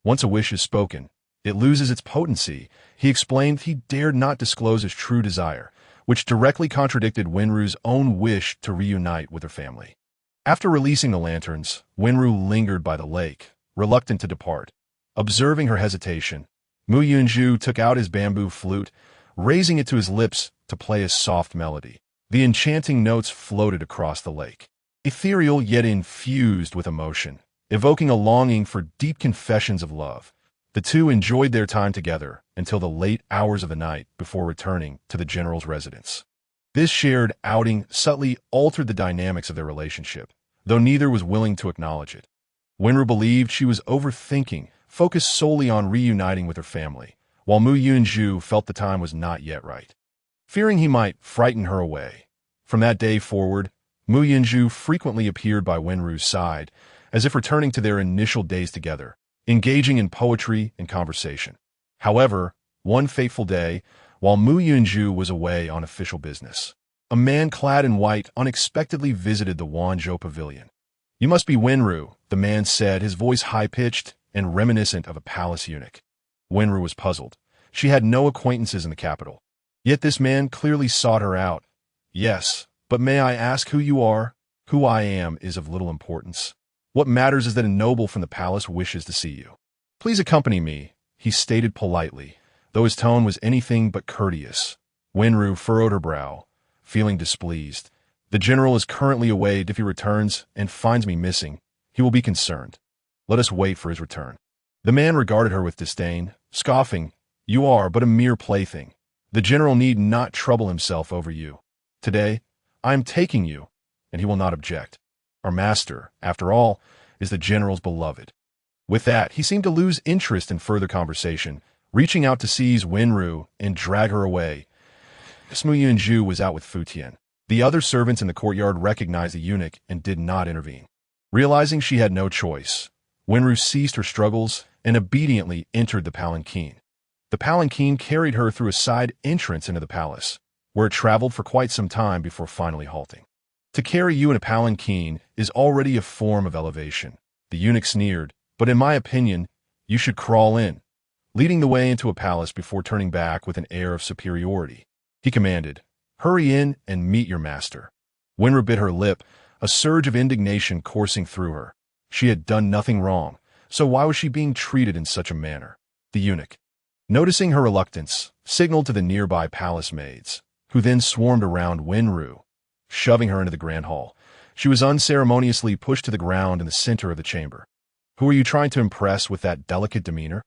Once a wish is spoken, it loses its potency. He explained he dared not disclose his true desire, which directly contradicted Wenrou's own wish to reunite with her family. After releasing the lanterns, Wenrou lingered by the lake, reluctant to depart. Observing her hesitation, Mu Yunju took out his bamboo flute, raising it to his lips to play a soft melody. The enchanting notes floated across the lake, ethereal yet infused with emotion, evoking a longing for deep confessions of love. The two enjoyed their time together until the late hours of the night before returning to the general's residence. This shared outing subtly altered the dynamics of their relationship, though neither was willing to acknowledge it. Wenrou believed she was overthinking, focused solely on reuniting with her family, while Mu Yunju felt the time was not yet right, fearing he might frighten her away. From that day forward, Mu Yunju frequently appeared by Wenrou's side, as if returning to their initial days together, engaging in poetry and conversation. However, one fateful day, while Mu Yunju was away on official business, a man clad in white unexpectedly visited the Wanzhou pavilion. "You must be Wenrou," the man said, his voice high-pitched and reminiscent of a palace eunuch. Wenrou was puzzled. She had no acquaintances in the capital. Yet this man clearly sought her out. "Yes, but may I ask who you are?" "Who I am is of little importance. What matters is that a noble from the palace wishes to see you. Please accompany me," he stated politely, though his tone was anything but courteous. Wenrou furrowed her brow, feeling displeased. "The general is currently away. If he returns and finds me missing, he will be concerned. Let us wait for his return." The man regarded her with disdain, scoffing, "You are but a mere plaything. The general need not trouble himself over you. Today, I am taking you, and he will not object. Our master, after all, is the general's beloved." With that, he seemed to lose interest in further conversation, reaching out to seize Wenrou and drag her away. Mu Yunju was out with Futian. The other servants in the courtyard recognized the eunuch and did not intervene. Realizing she had no choice, Wenrou ceased her struggles and obediently entered the palanquin. The palanquin carried her through a side entrance into the palace, where it traveled for quite some time before finally halting. "To carry you in a palanquin is already a form of elevation," the eunuch sneered, "but in my opinion, you should crawl in," leading the way into a palace before turning back with an air of superiority. He commanded, "Hurry in and meet your master." Wenrou bit her lip, a surge of indignation coursing through her. She had done nothing wrong, so why was she being treated in such a manner? The eunuch, noticing her reluctance, signaled to the nearby palace maids, who then swarmed around Wenrou, shoving her into the grand hall. She was unceremoniously pushed to the ground in the center of the chamber. "Who are you trying to impress with that delicate demeanor?"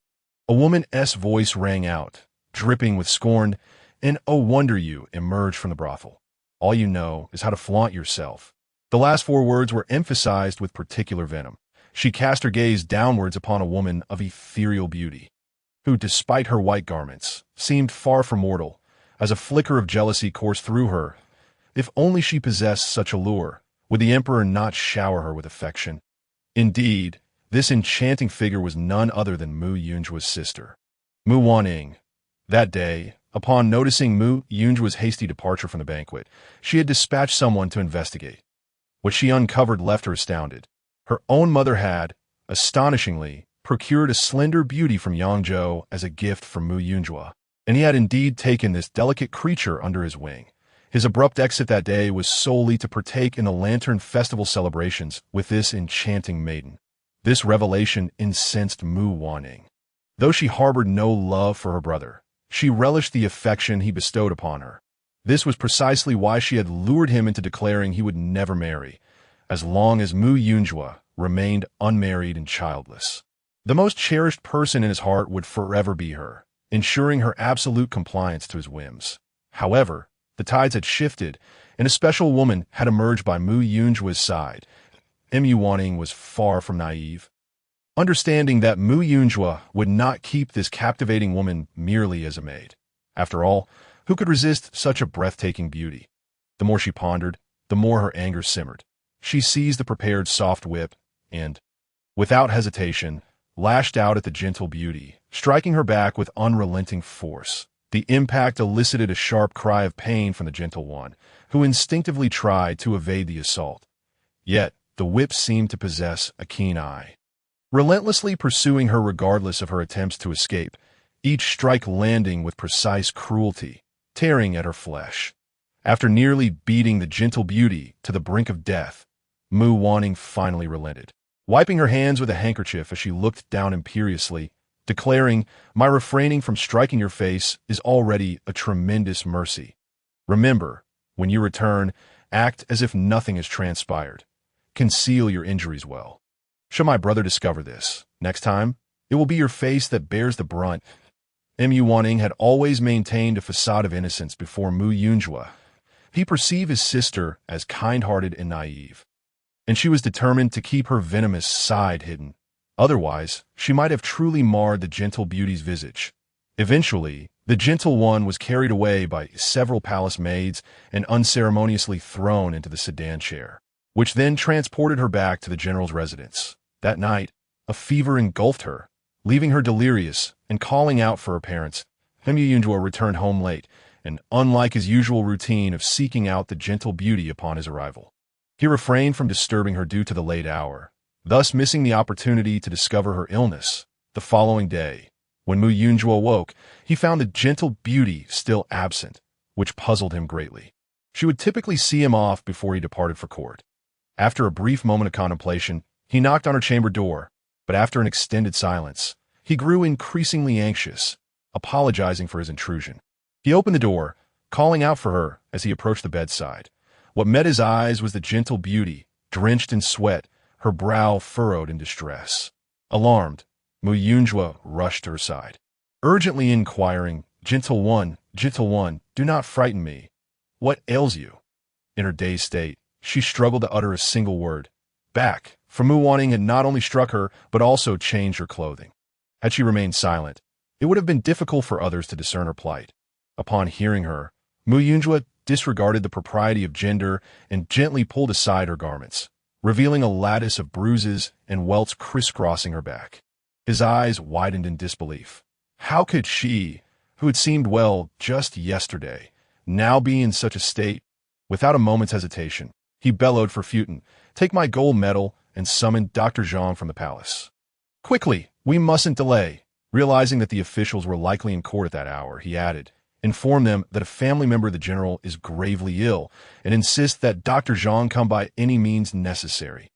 A woman's voice rang out, dripping with scorn, and "Oh wonder you" emerged from the brothel. "All you know is how to flaunt yourself." The last four words were emphasized with particular venom. She cast her gaze downwards upon a woman of ethereal beauty, who, despite her white garments, seemed far from mortal, as a flicker of jealousy coursed through her. If only she possessed such allure, would the emperor not shower her with affection? Indeed, this enchanting figure was none other than Mu Yunjua's sister, Mu Wanning. That day, upon noticing Mu Yunjua's hasty departure from the banquet, she had dispatched someone to investigate. What she uncovered left her astounded. Her own mother had, astonishingly, procured a slender beauty from Yangzhou as a gift for Mu Yunjua, and he had indeed taken this delicate creature under his wing. His abrupt exit that day was solely to partake in the Lantern Festival celebrations with this enchanting maiden. This revelation incensed Mu Wanning. Though she harbored no love for her brother, She relished the affection he bestowed upon her. This was precisely why she had lured him into declaring he would never marry, as long as Mu Yunjua remained unmarried and childless. The most cherished person in his heart would forever be her, ensuring her absolute compliance to his whims. However, the tides had shifted, and a special woman had emerged by Mu Yunjua's side. Mu Wanning was far from naive. Understanding that Mu Yunjua would not keep this captivating woman merely as a maid. After all, who could resist such a breathtaking beauty? The more she pondered, the more her anger simmered. She seized the prepared soft whip and, without hesitation, lashed out at the gentle beauty, striking her back with unrelenting force. The impact elicited a sharp cry of pain from the gentle one, who instinctively tried to evade the assault. Yet, the whip seemed to possess a keen eye, relentlessly pursuing her regardless of her attempts to escape, each strike landing with precise cruelty, tearing at her flesh. After nearly beating the gentle beauty to the brink of death, Mu Wanning finally relented, wiping her hands with a handkerchief as she looked down imperiously, declaring, "My refraining from striking your face is already a tremendous mercy. Remember, when you return, act as if nothing has transpired. Conceal your injuries well. Should my brother discover this, next time, it will be your face that bears the brunt." Mu Wanning had always maintained a facade of innocence before Mu Yunjua. He perceived his sister as kind-hearted and naive, and she was determined to keep her venomous side hidden. Otherwise, she might have truly marred the gentle beauty's visage. Eventually, the gentle one was carried away by several palace maids and unceremoniously thrown into the sedan chair, which then transported her back to the general's residence. That night, a fever engulfed her, leaving her delirious and calling out for her parents. Mu Yunjua returned home late, and unlike his usual routine of seeking out the gentle beauty upon his arrival, he refrained from disturbing her due to the late hour, thus missing the opportunity to discover her illness. The following day, when Mu Yunjua woke, he found the gentle beauty still absent, which puzzled him greatly. She would typically see him off before he departed for court. After a brief moment of contemplation, he knocked on her chamber door, but after an extended silence, he grew increasingly anxious, apologizing for his intrusion. He opened the door, calling out for her as he approached the bedside. What met his eyes was the gentle beauty, drenched in sweat, her brow furrowed in distress. Alarmed, Mu Yunjua rushed to her side, urgently inquiring, gentle one, do not frighten me. What ails you?" In her dazed state, she struggled to utter a single word. Back, for Mu Wanning had not only struck her, but also changed her clothing. Had she remained silent, it would have been difficult for others to discern her plight. Upon hearing her, Mu Yunjua disregarded the propriety of gender and gently pulled aside her garments, revealing a lattice of bruises and welts crisscrossing her back. His eyes widened in disbelief. How could she, who had seemed well just yesterday, now be in such a state? Without a moment's hesitation, he bellowed for Futon, "Take my gold medal," and summoned Dr. Zhang from the palace. "Quickly, we mustn't delay." Realizing that the officials were likely in court at that hour, he added, "Inform them that a family member of the general is gravely ill, and insist that Dr. Zhang come by any means necessary."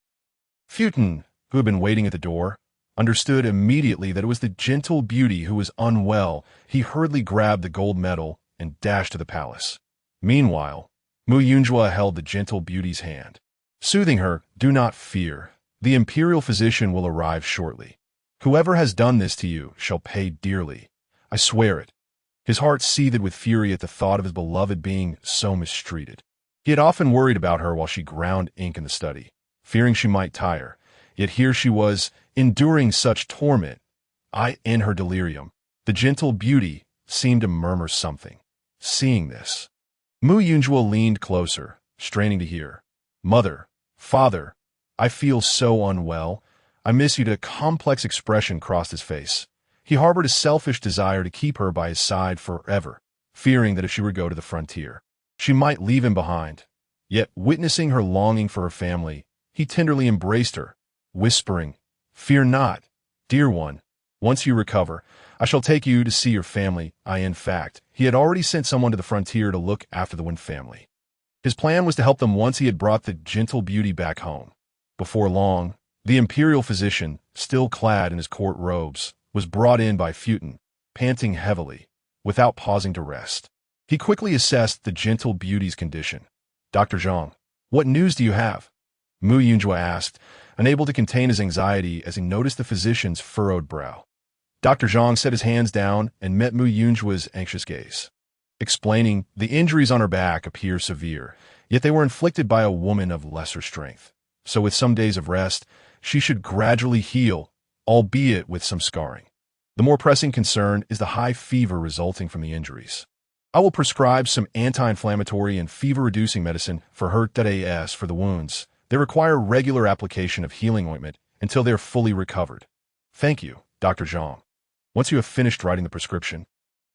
Futon, who had been waiting at the door, understood immediately that it was the gentle beauty who was unwell. He hurriedly grabbed the gold medal and dashed to the palace. Meanwhile, Mu Yunjua held the gentle beauty's hand, soothing her, "Do not fear. The imperial physician will arrive shortly. Whoever has done this to you shall pay dearly. I swear it." His heart seethed with fury at the thought of his beloved being so mistreated. He had often worried about her while she ground ink in the study, fearing she might tire. Yet here she was, enduring such torment. In her delirium, the gentle beauty seemed to murmur something. Seeing this, Mu Yunjua leaned closer, straining to hear. "Mother, father, I feel so unwell. I miss you." A complex expression crossed his face. He harbored a selfish desire to keep her by his side forever, fearing that if she would go to the frontier, she might leave him behind. Yet, witnessing her longing for her family, he tenderly embraced her, whispering, "Fear not, dear one. Once you recover, I shall take you to see your family." In fact, he had already sent someone to the frontier to look after the Wen family. His plan was to help them once he had brought the gentle beauty back home. Before long, the imperial physician, still clad in his court robes, was brought in by Futon, panting heavily. without pausing to rest. He quickly assessed the gentle beauty's condition. "Dr. Zhang, what news do you have?" Mu Yunjua asked, unable to contain his anxiety as he noticed the physician's furrowed brow. Dr. Zhang set his hands down and met Mu Yunjua's anxious gaze, explaining, "The injuries on her back appear severe, yet they were inflicted by a woman of lesser strength. So with some days of rest, she should gradually heal, albeit with some scarring. The more pressing concern is the high fever resulting from the injuries. I will prescribe some anti-inflammatory and fever-reducing medicine for her as for the wounds. They require regular application of healing ointment until they are fully recovered. Thank you, Dr. Zhang. Once you have finished writing the prescription,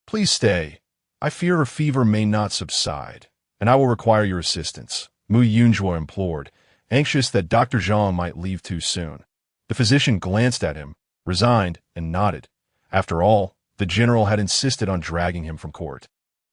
please stay. I fear her fever may not subside, and I will require your assistance," Mu Yunjua implored, anxious that Dr. Zhang might leave too soon. The physician glanced at him, resigned, and nodded. After all, the general had insisted on dragging him from court,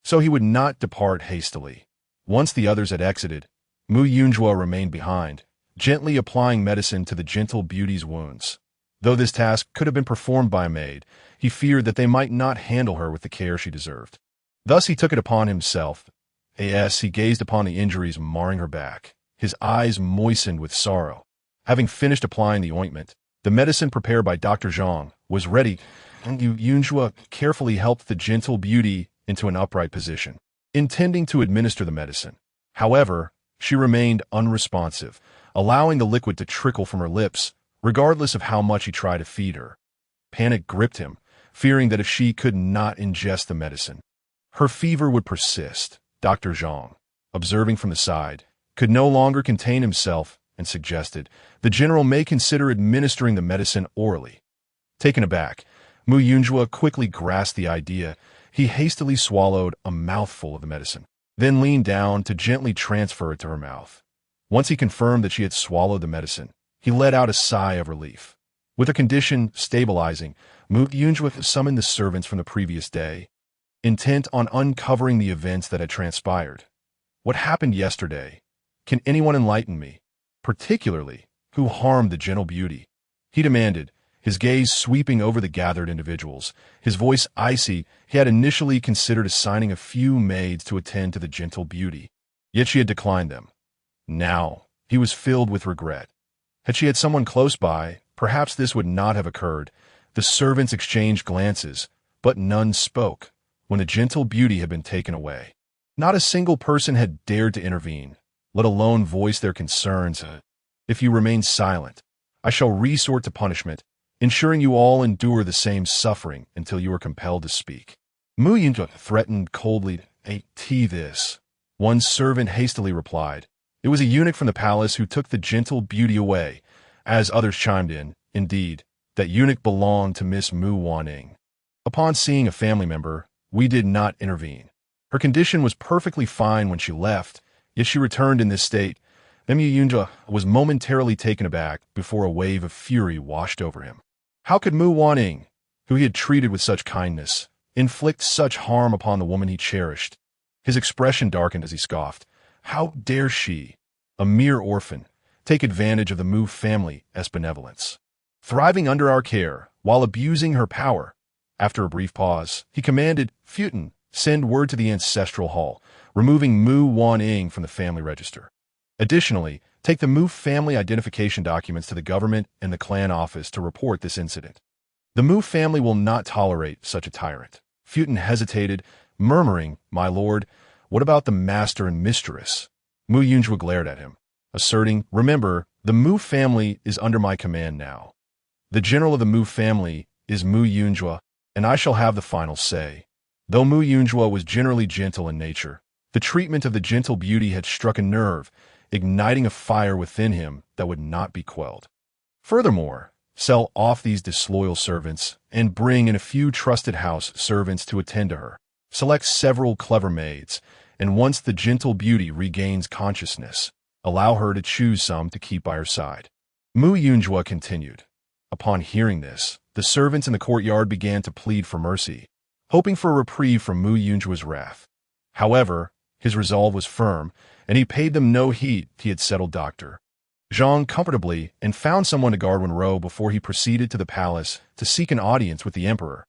so he would not depart hastily. Once the others had exited, Mu Yunjua remained behind, gently applying medicine to the gentle beauty's wounds. Though this task could have been performed by a maid, he feared that they might not handle her with the care she deserved. Thus he took it upon himself. As he gazed upon the injuries marring her back, his eyes moistened with sorrow. Having finished applying the ointment, the medicine prepared by Dr. Zhang was ready, and Yunjua carefully helped the gentle beauty into an upright position, intending to administer the medicine. However, she remained unresponsive, allowing the liquid to trickle from her lips, regardless of how much he tried to feed her. Panic gripped him, fearing that if she could not ingest the medicine, her fever would persist. Dr. Zhang, observing from the side, could no longer contain himself and suggested, "The general may consider administering the medicine orally." Taken aback, Mu Yunjua quickly grasped the idea. He hastily swallowed a mouthful of the medicine, then leaned down to gently transfer it to her mouth. Once he confirmed that she had swallowed the medicine, he let out a sigh of relief. With her condition stabilizing, Mu Yunjua summoned the servants from the previous day, intent on uncovering the events that had transpired. "What happened yesterday? Can anyone enlighten me? Particularly, who harmed the gentle beauty?" he demanded, his gaze sweeping over the gathered individuals. His voice icy. He had initially considered assigning a few maids to attend to the gentle beauty, yet she had declined them. Now, he was filled with regret. Had she had someone close by, perhaps this would not have occurred. The servants exchanged glances, but none spoke when the gentle beauty had been taken away. Not a single person had dared to intervene, let alone voice their concerns. "If you remain silent, I shall resort to punishment, ensuring you all endure the same suffering until you are compelled to speak." Mu Yunjua threatened coldly. This. One servant hastily replied. It was a eunuch from the palace who took the gentle beauty away, as others chimed in. Indeed, that eunuch belonged to Miss Mu Wanning. Upon seeing a family member, we did not intervene. Her condition was perfectly fine when she left, yet she returned in this state. Mu Yunjua was momentarily taken aback before a wave of fury washed over him. How could Mu Wanning, who he had treated with such kindness, inflict such harm upon the woman he cherished? His expression darkened as he scoffed. How dare she, a mere orphan, take advantage of the Mu family as benevolence, thriving under our care while abusing her power? After a brief pause, he commanded, "Futin, send word to the ancestral hall, removing Mu Wanning from the family register. Additionally, take the Mu family identification documents to the government and the clan office to report this incident. The Mu family will not tolerate such a tyrant." Futin hesitated, murmuring, "My lord, what about the master and mistress?" Mu Yunjua glared at him, asserting, "Remember, the Mu family is under my command now. The general of the Mu family is Mu Yunjua, and I shall have the final say." Though Mu Yunjua was generally gentle in nature, the treatment of the gentle beauty had struck a nerve, igniting a fire within him that would not be quelled. Furthermore, sell off these disloyal servants and bring in a few trusted house servants to attend to her. Select several clever maids, and once the gentle beauty regains consciousness, allow her to choose some to keep by her side. Mu Yunjua continued. Upon hearing this, the servants in the courtyard began to plead for mercy, hoping for a reprieve from Mu Yunjua's wrath. However, his resolve was firm, and he paid them no heed. He had settled Dr. Zhang comfortably and found someone to guard Wenrou before he proceeded to the palace to seek an audience with the emperor.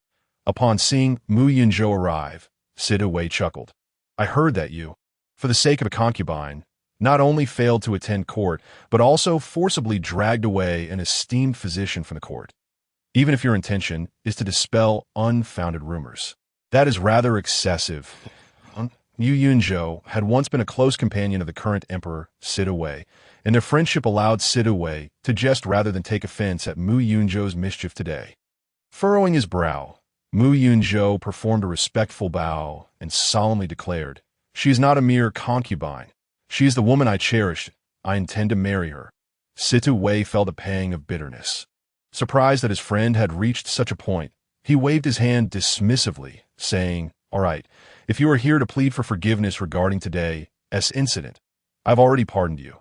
Upon seeing Mu Yunzhou arrive, Situ Wei chuckled. I heard that you, for the sake of a concubine, not only failed to attend court, but also forcibly dragged away an esteemed physician from the court. Even if your intention is to dispel unfounded rumors. That is rather excessive. Mu Yunzhou had once been a close companion of the current emperor, Situ Wei, and their friendship allowed Situ Wei to jest rather than take offense at Mu Yunzhou's mischief today. Furrowing his brow, Mu Yunzhou performed a respectful bow and solemnly declared, She is not a mere concubine. She is the woman I cherish. I intend to marry her. Situ Wei felt a pang of bitterness. Surprised that his friend had reached such a point, he waved his hand dismissively, saying, All right, if you are here to plead for forgiveness regarding today's incident, I've already pardoned you.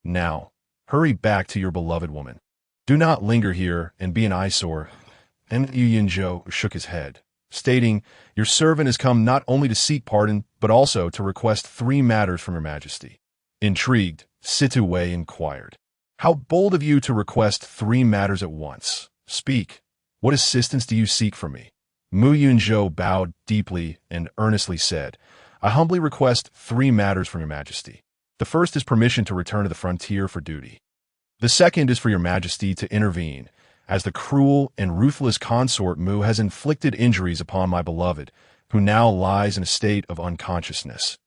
Now, hurry back to your beloved woman. Do not linger here and be an eyesore. And Mu Yunzhou shook his head, stating, Your servant has come not only to seek pardon, but also to request 3 matters from your majesty. Intrigued, Situ Wei inquired, How bold of you to request 3 matters at once. Speak. What assistance do you seek from me? Mu Yunzhou bowed deeply and earnestly said, I humbly request 3 matters from your majesty. The first is permission to return to the frontier for duty. The second is for your majesty to intervene, as the cruel and ruthless consort Mu has inflicted injuries upon my beloved, who now lies in a state of unconsciousness.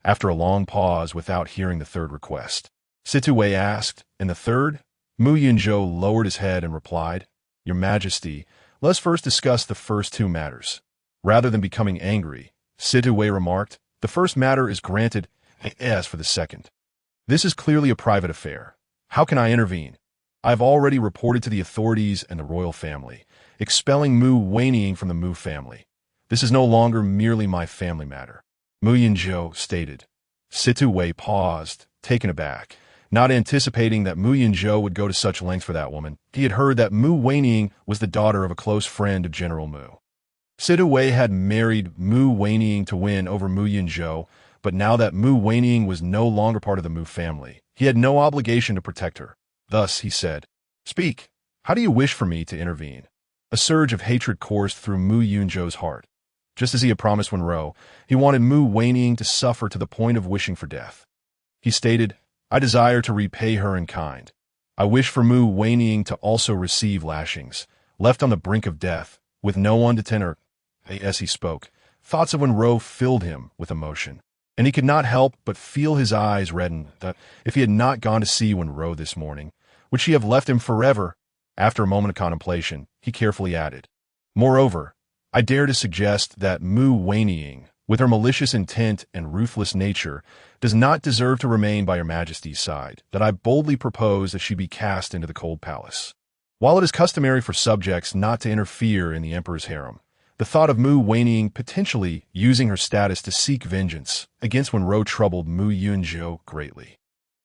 After a long pause without hearing the third request, Situ Wei asked, And the third? Mu Yunzhou lowered his head and replied, Your majesty, let's first discuss the first 2 matters. Rather than becoming angry, Situ Wei remarked, The first matter is granted, as for the second. This is clearly a private affair. How can I intervene? I have already reported to the authorities and the royal family, expelling Mu Weining from the Mu family. This is no longer merely my family matter. Mu Yunzhou stated. Situ Wei paused, taken aback, not anticipating that Mu Yunzhou would go to such lengths for that woman. He had heard that Mu Weining was the daughter of a close friend of General Mu. Situ Wei had married Mu Weining to win over Mu Yunzhou, but now that Mu Weining was no longer part of the Mu family, he had no obligation to protect her. Thus, he said, Speak. How do you wish for me to intervene? A surge of hatred coursed through Mu Yunzhou's heart. Just as he had promised Wenrou, he wanted Mu Weining to suffer to the point of wishing for death. He stated, I desire to repay her in kind. I wish for Mu Weining to also receive lashings, left on the brink of death, with no one to tend her. As he spoke, thoughts of Wenrou filled him with emotion, and he could not help but feel his eyes redden that if he had not gone to see Wenrou this morning, would she have left him forever? After a moment of contemplation, he carefully added, Moreover, I dare to suggest that Mu Weining, with her malicious intent and ruthless nature, does not deserve to remain by your majesty's side, that I boldly propose that she be cast into the cold palace. While it is customary for subjects not to interfere in the emperor's harem, the thought of Mu Weining potentially using her status to seek vengeance against Wenrou troubled Mu Yunzhou greatly.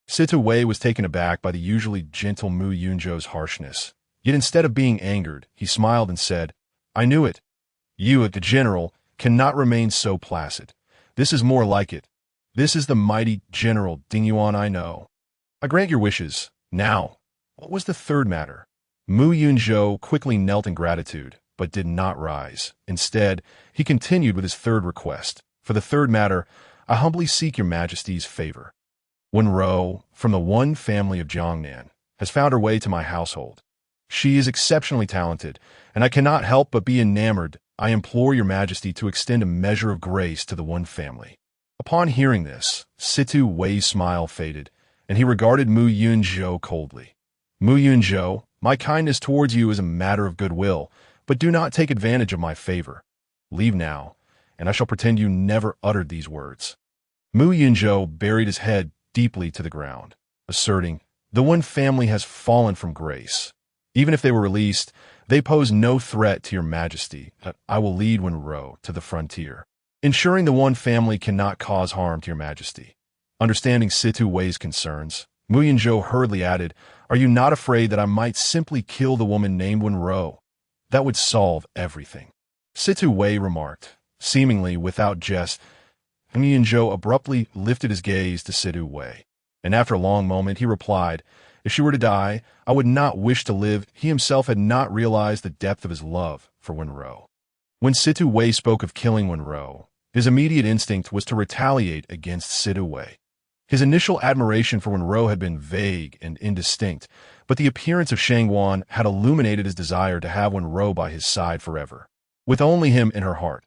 Situ Wei was taken aback by the usually gentle Mu Yunzhou's harshness, yet instead of being angered, he smiled and said, I knew it. You, the general, cannot remain so placid. This is more like it. This is the mighty General Ding Yuan I know. I grant your wishes. Now, what was the third matter? Mu Yunzhou quickly knelt in gratitude, but did not rise. Instead, he continued with his third request. For the third matter, I humbly seek your majesty's favor. Wenrou, from the one family of Jiangnan, has found her way to my household. She is exceptionally talented, and I cannot help but be enamored. I implore your majesty to extend a measure of grace to the one family. Upon hearing this, Situ Wei's smile faded, and he regarded Mu Yunzhou coldly. Mu Yunzhou, my kindness towards you is a matter of goodwill, but do not take advantage of my favor. Leave now, and I shall pretend you never uttered these words. Mu Yunzhou buried his head deeply to the ground, asserting, The one family has fallen from grace. Even if they were released, they pose no threat to your majesty. I will lead Wenrou to the frontier, ensuring the one family cannot cause harm to your majesty. Understanding Situ Wei's concerns, Mu Yunzhou hurriedly added, Are you not afraid that I might simply kill the woman named Wenrou? That would solve everything. Situ Wei remarked, seemingly without jest. Mu Yunzhou abruptly lifted his gaze to Situ Wei, and after a long moment he replied, If she were to die, I would not wish to live. He himself had not realized the depth of his love for Wenrou. When Situ Wei spoke of killing Wenrou, his immediate instinct was to retaliate against Situ Wei. His initial admiration for Wenrou had been vague and indistinct, but the appearance of Shangwan had illuminated his desire to have Wenrou by his side forever, with only him in her heart.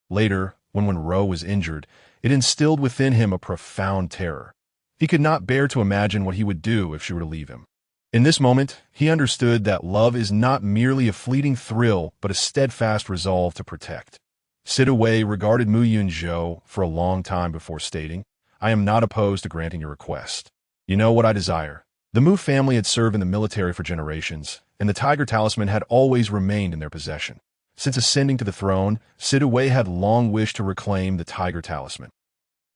Later, when Wenrou was injured, it instilled within him a profound terror. He could not bear to imagine what he would do if she were to leave him. In this moment, he understood that love is not merely a fleeting thrill, but a steadfast resolve to protect. Situ Wei regarded Mu Yunzhou for a long time before stating, "I am not opposed to granting your request. You know what I desire." The Mu family had served in the military for generations, and the Tiger Talisman had always remained in their possession. Since ascending to the throne, Situ Wei had long wished to reclaim the Tiger Talisman.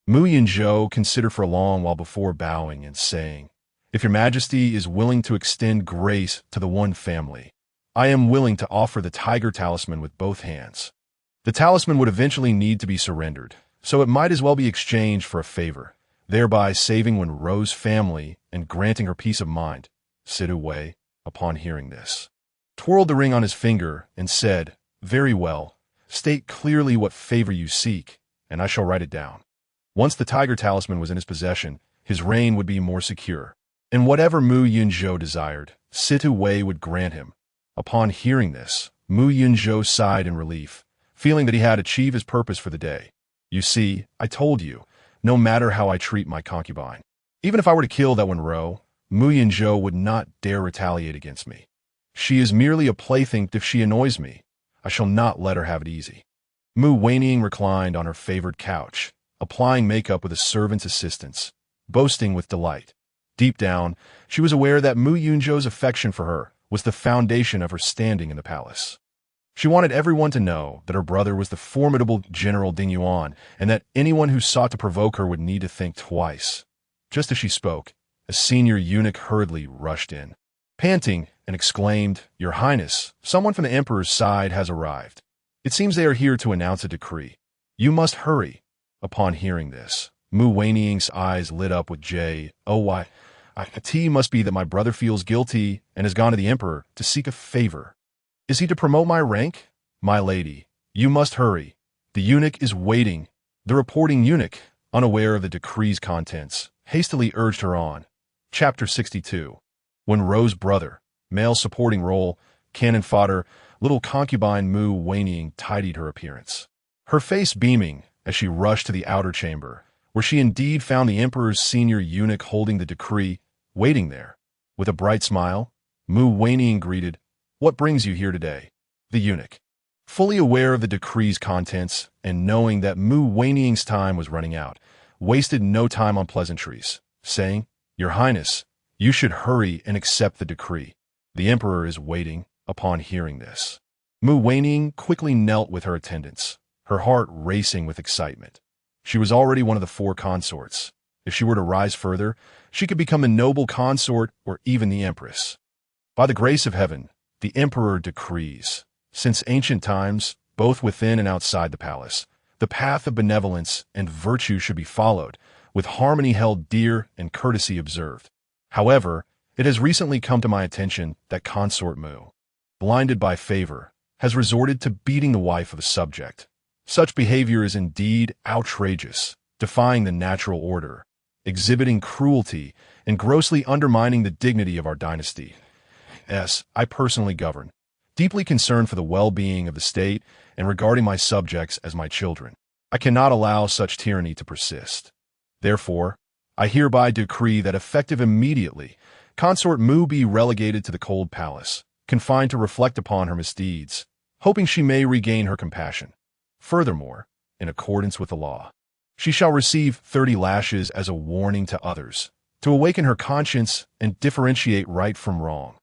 Mu Yunzhou considered for a long while before bowing and saying, "If your majesty is willing to extend grace to the one family, I am willing to offer the Tiger Talisman with both hands." The talisman would eventually need to be surrendered, so it might as well be exchanged for a favor, thereby saving Wenrou's family and granting her peace of mind. Situ Wei, upon hearing this, twirled the ring on his finger and said, "Very well, state clearly what favor you seek, and I shall write it down." Once the Tiger Talisman was in his possession, his reign would be more secure, and whatever Mu Yunzhou desired, Situ Wei would grant him. Upon hearing this, Mu Yunzhou sighed in relief, feeling that he had achieved his purpose for the day. "You see, I told you, no matter how I treat my concubine, even if I were to kill that Wenrou, Mu Yunzhou would not dare retaliate against me. She is merely a plaything. If she annoys me, I shall not let her have it easy." Mu Weiniang reclined on her favored couch, applying makeup with a servant's assistance, boasting with delight. Deep down, she was aware that Mu Yunzhou's affection for her was the foundation of her standing in the palace. She wanted everyone to know that her brother was the formidable General Ding Yuan, and that anyone who sought to provoke her would need to think twice. Just as she spoke, a senior eunuch hurriedly rushed in, panting, and exclaimed, "Your Highness, someone from the Emperor's side has arrived. It seems they are here to announce a decree. You must hurry." Upon hearing this, Mu Weiniang's eyes lit up with joy. "Oh, why, it must be that my brother feels guilty and has gone to the Emperor to seek a favor. Is he to promote my rank? My lady, you must hurry. The eunuch is waiting." The reporting eunuch, unaware of the decree's contents, hastily urged her on. Chapter 62. Wenrou's brother, male supporting role, cannon fodder, little concubine Mu Weiniang tidied her appearance, her face beaming as she rushed to the outer chamber, where she indeed found the Emperor's senior eunuch holding the decree, waiting there. With a bright smile, Mu Weiniang greeted, "What brings you here today?" The eunuch, fully aware of the decree's contents and knowing that Mu Weiniang's time was running out, wasted no time on pleasantries, saying, "Your Highness, you should hurry and accept the decree. The Emperor is waiting." Upon hearing this, Mu Weiniang quickly knelt with her attendants, her heart racing with excitement. She was already one of the 4 consorts. If she were to rise further, she could become a noble consort or even the Empress. By the grace of heaven, the Emperor decrees, since ancient times, both within and outside the palace, the path of benevolence and virtue should be followed, with harmony held dear and courtesy observed. However, it has recently come to my attention that Consort Mu, blinded by favor, has resorted to beating the wife of a subject. Such behavior is indeed outrageous, defying the natural order, exhibiting cruelty, and grossly undermining the dignity of our dynasty. I personally govern, deeply concerned for the well-being of the state and regarding my subjects as my children. I cannot allow such tyranny to persist. Therefore, I hereby decree that effective immediately, Consort Mu be relegated to the cold palace, confined to reflect upon her misdeeds, hoping she may regain her compassion. Furthermore, in accordance with the law, she shall receive 30 lashes as a warning to others, to awaken her conscience and differentiate right from wrong.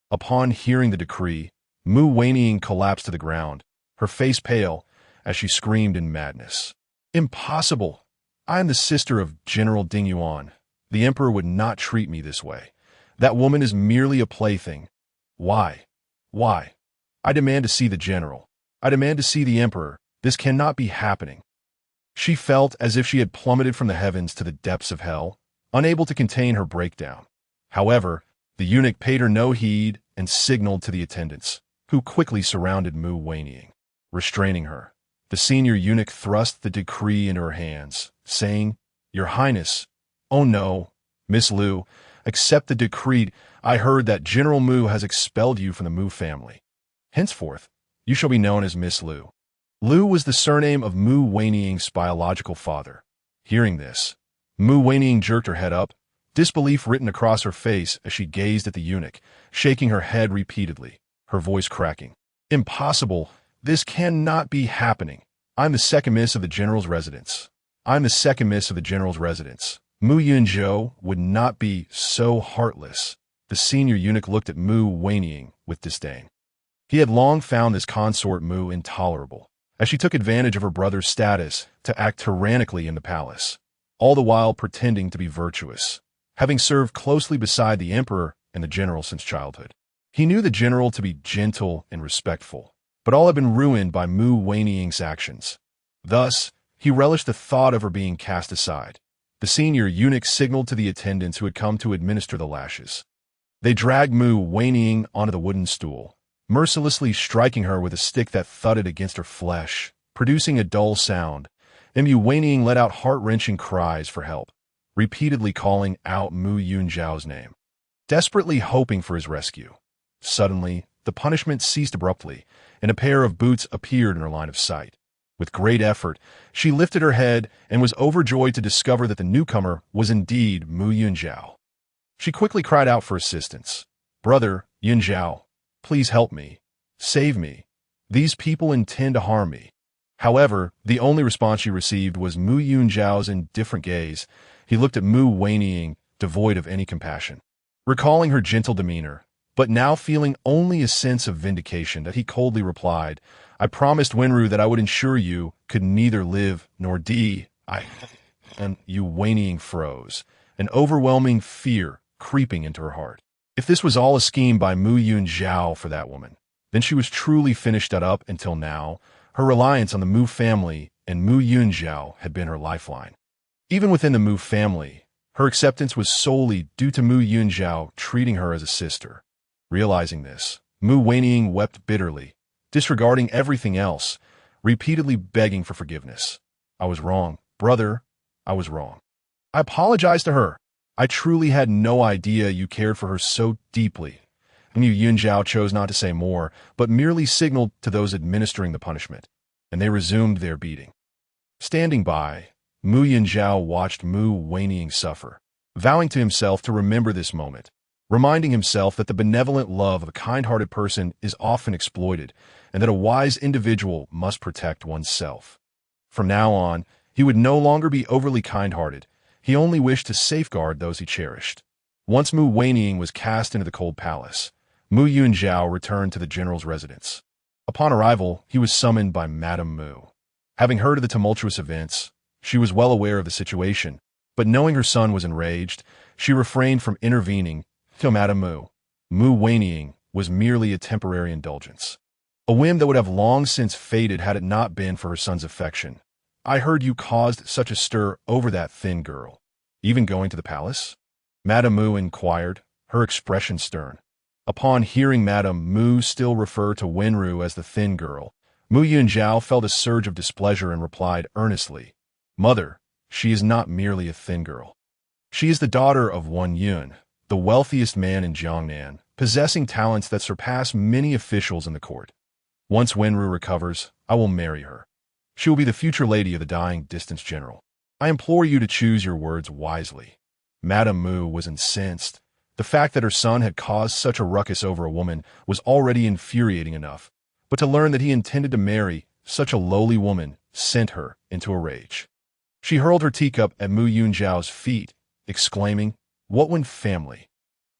Upon hearing the decree, Mu Weiniang collapsed to the ground, her face pale, as she screamed in madness. "Impossible! I am the sister of General Ding Yuan. The Emperor would not treat me this way. That woman is merely a plaything. Why? Why? I demand to see the general. I demand to see the Emperor. This cannot be happening." She felt as if she had plummeted from the heavens to the depths of hell, unable to contain her breakdown. However, the eunuch paid her no heed and signaled to the attendants, who quickly surrounded Mu Weiniang. Restraining her, the senior eunuch thrust the decree into her hands, saying, "Your Highness, oh no, Miss Liu, accept the decree. I heard that General Mu has expelled you from the Mu family. Henceforth, you shall be known as Miss Liu." Liu was the surname of Mu Weiniang's biological father. Hearing this, Mu Weiniang jerked her head up, disbelief written across her face as she gazed at the eunuch, shaking her head repeatedly, her voice cracking. "Impossible! This cannot be happening. I'm the second miss of the general's residence. I'm the second miss of the general's residence. Mu Yunzhou would not be so heartless." The senior eunuch looked at Mu Weiniang with disdain. He had long found this consort Mu intolerable, as she took advantage of her brother's status to act tyrannically in the palace, all the while pretending to be virtuous, having served closely beside the emperor and the general since childhood. He knew the general to be gentle and respectful, but all had been ruined by Mu Weiniang's actions. Thus, he relished the thought of her being cast aside. The senior eunuch signaled to the attendants who had come to administer the lashes. They dragged Mu Weiniang onto the wooden stool, mercilessly striking her with a stick that thudded against her flesh, producing a dull sound. Mu Weiniang let out heart-wrenching cries for help, repeatedly calling out Mu Yunzhao's name, desperately hoping for his rescue. Suddenly, the punishment ceased abruptly, and a pair of boots appeared in her line of sight. With great effort, she lifted her head and was overjoyed to discover that the newcomer was indeed Mu Yunzhao. She quickly cried out for assistance. "Brother, Yunzhao, please help me. Save me. These people intend to harm me." However, the only response she received was Mu Yunzhao's indifferent gaze. He looked at Mu Weiniang, devoid of any compassion. Recalling her gentle demeanor, but now feeling only a sense of vindication, that he coldly replied, "I promised Wenrou that I would ensure you could neither live nor die." And Mu Weiniang froze, an overwhelming fear creeping into her heart. If this was all a scheme by Mu Yunzhao for that woman, then she was truly finished up. Until now, her reliance on the Mu family and Mu Yunzhao had been her lifeline. Even within the Mu family, her acceptance was solely due to Mu Yunzhao treating her as a sister. Realizing this, Mu Weiniang wept bitterly, disregarding everything else, repeatedly begging for forgiveness. "I was wrong, brother. I was wrong. I apologized to her. I truly had no idea you cared for her so deeply." Mu Yunzhao chose not to say more, but merely signaled to those administering the punishment, and they resumed their beating. Standing by, Mu Yunzhao watched Mu Weiniang suffer, vowing to himself to remember this moment, reminding himself that the benevolent love of a kind-hearted person is often exploited, and that a wise individual must protect oneself. From now on, he would no longer be overly kind-hearted. He only wished to safeguard those he cherished. Once Mu Weiniang was cast into the cold palace, Mu Yunzhao returned to the general's residence. Upon arrival, he was summoned by Madame Mu. Having heard of the tumultuous events, she was well aware of the situation, but knowing her son was enraged, she refrained from intervening. To Madame Mu Weiniang was merely a temporary indulgence, a whim that would have long since faded had it not been for her son's affection. "I heard you caused such a stir over that thin girl, even going to the palace?" Madame Mu inquired, her expression stern. Upon hearing Madame Mu still refer to Wenrou as the thin girl, Mu Yunzhao felt a surge of displeasure and replied earnestly, "Mother, she is not merely a thin girl. She is the daughter of Wan Yun, the wealthiest man in Jiangnan, possessing talents that surpass many officials in the court. Once Wenrou recovers, I will marry her. She will be the future lady of the dying distance general. I implore you to choose your words wisely." Madame Mu was incensed. The fact that her son had caused such a ruckus over a woman was already infuriating enough, but to learn that he intended to marry such a lowly woman sent her into a rage. She hurled her teacup at Mu Yunzhao's feet, exclaiming, "What one family?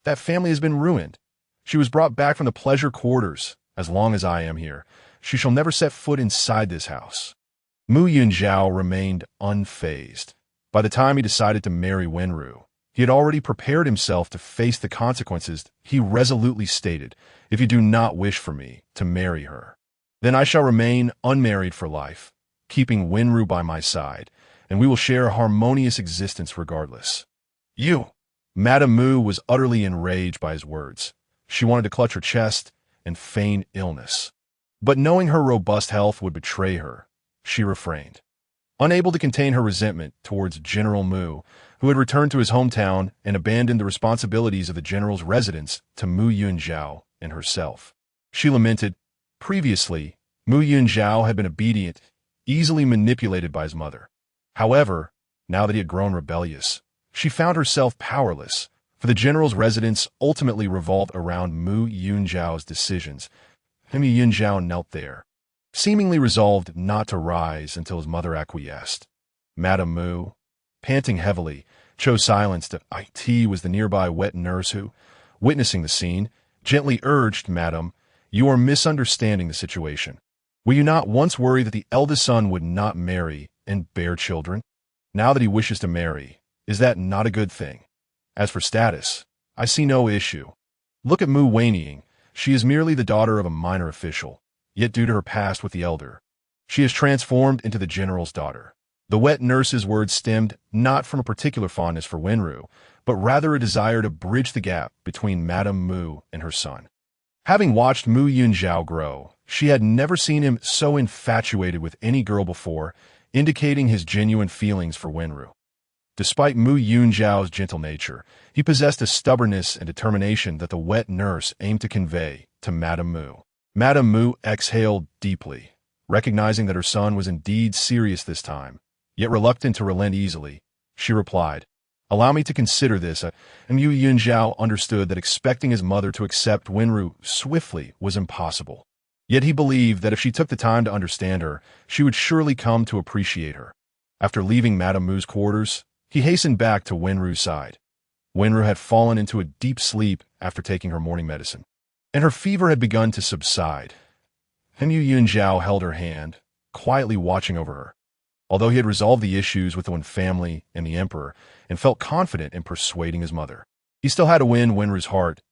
That family has been ruined. She was brought back from the pleasure quarters. As long as I am here, she shall never set foot inside this house." Mu Yunzhao remained unfazed. By the time he decided to marry Wenrou, he had already prepared himself to face the consequences. He resolutely stated, "If you do not wish for me to marry her, then I shall remain unmarried for life, keeping Wenrou by my side, and we will share a harmonious existence regardless." "You!" Madame Mu was utterly enraged by his words. She wanted to clutch her chest and feign illness. But knowing her robust health would betray her, she refrained. Unable to contain her resentment towards General Mu, who had returned to his hometown and abandoned the responsibilities of the general's residence to Mu Yunzhao and herself. She lamented, previously, Mu Yunzhao had been obedient, easily manipulated by his mother. However, now that he had grown rebellious, she found herself powerless, for the general's residence ultimately revolved around Mu Yunzhao's decisions. Mu Yunzhao knelt there, seemingly resolved not to rise until his mother acquiesced. Madame Mu, panting heavily, chose silence to IT was the nearby wet nurse who, witnessing the scene, gently urged, Madam, you are misunderstanding the situation. Were you not once worried that the eldest son would not marry and bear children? Now that he wishes to marry, is that not a good thing? As for status, I see no issue. Look at Mu Weining. She is merely the daughter of a minor official, yet due to her past with the elder, she is transformed into the general's daughter. The wet nurse's words stemmed not from a particular fondness for Wenrou, but rather a desire to bridge the gap between Madame Mu and her son. Having watched Mu Yunzhao grow, she had never seen him so infatuated with any girl before, indicating his genuine feelings for Wenrou. Despite Mu Yunzhao's gentle nature, he possessed a stubbornness and determination that the wet nurse aimed to convey to Madame Mu. Madame Mu exhaled deeply, recognizing that her son was indeed serious this time. Yet reluctant to relent easily, she replied, allow me to consider this. Mu Yunzhao understood that expecting his mother to accept Wenrou swiftly was impossible. Yet he believed that if she took the time to understand her, she would surely come to appreciate her. After leaving Madame Mu's quarters, he hastened back to Wenrou's side. Wenrou had fallen into a deep sleep after taking her morning medicine, and her fever had begun to subside. Mu Yunzhao held her hand, quietly watching over her. Although he had resolved the issues with the Wen family and the emperor, and felt confident in persuading his mother, he still had to win Wenrou's heart.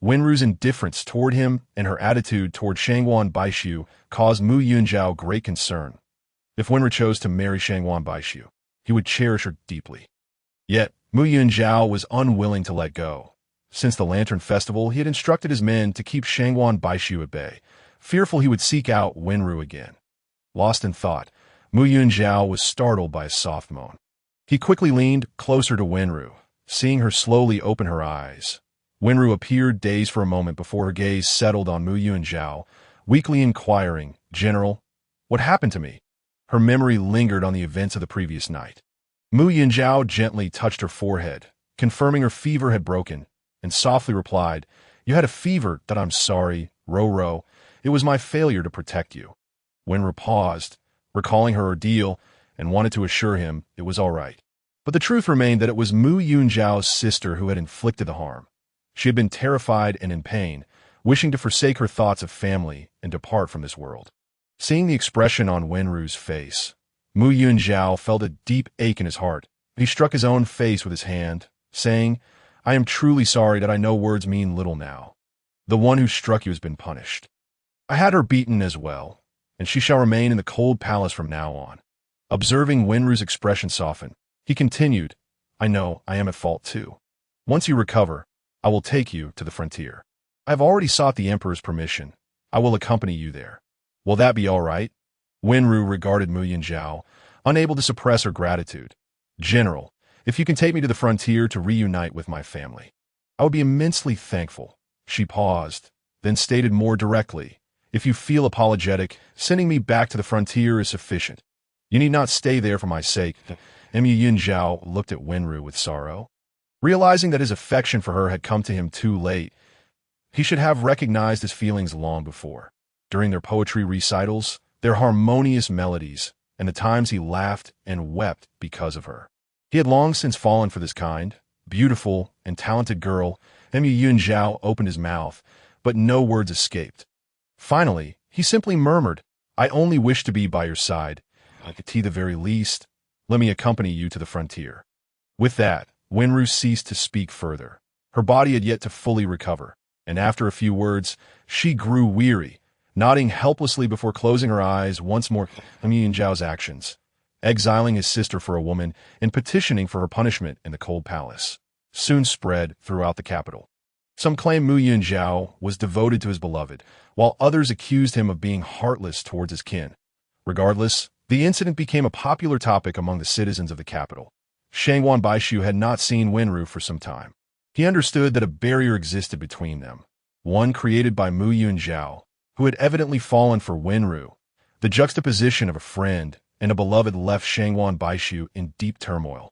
Wenrou's indifference toward him and her attitude toward Shangguan Baishu caused Mu Yunzhao great concern. If Wenrou chose to marry Shangguan Baishu, he would cherish her deeply. Yet, Mu Yunzhao was unwilling to let go. Since the Lantern Festival, he had instructed his men to keep Shangguan Baishu at bay, fearful he would seek out Wenrou again. Lost in thought, Mu Yunzhao was startled by a soft moan. He quickly leaned closer to Wenrou, seeing her slowly open her eyes. Wenrou appeared dazed for a moment before her gaze settled on Mu Yunzhao, weakly inquiring, General, what happened to me? Her memory lingered on the events of the previous night. Mu Yunzhao gently touched her forehead, confirming her fever had broken, and softly replied, you had a fever, that I'm sorry, Ro. It was my failure to protect you. Wenrou paused, recalling her ordeal, and wanted to assure him it was all right. But the truth remained that it was Mu Yunzhao's sister who had inflicted the harm. She had been terrified and in pain, wishing to forsake her thoughts of family and depart from this world. Seeing the expression on Wenrou's face, Mu Yunzhao felt a deep ache in his heart. He struck his own face with his hand, saying, I am truly sorry that I know words mean little now. The one who struck you has been punished. I had her beaten as well, and she shall remain in the cold palace from now on. Observing Wenrou's expression soften, he continued, I know I am at fault too. Once you recover, I will take you to the frontier. I have already sought the Emperor's permission. I will accompany you there. Will that be all right? Wenrou regarded Mu Yunzhao, unable to suppress her gratitude. General, if you can take me to the frontier to reunite with my family, I would be immensely thankful. She paused, then stated more directly, if you feel apologetic, sending me back to the frontier is sufficient. You need not stay there for my sake. Mu Yunzhao looked at Wenrou with sorrow. Realizing that his affection for her had come to him too late, he should have recognized his feelings long before. During their poetry recitals, their harmonious melodies, and the times he laughed and wept because of her. He had long since fallen for this kind, beautiful, and talented girl. Mu Yunzhao opened his mouth, but no words escaped. Finally, he simply murmured, I only wish to be by your side. At the very least, let me accompany you to the frontier. With that, Wenrou ceased to speak further. Her body had yet to fully recover, and after a few words, she grew weary, nodding helplessly before closing her eyes once more. Mu Yunzhao's actions, exiling his sister for a woman and petitioning for her punishment in the cold palace, soon spread throughout the capital. Some claim Mu Yunzhao was devoted to his beloved, while others accused him of being heartless towards his kin. Regardless, the incident became a popular topic among the citizens of the capital. Shangwan Baishu had not seen Wenrou for some time. He understood that a barrier existed between them, one created by Mu Yunzhao, who had evidently fallen for Wenrou. The juxtaposition of a friend and a beloved left Shangwan Baishu in deep turmoil.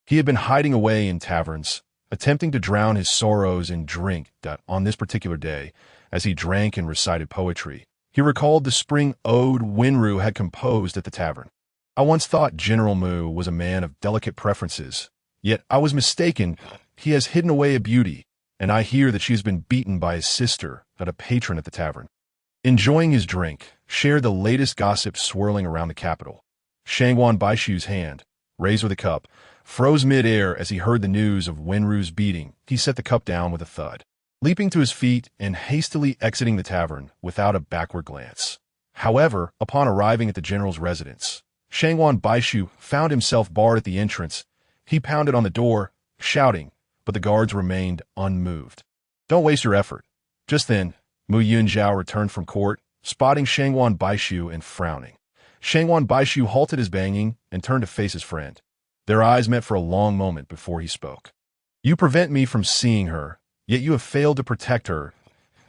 He had been hiding away in taverns, attempting to drown his sorrows in drink that on this particular day, as he drank and recited poetry, he recalled the spring ode Wenrou had composed at the tavern. I once thought General Mu was a man of delicate preferences, yet I was mistaken. He has hidden away a beauty, and I hear that she has been beaten by his sister, a patron at the tavern. Enjoying his drink, shared the latest gossip swirling around the capital. Shangwan Baishu's hand, raised with a cup, froze mid-air as he heard the news of Wenrou's beating. He set the cup down with a thud, leaping to his feet and hastily exiting the tavern without a backward glance. However, upon arriving at the general's residence, Shangwan Baishu found himself barred at the entrance. He pounded on the door, shouting, but the guards remained unmoved. "Don't waste your effort." Just then, Mu Yunzhao returned from court, spotting Shangwan Baishu and frowning. Shangwan Baishu halted his banging and turned to face his friend. Their eyes met for a long moment before he spoke. "You prevent me from seeing her, yet you have failed to protect her."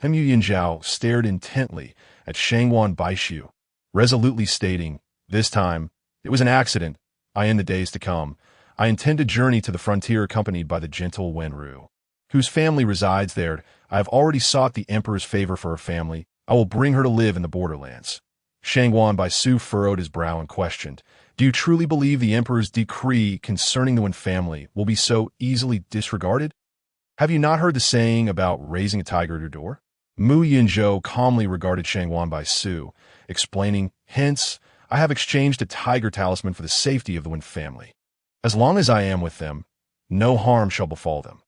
Mu Yunzhao stared intently at Shangwan Baishu, resolutely stating, "This time, it was an accident. In the days to come, I intend to journey to the frontier accompanied by the gentle Wenrou, whose family resides there. I have already sought the emperor's favor for her family. I will bring her to live in the borderlands." Shangwan Baishu furrowed his brow and questioned, "Do you truly believe the emperor's decree concerning the Wen family will be so easily disregarded? Have you not heard the saying about raising a tiger at your door?" Mu Yunzhou calmly regarded Shangwan Baishu, explaining, "Hence, I have exchanged a tiger talisman for the safety of the Wen family. As long as I am with them, no harm shall befall them."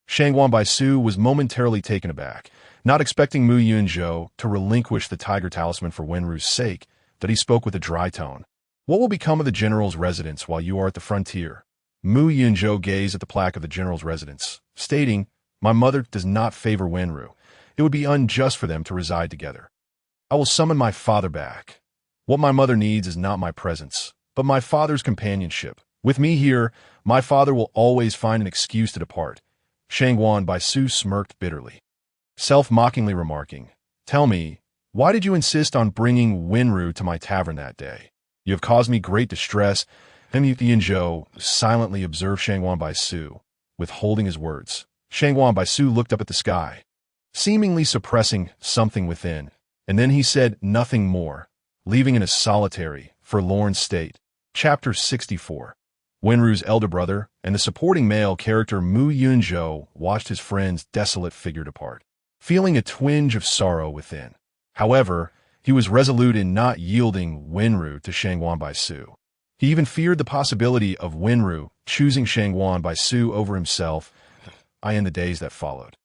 Shangwan Baishu was momentarily taken aback, not expecting Mu Yunzhou to relinquish the tiger talisman for Wenrou's sake, that he spoke with a dry tone. "What will become of the general's residence while you are at the frontier?" Mu Yunzhou gazed at the plaque of the general's residence, stating, "My mother does not favor Wenrou. It would be unjust for them to reside together. I will summon my father back. What my mother needs is not my presence, but my father's companionship. With me here, my father will always find an excuse to depart." Shangwan Baishu smirked bitterly, self-mockingly remarking, "Tell me, why did you insist on bringing Wenrou to my tavern that day? You have caused me great distress." Mu Yunzhou silently observed Shangwan Baishu, withholding his words. Shangwan Baishu looked up at the sky, seemingly suppressing something within, and then he said nothing more, leaving in a solitary, forlorn state. Chapter 64. Wenrou's elder brother and the supporting male character Mu Yunzhou watched his friend's desolate figure depart, feeling a twinge of sorrow within. However, he was resolute in not yielding Wenrou to Shangwan Baishu. He even feared the possibility of Wenrou choosing Shangwan Baishu over himself in the days that followed.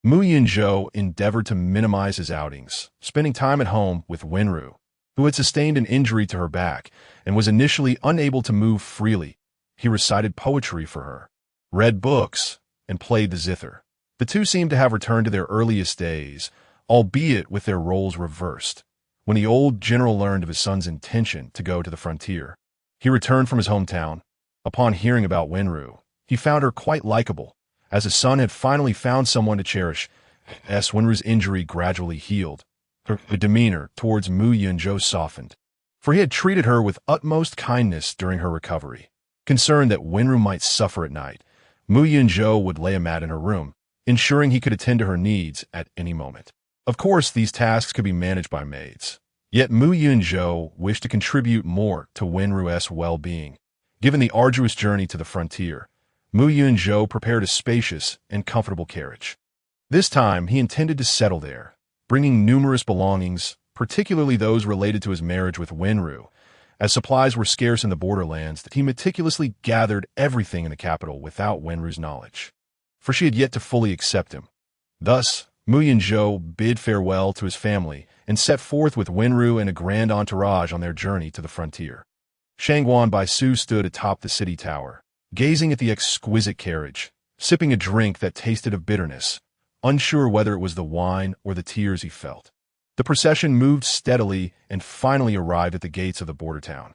Mu Yunzhou endeavored to minimize his outings, spending time at home with Wenrou, who had sustained an injury to her back and was initially unable to move freely. He recited poetry for her, read books, and played the zither. The two seemed to have returned to their earliest days, albeit with their roles reversed. When the old general learned of his son's intention to go to the frontier, he returned from his hometown. Upon hearing about Wenrou, he found her quite likable, as his son had finally found someone to cherish. As Wenrou's injury gradually healed, her demeanor towards Mu Yunzhou softened, for he had treated her with utmost kindness during her recovery. Concerned that Wenrou might suffer at night, Mu Yunzhou would lay a mat in her room, ensuring he could attend to her needs at any moment. Of course, these tasks could be managed by maids. Yet Mu Yunzhou wished to contribute more to Wenrou's well-being. Given the arduous journey to the frontier, Mu Yunzhou prepared a spacious and comfortable carriage. This time, he intended to settle there, bringing numerous belongings, particularly those related to his marriage with Wenrou. As supplies were scarce in the borderlands, that he meticulously gathered everything in the capital without Wenrou's knowledge, for she had yet to fully accept him. Thus, Mu Yunzhou bid farewell to his family and set forth with Wenrou and a grand entourage on their journey to the frontier. Shangwan Baishu stood atop the city tower, gazing at the exquisite carriage, sipping a drink that tasted of bitterness. unsure whether it was the wine or the tears he felt. The procession moved steadily and finally arrived at the gates of the border town.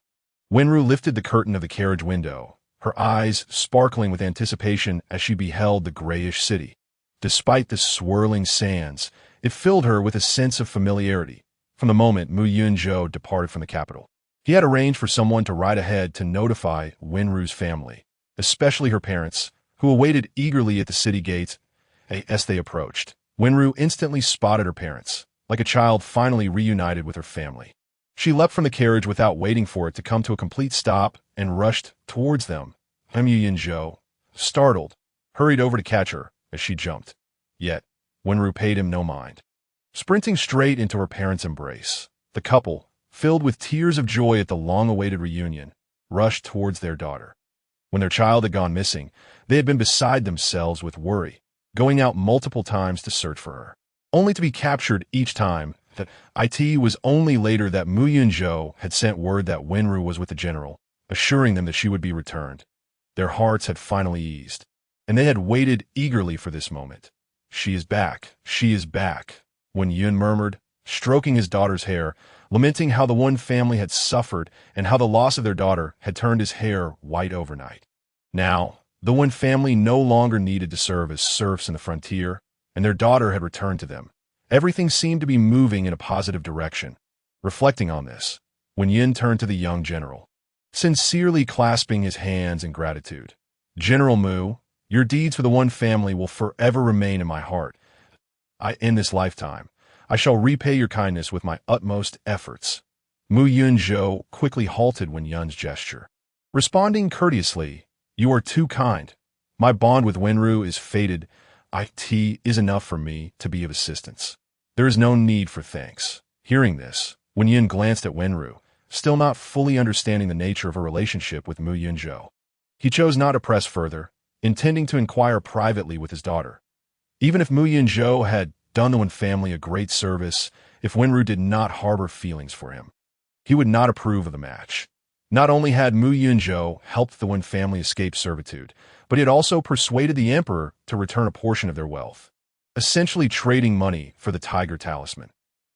Wenrou lifted the curtain of the carriage window, her eyes sparkling with anticipation as she beheld the grayish city. Despite the swirling sands, it filled her with a sense of familiarity from the moment Mu Yunzhou departed from the capital. He had arranged for someone to ride ahead to notify Wenrou's family, especially her parents, who awaited eagerly at the city gates. As they approached, Wenrou instantly spotted her parents, like a child finally reunited with her family. She leapt from the carriage without waiting for it to come to a complete stop and rushed towards them. Mu Yunzhou, startled, hurried over to catch her as she jumped. Yet, Wenrou paid him no mind. Sprinting straight into her parents' embrace, the couple, filled with tears of joy at the long-awaited reunion, rushed towards their daughter. When their child had gone missing, they had been beside themselves with worry, going out multiple times to search for her, only to be captured each time. That it was only later that Mu Yunzhou had sent word that Wenrou was with the general, assuring them that she would be returned. Their hearts had finally eased, and they had waited eagerly for this moment. "She is back, she is back," Wen Yun murmured, stroking his daughter's hair, lamenting how the Wen family had suffered and how the loss of their daughter had turned his hair white overnight. Now, the Wen family no longer needed to serve as serfs in the frontier, and their daughter had returned to them. Everything seemed to be moving in a positive direction. Reflecting on this, Wen Yun turned to the young general, sincerely clasping his hands in gratitude. "General Mu, your deeds for the Wen family will forever remain in my heart. In this lifetime, I shall repay your kindness with my utmost efforts." Mu Yunzhou quickly halted Wen Yun's gesture, responding courteously, "You are too kind. My bond with Wenrou is fated. It is enough for me to be of assistance. There is no need for thanks." Hearing this, Wen Yun glanced at Wenrou, still not fully understanding the nature of her relationship with Mu Yunzhou. He chose not to press further, intending to inquire privately with his daughter. Even if Mu Yunzhou had done the Wen family a great service, if Wenrou did not harbor feelings for him, he would not approve of the match. Not only had Mu Yunzhou helped the Wen family escape servitude, but he had also persuaded the emperor to return a portion of their wealth, essentially trading money for the tiger talisman.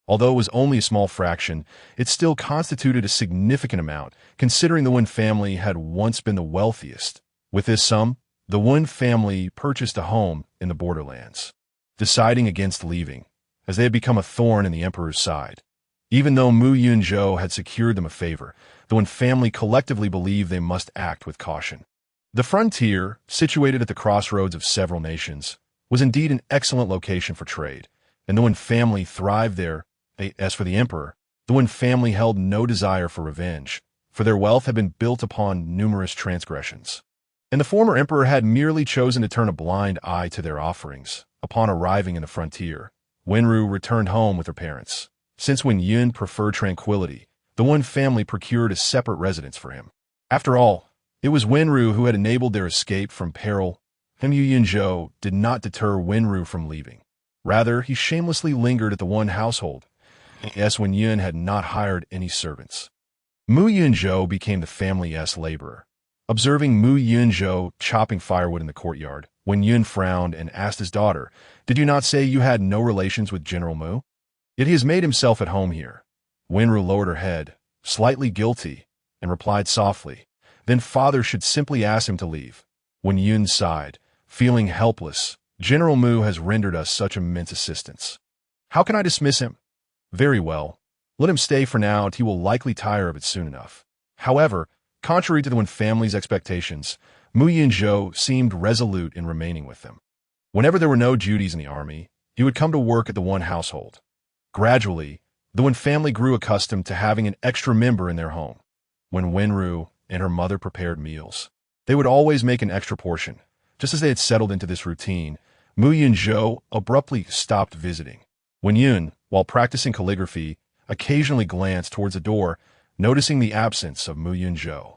Although it was only a small fraction, it still constituted a significant amount, considering the Wen family had once been the wealthiest. With this sum, the Wen family purchased a home in the borderlands, deciding against leaving, as they had become a thorn in the emperor's side. Even though Mu Yunzhou had secured them a favor, the Wen family collectively believed they must act with caution. The frontier, situated at the crossroads of several nations, was indeed an excellent location for trade, and the Wen family thrived there. As for the emperor, the Wen family held no desire for revenge, for their wealth had been built upon numerous transgressions. And the former emperor had merely chosen to turn a blind eye to their offerings. Upon arriving in the frontier, Wenrou returned home with her parents. Since Wen Yun preferred tranquility, the Wen family procured a separate residence for him. After all, it was Wenrou who had enabled their escape from peril. Mu Yunzhou did not deter Wenrou from leaving. Rather, he shamelessly lingered at the Wen household, as Wen Yun had not hired any servants. Mu Yunzhou became the family's laborer. Observing Mu Yunzhou chopping firewood in the courtyard, Wen Yun frowned and asked his daughter, "Did you not say you had no relations with General Mu? Yet he has made himself at home here." Wenrou lowered her head, slightly guilty, and replied softly, "Then father should simply ask him to leave." Wen Yun sighed, feeling helpless. "General Mu has rendered us such immense assistance. How can I dismiss him?" "Very well. Let him stay for now, and he will likely tire of it soon enough." However, contrary to the Wen family's expectations, Mu Yunzhou seemed resolute in remaining with them. Whenever there were no duties in the army, he would come to work at the Wen household. Gradually, the Wen family grew accustomed to having an extra member in their home. When Wenrou and her mother prepared meals, they would always make an extra portion. Just as they had settled into this routine, Mu Yunzhou abruptly stopped visiting. Wen Yun, while practicing calligraphy, occasionally glanced towards the door, noticing the absence of Mu Yunzhou.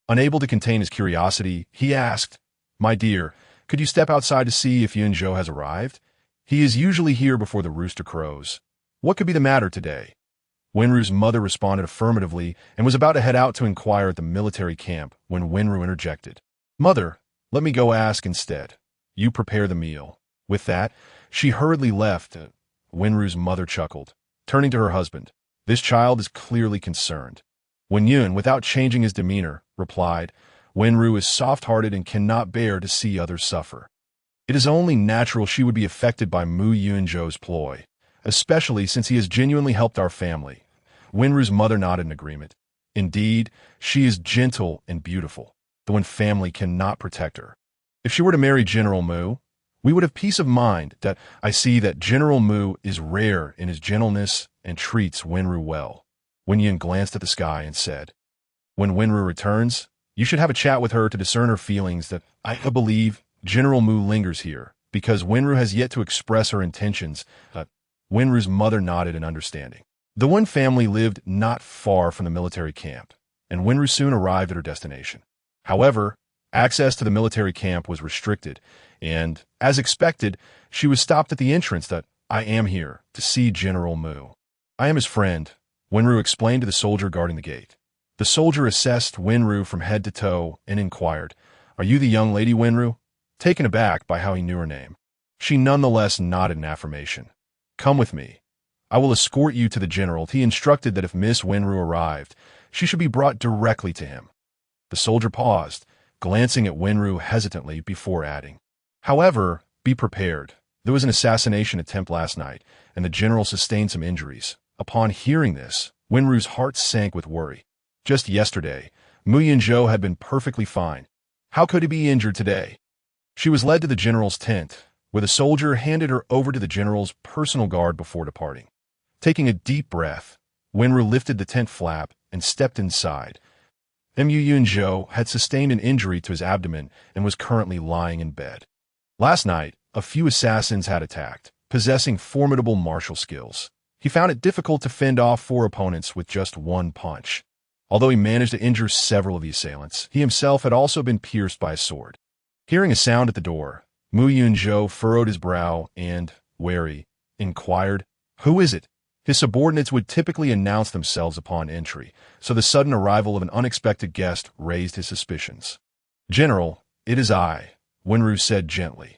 Unable to contain his curiosity, he asked, "My dear, could you step outside to see if Yunzhou has arrived? He is usually here before the rooster crows. What could be the matter today?" Wenrou's mother responded affirmatively and was about to head out to inquire at the military camp when Wenrou interjected, "Mother, let me go ask instead. You prepare the meal." With that, She hurriedly left. Wenrou's mother chuckled, turning to her husband. This child is clearly concerned. Wenyun, without changing his demeanor, replied, Wenrou is soft-hearted and cannot bear to see others suffer. It is only natural she would be affected by Mu Yunzhou's ploy, especially since he has genuinely helped our family. Wenrou's mother nodded in agreement. Indeed, she is gentle and beautiful, though in family cannot protect her. If she were to marry General Mu, we would have peace of mind that I see that General Mu is rare in his gentleness and treats Wenrou well. Wenyun glanced at the sky and said, When Wenrou returns, you should have a chat with her to discern her feelings that I believe General Mu lingers here, because Wenrou has yet to express her intentions. Wenrou's mother nodded in understanding. The Wen family lived not far from the military camp, and Wenrou soon arrived at her destination. However, access to the military camp was restricted, and, as expected, she was stopped at the entrance that I am here to see General Mu. I am his friend, Wenrou explained to the soldier guarding the gate. The soldier assessed Wenrou from head to toe and inquired, Are you the young lady Wenrou? Taken aback by how he knew her name. She nonetheless nodded in affirmation. Come with me. I will escort you to the general. He instructed that if Miss Wenrou arrived, she should be brought directly to him. The soldier paused, glancing at Wenrou hesitantly before adding, However, be prepared. There was an assassination attempt last night, and the general sustained some injuries. Upon hearing this, Wenrou's heart sank with worry. Just yesterday, Mu Yunzhou had been perfectly fine. How could he be injured today? She was led to the general's tent, where the soldier handed her over to the general's personal guard before departing. Taking a deep breath, Wenrou lifted the tent flap and stepped inside. Mu Yunzhou had sustained an injury to his abdomen and was currently lying in bed. Last night, a few assassins had attacked, possessing formidable martial skills. He found it difficult to fend off 4 opponents with just one punch. Although he managed to injure several of the assailants, he himself had also been pierced by a sword. Hearing a sound at the door, Mu Yunzhou furrowed his brow and, wary, inquired, Who is it? His subordinates would typically announce themselves upon entry, so the sudden arrival of an unexpected guest raised his suspicions. General, it is I, Wenrou said gently.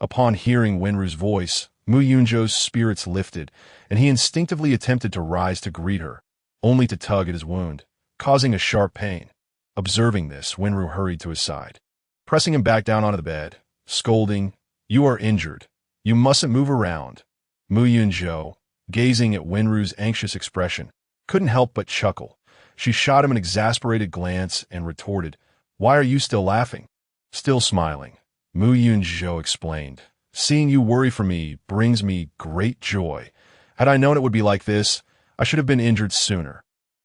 Upon hearing Wenrou's voice, Mu Yunzhou's spirits lifted, and he instinctively attempted to rise to greet her, only to tug at his wound, causing a sharp pain. Observing this, Wenrou hurried to his side, pressing him back down onto the bed, scolding, You are injured. You mustn't move around. Mu Yunzhou, gazing at Wenrou's anxious expression, couldn't help but chuckle. She shot him an exasperated glance and retorted, Why are you still laughing? Still smiling, Mu Yunzhou explained, Seeing you worry for me brings me great joy. Had I known it would be like this, I should have been injured sooner.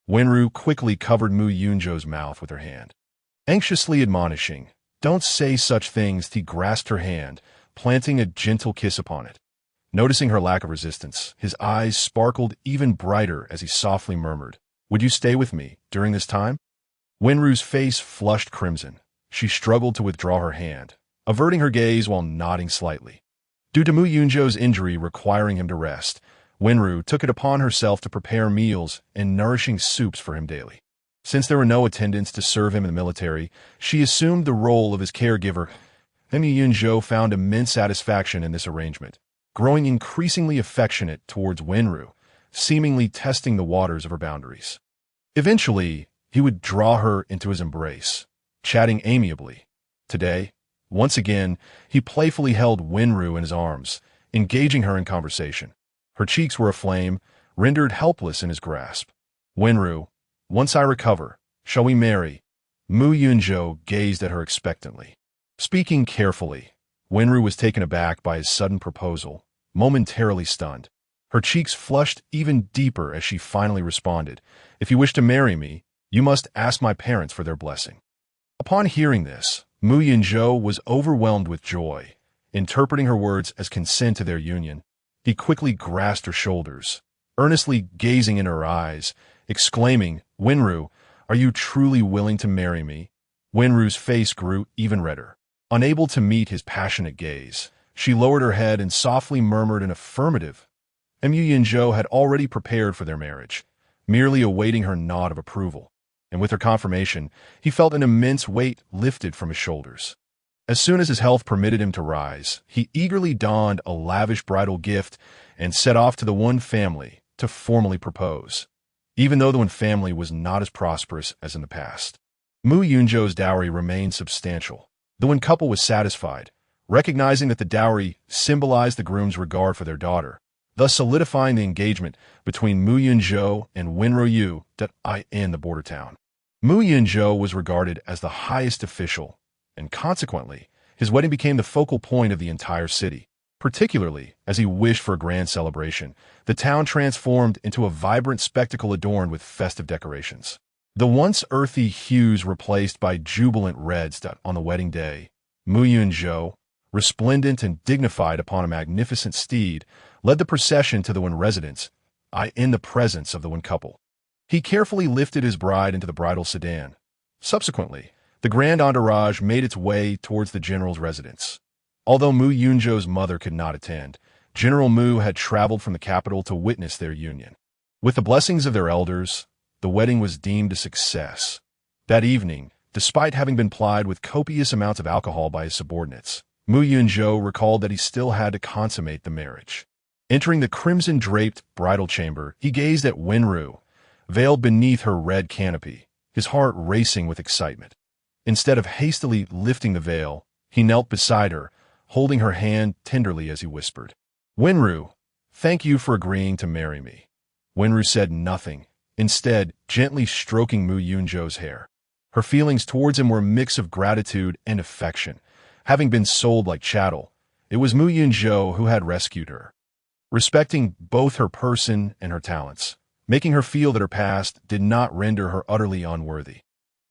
Wenrou quickly covered Mu Yunzhou's mouth with her hand. Anxiously admonishing, Don't say such things, he grasped her hand, planting a gentle kiss upon it. Noticing her lack of resistance, his eyes sparkled even brighter as he softly murmured, Would you stay with me during this time? Wenrou's face flushed crimson. She struggled to withdraw her hand, averting her gaze while nodding slightly. Due to Mu Yunzhou's injury requiring him to rest, Wenrou took it upon herself to prepare meals and nourishing soups for him daily. Since there were no attendants to serve him in the military, she assumed the role of his caregiver. Mu Yunzhou found immense satisfaction in this arrangement, growing increasingly affectionate towards Wenrou, seemingly testing the waters of her boundaries. Eventually, he would draw her into his embrace, chatting amiably. Today, once again, he playfully held Wenrou in his arms, engaging her in conversation. Her cheeks were aflame, rendered helpless in his grasp. Wenrou, once I recover, shall we marry? Mu Yunzhou gazed at her expectantly. Speaking carefully, Wenrou was taken aback by his sudden proposal, momentarily stunned. Her cheeks flushed even deeper as she finally responded, If you wish to marry me, you must ask my parents for their blessing. Upon hearing this, Mu Yunzhou was overwhelmed with joy. Interpreting her words as consent to their union, he quickly grasped her shoulders, earnestly gazing in her eyes, exclaiming, Wenrou, are you truly willing to marry me? Wenrou's face grew even redder. Unable to meet his passionate gaze, she lowered her head and softly murmured an affirmative. Mu Yunzhou had already prepared for their marriage, merely awaiting her nod of approval, and with her confirmation, he felt an immense weight lifted from his shoulders. As soon as his health permitted him to rise, he eagerly donned a lavish bridal gift and set off to the Wen family to formally propose, even though the Wen family was not as prosperous as in the past. Mu Yunzhou's dowry remained substantial. The Wen couple was satisfied, recognizing that the dowry symbolized the groom's regard for their daughter, thus solidifying the engagement between Mu Yunzhou and Wenrou in the border town. Mu Yunzhou was regarded as the highest official, and consequently, his wedding became the focal point of the entire city. Particularly as he wished for a grand celebration, the town transformed into a vibrant spectacle adorned with festive decorations. The once earthy hues replaced by jubilant reds on the wedding day. Mu Yunzhou, resplendent and dignified upon a magnificent steed, led the procession to the Wen residence, in the presence of the Wen couple. He carefully lifted his bride into the bridal sedan. Subsequently, the grand entourage made its way towards the general's residence. Although Mu Yunzhou's mother could not attend, General Mu had traveled from the capital to witness their union. With the blessings of their elders, the wedding was deemed a success. That evening, despite having been plied with copious amounts of alcohol by his subordinates, Mu Yunzhou recalled that he still had to consummate the marriage. Entering the crimson-draped bridal chamber, he gazed at Wenrou, veiled beneath her red canopy, his heart racing with excitement. Instead of hastily lifting the veil, he knelt beside her, holding her hand tenderly as he whispered, "Wenrou, thank you for agreeing to marry me." Wenrou said nothing, instead gently stroking Mu Yunzhou's hair. Her feelings towards him were a mix of gratitude and affection. Having been sold like chattel, it was Mu Yunzhou who had rescued her, respecting both her person and her talents, making her feel that her past did not render her utterly unworthy.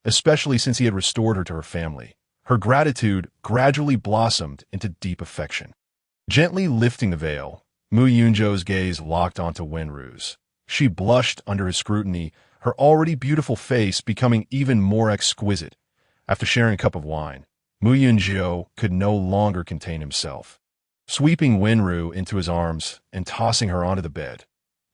Especially since he had restored her to her family, her gratitude gradually blossomed into deep affection. Gently lifting the veil, Mu Yunzhou's gaze locked onto Wenrou's. She blushed under his scrutiny, her already beautiful face becoming even more exquisite. After sharing a cup of wine, Mu Yunzhou could no longer contain himself, sweeping Wenrou into his arms and tossing her onto the bed.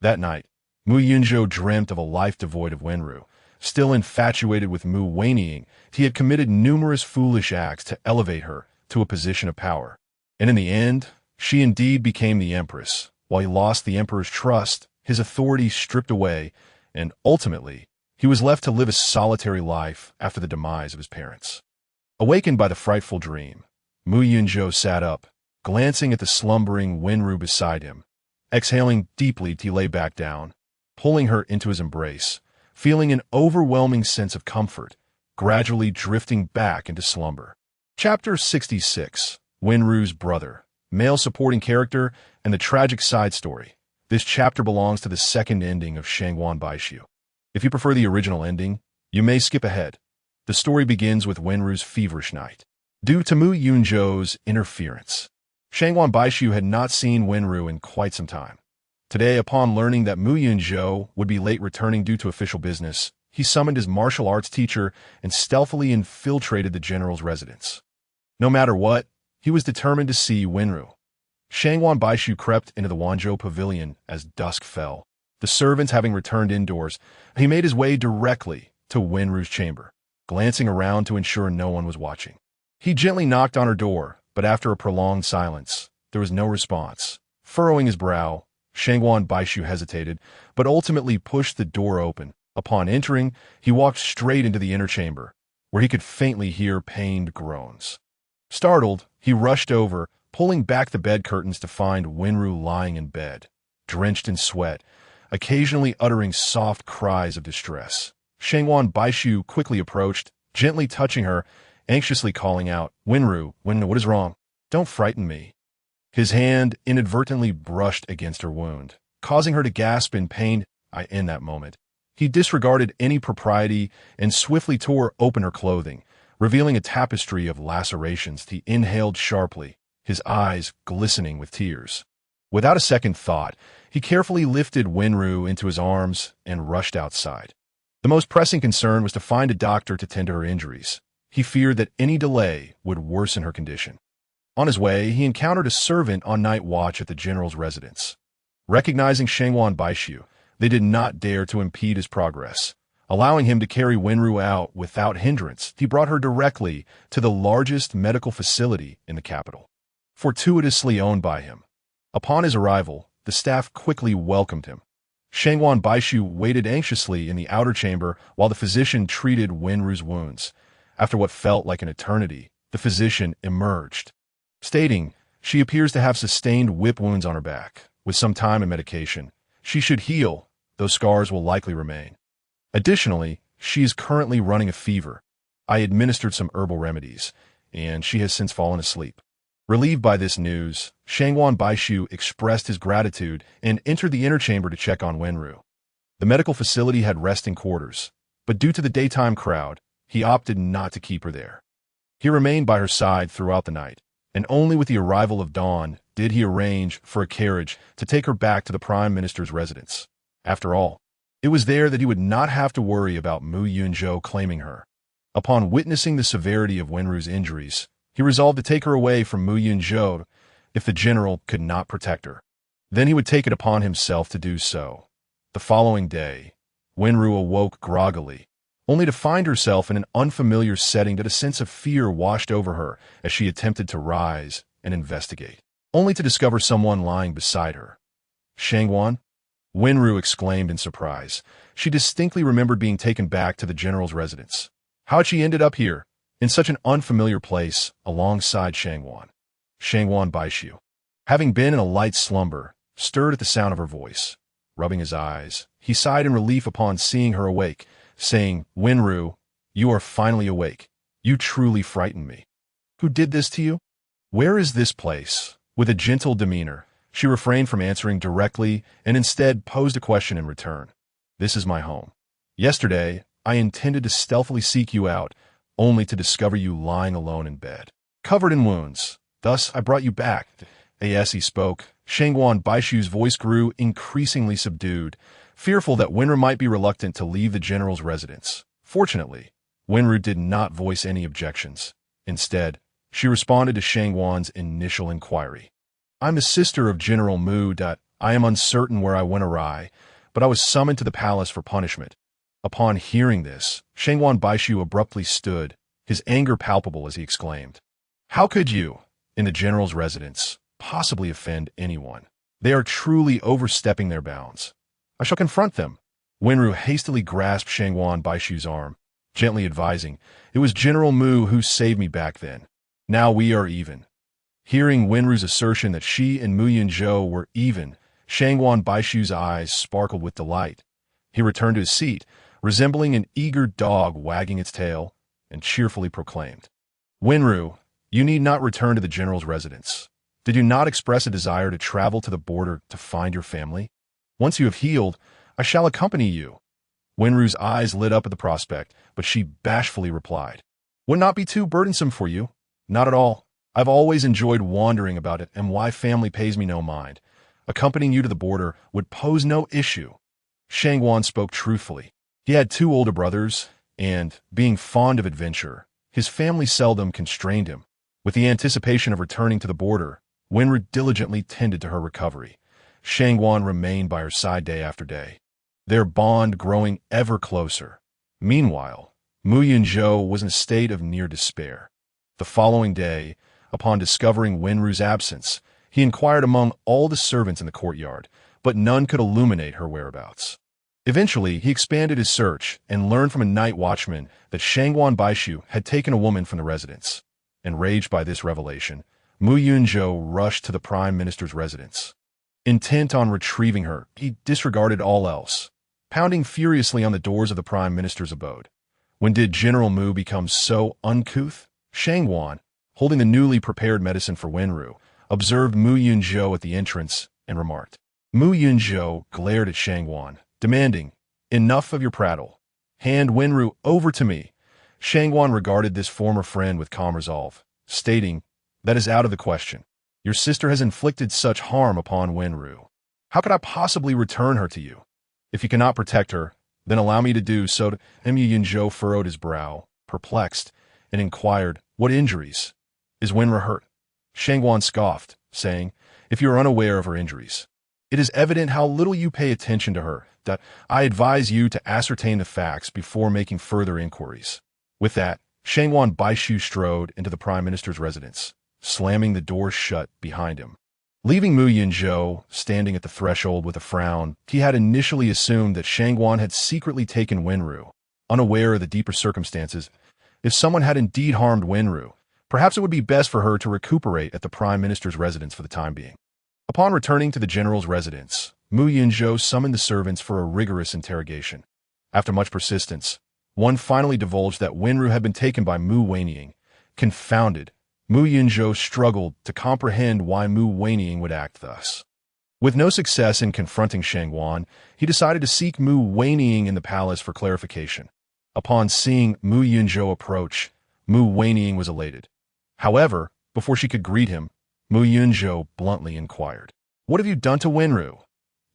That night, Mu Yunzhou dreamt of a life devoid of Wenrou. Still infatuated with Mu Weining, he had committed numerous foolish acts to elevate her to a position of power. And in the end, she indeed became the empress. While he lost the emperor's trust, his authority stripped away, and ultimately, he was left to live a solitary life after the demise of his parents. Awakened by the frightful dream, Mu Yunzhou sat up, glancing at the slumbering Wenrou beside him. Exhaling deeply, he lay back down, pulling her into his embrace, feeling an overwhelming sense of comfort, gradually drifting back into slumber. Chapter 66, Wenrou's Brother, Male Supporting Character, and the Tragic Side Story. This chapter belongs to the second ending of Shangguan Baishu. If you prefer the original ending, you may skip ahead. The story begins with Wenrou's feverish night. Due to Mu Yunzhou's interference, Shangguan Baishu had not seen Wenrou in quite some time. Today, upon learning that Mu Yunzhou would be late returning due to official business, he summoned his martial arts teacher and stealthily infiltrated the general's residence. No matter what, he was determined to see Wenrou. Shangguan Baishu crept into the Wanzhou pavilion as dusk fell. The servants having returned indoors, he made his way directly to Wenrou's chamber, glancing around to ensure no one was watching. He gently knocked on her door, but after a prolonged silence, there was no response. Furrowing his brow, Shangguan Baishu hesitated, but ultimately pushed the door open. Upon entering, he walked straight into the inner chamber, where he could faintly hear pained groans. Startled, he rushed over, pulling back the bed curtains to find Wenrou lying in bed, drenched in sweat, occasionally uttering soft cries of distress. Shangguan Baishu quickly approached, gently touching her, anxiously calling out, "Wenrou, what is wrong? Don't frighten me." His hand inadvertently brushed against her wound, causing her to gasp in pain. In that moment, he disregarded any propriety and swiftly tore open her clothing, revealing a tapestry of lacerations. He inhaled sharply, his eyes glistening with tears. Without a second thought, he carefully lifted Wenrou into his arms and rushed outside. The most pressing concern was to find a doctor to tend to her injuries. He feared that any delay would worsen her condition. On his way, he encountered a servant on night watch at the general's residence. Recognizing Shangguan Baishu, they did not dare to impede his progress. Allowing him to carry Wenrou out without hindrance, he brought her directly to the largest medical facility in the capital, fortuitously owned by him. Upon his arrival, the staff quickly welcomed him. Shangwan Baishu waited anxiously in the outer chamber while the physician treated Wenrou's wounds. After what felt like an eternity, the physician emerged, stating, "She appears to have sustained whip wounds on her back. With some time and medication, she should heal, though scars will likely remain. Additionally, she is currently running a fever. I administered some herbal remedies, and she has since fallen asleep." Relieved by this news, Shangwan Baishu expressed his gratitude and entered the inner chamber to check on Wenrou. The medical facility had resting quarters, but due to the daytime crowd, he opted not to keep her there. He remained by her side throughout the night, and only with the arrival of dawn did he arrange for a carriage to take her back to the Prime Minister's residence. After all, it was there that he would not have to worry about Mu Yunzhou claiming her. Upon witnessing the severity of Wenrou's injuries, he resolved to take her away from Mu Yunzhou if the general could not protect her. Then he would take it upon himself to do so. The following day, Wenrou awoke groggily, only to find herself in an unfamiliar setting that a sense of fear washed over her as she attempted to rise and investigate, only to discover someone lying beside her. "Shangwan?" Wenrou exclaimed in surprise. She distinctly remembered being taken back to the general's residence. How had she ended up here, in such an unfamiliar place, alongside Shangwan? Shangwan Baishu, having been in a light slumber, stirred at the sound of her voice. Rubbing his eyes, he sighed in relief upon seeing her awake, saying, "Wenrou, you are finally awake. You truly frightened me. Who did this to you? Where is this place?" With a gentle demeanor, she refrained from answering directly and instead posed a question in return. "This is my home. Yesterday, I intended to stealthily seek you out, only to discover you lying alone in bed, covered in wounds. Thus, I brought you back." As he spoke, Shangwan Baishu's voice grew increasingly subdued, fearful that Wenrou might be reluctant to leave the general's residence. Fortunately, Wenrou did not voice any objections. Instead, she responded to Shangwan's initial inquiry. "I'm the sister of General Mu. I am uncertain where I went awry, but I was summoned to the palace for punishment." Upon hearing this, Shangwan Baishu abruptly stood, his anger palpable as he exclaimed, "How could you, in the general's residence, possibly offend anyone? They are truly overstepping their bounds. I shall confront them." Wenrou hastily grasped Shangwan Baishu's arm, gently advising, "It was General Mu who saved me back then. Now we are even." Hearing Wenrou's assertion that she and Mu Yunzhou were even, Shangwan Baishu's eyes sparkled with delight. He returned to his seat, resembling an eager dog wagging its tail, and cheerfully proclaimed, "Wenrou, you need not return to the general's residence. Did you not express a desire to travel to the border to find your family? Once you have healed, I shall accompany you." Wenrou's eyes lit up at the prospect, but she bashfully replied, "Would not be too burdensome for you? Not at all. I've always enjoyed wandering about it, and my family pays me no mind. Accompanying you to the border would pose no issue." Shangwan spoke truthfully. He had 2 older brothers, and, being fond of adventure, his family seldom constrained him. With the anticipation of returning to the border, Wenrou diligently tended to her recovery. Shangwan remained by her side day after day, their bond growing ever closer. Meanwhile, Mu Yunzhou was in a state of near despair. The following day, upon discovering Wenrou's absence, he inquired among all the servants in the courtyard, but none could illuminate her whereabouts. Eventually, he expanded his search and learned from a night watchman that Shangwan Baishu had taken a woman from the residence. Enraged by this revelation, Mu Yunzhou rushed to the Prime Minister's residence. Intent on retrieving her, he disregarded all else, pounding furiously on the doors of the Prime Minister's abode. When did General Mu become so uncouth? Shangwan, holding the newly prepared medicine for Wenrou, observed Mu Yunzhou at the entrance and remarked. Mu Yunzhou glared at Shangwan, demanding, "Enough of your prattle. Hand Wenrou over to me." Shangwan regarded this former friend with calm resolve, stating, "That is out of the question. Your sister has inflicted such harm upon Wenrou. How could I possibly return her to you? If you cannot protect her, then allow me to do so." Mu Yunzhou furrowed his brow, perplexed, and inquired, "What injuries? Is Wenrou hurt?" Shangwan scoffed, saying, "If you are unaware of her injuries, it is evident how little you pay attention to her. I advise you to ascertain the facts before making further inquiries. With that, Shangwan Baishu strode into the Prime Minister's residence, slamming the door shut behind him. Leaving Mu Yunzhou standing at the threshold with a frown, he had initially assumed that Shangwan had secretly taken Wenrou, unaware of the deeper circumstances. If someone had indeed harmed Wenrou, perhaps it would be best for her to recuperate at the Prime Minister's residence for the time being. Upon returning to the general's residence, Mu Yunzhou summoned the servants for a rigorous interrogation. After much persistence, one finally divulged that Wenrou had been taken by Mu Weining. Confounded, Mu Yunzhou struggled to comprehend why Mu Weining would act thus. With no success in confronting Shangwan, he decided to seek Mu Weining in the palace for clarification. Upon seeing Mu Yunzhou approach, Mu Weining was elated. However, before she could greet him, Mu Yunzhou bluntly inquired, "What have you done to Wenrou?"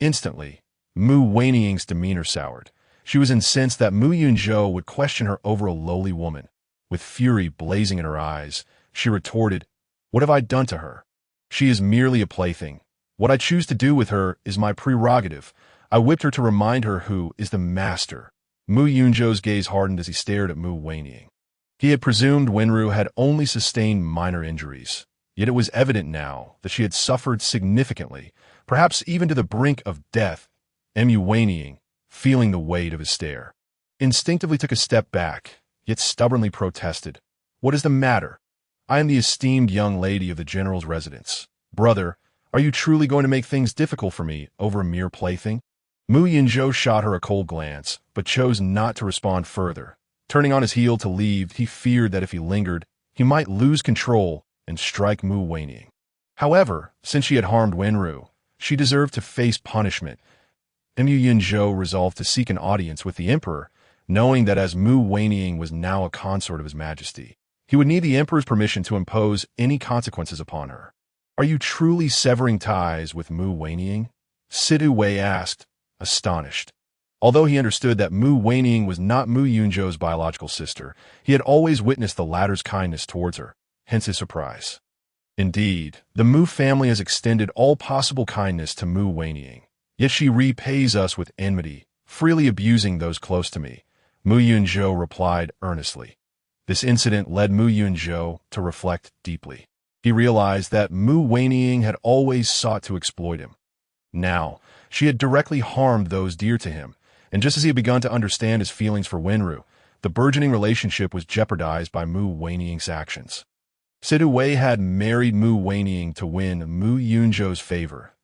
Instantly, Mu Weining's demeanor soured. She was incensed that Mu Yunzhou would question her over a lowly woman. With fury blazing in her eyes, she retorted, "What have I done to her? She is merely a plaything. What I choose to do with her is my prerogative." I whipped her to remind her who is the master. Mu Yunzhou's gaze hardened as he stared at Mu Weining. He had presumed Wenrou had only sustained minor injuries, yet it was evident now that she had suffered significantly, perhaps even to the brink of death. Mu Weining, feeling the weight of his stare, instinctively took a step back, yet stubbornly protested, "What is the matter? I am the esteemed young lady of the general's residence. Brother, are you truly going to make things difficult for me over a mere plaything?" Mu Yunzhou shot her a cold glance, but chose not to respond further. Turning on his heel to leave, he feared that if he lingered, he might lose control and strike Mu Weining. However, since she had harmed Wenrou, she deserved to face punishment. Mu Yunzhou resolved to seek an audience with the emperor, knowing that as Mu Weining was now a consort of his majesty, he would need the emperor's permission to impose any consequences upon her. "Are you truly severing ties with Mu Weining?" Sidu Wei asked, astonished. Although he understood that Mu Weining was not Mu Yunzhou's biological sister, he had always witnessed the latter's kindness towards her, hence his surprise. "Indeed, the Mu family has extended all possible kindness to Mu Weining, yet she repays us with enmity, freely abusing those close to me," Mu Yunzhou replied earnestly. This incident led Mu Yunzhou to reflect deeply. He realized that Mu Weining had always sought to exploit him. Now, she had directly harmed those dear to him, and just as he had begun to understand his feelings for Wenrou, the burgeoning relationship was jeopardized by Mu Weining's actions. Sidu Wei had married Mu Weining to win Mu Yunzhou's favor.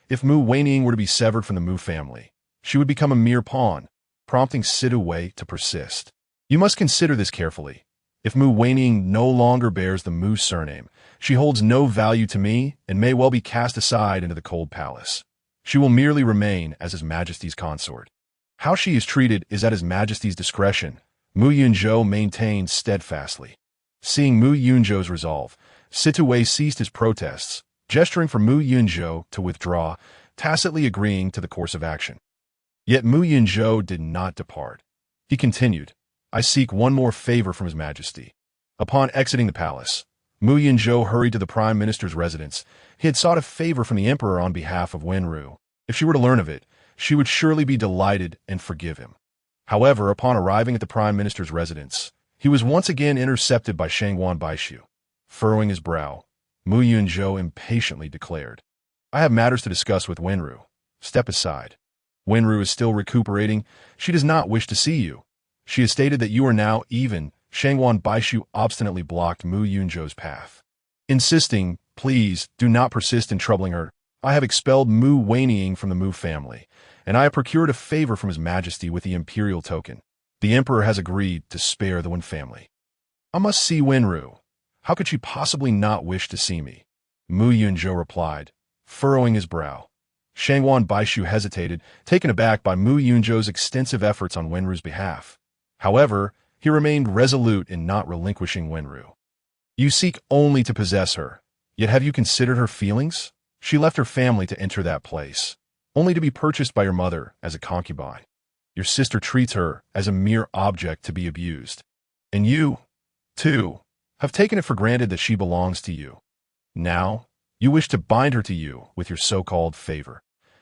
If Mu Weining were to be severed from the Mu family, she would become a mere pawn, prompting Sidu Wei to persist. "You must consider this carefully. If Mu Weining no longer bears the Mu surname, she holds no value to me and may well be cast aside into the cold palace. She will merely remain as His Majesty's consort. How she is treated is at His Majesty's discretion," Mu Yunzhou maintained steadfastly. Seeing Mu Yunzhou's resolve, Situ Wei ceased his protests, gesturing for Mu Yunzhou to withdraw, tacitly agreeing to the course of action. Yet Mu Yunzhou did not depart. He continued, "I seek one more favor from His Majesty." Upon exiting the palace, Mu Yunzhou hurried to the Prime Minister's residence. He had sought a favor from the Emperor on behalf of Wenrou. If she were to learn of it, she would surely be delighted and forgive him. However, upon arriving at the Prime Minister's residence, he was once again intercepted by Shangwan Baishu. Furrowing his brow, Mu Yunzhou impatiently declared, "I have matters to discuss with Wenrou. Step aside. Wenrou is still recuperating. She does not wish to see you. She has stated that you are now even." Shangwan Baishu obstinately blocked Mu Yunzhou's path, insisting, "Please, do not persist in troubling her. I have expelled Mu Weining from the Mu family, and I have procured a favor from His Majesty with the imperial token. The Emperor has agreed to spare the Wen family. I must see Wenrou. How could she possibly not wish to see me?" Mu Yunzhou replied, furrowing his brow. Shangwan Baishu hesitated, taken aback by Mu Yunzhou's extensive efforts on Wenrou's behalf. However, he remained resolute in not relinquishing Wenrou. "You seek only to possess her, yet have you considered her feelings? She left her family to enter that place, only to be purchased by your mother as a concubine. Your sister treats her as a mere object to be abused. And you, too, have taken it for granted that she belongs to you. Now, you wish to bind her to you with your so-called favor.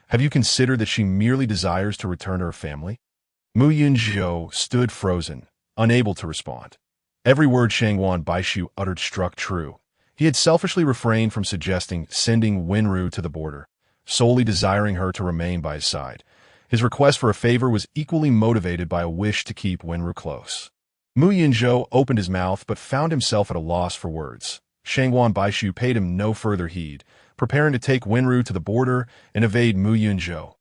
Have you considered that she merely desires to return to her family? Mu Yunzhou stood frozen, unable to respond. Every word Shangwan Baishu uttered struck true. He had selfishly refrained from sending Wenrou to the border, solely desiring her to remain by his side. His request for a favor was equally motivated by a wish to keep Wenrou close. Mu Yunzhou opened his mouth but found himself at a loss for words. Shangwan Baishu paid him no further heed, preparing to take Wenrou to the border and evade Mu Yunzhou.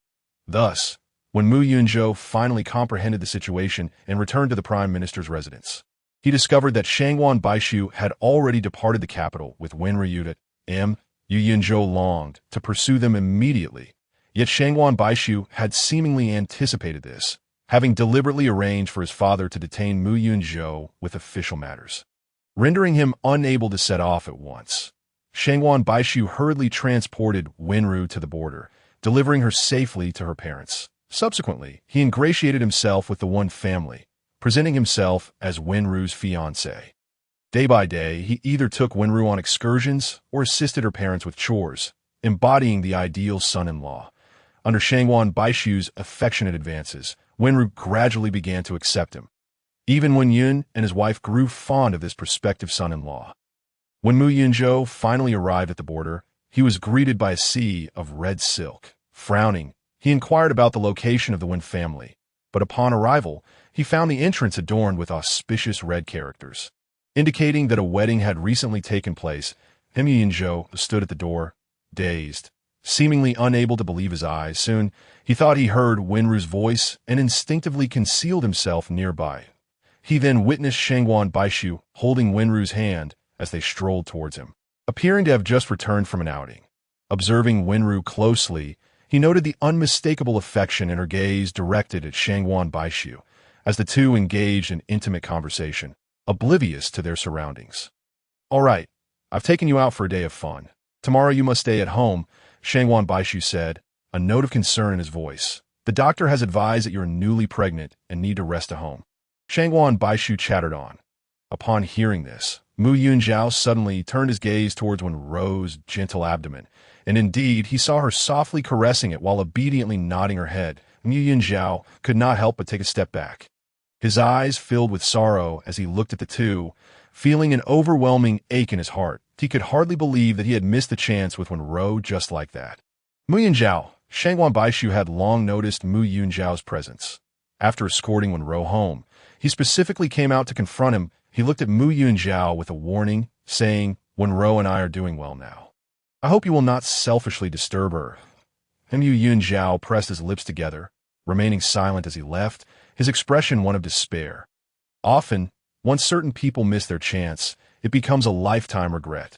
Thus, when Mu Yunzhou finally comprehended the situation and returned to the Prime Minister's residence, he discovered that Shangwan Baishu had already departed the capital with Wenrou. Mu Yunzhou longed to pursue them immediately, yet Shangwan Baishu had seemingly anticipated this, having deliberately arranged for his father to detain Mu Yunzhou with official matters, rendering him unable to set off at once. Shangwan Baishu hurriedly transported Wenrou to the border, delivering her safely to her parents. Subsequently, he ingratiated himself with the One family, presenting himself as Wenrou's fiancé. Day by day, he either took Wenrou on excursions or assisted her parents with chores, embodying the ideal son-in-law. Under Shangwan Baishu's affectionate advances, Wenrou gradually began to accept him. Even Wen Yun and his wife grew fond of this prospective son-in-law. When Mu Yunzhou finally arrived at the border, he was greeted by a sea of red silk. Frowning, he inquired about the location of the Wen family, but upon arrival, he found the entrance adorned with auspicious red characters, indicating that a wedding had recently taken place. Mu Yunzhou stood at the door, dazed, seemingly unable to believe his eyes. Soon, he thought he heard Wenrou's voice and instinctively concealed himself nearby. He then witnessed Shangwan Baishu holding Wenrou's hand as they strolled towards him, appearing to have just returned from an outing. Observing Wenrou closely, he noted the unmistakable affection in her gaze directed at Shangwan Baishu as the two engaged in intimate conversation, oblivious to their surroundings. "All right, I've taken you out for a day of fun. Tomorrow you must stay at home," Shangwan Baishu said, a note of concern in his voice. "The doctor has advised that you are newly pregnant and need to rest at home." Shangwan Baishu chattered on. Upon hearing this, Mu Yunzhou suddenly turned his gaze towards Wenrou's gentle abdomen, and indeed he saw her softly caressing it while obediently nodding her head. Mu Yunzhou could not help but take a step back. His eyes filled with sorrow as he looked at the two, feeling an overwhelming ache in his heart. He could hardly believe that he had missed the chance with Wenrou just like that. Mu Yunzhou, Shangwan Baishu had long noticed Mu Yunzhou's presence. After escorting Wenrou home, he specifically came out to confront him. He looked at Mu Yunzhou with a warning, saying, "Wenrou and I are doing well now. I hope you will not selfishly disturb her." Mu Yunzhou pressed his lips together, remaining silent as he left, his expression one of despair. Often, once certain people miss their chance, it becomes a lifetime regret.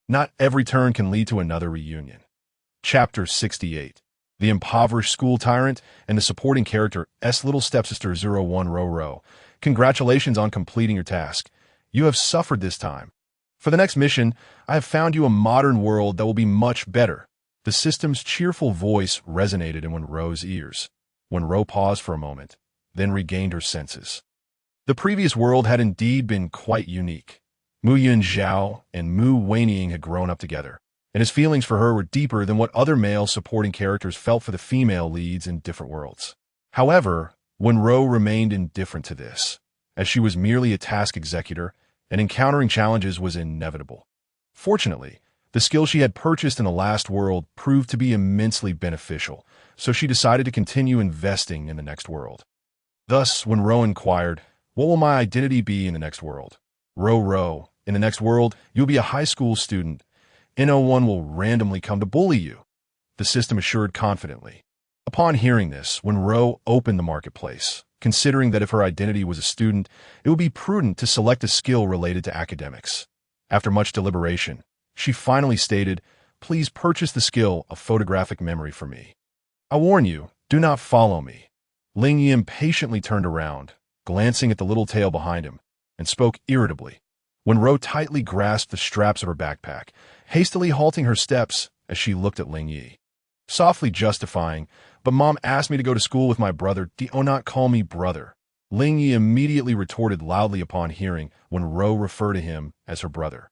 Not every turn can lead to another reunion. Chapter 68. The Impoverished School Tyrant and the Supporting Character S. Little Stepsister 01 Wenrou. Congratulations on completing your task. You have suffered this time. For the next mission, I have found you a modern world that will be much better. The system's cheerful voice resonated in Wenrou's ears. Wenrou paused for a moment, then regained her senses. The previous world had indeed been quite unique. Mu Yunzhou and Mu Weining had grown up together, and his feelings for her were deeper than what other male supporting characters felt for the female leads in different worlds. However, Wenrou remained indifferent to this, as she was merely a task executor, and encountering challenges was inevitable. Fortunately, the skill she had purchased in the last world proved to be immensely beneficial, so she decided to continue investing in the next world. Thus, Wenrou inquired, "What will my identity be in the next world?" "Ro, in the next world, you'll be a high school student. No one will randomly come to bully you," the system assured confidently. Upon hearing this, Wenrou opened the marketplace, considering that if her identity was a student, it would be prudent to select a skill related to academics. After much deliberation, she finally stated, "Please purchase the skill of photographic memory for me. I warn you, do not follow me." Ling Yi impatiently turned around, glancing at the little tail behind him, and spoke irritably. Wenrou tightly grasped the straps of her backpack, hastily halting her steps as she looked at Ling Yi. Softly justifying, "But Mom asked me to go to school with my brother. Do not call me brother." Ling Yi immediately retorted loudly upon hearing Wenrou refer to him as her brother.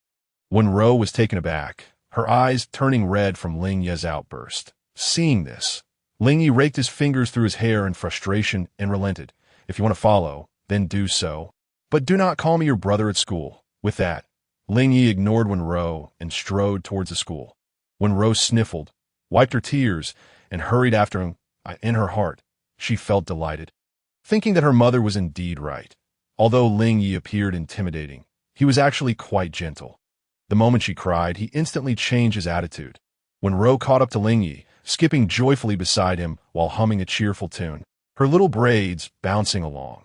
Wenrou was taken aback, her eyes turning red from Ling Yi's outburst. Seeing this, Ling Yi raked his fingers through his hair in frustration and relented. If you want to follow, then do so. But do not call me your brother at school. With that, Ling Yi ignored Wenrou and strode towards the school. Wenrou sniffled, wiped her tears, and hurried after him. In her heart, she felt delighted, thinking that her mother was indeed right. Although Ling Yi appeared intimidating, he was actually quite gentle. The moment she cried, he instantly changed his attitude. Wenrou caught up to Ling Yi, skipping joyfully beside him while humming a cheerful tune, her little braids bouncing along.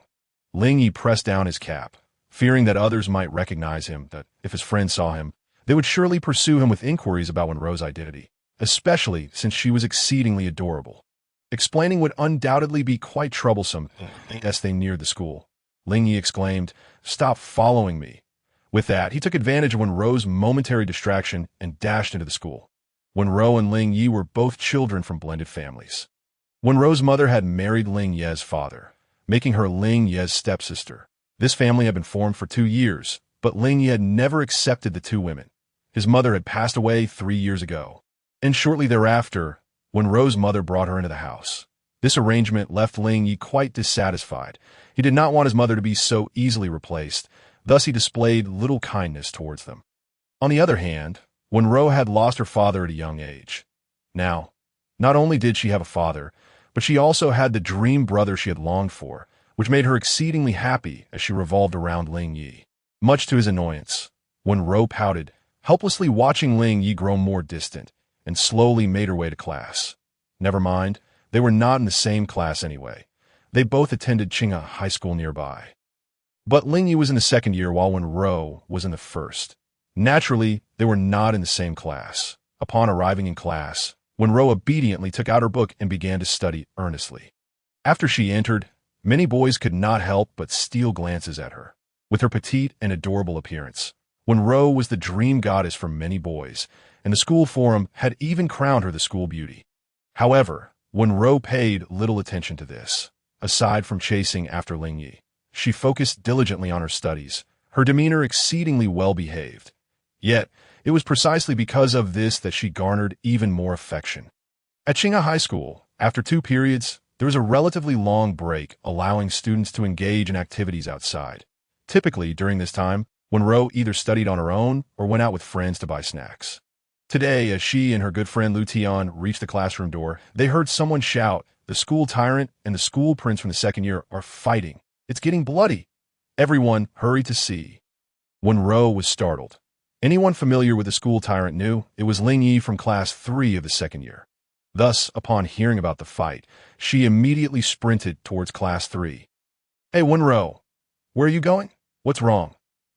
Ling Yi pressed down his cap, fearing that others might recognize him, that if his friends saw him, they would surely pursue him with inquiries about Wenrou's identity, especially since she was exceedingly adorable. Explaining would undoubtedly be quite troublesome as they neared the school. Ling Yi exclaimed, "Stop following me." With that, he took advantage of Wenrou's momentary distraction and dashed into the school. Wenrou and Ling Yi were both children from blended families. Wenrou's mother had married Ling Ye's father, making her Ling Ye's stepsister. This family had been formed for 2 years, but Ling Yi had never accepted the two women. His mother had passed away 3 years ago, and shortly thereafter, Wenrou's mother brought her into the house. This arrangement left Ling Yi quite dissatisfied. He did not want his mother to be so easily replaced, thus he displayed little kindness towards them. On the other hand, Wenrou had lost her father at a young age. Now, not only did she have a father, but she also had the dream brother she had longed for, which made her exceedingly happy as she revolved around Ling Yi. Much to his annoyance, Wenrou pouted, helplessly watching Ling Yi grow more distant, and slowly made her way to class. Never mind, they were not in the same class anyway. They both attended Qinghe High School nearby. But Ling Yi was in the second year while Wenrou was in the first. Naturally, they were not in the same class. Upon arriving in class, Wenrou obediently took out her book and began to study earnestly. After she entered, many boys could not help but steal glances at her. With her petite and adorable appearance, Wenrou was the dream goddess for many boys, and the school forum had even crowned her the school beauty. However, Wenrou paid little attention to this. Aside from chasing after Ling Yi, she focused diligently on her studies, her demeanor exceedingly well-behaved. Yet, it was precisely because of this that she garnered even more affection. At Qinghe High School, after 2 periods, there was a relatively long break, allowing students to engage in activities outside. Typically, during this time, Wenrou either studied on her own or went out with friends to buy snacks. Today, as she and her good friend Lu Tian reached the classroom door, they heard someone shout, "The school tyrant and the school prince from the second year are fighting. It's getting bloody." Everyone hurried to see. Wenrou was startled. Anyone familiar with the school tyrant knew it was Ling Yi from class 3 of the second year. Thus, upon hearing about the fight, she immediately sprinted towards class 3. "Hey, Wenrou, where are you going? What's wrong?"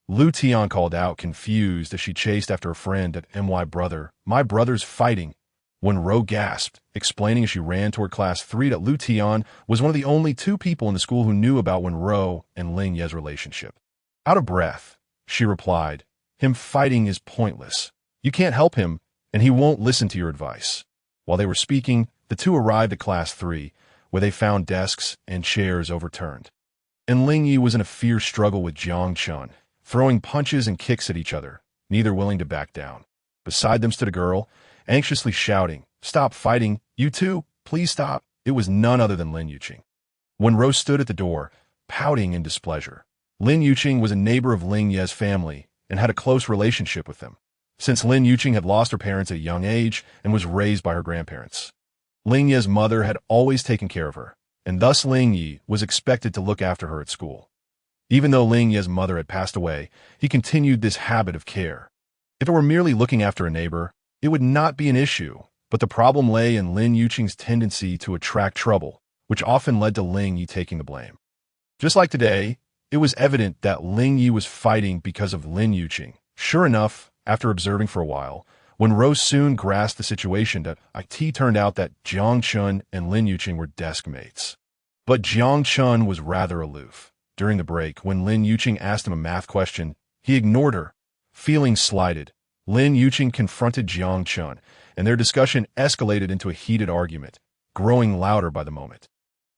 Lu Tian called out, confused as she chased after a friend at "My brother, my brother's fighting." Wenrou gasped, explaining as she ran toward class 3 that Lu Tian was one of the only 2 people in the school who knew about Wenrou and Ling Ye's relationship. Out of breath, she replied, "Him fighting is pointless. You can't help him, and he won't listen to your advice." While they were speaking, the 2 arrived at class 3, where they found desks and chairs overturned. And Ling Yi was in a fierce struggle with Jiang Chun, throwing punches and kicks at each other, neither willing to back down. Beside them stood a girl, anxiously shouting, "Stop fighting, you two, please stop." It was none other than Lin Yuqing. Wenrou stood at the door, pouting in displeasure. Lin Yuqing was a neighbor of Ling Ye's family and had a close relationship with them, since Lin Yuqing had lost her parents at a young age and was raised by her grandparents. Ling Ye's mother had always taken care of her, and thus Ling Yi was expected to look after her at school. Even though Ling Ye's mother had passed away, he continued this habit of care. If it were merely looking after a neighbor, it would not be an issue, but the problem lay in Lin Yuqing's tendency to attract trouble, which often led to Ling Yi taking the blame. Just like today, it was evident that Ling Yi was fighting because of Lin Yuqing. Sure enough, after observing for a while, Wenrou soon grasped the situation that it turned out that Jiang Chun and Lin Yuqing were desk mates. But Jiang Chun was rather aloof. During the break, when Lin Yuqing asked him a math question, he ignored her. Feeling slighted, Lin Yuqing confronted Jiang Chun, and their discussion escalated into a heated argument, growing louder by the moment.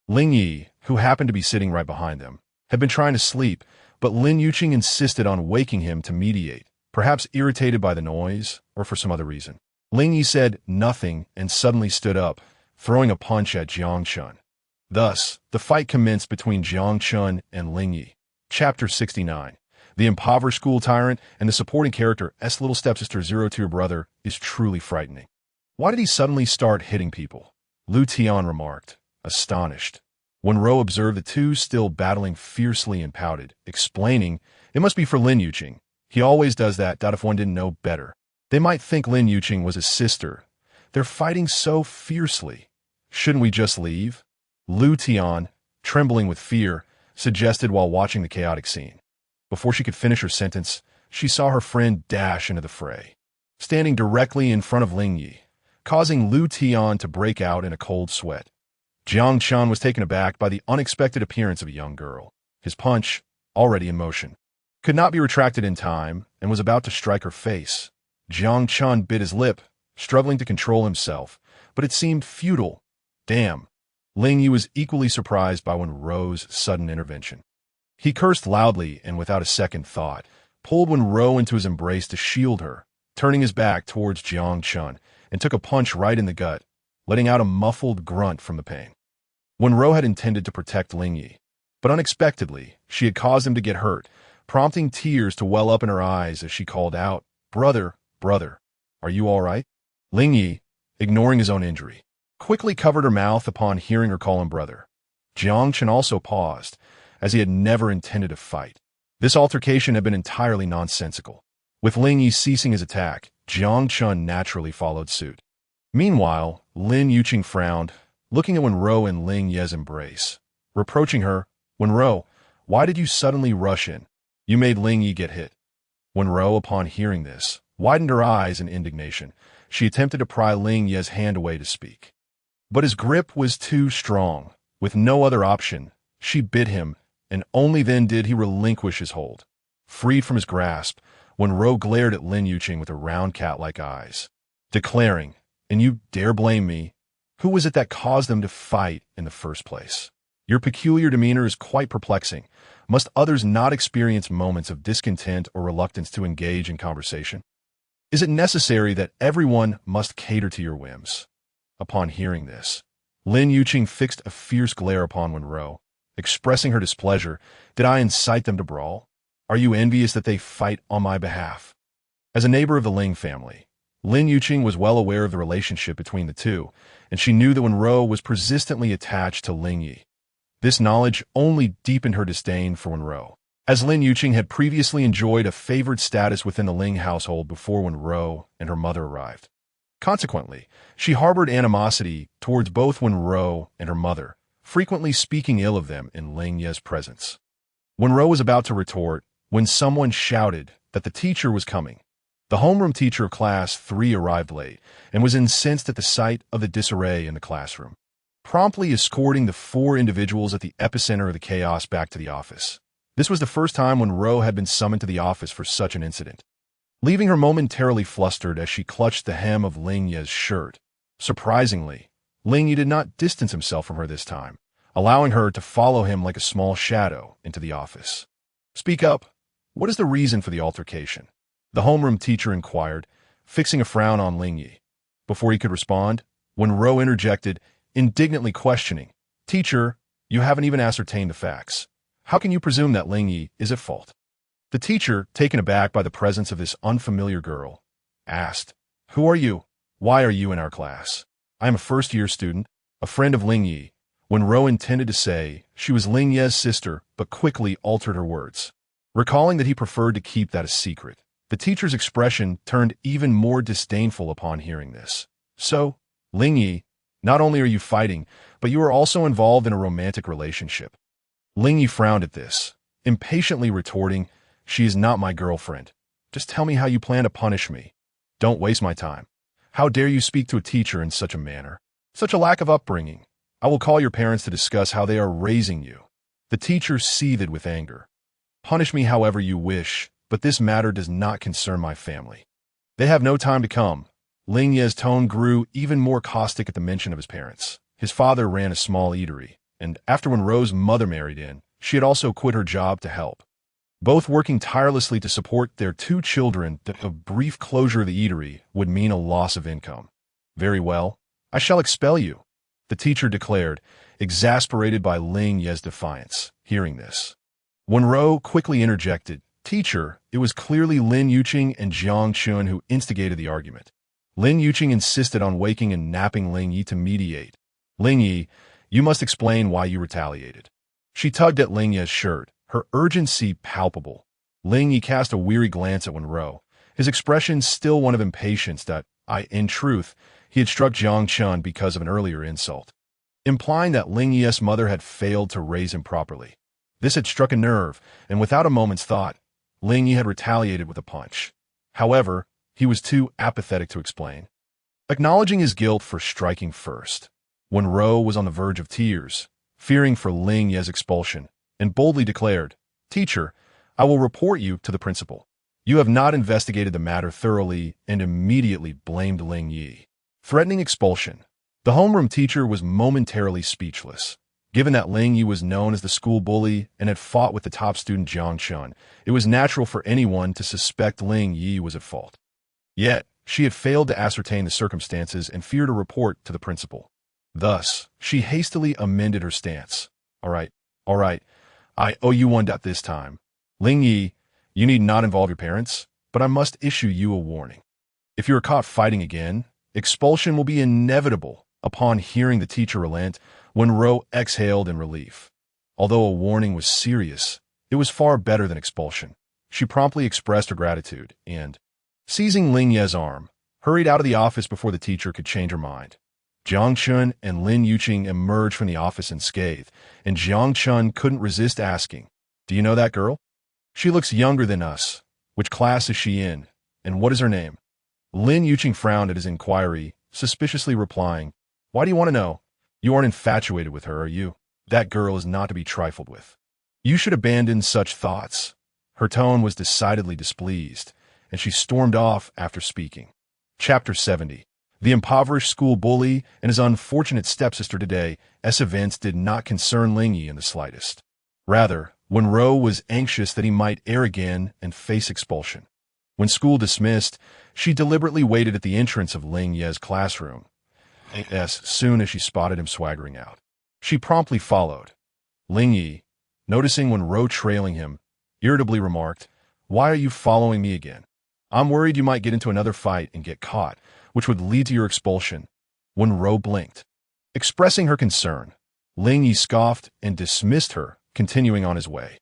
Ling Yi, who happened to be sitting right behind them, had been trying to sleep, but Lin Yuqing insisted on waking him to mediate, perhaps irritated by the noise or for some other reason. Ling Yi said nothing and suddenly stood up, throwing a punch at Jiang Chun. Thus, the fight commenced between Jiang Chun and Ling Yi. Chapter 69. The impoverished school tyrant and the supporting character S little stepsister Zero to your brother is truly frightening. Why did he suddenly start hitting people? Lu Tian remarked, astonished. Wenrou observed the two still battling fiercely and pouted, explaining, it must be for Lin Yuqing. He always does that, if one didn't know better. They might think Lin Yuqing was his sister. They're fighting so fiercely. Shouldn't we just leave? Lu Tian, trembling with fear, suggested while watching the chaotic scene. Before she could finish her sentence, she saw her friend dash into the fray, standing directly in front of Ling Yi, causing Lu Tian to break out in a cold sweat. Jiang Chun was taken aback by the unexpected appearance of a young girl. His punch, already in motion, could not be retracted in time and was about to strike her face. Jiang Chun bit his lip, struggling to control himself, but it seemed futile. Damn. Ling Yi was equally surprised by Wenrou's sudden intervention. He cursed loudly and without a second thought, pulled Wenrou into his embrace to shield her, turning his back towards Jiang Chun, and took a punch right in the gut, letting out a muffled grunt from the pain. Wenrou had intended to protect Ling Yi, but unexpectedly, she had caused him to get hurt, prompting tears to well up in her eyes as she called out, "Brother, brother, are you all right?" Ling Yi, ignoring his own injury, quickly covered her mouth upon hearing her call him brother. Jiang Chun also paused, as he had never intended to fight. This altercation had been entirely nonsensical. With Ling Yi ceasing his attack, Jiang Chun naturally followed suit. Meanwhile, Lin Yuqing frowned, looking at Wenrou and Ling Ye's embrace. Reproaching her, "Wenrou, why did you suddenly rush in? You made Ling Yi get hit." Wenrou, upon hearing this, widened her eyes in indignation. She attempted to pry Ling Ye's hand away to speak. But his grip was too strong. With no other option, she bit him, and only then did he relinquish his hold. Freed from his grasp, Wenrou glared at Lin Yuqing with her round cat-like eyes, declaring, "And you dare blame me? Who was it that caused them to fight in the first place? Your peculiar demeanor is quite perplexing. Must others not experience moments of discontent or reluctance to engage in conversation? Is it necessary that everyone must cater to your whims?" Upon hearing this, Lin Yuqing fixed a fierce glare upon Wenrou, expressing her displeasure. "Did I incite them to brawl? Are you envious that they fight on my behalf?" As a neighbor of the Ling family, Lin Yuqing was well aware of the relationship between the two, and she knew that Wenrou was persistently attached to Ling Yi. This knowledge only deepened her disdain for Wenrou, as Lin Yuqing had previously enjoyed a favored status within the Ling household before Wenrou and her mother arrived. Consequently, she harbored animosity towards both Wenrou and her mother, frequently speaking ill of them in Ling Ye's presence. Wenrou was about to retort when someone shouted that the teacher was coming. The homeroom teacher of Class 3 arrived late and was incensed at the sight of the disarray in the classroom, promptly escorting the 4 individuals at the epicenter of the chaos back to the office. This was the first time Wenrou had been summoned to the office for such an incident, leaving her momentarily flustered as she clutched the hem of Ling Ye's shirt. Surprisingly, Ling Yi did not distance himself from her this time, allowing her to follow him like a small shadow into the office. "Speak up. What is the reason for the altercation?" the homeroom teacher inquired, fixing a frown on Ling Yi. Before he could respond, Wenrou interjected, indignantly questioning, "Teacher, you haven't even ascertained the facts. How can you presume that Ling Yi is at fault?" The teacher, taken aback by the presence of this unfamiliar girl, asked, "Who are you? Why are you in our class?" "I am a first-year student, a friend of Ling Yi." Wenrou intended to say she was Ling Ye's sister, but quickly altered her words, recalling that he preferred to keep that a secret. The teacher's expression turned even more disdainful upon hearing this. "So, Ling Yi, not only are you fighting, but you are also involved in a romantic relationship." Ling Yi frowned at this, impatiently retorting, "She is not my girlfriend. Just tell me how you plan to punish me. Don't waste my time. How dare you speak to a teacher in such a manner? Such a lack of upbringing. I will call your parents to discuss how they are raising you." The teacher seethed with anger. "Punish me however you wish, but this matter does not concern my family. They have no time to come." Ling Ye's tone grew even more caustic at the mention of his parents. His father ran a small eatery, and after Wenrou's mother married in, she had also quit her job to help. Both working tirelessly to support their 2 children, that a brief closure of the eatery would mean a loss of income. "Very well, I shall expel you." the teacher declared, exasperated by Ling Ye's defiance. Hearing this, Wenrou quickly interjected, "Teacher, it was clearly Lin Yuqing and Jiang Chun who instigated the argument. Lin Yuqing insisted on waking and napping Ling Yi to mediate. Ling Yi, you must explain why you retaliated." She tugged at Ling Ye's shirt, her urgency palpable. Ling Yi cast a weary glance at Wenrou, his expression still one of impatience that, in truth, he had struck Jiang Chun because of an earlier insult, implying that Ling Yi's mother had failed to raise him properly. This had struck a nerve, and without a moment's thought, Ling Yi had retaliated with a punch. However, he was too apathetic to explain. Acknowledging his guilt for striking first, Wenrou was on the verge of tears, fearing for Ling Ye's expulsion, and boldly declared, "Teacher, I will report you to the principal. You have not investigated the matter thoroughly," and immediately blamed Ling Yi. Threatening expulsion. The homeroom teacher was momentarily speechless. Given that Ling Yi was known as the school bully and had fought with the top student Jiang Chun, it was natural for anyone to suspect Ling Yi was at fault. Yet, she had failed to ascertain the circumstances and feared a report to the principal. Thus, she hastily amended her stance. All right, I owe you one this time. Ling Yi, you need not involve your parents, but I must issue you a warning. If you are caught fighting again, expulsion will be inevitable." Upon hearing the teacher relent, Wenrou exhaled in relief. Although a warning was serious, it was far better than expulsion. She promptly expressed her gratitude and, seizing Ling Ye's arm, hurried out of the office before the teacher could change her mind. Jiang Chun and Lin Yuqing emerged from the office unscathed, and Jiang Chun couldn't resist asking, "Do you know that girl? She looks younger than us. Which class is she in? And what is her name?" Lin Yuqing frowned at his inquiry, suspiciously replying, "Why do you want to know? You aren't infatuated with her, are you? That girl is not to be trifled with. You should abandon such thoughts." Her tone was decidedly displeased, and she stormed off after speaking. Chapter 70. The impoverished school bully and his unfortunate stepsister today. Events did not concern Ling Yi in the slightest. Rather, Wenrou was anxious that he might err again and face expulsion. When school dismissed, she deliberately waited at the entrance of Ling Ye's classroom. As soon as she spotted him swaggering out, she promptly followed. Ling Yi, noticing Wenrou trailing him, irritably remarked, "Why are you following me again? I'm worried you might get into another fight and get caught, which would lead to your expulsion." Wenrou blinked. Expressing her concern, Ling Yi scoffed and dismissed her, continuing on his way.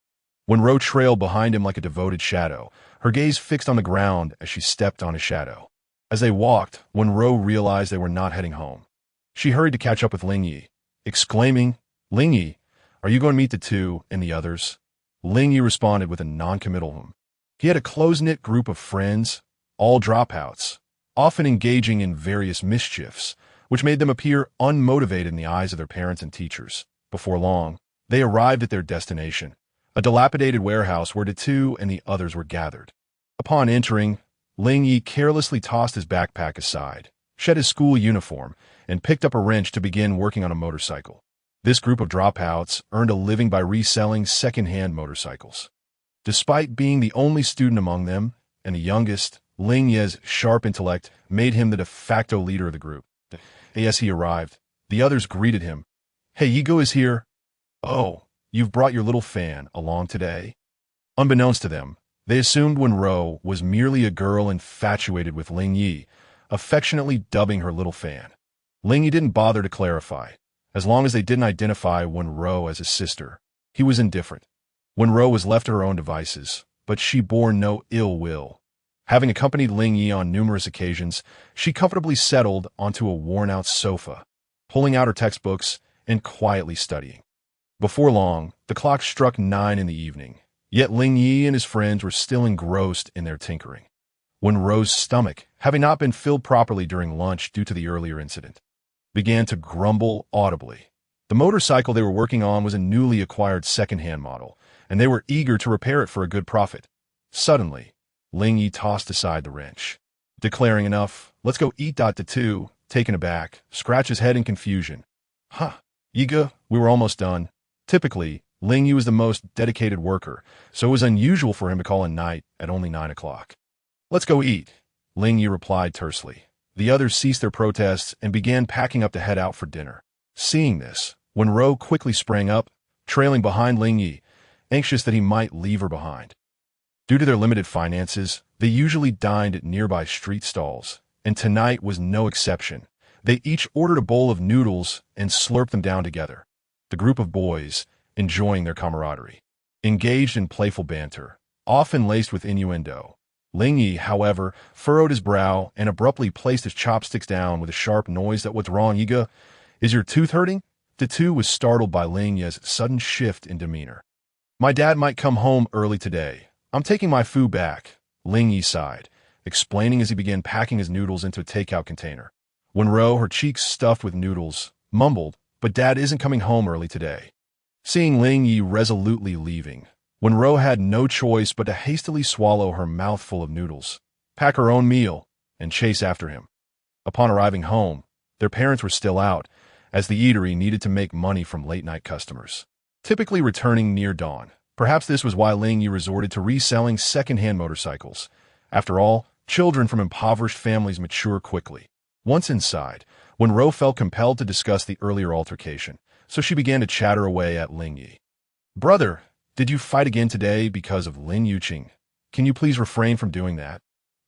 Wenrou trailed behind him like a devoted shadow, her gaze fixed on the ground as she stepped on his shadow. As they walked, Wenrou realized they were not heading home. She hurried to catch up with Ling Yi, exclaiming, "Ling Yi, are you going to meet the two and the others?" Ling Yi responded with a non-committal hum. He had a close-knit group of friends, all dropouts, often engaging in various mischiefs, which made them appear unmotivated in the eyes of their parents and teachers. Before long, they arrived at their destination, a dilapidated warehouse where the two and the others were gathered. Upon entering, Ling Yi carelessly tossed his backpack aside, shed his school uniform, and picked up a wrench to begin working on a motorcycle. This group of dropouts earned a living by reselling second-hand motorcycles. Despite being the only student among them, and the youngest, Ling Ye's sharp intellect made him the de facto leader of the group. As he arrived, the others greeted him. "Hey, Yigo is here. Oh, you've brought your little fan along today?" Unbeknownst to them, they assumed Wenrou was merely a girl infatuated with Ling Yi, affectionately dubbing her little fan. Ling Yi didn't bother to clarify. As long as they didn't identify Wenrou as his sister, he was indifferent. Wenrou was left to her own devices, but she bore no ill will. Having accompanied Ling Yi on numerous occasions, she comfortably settled onto a worn-out sofa, pulling out her textbooks and quietly studying. Before long, the clock struck 9 in the evening, yet Ling Yi and his friends were still engrossed in their tinkering. Wenrou's stomach, having not been filled properly during lunch due to the earlier incident, began to grumble audibly. The motorcycle they were working on was a newly acquired second-hand model, and they were eager to repair it for a good profit. Suddenly, Ling Yi tossed aside the wrench, declaring enough, "Let's go eat." The two, taken aback, scratched his head in confusion. "Huh, Yiga, we were almost done." Typically, Ling Yi was the most dedicated worker, so it was unusual for him to call a night at only 9 o'clock. "Let's go eat," Ling Yi replied tersely. The others ceased their protests and began packing up to head out for dinner. Seeing this, Wenrou quickly sprang up, trailing behind Ling Yi, anxious that he might leave her behind. Due to their limited finances, they usually dined at nearby street stalls, and tonight was no exception. They each ordered a bowl of noodles and slurped them down together. The group of boys, enjoying their camaraderie, engaged in playful banter, often laced with innuendo. Ling Yi, however, furrowed his brow and abruptly placed his chopsticks down with a sharp noise that "What's wrong, Yiga? Is your tooth hurting?" The two was startled by Ling Yi's sudden shift in demeanor. "My dad might come home early today. I'm taking my food back," Ling Yi sighed, explaining as he began packing his noodles into a takeout container. Wenrou, her cheeks stuffed with noodles, mumbled, "But Dad isn't coming home early today." Seeing Ling Yi resolutely leaving, Wenrou had no choice but to hastily swallow her mouthful of noodles, pack her own meal, and chase after him. Upon arriving home, their parents were still out, as the eatery needed to make money from late-night customers, typically returning near dawn. Perhaps this was why Ling Yi resorted to reselling second-hand motorcycles. After all, children from impoverished families mature quickly. Once inside, Wenrou felt compelled to discuss the earlier altercation, so she began to chatter away at Ling Yi. "Brother, did you fight again today because of Lin Yuqing? Can you please refrain from doing that?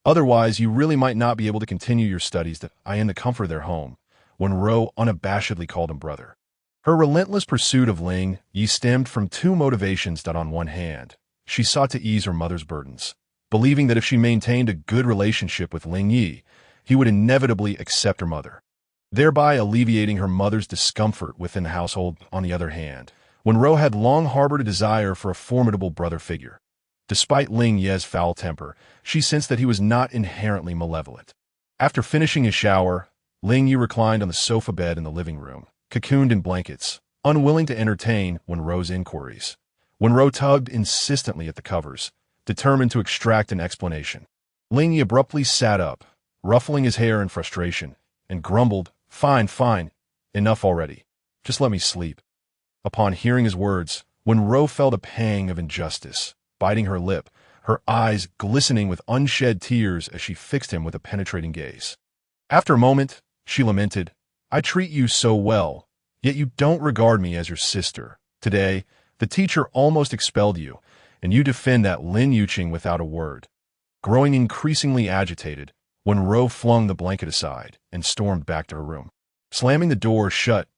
Otherwise, you really might not be able to continue your studies in the comfort of their home," Wenrou unabashedly called him brother. Her relentless pursuit of Ling Yi stemmed from two motivations. On one hand, she sought to ease her mother's burdens, believing that if she maintained a good relationship with Ling Yi, he would inevitably accept her mother, thereby alleviating her mother's discomfort within the household. On the other hand, Wenrou had long harbored a desire for a formidable brother figure. Despite Ling Yi's foul temper, she sensed that he was not inherently malevolent. After finishing his shower, Ling Yi reclined on the sofa bed in the living room, cocooned in blankets, unwilling to entertain Wenrou's inquiries. Wenrou tugged insistently at the covers, determined to extract an explanation. Ling Yi abruptly sat up, ruffling his hair in frustration, and grumbled, Fine, enough already. Just let me sleep." Upon hearing his words, Wenrou felt a pang of injustice, biting her lip, her eyes glistening with unshed tears as she fixed him with a penetrating gaze. After a moment, she lamented, "I treat you so well, yet you don't regard me as your sister. Today, the teacher almost expelled you, and you defend that Lin Yuqing without a word." Growing increasingly agitated, Wenrou flung the blanket aside and stormed back to her room, slamming the door shut.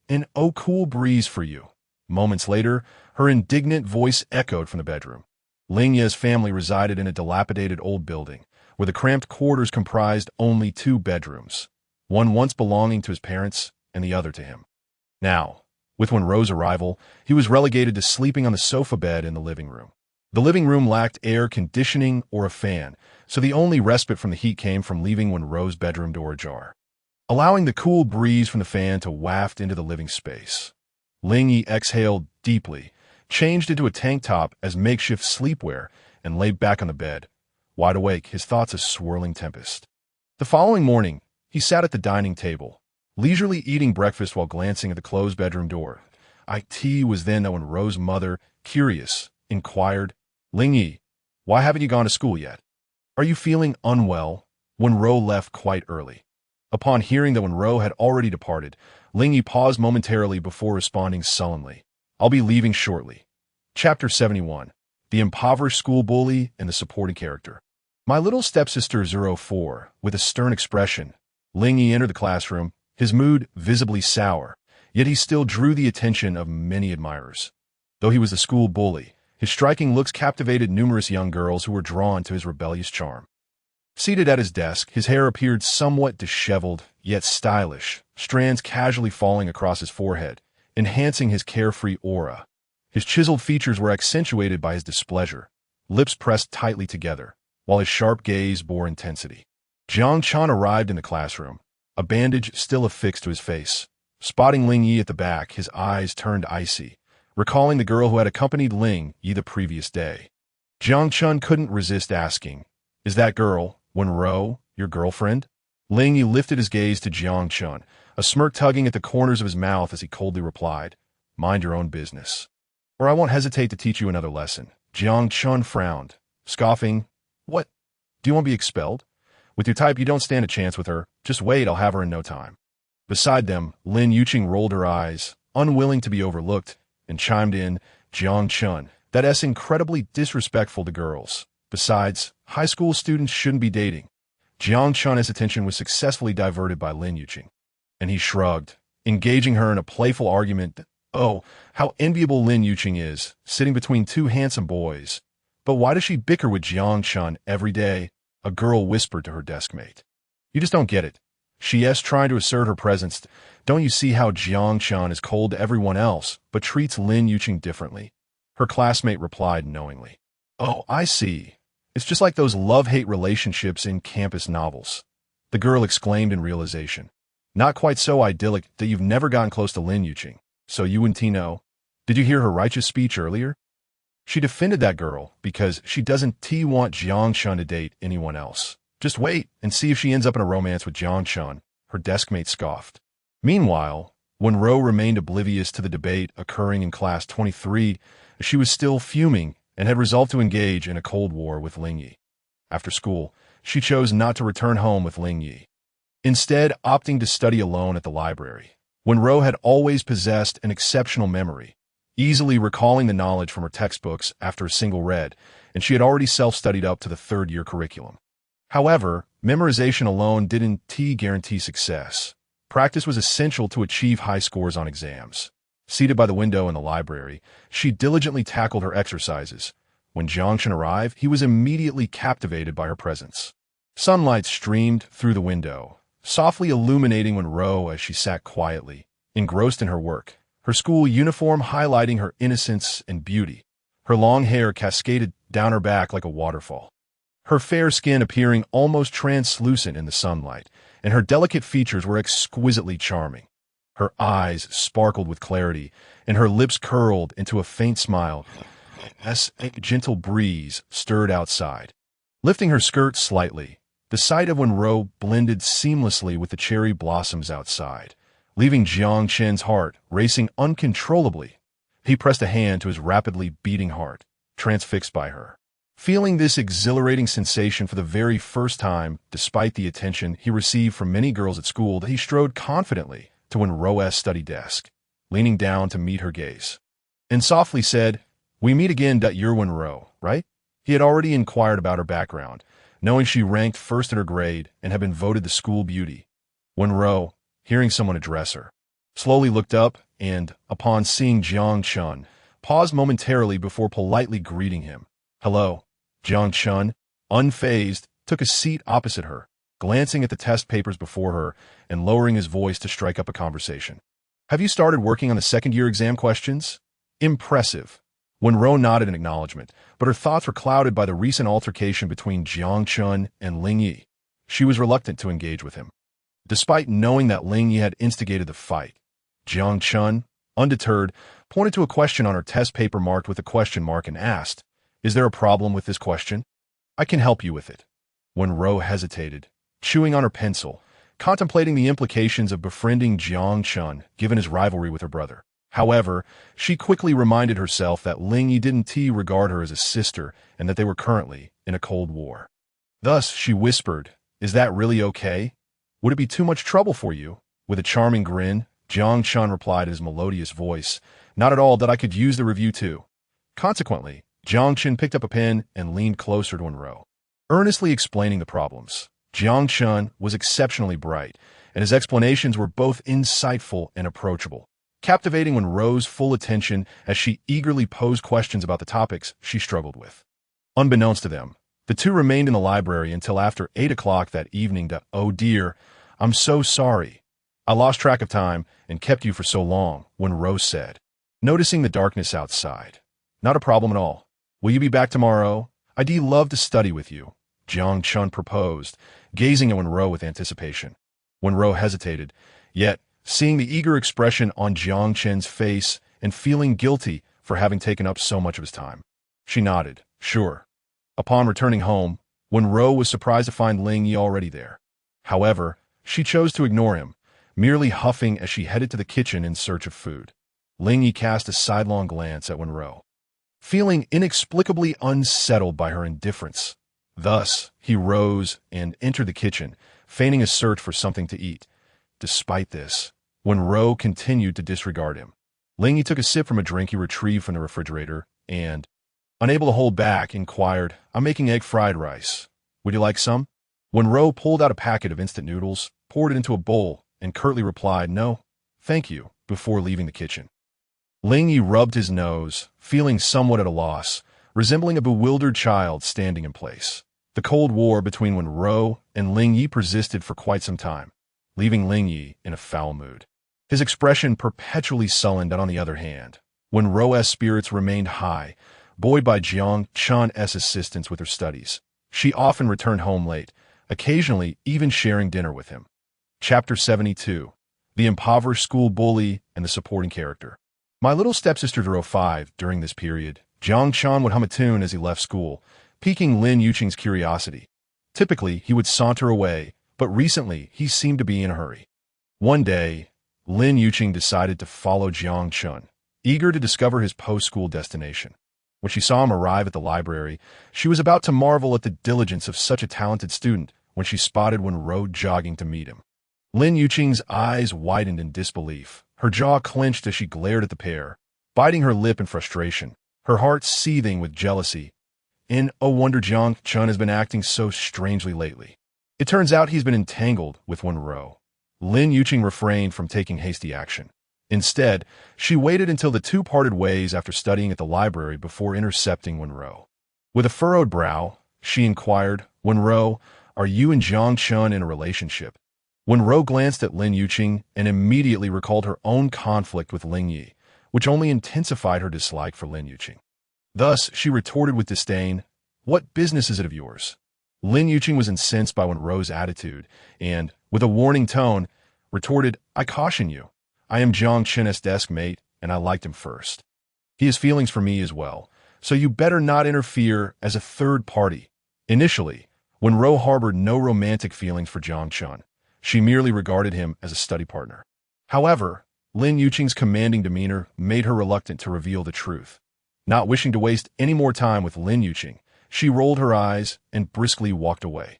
"An oh cool breeze for you." Moments later, her indignant voice echoed from the bedroom. Ling Yi's family resided in a dilapidated old building, where the cramped quarters comprised only two bedrooms, one once belonging to his parents and the other to him. Now, with Wenrou's arrival, he was relegated to sleeping on the sofa bed in the living room. The living room lacked air conditioning or a fan, so the only respite from the heat came from leaving Wenrou's bedroom door ajar, allowing the cool breeze from the fan to waft into the living space. Ling Yi exhaled deeply, changed into a tank top as makeshift sleepwear, and lay back on the bed, wide awake, his thoughts a swirling tempest. The following morning, he sat at the dining table, leisurely eating breakfast while glancing at the closed bedroom door. It was then that Wenrou's mother, curious, inquired, "Ling Yi, why haven't you gone to school yet? Are you feeling unwell?" Wenrou left quite early. Upon hearing that Wenrou had already departed, Ling Yi paused momentarily before responding sullenly, "I'll be leaving shortly." Chapter 71. The Impoverished School Bully and the Supporting Character. "My little stepsister 04, with a stern expression." Ling Yi entered the classroom, his mood visibly sour, yet he still drew the attention of many admirers. Though he was the school bully, his striking looks captivated numerous young girls who were drawn to his rebellious charm. Seated at his desk, his hair appeared somewhat disheveled, yet stylish, strands casually falling across his forehead, enhancing his carefree aura. His chiseled features were accentuated by his displeasure, lips pressed tightly together, while his sharp gaze bore intensity. Jiang Chan arrived in the classroom, a bandage still affixed to his face. Spotting Ling Yi at the back, his eyes turned icy, recalling the girl who had accompanied Ling Yi the previous day. Jiang Chun couldn't resist asking, "Is that girl, Wenrou, your girlfriend?" Ling Yi lifted his gaze to Jiang Chun, a smirk tugging at the corners of his mouth as he coldly replied, "Mind your own business, or I won't hesitate to teach you another lesson." Jiang Chun frowned, scoffing, "What? Do you want to be expelled? With your type, you don't stand a chance with her. Just wait, I'll have her in no time." Beside them, Lin Yuqing rolled her eyes, unwilling to be overlooked, and chimed in, Jiang Chun, that's incredibly disrespectful to girls. Besides, high school students shouldn't be dating. Jiang Chun's attention was successfully diverted by Lin Yuqing, and he shrugged, engaging her in a playful argument. Oh, how enviable Lin Yuqing is, sitting between two handsome boys. But why does she bicker with Jiang Chun every day? A girl whispered to her deskmate. You just don't get it. She is trying to assert her presence. Don't you see how Jiang Chun is cold to everyone else, but treats Lin Yuqing differently? Her classmate replied knowingly. Oh, I see. It's just like those love-hate relationships in campus novels. The girl exclaimed in realization. Not quite so idyllic that you've never gotten close to Lin Yuqing. So you and Tino, did you hear her righteous speech earlier? She defended that girl because she doesn't want Jiang Chun to date anyone else. Just wait and see if she ends up in a romance with Jiang Chun, her deskmate scoffed. Meanwhile, Wenrou remained oblivious to the debate occurring in class 23, she was still fuming and had resolved to engage in a cold war with Ling Yi. After school, she chose not to return home with Ling Yi, instead opting to study alone at the library. Wenrou had always possessed an exceptional memory, easily recalling the knowledge from her textbooks after a single read, and she had already self-studied up to the third-year curriculum. However, memorization alone didn't guarantee success. Practice was essential to achieve high scores on exams. Seated by the window in the library, she diligently tackled her exercises. When Jiang Chun arrived, he was immediately captivated by her presence. Sunlight streamed through the window, softly illuminating Wenrou as she sat quietly, engrossed in her work, her school uniform highlighting her innocence and beauty. Her long hair cascaded down her back like a waterfall, her fair skin appearing almost translucent in the sunlight, and her delicate features were exquisitely charming. Her eyes sparkled with clarity, and her lips curled into a faint smile as a gentle breeze stirred outside. Lifting her skirt slightly, the sight of Wenrou blended seamlessly with the cherry blossoms outside, leaving Jiang Chun's heart racing uncontrollably. He pressed a hand to his rapidly beating heart, transfixed by her. Feeling this exhilarating sensation for the very first time, despite the attention he received from many girls at school, he strode confidently to Wenrou's study desk, leaning down to meet her gaze, and softly said, We meet again. You're Wenrou, right? He had already inquired about her background, knowing she ranked first in her grade and had been voted the school beauty. Wenrou, hearing someone address her, slowly looked up and, upon seeing Jiang Chun, paused momentarily before politely greeting him. Hello. Jiang Chun, unfazed, took a seat opposite her, glancing at the test papers before her and lowering his voice to strike up a conversation. Have you started working on the second-year exam questions? Impressive. Wenrou nodded in acknowledgement, but her thoughts were clouded by the recent altercation between Jiang Chun and Ling Yi. She was reluctant to engage with him. Despite knowing that Ling Yi had instigated the fight, Jiang Chun, undeterred, pointed to a question on her test paper marked with a question mark and asked, Is there a problem with this question? I can help you with it. Wenrou hesitated, chewing on her pencil, contemplating the implications of befriending Jiang Chun given his rivalry with her brother. However, she quickly reminded herself that Ling Yi didn't regard her as a sister and that they were currently in a cold war. Thus, she whispered, Is that really okay? Would it be too much trouble for you? With a charming grin, Jiang Chun replied in his melodious voice, Not at all, that I could use the review too. Consequently, Jiang Chun picked up a pen and leaned closer to Wenrou, earnestly explaining the problems. Jiang Chun was exceptionally bright, and his explanations were both insightful and approachable, captivating Wenrou's full attention as she eagerly posed questions about the topics she struggled with. Unbeknownst to them, the two remained in the library until after 8 o'clock that evening. Oh dear, I'm so sorry. I lost track of time and kept you for so long, Wenrou said, noticing the darkness outside. Not a problem at all. Will you be back tomorrow? I'd love to study with you, Jiang Chun proposed, gazing at Wenrou with anticipation. Wenrou hesitated, yet, seeing the eager expression on Jiang Chun's face and feeling guilty for having taken up so much of his time, she nodded, sure. Upon returning home, Wenrou was surprised to find Ling Yi already there. However, she chose to ignore him, merely huffing as she headed to the kitchen in search of food. Ling Yi cast a sidelong glance at Wenrou, feeling inexplicably unsettled by her indifference. Thus, he rose and entered the kitchen, feigning a search for something to eat. Despite this, Wenrou continued to disregard him. Ling Yi took a sip from a drink he retrieved from the refrigerator and, unable to hold back, inquired, "I'm making egg fried rice. Would you like some?" Wenrou pulled out a packet of instant noodles, poured it into a bowl, and curtly replied, "No, thank you," before leaving the kitchen. Ling Yi rubbed his nose, feeling somewhat at a loss, resembling a bewildered child standing in place. The Cold War between Wenrou and Ling Yi persisted for quite some time, leaving Ling Yi in a foul mood. His expression perpetually sullen, but on the other hand, Wenrou's spirits remained high, buoyed by Jiang Chan's assistance with her studies. She often returned home late, occasionally even sharing dinner with him. Chapter 72. The Impoverished School Bully and the Supporting Character. My little stepsister drove 5 during this period. Jiang Chan would hum a tune as he left school, piquing Lin Yuqing's curiosity. Typically, he would saunter away, but recently he seemed to be in a hurry. One day, Lin Yuqing decided to follow Jiang Chan, eager to discover his post-school destination. When she saw him arrive at the library, she was about to marvel at the diligence of such a talented student when she spotted Wenrou jogging to meet him. Lin Yuqing's eyes widened in disbelief. Her jaw clenched as she glared at the pair, biting her lip in frustration, her heart seething with jealousy. "Oh wonder Jiang Chan has been acting so strangely lately. It turns out he's been entangled with Wenrou." Lin Yuqing refrained from taking hasty action. Instead, she waited until the two parted ways after studying at the library before intercepting Wenrou. With a furrowed brow, she inquired, "Wenrou, are you and Jiang Chan in a relationship?" Wenrou glanced at Lin Yuqing and immediately recalled her own conflict with Ling Yi, which only intensified her dislike for Lin Yuqing. Thus, she retorted with disdain, "What business is it of yours?" Lin Yuqing was incensed by Wenrou's attitude and, with a warning tone, retorted, "I caution you. I am Jiang Chan's desk mate, and I liked him first. He has feelings for me as well, so you better not interfere as a third party." Initially, Wenrou harbored no romantic feelings for Jiang Chan. She merely regarded him as a study partner. However, Lin Yuqing's commanding demeanor made her reluctant to reveal the truth. Not wishing to waste any more time with Lin Yuqing, she rolled her eyes and briskly walked away.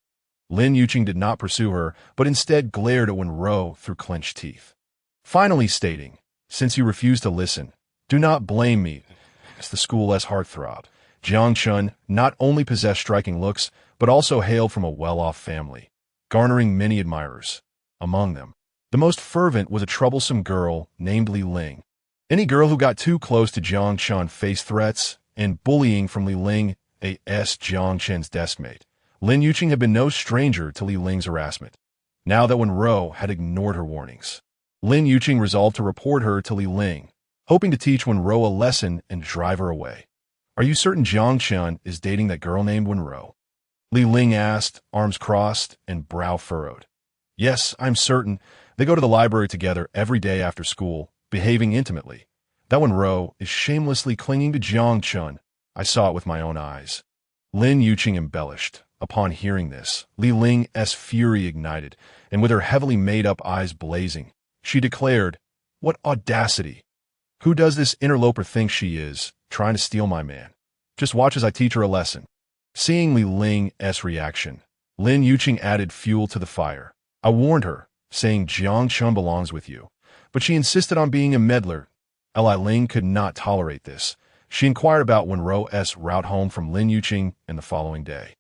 Lin Yuqing did not pursue her, but instead glared at Wenrou through clenched teeth. Finally stating, "Since you refuse to listen, do not blame me as the school's heartthrob." Jiang Chan not only possessed striking looks, but also hailed from a well-off family, garnering many admirers. Among them, the most fervent was a troublesome girl named Li Ling. Any girl who got too close to Jiang Chan faced threats and bullying from Li Ling, Jiang Chan's deskmate. Lin Yuqing had been no stranger to Li Ling's harassment. Now that Wenrou had ignored her warnings, Lin Yuqing resolved to report her to Li Ling, hoping to teach Wenrou a lesson and drive her away. "Are you certain Jiang Chan is dating that girl named Wenrou?" Li Ling asked, arms crossed and brow furrowed. "Yes, I'm certain. They go to the library together every day after school, behaving intimately. That Wenrou is shamelessly clinging to Jiang Chan. I saw it with my own eyes." Lin Yuqing embellished. Upon hearing this, Li Ling's fury ignited, and with her heavily made-up eyes blazing, she declared, "What audacity! Who does this interloper think she is, trying to steal my man? Just watch as I teach her a lesson." Seeing Li Ling's reaction, Lin Yuqing added fuel to the fire. "I warned her, saying Jiang Chan belongs with you, but she insisted on being a meddler." Li Ling could not tolerate this. She inquired about Wenrou's route home from Lin Yuqing, and the following day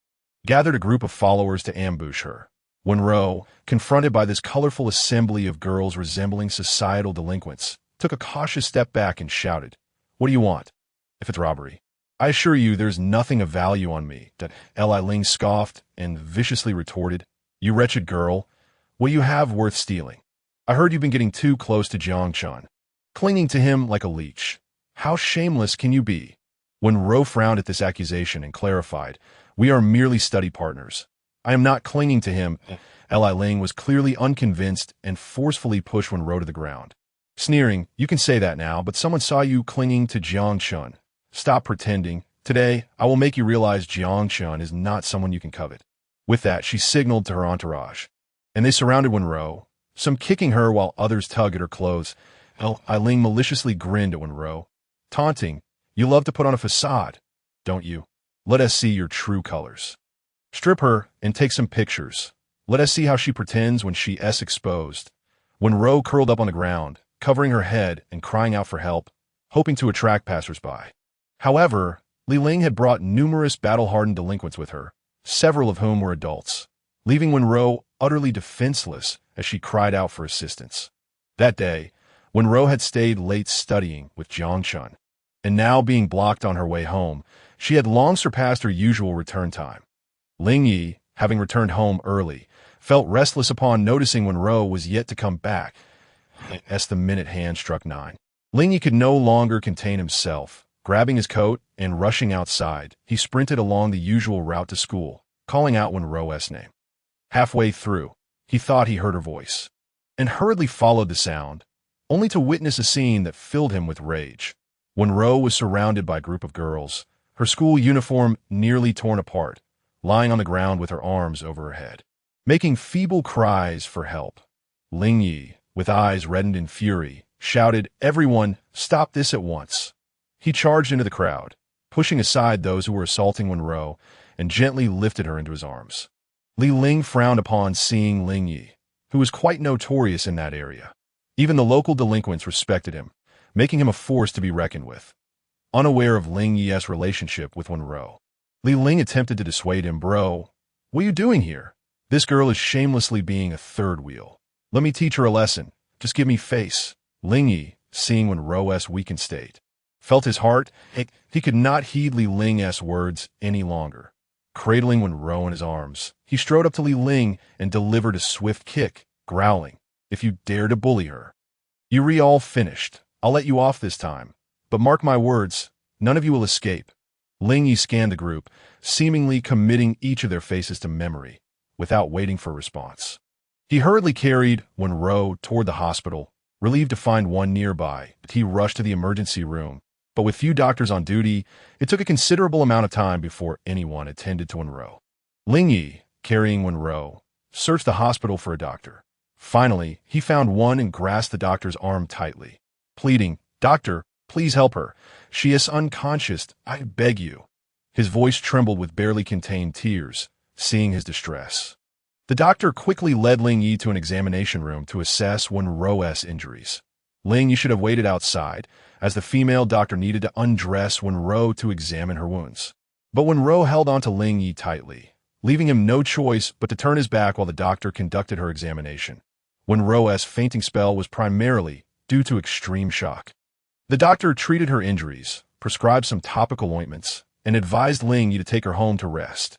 gathered a group of followers to ambush her. Wenrou, confronted by this colorful assembly of girls resembling societal delinquents, took a cautious step back and shouted, "What do you want? If it's robbery, I assure you there's nothing of value on me." Li Ling scoffed and viciously retorted, "You wretched girl, what do you have worth stealing? I heard you've been getting too close to Jiang Chan, clinging to him like a leech. How shameless can you be?" Wenrou frowned at this accusation and clarified, "We are merely study partners. I am not clinging to him." Li Ling was clearly unconvinced and forcefully pushed Wenrou to the ground, sneering, "You can say that now, but someone saw you clinging to Jiang Chan. Stop pretending. Today, I will make you realize Jiang Chan is not someone you can covet." With that, she signaled to her entourage, and they surrounded Wenrou, some kicking her while others tugged at her clothes. Li Ling maliciously grinned at Wenrou, taunting, "You love to put on a facade, don't you? Let us see your true colors. Strip her and take some pictures. Let us see how she pretends when she's exposed." Wenrou curled up on the ground, covering her head and crying out for help, hoping to attract passersby. However, Li Ling had brought numerous battle-hardened delinquents with her, several of whom were adults, leaving Wenrou utterly defenseless as she cried out for assistance. That day, Wenrou had stayed late studying with Jiang Chun, and now being blocked on her way home, she had long surpassed her usual return time. Ling Yi, having returned home early, felt restless upon noticing Wenrou was yet to come back as the minute hand struck 9. Ling Yi could no longer contain himself. Grabbing his coat and rushing outside, he sprinted along the usual route to school, calling out Wenrou's name. Halfway through, he thought he heard her voice, and hurriedly followed the sound, only to witness a scene that filled him with rage. Wenrou was surrounded by a group of girls, her school uniform nearly torn apart, lying on the ground with her arms over her head, making feeble cries for help. Ling Yi, with eyes reddened in fury, shouted, "Everyone, stop this at once!" He charged into the crowd, pushing aside those who were assaulting Wenrou, and gently lifted her into his arms. Li Ling frowned upon seeing Ling Yi, who was quite notorious in that area. Even the local delinquents respected him, making him a force to be reckoned with. Unaware of Ling Yi's relationship with Wenrou, Li Ling attempted to dissuade him. "Bro, what are you doing here? This girl is shamelessly being a third wheel. Let me teach her a lesson. Just give me face." Ling Yi, seeing Wenrou's weakened state, felt his heart. He could not heed Li Ling's words any longer. Cradling Wenrou in his arms, he strode up to Li Ling and delivered a swift kick, growling, "If you dare to bully her, you're all finished. I'll let you off this time, but mark my words, none of you will escape." Ling Yi scanned the group, seemingly committing each of their faces to memory, without waiting for a response. He hurriedly carried Wenrou toward the hospital, relieved to find one nearby. He rushed to the emergency room, but with few doctors on duty, it took a considerable amount of time before anyone attended to Wenrou. Ling Yi, carrying Wenrou, searched the hospital for a doctor. Finally, he found one and grasped the doctor's arm tightly, pleading, "Doctor, please help her. She is unconscious. I beg you." His voice trembled with barely contained tears, seeing his distress. The doctor quickly led Ling Yi to an examination room to assess Wenrou's injuries. Ling Yi should have waited outside, as the female doctor needed to undress Wenrou to examine her wounds. But Wenrou held on to Ling Yi tightly, leaving him no choice but to turn his back while the doctor conducted her examination. Wenrou's fainting spell was primarily due to extreme shock. The doctor treated her injuries, prescribed some topical ointments, and advised Ling Yi to take her home to rest.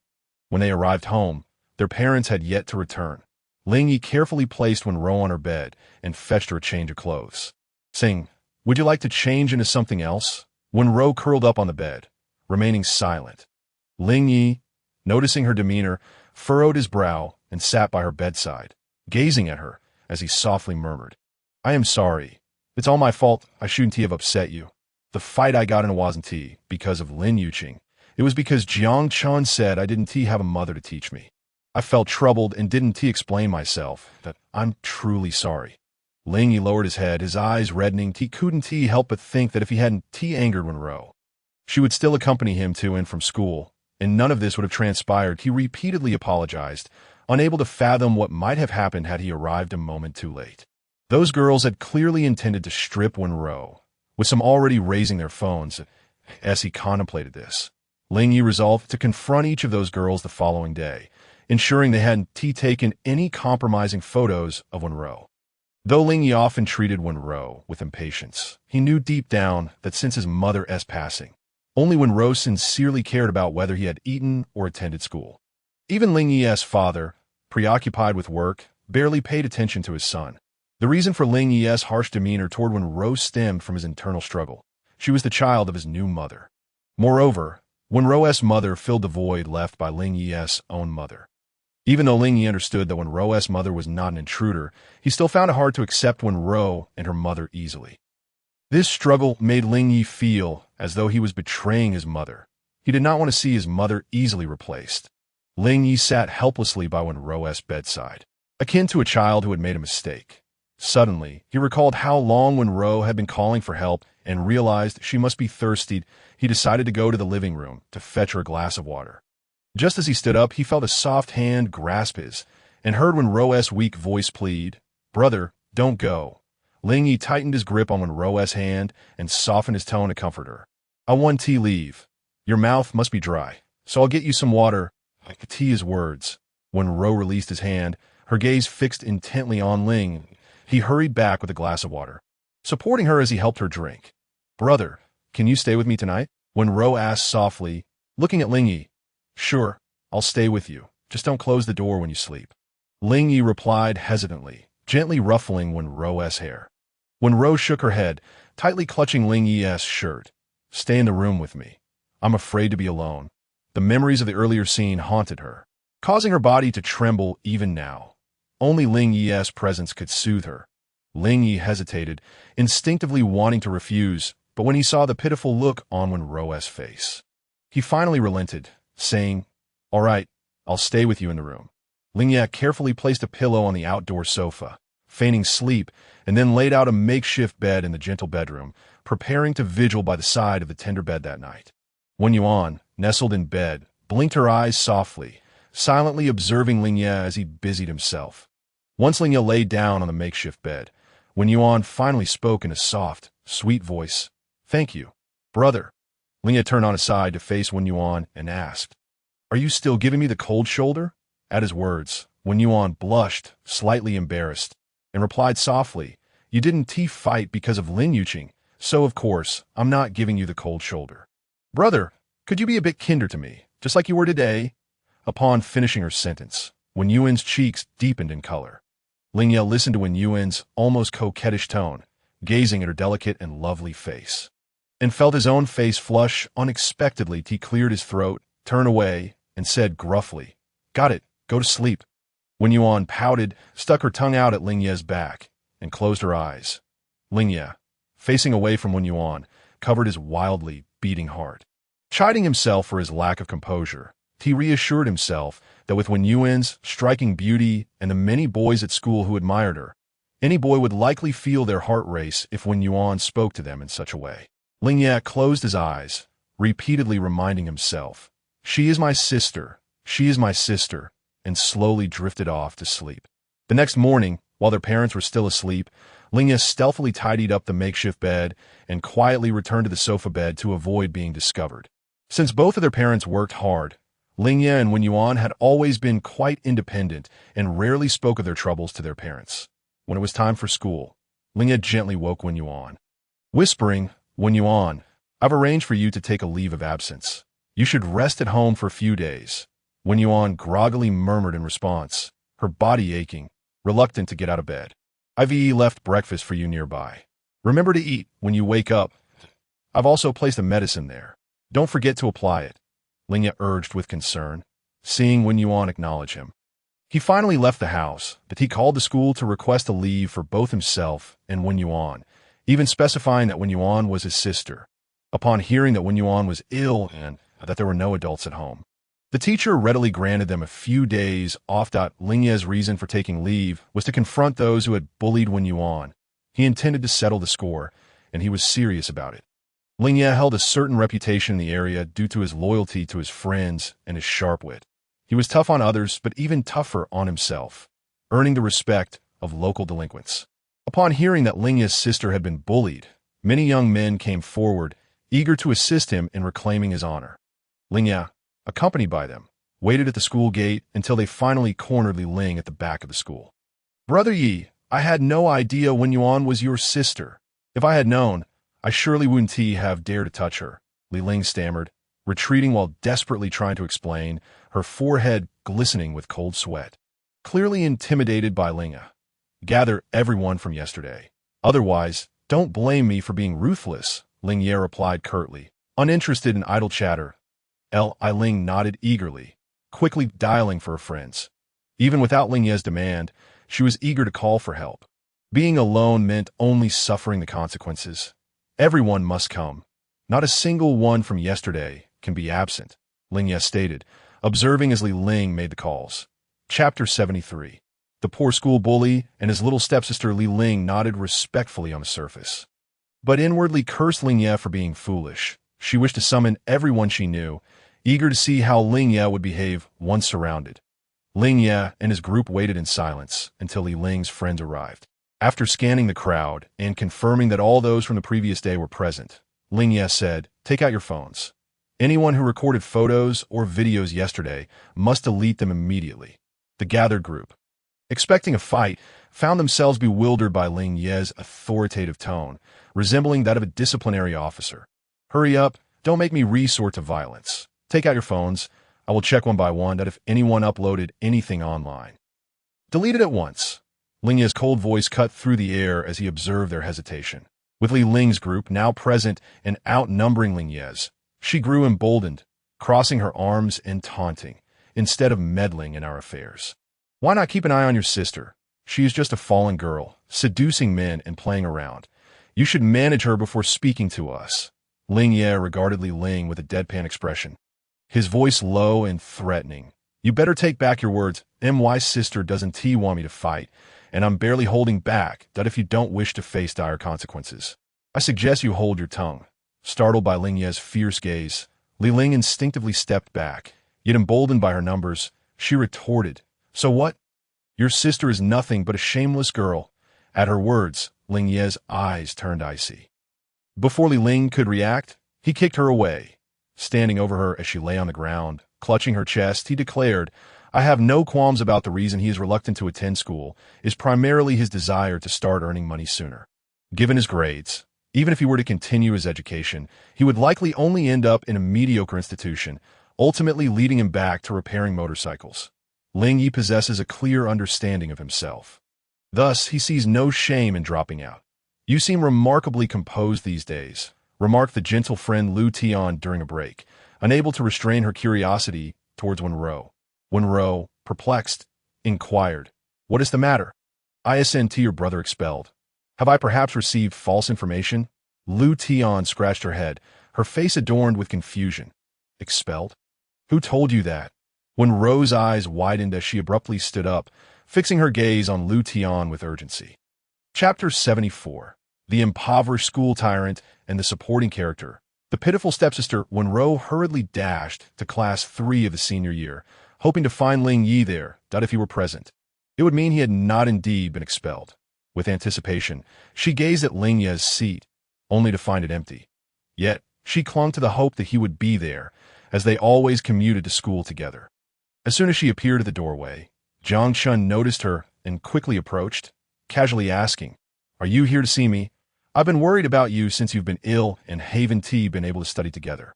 When they arrived home, their parents had yet to return. Ling Yi carefully placed Wenrou on her bed and fetched her a change of clothes, saying, "Would you like to change into something else?" Wenrou curled up on the bed, remaining silent. Ling Yi, noticing her demeanor, furrowed his brow and sat by her bedside, gazing at her as he softly murmured, "I am sorry. It's all my fault. I shouldn't have upset you. The fight I got in wasn't because of Lin Yuqing. It was because Jiang Chun said I didn't have a mother to teach me. I felt troubled and didn't explain myself. That I'm truly sorry." Ling Yi lowered his head, his eyes reddening. He couldn't help but think that if he hadn't angered Wenrou, she would still accompany him to and from school, and none of this would have transpired. He repeatedly apologized, unable to fathom what might have happened had he arrived a moment too late. Those girls had clearly intended to strip Wenrou, with some already raising their phones. As he contemplated this, Ling Yi resolved to confront each of those girls the following day, ensuring they hadn't taken any compromising photos of Wenrou. Though Ling Yi often treated Wenrou with impatience, he knew deep down that since his mother's passing, only Wenrou sincerely cared about whether he had eaten or attended school. Even Ling Yi's father, preoccupied with work, barely paid attention to his son. The reason for Ling Yi's harsh demeanor toward Wenrou stemmed from his internal struggle. She was the child of his new mother. Moreover, Wenrou's mother filled the void left by Ling Yi's own mother. Even though Ling Yi understood that Wenrou's mother was not an intruder, he still found it hard to accept Wenrou and her mother easily. This struggle made Ling Yi feel as though he was betraying his mother. He did not want to see his mother easily replaced. Ling Yi sat helplessly by Wenrou's bedside, akin to a child who had made a mistake. Suddenly, he recalled how long Wenrou had been calling for help and realized she must be thirsty. He decided to go to the living room to fetch her a glass of water. Just as he stood up, he felt a soft hand grasp his and heard Wenrou's weak voice plead, "Brother, Don't go. Ling Yi tightened his grip on Wenrou's hand and softened his tone to comfort her. I want tea leave. Your mouth must be dry, so I'll get you some water. Tea is words. Wenrou released his hand, her gaze fixed intently on Ling. He hurried back with a glass of water, supporting her as he helped her drink. Brother, can you stay with me tonight? Wenrou asked softly, looking at Ling Yi. Sure, I'll stay with you. Just don't close the door when you sleep. Ling Yi replied hesitantly, gently ruffling Wenrou's hair. Wenrou shook her head, tightly clutching Ling Yi's shirt. Stay in the room with me. I'm afraid to be alone. The memories of the earlier scene haunted her, causing her body to tremble even now. Only Ling Yi's presence could soothe her. Ling Yi hesitated, instinctively wanting to refuse, but when he saw the pitiful look on Wenrou's face, he finally relented, saying, All right, I'll stay with you in the room. Ling Yi carefully placed a pillow on the outdoor sofa, feigning sleep, and then laid out a makeshift bed in the gentle bedroom, preparing to vigil by the side of the tender bed that night. Wenyuan, nestled in bed, blinked her eyes softly, silently observing Ling Yi as he busied himself. Once Ling Yi lay down on the makeshift bed, Wenyuan finally spoke in a soft, sweet voice. Thank you, brother. Ling Yi turned on his side to face Wenyuan and asked, Are you still giving me the cold shoulder? At his words, Wenyuan blushed, slightly embarrassed, and replied softly, You didn't fight because of Lin Yuqing, so of course, I'm not giving you the cold shoulder. Brother, could you be a bit kinder to me, just like you were today? Upon finishing her sentence, Wenyuan's cheeks deepened in color. Ling Yi listened to Wenyuan's almost coquettish tone, gazing at her delicate and lovely face, and felt his own face flush unexpectedly. He cleared his throat, turned away, and said gruffly, Got it, go to sleep. Wenyuan pouted, stuck her tongue out at Ling Yi's back, and closed her eyes. Ling Yi, facing away from Wenyuan, covered his wildly beating heart. Chiding himself for his lack of composure, he reassured himself that with Wenyuan's striking beauty and the many boys at school who admired her, any boy would likely feel their heart race if Wenyuan spoke to them in such a way. Ling Yi closed his eyes, repeatedly reminding himself, She is my sister, she is my sister, and slowly drifted off to sleep. The next morning, while their parents were still asleep, Ling Yi stealthily tidied up the makeshift bed and quietly returned to the sofa bed to avoid being discovered. Since both of their parents worked hard, Ling Yi and Wenyuan had always been quite independent and rarely spoke of their troubles to their parents. When it was time for school, Ling Yi gently woke Wenyuan, whispering, Wenyuan, I've arranged for you to take a leave of absence. You should rest at home for a few days. Wenyuan groggily murmured in response, her body aching, reluctant to get out of bed. I've left breakfast for you nearby. Remember to eat when you wake up. I've also placed a medicine there. Don't forget to apply it, Ling Yi urged with concern, seeing Wenyuan acknowledge him. He finally left the house, but he called the school to request a leave for both himself and Wenyuan, even specifying that Wenyuan was his sister. Upon hearing that Wenyuan was ill and that there were no adults at home, the teacher readily granted them a few days off. Ling Yi's reason for taking leave was to confront those who had bullied Wenyuan. He intended to settle the score, and he was serious about it. Ling Yi held a certain reputation in the area due to his loyalty to his friends and his sharp wit. He was tough on others, but even tougher on himself, earning the respect of local delinquents. Upon hearing that Ling Yi's sister had been bullied, many young men came forward, eager to assist him in reclaiming his honor. Ling Yi, accompanied by them, waited at the school gate until they finally cornered Li Ling at the back of the school. Brother Yi, I had no idea Wenyuan was your sister. If I had known, I surely wouldn't have dared to touch her, Li Ling stammered, retreating while desperately trying to explain, her forehead glistening with cold sweat. Clearly intimidated by Ling Yi. Gather everyone from yesterday. Otherwise, don't blame me for being ruthless, Ling Yi replied curtly, uninterested in idle chatter. Ling nodded eagerly, quickly dialing for her friends. Even without Ling Yi's demand, she was eager to call for help. Being alone meant only suffering the consequences. Everyone must come. Not a single one from yesterday can be absent, Ling Yi stated, observing as Li Ling made the calls. Chapter 73. The poor school bully and his little stepsister Li Ling nodded respectfully on the surface, but inwardly cursed Ling Yi for being foolish. She wished to summon everyone she knew, eager to see how Ling Yi would behave once surrounded. Ling Yi and his group waited in silence until Li Ling's friends arrived. After scanning the crowd and confirming that all those from the previous day were present, Ling Ye said, "Take out your phones. Anyone who recorded photos or videos yesterday must delete them immediately." The gathered group, expecting a fight, found themselves bewildered by Ling Ye's authoritative tone, resembling that of a disciplinary officer. "Hurry up, don't make me resort to violence. Take out your phones. I will check one by one that if anyone uploaded anything online. Delete it at once." Ling Ye's cold voice cut through the air as he observed their hesitation. With Li Ling's group now present and outnumbering Ling Ye's, she grew emboldened, crossing her arms and taunting, instead of meddling in our affairs. "Why not keep an eye on your sister? She is just a fallen girl, seducing men and playing around. You should manage her before speaking to us." Ling Ye regarded Li Ling with a deadpan expression, his voice low and threatening. "You better take back your words. My sister doesn't want me to fight, and I'm barely holding back that if you don't wish to face dire consequences. I suggest you hold your tongue." Startled by Ling Ye's fierce gaze, Li Ling instinctively stepped back, yet emboldened by her numbers, she retorted, "So what? Your sister is nothing but a shameless girl." At her words, Ling Ye's eyes turned icy. Before Li Ling could react, he kicked her away. Standing over her as she lay on the ground, clutching her chest, he declared, "I have no qualms about the reason he is reluctant to attend school is primarily his desire to start earning money sooner. Given his grades, even if he were to continue his education, he would likely only end up in a mediocre institution, ultimately leading him back to repairing motorcycles. Ling Yi possesses a clear understanding of himself. Thus, he sees no shame in dropping out. You seem remarkably composed these days," remarked the gentle friend Lu Tian during a break, unable to restrain her curiosity towards Wenrou. Wenrou, perplexed, inquired, "What is the matter? Isn't your brother expelled? Have I perhaps received false information?" Lu Tian scratched her head, her face adorned with confusion. "Expelled? Who told you that?" Wenrou's eyes widened as she abruptly stood up, fixing her gaze on Lu Tian with urgency. Chapter 74. The impoverished school tyrant and the supporting character. The pitiful stepsister Wenrou hurriedly dashed to Class 3 of the senior year, hoping to find Ling Yi there, that if he were present, it would mean he had not indeed been expelled. With anticipation, she gazed at Ling Ye's seat, only to find it empty. Yet, she clung to the hope that he would be there, as they always commuted to school together. As soon as she appeared at the doorway, Jiang Chun noticed her and quickly approached, casually asking, "Are you here to see me? I've been worried about you since you've been ill and haven't been able to study together."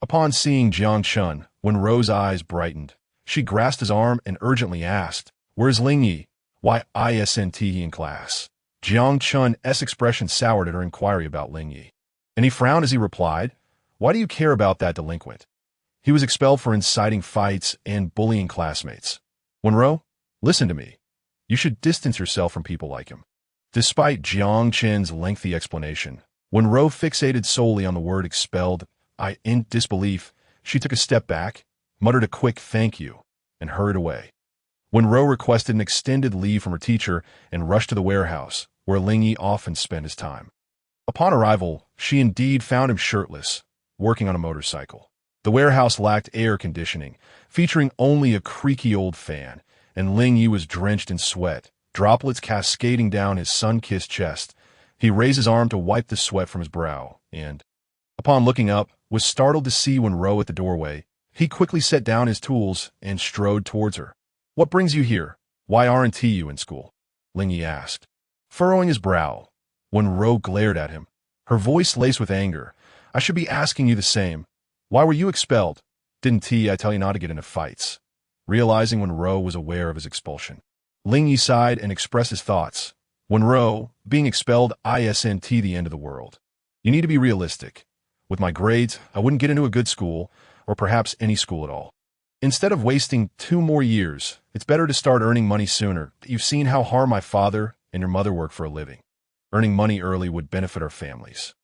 Upon seeing Jiang Chun, Wenrou's eyes brightened. She grasped his arm and urgently asked, "Where's Ling Yi? Why isn't he in class?" Jiang Chun's expression soured at her inquiry about Ling Yi, and he frowned as he replied, "Why do you care about that delinquent? He was expelled for inciting fights and bullying classmates. Wenrou, listen to me. You should distance yourself from people like him." Despite Jiang Chen's lengthy explanation, Wenrou fixated solely on the word expelled. In disbelief, she took a step back, muttered a quick thank you, and hurried away. Wenrou requested an extended leave from her teacher and rushed to the warehouse, where Ling Yi often spent his time. Upon arrival, she indeed found him shirtless, working on a motorcycle. The warehouse lacked air conditioning, featuring only a creaky old fan, and Ling Yi was drenched in sweat, droplets cascading down his sun-kissed chest. He raised his arm to wipe the sweat from his brow, and, upon looking up, was startled to see Wenrou at the doorway. He quickly set down his tools and strode towards her. "What brings you here? Why aren't you in school?" Ling Yi asked. Furrowing his brow, Wenrou glared at him, her voice laced with anger. "I should be asking you the same. Why were you expelled? Didn't I tell you not to get into fights?" Realizing Wenrou was aware of his expulsion, Ling Yi sighed and expressed his thoughts. "Wenrou, being expelled isn't the end of the world. You need to be realistic. With my grades, I wouldn't get into a good school, or perhaps any school at all. Instead of wasting 2 more years, it's better to start earning money sooner. You've seen how hard my father and your mother work for a living. Earning money early would benefit our families.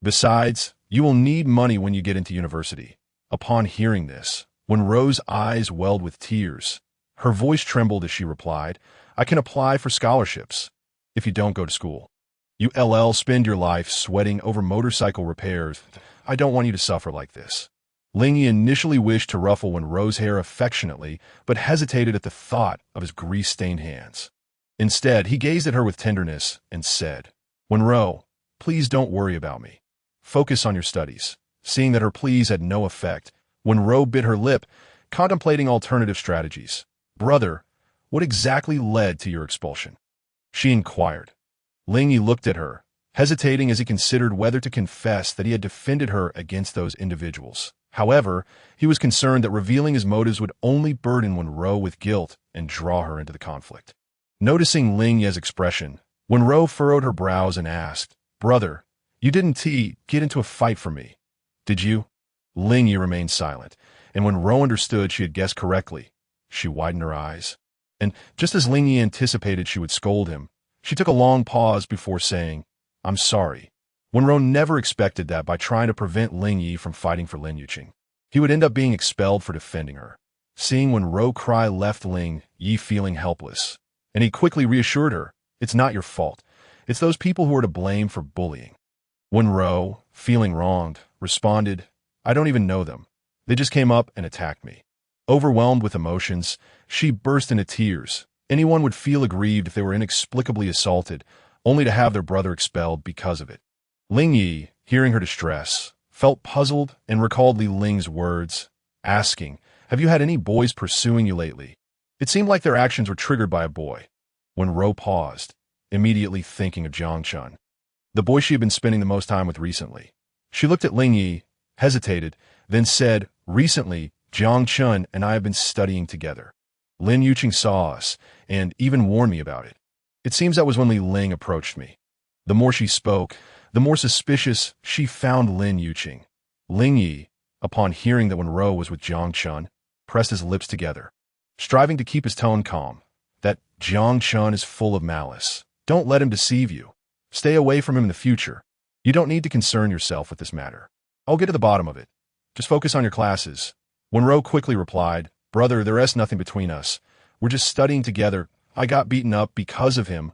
Besides, you will need money when you get into university." Upon hearing this, Wenrou's eyes welled with tears. Her voice trembled as she replied, "I can apply for scholarships if you don't go to school. You'll spend your life sweating over motorcycle repairs. I don't want you to suffer like this." Ling Yi initially wished to ruffle Wenrou's hair affectionately, but hesitated at the thought of his grease-stained hands. Instead, he gazed at her with tenderness and said, Wenrou, please don't worry about me. Focus on your studies. Seeing that her pleas had no effect, Wenrou bit her lip, contemplating alternative strategies. Brother, what exactly led to your expulsion? She inquired. Lingyi looked at her, hesitating as he considered whether to confess that he had defended her against those individuals. However, he was concerned that revealing his motives would only burden Wenrou with guilt and draw her into the conflict. Noticing Lingyi's expression, Wenrou furrowed her brows and asked, Brother, you didn't get into a fight for me, did you? Lingyi remained silent, and when Wenrou understood she had guessed correctly, she widened her eyes. And just as Lingyi anticipated she would scold him, she took a long pause before saying, I'm sorry. Wenrou never expected that by trying to prevent Lingyi from fighting for Lin Yuqing, he would end up being expelled for defending her. Seeing Wenrou cry left Lingyi feeling helpless, and he quickly reassured her, it's not your fault. It's those people who are to blame for bullying. Wenrou, feeling wronged, responded, I don't even know them. They just came up and attacked me. Overwhelmed with emotions, she burst into tears. Anyone would feel aggrieved if they were inexplicably assaulted, only to have their brother expelled because of it. Lingyi, hearing her distress, felt puzzled and recalled Li Ling's words, asking, Have you had any boys pursuing you lately? It seemed like their actions were triggered by a boy. Wenrou paused, immediately thinking of Jiang Chun, the boy she had been spending the most time with recently. She looked at Lingyi, hesitated, then said, Recently, Jiang Chun and I have been studying together. Lin Yuqing saw us, and even warned me about it. It seems that was when Li Ling approached me. The more she spoke, the more suspicious she found Lin Yuqing. Lingyi, upon hearing that Wenrou was with Jiang Chun, pressed his lips together, striving to keep his tone calm. That Jiang Chun is full of malice. Don't let him deceive you. Stay away from him in the future. You don't need to concern yourself with this matter. I'll get to the bottom of it. Just focus on your classes. Wenrou quickly replied, Brother, there is nothing between us. We're just studying together. I got beaten up because of him.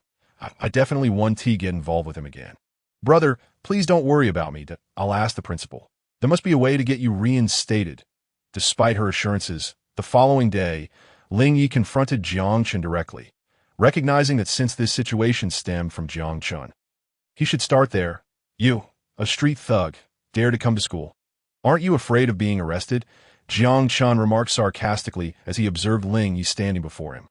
I definitely want to get involved with him again. Brother, please don't worry about me. I'll ask the principal. There must be a way to get you reinstated. Despite her assurances, the following day, Lingyi confronted Jiang Chun directly, recognizing that since this situation stemmed from Jiang Chun, he should start there. You, a street thug, dare to come to school. Aren't you afraid of being arrested? Jiang Chun remarked sarcastically as he observed Lingyi standing before him.